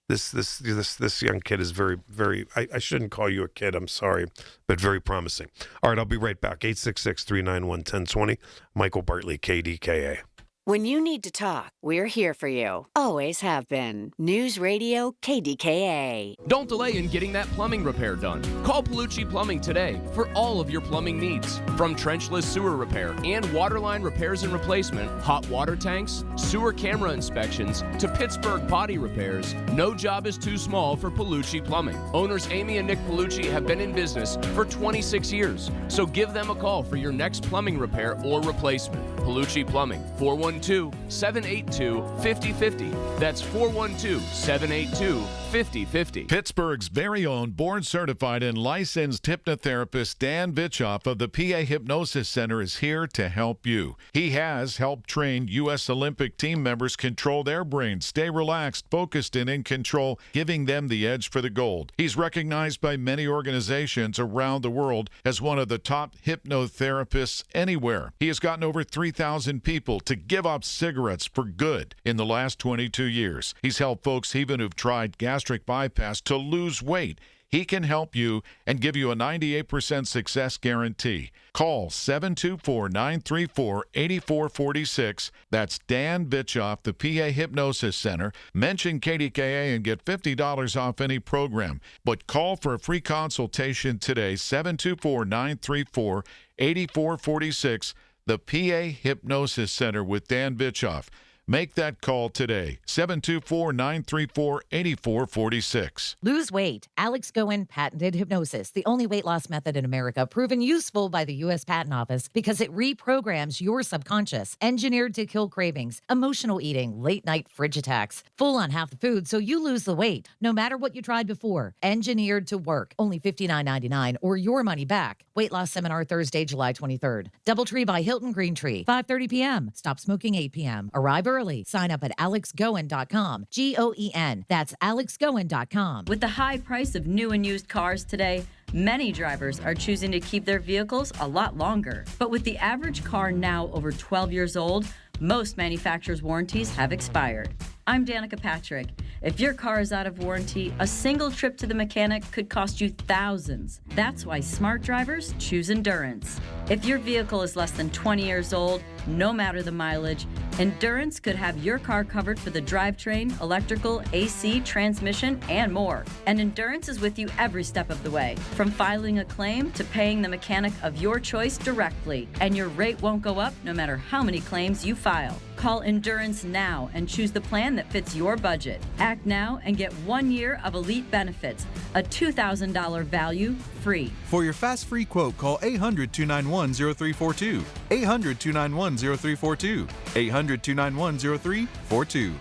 this young kid is very, very, I shouldn't call you a kid, I'm sorry, but very promising. All right, I'll be right back. 866-391-1020. Michael Bartley, KDKA.
When you need to talk, we're here for you. Always have been. News Radio KDKA.
Don't delay in getting that plumbing repair done. Call Palucci Plumbing today for all of your plumbing needs. From trenchless sewer repair and waterline repairs and replacement, hot water tanks, sewer camera inspections, to Pittsburgh potty repairs, no job is too small for Palucci Plumbing. Owners Amy and Nick Palucci have been in business for 26 years. So give them a call for your next plumbing repair or replacement. Palucci Plumbing, 412-782-5050. That's 412-782-5050.
Pittsburgh's very own board-certified and licensed hypnotherapist Dan Vitchoff of the PA Hypnosis Center is here to help you. He has helped train U.S. Olympic team members control their brains, stay relaxed, focused, and in control, giving them the edge for the gold. He's recognized by many organizations around the world as one of the top hypnotherapists anywhere. He has gotten over 3,000 people to give up cigarettes for good in the last 22 years. He's helped folks even who've tried gastric bypass to lose weight. He can help you and give you a 98% success guarantee. Call 724-934-8446. That's Dan Bitchoff, the PA Hypnosis Center. Mention KDKA and get $50 off any program. But call for a free consultation today, 724-934-8446. The PA Hypnosis Center with Dan Bitchoff. Make that call today, 724-934-8446.
Lose weight. Alex Goen patented hypnosis, the only weight loss method in America proven useful by the U.S. Patent Office because it reprograms your subconscious, engineered to kill cravings, emotional eating, late-night fridge attacks, full on half the food so you lose the weight, no matter what you tried before. Engineered to work. Only $59.99 or your money back. Weight loss seminar Thursday, July 23rd. Doubletree by Hilton Green Tree, 5:30 p.m. Stop smoking 8 p.m. Arrive early. Sign up at alexgoen.com. Goen. That's alexgoen.com.
With the high price of new and used cars today, many drivers are choosing to keep their vehicles a lot longer. But with the average car now over 12 years old, most manufacturers' warranties have expired. I'm Danica Patrick. If your car is out of warranty, a single trip to the mechanic could cost you thousands. That's why smart drivers choose Endurance. If your vehicle is less than 20 years old, no matter the mileage, Endurance could have your car covered for the drivetrain, electrical, AC, transmission, and more. And Endurance is with you every step of the way, from filing a claim to paying the mechanic of your choice directly. And your rate won't go up no matter how many claims you file. Call Endurance now and choose the plan that fits your budget. Act now and get 1 year of elite benefits, a $2,000 value free.
For your fast free quote, call 800-291-0342. 800-291-0342. 800-291-0342.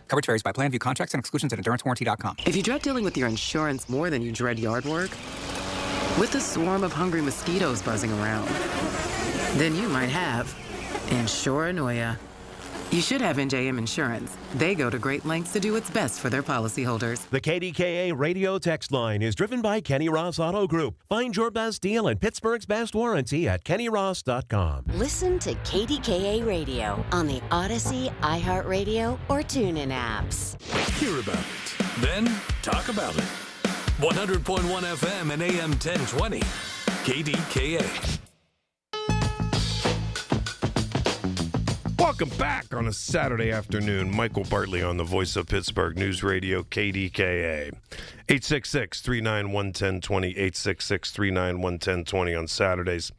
Coverage varies by plan. View contracts and exclusions at endurancewarranty.com.
If you dread dealing with your insurance more than you dread yard work, with a swarm of hungry mosquitoes buzzing around, then you might have Insuranoia. You should have NJM Insurance. They go to great lengths to do what's best for their policyholders.
The KDKA radio text line is driven by Kenny Ross Auto Group. Find your best deal and Pittsburgh's best warranty at kennyross.com.
Listen to KDKA Radio on the Odyssey, iHeartRadio, or TuneIn apps.
Hear about it, then talk about it. 100.1 FM and AM 1020. KDKA.
Welcome back on a Saturday afternoon. Michael Bartley on the Voice of Pittsburgh News Radio, KDKA. 866-391-1020, 866-391-1020 on Saturdays.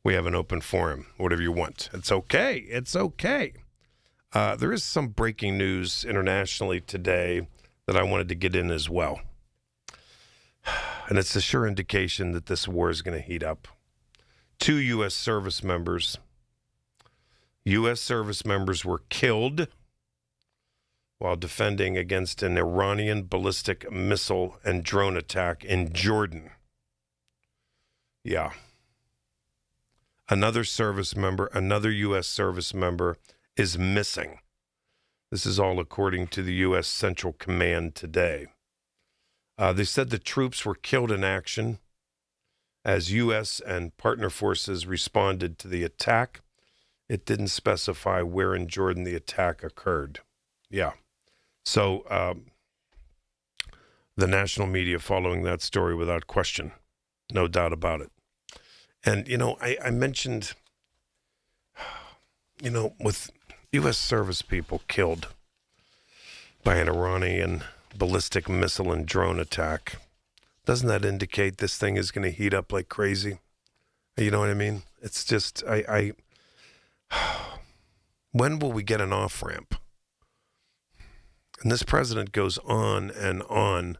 We have an open forum, whatever you want. It's okay. It's okay. There is some breaking news internationally today that I wanted to get in as well. And it's a sure indication that this war is going to heat up. 2 U.S. service members were killed while defending against an Iranian ballistic missile and drone attack in Jordan. Yeah. Another U.S. service member is missing. This is all according to the U.S. Central Command today. They said the troops were killed in action as U.S. and partner forces responded to the attack. It didn't specify where in Jordan the attack occurred. Yeah. So the national media following that story without question. No doubt about it. And, I mentioned, with U.S. service people killed by an Iranian ballistic missile and drone attack, doesn't that indicate this thing is going to heat up like crazy? You know what I mean? It's just, when will we get an off-ramp? And this president goes on and on,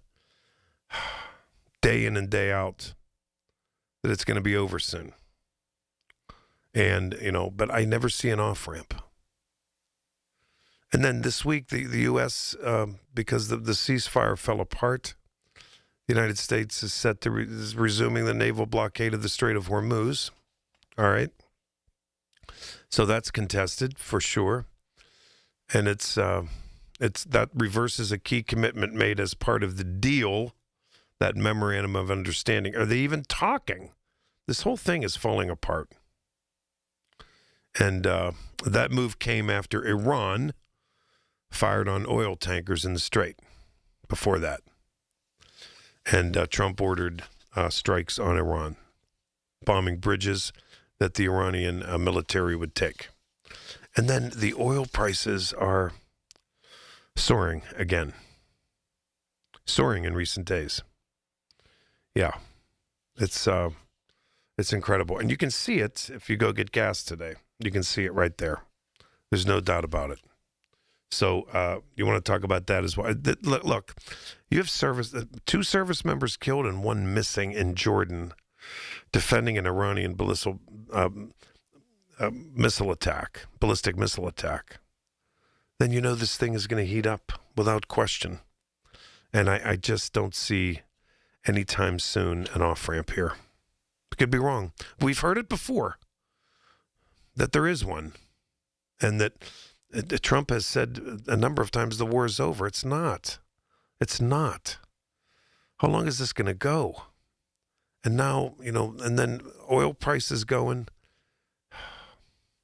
day in and day out, that it's going to be over soon. And, but I never see an off-ramp. And then this week, the U.S., because the ceasefire fell apart, the United States is set to is resuming the naval blockade of the Strait of Hormuz. All right. So that's contested for sure. And it's that reverses a key commitment made as part of the deal, that memorandum of understanding. Are they even talking? This whole thing is falling apart. And that move came after Iran fired on oil tankers in the Strait before that. And Trump ordered strikes on Iran, bombing bridges that the Iranian military would take. And then the oil prices are soaring again. Soaring in recent days. Yeah. It's incredible. And you can see it if you go get gas today. You can see it right there. There's no doubt about it. So you want to talk about that as well. Look, you have two service members killed and one missing in Jordan defending an Iranian ballistic missile attack. Then you know this thing is going to heat up without question. And I just don't see anytime soon an off-ramp here. I could be wrong. We've heard it before, that there is one. And that Trump has said a number of times the war is over. It's not. It's not. How long is this going to go? And now, and then oil prices going.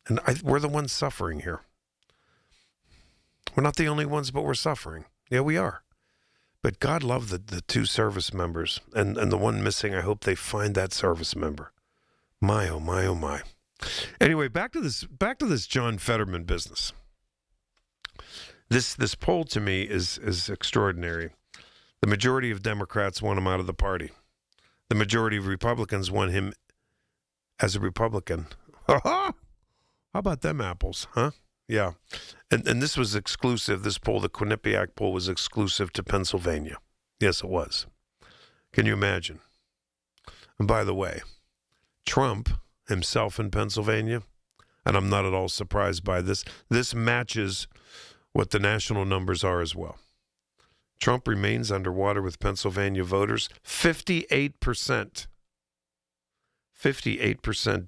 And we're the ones suffering here. We're not the only ones, but we're suffering. Yeah, we are. But God love the two service members. And the one missing, I hope they find that service member. My, oh, my, oh, my. Anyway, back to this John Fetterman business. This poll to me is extraordinary. The majority of Democrats want him out of the party. The majority of Republicans want him as a Republican. How about them apples, huh? Yeah. And this was exclusive. This poll, the Quinnipiac poll, was exclusive to Pennsylvania. Yes, it was. Can you imagine? And by the way, Trump himself in Pennsylvania, and I'm not at all surprised by this, this matches what the national numbers are as well. Trump remains underwater with Pennsylvania voters. 58%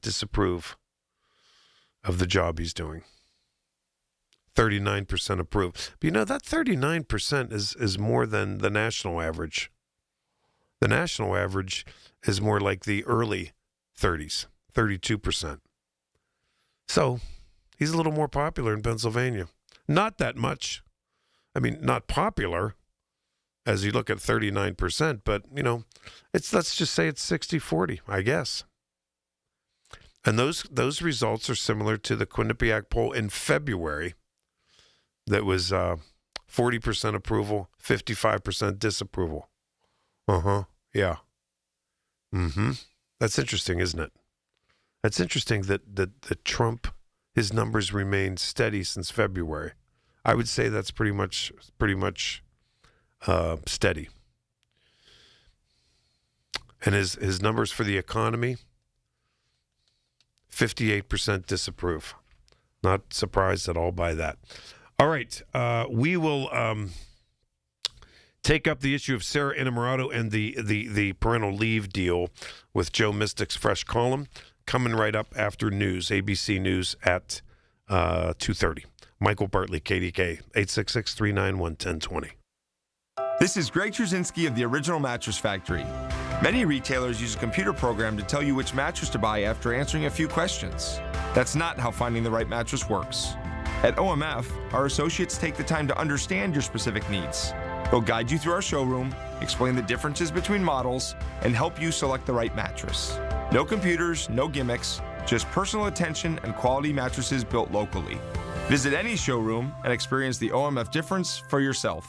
disapprove of the job he's doing. 39% approve. But that 39% is more than the national average. The national average is more like the early 30s, 32%. So he's a little more popular in Pennsylvania. Not that much. I mean, not popular as you look at 39%, but, let's just say it's 60-40, I guess. And those results are similar to the Quinnipiac poll in February. That was 40% approval, 55% disapproval. Yeah. That's interesting, isn't it? That's interesting that Trump, his numbers remained steady since February. I would say that's pretty much steady. And his numbers for the economy, 58% disapprove. Not surprised at all by that. All right, we will take up the issue of Sarah Innamorato and the parental leave deal with Joe Mystic's Fresh Column coming right up after news, ABC News at 2:30. Michael Bartley, KDKA, 866-391-1020.
This is Greg Trzynski of the Original Mattress Factory. Many retailers use a computer program to tell you which mattress to buy after answering a few questions. That's not how finding the right mattress works. At OMF, our associates take the time to understand your specific needs. They'll guide you through our showroom, explain the differences between models, and help you select the right mattress. No computers, no gimmicks, just personal attention and quality mattresses built locally. Visit any showroom and experience the OMF difference for yourself.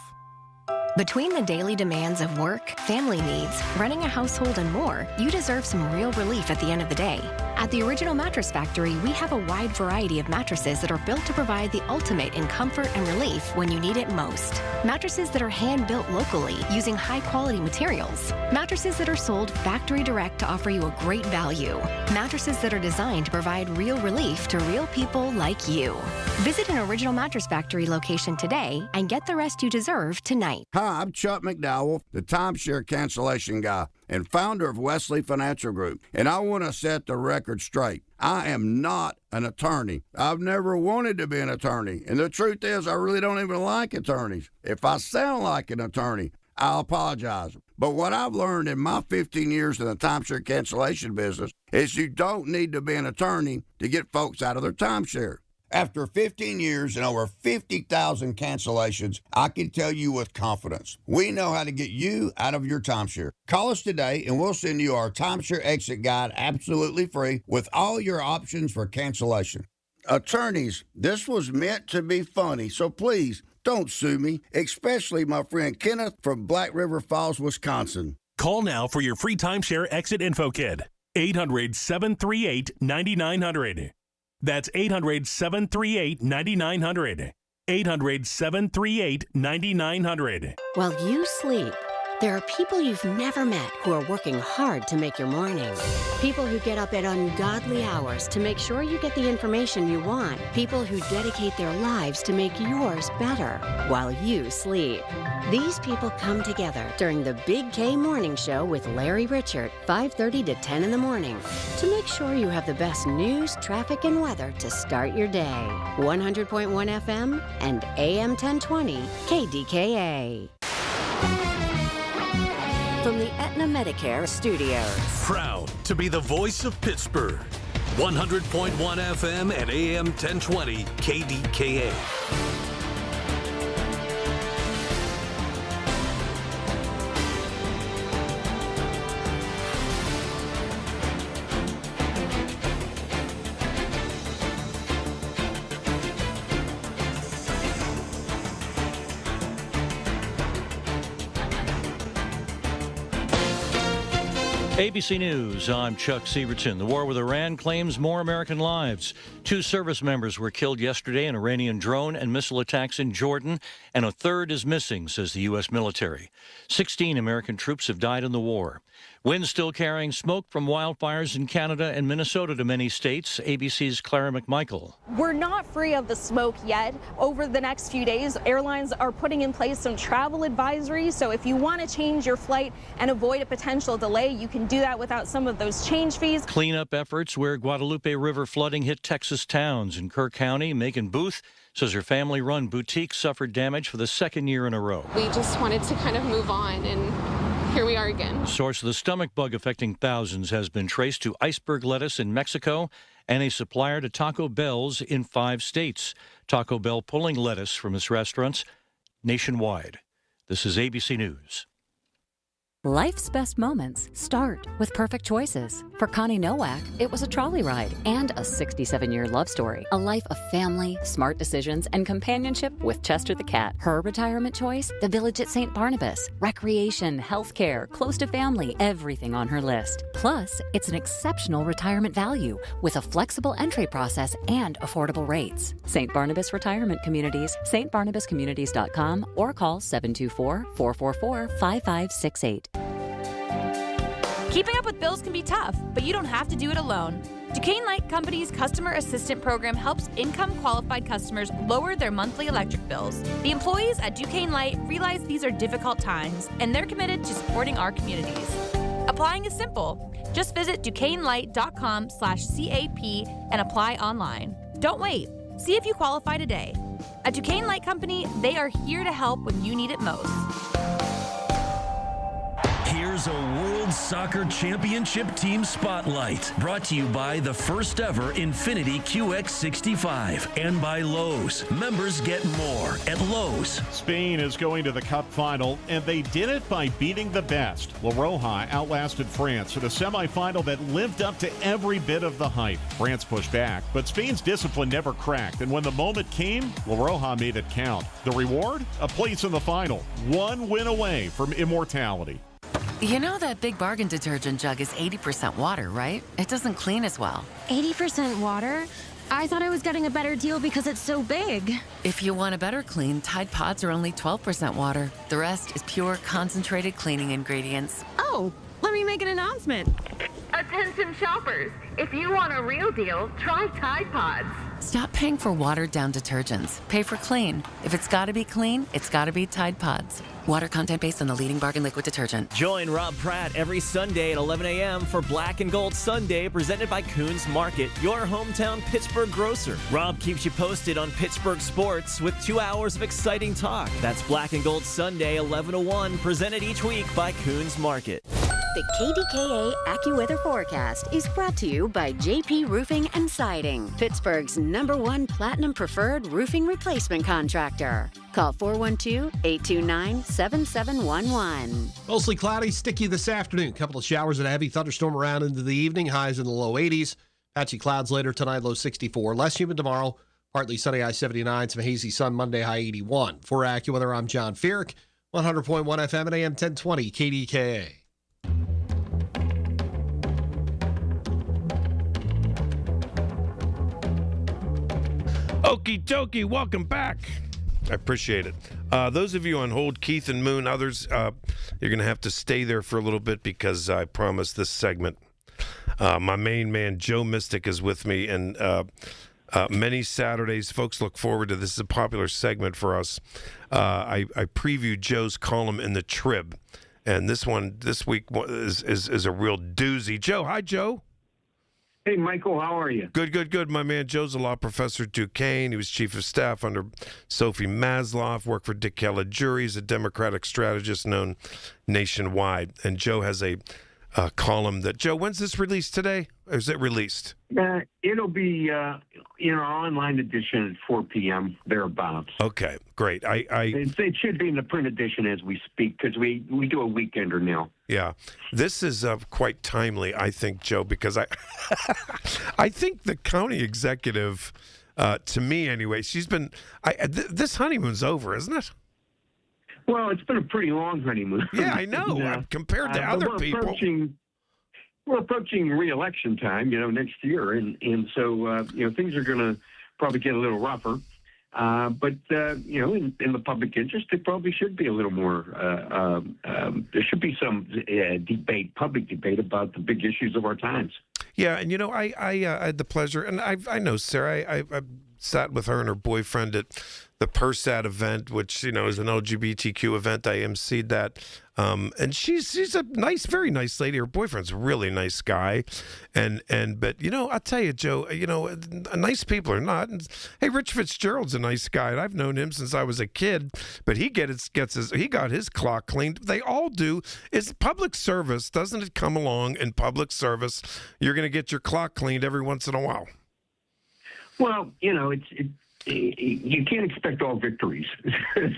Between the daily demands of work, family needs, running a household, and more, you deserve some real relief at the end of the day. At the Original Mattress Factory, we have a wide variety of mattresses that are built to provide the ultimate in comfort and relief when you need it most. Mattresses that are hand-built locally using high-quality materials. Mattresses that are sold factory direct to offer you a great value. Mattresses that are designed to provide real relief to real people like you. Visit an Original Mattress Factory location today and get the rest you deserve tonight.
Hi, I'm Chuck McDowell, the timeshare cancellation guy and founder of Wesley Financial Group, and I want to set the record straight. I am not an attorney. I've never wanted to be an attorney, and the truth is I really don't even like attorneys. If I sound like an attorney, I'll apologize. But what I've learned in my 15 years in the timeshare cancellation business is you don't need to be an attorney to get folks out of their timeshare. After 15 years and over 50,000 cancellations, I can tell you with confidence, we know how to get you out of your timeshare. Call us today and we'll send you our timeshare exit guide absolutely free with all your options for cancellation. Attorneys, this was meant to be funny, so please don't sue me, especially my friend Kenneth from Black River Falls, Wisconsin.
Call now for your free timeshare exit info kit. 800-738-9900. That's 800-738-9900. 800-738-9900.
While you sleep, there are people you've never met who are working hard to make your morning. People who get up at ungodly hours to make sure you get the information you want. People who dedicate their lives to make yours better while you sleep. These people come together during the Big K Morning Show with Larry Richert, 5:30 to 10 in the morning, to make sure you have the best news, traffic, and weather to start your day. 100.1 FM and AM 1020 KDKA. From the Aetna Medicare Studios.
Proud to be the voice of Pittsburgh. 100.1 FM and AM 1020 KDKA.
ABC News, I'm Chuck Sievertson. The war with Iran claims more American lives. 2 service members were killed yesterday in Iranian drone and missile attacks in Jordan, and a third is missing, says the U.S. military. 16 American troops have died in the war. Winds still carrying smoke from wildfires in Canada and Minnesota to many states. ABC's Clara McMichael.
We're not free of the smoke yet. Over the next few days, airlines are putting in place some travel advisories. So if you want to change your flight and avoid a potential delay, you can do that without some of those change fees.
Cleanup efforts where Guadalupe River flooding hit Texas towns. In Kirk County, Megan Booth says her family-run boutique suffered damage for the second year in a row.
We just wanted to kind of move on, and here we are again.
Source of the stomach bug affecting thousands has been traced to iceberg lettuce in Mexico and a supplier to Taco Bell's in 5 states. Taco Bell pulling lettuce from its restaurants nationwide. This is ABC News.
Life's best moments start with perfect choices. For Connie Nowak, it was a trolley ride and a 67-year love story. A life of family, smart decisions, and companionship with Chester the cat. Her retirement choice? The Village at St. Barnabas. Recreation, healthcare, close to family, everything on her list. Plus, it's an exceptional retirement value with a flexible entry process and affordable rates. St. Barnabas Retirement Communities, stbarnabascommunities.com, or call 724-444-5568.
Keeping up with bills can be tough, but you don't have to do it alone. Duquesne Light Company's Customer Assistant Program helps income-qualified customers lower their monthly electric bills. The employees at Duquesne Light realize these are difficult times, and they're committed to supporting our communities. Applying is simple. Just visit DuquesneLight.com/CAP and apply online. Don't wait. See if you qualify today. At Duquesne Light Company, they are here to help when you need it most.
Here's a World Soccer Championship Team Spotlight, brought to you by the first ever Infiniti QX65 and by Lowe's. Members get more at Lowe's.
Spain is going to the Cup final, and they did it by beating the best. La Roja outlasted France in a semifinal that lived up to every bit of the hype. France pushed back, but Spain's discipline never cracked, and when the moment came, La Roja made it count. The reward? A place in the final. One win away from immortality.
You know that Big Bargain detergent jug is 80% water, right? It doesn't clean as well.
80% water? I thought I was getting a better deal because it's so big.
If you want a better clean, Tide Pods are only 12% water. The rest is pure, concentrated cleaning ingredients.
Oh, let me make an announcement.
Attention shoppers, if you want a real deal, try Tide Pods.
Stop paying for watered-down detergents. Pay for clean. If it's got to be clean, it's got to be Tide Pods. Water content based on the leading bargain liquid detergent.
Join Rob Pratt every Sunday at 11 a.m. for Black and Gold Sunday, presented by Coons Market, your hometown Pittsburgh grocer. Rob keeps you posted on Pittsburgh sports with 2 hours of exciting talk. That's Black and Gold Sunday, 11 to 1, presented each week by Coons Market.
The KDKA AccuWeather forecast is brought to you by JP Roofing and Siding, Pittsburgh's #1 Platinum Preferred roofing replacement contractor. Call 412-829-7711.
Mostly cloudy, sticky this afternoon. Couple of showers and a heavy thunderstorm around into the evening. Highs in the low 80s. Patchy clouds later tonight, low 64. Less humid tomorrow. Partly sunny, high 79. Some hazy sun Monday, high 81. For AccuWeather, I'm John Feerick. 100.1 FM and AM 1020 KDKA.
Okie dokie, welcome back. I appreciate it. Those of you on hold, Keith and Moon, others, you're going to have to stay there for a little bit because I promised this segment. My main man, Joe Mystic, is with me, and many Saturdays, folks look forward to this. This is a popular segment for us. I previewed Joe's column in the Trib, and this week is a real doozy. Joe, hi, Joe.
Hey, Michael, how are you?
Good. My man Joe's a law professor at Duquesne. He was chief of staff under Sophie Maslow, worked for Dick Caligiuri. He's a Democratic strategist known nationwide. And Joe has a column that, Joe, when's this released today? Or is it released?
It'll be in our online edition at 4 p.m., thereabouts.
Okay, great.
It should be in the print edition as we speak because we do a weekender now.
Yeah, this is quite timely, I think, Joe, because I think the county executive, to me anyway, she's been, this honeymoon's over, isn't it?
Well, it's been a pretty long honeymoon.
Yeah, I know. Compared to other people.
We're approaching re-election time, next year, and so things are going to probably get a little rougher. But in the public interest, it probably should be a little more. There should be some public debate about the big issues of our times.
Yeah, and I had the pleasure, and I know Sarah. I sat with her and her boyfriend at the PERSAT event, which is an LGBTQ event. I emceed that, and she's a very nice lady. Her boyfriend's a really nice guy, but I'll tell you, Joe, nice people are not. And, hey, Rich Fitzgerald's a nice guy, and I've known him since I was a kid. But he got his clock cleaned. They all do. It's public service, doesn't it? Come along in public service, you're going to get your clock cleaned every once in a while.
Well, you can't expect all victories. There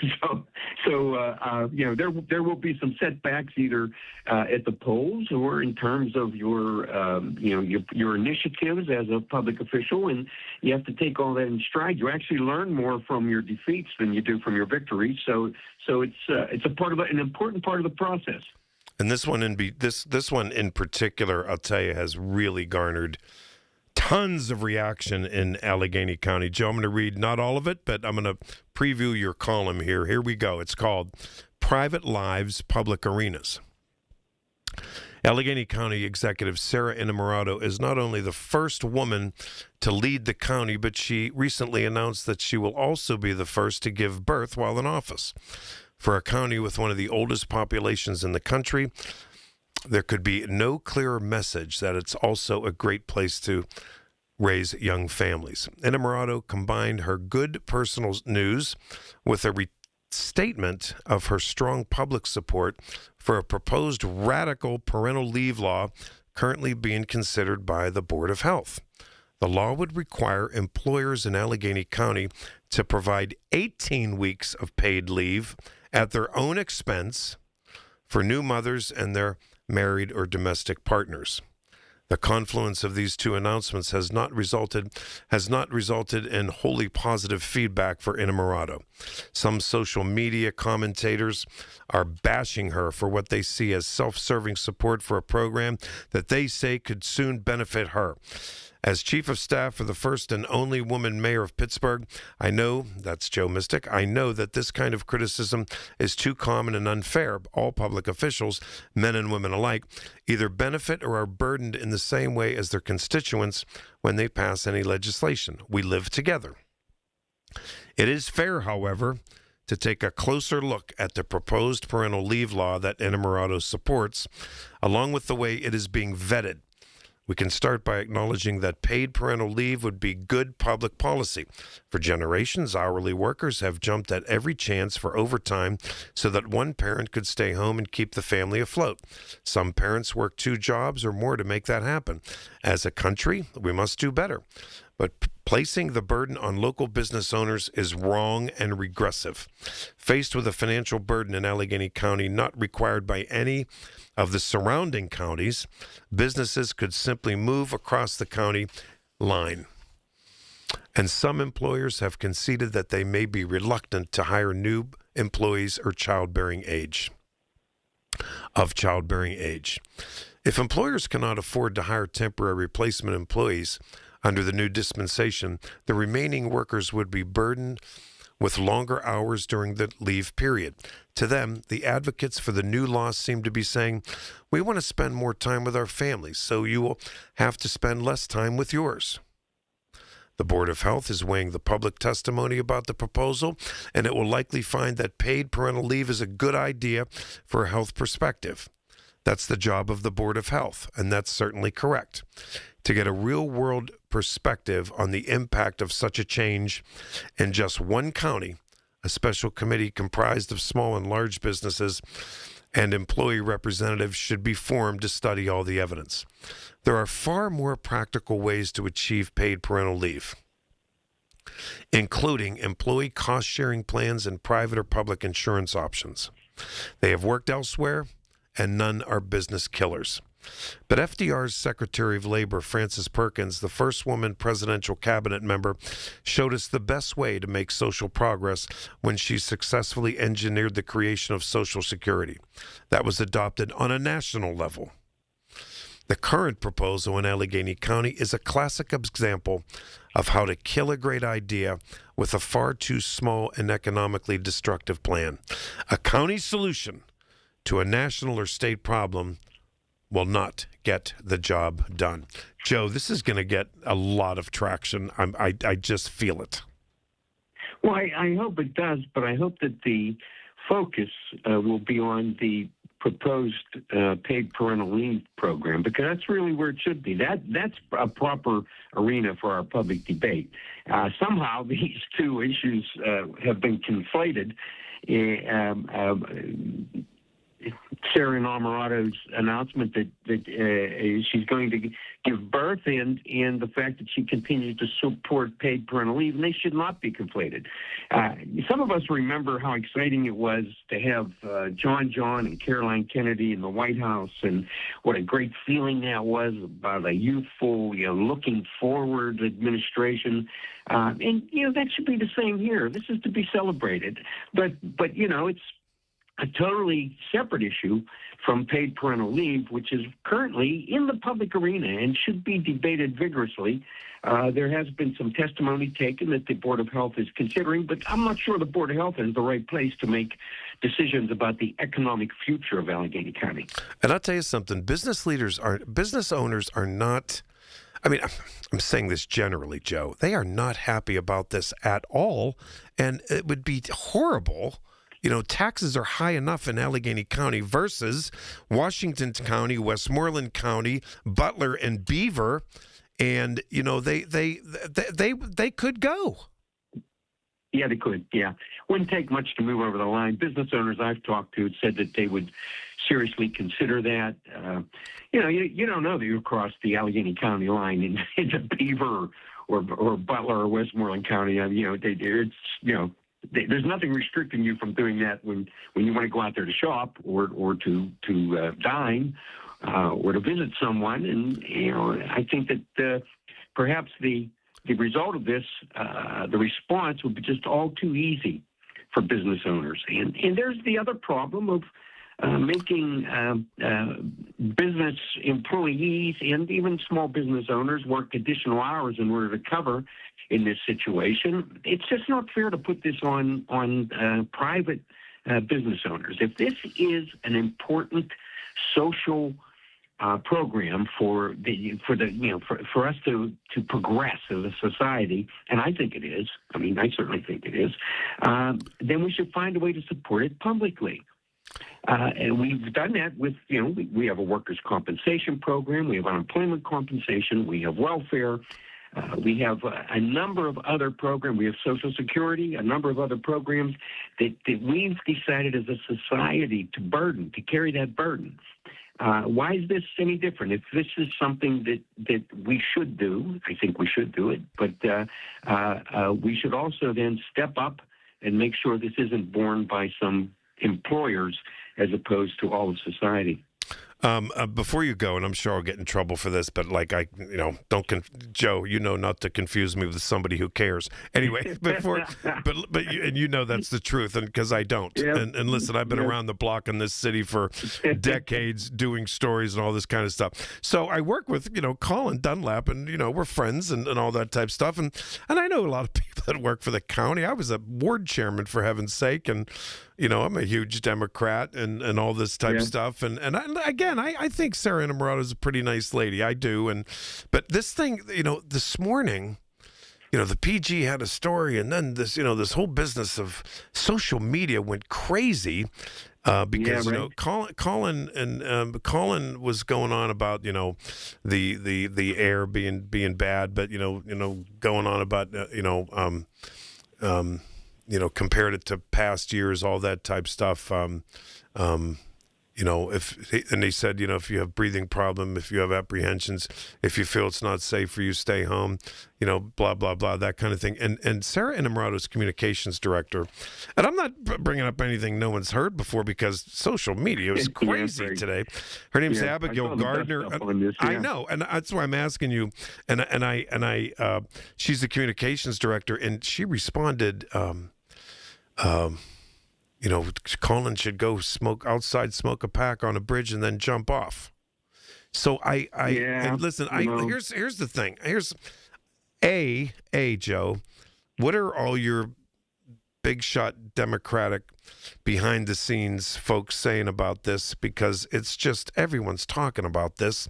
will be some setbacks either at the polls or in terms of your initiatives as a public official, and you have to take all that in stride. You actually learn more from your defeats than you do from your victories. So it's a part of an important part of the process.
And this one in particular, I'll tell you, has really garnered tons of reaction in Allegheny County. Joe, I'm going to read not all of it, but I'm going to preview your column here. Here we go. It's called Private Lives, Public Arenas. Allegheny County Executive Sarah Innamorato is not only the first woman to lead the county, but she recently announced that she will also be the first to give birth while in office. For a county with one of the oldest populations in the country, there could be no clearer message that it's also a great place to raise young families. Innamorato combined her good personal news with a restatement of her strong public support for a proposed radical parental leave law currently being considered by the Board of Health. The law would require employers in Allegheny County to provide 18 weeks of paid leave at their own expense for new mothers and their married or domestic partners. The confluence of these two announcements has not resulted in wholly positive feedback for Innamorato. Some social media commentators are bashing her for what they see as self-serving support for a program that they say could soon benefit her. As chief of staff for the first and only woman mayor of Pittsburgh, I know, that's Joe Mystic, I know that this kind of criticism is too common and unfair. All public officials, men and women alike, either benefit or are burdened in the same way as their constituents when they pass any legislation. We live together. It is fair, however, to take a closer look at the proposed parental leave law that Innamorato supports, along with the way it is being vetted. We can start by acknowledging that paid parental leave would be good public policy. For generations, hourly workers have jumped at every chance for overtime so that one parent could stay home and keep the family afloat. Some parents work 2 jobs or more to make that happen. As a country, we must do better. But placing the burden on local business owners is wrong and regressive. Faced with a financial burden in Allegheny County not required by any of the surrounding counties, businesses could simply move across the county line. And some employers have conceded that they may be reluctant to hire new employees of childbearing age. If employers cannot afford to hire temporary replacement employees under the new dispensation, the remaining workers would be burdened with longer hours during the leave period. To them, the advocates for the new law seem to be saying, we want to spend more time with our families, so you will have to spend less time with yours. The Board of Health is weighing the public testimony about the proposal, and it will likely find that paid parental leave is a good idea for a health perspective. That's the job of the Board of Health, and that's certainly correct. To get a real-world perspective on the impact of such a change in just one county, a special committee comprised of small and large businesses and employee representatives should be formed to study all the evidence. There are far more practical ways to achieve paid parental leave, including employee cost-sharing plans and private or public insurance options. They have worked elsewhere, and none are business killers. But FDR's Secretary of Labor, Frances Perkins, the first woman presidential cabinet member, showed us the best way to make social progress when she successfully engineered the creation of Social Security. That was adopted on a national level. The current proposal in Allegheny County is a classic example of how to kill a great idea with a far too small and economically destructive plan. A county solution to a national or state problem will not get the job done. Joe, this is going to get a lot of traction. I just feel it.
Well, I hope it does, but I hope that the focus will be on the proposed paid parental leave program, because that's really where it should be. That's a proper arena for our public debate. Somehow these two issues have been conflated. Sarah Inamorato's announcement that she's going to give birth and the fact that she continues to support paid parental leave, and they should not be conflated. Some of us remember how exciting it was to have John and Caroline Kennedy in the White House, and what a great feeling that was about a youthful, looking forward administration. And that should be the same here. This is to be celebrated. But it's a totally separate issue from paid parental leave, which is currently in the public arena and should be debated vigorously. There has been some testimony taken that the Board of Health is considering, but I'm not sure the Board of Health is the right place to make decisions about the economic future of Allegheny County.
And I'll tell you something, business owners are not, I'm saying this generally, Joe, they are not happy about this at all, and it would be horrible. Taxes are high enough in Allegheny County versus Washington County, Westmoreland County, Butler, and Beaver, and they could go.
Yeah, they could. Yeah, wouldn't take much to move over the line. Business owners I've talked to said that they would seriously consider that. You don't know that you cross the Allegheny County line into Beaver or Butler or Westmoreland County. There's nothing restricting you from doing that when you want to go out there to shop or to dine or to visit someone. And I think that perhaps the result of this, the response would be just all too easy for business owners. And there's the other problem of making business employees and even small business owners work additional hours in order to cover in this situation. It's just not fair to put this on private business owners. If this is an important social program for us to progress as a society, and I think it is. I certainly think it is. Then we should find a way to support it publicly. And we've done that with, we have a workers' compensation program, we have unemployment compensation, we have welfare, we have a number of other programs, we have Social Security, a number of other programs that we've decided as a society to carry that burden. Why is this any different? If this is something that we should do, I think we should do it, but we should also then step up and make sure this isn't borne by some employers as opposed to all of society.
Before you go, and I'm sure I'll get in trouble for this, but Joe, not to confuse me with somebody who cares. Anyway, but that's the truth, and because I don't. Yep. And listen, I've been around the block in this city for decades, doing stories and all this kind of stuff. So I work with Colin Dunlap, and we're friends and all that type of stuff, and I know a lot of people that work for the county. I was a ward chairman, for heaven's sake, and I'm a huge Democrat and all this type of stuff. And I think Sarah Innamorato is a pretty nice lady. I do. But this thing, this morning, the PG had a story, and then this whole business of social media went crazy because Colin was going on about the air being bad, but going on about compared it to past years, all that type stuff. And they said, if you have breathing problem, if you have apprehensions, if you feel it's not safe for you, stay home, blah, blah, blah, that kind of thing. And Sarah Innamorato's communications director, and I'm not bringing up anything no one's heard before because social media is crazy today. Her name's Abigail Gardner. I know, and that's why I'm asking you. And I she's the communications director, and she responded, Colin should go smoke a pack on a bridge and then jump off. So and listen, here's the thing. Here's Joe, what are all your big shot Democratic behind the scenes folks saying about this? Because it's just everyone's talking about this.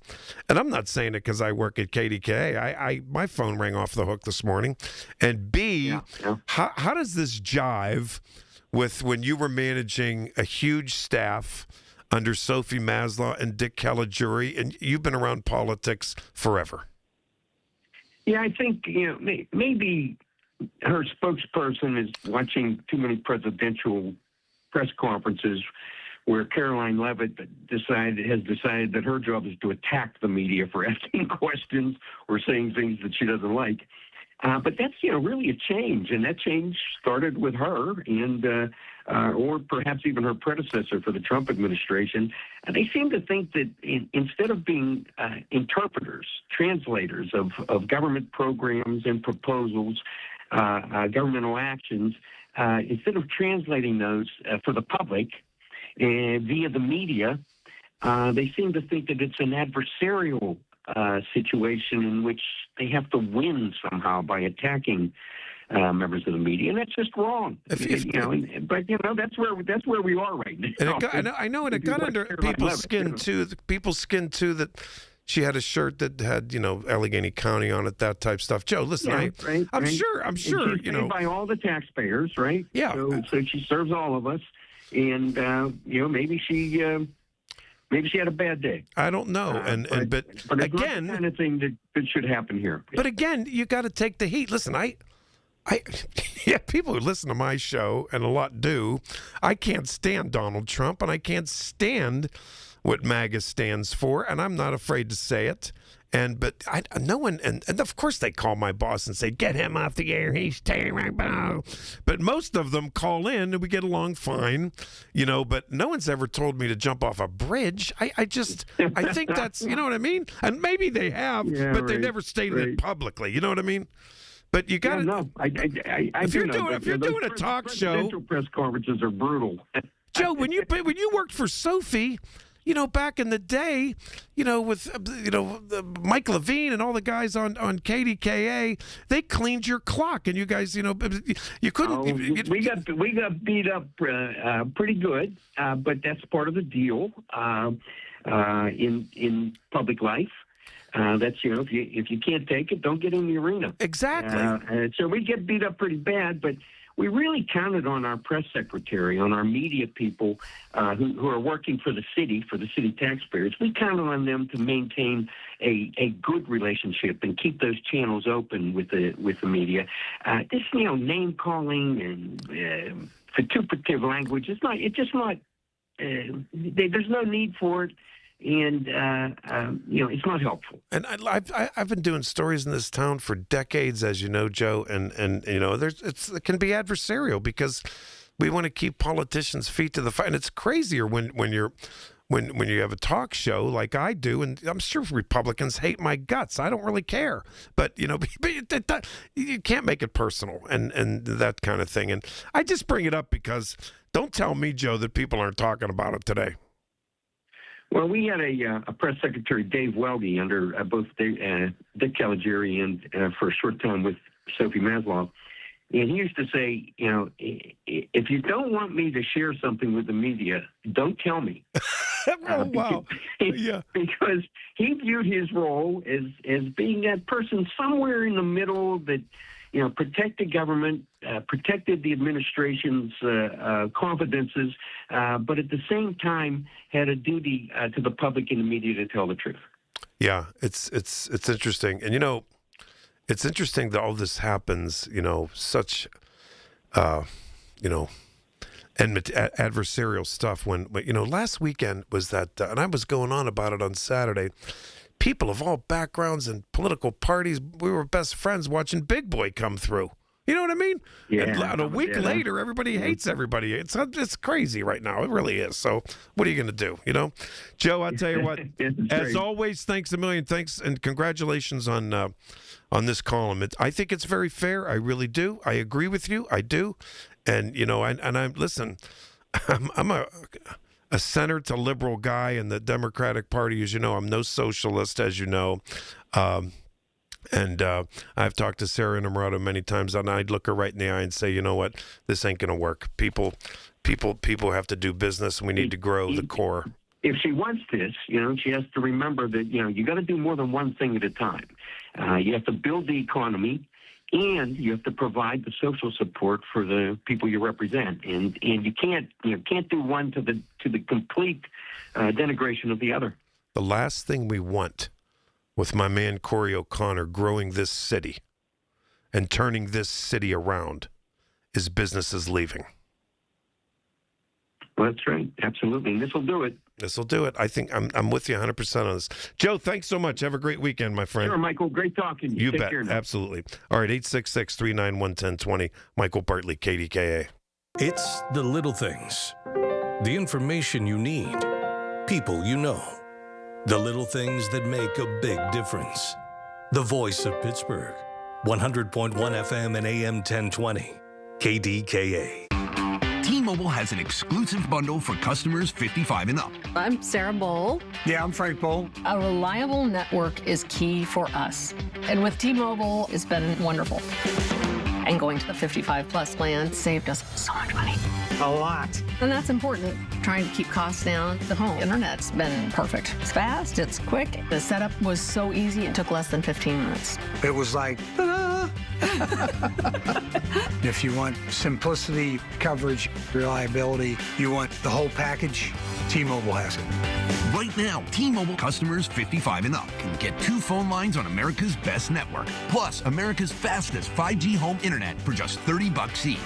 And I'm not saying it because I work at KDKA. My phone rang off the hook this morning. And B, how does this jive with when you were managing a huge staff under Sophie Maslow and Dick Caligiuri, and you've been around politics forever?
Yeah, I think maybe her spokesperson is watching too many presidential press conferences where Caroline Leavitt has decided that her job is to attack the media for asking questions or saying things that she doesn't like. But that's, really a change, and that change started with her and or perhaps even her predecessor for the Trump administration. And they seem to think that instead of being interpreters, translators of government programs and proposals, governmental actions, instead of translating those for the public via the media, they seem to think that it's an adversarial situation in which they have to win somehow by attacking members of the media, and that's just wrong. But that's where we are right now.
And I know, and it got under people's skin too. People's skin too that she had a shirt that had Allegheny County on it, that type stuff. Joe, listen, I'm sure.
And she's paid by all the taxpayers, right?
Yeah.
So she serves all of us, and maybe she. Maybe she had a bad day.
I don't know, but again,
not the kind of thing that should happen here.
But again, you got to take the heat. Listen, people who listen to my show, and a lot do. I can't stand Donald Trump, and I can't stand what MAGA stands for, and I'm not afraid to say it. But no one, and of course they call my boss and say, get him off the air, he's terrible. But most of them call in and we get along fine, but no one's ever told me to jump off a bridge. I think that's, you know what I mean? And maybe they have, but they never stated it publicly, you know what I mean? But you got to know. If you're doing a talk show,
press conferences are brutal.
Joe, when you worked for Sophie, back in the day, with Mike Levine and all the guys on KDKA, they cleaned your clock, and you guys, you couldn't.
We got beat up pretty good, but that's part of the deal in public life. That's if you can't take it, don't get in the arena.
Exactly.
So we get beat up pretty bad, but we really counted on our press secretary, on our media people who are working for the city taxpayers. We counted on them to maintain a good relationship and keep those channels open with the media. This, name calling and vituperative language there's no need for it. And it's not helpful.
And I've been doing stories in this town for decades, as you know, Joe. And it can be adversarial because we want to keep politicians' feet to the fire. And it's crazier when you have a talk show like I do, and I'm sure Republicans hate my guts. I don't really care, but you can't make it personal and that kind of thing. And I just bring it up because don't tell me, Joe, that people aren't talking about it today.
Well, we had a press secretary, Dave Welge, under both Dick Caligiuri and for a short time with Sophie Maslow. And he used to say, if you don't want me to share something with the media, don't tell me.
Oh, wow. Yeah.
Because he viewed his role as being that person somewhere in the middle that, protected government, protected the administration's confidences, but at the same time had a duty to the public and the media to tell the truth.
Yeah, it's interesting. And, it's interesting that all this happens, such, adversarial stuff when last weekend was that, and I was going on about it on Saturday. People of all backgrounds and political parties, we were best friends watching Big Boy come through. You know what I mean?
Yeah.
And a week later, everybody hates everybody. It's crazy right now. It really is. So what are you going to do? Joe, I'll tell you what, as always, thanks a million. Thanks and congratulations on this column. I think it's very fair. I really do. I agree with you. I do. And, listen, I'm a center to liberal guy in the Democratic Party. As you know, I'm no socialist, as you know. And I've talked to Sarah Inamorado many times, and I'd look her right in the eye and say, you know what, this ain't going to work. People have to do business, and we need to grow the core.
If she wants this, she has to remember that, you got to do more than one thing at a time. You have to build the economy, and you have to provide the social support for the people you represent. And you can't do one to the complete denigration of the other.
The last thing we want with my man Corey O'Connor growing this city and turning this city around is businesses leaving.
Well, that's right. Absolutely. And this will do it.
This will do it. I think I'm with you 100% on this. Joe, thanks so much. Have a great weekend, my friend.
Sure, Michael. Great talking to you.
You
Take
bet.
care now.
Absolutely. All right, 866-391-1020. Michael Bartley, KDKA.
It's the little things. The information you need. People you know. The little things that make a big difference. The voice of Pittsburgh. 100.1 FM and AM 1020. KDKA.
T-Mobile has an exclusive bundle for customers 55 and up.
I'm Sarah Bowl.
Yeah, I'm Frank Bowl.
A reliable network is key for us. And with T-Mobile, it's been wonderful. And going to the 55-plus plan saved us so much money.
A lot.
And that's important. Trying to keep costs down. The home internet's been perfect. It's fast, it's quick. The setup was so easy, it took less than 15 minutes.
It was like, ta-da! If you want simplicity, coverage, reliability, you want the whole package, T-Mobile has it. Right now, T-Mobile customers 55 and up can get 2 phone lines on America's best network, plus America's fastest 5G home internet for just $30 each.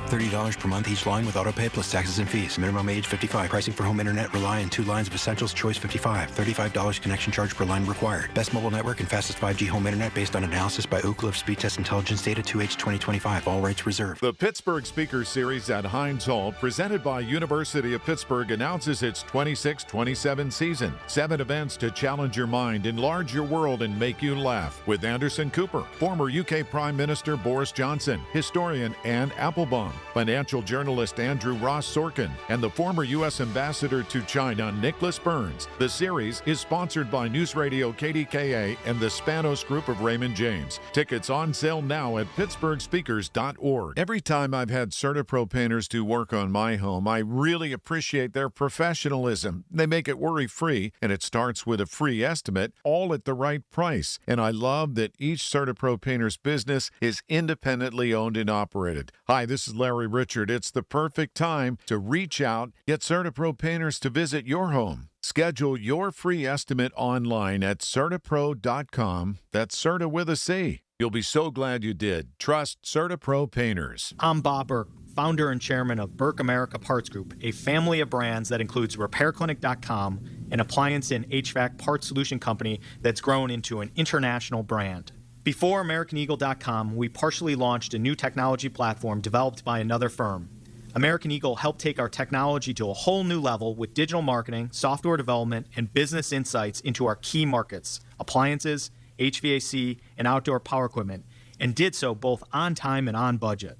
$30 per month each line with autopay plus taxes and fees. Minimum age 55. Pricing for home internet rely on 2 lines of essentials. Choice 55. $35 connection charge per line required. Best mobile network and fastest 5G home internet based on analysis by Ookla of Speed Test Intelligence data 2H 2025. All rights reserved.
The Pittsburgh Speaker Series at Heinz Hall, presented by University of Pittsburgh, announces its 26-27 season. 7 events to challenge your mind, enlarge your world, and make you laugh. With Anderson Cooper, former UK Prime Minister Boris Johnson, historian Anne Applebaum, financial journalist Andrew Ross Sorkin, and the former U.S. ambassador to China, Nicholas Burns. The series is sponsored by News Radio KDKA and the Spanos Group of Raymond James. Tickets on sale now at pittsburghspeakers.org. Every time I've had CertaPro painters do work on my home, I really appreciate their professionalism. They make it worry-free, and it starts with a free estimate, all at the right price. And I love that each CertaPro painter's business is independently owned and operated. Hi, this is Larry Richard. It's the perfect time to reach out, get CertaPro painters to visit your home. Schedule your free estimate online at CertaPro.com. That's Certa with a C. You'll be so glad you did. Trust CertaPro painters.
I'm Bob Burke, founder and chairman of Burke America Parts Group, a family of brands that includes RepairClinic.com, an appliance and HVAC parts solution company that's grown into an international brand. Before AmericanEagle.com, we partially launched a new technology platform developed by another firm. American Eagle helped take our technology to a whole new level with digital marketing, software development, and business insights into our key markets, appliances, HVAC, and outdoor power equipment, and did so both on time and on budget.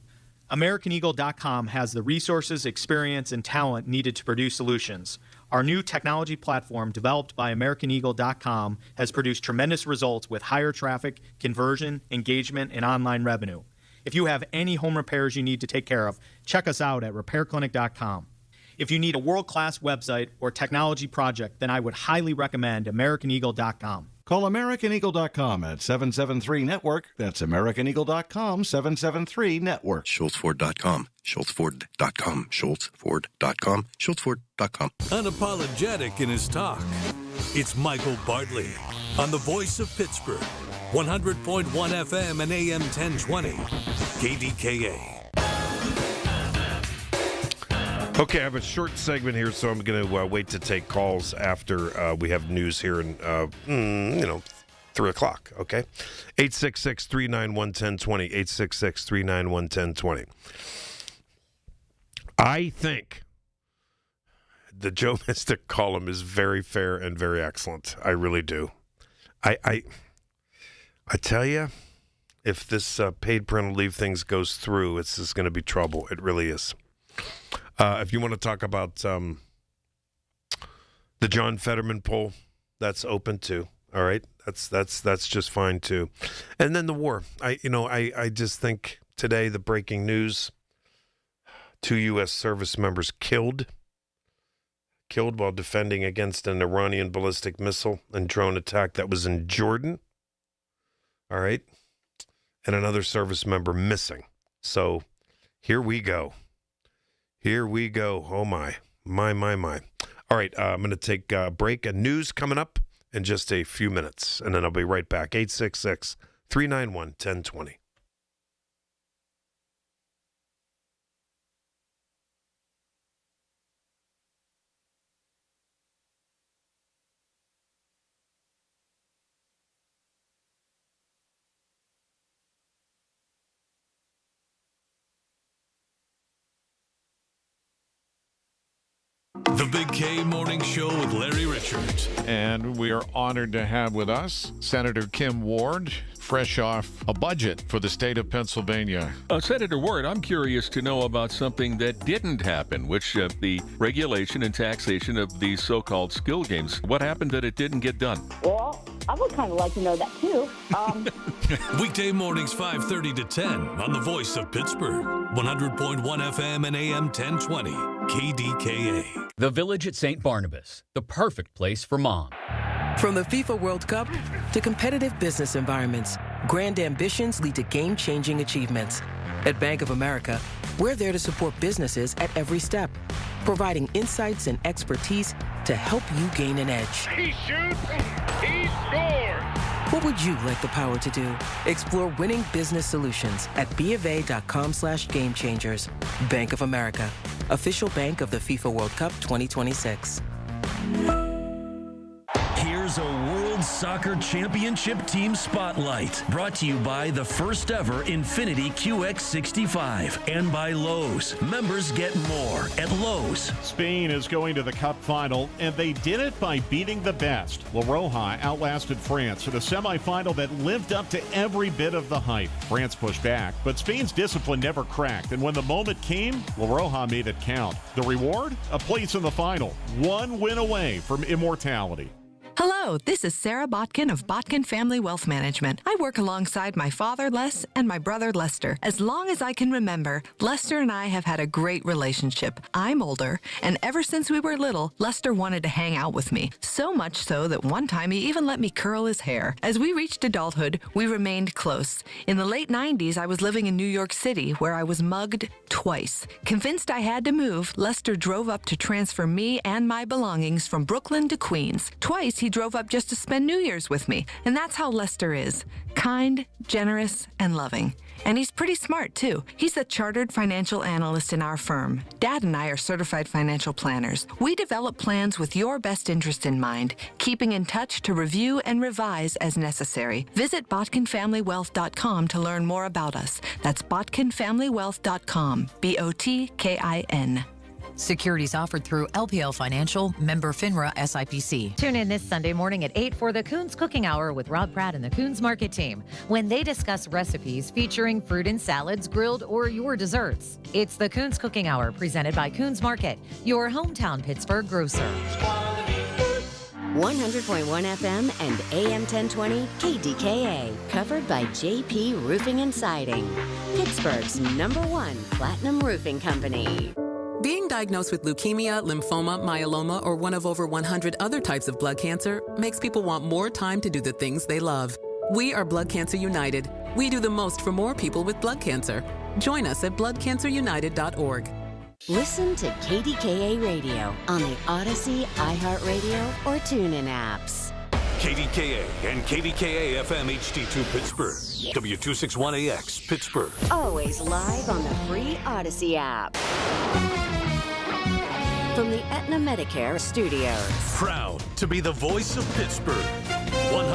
AmericanEagle.com has the resources, experience, and talent needed to produce solutions. Our new technology platform, developed by AmericanEagle.com, has produced tremendous results with higher traffic, conversion, engagement, and online revenue. If you have any home repairs you need to take care of, check us out at RepairClinic.com. If you need a world-class website or technology project, then I would highly recommend AmericanEagle.com.
Call AmericanEagle.com at 773-NETWORK. That's AmericanEagle.com, 773-NETWORK.
SchultzFord.com. SchultzFord.com. SchultzFord.com. SchultzFord.com.
Unapologetic in his talk. It's Michael Bartley on the Voice of Pittsburgh. 100.1 FM and AM 1020. KDKA.
Okay, I have a short segment here, so I'm going to wait to take calls after we have news here in, 3 o'clock, okay? 866-391-1020, 866-391-1020. I think the Joe Mystic column is very fair and very excellent. I really do. I tell you, if this paid parental leave things goes through, it's just going to be trouble. It really is. If you want to talk about the John Fetterman poll, that's open too. All right, that's just fine too. And then the war. I just think today the breaking news: 2 U.S. service members killed while defending against an Iranian ballistic missile and drone attack that was in Jordan. All right, and another service member missing. So here we go. Here we go. Oh, my. All right, I'm going to take a break. And news coming up in just a few minutes, and then I'll be right back. 866-391-1020.
The Big K Morning Show with Larry Richards.
And we are honored to have with us Senator Kim Ward, fresh off a budget for the state of Pennsylvania.
Senator Ward, I'm curious to know about something that didn't happen, which the regulation and taxation of these so-called skill games. What happened that it didn't get done?
Well, I would kind of like to know that, too.
Weekday mornings 5:30 to 10 on the Voice of Pittsburgh. 100.1 FM and AM 1020. KDKA.
The Village at St. Barnabas, the perfect place for mom.
From the FIFA World Cup to competitive business environments, grand ambitions lead to game-changing achievements. At Bank of America, we're there to support businesses at every step, providing insights and expertise to help you gain an edge.
He shoots, he scores!
What would you like the power to do? Explore winning business solutions at BofA.com/gamechangers. Bank of America, official bank of the FIFA World Cup 2026.
Here's a World Soccer Championship Team Spotlight. Brought to you by the first ever Infiniti QX65 and by Lowe's. Members get more at Lowe's.
Spain is going to the Cup final, and they did it by beating the best. La Roja outlasted France in a semifinal that lived up to every bit of the hype. France pushed back, but Spain's discipline never cracked, and when the moment came, La Roja made it count. The reward? A place in the final. One win away from immortality.
Hello, this is Sarah Botkin of Botkin Family Wealth Management. I work alongside my father, Les, and my brother, Lester. As long as I can remember, Lester and I have had a great relationship. I'm older, and ever since we were little, Lester wanted to hang out with me. So much so that one time he even let me curl his hair. As we reached adulthood, we remained close. In the late 90s, I was living in New York City, where I was mugged twice. Convinced I had to move, Lester drove up to transfer me and my belongings from Brooklyn to Queens. Twice, he drove up just to spend New Year's with me. And that's how Lester is. Kind, generous, and loving. And he's pretty smart, too. He's the chartered financial analyst in our firm. Dad and I are certified financial planners. We develop plans with your best interest in mind, keeping in touch to review and revise as necessary. Visit BotkinFamilyWealth.com to learn more about us. That's BotkinFamilyWealth.com. BOTKIN.
Securities offered through LPL Financial, member FINRA SIPC.
Tune in this Sunday morning at 8 for the Coons Cooking Hour with Rob Pratt and the Coons Market team when they discuss recipes featuring fruit and salads, grilled, or your desserts. It's the Coons Cooking Hour presented by Coons Market, your hometown Pittsburgh grocer.
100.1 FM and AM 1020 KDKA, covered by JP Roofing and Siding, Pittsburgh's #1 platinum roofing company.
Being diagnosed with leukemia, lymphoma, myeloma, or one of over 100 other types of blood cancer makes people want more time to do the things they love. We are Blood Cancer United. We do the most for more people with blood cancer. Join us at bloodcancerunited.org.
Listen to KDKA Radio on the Odyssey, iHeartRadio, or TuneIn apps.
KDKA and KDKA-FM HD2 Pittsburgh. W261AX Pittsburgh.
Always live on the free Odyssey app. From the Aetna Medicare studios.
Proud to be the voice of Pittsburgh.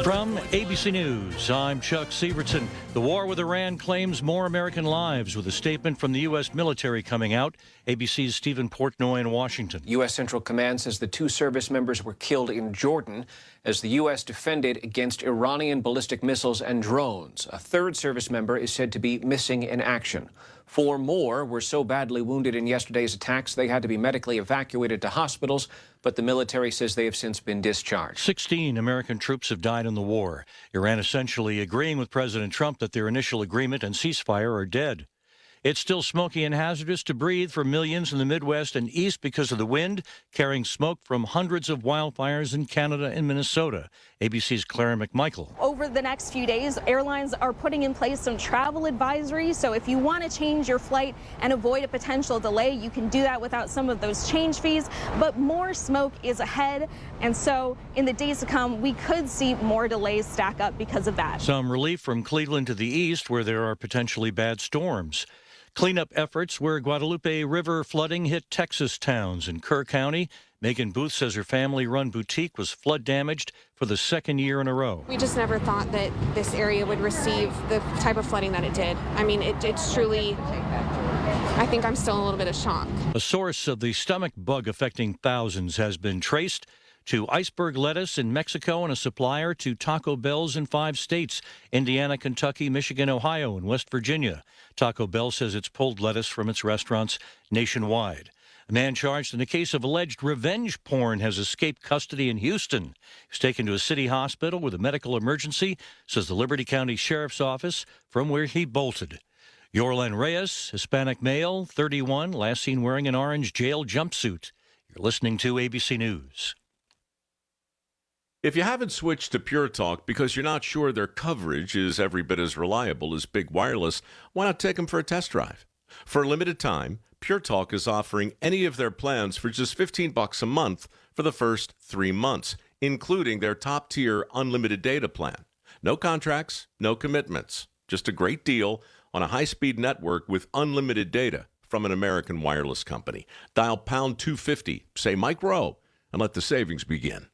From ABC News, I'm Chuck Sievertson. The war with Iran claims more American lives, with a statement from the U.S. military coming out. ABC's Stephen Portnoy in Washington.
U.S. Central Command says the 2 service members were killed in Jordan as the U.S. defended against Iranian ballistic missiles and drones. A 3rd service member is said to be missing in action. 4 more were so badly wounded in yesterday's attacks they had to be medically evacuated to hospitals, but the military says they have since been discharged.
16 American troops have died in the war. Iran essentially agreeing with President Trump that their initial agreement and ceasefire are dead. It's still smoky and hazardous to breathe for millions in the Midwest and East because of the wind, carrying smoke from hundreds of wildfires in Canada and Minnesota. ABC's Clara McMichael.
Over the next few days, airlines are putting in place some travel advisories. So if you want to change your flight and avoid a potential delay, you can do that without some of those change fees. But more smoke is ahead. And so in the days to come, we could see more delays stack up because of that.
Some relief from Cleveland to the east, where there are potentially bad storms. Cleanup efforts where Guadalupe River flooding hit Texas towns in Kerr County. Megan Booth says her family-run boutique was flood damaged for the 2nd year in a row.
We just never thought that this area would receive the type of flooding that it did. I mean, it's truly, I think I'm still in a little bit of shock.
A source of the stomach bug affecting thousands has been traced to iceberg lettuce in Mexico and a supplier to Taco Bell's in 5 states: Indiana, Kentucky, Michigan, Ohio, and West Virginia. Taco Bell says it's pulled lettuce from its restaurants nationwide. A man charged in a case of alleged revenge porn has escaped custody in Houston. He was taken to a city hospital with a medical emergency, says the Liberty County Sheriff's Office, from where he bolted. Yorlan Reyes, Hispanic male, 31, last seen wearing an orange jail jumpsuit. You're listening to ABC News.
If you haven't switched to Pure Talk because you're not sure their coverage is every bit as reliable as Big Wireless, why not take them for a test drive? For a limited time, Pure Talk is offering any of their plans for just $15 a month for the first 3 months, including their top-tier unlimited data plan. No contracts, no commitments, just a great deal on a high-speed network with unlimited data from an American wireless company. Dial pound 250, say Mike Rowe, and let the savings begin.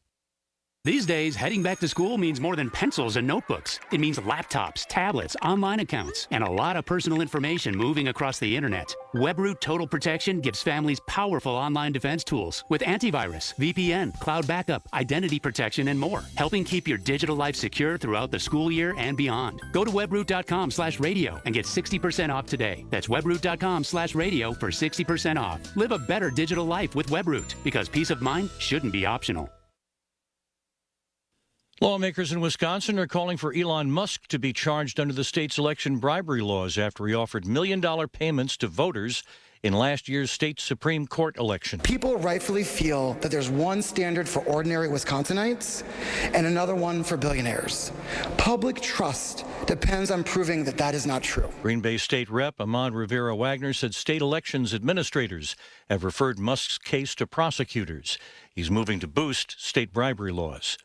These days, heading back to school means more than pencils and notebooks. It means laptops, tablets, online accounts, and a lot of personal information moving across the internet. WebRoot Total Protection gives families powerful online defense tools with antivirus, VPN, cloud backup, identity protection, and more, helping keep your digital life secure throughout the school year and beyond. Go to webroot.com/radio and get 60% off today. That's webroot.com/radio for 60% off. Live a better digital life with WebRoot, because peace of mind shouldn't be optional.
Lawmakers in Wisconsin are calling for Elon Musk to be charged under the state's election bribery laws after he offered million-dollar payments to voters in last year's state Supreme Court election.
People rightfully feel that there's one standard for ordinary Wisconsinites and another one for billionaires. Public trust depends on proving that that is not true.
Green Bay State Rep Ahmad Rivera-Wagner said state elections administrators have referred Musk's case to prosecutors. He's moving to boost state bribery laws.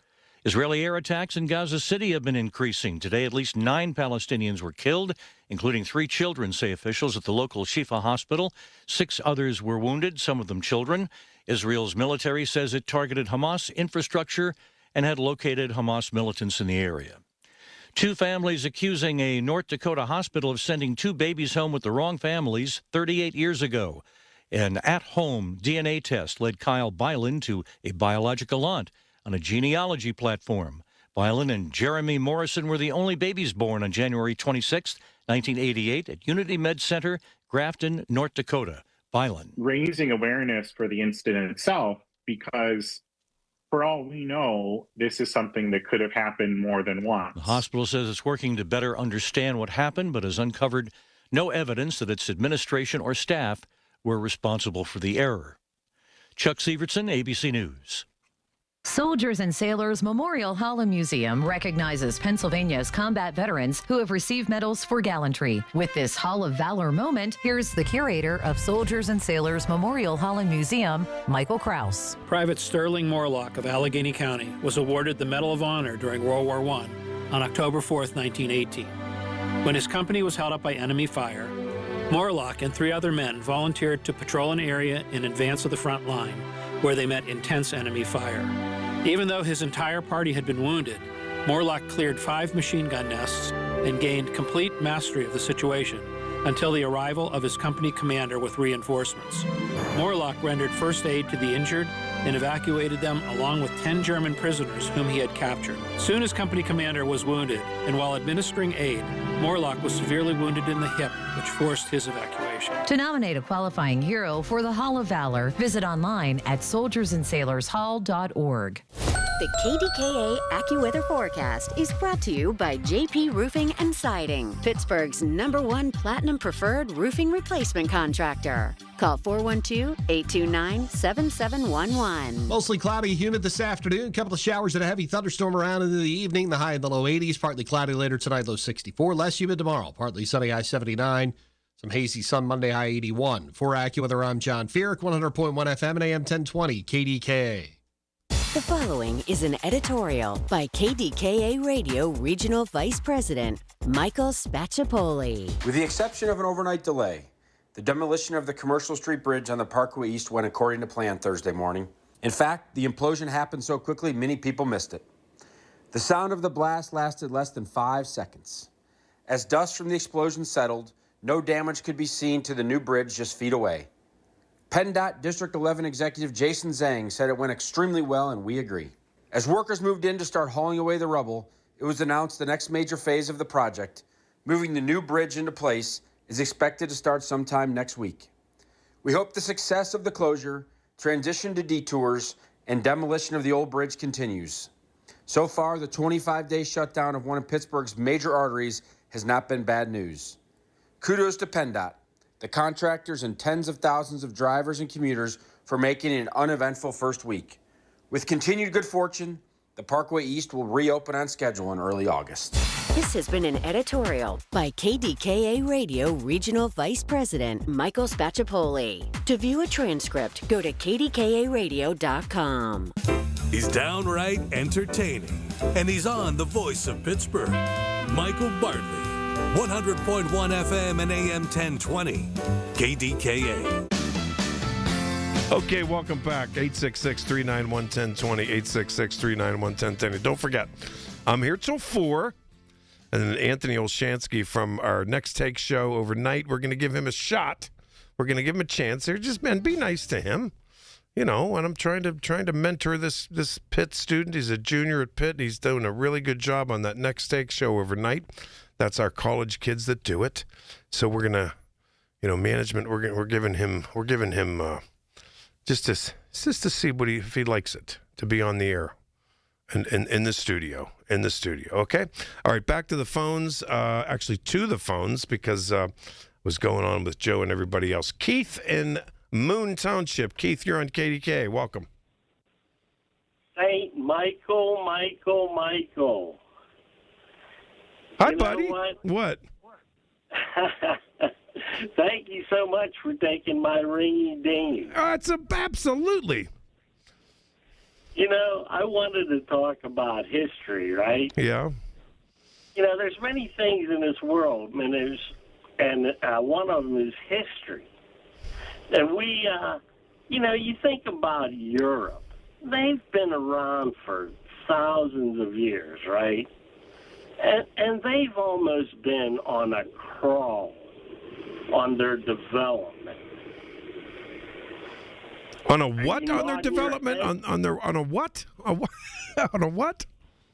Israeli air attacks in Gaza City have been increasing. Today, at least 9 Palestinians were killed, including 3 children, say officials at the local Shifa hospital. 6 others were wounded, some of them children. Israel's military says it targeted Hamas infrastructure and had located Hamas militants in the area. 2 families accusing a North Dakota hospital of sending 2 babies home with the wrong families 38 years ago. An at-home DNA test led Kyle Byland to a biological aunt on a genealogy platform. Byland and Jeremy Morrison were the only babies born on January 26, 1988 at Unity Med Center, Grafton, North Dakota. Byland.
Raising awareness for the incident itself, because for all we know, this is something that could have happened more than once.
The hospital says it's working to better understand what happened, but has uncovered no evidence that its administration or staff were responsible for the error. Chuck Sievertson, ABC News.
Soldiers and Sailors Memorial Hall and Museum recognizes Pennsylvania's combat veterans who have received medals for gallantry. With this Hall of Valor moment, here's the curator of Soldiers and Sailors Memorial Hall and Museum, Michael Kraus.
Private Sterling Morlock of Allegheny County was awarded the Medal of Honor during World War I on October 4th, 1918. When his company was held up by enemy fire, Morlock and 3 other men volunteered to patrol an area in advance of the front line, where they met intense enemy fire. Even though his entire party had been wounded, Morlock cleared 5 machine gun nests and gained complete mastery of the situation until the arrival of his company commander with reinforcements. Morlock rendered first aid to the injured and evacuated them along with 10 German prisoners whom he had captured. Soon his company commander was wounded, and while administering aid, Morlock was severely wounded in the hip, which forced his evacuation.
To nominate a qualifying hero for the Hall of Valor, visit online at soldiersandsailorshall.org.
The KDKA AccuWeather forecast is brought to you by JP Roofing and Siding, Pittsburgh's #1 Platinum Preferred Roofing Replacement Contractor. Call 412-829-7711.
Mostly cloudy, humid this afternoon. A couple of showers and a heavy thunderstorm around into the evening. The high in the low 80s. Partly cloudy later tonight, low 64. Less humid tomorrow. Partly sunny, high 79. Some hazy sun Monday, high 81. For AccuWeather, I'm John Feerick, 100.1 FM and AM 1020, KDKA.
The following is an editorial by KDKA Radio Regional Vice President Michael Spacciapoli.
With the exception of an overnight delay, the demolition of the Commercial Street Bridge on the Parkway East went according to plan Thursday morning. In fact, the implosion happened so quickly, many people missed it. The sound of the blast lasted less than 5 seconds. As dust from the explosion settled, no damage could be seen to the new bridge just feet away. PennDOT District 11 Executive Jason Zhang said it went extremely well, and we agree. As workers moved in to start hauling away the rubble, it was announced the next major phase of the project, moving the new bridge into place, is expected to start sometime next week. We hope the success of the closure, transition to detours, and demolition of the old bridge continues. So far, the 25-day shutdown of one of Pittsburgh's major arteries has not been bad news. Kudos to PennDOT, the contractors, and tens of thousands of drivers and commuters for making it an uneventful first week. With continued good fortune, the Parkway East will reopen on schedule in early August.
This has been an editorial by KDKA Radio Regional Vice President Michael Spacciapoli. To view a transcript, go to kdkaradio.com.
He's downright entertaining, and he's on the voice of Pittsburgh, Michael Bartley. 100.1 FM and AM 1020, KDKA.
Okay, welcome back. 866-391-1020, 866-391-1020. Don't forget, I'm here till 4, and then Anthony Olshansky from our Next Take show overnight, we're going to give him a shot. We're going to give him a chance here. Just, man, be nice to him. You know, and I'm trying to mentor this Pitt student. He's a junior at Pitt. He's doing a really good job on that Next Take show overnight. That's our college kids that do it. So we're going to, management, we're giving him just to see if he likes it, to be on the air and in the studio. Okay? All right, back to the phones. Actually, to the phones, because what's going on with Joe and everybody else. Keith in Moon Township. Keith, you're on KDKA. Welcome.
Hey, Michael.
Hi, buddy. What?
Thank you so much for taking my ringy ding.
Absolutely.
I wanted to talk about history, right?
Yeah.
There's many things in this world, and one of them is history. And we, you think about Europe. They've been around for thousands of years, right? And they've almost been on a crawl on their development.
On a what? On their development? On a what? On a what?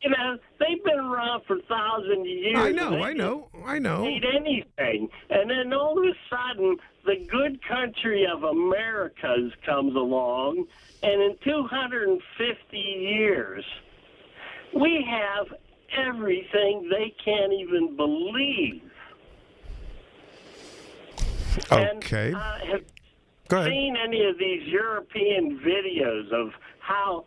They've been around for thousands of years.
I know.
Need anything, and then all of a sudden, the good country of Americas comes along, and in 250 years, we have everything they can't even believe.
Okay.
And have
Go ahead.
seen any of these European videos of how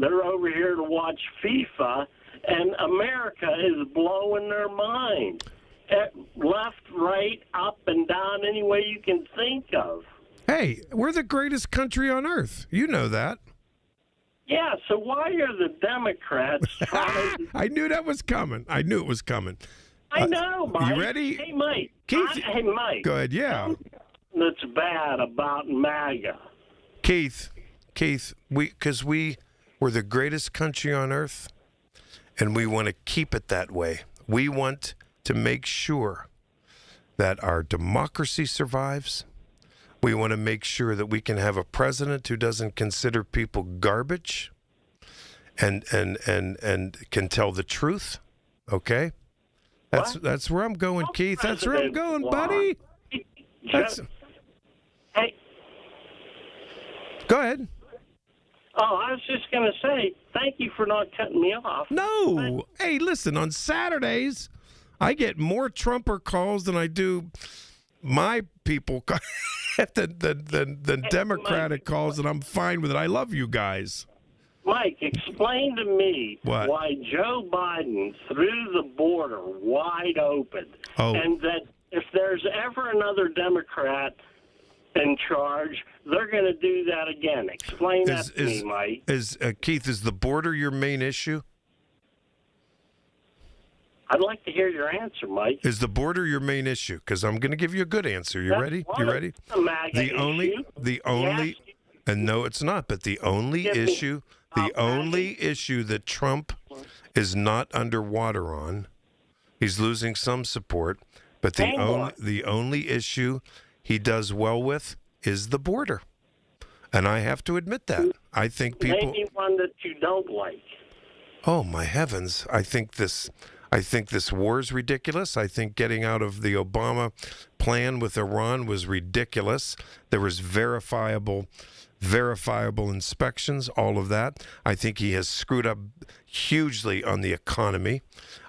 they're over here to watch FIFA, and America is blowing their mind. Left, right, up, and down, any way you can think of.
Hey, we're the greatest country on earth. You know that.
Yeah, so why are the Democrats trying to...
I knew that was coming. I knew it was coming.
I know, Mike.
You ready?
Hey, Mike.
Keith.
Hey, Mike.
Go ahead, yeah.
That's bad about MAGA.
Keith, because we're the greatest country on earth, and we want to keep it that way. We want to make sure that our democracy survives. We want to make sure that we can have a president who doesn't consider people garbage and can tell the truth. Okay? That's where I'm going, Keith. That's where I'm going, buddy.
Hey.
Go ahead.
Oh, I was just going to say, thank you for not cutting me off.
No. Hey, listen, on Saturdays, I get more Trumper calls than I do my people than Democratic calls, and I'm fine with it. I love you guys.
Mike, explain to me why Joe Biden threw the border wide open, and that if there's ever another Democrat in charge, they're going to do that again. Explain that to me, Mike.
Keith, is the border your main issue?
I'd like to hear your answer, Mike.
Is the border your main issue? Because I'm going to give you a good answer. You ready? You ready? The only, and no, it's not. But the only issue that Trump is not underwater on, he's losing some support. But the only issue he does well with is the border, and I have to admit that. I think people.
Maybe one that you don't like.
Oh my heavens! I think this war is ridiculous. I think getting out of the Obama plan with Iran was ridiculous. There was verifiable inspections, all of that. I think he has screwed up hugely on the economy.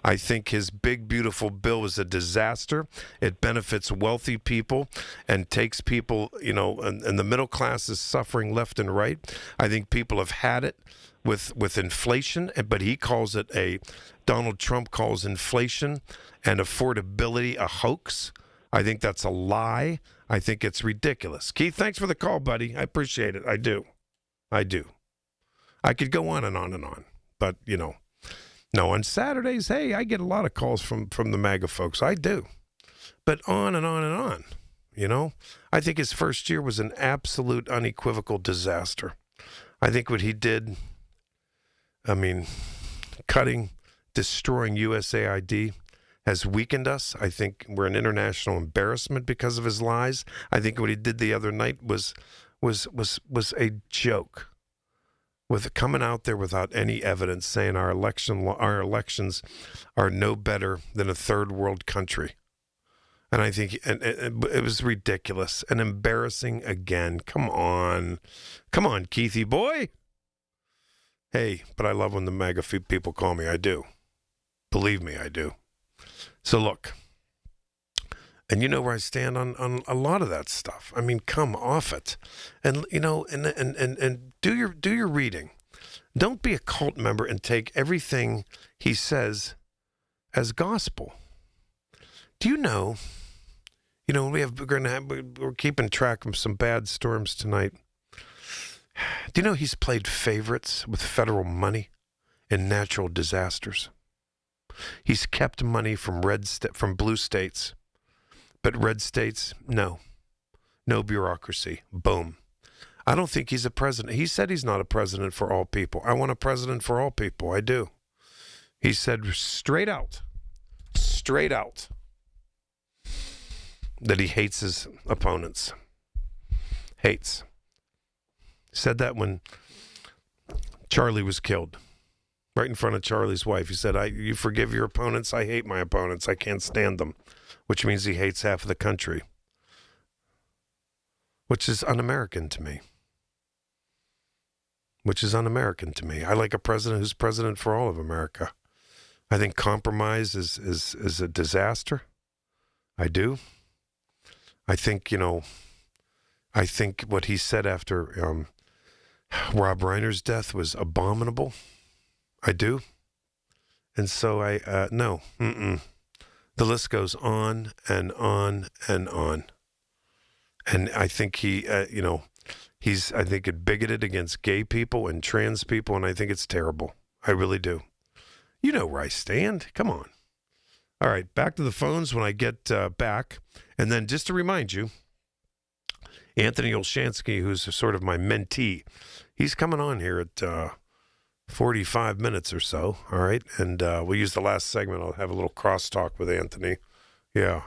I think his big, beautiful bill is a disaster. It benefits wealthy people and takes people, and the middle class is suffering left and right. I think people have had it with inflation, but Donald Trump calls inflation and affordability a hoax. I think that's a lie. I think it's ridiculous. Keith, thanks for the call, buddy. I appreciate it. I do. I could go on and on and on, but no, on Saturdays, hey, I get a lot of calls from the MAGA folks. I do, but on and on and on, you know? I think his first year was an absolute unequivocal disaster. I think what he did, I mean, destroying USAID has weakened us. I think we're an international embarrassment because of his lies. I think what he did the other night was a joke, with coming out there without any evidence, saying our elections are no better than a third world country. And I think it was ridiculous and embarrassing again. Come on, Keithy boy. Hey, but I love when the MAGA people call me. I do. Believe me, I do. So look, and you know where I stand on a lot of that stuff. I mean, come off it, and you know, and do your reading. Don't be a cult member and take everything he says as gospel. Do you know? You know, we're keeping track of some bad storms tonight. Do you know he's played favorites with federal money in natural disasters? He's kept money from blue states, but red states, no bureaucracy. Boom. I don't think he's a president. He said he's not a president for all people. I want a president for all people. I do. He said straight out, that he hates his opponents. Hates. Said that when Charlie was killed. Right in front of Charlie's wife. He said, you forgive your opponents? I hate my opponents. I can't stand them. Which means he hates half of the country. Which is un-American to me. I like a president who's president for all of America. I think compromise is a disaster. I do. I think what he said after Rob Reiner's death was abominable. I do. And so no. The list goes on and on and on. And I think he's bigoted against gay people and trans people, and I think it's terrible. I really do. You know where I stand. Come on. All right, back to the phones when I get back. And then just to remind you, Anthony Olshansky, who's sort of my mentee, he's coming on here at 45 minutes or so, all right? And we'll use the last segment. I'll have a little crosstalk with Anthony. Yeah.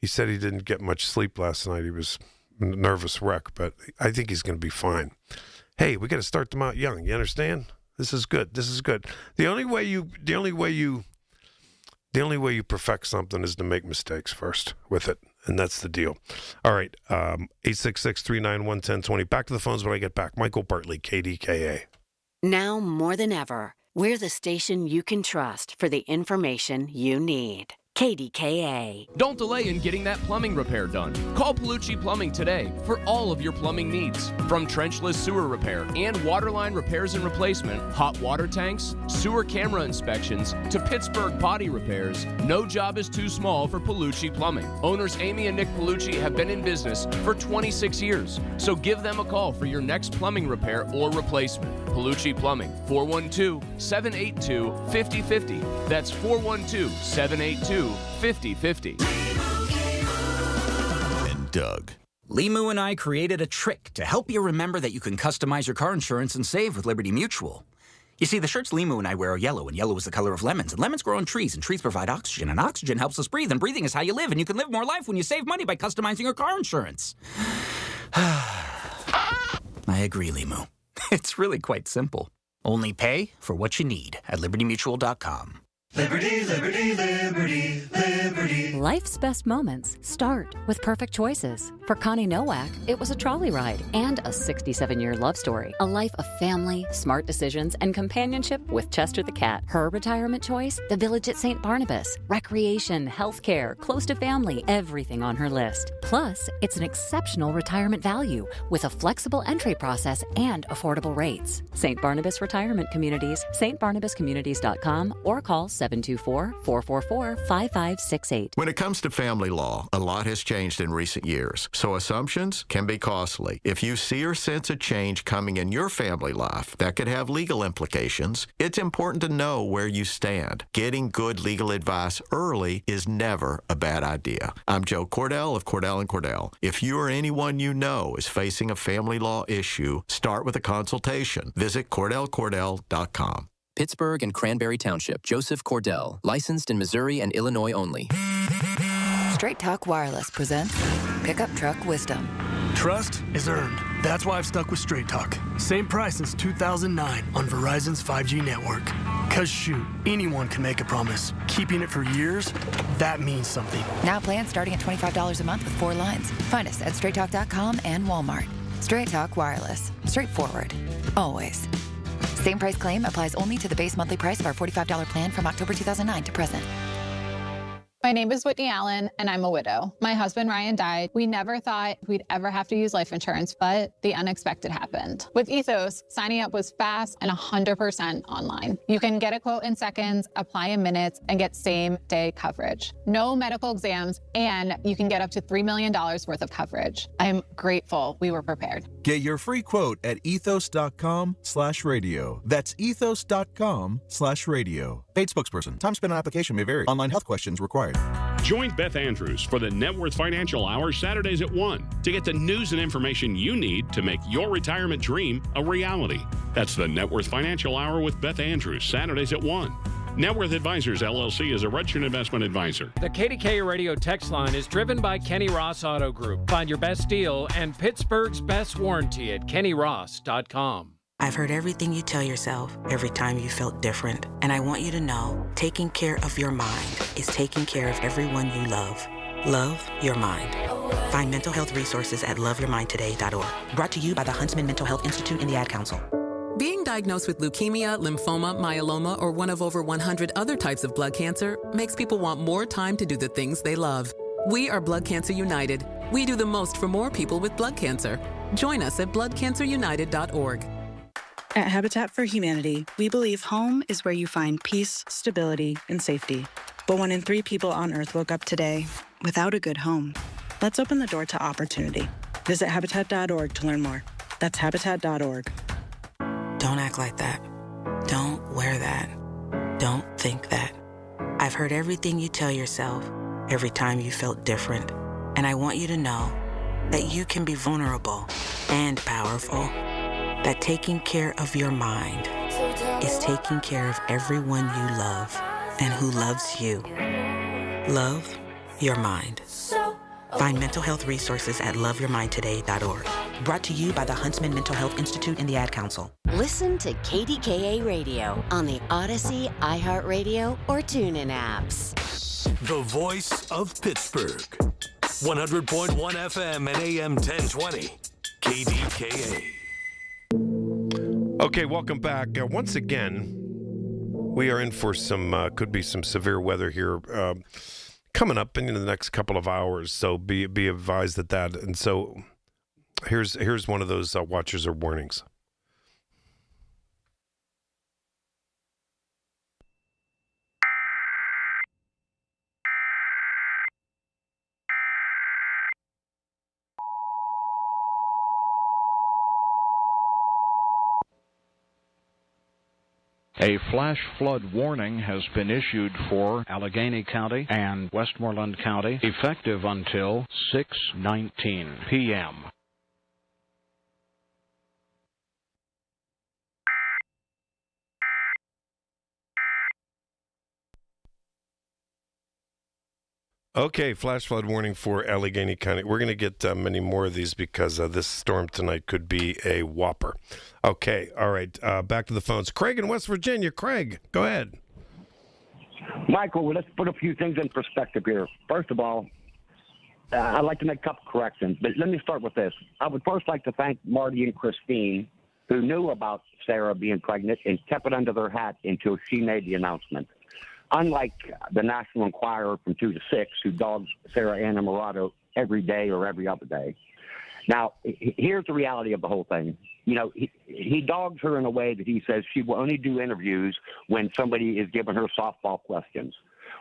He said he didn't get much sleep last night. He was a nervous wreck, but I think he's going to be fine. Hey, we got to start them out young. You understand? This is good. The only way you perfect something is to make mistakes first with it, and that's the deal. All right, 866-391-1020. Back to the phones when I get back. Michael Bartley, KDKA.
Now more than ever, we're the station you can trust for the information you need. KDKA.
Don't delay in getting that plumbing repair done. Call Palucci Plumbing today for all of your plumbing needs. From trenchless sewer repair and waterline repairs and replacement, hot water tanks, sewer camera inspections, to Pittsburgh potty repairs, no job is too small for Palucci Plumbing. Owners Amy and Nick Palucci have been in business for 26 years, so give them a call for your next plumbing repair or replacement. Palucci Plumbing, 412-782-5050. That's 412-782-5050.
And Doug. Limu and I created a trick to help you remember that you can customize your car insurance and save with Liberty Mutual. You see, the shirts Limu and I wear are yellow, and yellow is the color of lemons, and lemons grow on trees, and trees provide oxygen, and oxygen helps us breathe, and breathing is how you live, and you can live more life when you save money by customizing your car insurance. I agree, Limu. It's really quite simple. Only pay for what you need at libertymutual.com.
Liberty, liberty, liberty, liberty.
Life's best moments start with perfect choices. For Connie Nowak, it was a trolley ride and a 67-year love story. A life of family, smart decisions, and companionship with Chester the cat. Her retirement choice? The Village at St. Barnabas. Recreation, healthcare, close to family, everything on her list. Plus, it's an exceptional retirement value with a flexible entry process and affordable rates. St. Barnabas Retirement Communities, stbarnabascommunities.com, or call 724-444-5568.
When it comes to family law, a lot has changed in recent years, so assumptions can be costly. If you see or sense a change coming in your family life that could have legal implications, it's important to know where you stand. Getting good legal advice early is never a bad idea. I'm Joe Cordell of Cordell & Cordell. If you or anyone you know is facing a family law issue, start with a consultation. Visit CordellCordell.com.
Pittsburgh and Cranberry Township. Joseph Cordell. Licensed in Missouri and Illinois only.
Straight Talk Wireless presents Pickup Truck Wisdom.
Trust is earned. That's why I've stuck with Straight Talk. Same price since 2009 on Verizon's 5G network. Cause shoot, anyone can make a promise. Keeping it for years, that means something.
Now plans starting at $25 a month with 4 lines. Find us at straighttalk.com and Walmart. Straight Talk Wireless. Straightforward. Always. Same price claim applies only to the base monthly price of our $45 plan from October 2009 to present.
My name is Whitney Allen, and I'm a widow. My husband, Ryan, died. We never thought we'd ever have to use life insurance, but the unexpected happened. With Ethos, signing up was fast and 100% online. You can get a quote in seconds, apply in minutes, and get same-day coverage. No medical exams, and you can get up to $3 million worth of coverage. I'm grateful we were prepared.
Get your free quote at ethos.com/radio. That's ethos.com/radio. Paid spokesperson. Time spent on application may vary. Online health questions required.
Join Beth Andrews for the Net Worth Financial Hour Saturdays at 1 to get the news and information you need to make your retirement dream a reality. That's the Net Worth Financial Hour with Beth Andrews, Saturdays at 1. Net Worth Advisors, LLC is a registered investment advisor.
The KDKA radio text line is driven by Kenny Ross Auto Group. Find your best deal and Pittsburgh's best warranty at kennyross.com.
I've heard everything you tell yourself every time you felt different. And I want you to know, taking care of your mind is taking care of everyone you love. Love your mind. Find mental health resources at loveyourmindtoday.org. Brought to you by the Huntsman Mental Health Institute and the Ad Council.
Being diagnosed with leukemia, lymphoma, myeloma, or one of over 100 other types of blood cancer makes people want more time to do the things they love. We are Blood Cancer United. We do the most for more people with blood cancer. Join us at bloodcancerunited.org.
At Habitat for Humanity, we believe home is where you find peace, stability, and safety. But 1 in 3 people on Earth woke up today without a good home. Let's open the door to opportunity. Visit Habitat.org to learn more. That's Habitat.org.
Don't act like that. Don't wear that. Don't think that. I've heard everything you tell yourself every time you felt different. And I want you to know that you can be vulnerable and powerful. That taking care of your mind is taking care of everyone you love and who loves you. Love your mind. Find mental health resources at loveyourmindtoday.org. Brought to you by the Huntsman Mental Health Institute and the Ad Council.
Listen to KDKA Radio on the Odyssey, iHeartRadio, or TuneIn apps.
The voice of Pittsburgh. 100.1 FM and AM 1020. KDKA.
Okay, welcome back. Once again, we are in for some, could be some severe weather here coming up in the next couple of hours, so be advised at that. And so here's one of those watchers or warnings.
A flash flood warning has been issued for Allegheny County and Westmoreland County, effective until 6:19 p.m.
Okay, flash flood warning for Allegheny County. We're going to get many more of these because this storm tonight could be a whopper. Okay, all right, back to the phones. Craig in West Virginia. Craig, go ahead.
Michael, let's put a few things in perspective here. First of all, I'd like to make a couple corrections, but let me start with this. I would first like to thank Marty and Christine, who knew about Sarah being pregnant and kept it under their hat until she made the announcement. Unlike the National Enquirer from 2 to 6, who dogs Sarah Anna every day or every other day. Now, here's the reality of the whole thing. he dogs her in a way that he says she will only do interviews when somebody is giving her softball questions.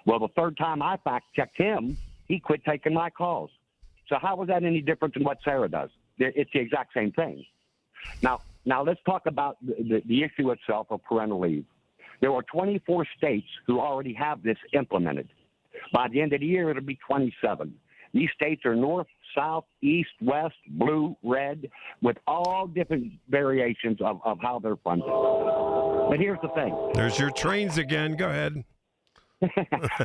Well, the third time I fact-checked him, he quit taking my calls. So how was that any different than what Sarah does? It's the exact same thing. Now let's talk about the issue itself of parental leave. There are 24 states who already have this implemented. By the end of the year, it'll be 27. These states are north, south, east, west, blue, red, with all different variations of how they're funded. But here's the thing.
There's your trains again. Go ahead.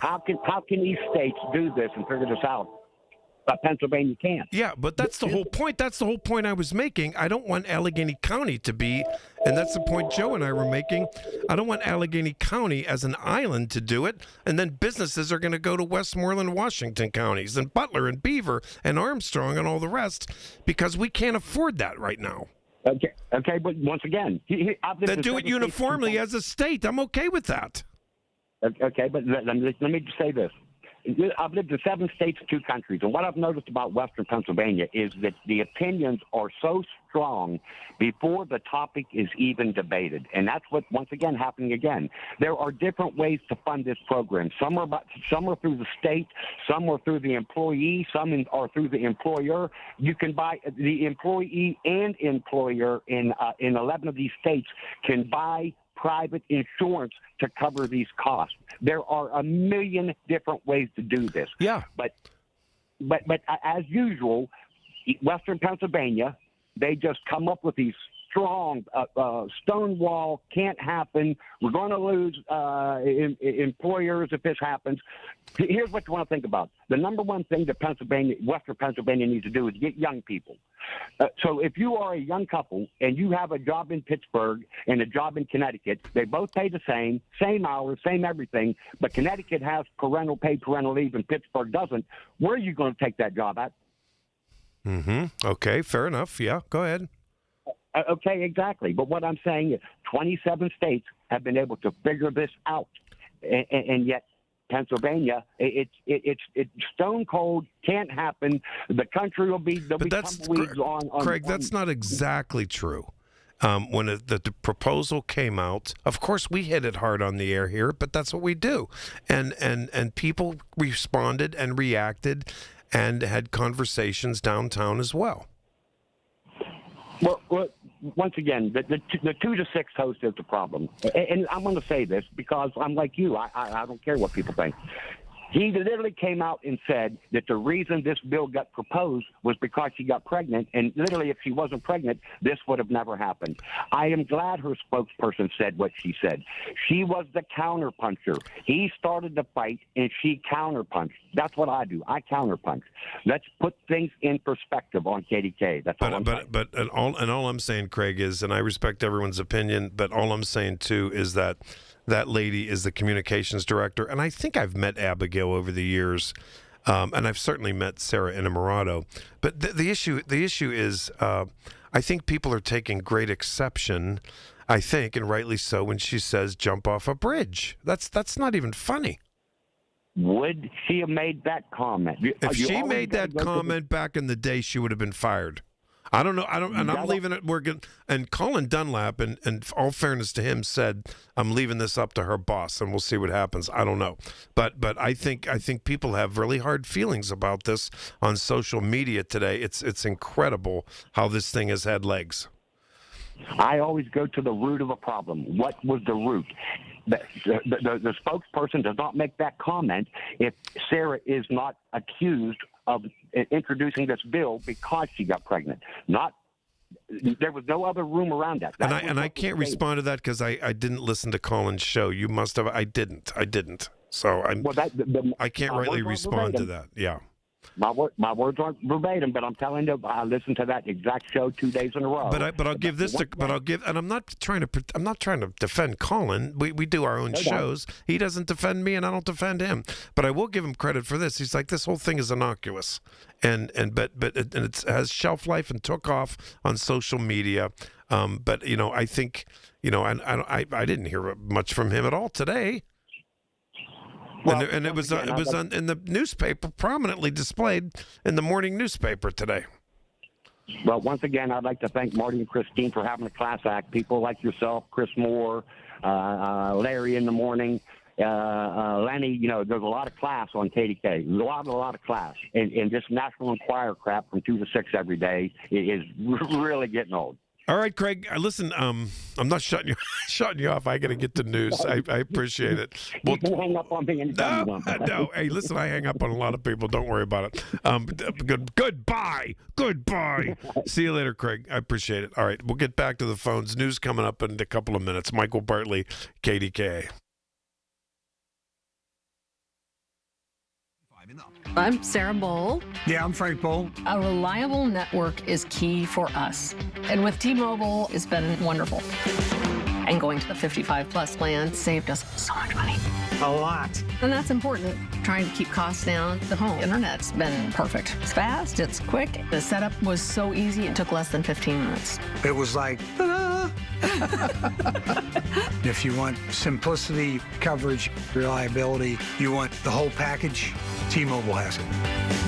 How can these states do this and figure this out? But Pennsylvania can't.
Yeah, but that's the whole point. That's the whole point I was making. I don't want Allegheny County to be, and that's the point Joe and I were making. I don't want Allegheny County as an island to do it, and then businesses are going to go to Westmoreland, Washington counties, and Butler and Beaver and Armstrong and all the rest, because we can't afford that right now.
Okay, but once again,
then do it uniformly as a state. I'm okay with that.
Okay, but let me just say this. I've lived in 7 states, 2 countries, and what I've noticed about Western Pennsylvania is that the opinions are so strong before the topic is even debated, and that's what once again happening again. There are different ways to fund this program. Some are through the state, some are through the employee, some are through the employer. You can buy the employee and employer in 11 of these states can buy private insurance to cover these costs. There are a million different ways to do this.
Yeah.
But as usual, Western Pennsylvania, they just come up with these strong stonewall, can't happen. We're going to lose employers if this happens. Here's what you want to think about. The number one thing that Western Pennsylvania needs to do is get young people. So if you are a young couple and you have a job in Pittsburgh and a job in Connecticut, they both pay the same hours, same everything, but Connecticut has paid parental leave and Pittsburgh doesn't. Where are you going to take that job at?
Okay, fair enough. Yeah, go ahead.
Okay, exactly. But what I'm saying is 27 states have been able to figure this out, and yet Pennsylvania, it's stone cold, can't happen. The country will be tumbleweeds on.
Craig, that's not exactly true. When the proposal came out, of course we hit it hard on the air here, but that's what we do, and people responded and reacted, and had conversations downtown as well.
Well, once again, the 2 to 6 host is the problem. And I'm going to say this because I'm like you. I don't care what people think. He literally came out and said that the reason this bill got proposed was because she got pregnant, and literally if she wasn't pregnant, this would have never happened. I am glad her spokesperson said what she said. She was the counterpuncher. He started the fight, and she counterpunched. That's what I do. I counterpunch. Let's put things in perspective on KDK. That's all I'm saying.
All I'm saying, Craig, is, and I respect everyone's opinion, but all I'm saying, too, is that lady is the communications director, and I think I've met Abigail over the years, and I've certainly met Sarah Innamorato. But the issue is, I think people are taking great exception, I think, and rightly so, when she says jump off a bridge. That's not even funny.
Would she have made that comment?
If she made that comment back in the day, she would have been fired. I don't know. And I'm leaving it. And Colin Dunlap, and all fairness to him, said, "I'm leaving this up to her boss, and we'll see what happens." I don't know, but I think people have really hard feelings about this on social media today. It's incredible how this thing has had legs.
I always go to the root of a problem. What was the root? The spokesperson does not make that comment if Sarah is not accused of introducing this bill because she got pregnant. There was no other room around that.
And I can't respond to that because I didn't listen to Colin's show. You must have. I didn't. So I can't rightly respond to that. Yeah.
My words aren't verbatim, but I'm telling you, I listened to that exact show 2 days in a row.
But I'll give this to. But I'll give, and I'm not trying to defend Colin. We do our own shows. He doesn't defend me, and I don't defend him. But I will give him credit for this. He's like, this whole thing is innocuous, and it has shelf life and took off on social media. But I think I didn't hear much from him at all today. Well, and it was in the newspaper, prominently displayed in the morning newspaper today.
Well, once again, I'd like to thank Marty and Christine for having a class act. People like yourself, Chris Moore, Larry in the morning, Lenny, there's a lot of class on KDK. There's a lot of class. And this National Enquirer crap from 2 to 6 every day is really getting old.
All right, Craig. Listen, I'm not shutting you off. I got to get the news. I appreciate it.
Well, you can hang up on me anytime you want.
No. Hey, listen, I hang up on a lot of people. Don't worry about it. Goodbye. See you later, Craig. I appreciate it. All right, we'll get back to the phones. News coming up in a couple of minutes. Michael Bartley, KDKA.
I'm Sarah Bowl.
Yeah, I'm Frank Bowl.
A reliable network is key for us. And with T-Mobile, it's been wonderful. And going to the 55-plus plan saved us so much money.
A lot.
And that's important, trying to keep costs down. The home internet's been perfect. It's fast, it's quick. The setup was so easy, it took less than 15 minutes.
It was like, If you want simplicity, coverage, reliability, you want the whole package, T-Mobile has it.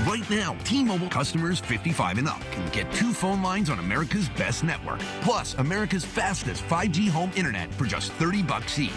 Right now, T-Mobile customers 55 and up can get 2 phone lines on America's best network, plus America's fastest 5G home internet for just $30 each.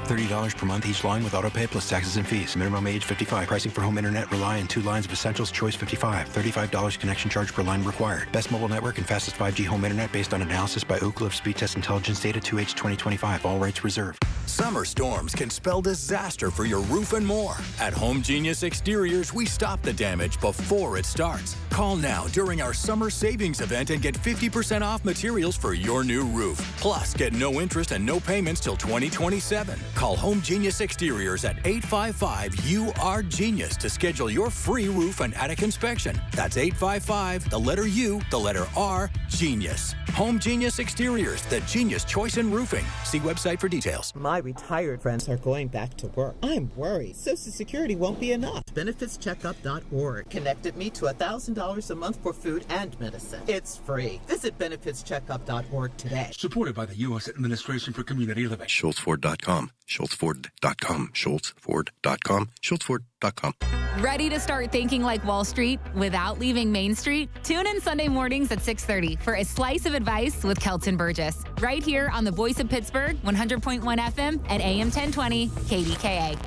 $30 per month each line with autopay plus taxes and fees. Minimum age 55. Pricing for home internet rely on 2 lines of essentials. Choice 55. $35 connection charge per line required. Best mobile network and fastest 5G home internet based on analysis by Ookla of Speed Test Intelligence data 2H 2025. All rights reserved.
Summer storms can spell disaster for your roof and more. At Home Genius Exteriors, we stop the damage before it starts. Call now during our summer savings event and get 50% off materials for your new roof. Plus, get no interest and no payments till 2027. Call Home Genius Exteriors at 855-UR-GENIUS to schedule your free roof and attic inspection. That's 855, the letter U, the letter R, Genius. Home Genius Exteriors, the genius choice in roofing. See website for details.
My retired friends are going back to work. I'm worried. Social Security won't be enough. BenefitsCheckup.org connected me to $1,000 a month for food and medicine. It's free. Visit BenefitsCheckup.org today.
Supported by the U.S. Administration for Community Living.
SchultzFord.com. SchultzFord.com. SchultzFord.com. SchultzFord.com.
Ready to start thinking like Wall Street without leaving Main Street? Tune in Sunday mornings at 6:30 for a slice of advice with Kelton Burgess. Right here on the Voice of Pittsburgh, 100.1 FM and AM 1020 KDKA.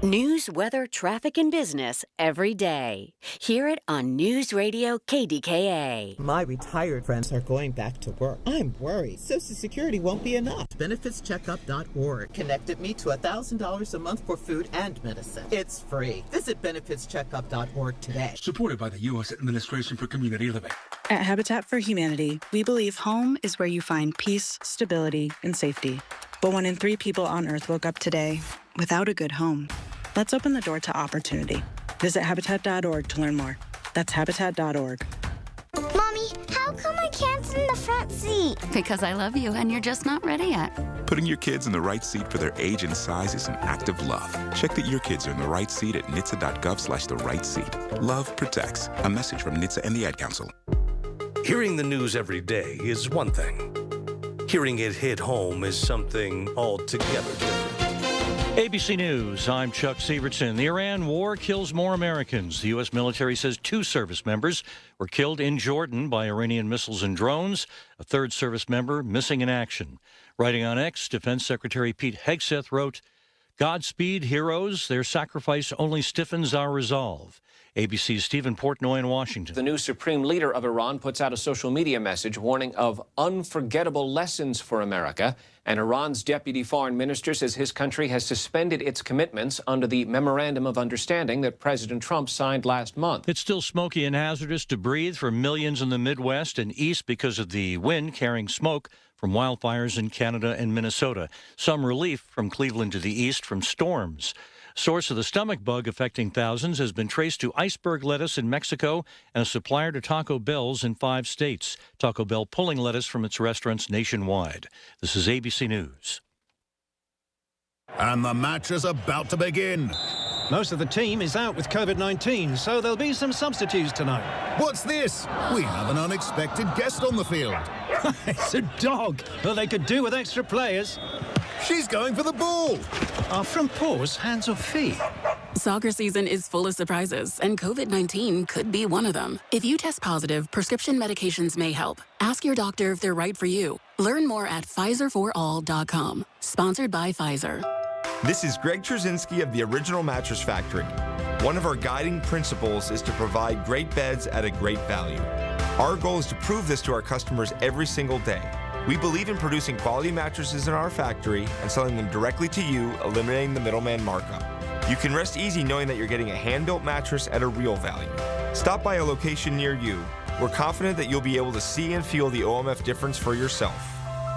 News, weather, traffic, and business every day. Hear it on News Radio KDKA.
My retired friends are going back to work. I'm worried. Social Security won't be enough. BenefitsCheckup.org connected me to $1,000 a month for food and medicine. It's free. Visit BenefitsCheckup.org today.
Supported by the U.S. Administration for Community Living.
At Habitat for Humanity, we believe home is where you find peace, stability, and safety. But 1 in 3 people on Earth woke up today without a good home. Let's open the door to opportunity. Visit Habitat.org to learn more. That's Habitat.org.
Mommy, how come I can't sit in the front seat?
Because I love you and you're just not ready yet.
Putting your kids in the right seat for their age and size is an act of love. Check that your kids are in the right seat at NHTSA.gov/the right seat. Love protects. A message from NHTSA and the Ad Council.
Hearing the news every day is one thing. Hearing it hit home is something altogether different.
ABC News, I'm Chuck Sievertson. the Iran war kills more Americans. The U.S. military says 2 service members were killed in Jordan by Iranian missiles and drones. A 3rd service member missing in action. Writing on X, Defense Secretary Pete Hegseth wrote, "Godspeed, heroes. Their sacrifice only stiffens our resolve." ABC's Stephen Portnoy in Washington.
The new supreme leader of Iran puts out a social media message warning of unforgettable lessons for America. And Iran's deputy foreign minister says his country has suspended its commitments under the Memorandum of Understanding that President Trump signed last month.
It's still smoky and hazardous to breathe for millions in the Midwest and East because of the wind carrying smoke from wildfires in Canada and Minnesota. Some relief from Cleveland to the east from storms. Source of the stomach bug affecting thousands has been traced to iceberg lettuce in Mexico and a supplier to Taco Bell's in 5 states. Taco Bell pulling lettuce from its restaurants nationwide. This is ABC News.
And the match is about to begin.
Most of the team is out with COVID-19, so there'll be some substitutes tonight.
What's this? We have an unexpected guest on the field.
It's a dog. Well, they could do with extra players.
She's going for the ball.
Are front paws hands or feet?
Soccer season is full of surprises, and COVID-19 could be one of them. If you test positive, prescription medications may help. Ask your doctor if they're right for you. Learn more at PfizerForAll.com. Sponsored by Pfizer.
This is Greg Trzynski of the Original Mattress Factory. One of our guiding principles is to provide great beds at a great value. Our goal is to prove this to our customers every single day. We believe in producing quality mattresses in our factory and selling them directly to you, eliminating the middleman markup. You can rest easy knowing that you're getting a hand-built mattress at a real value. Stop by a location near you. We're confident that you'll be able to see and feel the OMF difference for yourself.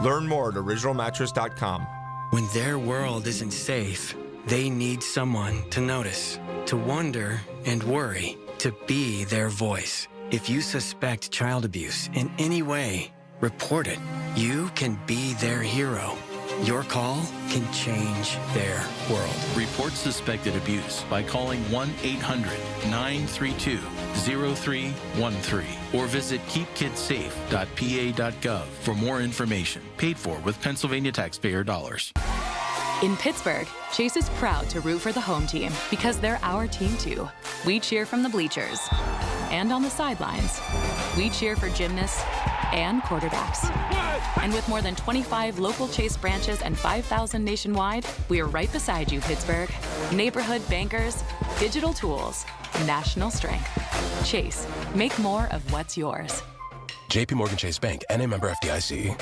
Learn more at originalmattress.com.
When their world isn't safe, they need someone to notice, to wonder and worry, to be their voice. If you suspect child abuse in any way, report it. You can be their hero. Your call can change their world.
Report suspected abuse by calling 1-800-932-0313 or visit keepkidssafe.pa.gov for more information. Paid for with Pennsylvania taxpayer dollars.
In Pittsburgh, Chase is proud to root for the home team because they're our team too. We cheer from the bleachers and on the sidelines. We cheer for gymnasts and quarterbacks. And with more than 25 local Chase branches and 5,000 nationwide, we are right beside you, Pittsburgh. Neighborhood bankers, digital tools, national strength. Chase, make more of what's yours.
JP Morgan Chase Bank, N.A. member FDIC.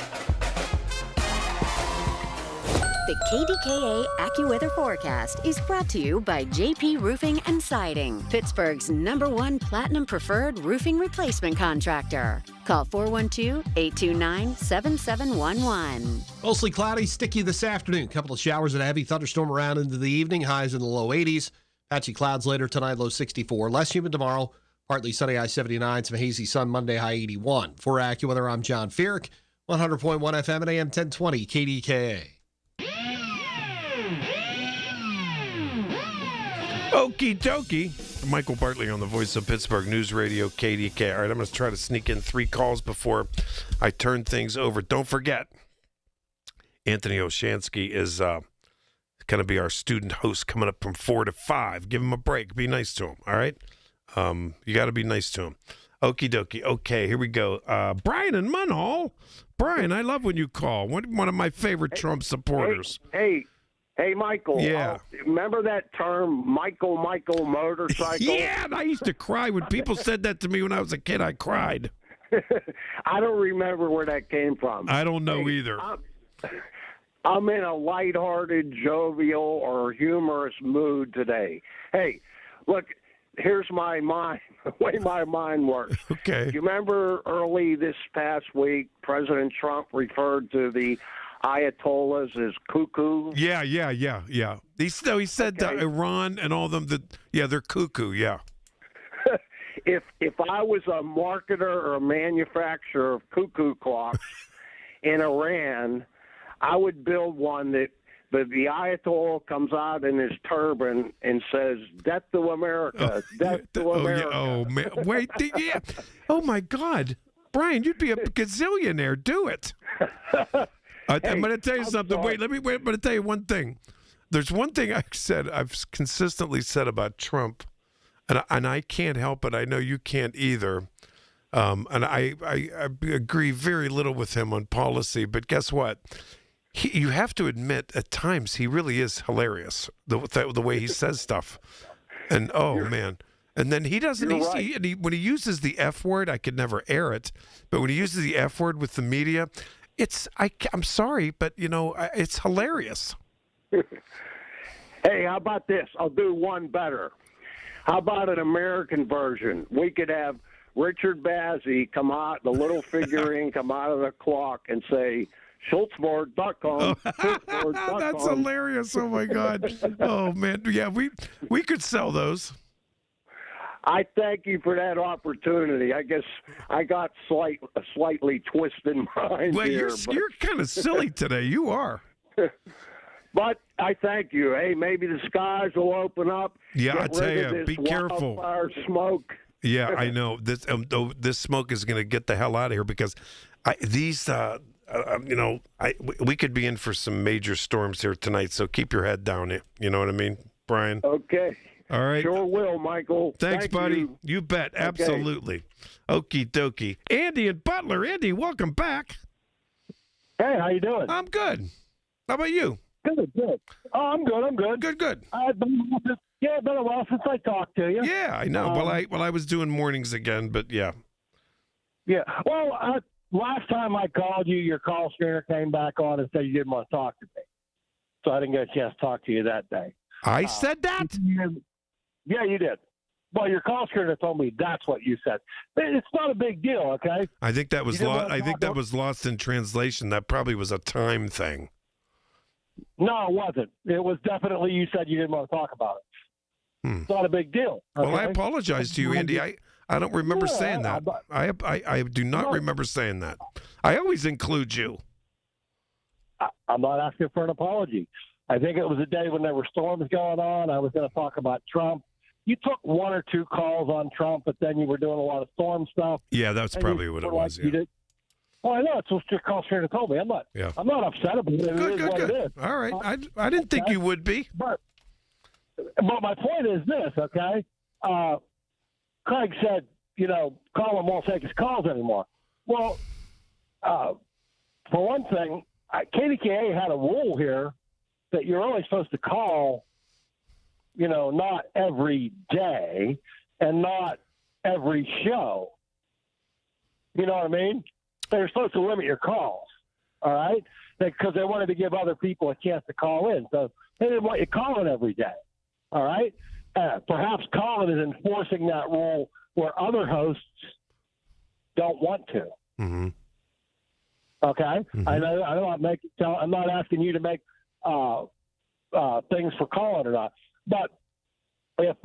The KDKA AccuWeather forecast is brought to you by JP Roofing and Siding, Pittsburgh's #1 Platinum Preferred roofing replacement contractor. Call 412-829-7711.
Mostly cloudy, sticky this afternoon. Couple of showers and a heavy thunderstorm around into the evening. Highs in the low 80s. Patchy clouds later tonight, low 64. Less humid tomorrow. Partly sunny, high 79. Some hazy sun Monday, high 81. For AccuWeather, I'm John Feerick. 100.1 FM and AM 1020 KDKA.
Okie dokie. Michael Bartley on the Voice of Pittsburgh News Radio, KDK. All right, I'm going to try to sneak in 3 calls before I turn things over. Don't forget, Anthony Oshansky is going to be our student host coming up from 4 to 5. Give him a break. Be nice to him, all right? You got to be nice to him. Okie dokie. Okay, here we go. Brian in Munhall. Brian, I love when you call. One of my favorite Trump supporters.
Hey, Michael.
Yeah.
Remember that term, Michael motorcycle?
Yeah, and I used to cry when people said that to me when I was a kid. I cried.
I don't remember where that came from.
I don't know either.
I'm in a lighthearted, jovial, or humorous mood today. Hey, look, here's my mind, the way my mind works.
Okay.
You remember early this past week, President Trump referred to the Ayatollahs as cuckoo?
Yeah. He said Iran and all of them, they're cuckoo, yeah.
If I was a marketer or a manufacturer of cuckoo clocks in Iran, I would build one that the Ayatollah comes out in his turban and says, "Death to America, death to America."
Oh, man. Wait, yeah. Oh, my God. Brian, you'd be a gazillionaire. Do it. I'm going to tell you something. Wait, I'm going to tell you one thing. There's one thing I've consistently said about Trump, and I can't help it. I know you can't either. And I agree very little with him on policy, but guess what? You have to admit, at times, he really is hilarious, the way he says stuff. And, man. And then he doesn't, when he uses the F word, I could never air it, but when he uses the F word with the media, I'm sorry, but, it's hilarious.
Hey, how about this? I'll do one better. How about an American version? We could have Richard Bazzi come out, the little figurine come out of the clock and say, Schultzboard.com. Schultzboard.com.
That's hilarious. Oh, my God. Oh, man. Yeah, we could sell those.
I thank you for that opportunity. I guess I got slightly twisted mind here.
You're kind of silly today. You are.
But I thank you. Hey, maybe the skies will open up.
Yeah, I tell you, be careful.
Wildfire smoke.
Yeah, I know. This smoke is going to get the hell out of here because we could be in for some major storms here tonight. So keep your head down. You know what I mean, Brian?
Okay.
All right.
Sure will, Michael.
Thanks,
Thank
buddy. You bet.
Okay.
Absolutely. Okie dokie. Andy and Butler. Andy, welcome back.
Hey, how you doing?
I'm good. How about you?
Good. Oh, I'm good.
Good.
It's been a while since I talked to you.
Yeah, I know. I was doing mornings again, but yeah.
Yeah. Well, last time I called you, your call screener came back on and said you didn't want to talk to me. So I didn't get a chance to talk to you that day.
I said that?
Yeah, you did. Well, your call screener told me that's what you said. It's not a big deal, okay?
I think that was was lost in translation. That probably was a time thing.
No, it wasn't. It was definitely you said you didn't want to talk about it. It's not a big deal. Okay?
Well, I apologize to you, Andy. I don't remember saying that. I do not remember saying that. I always include you.
I'm not asking for an apology. I think it was a day when there were storms going on. I was going to talk about Trump. You took one or two calls on Trump, but then you were doing a lot of storm stuff.
Yeah, that's probably what it was. Yeah.
Well, I know it's what your call screener told me. I'm not upset about it. It is what it is.
All right. I didn't think you would be.
But my point is this, okay? Craig said, Colin won't take his calls anymore. Well, for one thing, KDKA had a rule here that you're only supposed to call, not every day and not every show. You know what I mean? They're supposed to limit your calls, all right? Because they wanted to give other people a chance to call in. So they didn't want you calling every day, all right? Perhaps Colin is enforcing that rule where other hosts don't want to.
Mm-hmm.
Okay?
Mm-hmm.
I know I'm not asking you to make things for Colin or not. But if,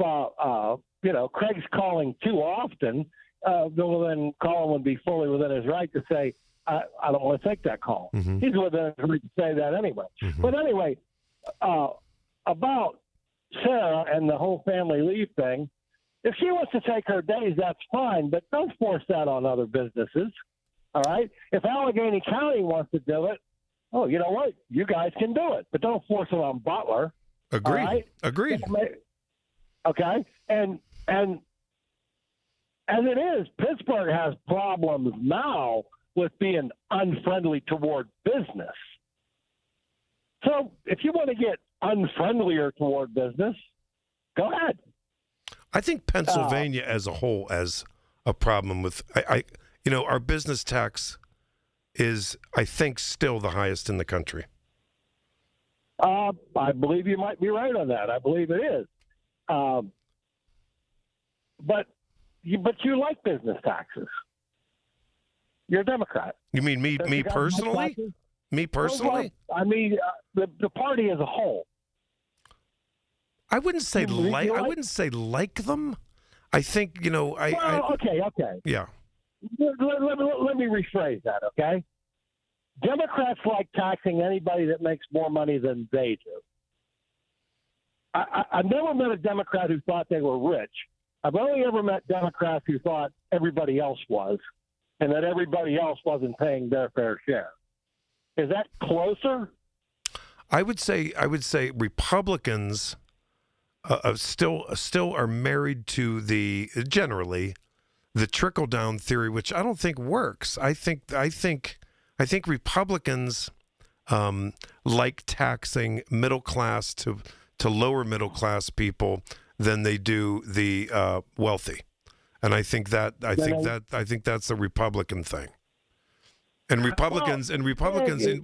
Craig's calling too often, then Colin would be fully within his right to say, I don't want to take that call.
Mm-hmm.
He's within his right to say that anyway.
Mm-hmm.
But anyway, about Sarah and the whole family leave thing, if she wants to take her days, that's fine, but don't force that on other businesses. All right? If Allegheny County wants to do it, oh, you know what? You guys can do it, but don't force it on Butler.
Agreed.
All right?
Agreed.
Okay? And as it is, Pittsburgh has problems now with being unfriendly toward business. So if you want to get unfriendlier toward business, go ahead.
I think Pennsylvania as a whole has a problem with our business tax is, I think, still the highest in the country.
I believe you might be right on that. I believe it is. But you like business taxes. You're a Democrat.
You mean me personally? Me personally?
Well, I mean the party as a whole.
I wouldn't say I wouldn't say like them. I think
okay.
Yeah.
Let me rephrase that. Okay. Democrats like taxing anybody that makes more money than they do. I've never met a Democrat who thought they were rich. I've only ever met Democrats who thought everybody else was, and that everybody else wasn't paying their fair share. Is that closer?
I would say Republicans still are married to generally the trickle down theory, which I don't think works. I think Republicans like taxing middle class to lower middle class people than they do the wealthy, and I think that's a Republican thing. And Republicans, and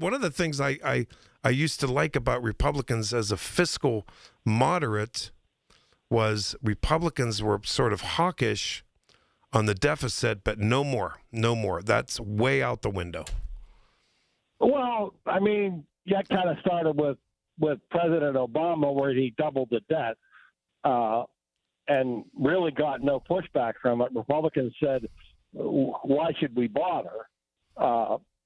one of the things I used to like about Republicans as a fiscal moderate was Republicans were sort of hawkish on the deficit, but no more. That's way out the window.
Well, I mean, that kind of started with President Obama, where he doubled the debt and really got no pushback from it. Republicans said, why should we bother?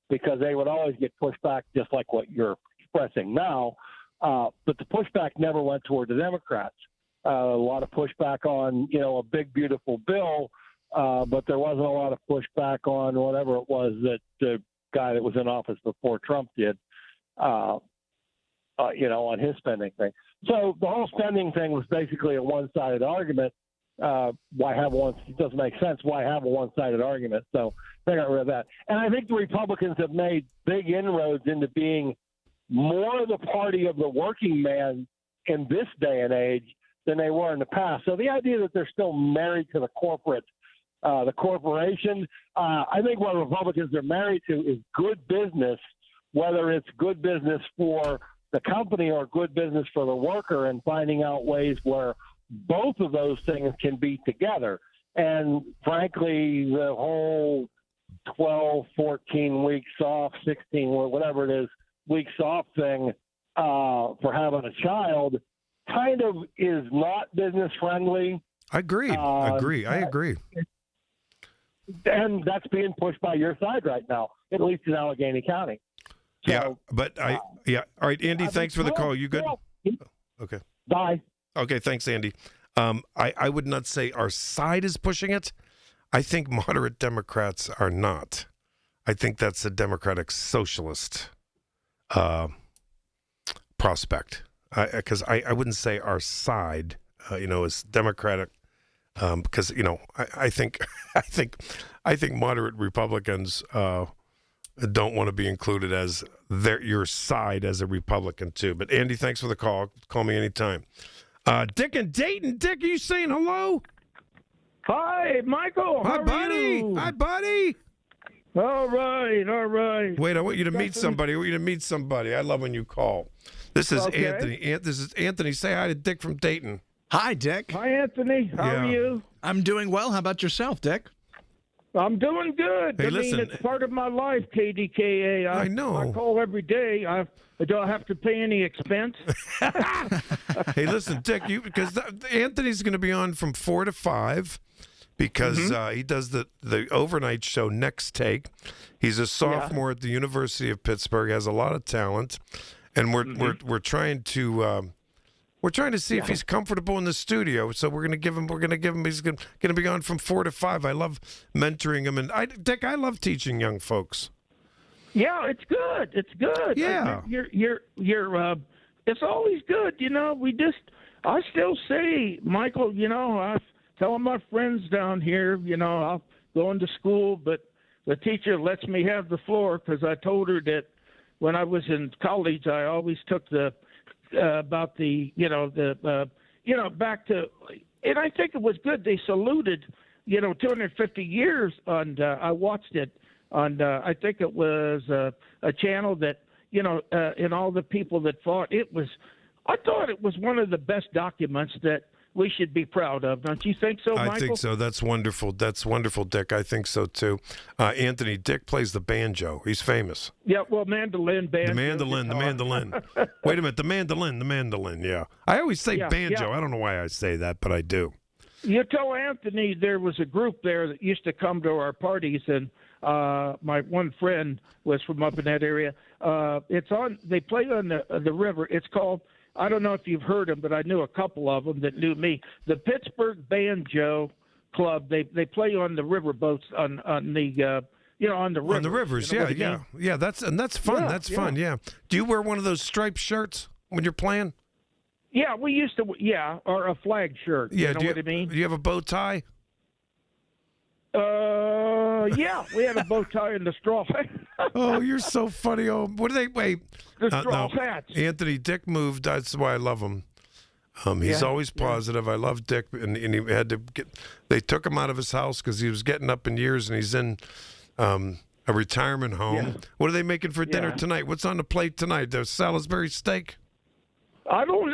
Because they would always get pushback, just like what you're expressing now. But the pushback never went toward the Democrats. A lot of pushback on, a big, beautiful bill, but there wasn't a lot of pushback on whatever it was that the guy that was in office before Trump did. on his spending thing. So the whole spending thing was basically a one-sided argument. Why have one? It doesn't make sense. Why have a one-sided argument? So they got rid of that. And I think the Republicans have made big inroads into being more the party of the working man in this day and age than they were in the past. So the idea that they're still married to the corporation, I think what Republicans are married to is good business, whether it's good business for the company or good business for the worker, and finding out ways where both of those things can be together. And frankly, the whole 12, 14 weeks off, 16, whatever it is, weeks off thing for having a child kind of is not business friendly.
I agree. I agree.
And that's being pushed by your side right now, at least in Allegheny County. So,
All right, Andy, thanks for the call. You good? Okay.
Bye.
Okay, thanks, Andy. I would not say our side is pushing it. I think moderate Democrats are not. I think that's a Democratic socialist prospect. Because I wouldn't say our side, is Democratic. Because I think moderate Republicans don't want to be included as your side as a Republican too. But Andy, thanks for the call. Call me anytime. Dick and Dayton. Dick, are you saying hello?
Hi, Michael.
Hi,
How
buddy.
Are you?
Hi, buddy.
All right.
Wait, I want you to meet somebody. I love when you call. This is Anthony. This is Anthony. Say hi to Dick from Dayton.
Hi, Dick.
Hi, Anthony. How are you?
I'm doing well. How about yourself, Dick?
I'm doing good.
Hey, listen.
It's part of my life, KDKA.
I know.
I call every day. I don't have to pay any expense.
Hey, listen, Dick, because Anthony's going to be on from 4 to 5 because he does the overnight show Next Take. He's a sophomore at the University of Pittsburgh, has a lot of talent, and we're trying to see if he's comfortable in the studio. So we're going to give him. He's going to be on from 4 to 5. I love mentoring him, and Dick, I love teaching young folks.
Yeah, it's good. It's good.
Yeah,
you're. It's always good. I still say, Michael. I tell my friends down here. I'll go into school, but the teacher lets me have the floor because I told her that when I was in college, I always took about back to, and I think it was good. They saluted, 250 years, and I watched it on, I think it was a channel that, and all the people that fought. I thought it was one of the best documents that we should be proud of. Don't you think so, Michael?
I think so. That's wonderful. That's wonderful, Dick. I think so, too. Anthony, Dick plays the banjo. He's famous.
Yeah, well, mandolin, banjo.
The mandolin. Wait a minute, the mandolin, yeah. I always say banjo. Yeah. I don't know why I say that, but I do.
You tell Anthony there was a group there that used to come to our parties, and my one friend was from up in that area. They play on the river. It's called, I don't know if you've heard them, but I knew a couple of them that knew me. The Pittsburgh Banjo Club. They play on the river boats on the on the rivers.
On the rivers, yeah. That's fun. That's fun. Yeah. Do you wear one of those striped shirts when you're playing?
Yeah, we used to. Yeah, or a flag shirt.
Yeah.
You know what I mean?
Do you have a bow tie?
Yeah, we had a bow tie and the straw hat.
Oh, you're so funny. Oh, what do they wait?
The straw hats.
Anthony, Dick moved. That's why I love him. He's always positive. I love Dick, and he had to get. They took him out of his house because he was getting up in years, and he's in a retirement home. Yeah. What are they making for dinner tonight? What's on the plate tonight? There's Salisbury steak.
I don't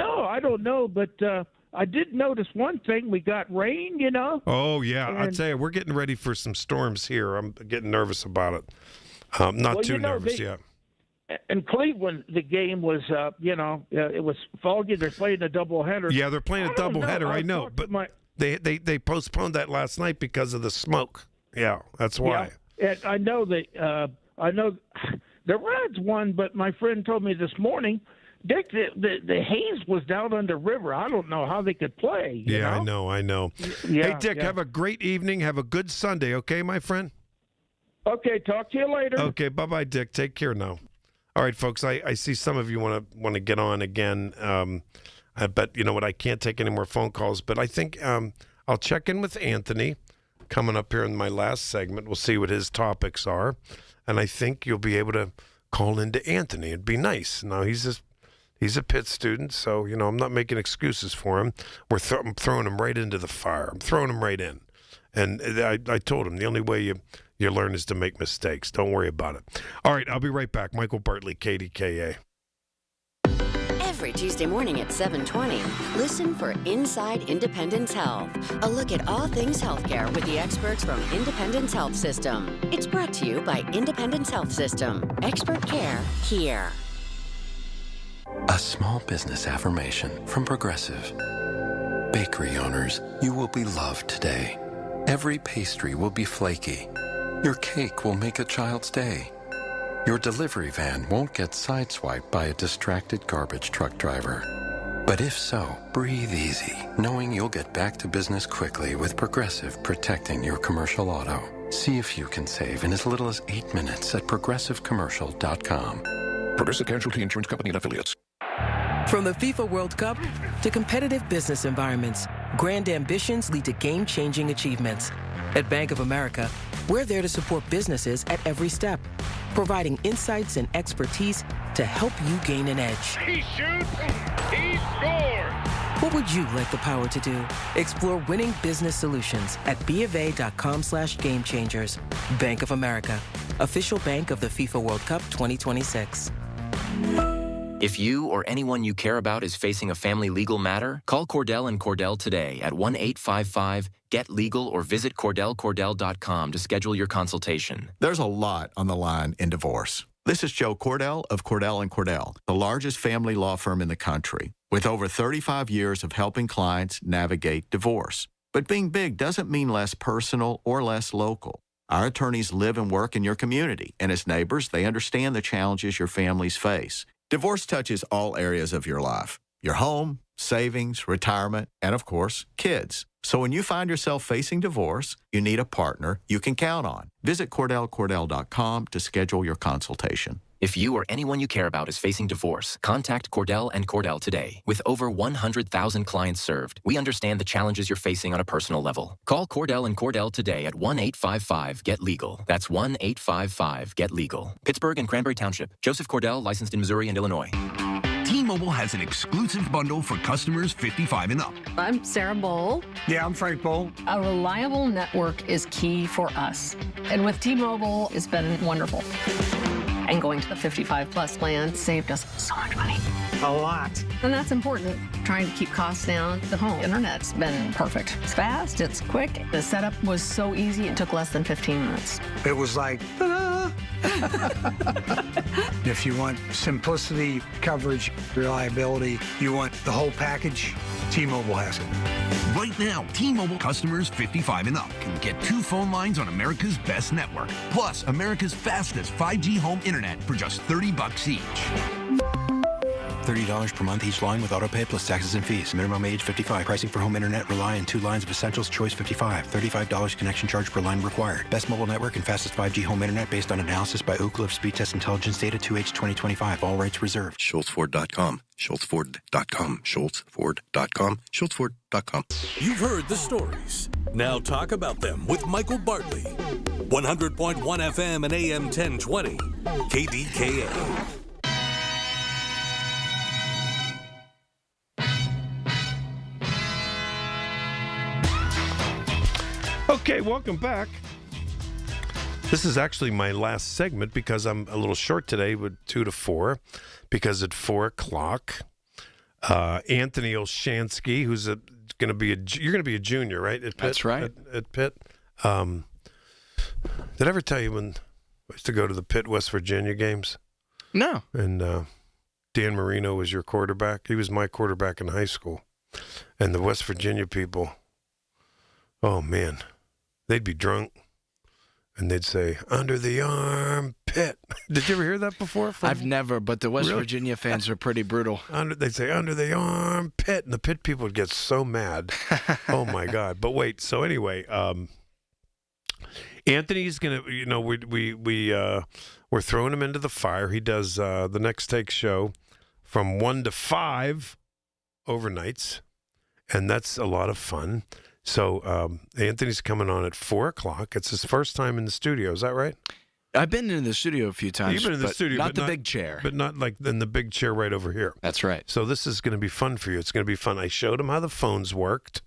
know, but I did notice one thing. We got rain,
Oh, yeah. I'll tell you, we're getting ready for some storms here. I'm getting nervous about it. Not too nervous yet.
In Cleveland, the game was, it was foggy. They're playing a doubleheader.
Yeah, they're playing a doubleheader. I know, but they postponed that last night because of the smoke. Yeah, that's why.
Yeah, and I know the Reds won, but my friend told me this morning, Dick, the haze was down on the river. I don't know how they could play. You know?
I know.
Yeah,
hey, Dick, have a great evening. Have a good Sunday, okay, my friend?
Okay, talk to you later.
Okay, bye-bye, Dick. Take care now. All right, folks, I see some of you want to get on again. But you know what? I can't take any more phone calls. But I think I'll check in with Anthony coming up here in my last segment. We'll see what his topics are. And I think you'll be able to call into Anthony. It'd be nice. Now, he's a Pitt student, so, you know, I'm not making excuses for him. I'm throwing him right into the fire. I'm throwing him right in. And I told him the only way you learn is to make mistakes. Don't worry about it. All right, I'll be right back. Michael Bartley, KDKA.
Every Tuesday morning at 7:20, listen for Inside Independence Health, a look at all things healthcare with the experts from Independence Health System. It's brought to you by Independence Health System. Expert care here.
A small business affirmation from Progressive. Bakery owners, you will be loved today. Every pastry will be flaky. Your cake will make a child's day. Your delivery van won't get sideswiped by a distracted garbage truck driver. But if so, breathe easy, knowing you'll get back to business quickly with Progressive protecting your commercial auto. See if you can save in as little as 8 minutes at progressivecommercial.com.
Progressive Casualty Insurance Company and Affiliates.
From the FIFA World Cup to competitive business environments, grand ambitions lead to game-changing achievements. At Bank of America, we're there to support businesses at every step, providing insights and expertise to help you gain an edge.
He shoots, he scores!
What would you like the power to do? Explore winning business solutions at BofA.com/gamechangers. Bank of America, official bank of the FIFA World Cup 2026.
If you or anyone you care about is facing a family legal matter, call Cordell & Cordell today at 1-855-GET-LEGAL or visit CordellCordell.com to schedule your consultation.
There's a lot on the line in divorce. This is Joe Cordell of Cordell & Cordell, the largest family law firm in the country, with over 35 years of helping clients navigate divorce. But being big doesn't mean less personal or less local. Our attorneys live and work in your community, and as neighbors, they understand the challenges your families face. Divorce touches all areas of your life, your home, savings, retirement, and of course, kids. So when you find yourself facing divorce, you need a partner you can count on. Visit CordellCordell.com to schedule your consultation.
If you or anyone you care about is facing divorce, contact Cordell & Cordell today. With over 100,000 clients served, we understand the challenges you're facing on a personal level. Call Cordell & Cordell today at 1-855-GET-LEGAL. That's 1-855-GET-LEGAL. Pittsburgh and Cranberry Township. Joseph Cordell, licensed in Missouri and Illinois.
T-Mobile has an exclusive bundle for customers 55 and up.
I'm Sarah Bowl.
Yeah, I'm Frank Bowl.
A reliable network is key for us. And with T-Mobile, it's been wonderful. And going to the 55 plus plan saved us so much money.
A lot.
And that's important. Trying to keep costs down. The home internet's been perfect. It's fast, it's quick. The setup was so easy, it took less than 15 minutes.
It was like, ta-da! If you want simplicity, coverage, reliability, you want the whole package, T-Mobile has it. Right now, T-Mobile customers 55 and up can get 2 phone lines on America's best network, plus America's fastest 5G home internet for just $30 each.
$30 per month each line with autopay plus taxes and fees. Minimum age 55. Pricing for home internet rely on 2 lines of essentials. Choice 55. $35 connection charge per line required. Best mobile network and fastest 5G home internet based on analysis by Ookla of Speed Test Intelligence data 2H 2025. All rights reserved.
SchultzFord.com. SchultzFord.com. SchultzFord.com. SchultzFord.com.
You've heard the stories. Now talk about them with Michael Bartley. 100.1 FM and AM 1020. KDKA.
Okay, welcome back. This is actually my last segment because I'm a little short today with 2 to 4 because at 4 o'clock, Anthony Olshansky, who's you're going to be a junior, right? At Pitt?
That's right.
At Pitt. Did I ever tell you when I used to go to the Pitt, West Virginia games?
No.
And Dan Marino was your quarterback. He was my quarterback in high school. And the West Virginia people, oh, man, they'd be drunk. And they'd say, under the arm, Pitt. Did you ever hear that before?
I've never, but the West Virginia fans are pretty brutal.
They'd say, under the arm, Pitt. And the Pitt people would get so mad. Oh, my God. But wait, so anyway, Anthony's going to, We're throwing him into the fire. He does the Next Take show from 1 to 5 overnights, and that's a lot of fun. So Anthony's coming on at 4 o'clock. It's his first time in the studio. Is that right?
I've been in the studio a few times.
You've been in the studio,
not
but
the big chair.
But not like in the big chair right over here.
That's right.
So this is going to be fun for you. It's going to be fun. I showed him how the phones worked.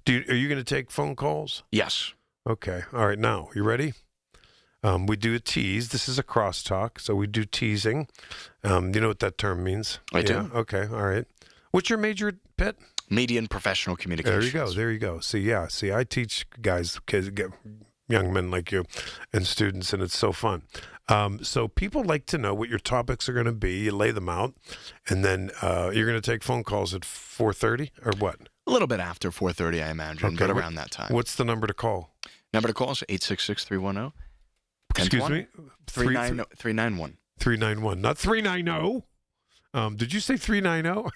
Are you going to take phone calls?
Yes.
Okay. All right. Now, you ready? We do a tease. This is a crosstalk, so we do teasing. You know what that term means?
I do.
Okay. All right. What's your major, Pitt?
Media and professional communications.
There you go. See, I teach guys, kids, young men like you, and students, and it's so fun. So people like to know what your topics are going to be. You lay them out, and then you're going to take phone calls at 4:30 or what?
A little bit after 4:30, I imagine, but around that time.
What's the number to call?
Number to call is 866-310.
Excuse me?
391.
391, not 390. Did you say 390?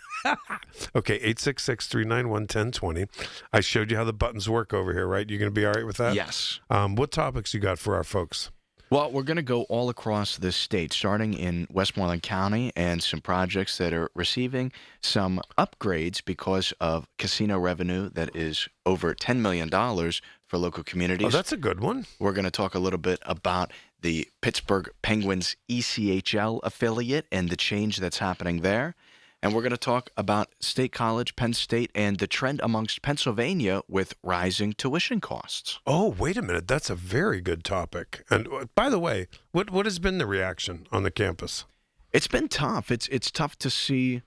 Okay, 866-391-1020. I showed you how the buttons work over here, right? You're going to be all right with that?
Yes.
What topics you got for our folks?
Well, we're going to go all across the state, starting in Westmoreland County, and some projects that are receiving some upgrades because of casino revenue that is over $10 million for local communities.
Oh, that's a good one.
We're going to talk a little bit about the Pittsburgh Penguins ECHL affiliate and the change that's happening there. And we're going to talk about State College, Penn State, and the trend amongst Pennsylvania with rising tuition costs.
Oh, wait a minute. That's a very good topic. And by the way, what has been the reaction on the campus?
It's been tough. It's tough to see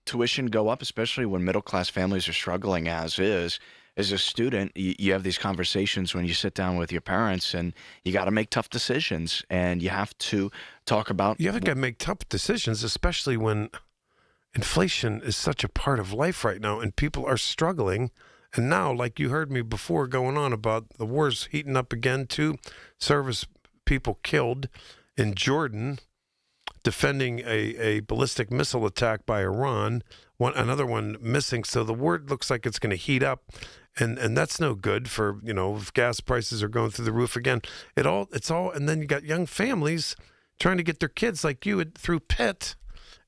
tuition go up, especially when middle-class families are struggling as is. As a student, you have these conversations when you sit down with your parents, and you got to make tough decisions, and you have to talk about...
You have got to make tough decisions, especially when inflation is such a part of life right now, and people are struggling. And now, like you heard me before going on about the war's heating up again, 2 service people killed in Jordan defending a ballistic missile attack by Iran, another one missing. So the war looks like it's going to heat up. And that's no good for, if gas prices are going through the roof again. It's all, and then you got young families trying to get their kids like you through Pitt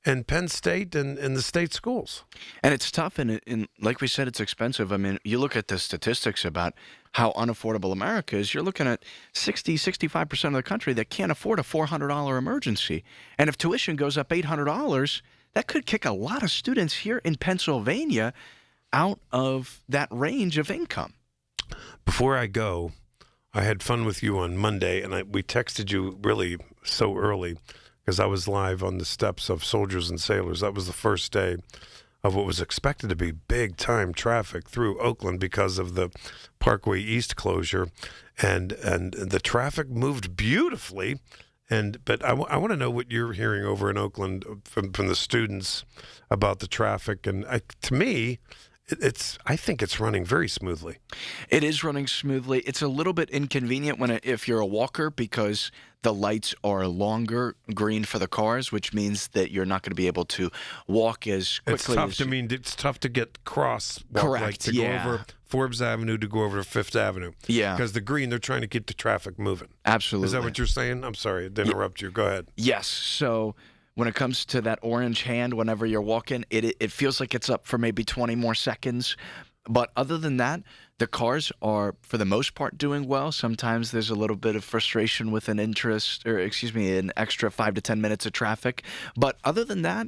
and Penn State and the state schools.
And it's tough, and like we said, it's expensive. I mean, you look at the statistics about how unaffordable America is, you're looking at 65% of the country that can't afford a $400 emergency. And if tuition goes up $800, that could kick a lot of students here in Pennsylvania out of that range of income.
Before I go, I had fun with you on Monday, and we texted you really so early because I was live on the steps of Soldiers and Sailors. That was the first day of what was expected to be big-time traffic through Oakland because of the Parkway East closure, and the traffic moved beautifully. But I want to know what you're hearing over in Oakland from the students about the traffic. And to me, I think it's running very smoothly.
It is running smoothly. It's a little bit inconvenient if you're a walker because the lights are longer, green for the cars, which means that you're not going to be able to walk as quickly.
It's tough to get cross.
Correct.
Go over Forbes Avenue to go over to Fifth Avenue.
Yeah.
Because the green, they're trying to keep the traffic moving.
Absolutely.
Is that what you're saying? I'm sorry to interrupt you. Go ahead.
Yes. So when it comes to that orange hand, whenever you're walking, it feels like it's up for maybe 20 more seconds. But other than that, the cars are, for the most part, doing well. Sometimes there's a little bit of frustration with an extra 5 to 10 minutes of traffic. But other than that,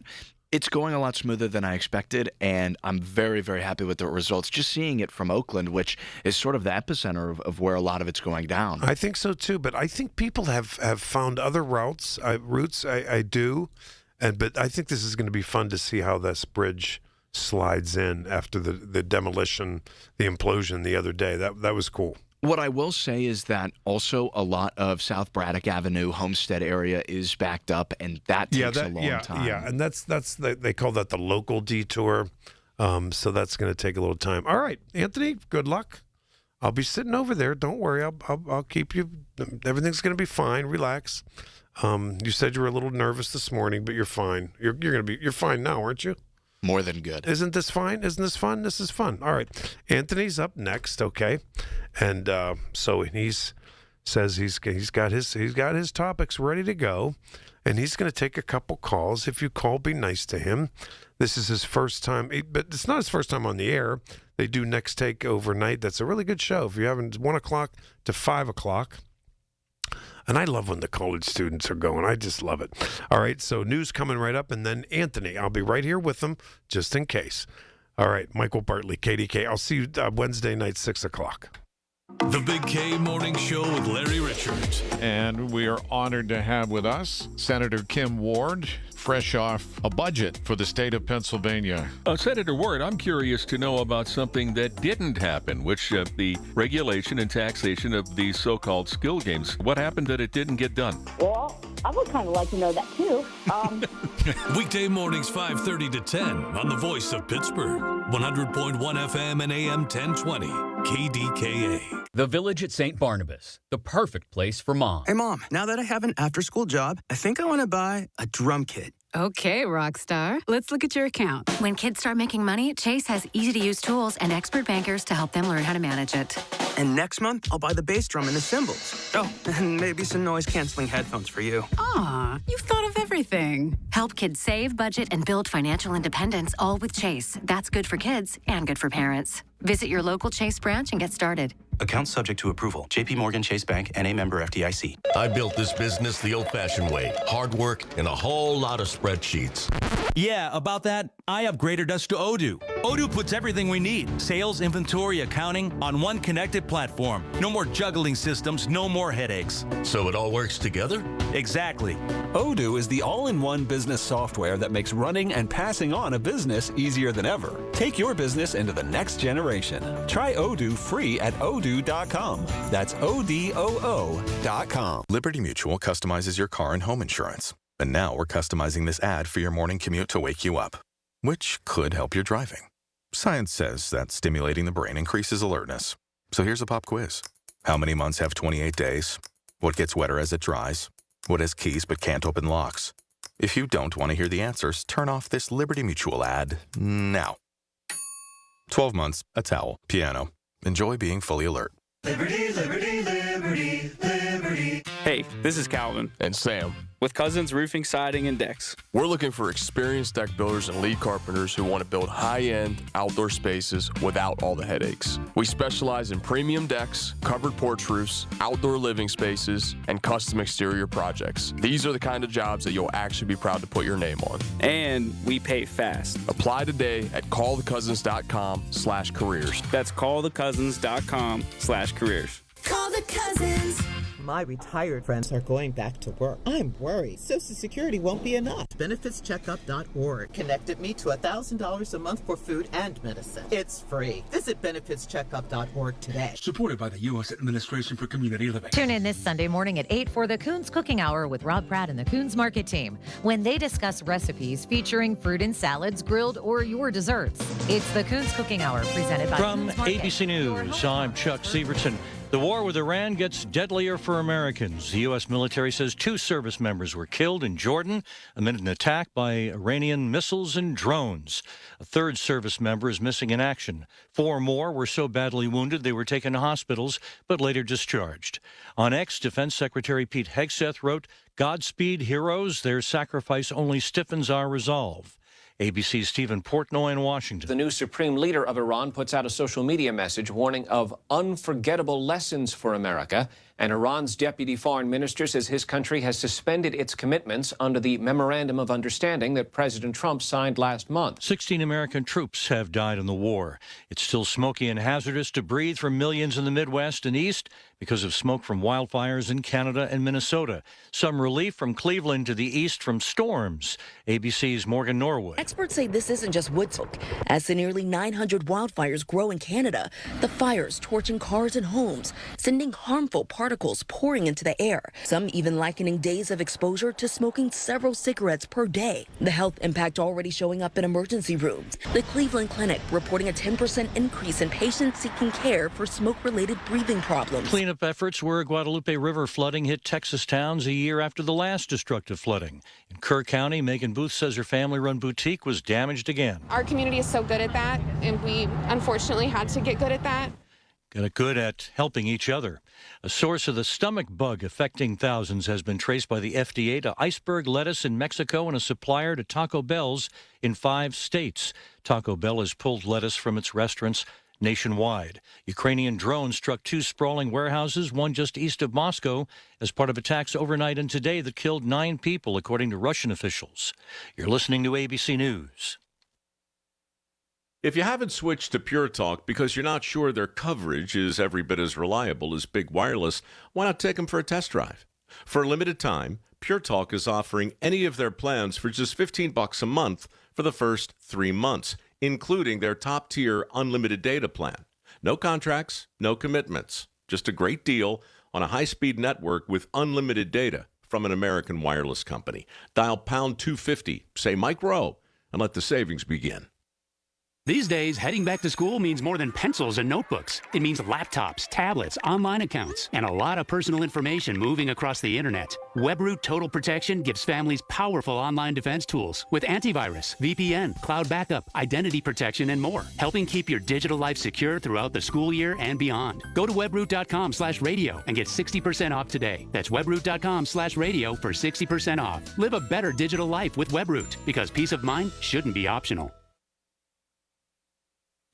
it's going a lot smoother than I expected, and I'm very, very happy with the results. Just seeing it from Oakland, which is sort of the epicenter of where a lot of it's going down.
I think so, too. But I think people have found other routes. I do. But I think this is going to be fun to see how this bridge slides in after the demolition, the implosion the other day. That was cool.
What I will say is that also a lot of South Braddock Avenue, Homestead area is backed up, and that takes a long time.
Yeah, and that's they call that the local detour. So that's going to take a little time. All right, Anthony, good luck. I'll be sitting over there. Don't worry. I'll keep you. Everything's going to be fine. Relax. You said you were a little nervous this morning, but you're fine. You're fine now, aren't you?
More than good.
Isn't this fine? Isn't this fun? This is fun. All right. Anthony's up next, okay? And so he's says he's got his topics ready to go, and he's going to take a couple calls. If you call, be nice to him. This is his first time, but it's not his first time on the air. They do Next Take overnight. That's a really good show. If you haven't, 1 o'clock to 5 o'clock. And I love when the college students are going. I just love it. All right, so news coming right up, and then Anthony. I'll be right here with him just in case. All right, Michael Bartley, KDK. I'll see you Wednesday night, 6 o'clock.
The Big K Morning Show with Larry Richards.
And we are honored to have with us Senator Kim Ward, fresh off a budget for the state of Pennsylvania.
Senator Ward, I'm curious to know about something that didn't happen, which the regulation and taxation of these so-called skill games. What happened that it didn't get done?
Well, I would kind of like to know that, too.
Weekday mornings 5:30 to 10 on the voice of Pittsburgh. 100.1 FM and AM 1020. KDKA.
The Village at St. Barnabas, the perfect place for mom.
Hey, Mom, now that I have an after-school job, I think I want to buy a drum kit.
Okay, Rockstar. Let's look at your account.
When kids start making money, Chase has easy-to-use tools and expert bankers to help them learn how to manage it.
And next month, I'll buy the bass drum and the cymbals. Oh, and maybe some noise-canceling headphones for you.
Aw, you've thought of everything.
Help kids save, budget, and build financial independence, all with Chase. That's good for kids and good for parents. Visit your local Chase branch and get started.
Account subject to approval. J.P. Morgan Chase Bank, N.A. member FDIC.
I built this business the old-fashioned way. Hard work and a whole lot of spreadsheets.
Yeah, about that, I upgraded us to Odoo. Odoo puts everything we need, sales, inventory, accounting, on one connected platform. No more juggling systems, no more headaches.
So it all works together?
Exactly.
Odoo is the all-in-one business software that makes running and passing on a business easier than ever. Take your business into the next generation. Try Odoo free at odoo.com. That's ODOO.com.
Liberty Mutual customizes your car and home insurance. And now we're customizing this ad for your morning commute to wake you up, which could help your driving. Science says that stimulating the brain increases alertness. So here's a pop quiz. How many months have 28 days? What gets wetter as it dries? What has keys but can't open locks? If you don't want to hear the answers, turn off this Liberty Mutual ad now. 12 months, a towel, piano. Enjoy being fully alert.
Liberty, liberty, liberty, liberty.
Hey, this is Calvin.
And Sam.
With Cousins Roofing, Siding, and Decks.
We're looking for experienced deck builders and lead carpenters who want to build high-end outdoor spaces without all the headaches. We specialize in premium decks, covered porch roofs, outdoor living spaces, and custom exterior projects. These are the kind of jobs that you'll actually be proud to put your name on.
And we pay fast.
Apply today at callthecousins.com/careers.
That's callthecousins.com/careers.
Call the Cousins. My retired friends are going back to work. I'm worried Social Security won't be enough. BenefitsCheckup.org connected me to $1,000 a month for food and medicine. It's free. Visit BenefitsCheckup.org today.
Supported by the U.S. Administration for Community Living.
Tune in this Sunday morning at 8 for the Coons Cooking Hour with Rob Pratt and the Coons Market Team when they discuss recipes featuring fruit and salads, grilled, or your desserts. It's the Coons Cooking Hour presented by
From
Coons Market.
ABC News, I'm Chuck Severson. The war with Iran gets deadlier for Americans. The U.S. military says 2 service members were killed in Jordan amid an attack by Iranian missiles and drones. A 3rd service member is missing in action. 4 more were so badly wounded they were taken to hospitals but later discharged. On X, Defense Secretary Pete Hegseth wrote, "Godspeed, heroes. Their sacrifice only stiffens our resolve." ABC's Stephen Portnoy in Washington.
The new supreme leader of Iran puts out a social media message warning of unforgettable lessons for America. And Iran's deputy foreign minister says his country has suspended its commitments under the Memorandum of Understanding that President Trump signed last month.
16 American troops have died in the war. It's still smoky and hazardous to breathe for millions in the Midwest and East because of smoke from wildfires in Canada and Minnesota. Some relief from Cleveland to the east from storms. ABC's Morgan Norwood.
Experts say this isn't just wood smoke. As the nearly 900 wildfires grow in Canada, the fires torching cars and homes, sending harmful particles pouring into the air. Some even likening days of exposure to smoking several cigarettes per day. The health impact already showing up in emergency rooms. The Cleveland Clinic reporting a 10% increase in patients seeking care for smoke-related breathing problems.
Cleanup efforts where Guadalupe River flooding hit Texas towns a year after the last destructive flooding. In Kerr County, Megan Booth says her family-run boutique was damaged again.
Our community is so good at that, and we unfortunately had to get good at that.
got good at helping each other. A source of the stomach bug affecting thousands has been traced by the FDA to iceberg lettuce in Mexico and a supplier to Taco Bell's in 5 states. Taco Bell has pulled lettuce from its restaurants nationwide. Ukrainian drones struck 2 sprawling warehouses, one just east of Moscow, as part of attacks overnight and today that killed 9 people, according to Russian officials. You're listening to ABC News.
If you haven't switched to Pure Talk because you're not sure their coverage is every bit as reliable as Big Wireless, why not take them for a test drive? For a limited time, Pure Talk is offering any of their plans for just $15 a month for the first 3 months, including their top-tier unlimited data plan. No contracts, no commitments, just a great deal on a high-speed network with unlimited data from an American wireless company. Dial pound 250, say Mike Rowe, and let the savings begin.
These days, heading back to school means more than pencils and notebooks. It means laptops, tablets, online accounts, and a lot of personal information moving across the internet. WebRoot Total Protection gives families powerful online defense tools with antivirus, VPN, cloud backup, identity protection, and more, helping keep your digital life secure throughout the school year and beyond. Go to webroot.com/radio and get 60% off today. That's webroot.com/radio for 60% off. Live a better digital life with WebRoot, because peace of mind shouldn't be optional.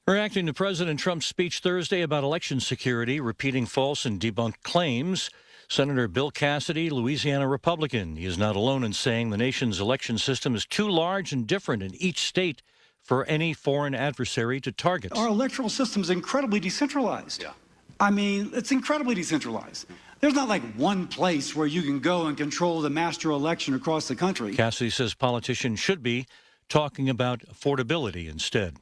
Reacting to President Trump's speech Thursday about election security, repeating false and debunked claims, Senator Bill Cassidy, Louisiana Republican. He is not alone in saying the nation's election system is too large and different in each state for any foreign adversary to target.
Our electoral system is incredibly decentralized. Yeah. I mean, it's incredibly decentralized. There's not like one place where you can go and control the master election across the country.
Cassidy says politicians should be talking about affordability instead.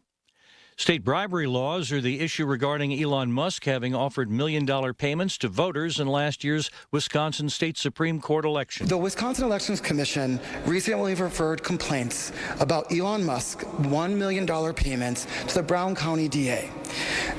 State bribery laws are the issue regarding Elon Musk having offered million-dollar payments to voters in last year's Wisconsin State Supreme Court election.
The Wisconsin Elections Commission recently referred complaints about Elon Musk's $1 million payments to the Brown County DA.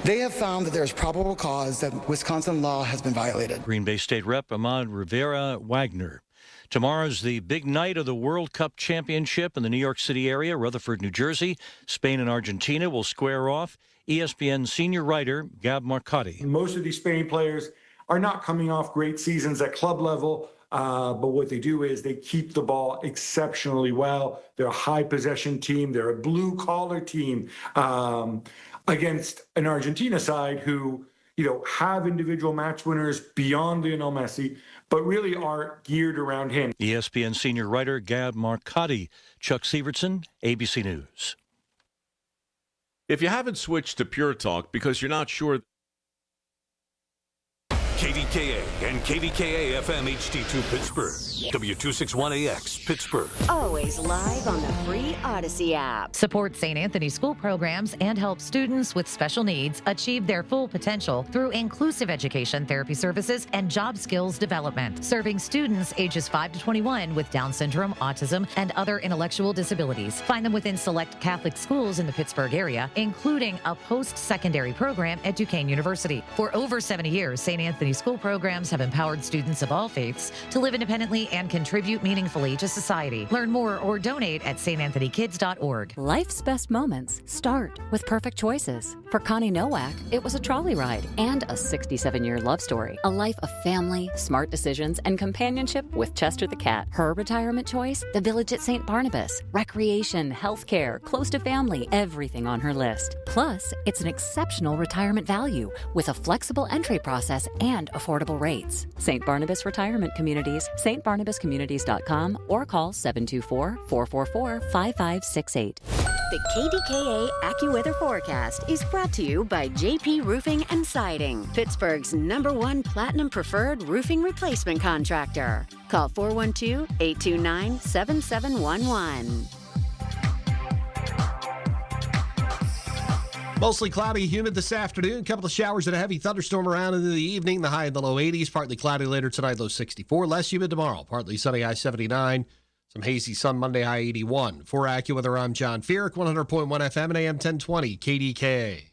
They have found that there is probable cause that Wisconsin law has been violated.
Green Bay State Rep Ahmad Rivera Wagner. Tomorrow's the big night of the World Cup Championship in the New York City area, Rutherford, New Jersey. Spain and Argentina will square off. ESPN senior writer Gab Marcotti.
Most of these Spain players are not coming off great seasons at club level, but what they do is they keep the ball exceptionally well. They're a high possession team. They're a blue-collar team against an Argentina side who, have individual match winners beyond Lionel Messi, but really are geared around him.
ESPN senior writer Gab Marcotti. Chuck Sievertson, ABC News.
If you haven't switched to Pure Talk because you're not sure...
KDKA and KDKA-FM HD2 Pittsburgh. W261AX Pittsburgh.
Always live on the free Odyssey app.
Support St. Anthony school programs and help students with special needs achieve their full potential through inclusive education, therapy services, and job skills development. Serving students ages 5 to 21 with Down syndrome, autism, and other intellectual disabilities. Find them within select Catholic schools in the Pittsburgh area, including a post-secondary program at Duquesne University. For over 70 years, St. Anthony school programs have empowered students of all faiths to live independently and contribute meaningfully to society. Learn more or donate at stanthonykids.org.
Life's best moments start with perfect choices. For Connie Nowak, it was a trolley ride and a 67-year love story. A life of family, smart decisions, and companionship with Chester the cat. Her retirement choice? The village at St. Barnabas. Recreation, healthcare, close to family, everything on her list. Plus, it's an exceptional retirement value with a flexible entry process and affordable rates. St. Barnabas Retirement Communities, stbarnabascommunities.com, or call 724-444-5568.
The KDKA AccuWeather forecast is brought to you by JP Roofing and Siding, Pittsburgh's #1 Platinum Preferred roofing replacement contractor. Call 412-829-7711.
Mostly cloudy, humid this afternoon. A couple of showers and a heavy thunderstorm around into the evening. The high in the low 80s. Partly cloudy later tonight, low 64. Less humid tomorrow. Partly sunny, high 79. Some hazy sun Monday, high 81. For AccuWeather, I'm John Feerick, 100.1 FM and AM 1020 KDKA.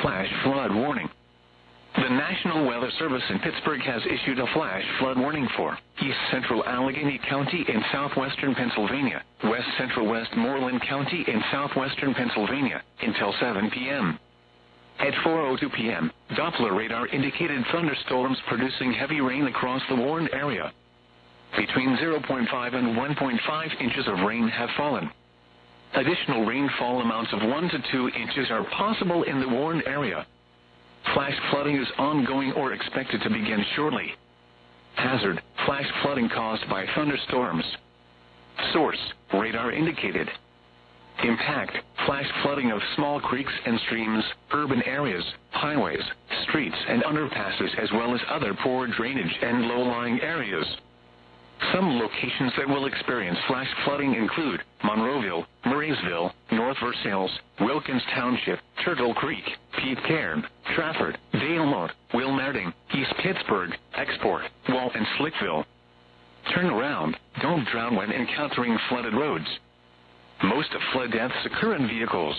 flash flood warning. The National Weather Service in Pittsburgh has issued a flash flood warning for East Central Allegheny County in southwestern Pennsylvania, West Central Westmoreland County in southwestern Pennsylvania until 7 p.m. At 4:02 p.m., Doppler radar indicated thunderstorms producing heavy rain across the warned area. Between 0.5 and 1.5 inches of rain have fallen. Additional rainfall amounts of 1 to 2 inches are possible in the warned area. Flash flooding is ongoing or expected to begin shortly. Hazard, flash flooding caused by thunderstorms. Source, radar indicated. Impact, flash flooding of small creeks and streams, urban areas, highways, streets, and underpasses, as well as other poor drainage and low-lying areas. Some locations that will experience flash flooding include Monroeville, Murraysville, North Versailles, Wilkins Township, Turtle Creek, Petecairn, Trafford, Dalemotte, Wilmerding, East Pittsburgh, Export, Wall, and Slickville. Turn around. Don't drown when encountering flooded roads. Most flood deaths occur in vehicles.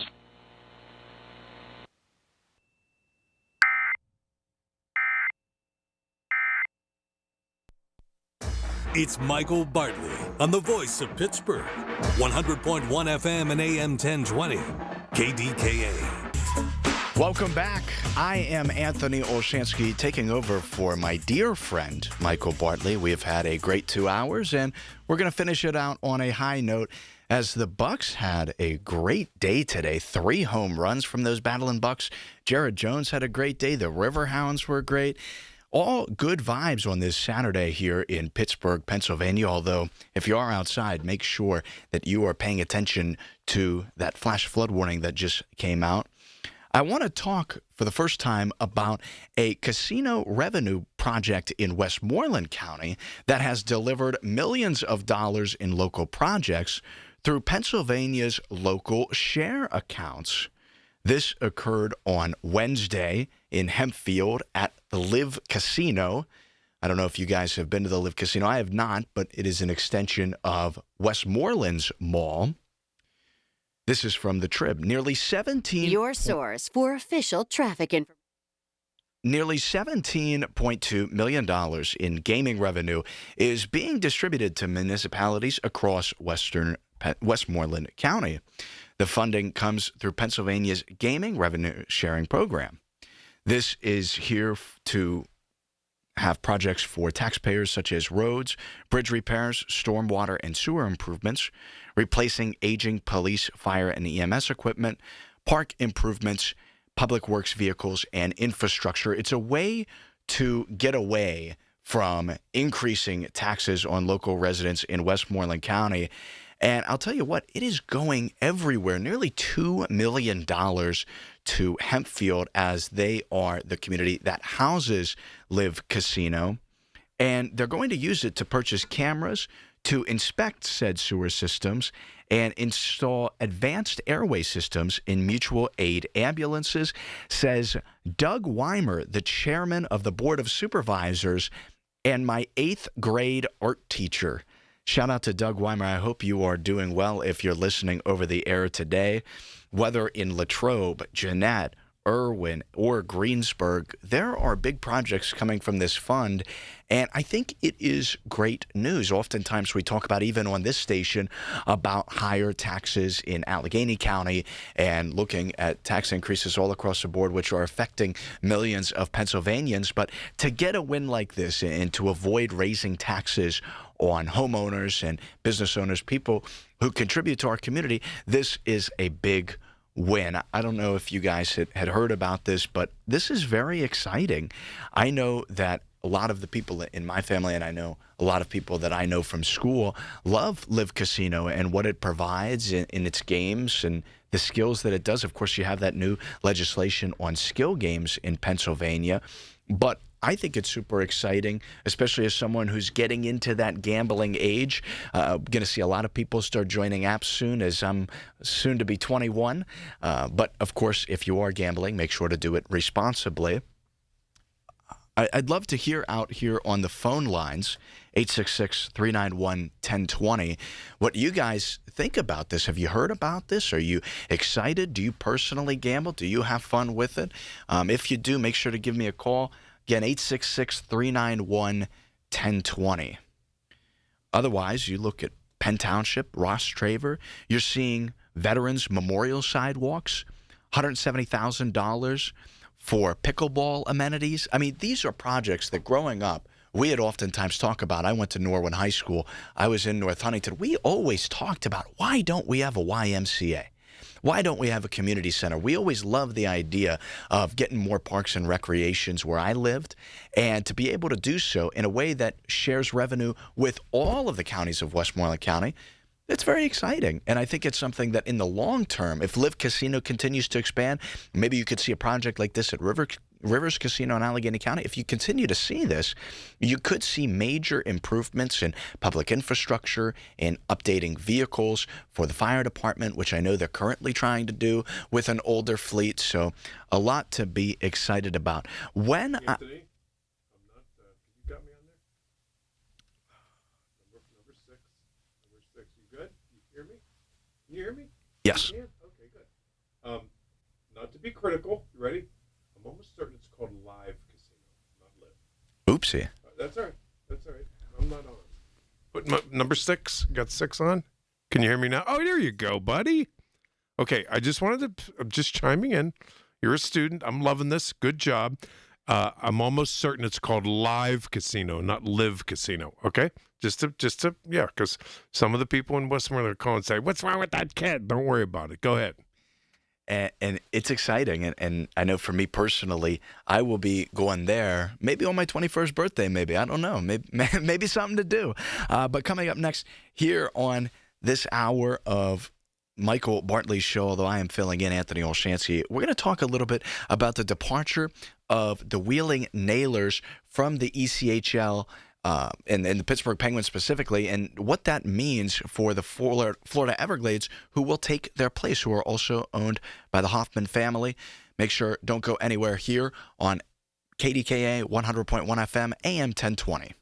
It's Michael Bartley on the voice of Pittsburgh. 100.1 FM and AM 1020. KDKA.
Welcome back. I am Anthony Olshansky, taking over for my dear friend, Michael Bartley. We have had a great 2 hours, and we're going to finish it out on a high note as the Bucks had a great day today. 3 home runs from those battling Bucks. Jared Jones had a great day. The Riverhounds were great. All good vibes on this Saturday here in Pittsburgh, Pennsylvania, although if you are outside, make sure that you are paying attention to that flash flood warning that just came out. I want to talk for the first time about a casino revenue project in Westmoreland County that has delivered millions of dollars in local projects through Pennsylvania's local share accounts. This occurred on Wednesday in Hempfield at the Live Casino. I don't know if you guys have been to the Live Casino. I have not, but it is an extension of Westmoreland's mall. This is from the Trib. Nearly
source for official traffic information.
Nearly $17.2 million in gaming revenue is being distributed to municipalities across Westmoreland County. The funding comes through Pennsylvania's Gaming Revenue Sharing Program. This is here to have projects for taxpayers such as roads, bridge repairs, stormwater and sewer improvements, replacing aging police, fire, and EMS equipment, park improvements, public works vehicles, and infrastructure. It's a way to get away from increasing taxes on local residents in Westmoreland County. And I'll tell you what, it is going everywhere. Nearly $2 million to Hempfield, as they are the community that houses Live Casino. And they're going to use it to purchase cameras, to inspect said sewer systems, and install advanced airway systems in mutual aid ambulances, says Doug Weimer, the chairman of the Board of Supervisors and my 8th grade art teacher. Shout out to Doug Weimer. I hope you are doing well if you're listening over the air today. Whether in Latrobe, Jeanette, Irwin, or Greensburg, there are big projects coming from this fund, and I think it is great news. Oftentimes we talk about, even on this station, about higher taxes in Allegheny County and looking at tax increases all across the board, which are affecting millions of Pennsylvanians. But to get a win like this and to avoid raising taxes on homeowners and business owners, people who contribute to our community, this is a big win. I don't know if you guys had heard about this, but this is very exciting. I know that a lot of the people in my family, and I know a lot of people that I know from school, love Live Casino and what it provides in its games and the skills that it does. Of course, you have that new legislation on skill games in Pennsylvania, but I think it's super exciting, especially as someone who's getting into that gambling age. Going to see a lot of people start joining apps soon, as I'm soon to be 21. But, of course, if you are gambling, make sure to do it responsibly. I'd love to hear out here on the phone lines, 866-391-1020, what you guys think about this. Have you heard about this? Are you excited? Do you personally gamble? Do you have fun with it? If you do, make sure to give me a call. Again, 866-391-1020. Otherwise, you look at Penn Township, Ross Traver, you're seeing Veterans Memorial sidewalks, $170,000 for pickleball amenities. I mean, these are projects that growing up, we had oftentimes talked about. I went to Norwin High School. I was in North Huntington. We always talked about, why don't we have a YMCA? Why don't we have a community center? We always loved the idea of getting more parks and recreations where I lived, and to be able to do so in a way that shares revenue with all of the counties of Westmoreland County. It's very exciting, and I think it's something that in the long term, if Live Casino continues to expand, maybe you could see a project like this at Rivers Casino in Allegheny County. If you continue to see this, you could see major improvements in public infrastructure and updating vehicles for the fire department, which I know they're currently trying to do with an older fleet. So a lot to be excited about. When
Anthony, you got me on there? Number six. You good? You hear me? Can you hear me?
Yes.
You can? Okay, good. Not to be critical. You ready? I'm almost certain it's called Live Casino, not Live.
Oopsie.
That's all right. I'm not on. But number 6. Got 6 on? Can you hear me now? Oh, there you go, buddy. Okay, I'm just chiming in. You're a student. I'm loving this. Good job. I'm almost certain it's called Live Casino, not Live Casino. Okay? Just to, yeah, because some of the people in Westmoreland are calling and say, "What's wrong with that kid?" Don't worry about it. Go ahead.
And it's exciting, and I know for me personally, I will be going there maybe on my 21st birthday, maybe. I don't know. Maybe something to do. But coming up next here on this hour of Michael Bartley's show, although I am filling in Anthony Olshansky, we're going to talk a little bit about the departure of the Wheeling Nailers from the ECHL and the Pittsburgh Penguins specifically, and what that means for the Florida Everglades, who will take their place, who are also owned by the Hoffman family. Make sure, don't go anywhere here on KDKA 100.1 FM, AM 1020.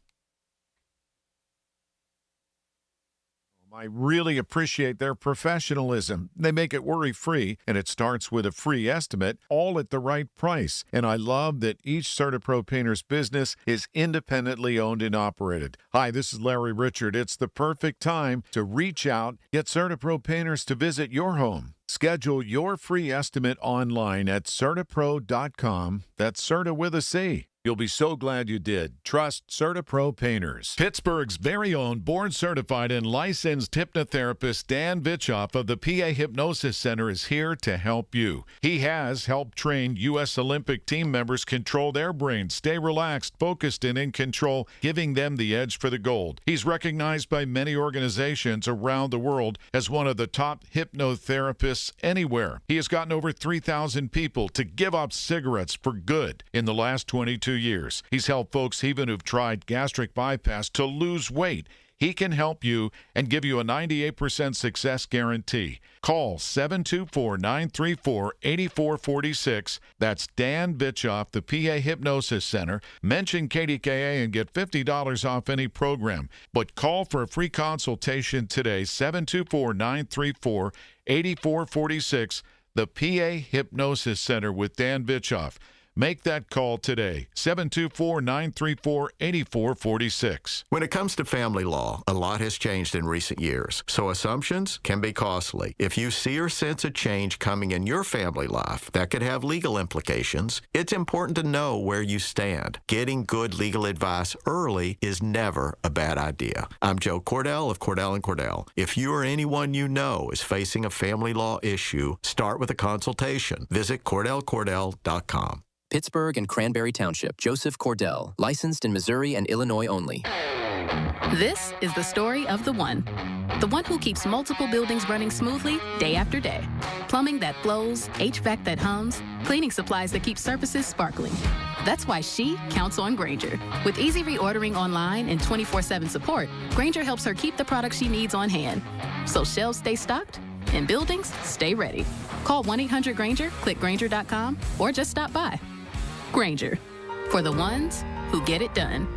I really appreciate their professionalism. They make it worry-free, and it starts with a free estimate, all at the right price. And I love that each CertaPro Painters business is independently owned and operated. Hi, this is Larry Richard. It's the perfect time to reach out, get CertaPro Painters to visit your home. Schedule your free estimate online at CertaPro.com. That's Certa with a C. You'll be so glad you did. Trust CertaPro Painters. Pittsburgh's very own board-certified and licensed hypnotherapist Dan Vitchoff of the PA Hypnosis Center is here to help you. He has helped train U.S. Olympic team members control their brains, stay relaxed, focused, and in control, giving them the edge for the gold. He's recognized by many organizations around the world as one of the top hypnotherapists anywhere. He has gotten over 3,000 people to give up cigarettes for good in the last 22 years. He's helped folks even who've tried gastric bypass to lose weight. He can help you and give you a 98% success guarantee. Call 724-934-8446. That's Dan Vitchoff, the PA Hypnosis Center. Mention KDKA and get $50 off any program. But call for a free consultation today, 724-934-8446. The PA Hypnosis Center with Dan Vitchoff. Make that call today, 724-934-8446.
When it comes to family law, a lot has changed in recent years, so assumptions can be costly. If you see or sense a change coming in your family life that could have legal implications, it's important to know where you stand. Getting good legal advice early is never a bad idea. I'm Joe Cordell of Cordell & Cordell. If you or anyone you know is facing a family law issue, start with a consultation. Visit CordellCordell.com.
Pittsburgh and Cranberry Township. Joseph Cordell, licensed in Missouri and Illinois only.
This is the story of the one who keeps multiple buildings running smoothly day after day. Plumbing that flows, HVAC that hums, cleaning supplies that keep surfaces sparkling. That's why she counts on Grainger. With easy reordering online and 24/7 support, Grainger helps her keep the products she needs on hand. So shelves stay stocked and buildings stay ready. Call 1-800-GRAINGER, click Grainger.com, or just stop by. Grainger, For the ones who get it done.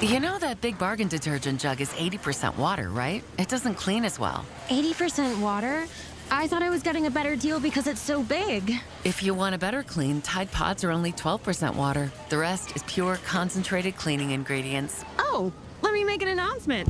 You know that Big Bargain detergent jug is 80% water, right? It doesn't clean as well.
80% water? I thought I was getting a better deal because it's so big.
If you want a better clean, Tide Pods are only 12% water. The rest is pure, concentrated cleaning ingredients.
Oh, let me make an announcement.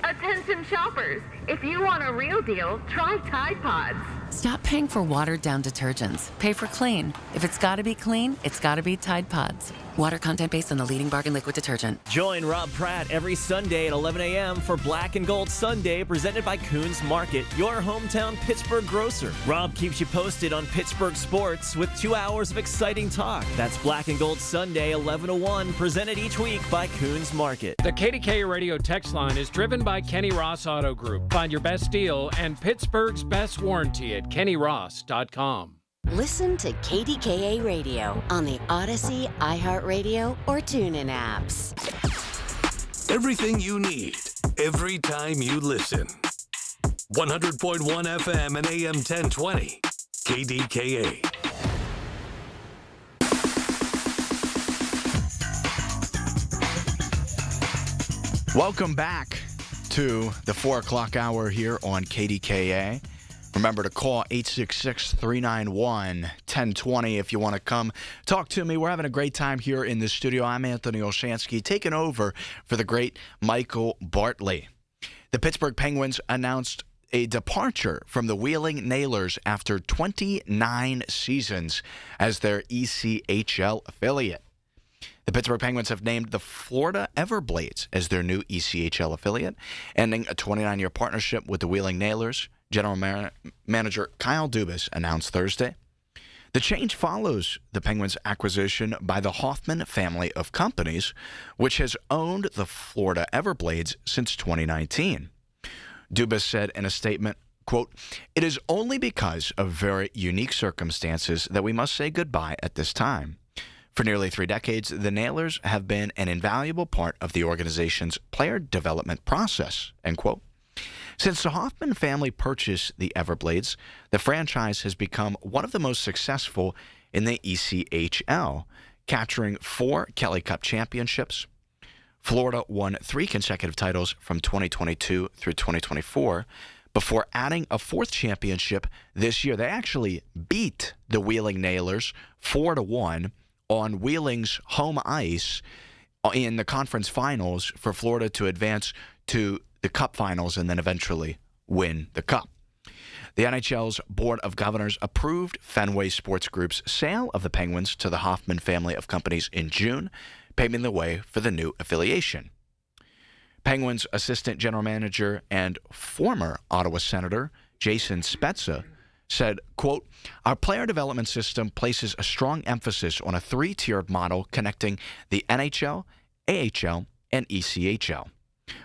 Attention shoppers, if you want a real deal, try Tide Pods.
Stop paying for watered-down detergents. Pay for clean. If it's got to be clean, it's got to be Tide Pods. Water content based on the leading bargain liquid detergent.
Join Rob Pratt every Sunday at 11 a.m. for Black and Gold Sunday, presented by Coons Market, your hometown Pittsburgh grocer. Rob keeps you posted on Pittsburgh sports with 2 hours of exciting talk. That's Black and Gold Sunday, 11 to 1, presented each week by Coons Market.
The KDKA Radio text line is driven by Kenny Ross Auto Group. Find your best deal and Pittsburgh's best warranty at kennyross.com.
Listen to KDKA Radio on the Odyssey, iHeartRadio, or TuneIn apps.
Everything you need, every time you listen. 100.1 FM and AM 1020. KDKA.
Welcome back to the 4 o'clock hour here on KDKA. Remember to call 866-391-1020 if you want to come talk to me. We're having a great time here in the studio. I'm Anthony Olshansky, taking over for the great Michael Bartley. The Pittsburgh Penguins announced a departure from the Wheeling Nailers after 29 seasons as their ECHL affiliate. The Pittsburgh Penguins have named the Florida Everblades as their new ECHL affiliate, ending a 29-year partnership with the Wheeling Nailers. General Manager Kyle Dubas announced Thursday. The change follows the Penguins' acquisition by the Hoffman family of companies, which has owned the Florida Everblades since 2019. Dubas said in a statement, quote, "It is only because of very unique circumstances that we must say goodbye at this time. For nearly 3 decades, the Nailers have been an invaluable part of the organization's player development process," end quote. Since the Hoffman family purchased the Everblades, the franchise has become one of the most successful in the ECHL, capturing 4 Kelly Cup championships. Florida won 3 consecutive titles from 2022 through 2024 before adding a 4th championship this year. They actually beat the Wheeling Nailers 4-1 on Wheeling's home ice in the conference finals for Florida to advance to the Cup finals and then eventually win the Cup. The NHL's Board of Governors approved Fenway Sports Group's sale of the Penguins to the Hoffman family of companies in June, paving the way for the new affiliation. Penguins assistant general manager and former Ottawa Senator Jason Spezza said, quote, "Our player development system places a strong emphasis on a 3-tiered model connecting the NHL, AHL, and ECHL.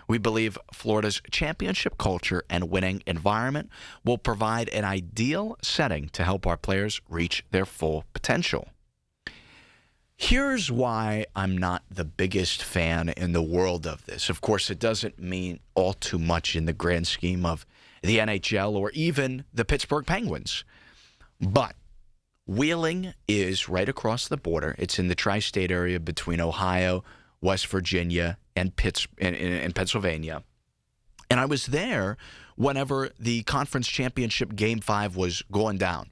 We believe Florida's championship culture and winning environment will provide an ideal setting to help our players reach their full potential." Here's why I'm not the biggest fan in the world of this. Of course, it doesn't mean all too much in the grand scheme of the NHL or even the Pittsburgh Penguins. But Wheeling is right across the border. It's in the tri-state area between Ohio, West Virginia, and Pennsylvania. And I was there whenever the conference championship Game 5 was going down.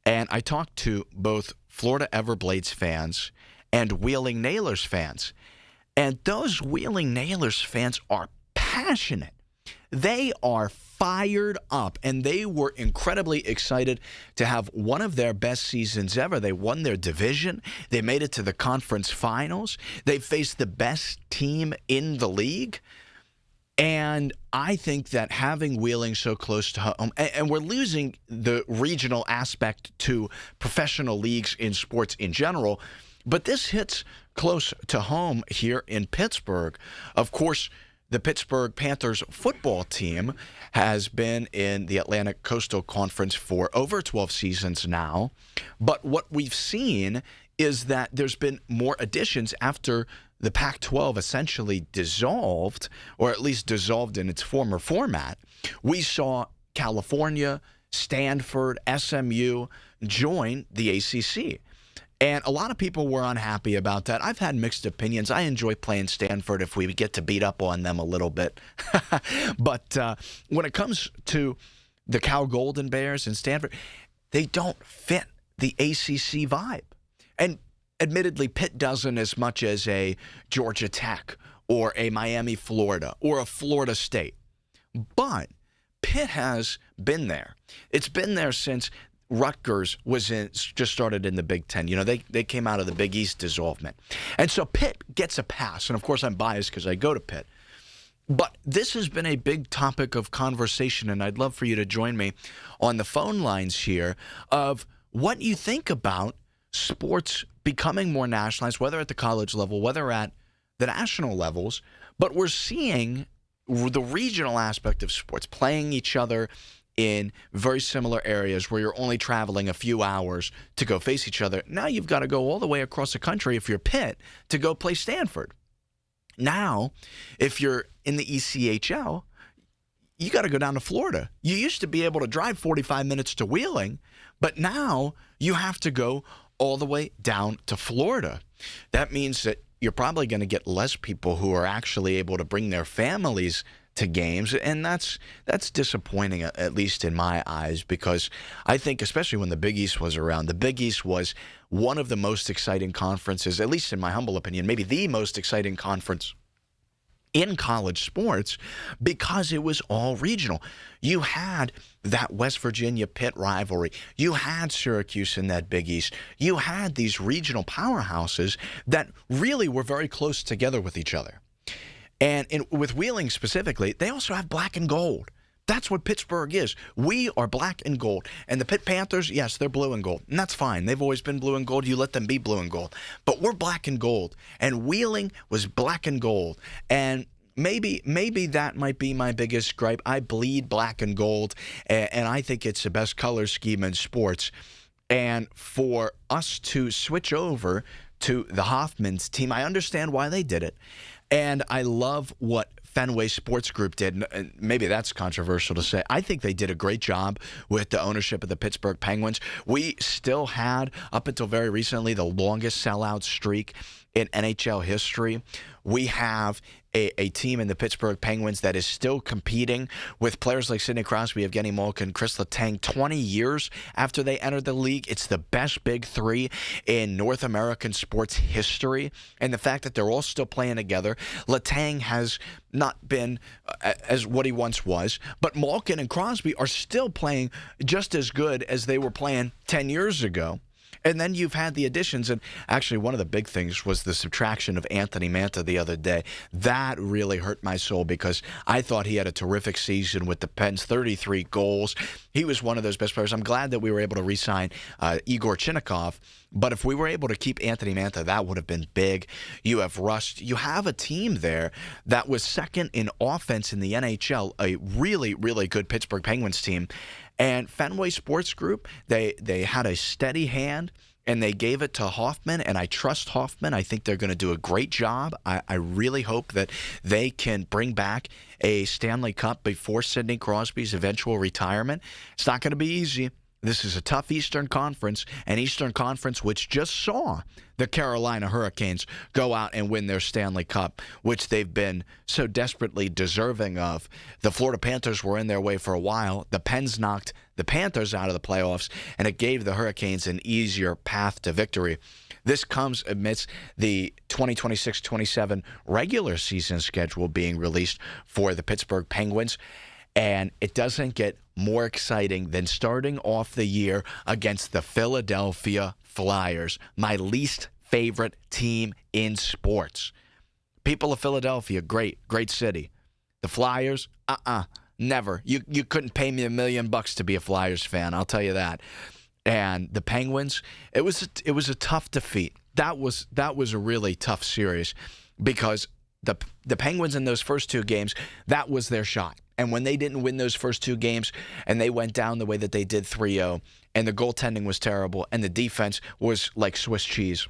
And I talked to both Florida Everblades fans and Wheeling Nailers fans. And those Wheeling Nailers fans are passionate. They are fired up, and they were incredibly excited to have one of their best seasons ever. They won their division. They made it to the conference finals. They faced the best team in the league. And I think that having Wheeling so close to home, and we're losing the regional aspect to professional leagues in sports in general, but this hits close to home here in Pittsburgh. Of course, the Pittsburgh Panthers football team has been in the Atlantic Coastal Conference for over 12 seasons now. But what we've seen is that there's been more additions after the Pac-12 essentially dissolved, or at least dissolved in its former format. We saw California, Stanford, SMU join the ACC. And a lot of people were unhappy about that. I've had mixed opinions. I enjoy playing Stanford if we get to beat up on them a little bit. But when it comes to the Cal Golden Bears and Stanford, they don't fit the ACC vibe. And admittedly, Pitt doesn't as much as a Georgia Tech or a Miami, Florida, or a Florida State. But Pitt has been there. It's been there since Rutgers just started in the Big Ten. You know, they came out of the Big East dissolvement. And so Pitt gets a pass. And, of course, I'm biased because I go to Pitt. But this has been a big topic of conversation, and I'd love for you to join me on the phone lines here of what you think about sports becoming more nationalized, whether at the college level, whether at the national levels. But we're seeing the regional aspect of sports playing each other in very similar areas where you're only traveling a few hours to go face each other. Now you've got to go all the way across the country if you're Pitt to go play Stanford. Now, if you're in the ECHL, you got to go down to Florida. You used to be able to drive 45 minutes to Wheeling, but now you have to go all the way down to Florida. That means that you're probably going to get less people who are actually able to bring their families to games, and that's disappointing, at least in my eyes, because I think, especially when the Big East was around, the Big East was one of the most exciting conferences, at least in my humble opinion, maybe the most exciting conference in college sports because it was all regional. You had that West Virginia-Pitt rivalry. You had Syracuse in that Big East. You had these regional powerhouses that really were very close together with each other. And with Wheeling specifically, they also have black and gold. That's what Pittsburgh is. We are black and gold. And the Pitt Panthers, yes, they're blue and gold. And that's fine. They've always been blue and gold. You let them be blue and gold. But we're black and gold. And Wheeling was black and gold. And maybe that might be my biggest gripe. I bleed black and gold. And I think it's the best color scheme in sports. And for us to switch over to the Hoffman's team, I understand why they did it. And I love what Fenway Sports Group did. And maybe that's controversial to say. I think they did a great job with the ownership of the Pittsburgh Penguins. We still had, up until very recently, the longest sellout streak in NHL history. We have a team in the Pittsburgh Penguins that is still competing with players like Sidney Crosby, Evgeny Malkin, Chris Letang 20 years after they entered the league. It's the best big three in North American sports history. And the fact that they're all still playing together, Letang has not been as what he once was, but Malkin and Crosby are still playing just as good as they were playing 10 years ago. And then you've had the additions, and actually one of the big things was the subtraction of Anthony Mantha the other day. That really hurt my soul because I thought he had a terrific season with the Pens, 33 goals. He was one of those best players. I'm glad that we were able to re-sign Igor Chinnikov, but if we were able to keep Anthony Mantha, that would have been big. You have Rust. You have a team there that was second in offense in the NHL, a really, really good Pittsburgh Penguins team. And Fenway Sports Group, they had a steady hand, and they gave it to Hoffman, and I trust Hoffman. I think they're going to do a great job. I really hope that they can bring back a Stanley Cup before Sidney Crosby's eventual retirement. It's not going to be easy. This is a tough Eastern Conference, an Eastern Conference which just saw the Carolina Hurricanes go out and win their Stanley Cup, which they've been so desperately deserving of. The Florida Panthers were in their way for a while. The Pens knocked the Panthers out of the playoffs, and it gave the Hurricanes an easier path to victory. This comes amidst the 2026-27 regular season schedule being released for the Pittsburgh Penguins. And it doesn't get more exciting than starting off the year against the Philadelphia Flyers, my least favorite team in sports. People of Philadelphia, great city. The Flyers, never. You couldn't pay me $1 million to be a Flyers fan, I'll tell you that. And the Penguins, it was a tough defeat. That was a really tough series because the Penguins in those first two games, that was their shot. And when they didn't win those first two games and they went down the way that they did 3-0 and the goaltending was terrible and the defense was like Swiss cheese,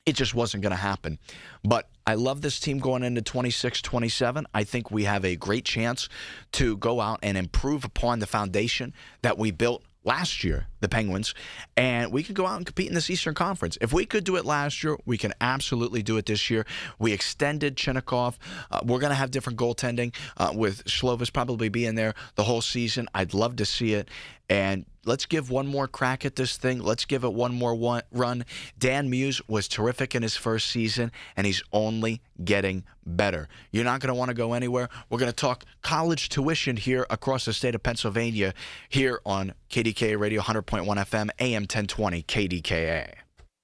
it just wasn't going to happen. But I love this team going into 26-27. I think we have a great chance to go out and improve upon the foundation that we built last year, the Penguins, and we could go out and compete in this Eastern Conference. If we could do it last year, we can absolutely do it this year. We extended Chinnikov. We're going to have different goaltending with Slovis probably being there the whole season. I'd love to see it. And let's give one more crack at this thing. Let's give it one more run. Dan Muse was terrific in his first season, and he's only getting better. You're not going to want to go anywhere. We're going to talk college tuition here across the state of Pennsylvania here on KDKA Radio 100.1 FM, AM 1020, KDKA.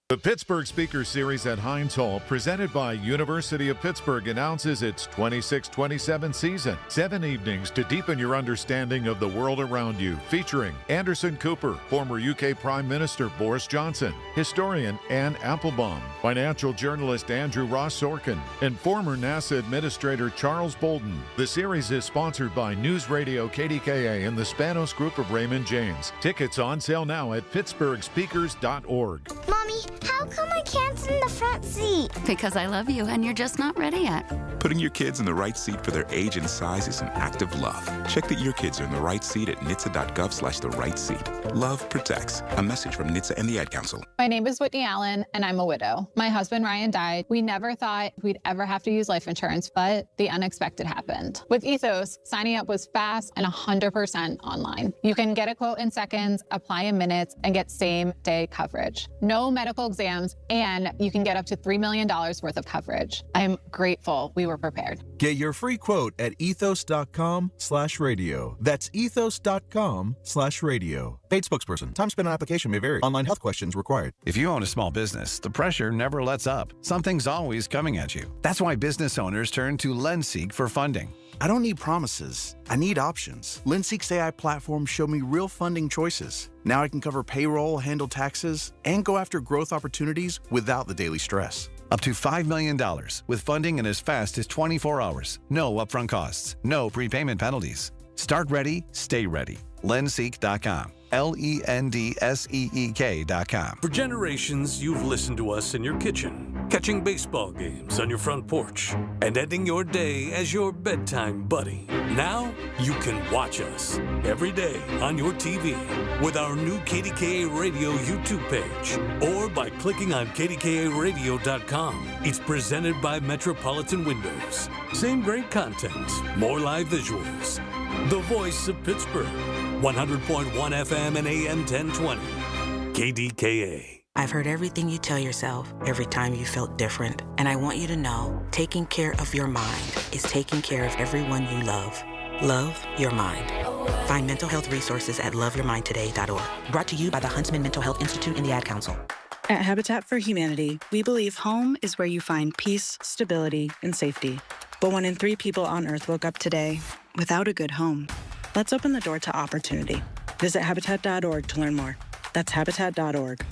The Pittsburgh Speaker Series at Heinz Hall, presented by University of Pittsburgh, announces its 26-27 season. 7 evenings to deepen your understanding of the world around you, featuring Anderson Cooper, former UK Prime Minister Boris Johnson, historian Anne Applebaum, financial journalist Andrew Ross Sorkin, and former NASA Administrator Charles Bolden. The series is sponsored by News Radio KDKA and the Spanos Group of Raymond James. Tickets on sale now at pittsburghspeakers.org.
Mommy, how come I can't sit in the front seat?
Because I love you and you're just not ready yet.
Putting your kids in the right seat for their age and size is an act of love. Check that your kids are in the right seat at nhtsa.gov/the right seat. Love protects. A message from NHTSA and the Ad Council.
My name is Whitney Allen, and I'm a widow. My husband, Ryan, died. We never thought we'd ever have to use life insurance, but the unexpected happened. With Ethos, signing up was fast and 100% online. You can get a quote in seconds, apply in minutes, and get same-day coverage. No medical exams, and you can get up to $3 million worth of coverage. I'm grateful we were prepared.
Get your free quote at ethos.com/radio. That's ethos.com/radio. Paid spokesperson. Time spent on application may vary. Online health questions required.
If you own a small business, the pressure never lets up. Something's always coming at you. That's why business owners turn to LendSeek for funding.
I don't need promises. I need options. LendSeek's AI platform showed me real funding choices. Now I can cover payroll, handle taxes, and go after growth opportunities without the daily stress.
Up to $5 million with funding in as fast as 24 hours. No upfront costs. No prepayment penalties. Start ready, stay ready. LendSeek.com. LENDSEEK.com.
For generations, you've listened to us in your kitchen, catching baseball games on your front porch, and ending your day as your bedtime buddy. Now, you can watch us every day on your TV with our new KDKA Radio YouTube page or by clicking on KDKARadio.com. It's presented by Metropolitan Windows. Same great content, more live visuals. The voice of Pittsburgh. 100.1 FM and AM 1020. KDKA.
I've heard everything you tell yourself every time you felt different. And I want you to know, taking care of your mind is taking care of everyone you love. Love your mind. Find mental health resources at loveyourmindtoday.org. Brought to you by the Huntsman Mental Health Institute and the Ad Council.
At Habitat for Humanity, we believe home is where you find peace, stability, and safety. But 1 in 3 people on Earth woke up today without a good home. Let's open the door to opportunity. Visit Habitat.org to learn more. That's Habitat.org.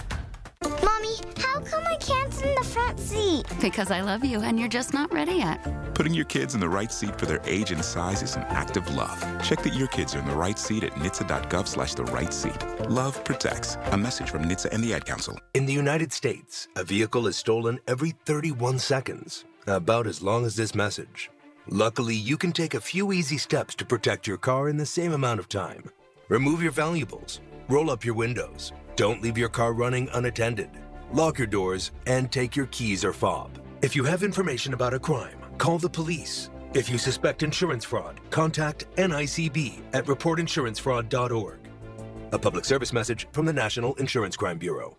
Mommy, how come I can't sit in the front seat?
Because I love you and you're just not ready yet.
Putting your kids in the right seat for their age and size is an act of love. Check that your kids are in the right seat at nhtsa.gov/the right seat. Love protects. A message from NHTSA and the Ad Council.
In the United States, a vehicle is stolen every 31 seconds, about as long as this message. Luckily, you can take a few easy steps to protect your car in the same amount of time. Remove your valuables, roll up your windows, don't leave your car running unattended, lock your doors, and take your keys or fob. If you have information about a crime, call the police. If you suspect insurance fraud, contact NICB at reportinsurancefraud.org. A public service message from the National Insurance Crime Bureau.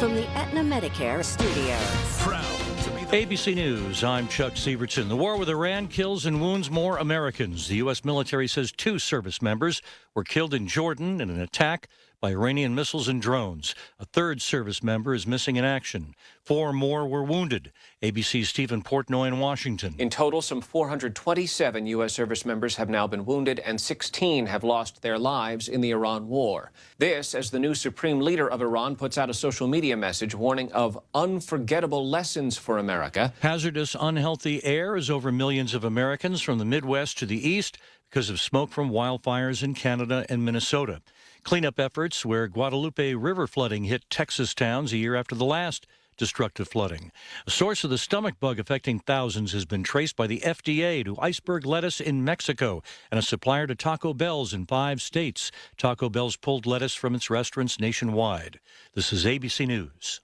From the Aetna Medicare Studios.
Proud to be ABC News, I'm Chuck Severson. The war with Iran kills and wounds more Americans. The U.S. military says 2 service members were killed in Jordan in an attack by Iranian missiles and drones. A 3rd service member is missing in action. 4 more were wounded. ABC's Stephen Portnoy in Washington.
In total, some 427 U.S. service members have now been wounded and 16 have lost their lives in the Iran war. This as the new supreme leader of Iran puts out a social media message warning of unforgettable lessons for America.
Hazardous, unhealthy air is over millions of Americans from the Midwest to the East because of smoke from wildfires in Canada and Minnesota. Cleanup efforts where Guadalupe River flooding hit Texas towns a year after the last destructive flooding. A source of the stomach bug affecting thousands has been traced by the FDA to iceberg lettuce in Mexico and a supplier to Taco Bell's in 5 states. Taco Bell's pulled lettuce from its restaurants nationwide. This is ABC News.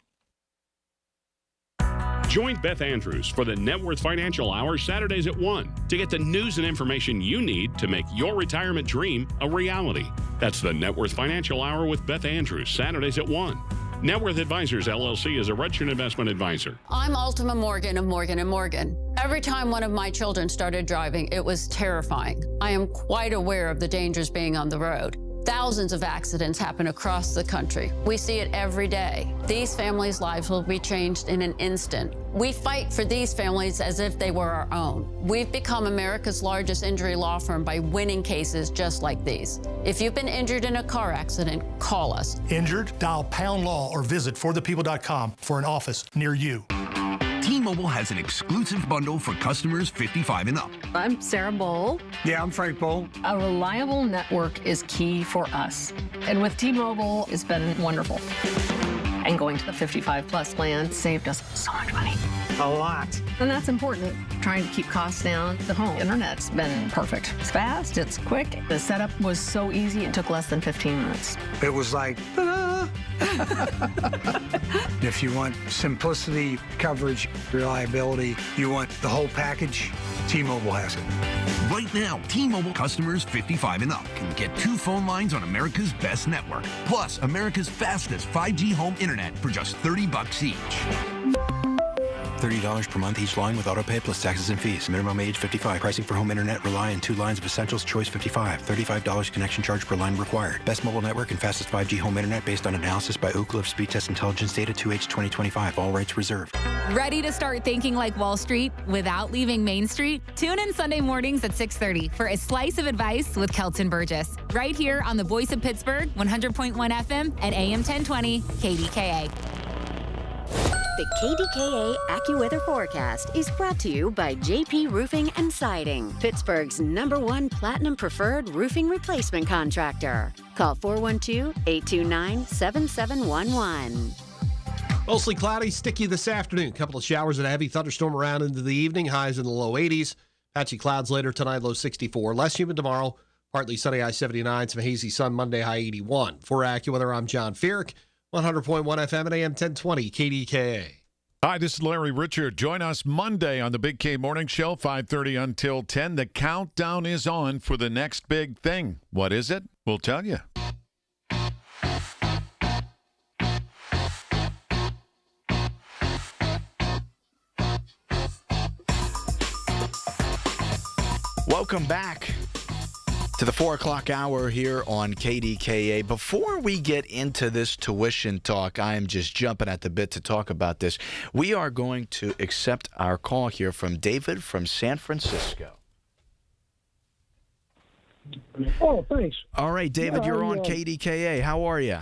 Join Beth Andrews for the Net Worth Financial Hour Saturdays at 1 to get the news and information you need to make your retirement dream a reality. That's the Net Worth Financial Hour with Beth Andrews, Saturdays at 1. Net Worth Advisors, LLC is a registered investment advisor.
I'm Ultima Morgan of Morgan & Morgan. Every time one of my children started driving, it was terrifying. I am quite aware of the dangers being on the road. Thousands of accidents happen across the country. We see it every day. These families' lives will be changed in an instant. We fight for these families as if they were our own. We've become America's largest injury law firm by winning cases just like these. If you've been injured in a car accident, call us.
Injured? Dial pound law or visit forthepeople.com for an office near you.
T-Mobile has an exclusive bundle for customers 55 and up.
I'm Sarah Bowl.
Yeah, I'm Frank Bowl.
A reliable network is key for us. And with T-Mobile, it's been wonderful. And going to the 55 plus plan saved us so much money.
A lot.
And that's important. Trying to keep costs down. The home internet's been perfect. It's fast, it's quick. The setup was so easy, it took less than 15 minutes.
It was like, ta-da! If you want simplicity, coverage, reliability, you want the whole package, T-Mobile has it. Right now, T-Mobile customers 55 and up can get 2 phone lines on America's best network, plus America's fastest 5G home internet for just $30 each.
$30 per month each line with autopay plus taxes and fees. Minimum age 55. Pricing for home internet rely on 2 lines of Essentials Choice 55. $35 connection charge per line required. Best mobile network and fastest 5G home internet based on analysis by Ookla of Speed Test Intelligence data 2H 2025. All rights reserved.
Ready to start thinking like Wall Street without leaving Main Street? Tune in Sunday mornings at 6:30 for a slice of advice with Kelton Burgess. Right here on the Voice of Pittsburgh, 100.1 FM and AM 1020 KDKA.
The KDKA AccuWeather forecast is brought to you by JP Roofing and Siding, Pittsburgh's #1 Platinum Preferred Roofing Replacement Contractor. Call 412-829-7711.
Mostly cloudy, sticky this afternoon. A couple of showers and a heavy thunderstorm around into the evening. Highs in the low 80s. Patchy clouds later tonight, low 64. Less humid tomorrow. Partly sunny, high 79. Some hazy sun Monday, high 81. For AccuWeather, I'm John Feerick. 100.1 FM and AM 1020 KDKA.
Hi, this is Larry Richard. Join us Monday on the Big K Morning Show, 5:30 until 10. The countdown is on for the next big thing. What is it? We'll tell you.
Welcome back to the 4 o'clock hour here on KDKA. Before we get into this tuition talk, I am just jumping at the bit to talk about this. We are going to accept our call here from David from San Francisco.
Oh, thanks.
All right, David, you're on KDKA. How are you?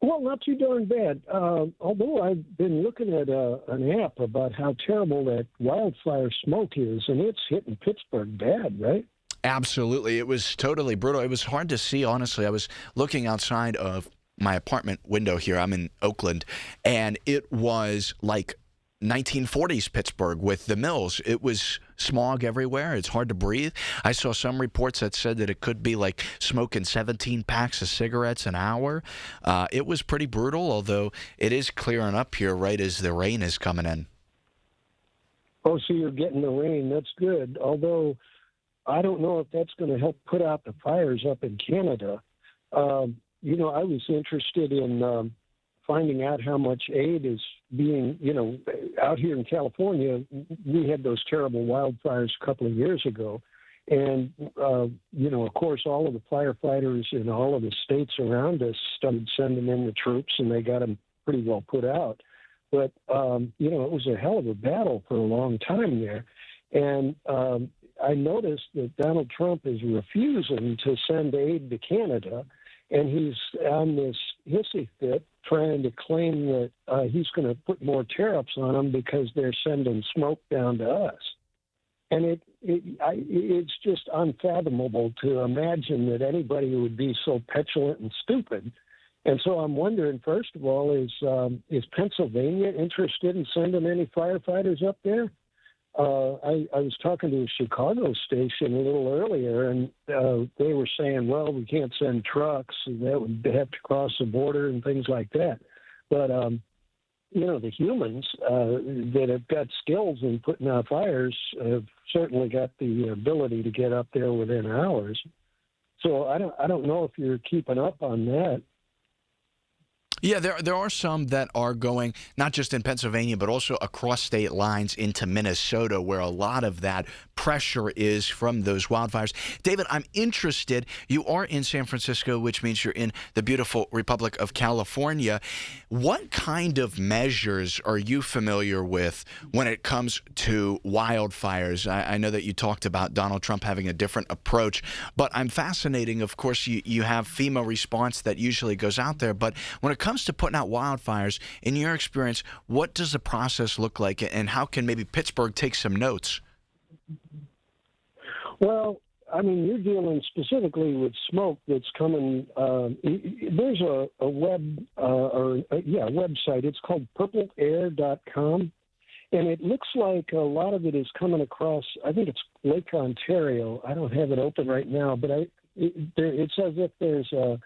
Well, not too darn bad. Although I've been looking at an app about how terrible that wildfire smoke is, and it's hitting Pittsburgh bad, right?
Absolutely. It was totally brutal. It was hard to see, honestly. I was looking outside of my apartment window here. I'm in Oakland, and it was like 1940s Pittsburgh with the mills. It was smog everywhere. It's hard to breathe. I saw some reports that said that it could be like smoking 17 packs of cigarettes an hour. It was pretty brutal, although it is clearing up here right as the rain is coming in.
Oh, so you're getting the rain. That's good. Although I don't know if that's going to help put out the fires up in Canada. You know, I was interested in finding out how much aid is being, you know, out here in California. We had those terrible wildfires a couple of years ago. And, you know, of course, all of the firefighters in all of the states around us started sending in the troops, and they got them pretty well put out. But, you know, it was a hell of a battle for a long time there. And I noticed that Donald Trump is refusing to send aid to Canada, and he's on this hissy fit trying to claim that he's going to put more tariffs on them because they're sending smoke down to us. And it's just unfathomable to imagine that anybody would be so petulant and stupid
And so I'm wondering, first of all, is Pennsylvania interested in sending any firefighters up there? I was talking to a Chicago station a little earlier, and they were saying, well, we can't send trucks, and that would have to cross the border and things like that. But, the humans that have got skills in putting out fires have certainly got the ability to get up there within hours. So I don't know if you're keeping up on that.
Yeah, there are some that are going not just in Pennsylvania, but also across state lines into Minnesota, where a lot of that pressure is from those wildfires. David, I'm interested. You are in San Francisco, which means you're in the beautiful Republic of California. What kind of measures are you familiar with when it comes to wildfires? I know that you talked about Donald Trump having a different approach, but I'm fascinating. Of course, you have FEMA response that usually goes out there, but when it comes to putting out wildfires, in your experience, what does the process look like, and how can maybe Pittsburgh take some notes?
Well, I mean, you're dealing specifically with smoke that's coming. There's a website. It's called purpleair.com, and it looks like a lot of it is coming across. I think it's Lake Ontario. I don't have it open right now, but it's as if there's a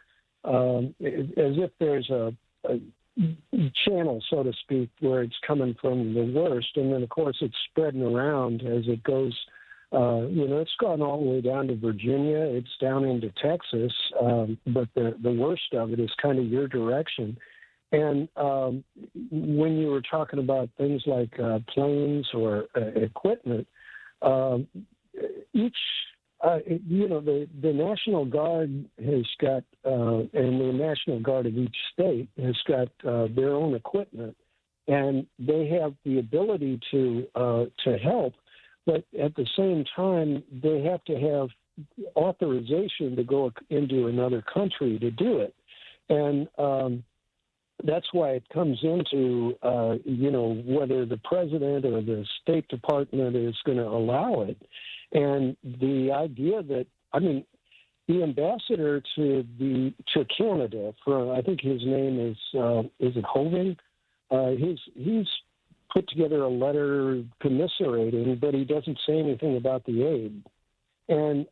channel, so to speak, where it's coming from the worst, and then of course it's spreading around as it goes. It's gone all the way down to Virginia. It's down into Texas, but the worst of it is kind of your direction. And when you were talking about things like planes or equipment, the National Guard has got, and the National Guard of each state has got their own equipment, and they have the ability to help, but at the same time, they have to have authorization to go into another country to do it, and that's why it comes into whether the president or the State Department is going to allow it. And the idea that, the ambassador to Canada, I think his name is it Hogan? He's put together a letter commiserating, but he doesn't say anything about the aid. And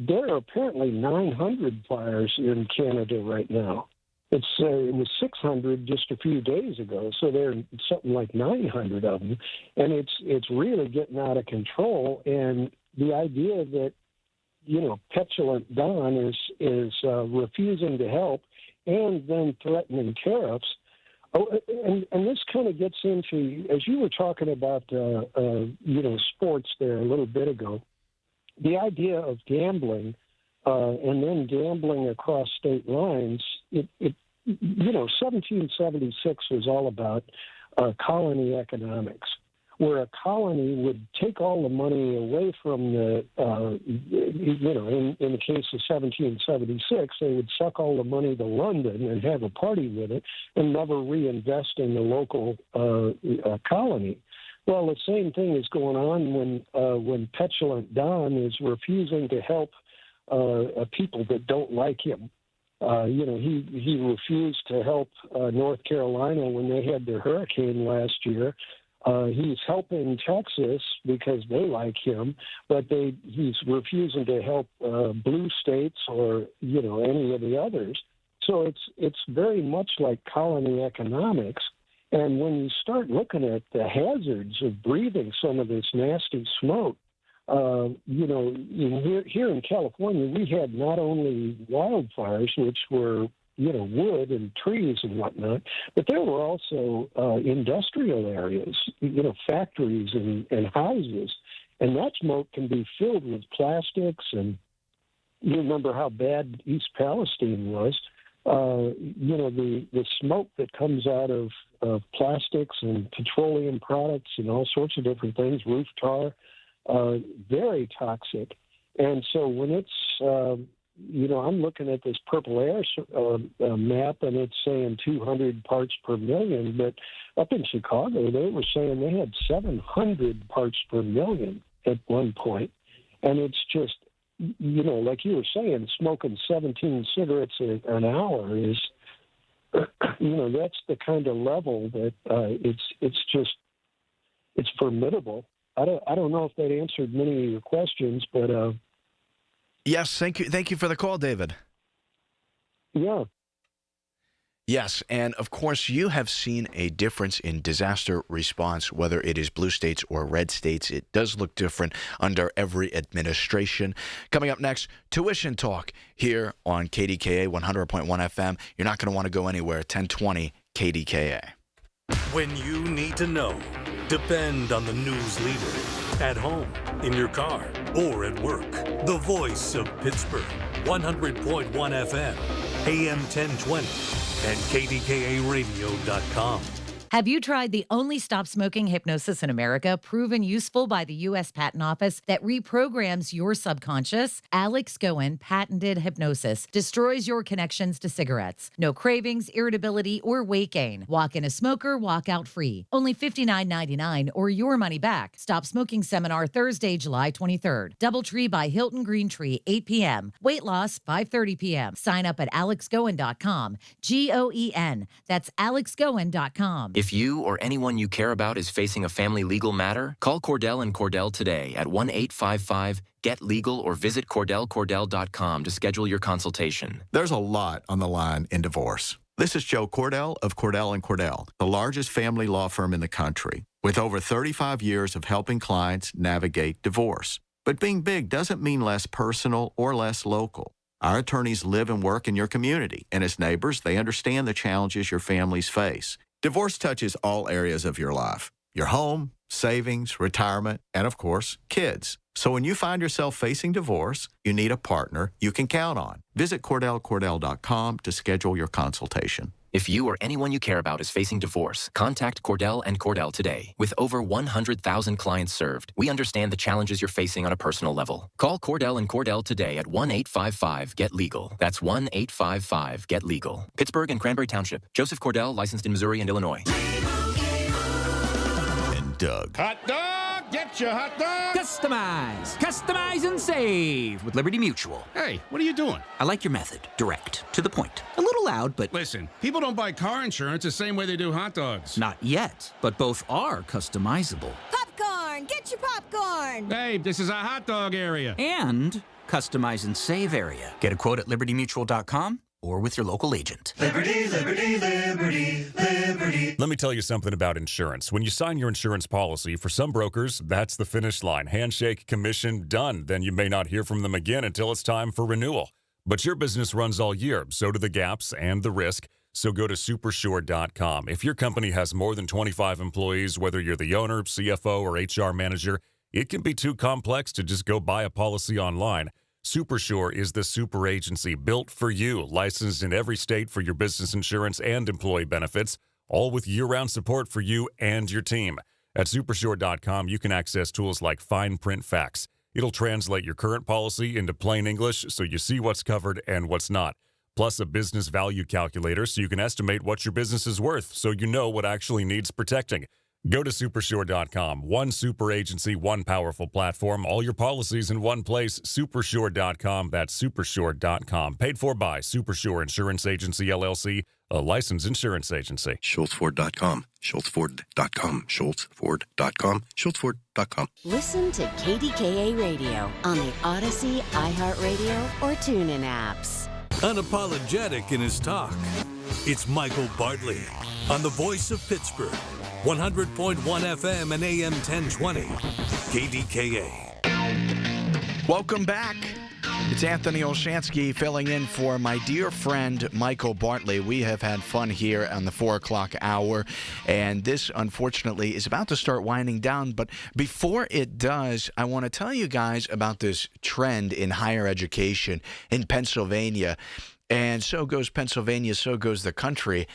there are apparently 900 fires in Canada right now. It was 600 just a few days ago, so there are something like 900 of them, and it's really getting out of control. And the idea that petulant Don is refusing to help and then threatening tariffs. Oh, and this kind of gets into, as you were talking about sports there a little bit ago, the idea of gambling. And then gambling across state lines, 1776 was all about colony economics, where a colony would take all the money away from in the case of 1776, they would suck all the money to London and have a party with it and never reinvest in the local colony. Well, the same thing is going on when petulant Don is refusing to help people that don't like him. He refused to help North Carolina when they had their hurricane last year. He's helping Texas because they like him, but he's refusing to help blue states or any of the others. So it's very much like colony economics. And when you start looking at the hazards of breathing some of this nasty smoke, here in California, we had not only wildfires, which were, wood and trees and whatnot, but there were also industrial areas, factories and houses. And that smoke can be filled with plastics. And you remember how bad East Palestine was. The smoke that comes out of plastics and petroleum products and all sorts of different things, roof tar, very toxic. And so when it's, I'm looking at this Purple Air map, and it's saying 200 parts per million, but up in Chicago, they were saying they had 700 parts per million at one point. And it's just like you were saying, smoking 17 cigarettes an hour is, that's the kind of level that it's formidable. I don't know if that answered many of your questions, but
yes, thank you for the call, David.
Yeah.
Yes, and of course, you have seen a difference in disaster response, whether it is blue states or red states. It does look different under every administration. Coming up next, tuition talk here on KDKA 100.1 FM. You're not going to want to go anywhere. 1020 KDKA.
When you need to know, depend on the news leader. At home, in your car, or at work. The voice of Pittsburgh. 100.1 FM, AM 1020. And KDKA-radio.com.
Have you tried the only stop-smoking hypnosis in America, proven useful by the U.S. Patent Office that reprograms your subconscious? Alex Goen patented hypnosis destroys your connections to cigarettes. No cravings, irritability, or weight gain. Walk in a smoker, walk out free. Only $59.99 or your money back. Stop Smoking Seminar Thursday, July 23rd. Doubletree by Hilton Green Tree, 8 p.m. Weight loss, 5:30 p.m. Sign up at alexgoen.com. Goen. That's alexgoen.com.
If you or anyone you care about is facing a family legal matter, call Cordell and Cordell today at 1-855-GET-LEGAL or visit CordellCordell.com to schedule your consultation.
There's a lot on the line in divorce. This is Joe Cordell of Cordell & Cordell, the largest family law firm in the country, with over 35 years of helping clients navigate divorce. But being big doesn't mean less personal or less local. Our attorneys live and work in your community, and as neighbors, they understand the challenges your families face. Divorce touches all areas of your life, your home, savings, retirement, and of course, kids. So when you find yourself facing divorce, you need a partner you can count on. Visit CordellCordell.com to schedule your consultation.
If you or anyone you care about is facing divorce, contact Cordell and Cordell today. With over 100,000 clients served, we understand the challenges you're facing on a personal level. Call Cordell and Cordell today at 1-855-GET-LEGAL. That's 1-855-GET-LEGAL. Pittsburgh and Cranberry Township. Joseph Cordell, licensed in Missouri and Illinois.
And Doug.
Hot dog! Get your hot dog! Customize and save with Liberty Mutual.
Hey, what are you doing?
I like your method. Direct. To the point. A little loud, but...
Listen, people don't buy car insurance the same way they do hot dogs.
Not yet, but both are customizable.
Popcorn! Get your popcorn!
Hey, this is a hot dog area.
And customize and save area. Get a quote at libertymutual.com or with your local agent.
Liberty, liberty, liberty, liberty.
Let me tell you something about insurance. When you sign your insurance policy, for some brokers, that's the finish line. Handshake, commission, done. Then you may not hear from them again until it's time for renewal. But your business runs all year, so do the gaps and the risk. So go to supersure.com. If your company has more than 25 employees, whether you're the owner, CFO, or HR manager, it can be too complex to just go buy a policy online. Supersure is the super agency built for you, licensed in every state for your business insurance and employee benefits, all with year-round support for you and your team. At supersure.com, you can access tools like fine print facts. It'll translate your current policy into plain English so you see what's covered and what's not. Plus a business value calculator so you can estimate what your business is worth so you know what actually needs protecting. Go to supersure.com. One super agency, one powerful platform, all your policies in one place. Supersure.com. That's supersure.com. Paid for by Supersure Insurance Agency, LLC, a licensed insurance agency.
SchultzFord.com. SchultzFord.com. SchultzFord.com. SchultzFord.com.
Listen to KDKA Radio on the Odyssey, iHeartRadio, or TuneIn apps.
Unapologetic in his talk. It's Michael Bartley on the voice of Pittsburgh. 100.1 FM and AM 1020. KDKA.
Welcome back. It's Anthony Olshansky filling in for my dear friend Michael Bartley. We have had fun here on the 4 o'clock hour, and this, unfortunately, is about to start winding down. But before it does, I want to tell you guys about this trend in higher education in Pennsylvania. And so goes Pennsylvania, so goes the country.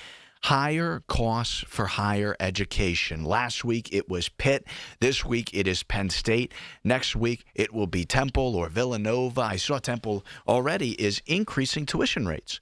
Higher costs for higher education. Last week it was Pitt. This week it is Penn State. Next week it will be Temple or Villanova. I saw Temple already is increasing tuition rates.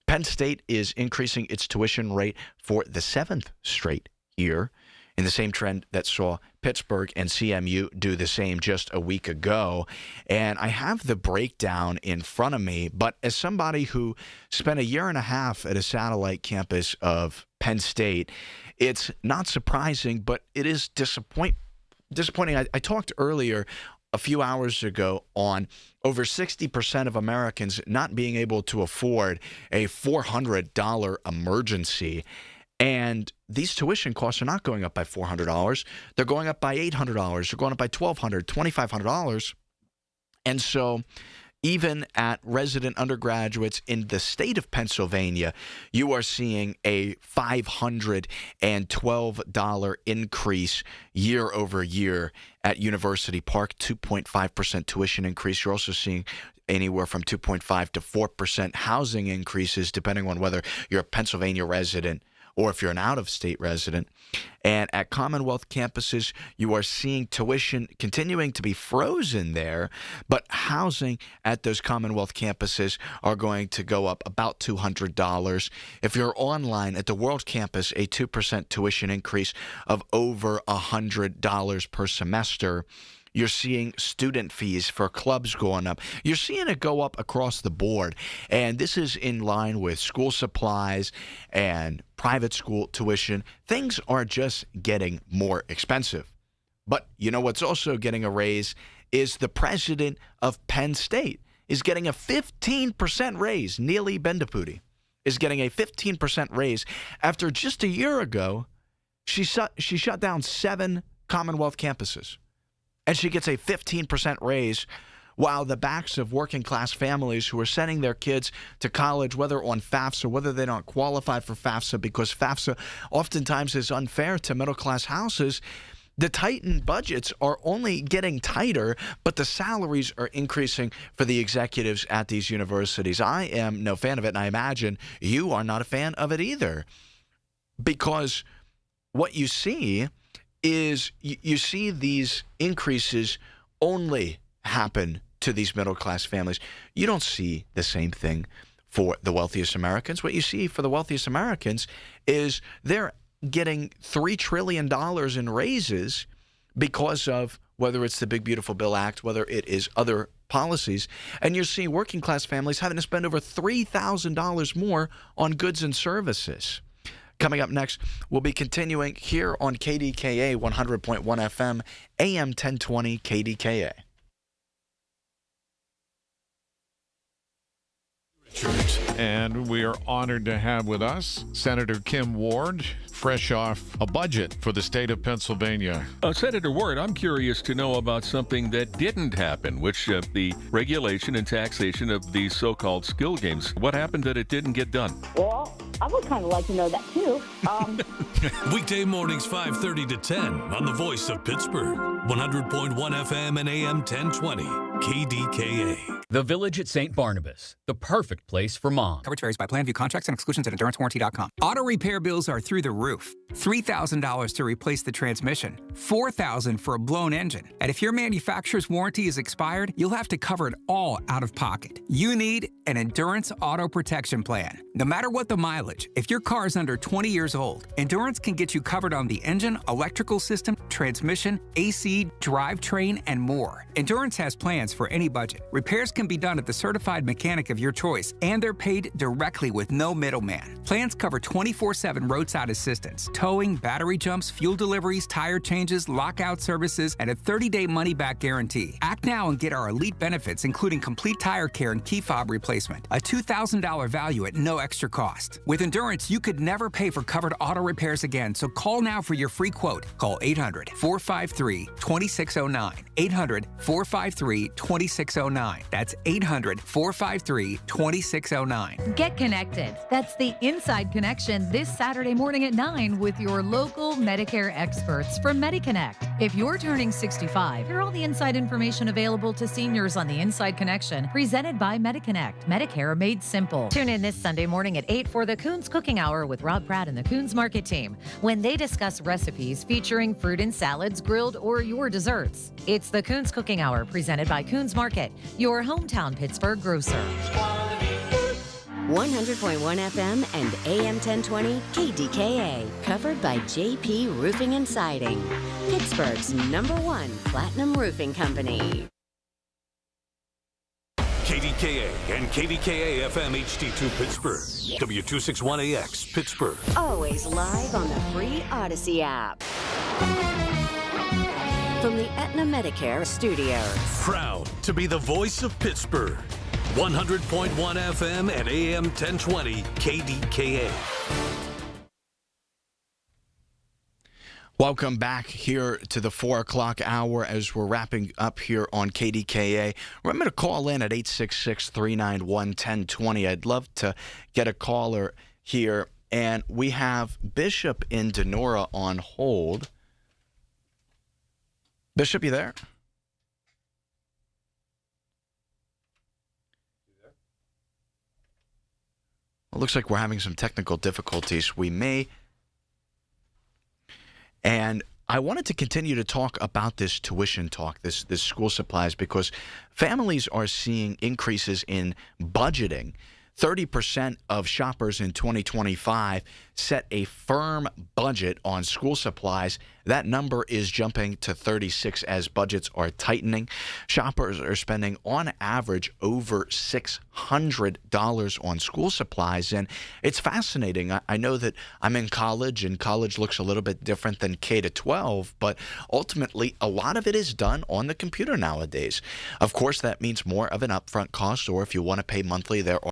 Penn State is increasing its tuition rate for the 7th straight year. in the same trend that saw Pittsburgh and CMU do the same just a week ago. And I have the breakdown in front of me, but as somebody who spent a year and a half at a satellite campus of Penn State, it's not surprising, but it is disappointing. I talked earlier a few hours ago on over 60% of Americans not being able to afford a $400 emergency. And these tuition costs are not going up by $400. They're going up by $800. They're going up by $1,200, $2,500. And so even at resident undergraduates in the state of Pennsylvania, you are seeing a $512 increase year over year at University Park, 2.5% tuition increase. You're also seeing anywhere from 2.5 to 4% housing increases, depending on whether you're a Pennsylvania resident or if you're an out-of-state resident. And at Commonwealth campuses, you are seeing tuition continuing to be frozen there, but housing at those Commonwealth campuses are going to go up about $200. If you're online at the World Campus, a 2% tuition increase of over $100 per semester. You're seeing student fees for clubs going up. You're seeing it go up across the board. And this is in line with school supplies and private school tuition. Things are just getting more expensive. But you know what's also getting a raise is the president of Penn State is getting a 15% raise. Neeli Bendapudi is getting a 15% raise after just a year ago, she shut down 7 Commonwealth campuses. And she gets a 15% raise while the backs of working class families who are sending their kids to college, whether on FAFSA, whether they don't qualify for FAFSA, because FAFSA oftentimes is unfair to middle class houses. The tightened budgets are only getting tighter, but the salaries are increasing for the executives at these universities. I am no fan of it, and I imagine you are not a fan of it either. Because what you see is you see these increases only happen to these middle-class families. You don't see the same thing for the wealthiest Americans. What you see for the wealthiest Americans is they're getting $3 trillion in raises because of whether it's the Big Beautiful Bill Act, whether it is other policies, and you're seeing working-class families having to spend over $3,000 more on goods and services. Coming up next, we'll be continuing here on KDKA 100.1 FM, AM 1020 KDKA.
And we are honored to have with us Senator Kim Ward, fresh off a budget for the state of Pennsylvania.
Senator Ward, I'm curious to know about something that didn't happen, which the regulation and taxation of these so-called skill games. What happened that it didn't get done?
Well, I would kind of like to know that, too.
Weekday mornings 5:30 to 10 on the Voice of Pittsburgh, 100.1 FM and AM 1020, KDKA.
The Village at St. Barnabas, the perfect place for mom.
Coverage varies by plan. View contracts and exclusions at EnduranceWarranty.com. Auto repair bills are through the roof. $3,000 to replace the transmission. $4,000 for a blown engine. And if your manufacturer's warranty is expired, you'll have to cover it all out of pocket. You need an Endurance Auto Protection Plan. No matter what the mileage, if your car is under 20 years old, Endurance can get you covered on the engine, electrical system, transmission, AC, drivetrain, and more. Endurance has plans for any budget. Repairs can be done at the certified mechanic of your choice, and they're paid directly with no middleman. Plans cover 24/7 roadside assistance, towing, battery jumps, fuel deliveries, tire changes, lockout services, and a 30-day money-back guarantee. Act now and get our elite benefits, including complete tire care and key fob replacement. A $2,000 value at no extra cost. With Endurance, you could never pay for covered auto repairs again, so call now for your free quote. Call 800-453-2609. 800-453-2609. That's 800-453-2609.
Get connected. That's the Inside Connection this Saturday morning at 9 with your local Medicare experts from MediConnect. If you're turning 65, hear all the inside information available to seniors on the Inside Connection, presented by MediConnect. Medicare made simple. Tune in this Sunday morning at 8 for the Coons Cooking Hour with Rob Pratt and the Coons Market team when they discuss recipes featuring fruit and salads, grilled, or your desserts. It's the Coons Cooking Hour presented by Coons Market, your hometown Pittsburgh grocer.
100.1 FM and AM 1020 KDKA. Covered by JP Roofing and Siding. Pittsburgh's #1 platinum roofing company.
KDKA and KDKA-FM HD2 Pittsburgh. W261AX Pittsburgh.
Always live on the free Odyssey app. From the Aetna Medicare Studios.
Proud to be the voice of Pittsburgh. 100.1 FM and AM 1020 KDKA.
Welcome back here to the 4 o'clock hour as we're wrapping up here on KDKA. Remember to call in at 866-391-1020. I'd love to get a caller here. And we have Bishop in Denora on hold. Bishop, you there? Well, it looks like we're having some technical difficulties. We may... And I wanted to continue to talk about this tuition talk, this school supplies, because families are seeing increases in budgeting. 30% of shoppers in 2025 set a firm budget on school supplies. That number is jumping to 36 as budgets are tightening. Shoppers are spending on average over $600 on school supplies, and it's fascinating. I know that I'm in college, and college looks a little bit different than K to 12, but ultimately a lot of it is done on the computer nowadays. Of course, that means more of an upfront cost, or if you want to pay monthly, there